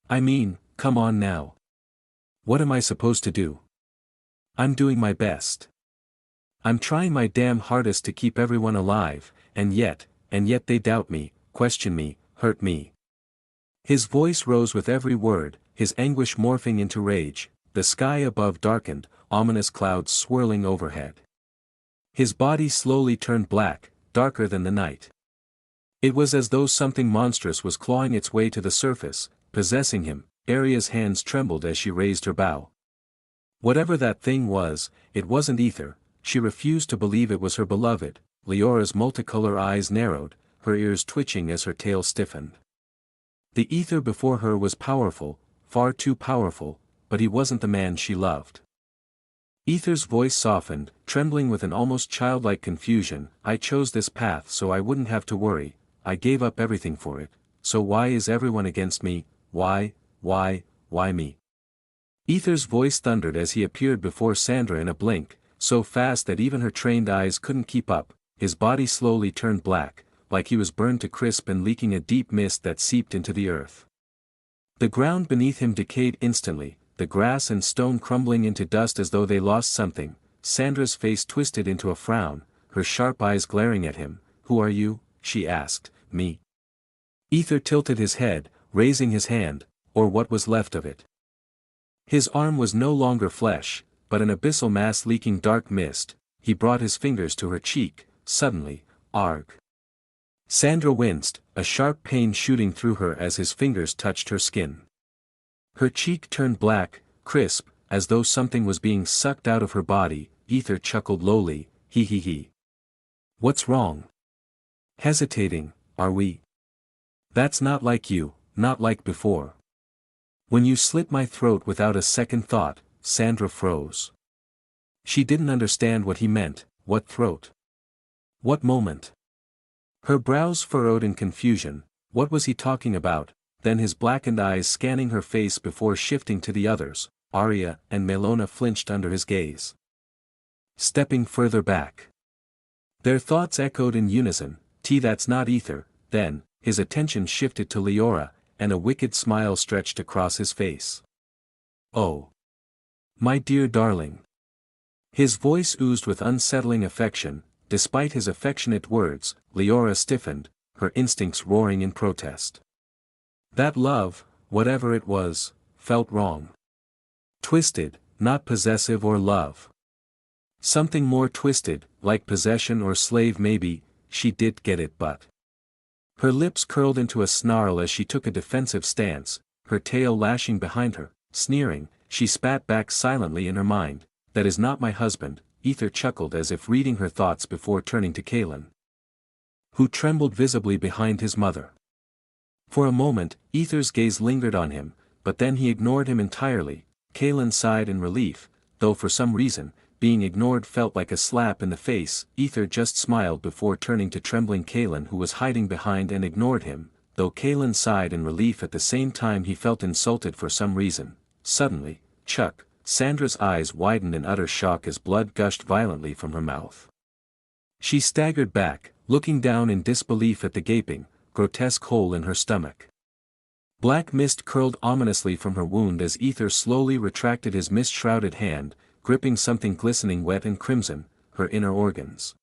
I mean, come on now. What am I supposed to do? I'm doing my best. I'm trying my damn hardest to keep everyone alive, and yet they doubt me, question me, hurt me. His voice rose with every word, his anguish morphing into rage. The sky above darkened, ominous clouds swirling overhead. His body slowly turned black, darker than the night. It was as though something monstrous was clawing its way to the surface, possessing him. Arya's hands trembled as she raised her bow. Whatever that thing was, it wasn't Aether. She refused to believe it was her beloved. Leora's multicolor eyes narrowed, her ears twitching as her tail stiffened. The Aether before her was powerful, far too powerful, but he wasn't the man she loved. Aether's voice softened, trembling with an almost childlike confusion. I chose this path so I wouldn't have to worry, I gave up everything for it, so why is everyone against me? Why me? Aether's voice thundered as he appeared before Sandra in a blink, so fast that even her trained eyes couldn't keep up. His body slowly turned black, like he was burned to crisp and leaking a deep mist that seeped into the earth. The ground beneath him decayed instantly, the grass and stone crumbling into dust as though they lost something. Sandra's face twisted into a frown, her sharp eyes glaring at him. Who are you? She asked. Me. Aether tilted his head, raising his hand, or what was left of it. His arm was no longer flesh, but an abyssal mass leaking dark mist. He brought his fingers to her cheek, suddenly. Arg. Sandra winced, a sharp pain shooting through her as his fingers touched her skin. Her cheek turned black, crisp, as though something was being sucked out of her body. Aether chuckled lowly, he. What's wrong? Hesitating, are we? That's not like you, not like before. When you slit my throat without a second thought, Sandra froze. She didn't understand what he meant. What throat? What moment? Her brows furrowed in confusion. What was he talking about? Then his blackened eyes scanning her face before shifting to the others. Arya and Melona flinched under his gaze. Stepping further back. Their thoughts echoed in unison. That's not Aether. Then, his attention shifted to Leora, and a wicked smile stretched across his face. Oh. My dear darling. His voice oozed with unsettling affection. Despite his affectionate words, Leora stiffened, her instincts roaring in protest. That love, whatever it was, felt wrong. Twisted, not possessive or love. Something more twisted, like possession or slave maybe. She did get it, but. Her lips curled into a snarl as she took a defensive stance, her tail lashing behind her. Sneering, she spat back silently in her mind. That is not my husband. Aether chuckled as if reading her thoughts before turning to Kaelin, who trembled visibly behind his mother. For a moment, Aether's gaze lingered on him, but then he ignored him entirely. Kaelin sighed in relief, though for some reason, being ignored felt like a slap in the face. Aether just smiled before turning to trembling Kaelin, who was hiding behind, and ignored him, though Kaelin sighed in relief at the same time. He felt insulted for some reason. Suddenly, Chuck, Sandra's eyes widened in utter shock as blood gushed violently from her mouth. She staggered back, looking down in disbelief at the gaping, grotesque hole in her stomach. Black mist curled ominously from her wound as Aether slowly retracted his mist-shrouded hand, gripping something glistening wet and crimson. her inner organs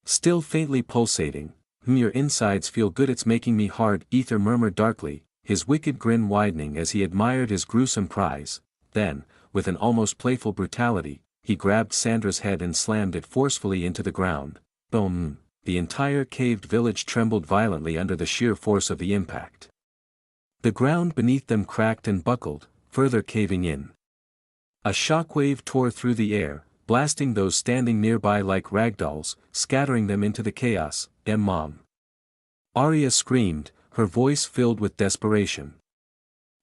still faintly pulsating. Your insides feel good, it's making me hard," Aether murmured darkly, his wicked grin widening as he admired his gruesome prize. Then, with an almost playful brutality, he grabbed Sandra's head and slammed it forcefully into the ground. Boom! The entire caved village trembled violently under the sheer force of the impact. The ground beneath them cracked and buckled, further caving in. A shockwave tore through the air, blasting those standing nearby like ragdolls, scattering them into the chaos. Mom!" Arya screamed, her voice filled with desperation.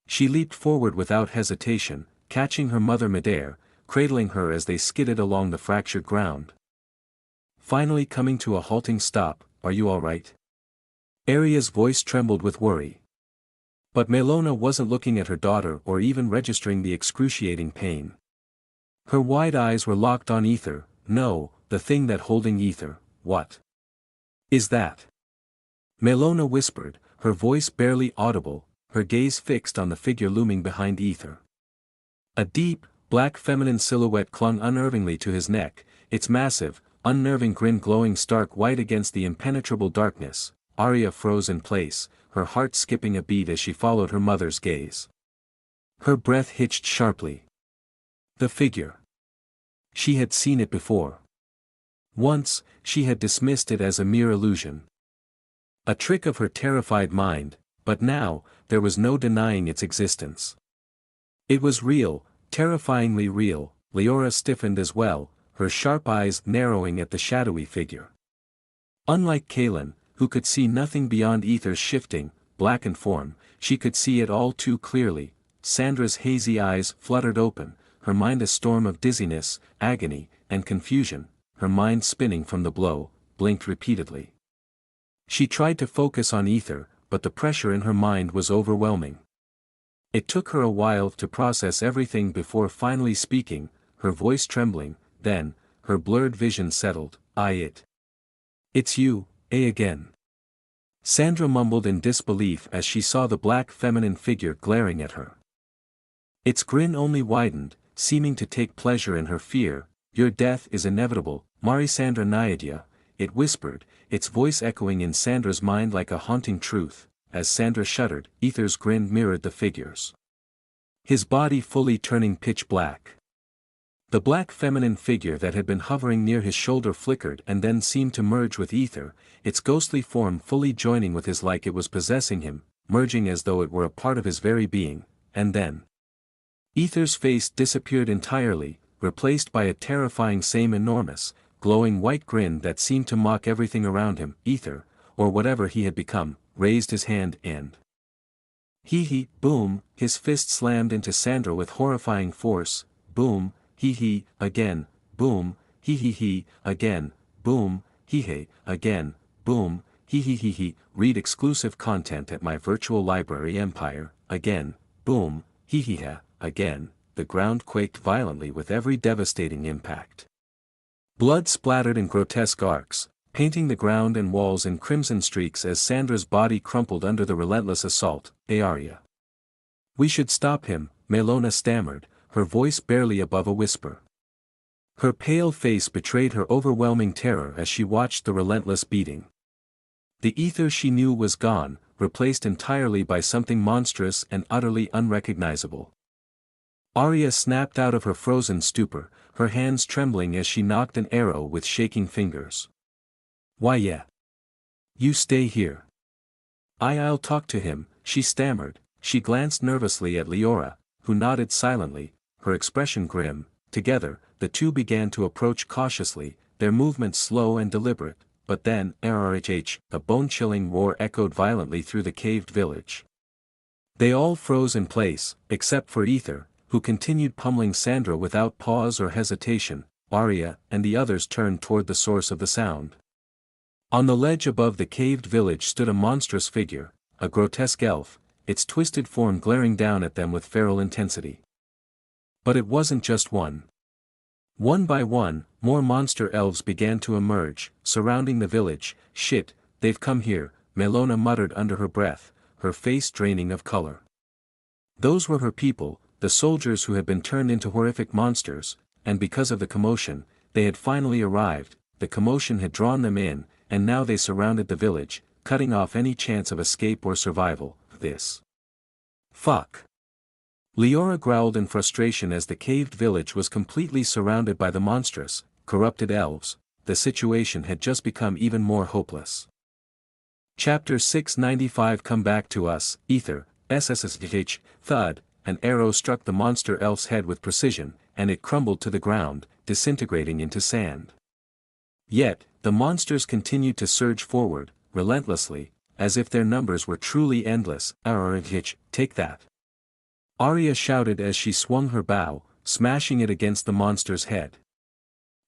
She leaped forward without hesitation, catching her mother midair, cradling her as they skidded along the fractured ground. Finally coming to a halting stop, "Are you all right?" Arya's voice trembled with worry. But Melona wasn't looking at her daughter or even registering the excruciating pain. Her wide eyes were locked on Aether. "No, the thing that holding Aether, what is that?" Melona whispered, her voice barely audible, her gaze fixed on the figure looming behind Aether. A deep, black feminine silhouette clung unnervingly to his neck, its massive, unnerving grin glowing stark white against the impenetrable darkness. Arya froze in place, her heart skipping a beat as she followed her mother's gaze. Her breath hitched sharply. The figure. She had seen it before. Once, she had dismissed it as a mere illusion. A trick of her terrified mind, but now, there was no denying its existence. It was real, terrifyingly real. Leora stiffened as well, her sharp eyes narrowing at the shadowy figure. Unlike Kaelin, who could see nothing beyond Aether's shifting, blackened form, she could see it all too clearly. Sandra's hazy eyes fluttered open, her mind a storm of dizziness, agony, and confusion, her mind spinning from the blow, blinked repeatedly. She tried to focus on Aether, but the pressure in her mind was overwhelming. It took her a while to process everything before finally speaking, her voice trembling. Then, her blurred vision settled. It's you, again." Sandra mumbled in disbelief as she saw the black feminine figure glaring at her. Its grin only widened, seeming to take pleasure in her fear. "Your death is inevitable, Marisandra Nyadea," it whispered, its voice echoing in Sandra's mind like a haunting truth. As Sandra shuddered, Aether's grin mirrored the figure's, his body fully turning pitch black. The black feminine figure that had been hovering near his shoulder flickered and then seemed to merge with Aether, its ghostly form fully joining with his like it was possessing him, merging as though it were a part of his very being. And then Aether's face disappeared entirely, replaced by a terrifying same enormous, glowing white grin that seemed to mock everything around him. Aether, or whatever he had become, raised his hand and hee, boom, his fist slammed into Sandra with horrifying force. Boom, hee, again, boom, hee, again, boom, hee, again, boom, hee. Read exclusive content at my virtual library Empire. Again, boom, hee, again. The ground quaked violently with every devastating impact. Blood splattered in grotesque arcs, painting the ground and walls in crimson streaks as Sandra's body crumpled under the relentless assault. Arya. "We should stop him," Melona stammered, her voice barely above a whisper. Her pale face betrayed her overwhelming terror as she watched the relentless beating. The Aether she knew was gone, replaced entirely by something monstrous and utterly unrecognizable. Arya snapped out of her frozen stupor, her hands trembling as she knocked an arrow with shaking fingers. "Why yeah. You stay here. I'll talk to him," she stammered. She glanced nervously at Leora, who nodded silently, her expression grim. Together, the two began to approach cautiously, their movements slow and deliberate. But then, a bone-chilling roar echoed violently through the caved village. They all froze in place, except for Aether, who continued pummeling Sandra without pause or hesitation. Arya and the others turned toward the source of the sound. On the ledge above the caved village stood a monstrous figure, a grotesque elf, its twisted form glaring down at them with feral intensity. But it wasn't just one. One by one, more monster elves began to emerge, surrounding the village. "Shit, they've come here," Melona muttered under her breath, her face draining of color. Those were her people, the soldiers who had been turned into horrific monsters, and because of the commotion, They had finally arrived, the commotion had drawn them in, and now they surrounded the village, cutting off any chance of escape or survival. This. Fuck. Leora growled in frustration as the caved village was completely surrounded by the monstrous, corrupted elves. The situation had just become even more hopeless. Chapter 695. Come back to us, Aether. SSSH. Thud. An arrow struck the monster elf's head with precision, and it crumbled to the ground, disintegrating into sand. Yet, the monsters continued to surge forward, relentlessly, as if their numbers were truly endless. Take that. Arya shouted as she swung her bow, smashing it against the monster's head.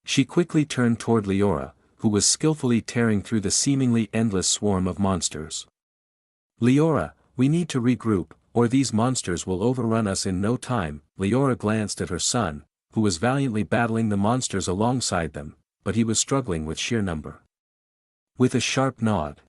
She quickly turned toward Leora, who was skillfully tearing through the seemingly endless swarm of monsters. Leora, we need to regroup, or these monsters will overrun us in no time. Leora glanced at her son, who was valiantly battling the monsters alongside them, but he was struggling with sheer number. With a sharp nod,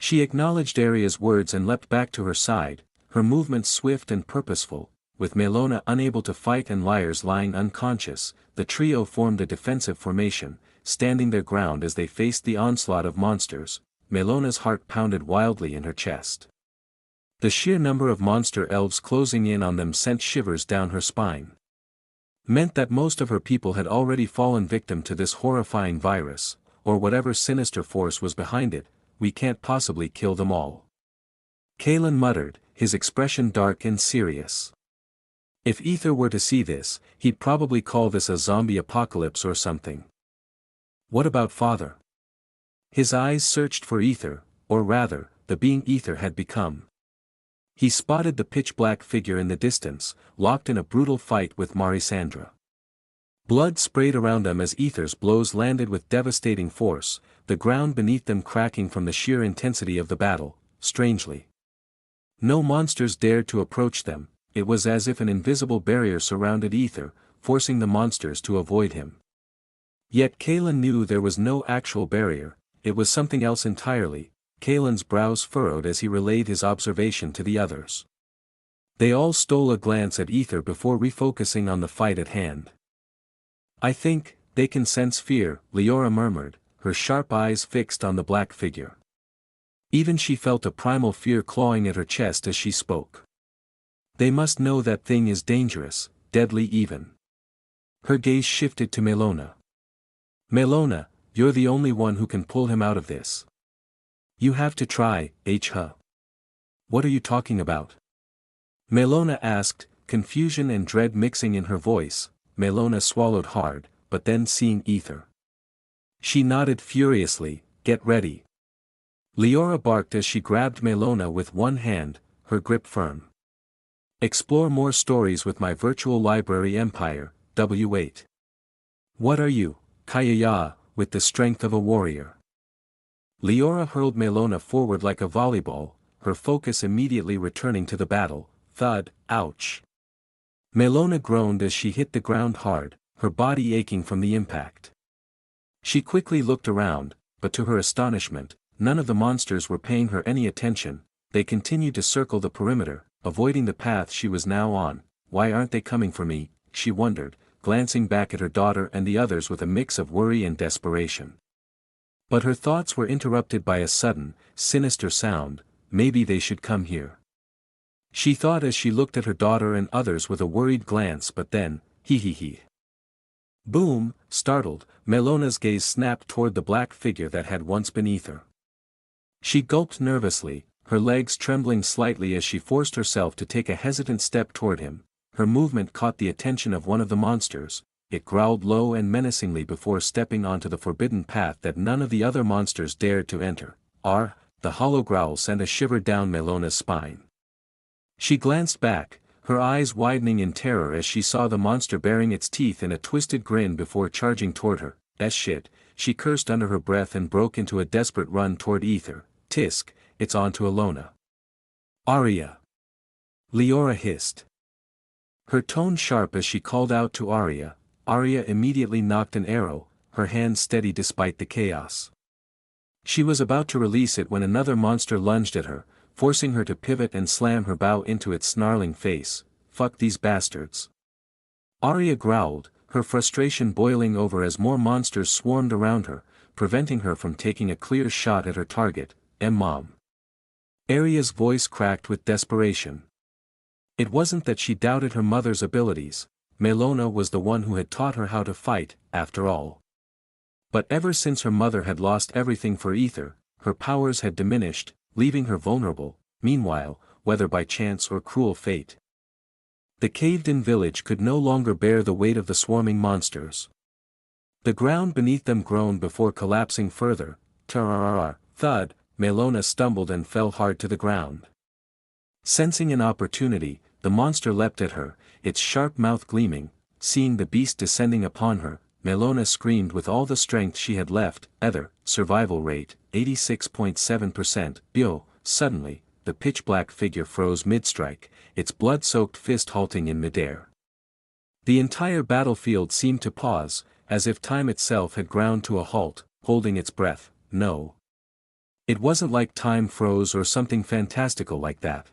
she acknowledged Arya's words and leapt back to her side, her movements swift and purposeful. With Melona unable to fight and Lyres lying unconscious, the trio formed a defensive formation, standing their ground as they faced the onslaught of monsters. Melona's heart pounded wildly in her chest. The sheer number of monster elves closing in on them sent shivers down her spine. Meant that most of her people had already fallen victim to this horrifying virus, or whatever sinister force was behind it. We can't possibly kill them all. Kalen muttered, his expression dark and serious. If Aether were to see this, he'd probably call this a zombie apocalypse or something. What about father? His eyes searched for Aether, or rather, the being Aether had become. He spotted the pitch-black figure in the distance, locked in a brutal fight with Melisandre. Blood sprayed around them as Aether's blows landed with devastating force, the ground beneath them cracking from the sheer intensity of the battle. Strangely, no monsters dared to approach them. It was as if an invisible barrier surrounded Aether, forcing the monsters to avoid him. Yet Kalen knew there was no actual barrier, it was something else entirely. Kalen's brows furrowed as he relayed his observation to the others. They all stole a glance at Aether before refocusing on the fight at hand. I think, they can sense fear, Leora murmured, her sharp eyes fixed on the black figure. Even she felt a primal fear clawing at her chest as she spoke. They must know that thing is dangerous, deadly even. Her gaze shifted to Melona. Melona, you're the only one who can pull him out of this. You have to try, What are you talking about? Melona asked, confusion and dread mixing in her voice. Melona swallowed hard, but then seeing Aether, she nodded furiously. Get ready. Leora barked as she grabbed Melona with one hand, her grip firm. Explore more stories with my virtual library empire, W8. What are you, Kayaya, with the strength of a warrior? Leora hurled Melona forward like a volleyball, her focus immediately returning to the battle. Thud, ouch. Melona groaned as she hit the ground hard, her body aching from the impact. She quickly looked around, but to her astonishment, none of the monsters were paying her any attention. They continued to circle the perimeter, avoiding the path she was now on. Why aren't they coming for me? She wondered, glancing back at her daughter and the others with a mix of worry and desperation. But her thoughts were interrupted by a sudden, sinister sound. Maybe they should come here, she thought as she looked at her daughter and others with a worried glance. But then, hee. Boom, startled, Melona's gaze snapped toward the black figure that had once been Aether. She gulped nervously, her legs trembling slightly as she forced herself to take a hesitant step toward him. Her movement caught the attention of one of the monsters. It growled low and menacingly before stepping onto the forbidden path that none of the other monsters dared to enter. The hollow growl sent a shiver down Melona's spine. She glanced back, her eyes widening in terror as she saw the monster baring its teeth in a twisted grin before charging toward her. Shit, she cursed under her breath and broke into a desperate run toward Aether. Tisk, it's on to Alona. Arya. Leora hissed, her tone sharp as she called out to Arya. Arya immediately knocked an arrow, her hand steady despite the chaos. She was about to release it when another monster lunged at her, forcing her to pivot and slam her bow into its snarling face. Fuck these bastards. Arya growled, her frustration boiling over as more monsters swarmed around her, preventing her from taking a clear shot at her target, Mom. Arya's voice cracked with desperation. It wasn't that she doubted her mother's abilities, Melona was the one who had taught her how to fight, after all. But ever since her mother had lost everything for Aether, her powers had diminished, leaving her vulnerable, meanwhile, whether by chance or cruel fate. The caved-in village could no longer bear the weight of the swarming monsters. The ground beneath them groaned before collapsing further. Thud, Melona stumbled and fell hard to the ground. Sensing an opportunity, the monster leapt at her, its sharp mouth gleaming. Seeing the beast descending upon her, Melona screamed with all the strength she had left. Aether, survival rate, 86.7%. Suddenly, the pitch-black figure froze mid-strike, its blood-soaked fist halting in midair. The entire battlefield seemed to pause, as if time itself had ground to a halt, holding its breath. No. It wasn't like time froze or something fantastical like that.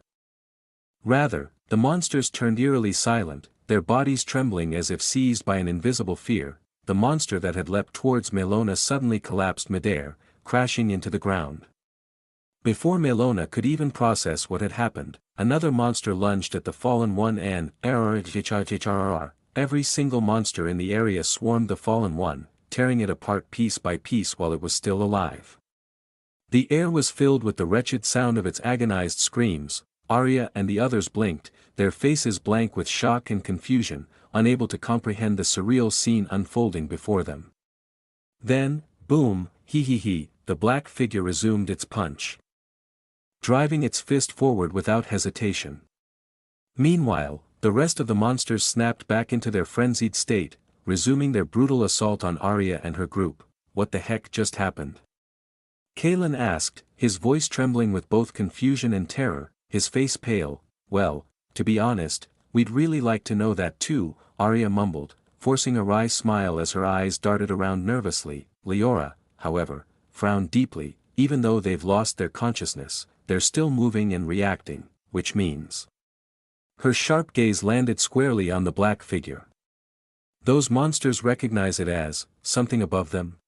Rather, the monsters turned eerily silent, their bodies trembling as if seized by an invisible fear. The monster that had leapt towards Melona suddenly collapsed midair, crashing into the ground. Before Melona could even process what had happened, another monster lunged at the fallen one and every single monster in the area swarmed the fallen one, tearing it apart piece by piece while it was still alive. The air was filled with the wretched sound of its agonized screams. Arya and the others blinked, their faces blank with shock and confusion, unable to comprehend the surreal scene unfolding before them. Then, boom, the black figure resumed its punch, driving its fist forward without hesitation. Meanwhile, the rest of the monsters snapped back into their frenzied state, resuming their brutal assault on Arya and her group. What the heck just happened? Kaelin asked, his voice trembling with both confusion and terror, his face pale. Well, to be honest, we'd really like to know that too, Arya mumbled, forcing a wry smile as her eyes darted around nervously. Leora, however, frowned deeply. Even though they've lost their consciousness, they're still moving and reacting, which means... Her sharp gaze landed squarely on the black figure. Those monsters recognize it as something above them?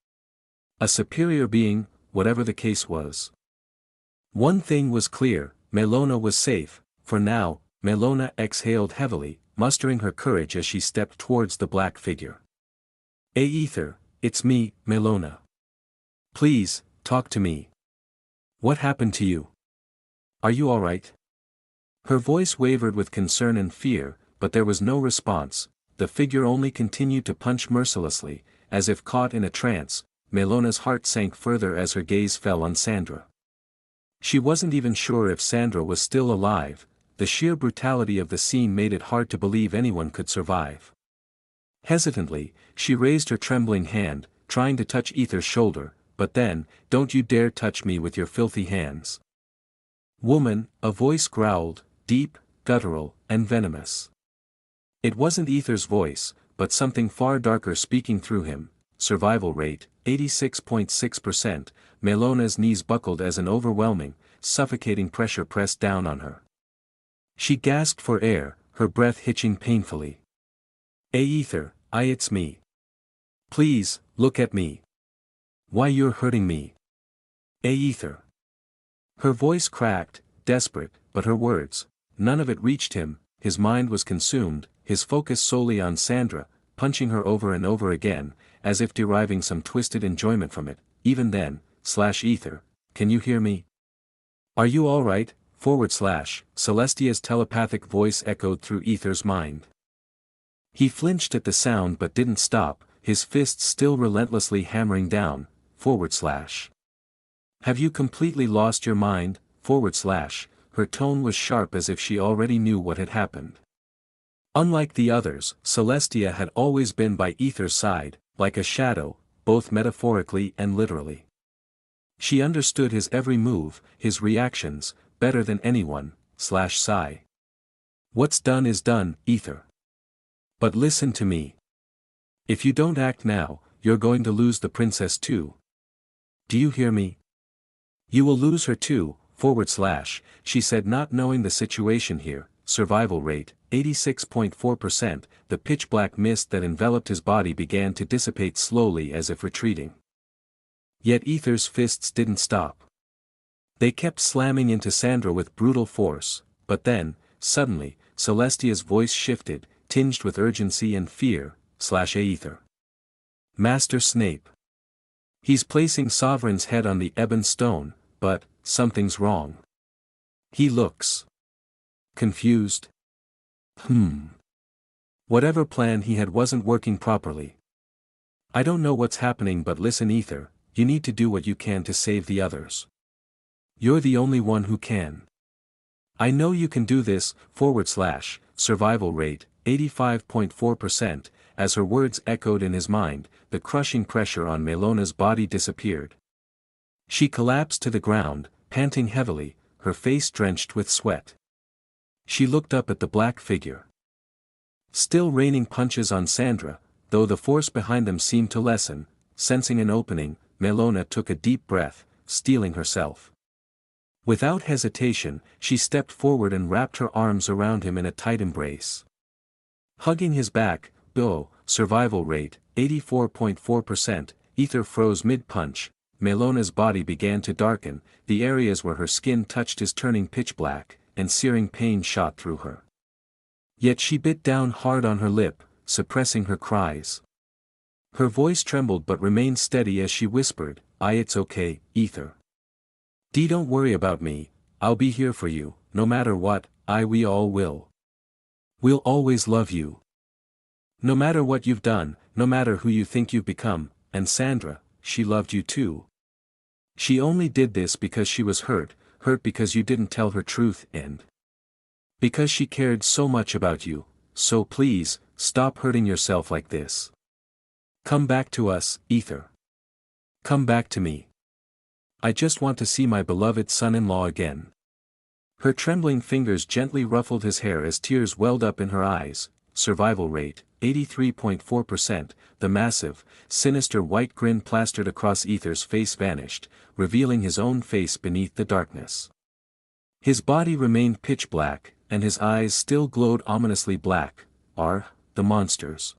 A superior being, whatever the case was. One thing was clear, Melona was safe. For now. Melona exhaled heavily, mustering her courage as she stepped towards the black figure. Aether, it's me, Melona. Please, talk to me. What happened to you? Are you alright? Her voice wavered with concern and fear, but there was no response. The figure only continued to punch mercilessly, as if caught in a trance. Melona's heart sank further as her gaze fell on Sandra. She wasn't even sure if Sandra was still alive. The sheer brutality of the scene made it hard to believe anyone could survive. Hesitantly, she raised her trembling hand, trying to touch Aether's shoulder, but then, "Don't you dare touch me with your filthy hands." "Woman," a voice growled, deep, guttural, and venomous. It wasn't Aether's voice, but something far darker speaking through him. Survival rate, 86.6%, Melona's knees buckled as an overwhelming, suffocating pressure pressed down on her. She gasped for air, her breath hitching painfully. Aether, it's me. Please, look at me. Why you're hurting me? Aether. Her voice cracked, desperate, but her words, none of it reached him. His mind was consumed, his focus solely on Sandra, punching her over and over again, as if deriving some twisted enjoyment from it. Even then, Aether, can you hear me? Are you alright? Celestia's telepathic voice echoed through Aether's mind. He flinched at the sound but didn't stop, his fists still relentlessly hammering down. Have you completely lost your mind? Her tone was sharp as if she already knew what had happened. Unlike the others, Celestia had always been by Aether's side, like a shadow, both metaphorically and literally. She understood his every move, his reactions, better than anyone. Sigh. What's done is done, Aether. But listen to me. If you don't act now, you're going to lose the princess too. Do you hear me? You will lose her too, she said, not knowing the situation here. Survival rate, 86.4%, the pitch-black mist that enveloped his body began to dissipate slowly as if retreating. Yet Aether's fists didn't stop. They kept slamming into Sandra with brutal force, but then, suddenly, Celestia's voice shifted, tinged with urgency and fear, Aether. Master Snape. He's placing Sovereign's head on the ebon stone, but, something's wrong. He looks confused. Whatever plan he had wasn't working properly. I don't know what's happening, but listen, Aether, you need to do what you can to save the others. You're the only one who can. I know you can do this, / survival rate, 85.4%, as her words echoed in his mind, the crushing pressure on Melona's body disappeared. She collapsed to the ground, panting heavily, her face drenched with sweat. She looked up at the black figure. Still raining punches on Sandra, though the force behind them seemed to lessen. Sensing an opening, Melona took a deep breath, steeling herself. Without hesitation, she stepped forward and wrapped her arms around him in a tight embrace. Hugging his back, survival rate, 84.4%, Aether froze mid-punch. Melona's body began to darken, the areas where her skin touched his turning pitch black, and searing pain shot through her. Yet she bit down hard on her lip, suppressing her cries. Her voice trembled but remained steady as she whispered, It's okay, Aether. Don't worry about me, I'll be here for you, no matter what, we all will. We'll always love you. No matter what you've done, no matter who you think you've become, and Sandra, she loved you too. She only did this because she was hurt because you didn't tell her truth, and because she cared so much about you, so please, stop hurting yourself like this. Come back to us, Aether. Come back to me. I just want to see my beloved son-in-law again. Her trembling fingers gently ruffled his hair as tears welled up in her eyes. Survival rate, 83.4%, the massive, sinister white grin plastered across Aether's face vanished, revealing his own face beneath the darkness. His body remained pitch black, and his eyes still glowed ominously black. The monsters.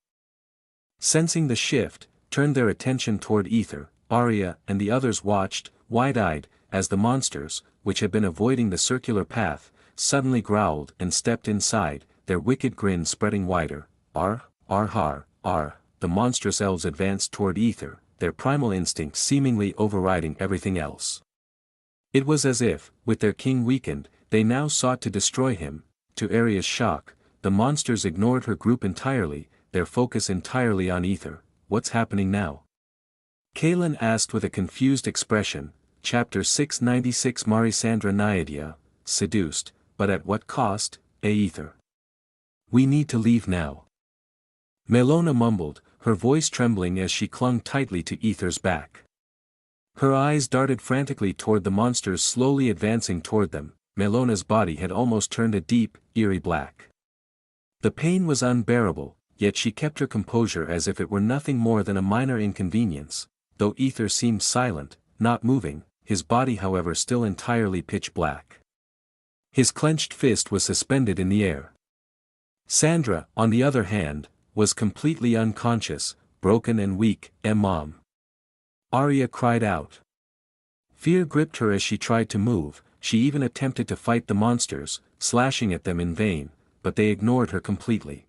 Sensing the shift, turned their attention toward Aether. Arya and the others watched, wide-eyed, as the monsters, which had been avoiding the circular path, suddenly growled and stepped inside, their wicked grin spreading wider. The monstrous elves advanced toward Aether, their primal instincts seemingly overriding everything else. It was as if, with their king weakened, they now sought to destroy him. To Arya's shock, the monsters ignored her group entirely, their focus entirely on Aether. What's happening now? Kaelin asked with a confused expression. Chapter 696 Marisandra Naiadia, seduced, but at what cost, Aether? We need to leave now. Melona mumbled, her voice trembling as she clung tightly to Aether's back. Her eyes darted frantically toward the monsters slowly advancing toward them. Melona's body had almost turned a deep, eerie black. The pain was unbearable, yet she kept her composure as if it were nothing more than a minor inconvenience, though Aether seemed silent, not moving, his body however still entirely pitch black. His clenched fist was suspended in the air. Sandra, on the other hand, was completely unconscious, broken and weak. Mom. Arya cried out. Fear gripped her as she tried to move, she even attempted to fight the monsters, slashing at them in vain, but they ignored her completely.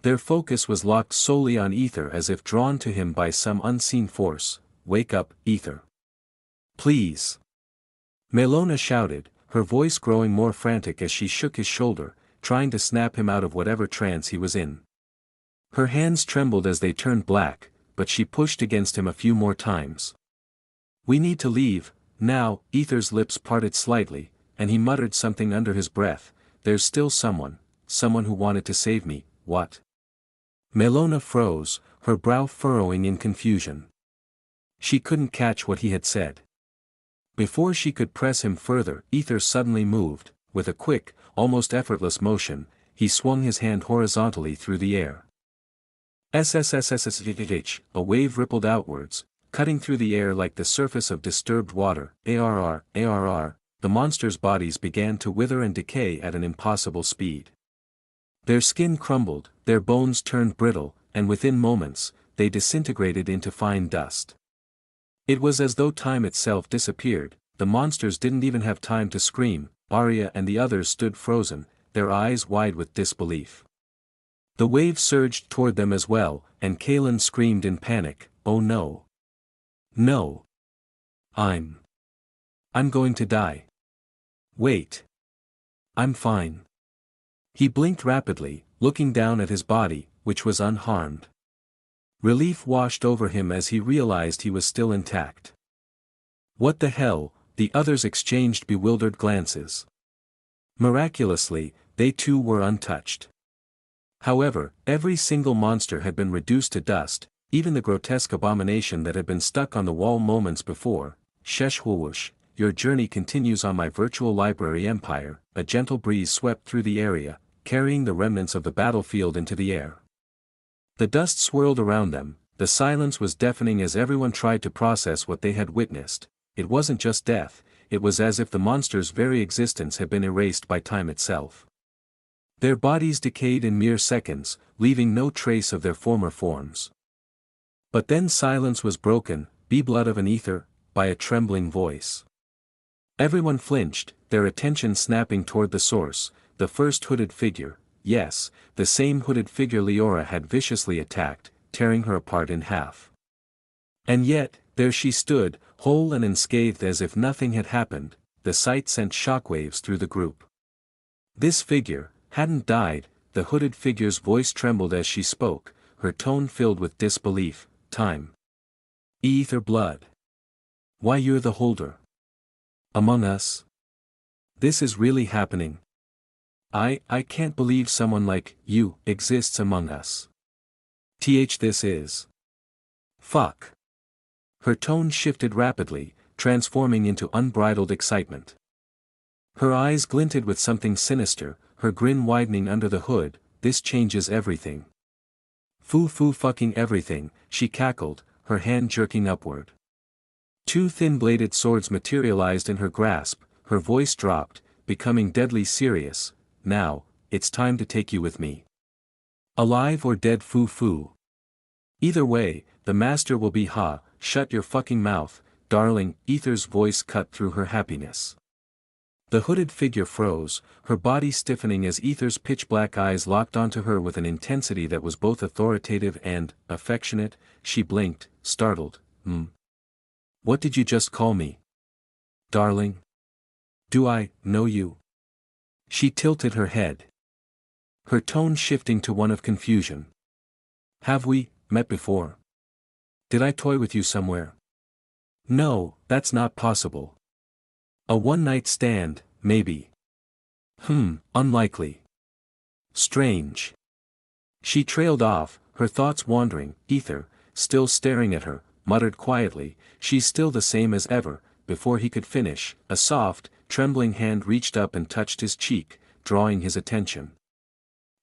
Their focus was locked solely on Aether as if drawn to him by some unseen force. Wake up, Aether. Please. Melona shouted, her voice growing more frantic as she shook his shoulder, trying to snap him out of whatever trance he was in. Her hands trembled as they turned black, but she pushed against him a few more times. We need to leave, now. Aether's lips parted slightly, and he muttered something under his breath. There's still someone who wanted to save me. What? Melona froze, her brow furrowing in confusion. She couldn't catch what he had said. Before she could press him further, Aether suddenly moved. With a quick, almost effortless motion, he swung his hand horizontally through the air. SSSSSVH, a wave rippled outwards, cutting through the air like the surface of disturbed water. The monsters' bodies began to wither and decay at an impossible speed. Their skin crumbled, their bones turned brittle, and within moments, they disintegrated into fine dust. It was as though time itself disappeared. The monsters didn't even have time to scream. Arya and the others stood frozen, their eyes wide with disbelief. The wave surged toward them as well, and Kaelin screamed in panic, "Oh no! No! I'm going to die. Wait. I'm fine." He blinked rapidly, looking down at his body, which was unharmed. Relief washed over him as he realized he was still intact. "What the hell?" The others exchanged bewildered glances. Miraculously, they too were untouched. However, every single monster had been reduced to dust, even the grotesque abomination that had been stuck on the wall moments before. "Sheshwoosh, your journey continues on my virtual library empire." A gentle breeze swept through the area, carrying the remnants of the battlefield into the air. The dust swirled around them, the silence was deafening as everyone tried to process what they had witnessed. It wasn't just death, it was as if the monster's very existence had been erased by time itself. Their bodies decayed in mere seconds, leaving no trace of their former forms. But then silence was broken, "Be blood of an Aether," by a trembling voice. Everyone flinched, their attention snapping toward the source, the first hooded figure. Yes, the same hooded figure Leora had viciously attacked, tearing her apart in half. And yet, there she stood, whole and unscathed as if nothing had happened. The sight sent shockwaves through the group. This figure hadn't died. The hooded figure's voice trembled as she spoke, her tone filled with disbelief. "Time. Aether blood. Why, you're the holder. Among us? This is really happening. I can't believe someone like you exists among us. This is. Fuck." Her tone shifted rapidly, transforming into unbridled excitement. Her eyes glinted with something sinister, her grin widening under the hood. "This changes everything. Foo fucking everything," she cackled, her hand jerking upward. Two thin-bladed swords materialized in her grasp, her voice dropped, becoming deadly serious. "Now, it's time to take you with me. Alive or dead, foo. Either way, the master will be shut your fucking mouth, darling." Aether's voice cut through her happiness. The hooded figure froze, her body stiffening as Aether's pitch-black eyes locked onto her with an intensity that was both authoritative and affectionate. She blinked, startled. What did you just call me? Darling? Do I know you?" She tilted her head, her tone shifting to one of confusion. "Have we met before? Did I toy with you somewhere?" "No, that's not possible. A one-night stand, maybe." Unlikely. Strange." She trailed off, her thoughts wandering. Aether, still staring at her, muttered quietly, "She's still the same as ever." Before he could finish, a soft, trembling hand reached up and touched his cheek, drawing his attention.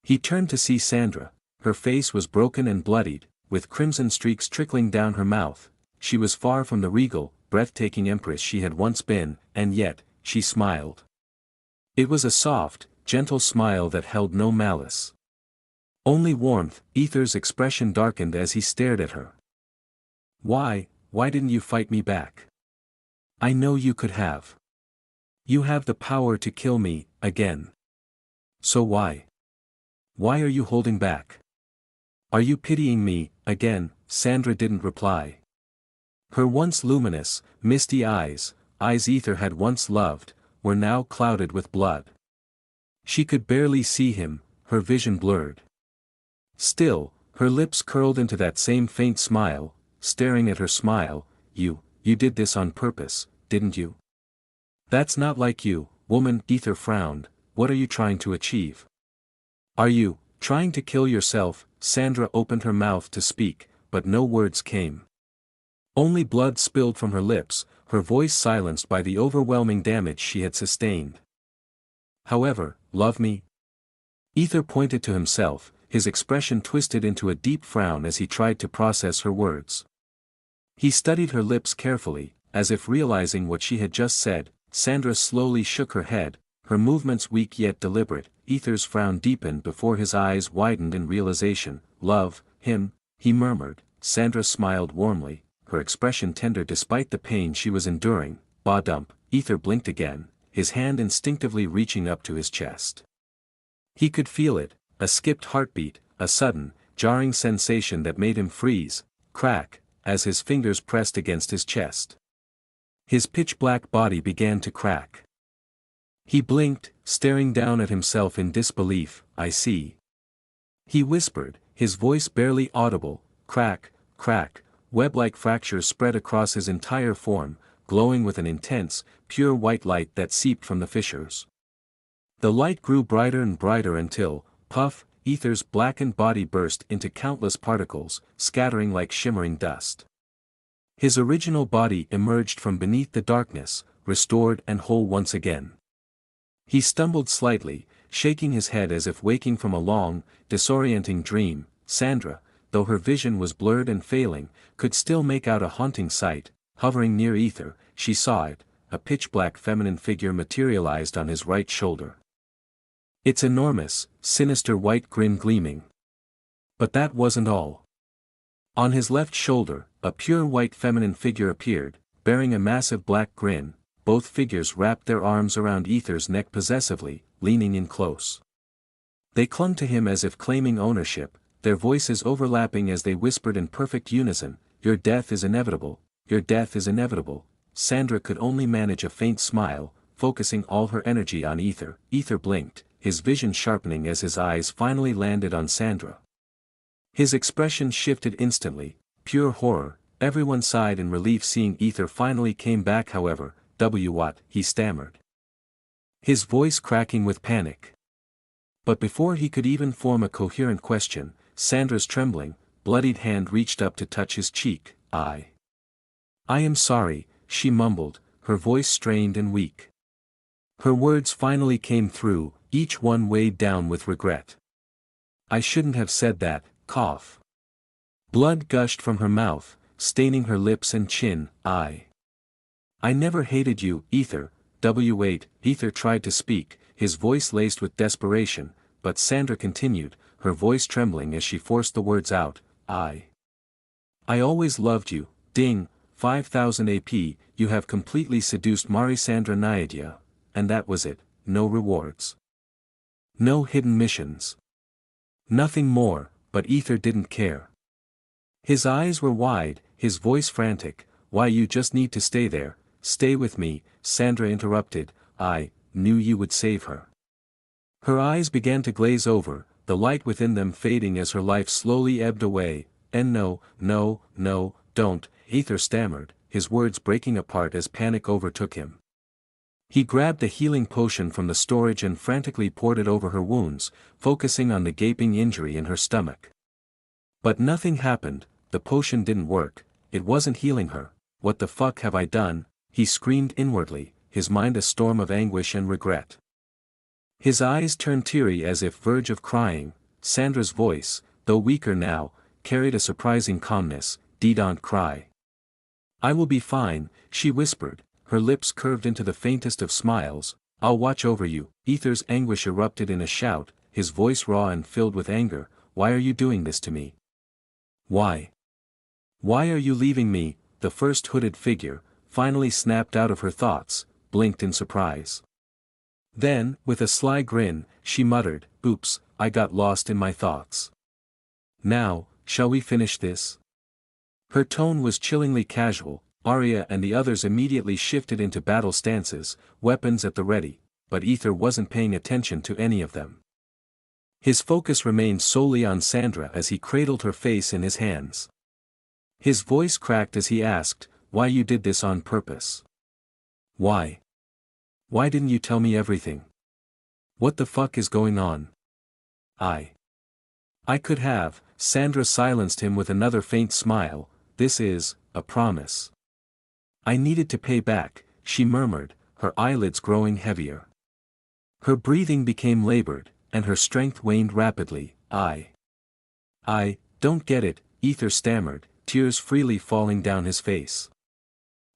He turned to see Sandra. Her face was broken and bloodied, with crimson streaks trickling down her mouth. She was far from the regal, breathtaking empress she had once been, and yet, she smiled. It was a soft, gentle smile that held no malice. Only warmth. Aether's expression darkened as he stared at her. Why didn't you fight me back? I know you could have. You have the power to kill me, again. So why? Why are you holding back? Are you pitying me, again?" Sandra didn't reply. Her once luminous, misty eyes Aether had once loved, were now clouded with blood. She could barely see him, her vision blurred. Still, her lips curled into that same faint smile, staring at her smile. You did this on purpose, didn't you?" "That's not like you, woman." Aether frowned. "What are you trying to achieve? Are you trying to kill yourself?" Sandra opened her mouth to speak, but no words came. Only blood spilled from her lips, her voice silenced by the overwhelming damage she had sustained. "However, love me?" Aether pointed to himself, his expression twisted into a deep frown as he tried to process her words. He studied her lips carefully, as if realizing what she had just said. Sandra slowly shook her head, her movements weak yet deliberate. Aether's frown deepened before his eyes widened in realization. Love, him, he murmured. Sandra smiled warmly, her expression tender despite the pain she was enduring. Ba-dump. Aether blinked again, his hand instinctively reaching up to his chest. He could feel it, a skipped heartbeat, a sudden, jarring sensation that made him freeze, crack, as his fingers pressed against his chest. His pitch-black body began to crack. He blinked, staring down at himself in disbelief. I see. He whispered, his voice barely audible. Crack, crack, web-like fractures spread across his entire form, glowing with an intense, pure white light that seeped from the fissures. The light grew brighter and brighter until, puff, Aether's blackened body burst into countless particles, scattering like shimmering dust. His original body emerged from beneath the darkness, restored and whole once again. He stumbled slightly, shaking his head as if waking from a long, disorienting dream. Sandra, though her vision was blurred and failing, could still make out a haunting sight. Hovering near Aether, she saw it, a pitch-black feminine figure materialized on his right shoulder. Its enormous, sinister white grin gleaming. But that wasn't all. On his left shoulder, a pure white feminine figure appeared, bearing a massive black grin. Both figures wrapped their arms around Aether's neck possessively, leaning in close. They clung to him as if claiming ownership, their voices overlapping as they whispered in perfect unison, "Your death is inevitable, your death is inevitable." Sandra could only manage a faint smile, focusing all her energy on Aether. Aether blinked, his vision sharpening as his eyes finally landed on Sandra. His expression shifted instantly, pure horror. Everyone sighed in relief seeing Aether finally came back. However, what? He stammered, his voice cracking with panic. But before he could even form a coherent question, Sandra's trembling, bloodied hand reached up to touch his cheek. I am sorry, she mumbled, her voice strained and weak. Her words finally came through, each one weighed down with regret. I shouldn't have said that. Cough. Blood gushed from her mouth, staining her lips and chin. I never hated you, Aether. Aether tried to speak, his voice laced with desperation, but Sandra continued, her voice trembling as she forced the words out. I always loved you. Ding, 5000 AP, you have completely seduced Marisandra Naidia, and that was it. No rewards. No hidden missions. Nothing more, but Aether didn't care. His eyes were wide, his voice frantic. Why, you just need to stay there. Stay with me, Sandra interrupted. I knew you would save her. Her eyes began to glaze over, the light within them fading as her life slowly ebbed away. And no, don't, Aether stammered, his words breaking apart as panic overtook him. He grabbed a healing potion from the storage and frantically poured it over her wounds, focusing on the gaping injury in her stomach. But nothing happened, the potion didn't work, it wasn't healing her. What the fuck have I done? He screamed inwardly, his mind a storm of anguish and regret. His eyes turned teary as if verge of crying. Sandra's voice, though weaker now, carried a surprising calmness. Don't cry. I will be fine, she whispered, her lips curved into the faintest of smiles. I'll watch over you. Aether's anguish erupted in a shout, his voice raw and filled with anger. Why are you doing this to me? Why? Why are you leaving me? The first hooded figure, finally snapped out of her thoughts, blinked in surprise. Then, with a sly grin, she muttered, "Oops, I got lost in my thoughts. Now, shall we finish this?" Her tone was chillingly casual. Arya and the others immediately shifted into battle stances, weapons at the ready, but Aether wasn't paying attention to any of them. His focus remained solely on Sandra as he cradled her face in his hands. His voice cracked as he asked, "Why you did this on purpose? Why? Why didn't you tell me everything? What the fuck is going on?" I could have. Sandra silenced him with another faint smile. "This is a promise. I needed to pay back," she murmured, her eyelids growing heavier. Her breathing became labored, and her strength waned rapidly. I don't get it," Aether stammered, tears freely falling down his face.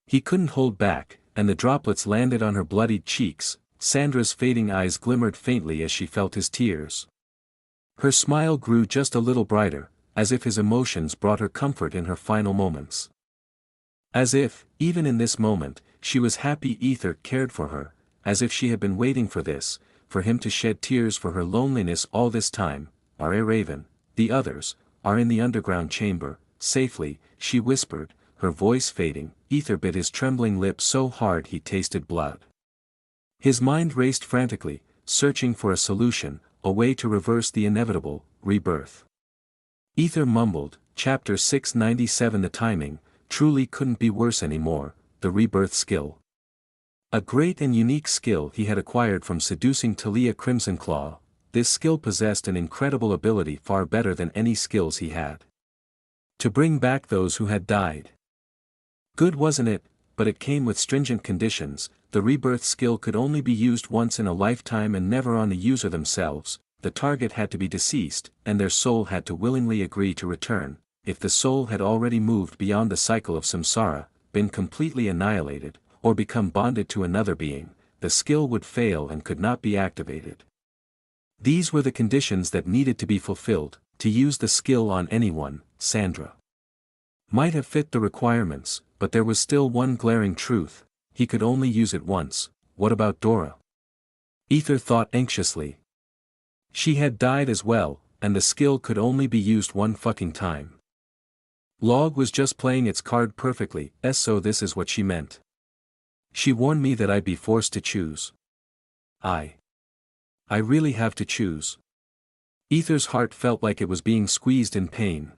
He couldn't hold back, and the droplets landed on her bloodied cheeks. Sandra's fading eyes glimmered faintly as she felt his tears. Her smile grew just a little brighter, as if his emotions brought her comfort in her final moments. As if, even in this moment, she was happy Aether cared for her, as if she had been waiting for this, for him to shed tears for her loneliness all this time. "Are Raven, the others, are in the underground chamber, safely," she whispered, her voice fading. Aether bit his trembling lips so hard he tasted blood. His mind raced frantically, searching for a solution, a way to reverse the inevitable rebirth. Aether mumbled, Chapter 697. The timing truly couldn't be worse anymore. The rebirth skill. A great and unique skill he had acquired from seducing Talia Crimsonclaw. This skill possessed an incredible ability far better than any skills he had. To bring back those who had died. Good wasn't it, but it came with stringent conditions. The rebirth skill could only be used once in a lifetime and never on the user themselves. The target had to be deceased, and their soul had to willingly agree to return. If the soul had already moved beyond the cycle of samsara, been completely annihilated, or become bonded to another being, the skill would fail and could not be activated. These were the conditions that needed to be fulfilled. To use the skill on anyone, Sandra might have fit the requirements, but there was still one glaring truth: he could only use it once. What about Dora? Aether thought anxiously. She had died as well, and the skill could only be used one fucking time. Log was just playing its card perfectly, so this is what she meant. She warned me that I'd be forced to choose. I really have to choose. Aether's heart felt like it was being squeezed in pain.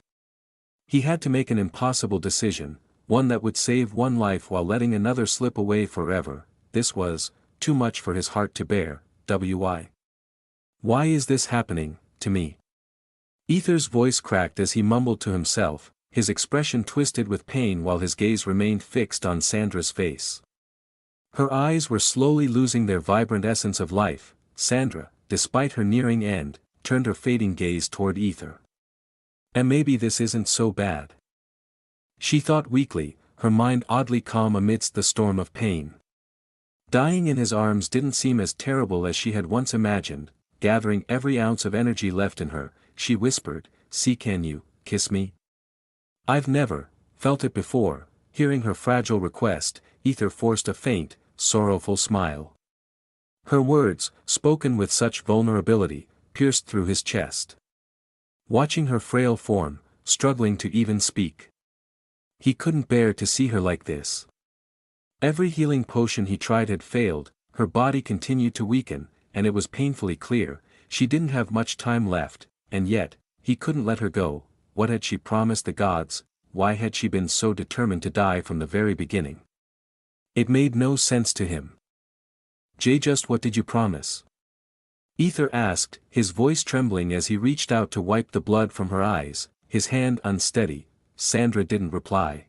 He had to make an impossible decision, one that would save one life while letting another slip away forever. This was too much for his heart to bear. Why is this happening to me? Aether's voice cracked as he mumbled to himself, his expression twisted with pain while his gaze remained fixed on Sandra's face. Her eyes were slowly losing their vibrant essence of life. Sandra, despite her nearing end, turned her fading gaze toward Aether. And maybe this isn't so bad. She thought weakly, her mind oddly calm amidst the storm of pain. Dying in his arms didn't seem as terrible as she had once imagined. Gathering every ounce of energy left in her, she whispered, Can you kiss me? I've never felt it before." Hearing her fragile request, Aether forced a faint, sorrowful smile. Her words, spoken with such vulnerability, pierced through his chest. Watching her frail form, struggling to even speak. He couldn't bear to see her like this. Every healing potion he tried had failed, her body continued to weaken, and it was painfully clear, she didn't have much time left, and yet, he couldn't let her go. What had she promised the gods? Why had she been so determined to die from the very beginning? It made no sense to him. Just what did you promise? Aether asked, his voice trembling as he reached out to wipe the blood from her eyes, his hand unsteady. Sandra didn't reply.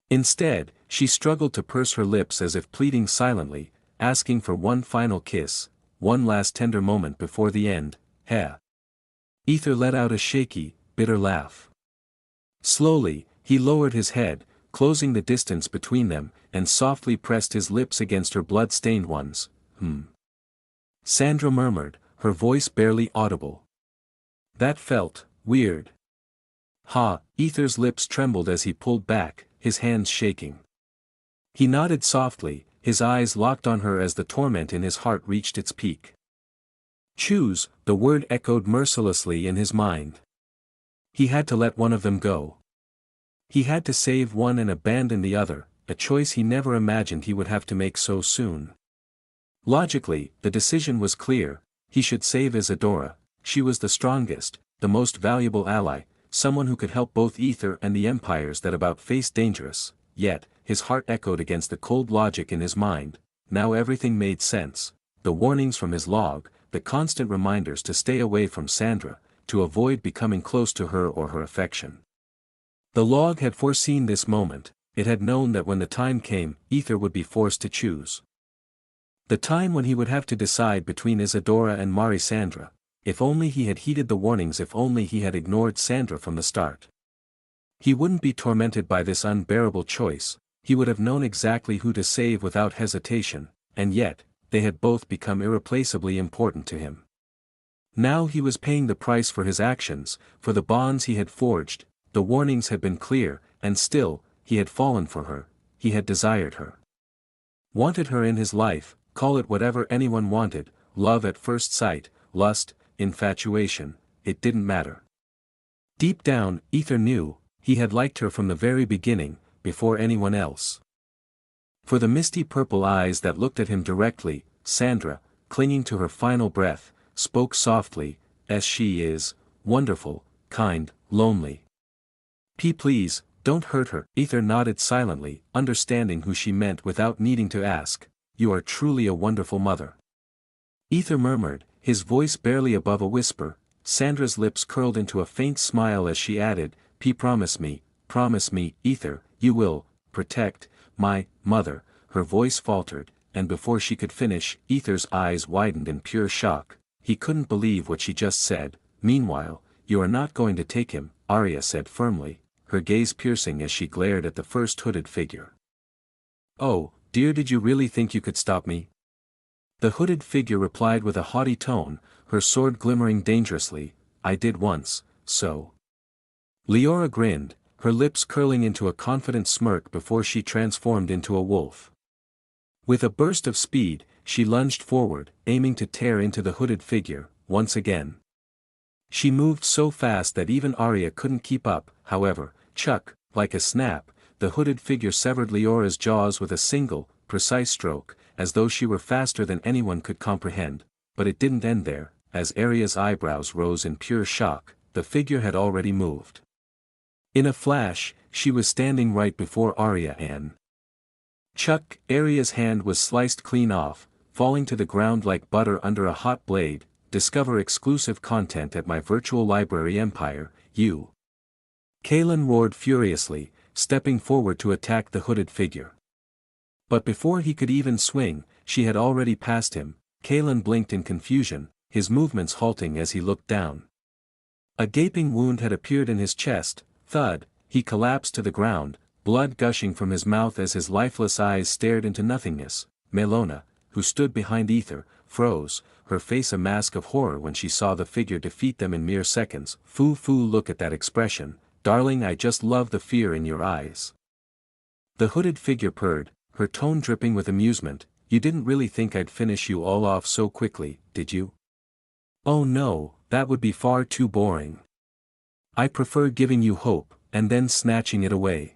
Instead, she struggled to purse her lips as if pleading silently, asking for one final kiss, one last tender moment before the end. Aether let out a shaky, bitter laugh. Slowly, he lowered his head, closing the distance between them, and softly pressed his lips against her blood-stained ones. Sandra murmured, her voice barely audible. That felt weird. Aether's lips trembled as he pulled back, his hands shaking. He nodded softly, his eyes locked on her as the torment in his heart reached its peak. Choose, the word echoed mercilessly in his mind. He had to let one of them go. He had to save one and abandon the other, a choice he never imagined he would have to make so soon. Logically, the decision was clear: he should save Isadora. She was the strongest, the most valuable ally, someone who could help both Aether and the empires that about faced dangerous. Yet, his heart echoed against the cold logic in his mind. Now everything made sense. The warnings from his log, the constant reminders to stay away from Sandra, to avoid becoming close to her or her affection. The log had foreseen this moment. It had known that when the time came, Aether would be forced to choose. The time when he would have to decide between Isadora and Sandra. If only he had heeded the warnings, if only he had ignored Sandra from the start. He wouldn't be tormented by this unbearable choice, he would have known exactly who to save without hesitation, and yet, they had both become irreplaceably important to him. Now he was paying the price for his actions, for the bonds he had forged. The warnings had been clear, and still, he had fallen for her, he had desired her. Wanted her in his life, call it whatever anyone wanted, love at first sight, lust, infatuation, it didn't matter. Deep down, Aether knew, he had liked her from the very beginning, before anyone else. For the misty purple eyes that looked at him directly, Sandra, clinging to her final breath, spoke softly, as she is, wonderful, kind, lonely. Please, don't hurt her. Aether nodded silently, understanding who she meant without needing to ask, you are truly a wonderful mother. Aether murmured, his voice barely above a whisper. Sandra's lips curled into a faint smile as she added, promise me, Aether, you will, protect, my, mother. Her voice faltered, and before she could finish, Aether's eyes widened in pure shock. He couldn't believe what she just said. Meanwhile, you are not going to take him, Arya said firmly, her gaze piercing as she glared at the first hooded figure. Oh, dear, did you really think you could stop me? The hooded figure replied with a haughty tone, her sword glimmering dangerously, I did once, so. Leora grinned, her lips curling into a confident smirk before she transformed into a wolf. With a burst of speed, she lunged forward, aiming to tear into the hooded figure, once again. She moved so fast that even Arya couldn't keep up, however, like a snap, the hooded figure severed Leora's jaws with a single, precise stroke, as though she were faster than anyone could comprehend, but it didn't end there, as Arya's eyebrows rose in pure shock, the figure had already moved. In a flash, she was standing right before Arya and Arya's hand was sliced clean off, falling to the ground like butter under a hot blade. Discover exclusive content at my virtual library empire, you. Kaelin roared furiously, stepping forward to attack the hooded figure. But before he could even swing, she had already passed him. Kaelin blinked in confusion, his movements halting as he looked down. A gaping wound had appeared in his chest. Thud, he collapsed to the ground, blood gushing from his mouth as his lifeless eyes stared into nothingness. Melona, who stood behind Aether, froze, her face a mask of horror when she saw the figure defeat them in mere seconds. Look at that expression, darling, I just love the fear in your eyes. The hooded figure purred, her tone dripping with amusement, you didn't really think I'd finish you all off so quickly, did you? Oh no, that would be far too boring. I prefer giving you hope, and then snatching it away.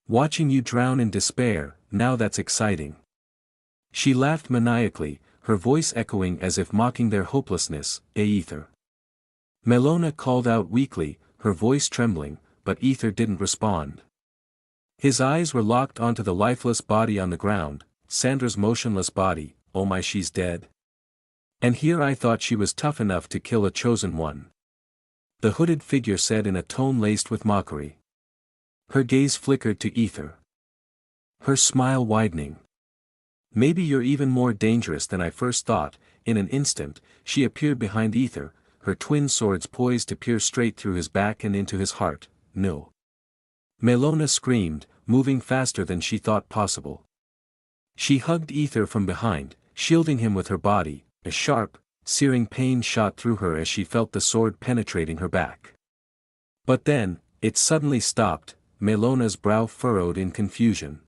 Watching you drown in despair, now that's exciting. She laughed maniacally, her voice echoing as if mocking their hopelessness. Aether. Melona called out weakly, her voice trembling, but Aether didn't respond. His eyes were locked onto the lifeless body on the ground, Sandra's motionless body. Oh my, she's dead. And here I thought she was tough enough to kill a chosen one. The hooded figure said in a tone laced with mockery. Her gaze flickered to Aether. Her smile widening. Maybe you're even more dangerous than I first thought. In an instant, she appeared behind Aether, her twin swords poised to pierce straight through his back and into his heart. No. Melona screamed, moving faster than she thought possible. She hugged Aether from behind, shielding him with her body. A sharp, searing pain shot through her as she felt the sword penetrating her back. But then, it suddenly stopped, Melona's brow furrowed in confusion.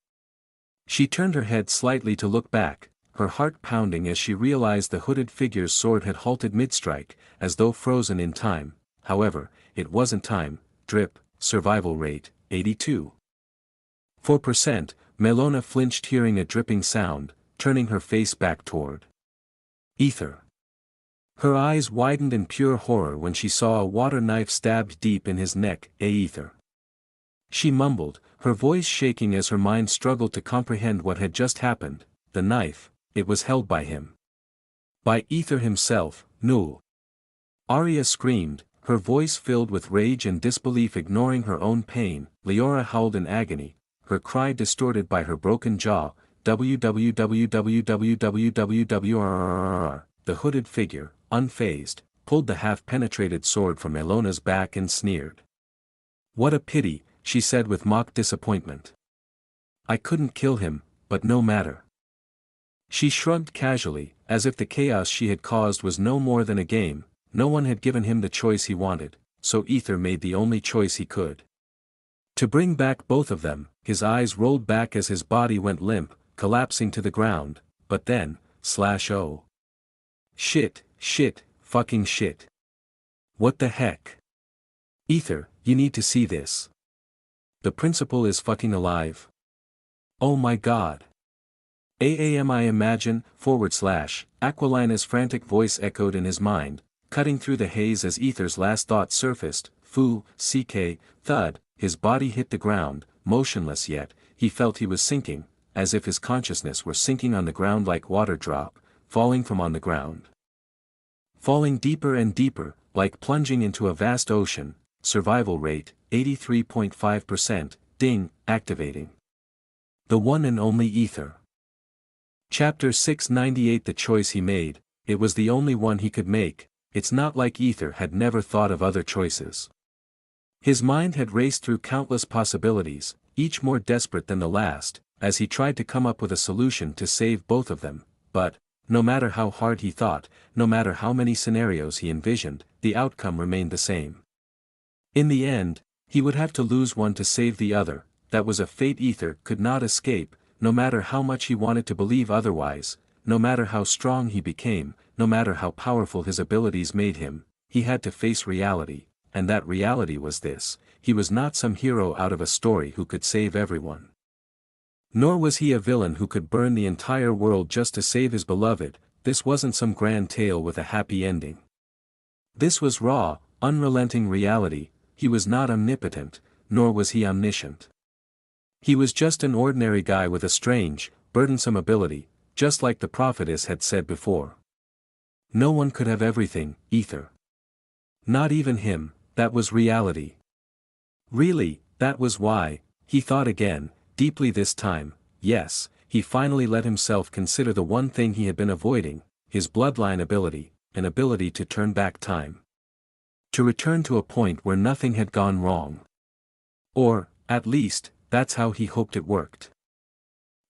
She turned her head slightly to look back, her heart pounding as she realized the hooded figure's sword had halted mid-strike, as though frozen in time. However, it wasn't time. Drip, survival rate, 82%. Melona flinched hearing a dripping sound, turning her face back toward Aether. Her eyes widened in pure horror when she saw a water knife stabbed deep in his neck. Aether. She mumbled, her voice shaking as her mind struggled to comprehend what had just happened. The knife, it was held by him. By Aether himself. No. Arya screamed, her voice filled with rage and disbelief, ignoring her own pain. Leora howled in agony, her cry distorted by her broken jaw. www. The hooded figure, unfazed, pulled the half-penetrated sword from Melona's back and sneered. What a pity, she said with mock disappointment. I couldn't kill him, but no matter. She shrugged casually, as if the chaos she had caused was no more than a game. No one had given him the choice he wanted, so Aether made the only choice he could. To bring back both of them, his eyes rolled back as his body went limp, collapsing to the ground, but then, oh. Shit, fucking shit. What the heck? Aether, you need to see this. The principal is fucking alive. Oh my god. I imagine, / Aquilina's frantic voice echoed in his mind, cutting through the haze as Aether's last thought surfaced, thud, his body hit the ground, motionless yet, he felt he was sinking, as if his consciousness were sinking on the ground like water drop, falling from on the ground. Falling deeper and deeper, like plunging into a vast ocean, survival rate, 83.5%, ding, activating. The one and only Aether. Chapter 698. The choice he made, it was the only one he could make. It's not like Aether had never thought of other choices. His mind had raced through countless possibilities, each more desperate than the last, as he tried to come up with a solution to save both of them, but, no matter how hard he thought, no matter how many scenarios he envisioned, the outcome remained the same. In the end, he would have to lose one to save the other. That was a fate Aether could not escape, no matter how much he wanted to believe otherwise, no matter how strong he became, no matter how powerful his abilities made him, he had to face reality, and that reality was this: he was not some hero out of a story who could save everyone. Nor was he a villain who could burn the entire world just to save his beloved. This wasn't some grand tale with a happy ending. This was raw, unrelenting reality. He was not omnipotent, nor was he omniscient. He was just an ordinary guy with a strange, burdensome ability, just like the prophetess had said before. No one could have everything, Aether. Not even him. That was reality. Really, that was why, he thought again, deeply this time, yes, he finally let himself consider the one thing he had been avoiding, his bloodline ability, an ability to turn back time. To return to a point where nothing had gone wrong. Or, at least, that's how he hoped it worked.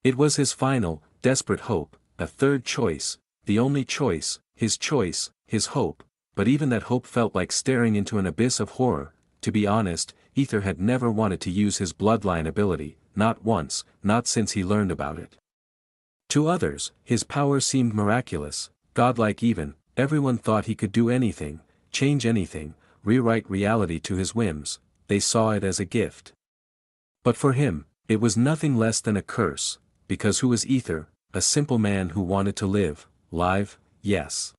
It was his final, desperate hope, a third choice, the only choice, his hope, but even that hope felt like staring into an abyss of horror. To be honest, Aether had never wanted to use his bloodline ability, not once, not since he learned about it. To others, his power seemed miraculous, godlike even. Everyone thought he could do anything, change anything, rewrite reality to his whims. They saw it as a gift. But for him, it was nothing less than a curse, because who was Aether? A simple man who wanted to live, yes.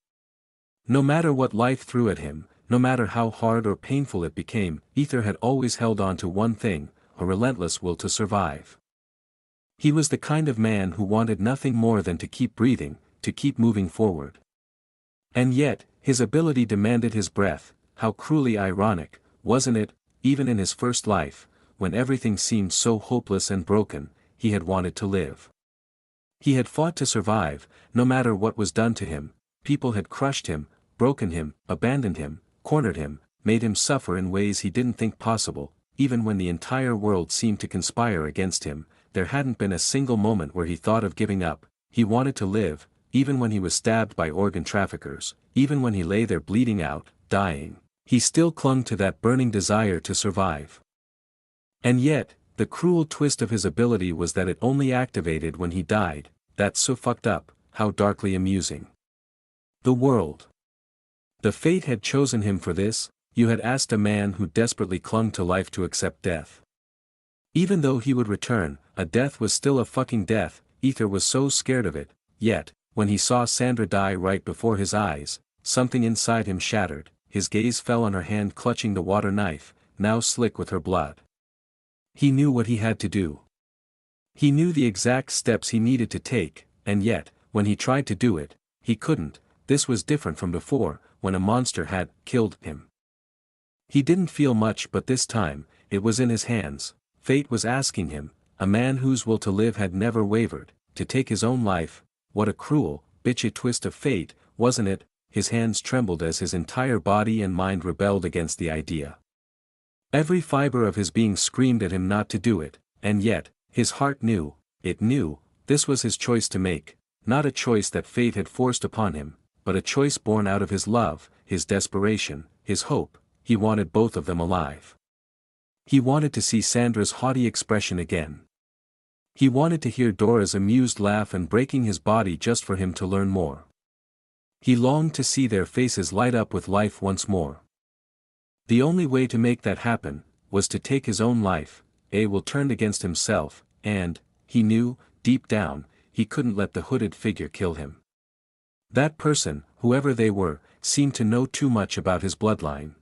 No matter what life threw at him, no matter how hard or painful it became, Aether had always held on to one thing, a relentless will to survive. He was the kind of man who wanted nothing more than to keep breathing, to keep moving forward. And yet, his ability demanded his breath. How cruelly ironic, wasn't it? Even in his first life, when everything seemed so hopeless and broken, he had wanted to live. He had fought to survive, no matter what was done to him. People had crushed him, broken him, abandoned him, cornered him, made him suffer in ways he didn't think possible. Even when the entire world seemed to conspire against him, there hadn't been a single moment where he thought of giving up. He wanted to live, even when he was stabbed by organ traffickers, even when he lay there bleeding out, dying. He still clung to that burning desire to survive. And yet, the cruel twist of his ability was that it only activated when he died. That's so fucked up, how darkly amusing. The world. The fate had chosen him for this. You had asked a man who desperately clung to life to accept death. Even though he would return, a death was still a fucking death. Aether was so scared of it, yet, when he saw Sandra die right before his eyes, something inside him shattered. His gaze fell on her hand clutching the water knife, now slick with her blood. He knew what he had to do. He knew the exact steps he needed to take, and yet, when he tried to do it, he couldn't. This was different from before, when a monster had killed him. He didn't feel much, but this time, it was in his hands. Fate was asking him, a man whose will to live had never wavered, to take his own life. What a cruel, bitchy twist of fate, wasn't it? His hands trembled as his entire body and mind rebelled against the idea. Every fiber of his being screamed at him not to do it, and yet, his heart knew, it knew, this was his choice to make. not a choice that fate had forced upon him, but a choice born out of his love, his desperation, his hope. He wanted both of them alive. He wanted to see Sandra's haughty expression again. He wanted to hear Dora's amused laugh and breaking his body just for him to learn more. He longed to see their faces light up with life once more. The only way to make that happen was to take his own life. Will turned against himself, and, he knew, deep down, he couldn't let the hooded figure kill him. That person, whoever they were, seemed to know too much about his bloodline.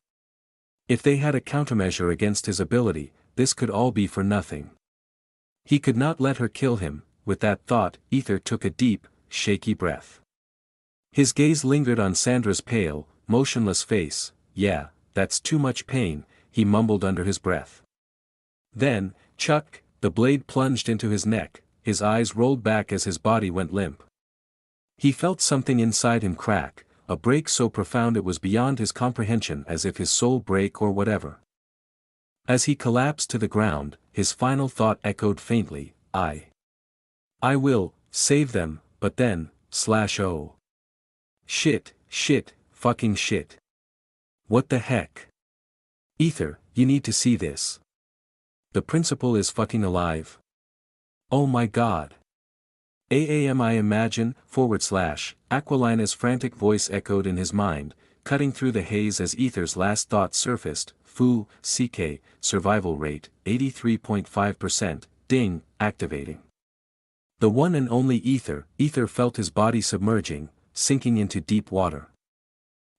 If they had a countermeasure against his ability, this could all be for nothing. He could not let her kill him. With that thought, Aether took a deep, shaky breath. His gaze lingered on Sandra's pale, motionless face. "Yeah, that's too much pain," he mumbled under his breath. Then, chuck, the blade plunged into his neck, his eyes rolled back as his body went limp. He felt something inside him crack, a break so profound it was beyond his comprehension, as if his soul break or whatever. As he collapsed to the ground, his final thought echoed faintly, I will, save them, but then, oh. Shit, fucking shit. What the heck? Aether, you need to see this. The principal is fucking alive. Oh my god. I imagine, / Aquilina's frantic voice echoed in his mind, cutting through the haze as Aether's last thought surfaced. CK, survival rate, 83.5%, ding, activating. The one and only Aether felt his body submerging, sinking into deep water.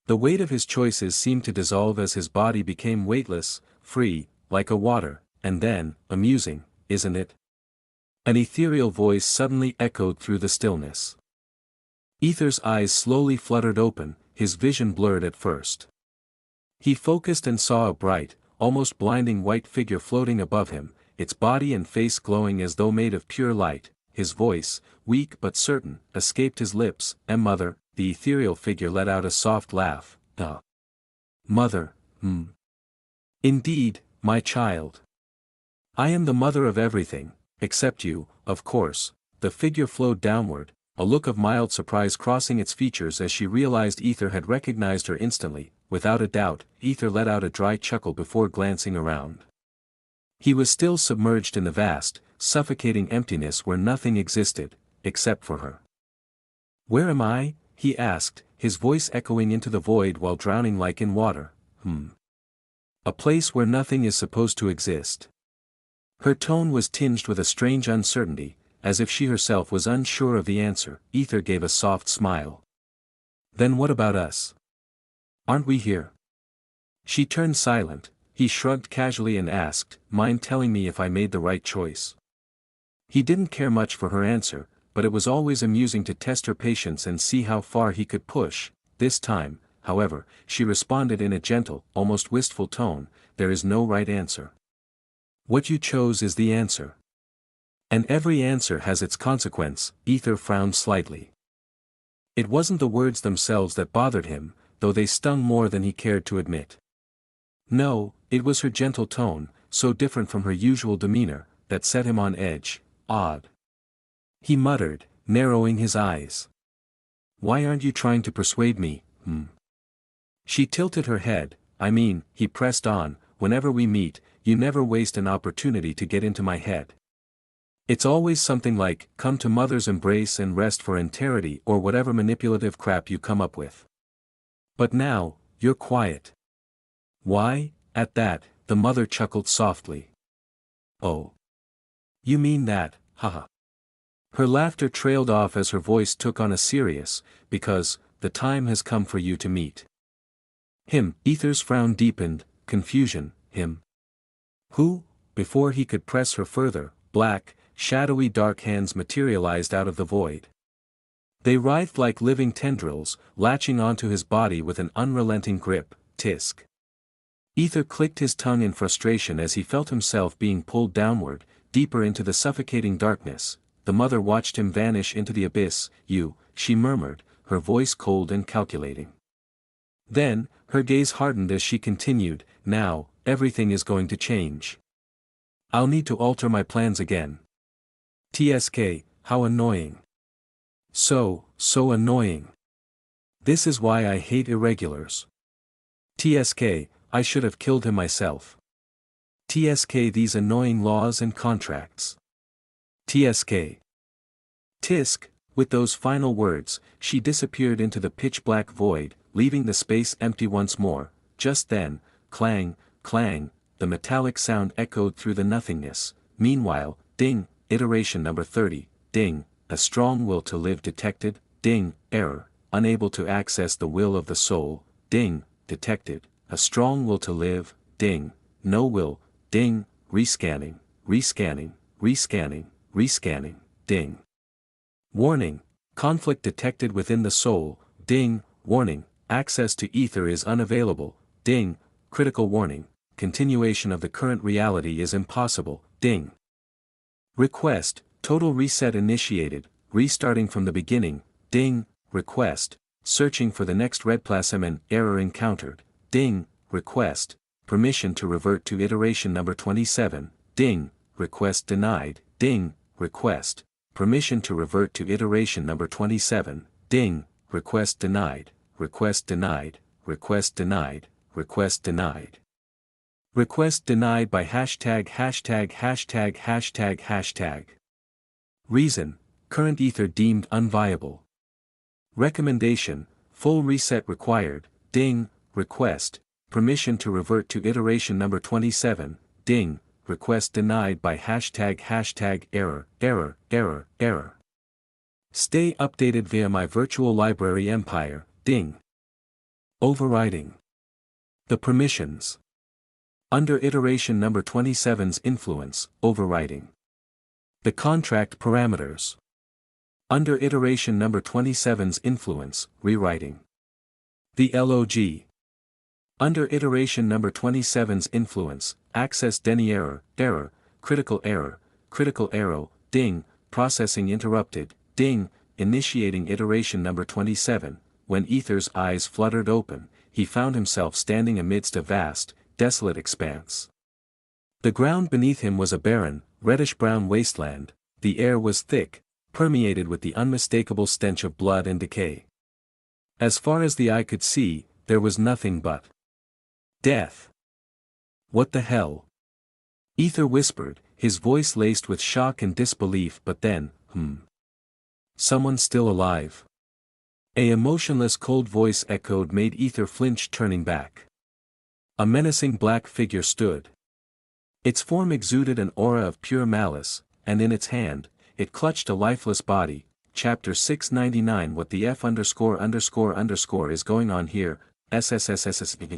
The weight of his choices seemed to dissolve as his body became weightless, free, like a water, and then, amusing, isn't it? An ethereal voice suddenly echoed through the stillness. Aether's eyes slowly fluttered open, his vision blurred at first. He focused and saw a bright, almost blinding white figure floating above him, its body and face glowing as though made of pure light. His voice, weak but certain, escaped his lips. Mother, the ethereal figure let out a soft laugh. Mother, Indeed, my child. I am the mother of everything, except you, of course. The figure flowed downward, a look of mild surprise crossing its features as she realized Aether had recognized her instantly. Without a doubt, Aether let out a dry chuckle before glancing around. He was still submerged in the vast, suffocating emptiness where nothing existed, except for her. "Where am I?" he asked, his voice echoing into the void while drowning like in water. A place where nothing is supposed to exist. Her tone was tinged with a strange uncertainty, as if she herself was unsure of the answer. Aether gave a soft smile. "Then what about us? Aren't we here?" She turned silent. He shrugged casually and asked, "Mind telling me if I made the right choice?" He didn't care much for her answer, but it was always amusing to test her patience and see how far he could push. This time, however, she responded in a gentle, almost wistful tone, "There is no right answer. What you chose is the answer. And every answer has its consequence." Aether frowned slightly. It wasn't the words themselves that bothered him, though they stung more than he cared to admit. No, it was her gentle tone, so different from her usual demeanor, that set him on edge. Odd. He muttered, narrowing his eyes. "Why aren't you trying to persuade me?" She tilted her head. He pressed on, "Whenever we meet, you never waste an opportunity to get into my head. It's always something like, 'Come to mother's embrace and rest for entirety,' or whatever manipulative crap you come up with. But now, you're quiet." "Why?" At that, the mother chuckled softly. "Oh. You mean that, haha." Her laughter trailed off as her voice took on a serious, "Because, the time has come for you to meet him." Aether's frown deepened, confusion. Him? Who? Before he could press her further, black, shadowy dark hands materialized out of the void. They writhed like living tendrils, latching onto his body with an unrelenting grip. Tisk. Aether clicked his tongue in frustration as he felt himself being pulled downward, deeper into the suffocating darkness. The mother watched him vanish into the abyss. "You," she murmured, her voice cold and calculating. Then, her gaze hardened as she continued, "Now, everything is going to change. I'll need to alter my plans again. TSK, how annoying." So annoying. This is why I hate irregulars. TSK, I should have killed him myself. TSK, these annoying laws and contracts. TSK. Tisk, with those final words, she disappeared into the pitch-black void, leaving the space empty once more. Just then, clang, clang, the metallic sound echoed through the nothingness. Meanwhile, ding, iteration number 30, ding, a strong will to live detected, ding, error, unable to access the will of the soul, ding, detected, a strong will to live, ding, no will, ding, rescanning, rescanning, rescanning, rescanning, ding. Warning, conflict detected within the soul, ding, warning, access to ether is unavailable, ding, critical warning, continuation of the current reality is impossible, ding. Request, total reset initiated, restarting from the beginning, ding, request, searching for the next redplasm, error encountered, ding, request, permission to revert to iteration number 27, ding, request denied, ding, request, permission to revert to iteration number 27, ding, request denied, request denied, request denied, request denied. Request denied by hashtag. Reason, current ether deemed unviable. Recommendation, full reset required, ding, request, permission to revert to iteration number 27, ding, request denied by hashtag. Error. Stay updated via my virtual library empire, ding. Overriding the permissions. Under iteration number 27's influence, overriding the contract parameters. Under iteration number 27's influence, rewriting the LOG. Under iteration number 27's influence, access deny error, critical arrow, ding, processing interrupted, ding, initiating iteration number 27, when Aether's eyes fluttered open, he found himself standing amidst a vast, desolate expanse. The ground beneath him was a barren, reddish-brown wasteland, the air was thick, permeated with the unmistakable stench of blood and decay. As far as the eye could see, there was nothing but death. What the hell? Aether whispered, his voice laced with shock and disbelief, but then, someone still alive? A emotionless cold voice echoed, made Aether flinch, turning back. A menacing black figure stood. Its form exuded an aura of pure malice, and in its hand, it clutched a lifeless body. Chapter 699. What the F ___ is going on here? SSSSSHHCZZ.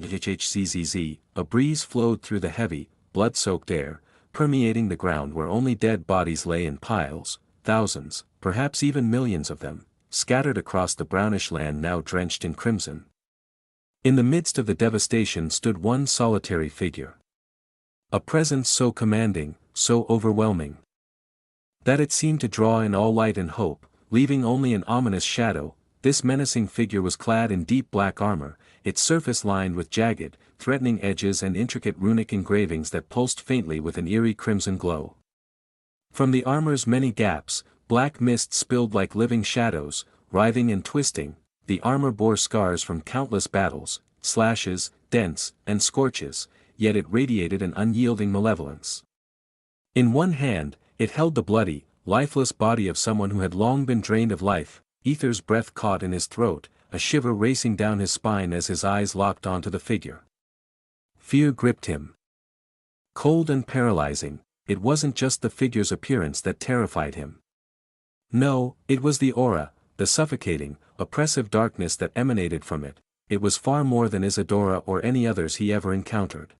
A breeze flowed through the heavy, blood-soaked air, permeating the ground where only dead bodies lay in piles, thousands, perhaps even millions of them, scattered across the brownish land now drenched in crimson. In the midst of the devastation stood one solitary figure. A presence so commanding, so overwhelming, that it seemed to draw in all light and hope, leaving only an ominous shadow. This menacing figure was clad in deep black armor, its surface lined with jagged, threatening edges and intricate runic engravings that pulsed faintly with an eerie crimson glow. From the armor's many gaps, black mist spilled like living shadows, writhing and twisting. The armor bore scars from countless battles, slashes, dents, and scorches, yet it radiated an unyielding malevolence. In one hand, it held the bloody, lifeless body of someone who had long been drained of life. Aether's breath caught in his throat, a shiver racing down his spine as his eyes locked onto the figure. Fear gripped him. Cold and paralyzing, it wasn't just the figure's appearance that terrified him. No, it was the aura, the suffocating, oppressive darkness that emanated from it. It was far more than Isadora or any others he ever encountered.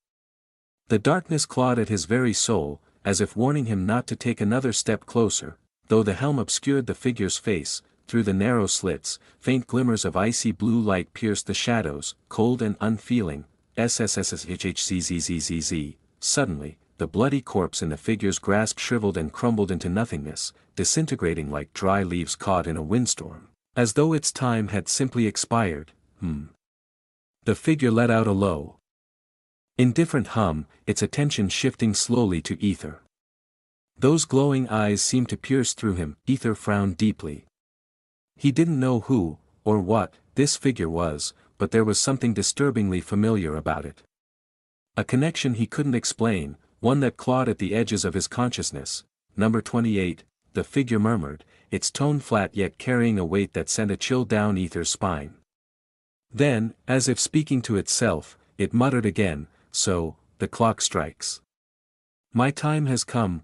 The darkness clawed at his very soul, as if warning him not to take another step closer. Though the helm obscured the figure's face, through the narrow slits, faint glimmers of icy blue light pierced the shadows, cold and unfeeling. SSSSHHCZZZZ. Suddenly, the bloody corpse in the figure's grasp shriveled and crumbled into nothingness, disintegrating like dry leaves caught in a windstorm, as though its time had simply expired. The figure let out a low, indifferent hum, its attention shifting slowly to Aether. Those glowing eyes seemed to pierce through him. Aether frowned deeply. He didn't know who, or what, this figure was, but there was something disturbingly familiar about it. A connection he couldn't explain, one that clawed at the edges of his consciousness. Number 28, the figure murmured, its tone flat yet carrying a weight that sent a chill down Aether's spine. Then, as if speaking to itself, it muttered again, so, the clock strikes. My time has come,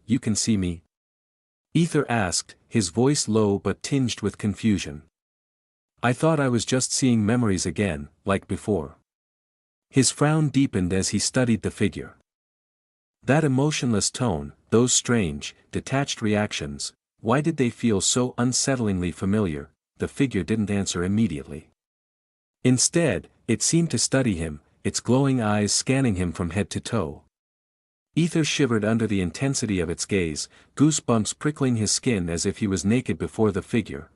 you can see me? Aether asked, his voice low but tinged with confusion. I thought I was just seeing memories again, like before. His frown deepened as he studied the figure. That emotionless tone, those strange, detached reactions, why did they feel so unsettlingly familiar? The figure didn't answer immediately. Instead, it seemed to study him, its glowing eyes scanning him from head to toe. Aether shivered under the intensity of its gaze, goosebumps prickling his skin as if he was naked before the figure.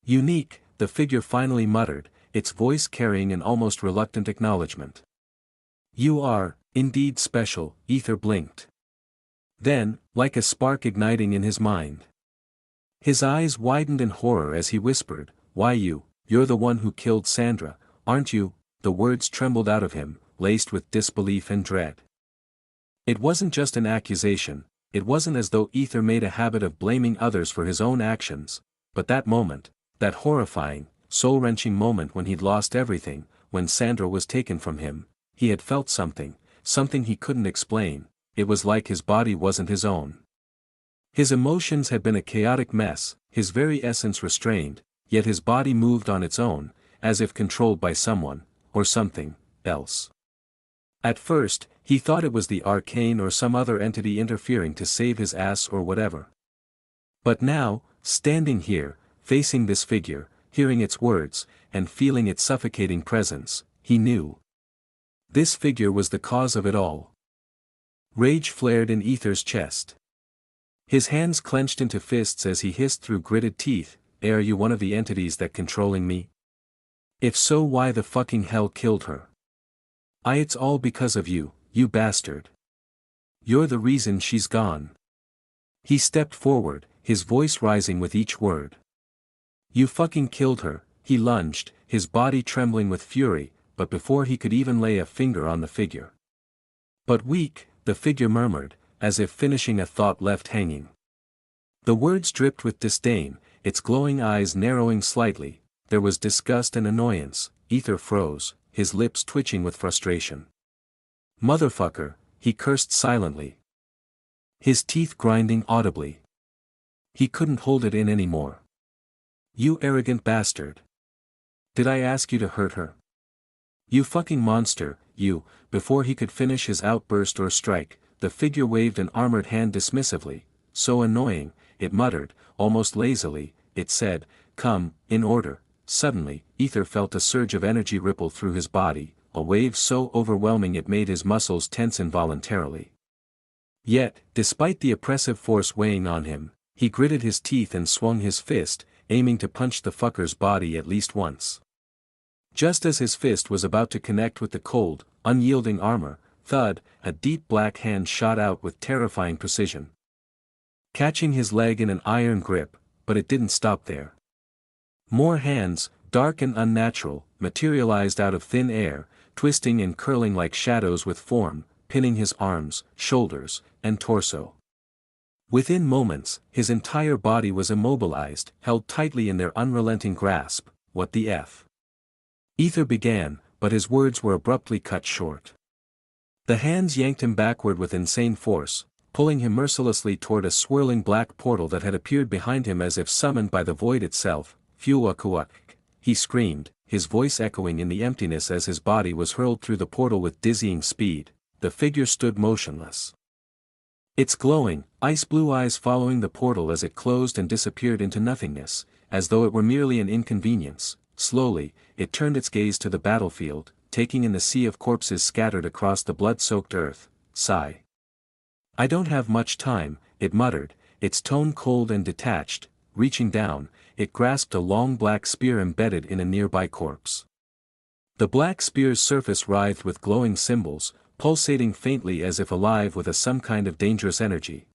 Unique, the figure finally muttered, its voice carrying an almost reluctant acknowledgement. You are, indeed special, Aether blinked. Then, like a spark igniting in his mind. His eyes widened in horror as he whispered, why you're the one who killed Sandra, aren't you? The words trembled out of him, laced with disbelief and dread. It wasn't just an accusation, it wasn't as though Aether made a habit of blaming others for his own actions, but that moment, that horrifying, soul-wrenching moment when he'd lost everything, when Sandra was taken from him, he had felt something he couldn't explain. It was like his body wasn't his own. His emotions had been a chaotic mess, his very essence restrained, yet his body moved on its own, as if controlled by someone, or something, else. At first, he thought it was the arcane or some other entity interfering to save his ass or whatever. But now, standing here, facing this figure, hearing its words, and feeling its suffocating presence, he knew. This figure was the cause of it all. Rage flared in Aether's chest. His hands clenched into fists as he hissed through gritted teeth, are you one of the entities that controlling me? If so, why the fucking hell killed her? It's all because of you, you bastard. You're the reason she's gone. He stepped forward, his voice rising with each word. You fucking killed her, he lunged, his body trembling with fury, but before he could even lay a finger on the figure. But weak, the figure murmured, as if finishing a thought left hanging. The words dripped with disdain, its glowing eyes narrowing slightly, there was disgust and annoyance. Aether froze, his lips twitching with frustration. Motherfucker, he cursed silently. His teeth grinding audibly. He couldn't hold it in anymore. You arrogant bastard. Did I ask you to hurt her? You fucking monster, you. Before he could finish his outburst or strike, the figure waved an armored hand dismissively, so annoying, it muttered, almost lazily, it said, come, in order. Suddenly, Aether felt a surge of energy ripple through his body, a wave so overwhelming it made his muscles tense involuntarily. Yet, despite the oppressive force weighing on him, he gritted his teeth and swung his fist, aiming to punch the fucker's body at least once. Just as his fist was about to connect with the cold, unyielding armor, thud, a deep black hand shot out with terrifying precision. Catching his leg in an iron grip, but it didn't stop there. More hands, dark and unnatural, materialized out of thin air, twisting and curling like shadows with form, pinning his arms, shoulders, and torso. Within moments, his entire body was immobilized, held tightly in their unrelenting grasp. What the F? Aether began, but his words were abruptly cut short. The hands yanked him backward with insane force, pulling him mercilessly toward a swirling black portal that had appeared behind him as if summoned by the void itself. Fuakuak, he screamed, his voice echoing in the emptiness as his body was hurled through the portal with dizzying speed. The figure stood motionless. Its glowing, ice-blue eyes following the portal as it closed and disappeared into nothingness, as though it were merely an inconvenience. Slowly, it turned its gaze to the battlefield, taking in the sea of corpses scattered across the blood-soaked earth. Sigh. I don't have much time, it muttered, its tone cold and detached. Reaching down, it grasped a long black spear embedded in a nearby corpse. The black spear's surface writhed with glowing symbols, pulsating faintly as if alive with some kind of dangerous energy.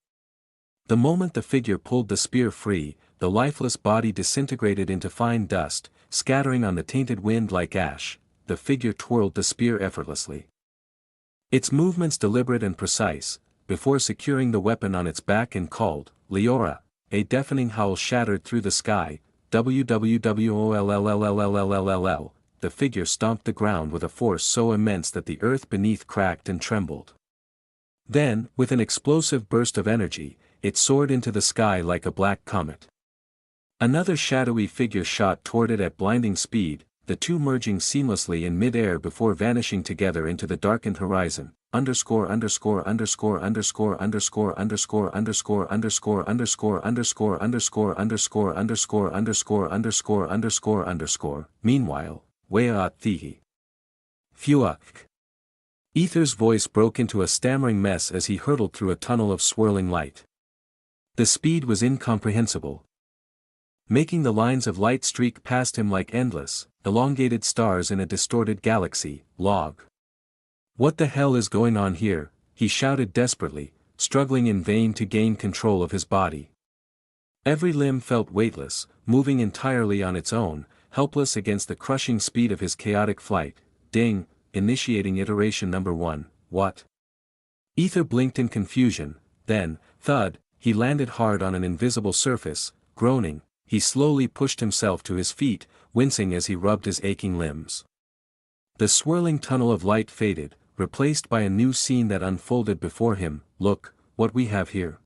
The moment the figure pulled the spear free, the lifeless body disintegrated into fine dust, scattering on the tainted wind like ash. The figure twirled the spear effortlessly. Its movements deliberate and precise. Before securing the weapon on its back and called, "Leora," a deafening howl shattered through the sky. WWWOLLLLLLLLL. The figure stomped the ground with a force so immense that the earth beneath cracked and trembled. Then, with an explosive burst of energy, it soared into the sky like a black comet. Another shadowy figure shot toward it at blinding speed, the two merging seamlessly in mid-air before vanishing together into the darkened horizon. Underscore underscore underscore underscore underscore underscore underscore underscore underscore underscore underscore underscore underscore underscore underscore underscore underscore. Meanwhile, Weaat Thihi. Fuak. Aether's voice broke into a stammering mess as he hurtled through a tunnel of swirling light. The speed was incomprehensible, making the lines of light streak past him like endless, elongated stars in a distorted galaxy. Log. What the hell is going on here? He shouted desperately, struggling in vain to gain control of his body. Every limb felt weightless, moving entirely on its own, helpless against the crushing speed of his chaotic flight. Ding, initiating iteration number 1, what? Aether blinked in confusion, then, thud, he landed hard on an invisible surface. Groaning, he slowly pushed himself to his feet, wincing as he rubbed his aching limbs. The swirling tunnel of light faded, replaced by a new scene that unfolded before him. Look, what we have here.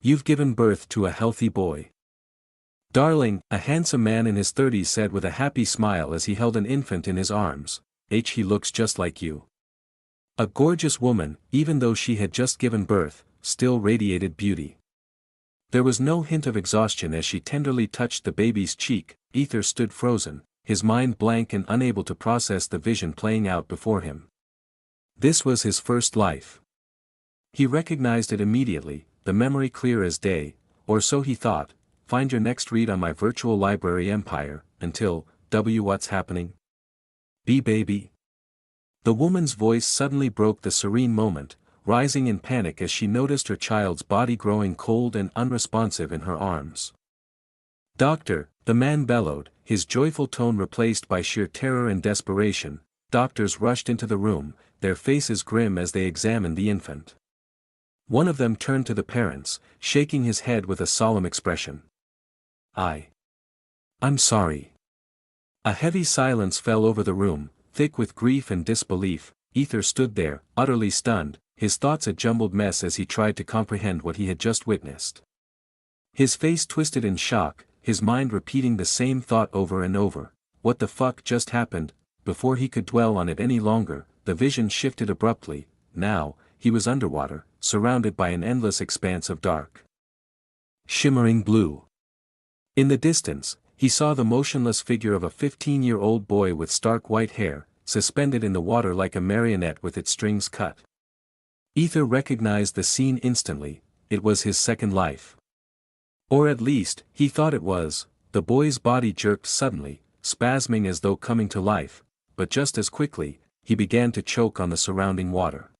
You've given birth to a healthy boy. Darling, a handsome man in his 30s said with a happy smile as he held an infant in his arms. He looks just like you. A gorgeous woman, even though she had just given birth, still radiated beauty. There was no hint of exhaustion as she tenderly touched the baby's cheek. Aether stood frozen, his mind blank and unable to process the vision playing out before him. This was his first life. He recognized it immediately, the memory clear as day, or so he thought. Find your next read on my virtual library empire. Until, what's happening? Baby. The woman's voice suddenly broke the serene moment, rising in panic as she noticed her child's body growing cold and unresponsive in her arms. Doctor, the man bellowed, his joyful tone replaced by sheer terror and desperation. Doctors rushed into the room, their faces grim as they examined the infant. One of them turned to the parents, shaking his head with a solemn expression. I'm sorry. A heavy silence fell over the room, thick with grief and disbelief. Aether stood there, utterly stunned, his thoughts a jumbled mess as he tried to comprehend what he had just witnessed. His face twisted in shock, his mind repeating the same thought over and over. What the fuck just happened? Before he could dwell on it any longer, the vision shifted abruptly. Now, he was underwater, surrounded by an endless expanse of dark, shimmering blue. In the distance, he saw the motionless figure of a 15-year-old boy with stark white hair, suspended in the water like a marionette with its strings cut. Aether recognized the scene instantly. It was his second life. Or at least, he thought it was. The boy's body jerked suddenly, spasming as though coming to life, but just as quickly, he began to choke on the surrounding water.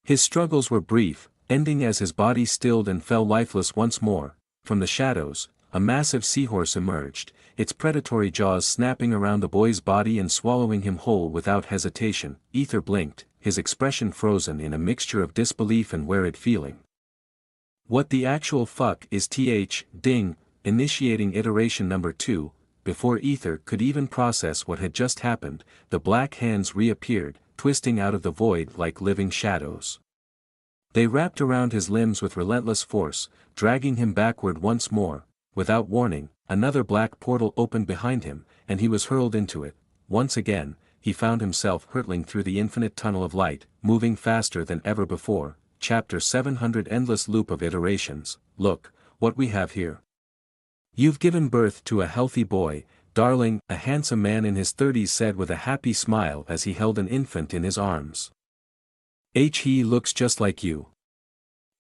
His struggles were brief, ending as his body stilled and fell lifeless once more. From the shadows, a massive seahorse emerged, its predatory jaws snapping around the boy's body and swallowing him whole without hesitation. Aether blinked, his expression frozen in a mixture of disbelief and wearied feeling. What the actual fuck is ding, initiating iteration number 2, before Aether could even process what had just happened, the black hands reappeared, twisting out of the void like living shadows. They wrapped around his limbs with relentless force, dragging him backward once more. Without warning, another black portal opened behind him, and he was hurled into it. Once again, he found himself hurtling through the infinite tunnel of light, moving faster than ever before. Chapter 700 Endless Loop of Iterations. Look, what we have here. You've given birth to a healthy boy, darling, a handsome man in his 30s said with a happy smile as he held an infant in his arms. He looks just like you.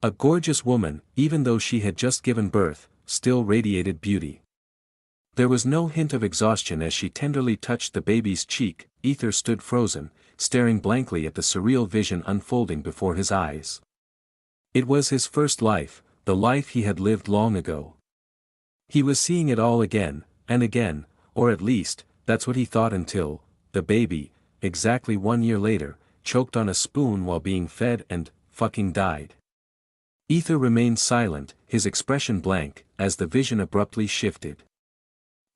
A gorgeous woman, even though she had just given birth, still radiated beauty. There was no hint of exhaustion as she tenderly touched the baby's cheek. Aether stood frozen, staring blankly at the surreal vision unfolding before his eyes. It was his first life, the life he had lived long ago. He was seeing it all again, and again, or at least, that's what he thought until, the baby, exactly 1 year later, choked on a spoon while being fed and, fucking died. Aether remained silent, his expression blank, as the vision abruptly shifted.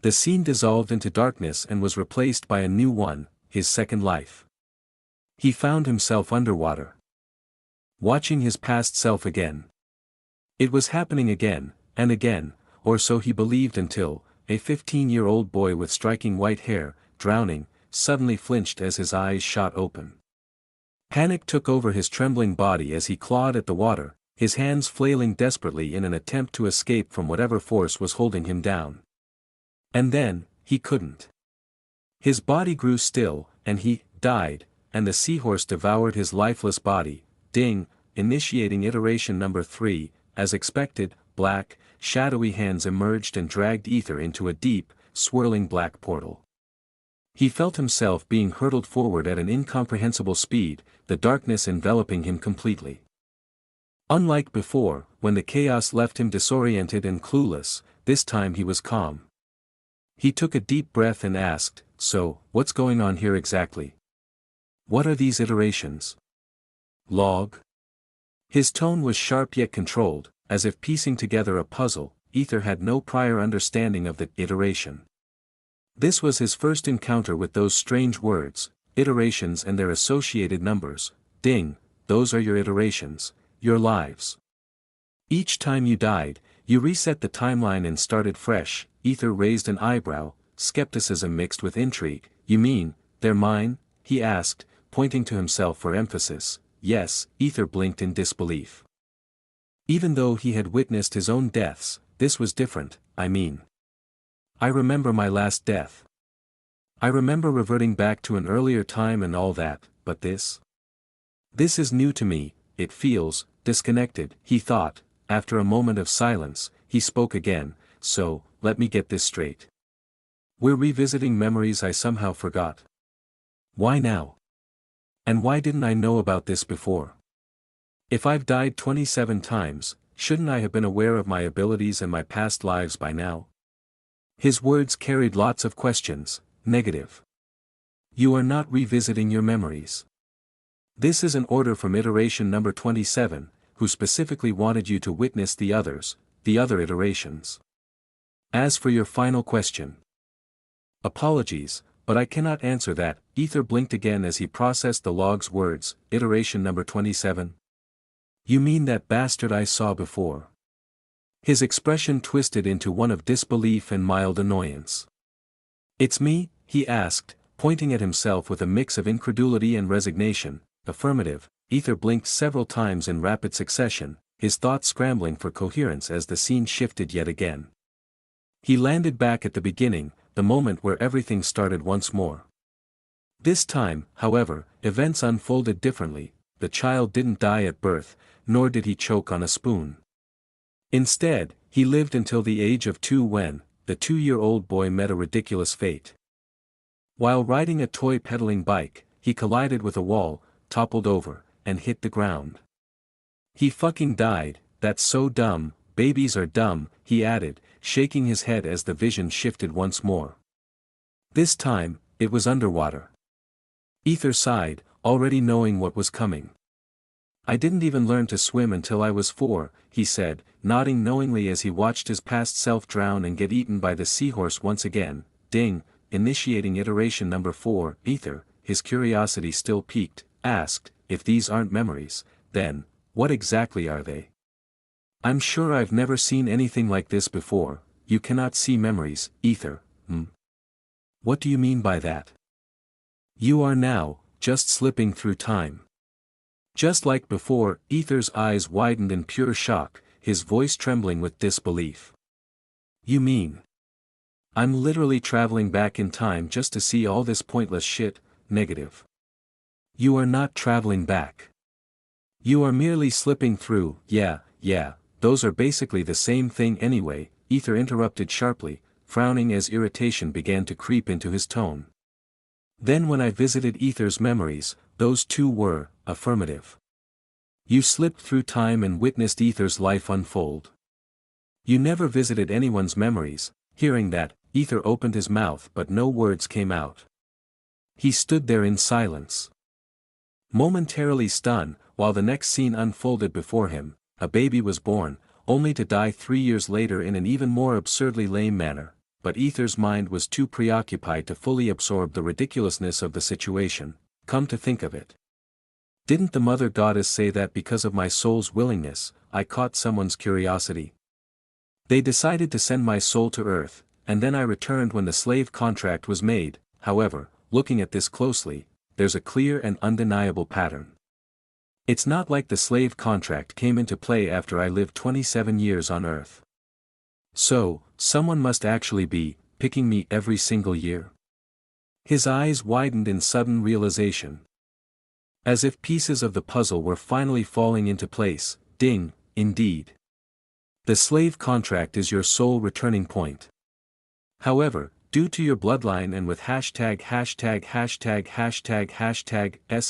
The scene dissolved into darkness and was replaced by a new one, his second life. He found himself underwater. Watching his past self again. It was happening again, and again, or so he believed until, a 15-year-old boy with striking white hair, drowning, suddenly flinched as his eyes shot open. Panic took over his trembling body as he clawed at the water, his hands flailing desperately in an attempt to escape from whatever force was holding him down. And then, he couldn't. His body grew still, and he died, and the seahorse devoured his lifeless body. Ding, initiating iteration number 3, as expected, black, shadowy hands emerged and dragged Aether into a deep, swirling black portal. He felt himself being hurtled forward at an incomprehensible speed, the darkness enveloping him completely. Unlike before, when the chaos left him disoriented and clueless, this time he was calm. He took a deep breath and asked, "So, what's going on here exactly? What are these iterations? Log?" His tone was sharp yet controlled, as if piecing together a puzzle. Aether had no prior understanding of the iteration. This was his first encounter with those strange words, iterations and their associated numbers. Ding, those are your iterations, your lives. Each time you died, you reset the timeline and started fresh. Aether raised an eyebrow, skepticism mixed with intrigue. "You mean, they're mine?" he asked, pointing to himself for emphasis. "Yes," Aether blinked in disbelief. Even though he had witnessed his own deaths, this was different. "I mean, I remember my last death. I remember reverting back to an earlier time and all that, but this? This is new to me, it feels disconnected," he thought. After a moment of silence, he spoke again. "So, let me get this straight. We're revisiting memories I somehow forgot. Why now? And why didn't I know about this before? If I've died 27 times, shouldn't I have been aware of my abilities and my past lives by now?" His words carried lots of questions. Negative. "You are not revisiting your memories. This is an order from iteration number 27, who specifically wanted you to witness the others, the other iterations. As for your final question. Apologies, but I cannot answer that." Aether blinked again as he processed the log's words. "Iteration number 27? You mean that bastard I saw before?" His expression twisted into one of disbelief and mild annoyance. "It's me?" he asked, pointing at himself with a mix of incredulity and resignation. "Affirmative." Aether blinked several times in rapid succession, his thoughts scrambling for coherence as the scene shifted yet again. He landed back at the beginning, the moment where everything started once more. This time, however, events unfolded differently. The child didn't die at birth, nor did he choke on a spoon. Instead, he lived until the age of 2 when, the 2-year-old boy met a ridiculous fate. While riding a toy pedaling bike, he collided with a wall, toppled over, and hit the ground. "He fucking died, that's so dumb, babies are dumb," he added, shaking his head as the vision shifted once more. This time, it was underwater. Aether sighed, already knowing what was coming. "I didn't even learn to swim until I was 4, he said, nodding knowingly as he watched his past self drown and get eaten by the seahorse once again. Ding, initiating iteration number 4. Aether, his curiosity still piqued, asked, "If these aren't memories, then, what exactly are they?" "I'm sure I've never seen anything like this before." "You cannot see memories, Aether." What do you mean by that?" "You are now, just slipping through time. Just like before." Aether's eyes widened in pure shock, his voice trembling with disbelief. "You mean? I'm literally traveling back in time just to see all this pointless shit?" "Negative. You are not traveling back. You are merely slipping through." Yeah, those are basically the same thing anyway," Aether interrupted sharply, frowning as irritation began to creep into his tone. "Then when I visited Aether's memories, those two were, affirmative. You slipped through time and witnessed Aether's life unfold. You never visited anyone's memories. Hearing that, Aether opened his mouth but no words came out. He stood there in silence, momentarily stunned, while the next scene unfolded before him. A baby was born, only to die 3 years later in an even more absurdly lame manner, but Aether's mind was too preoccupied to fully absorb the ridiculousness of the situation. Come to think of it, didn't the mother goddess say that because of my soul's willingness, I caught someone's curiosity? They decided to send my soul to Earth, and then I returned when the slave contract was made. However, looking at this closely, there's a clear and undeniable pattern. It's not like the slave contract came into play after I lived 27 years on Earth. So, someone must actually be picking me every single year. His eyes widened in sudden realization, as if pieces of the puzzle were finally falling into place. Ding, indeed. The slave contract is your soul returning point. However, due to your bloodline and with ######S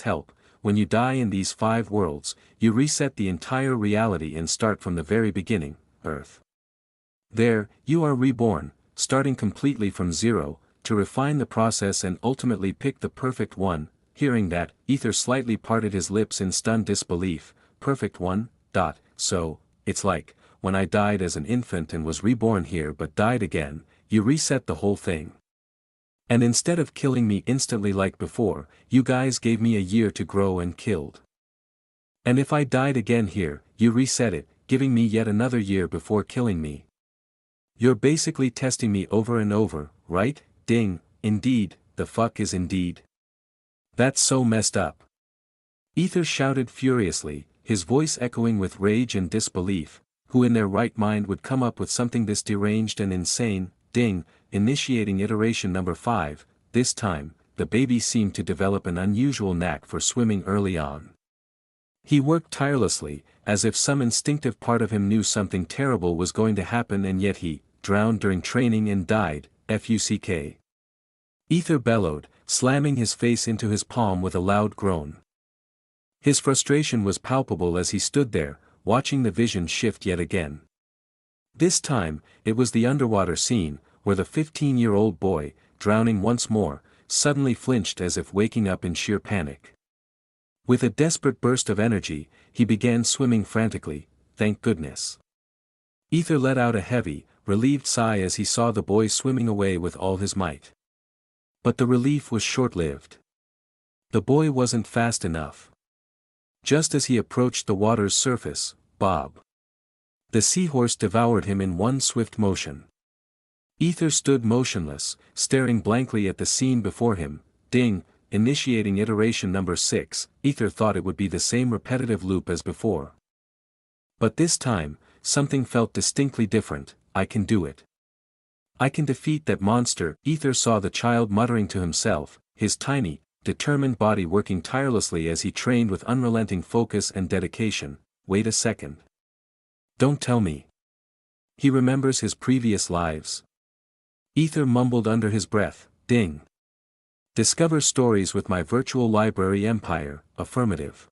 help, when you die in these 5 worlds, you reset the entire reality and start from the very beginning, Earth. There, you are reborn, starting completely from zero, to refine the process and ultimately pick the perfect one. Hearing that, Aether slightly parted his lips in stunned disbelief. Perfect one? So, it's like, when I died as an infant and was reborn here but died again, you reset the whole thing. And instead of killing me instantly like before, you guys gave me a year to grow and killed. And if I died again here, you reset it, giving me yet another year before killing me. You're basically testing me over and over, right? Ding, indeed, the fuck is indeed. That's so messed up. Aether shouted furiously, his voice echoing with rage and disbelief. Who in their right mind would come up with something this deranged and insane? Ding, initiating iteration number 5, this time, the baby seemed to develop an unusual knack for swimming early on. He worked tirelessly, as if some instinctive part of him knew something terrible was going to happen, and yet he drowned during training and died. Fuck. Aether bellowed, slamming his face into his palm with a loud groan. His frustration was palpable as he stood there, watching the vision shift yet again. This time, it was the underwater scene, where the 15-year-old boy, drowning once more, suddenly flinched as if waking up in sheer panic. With a desperate burst of energy, he began swimming frantically. Thank goodness. Aether let out a heavy, relieved sigh as he saw the boy swimming away with all his might. But the relief was short-lived. The boy wasn't fast enough. Just as he approached the water's surface, Bob, the seahorse, devoured him in one swift motion. Aether stood motionless, staring blankly at the scene before him. Ding, initiating iteration number 6, Aether thought it would be the same repetitive loop as before. But this time, something felt distinctly different. I can do it. I can defeat that monster. Aether saw the child muttering to himself, his tiny, determined body working tirelessly as he trained with unrelenting focus and dedication. Wait a second. Don't tell me he remembers his previous lives. Aether mumbled under his breath. Ding. Discover stories with my virtual library empire. Affirmative.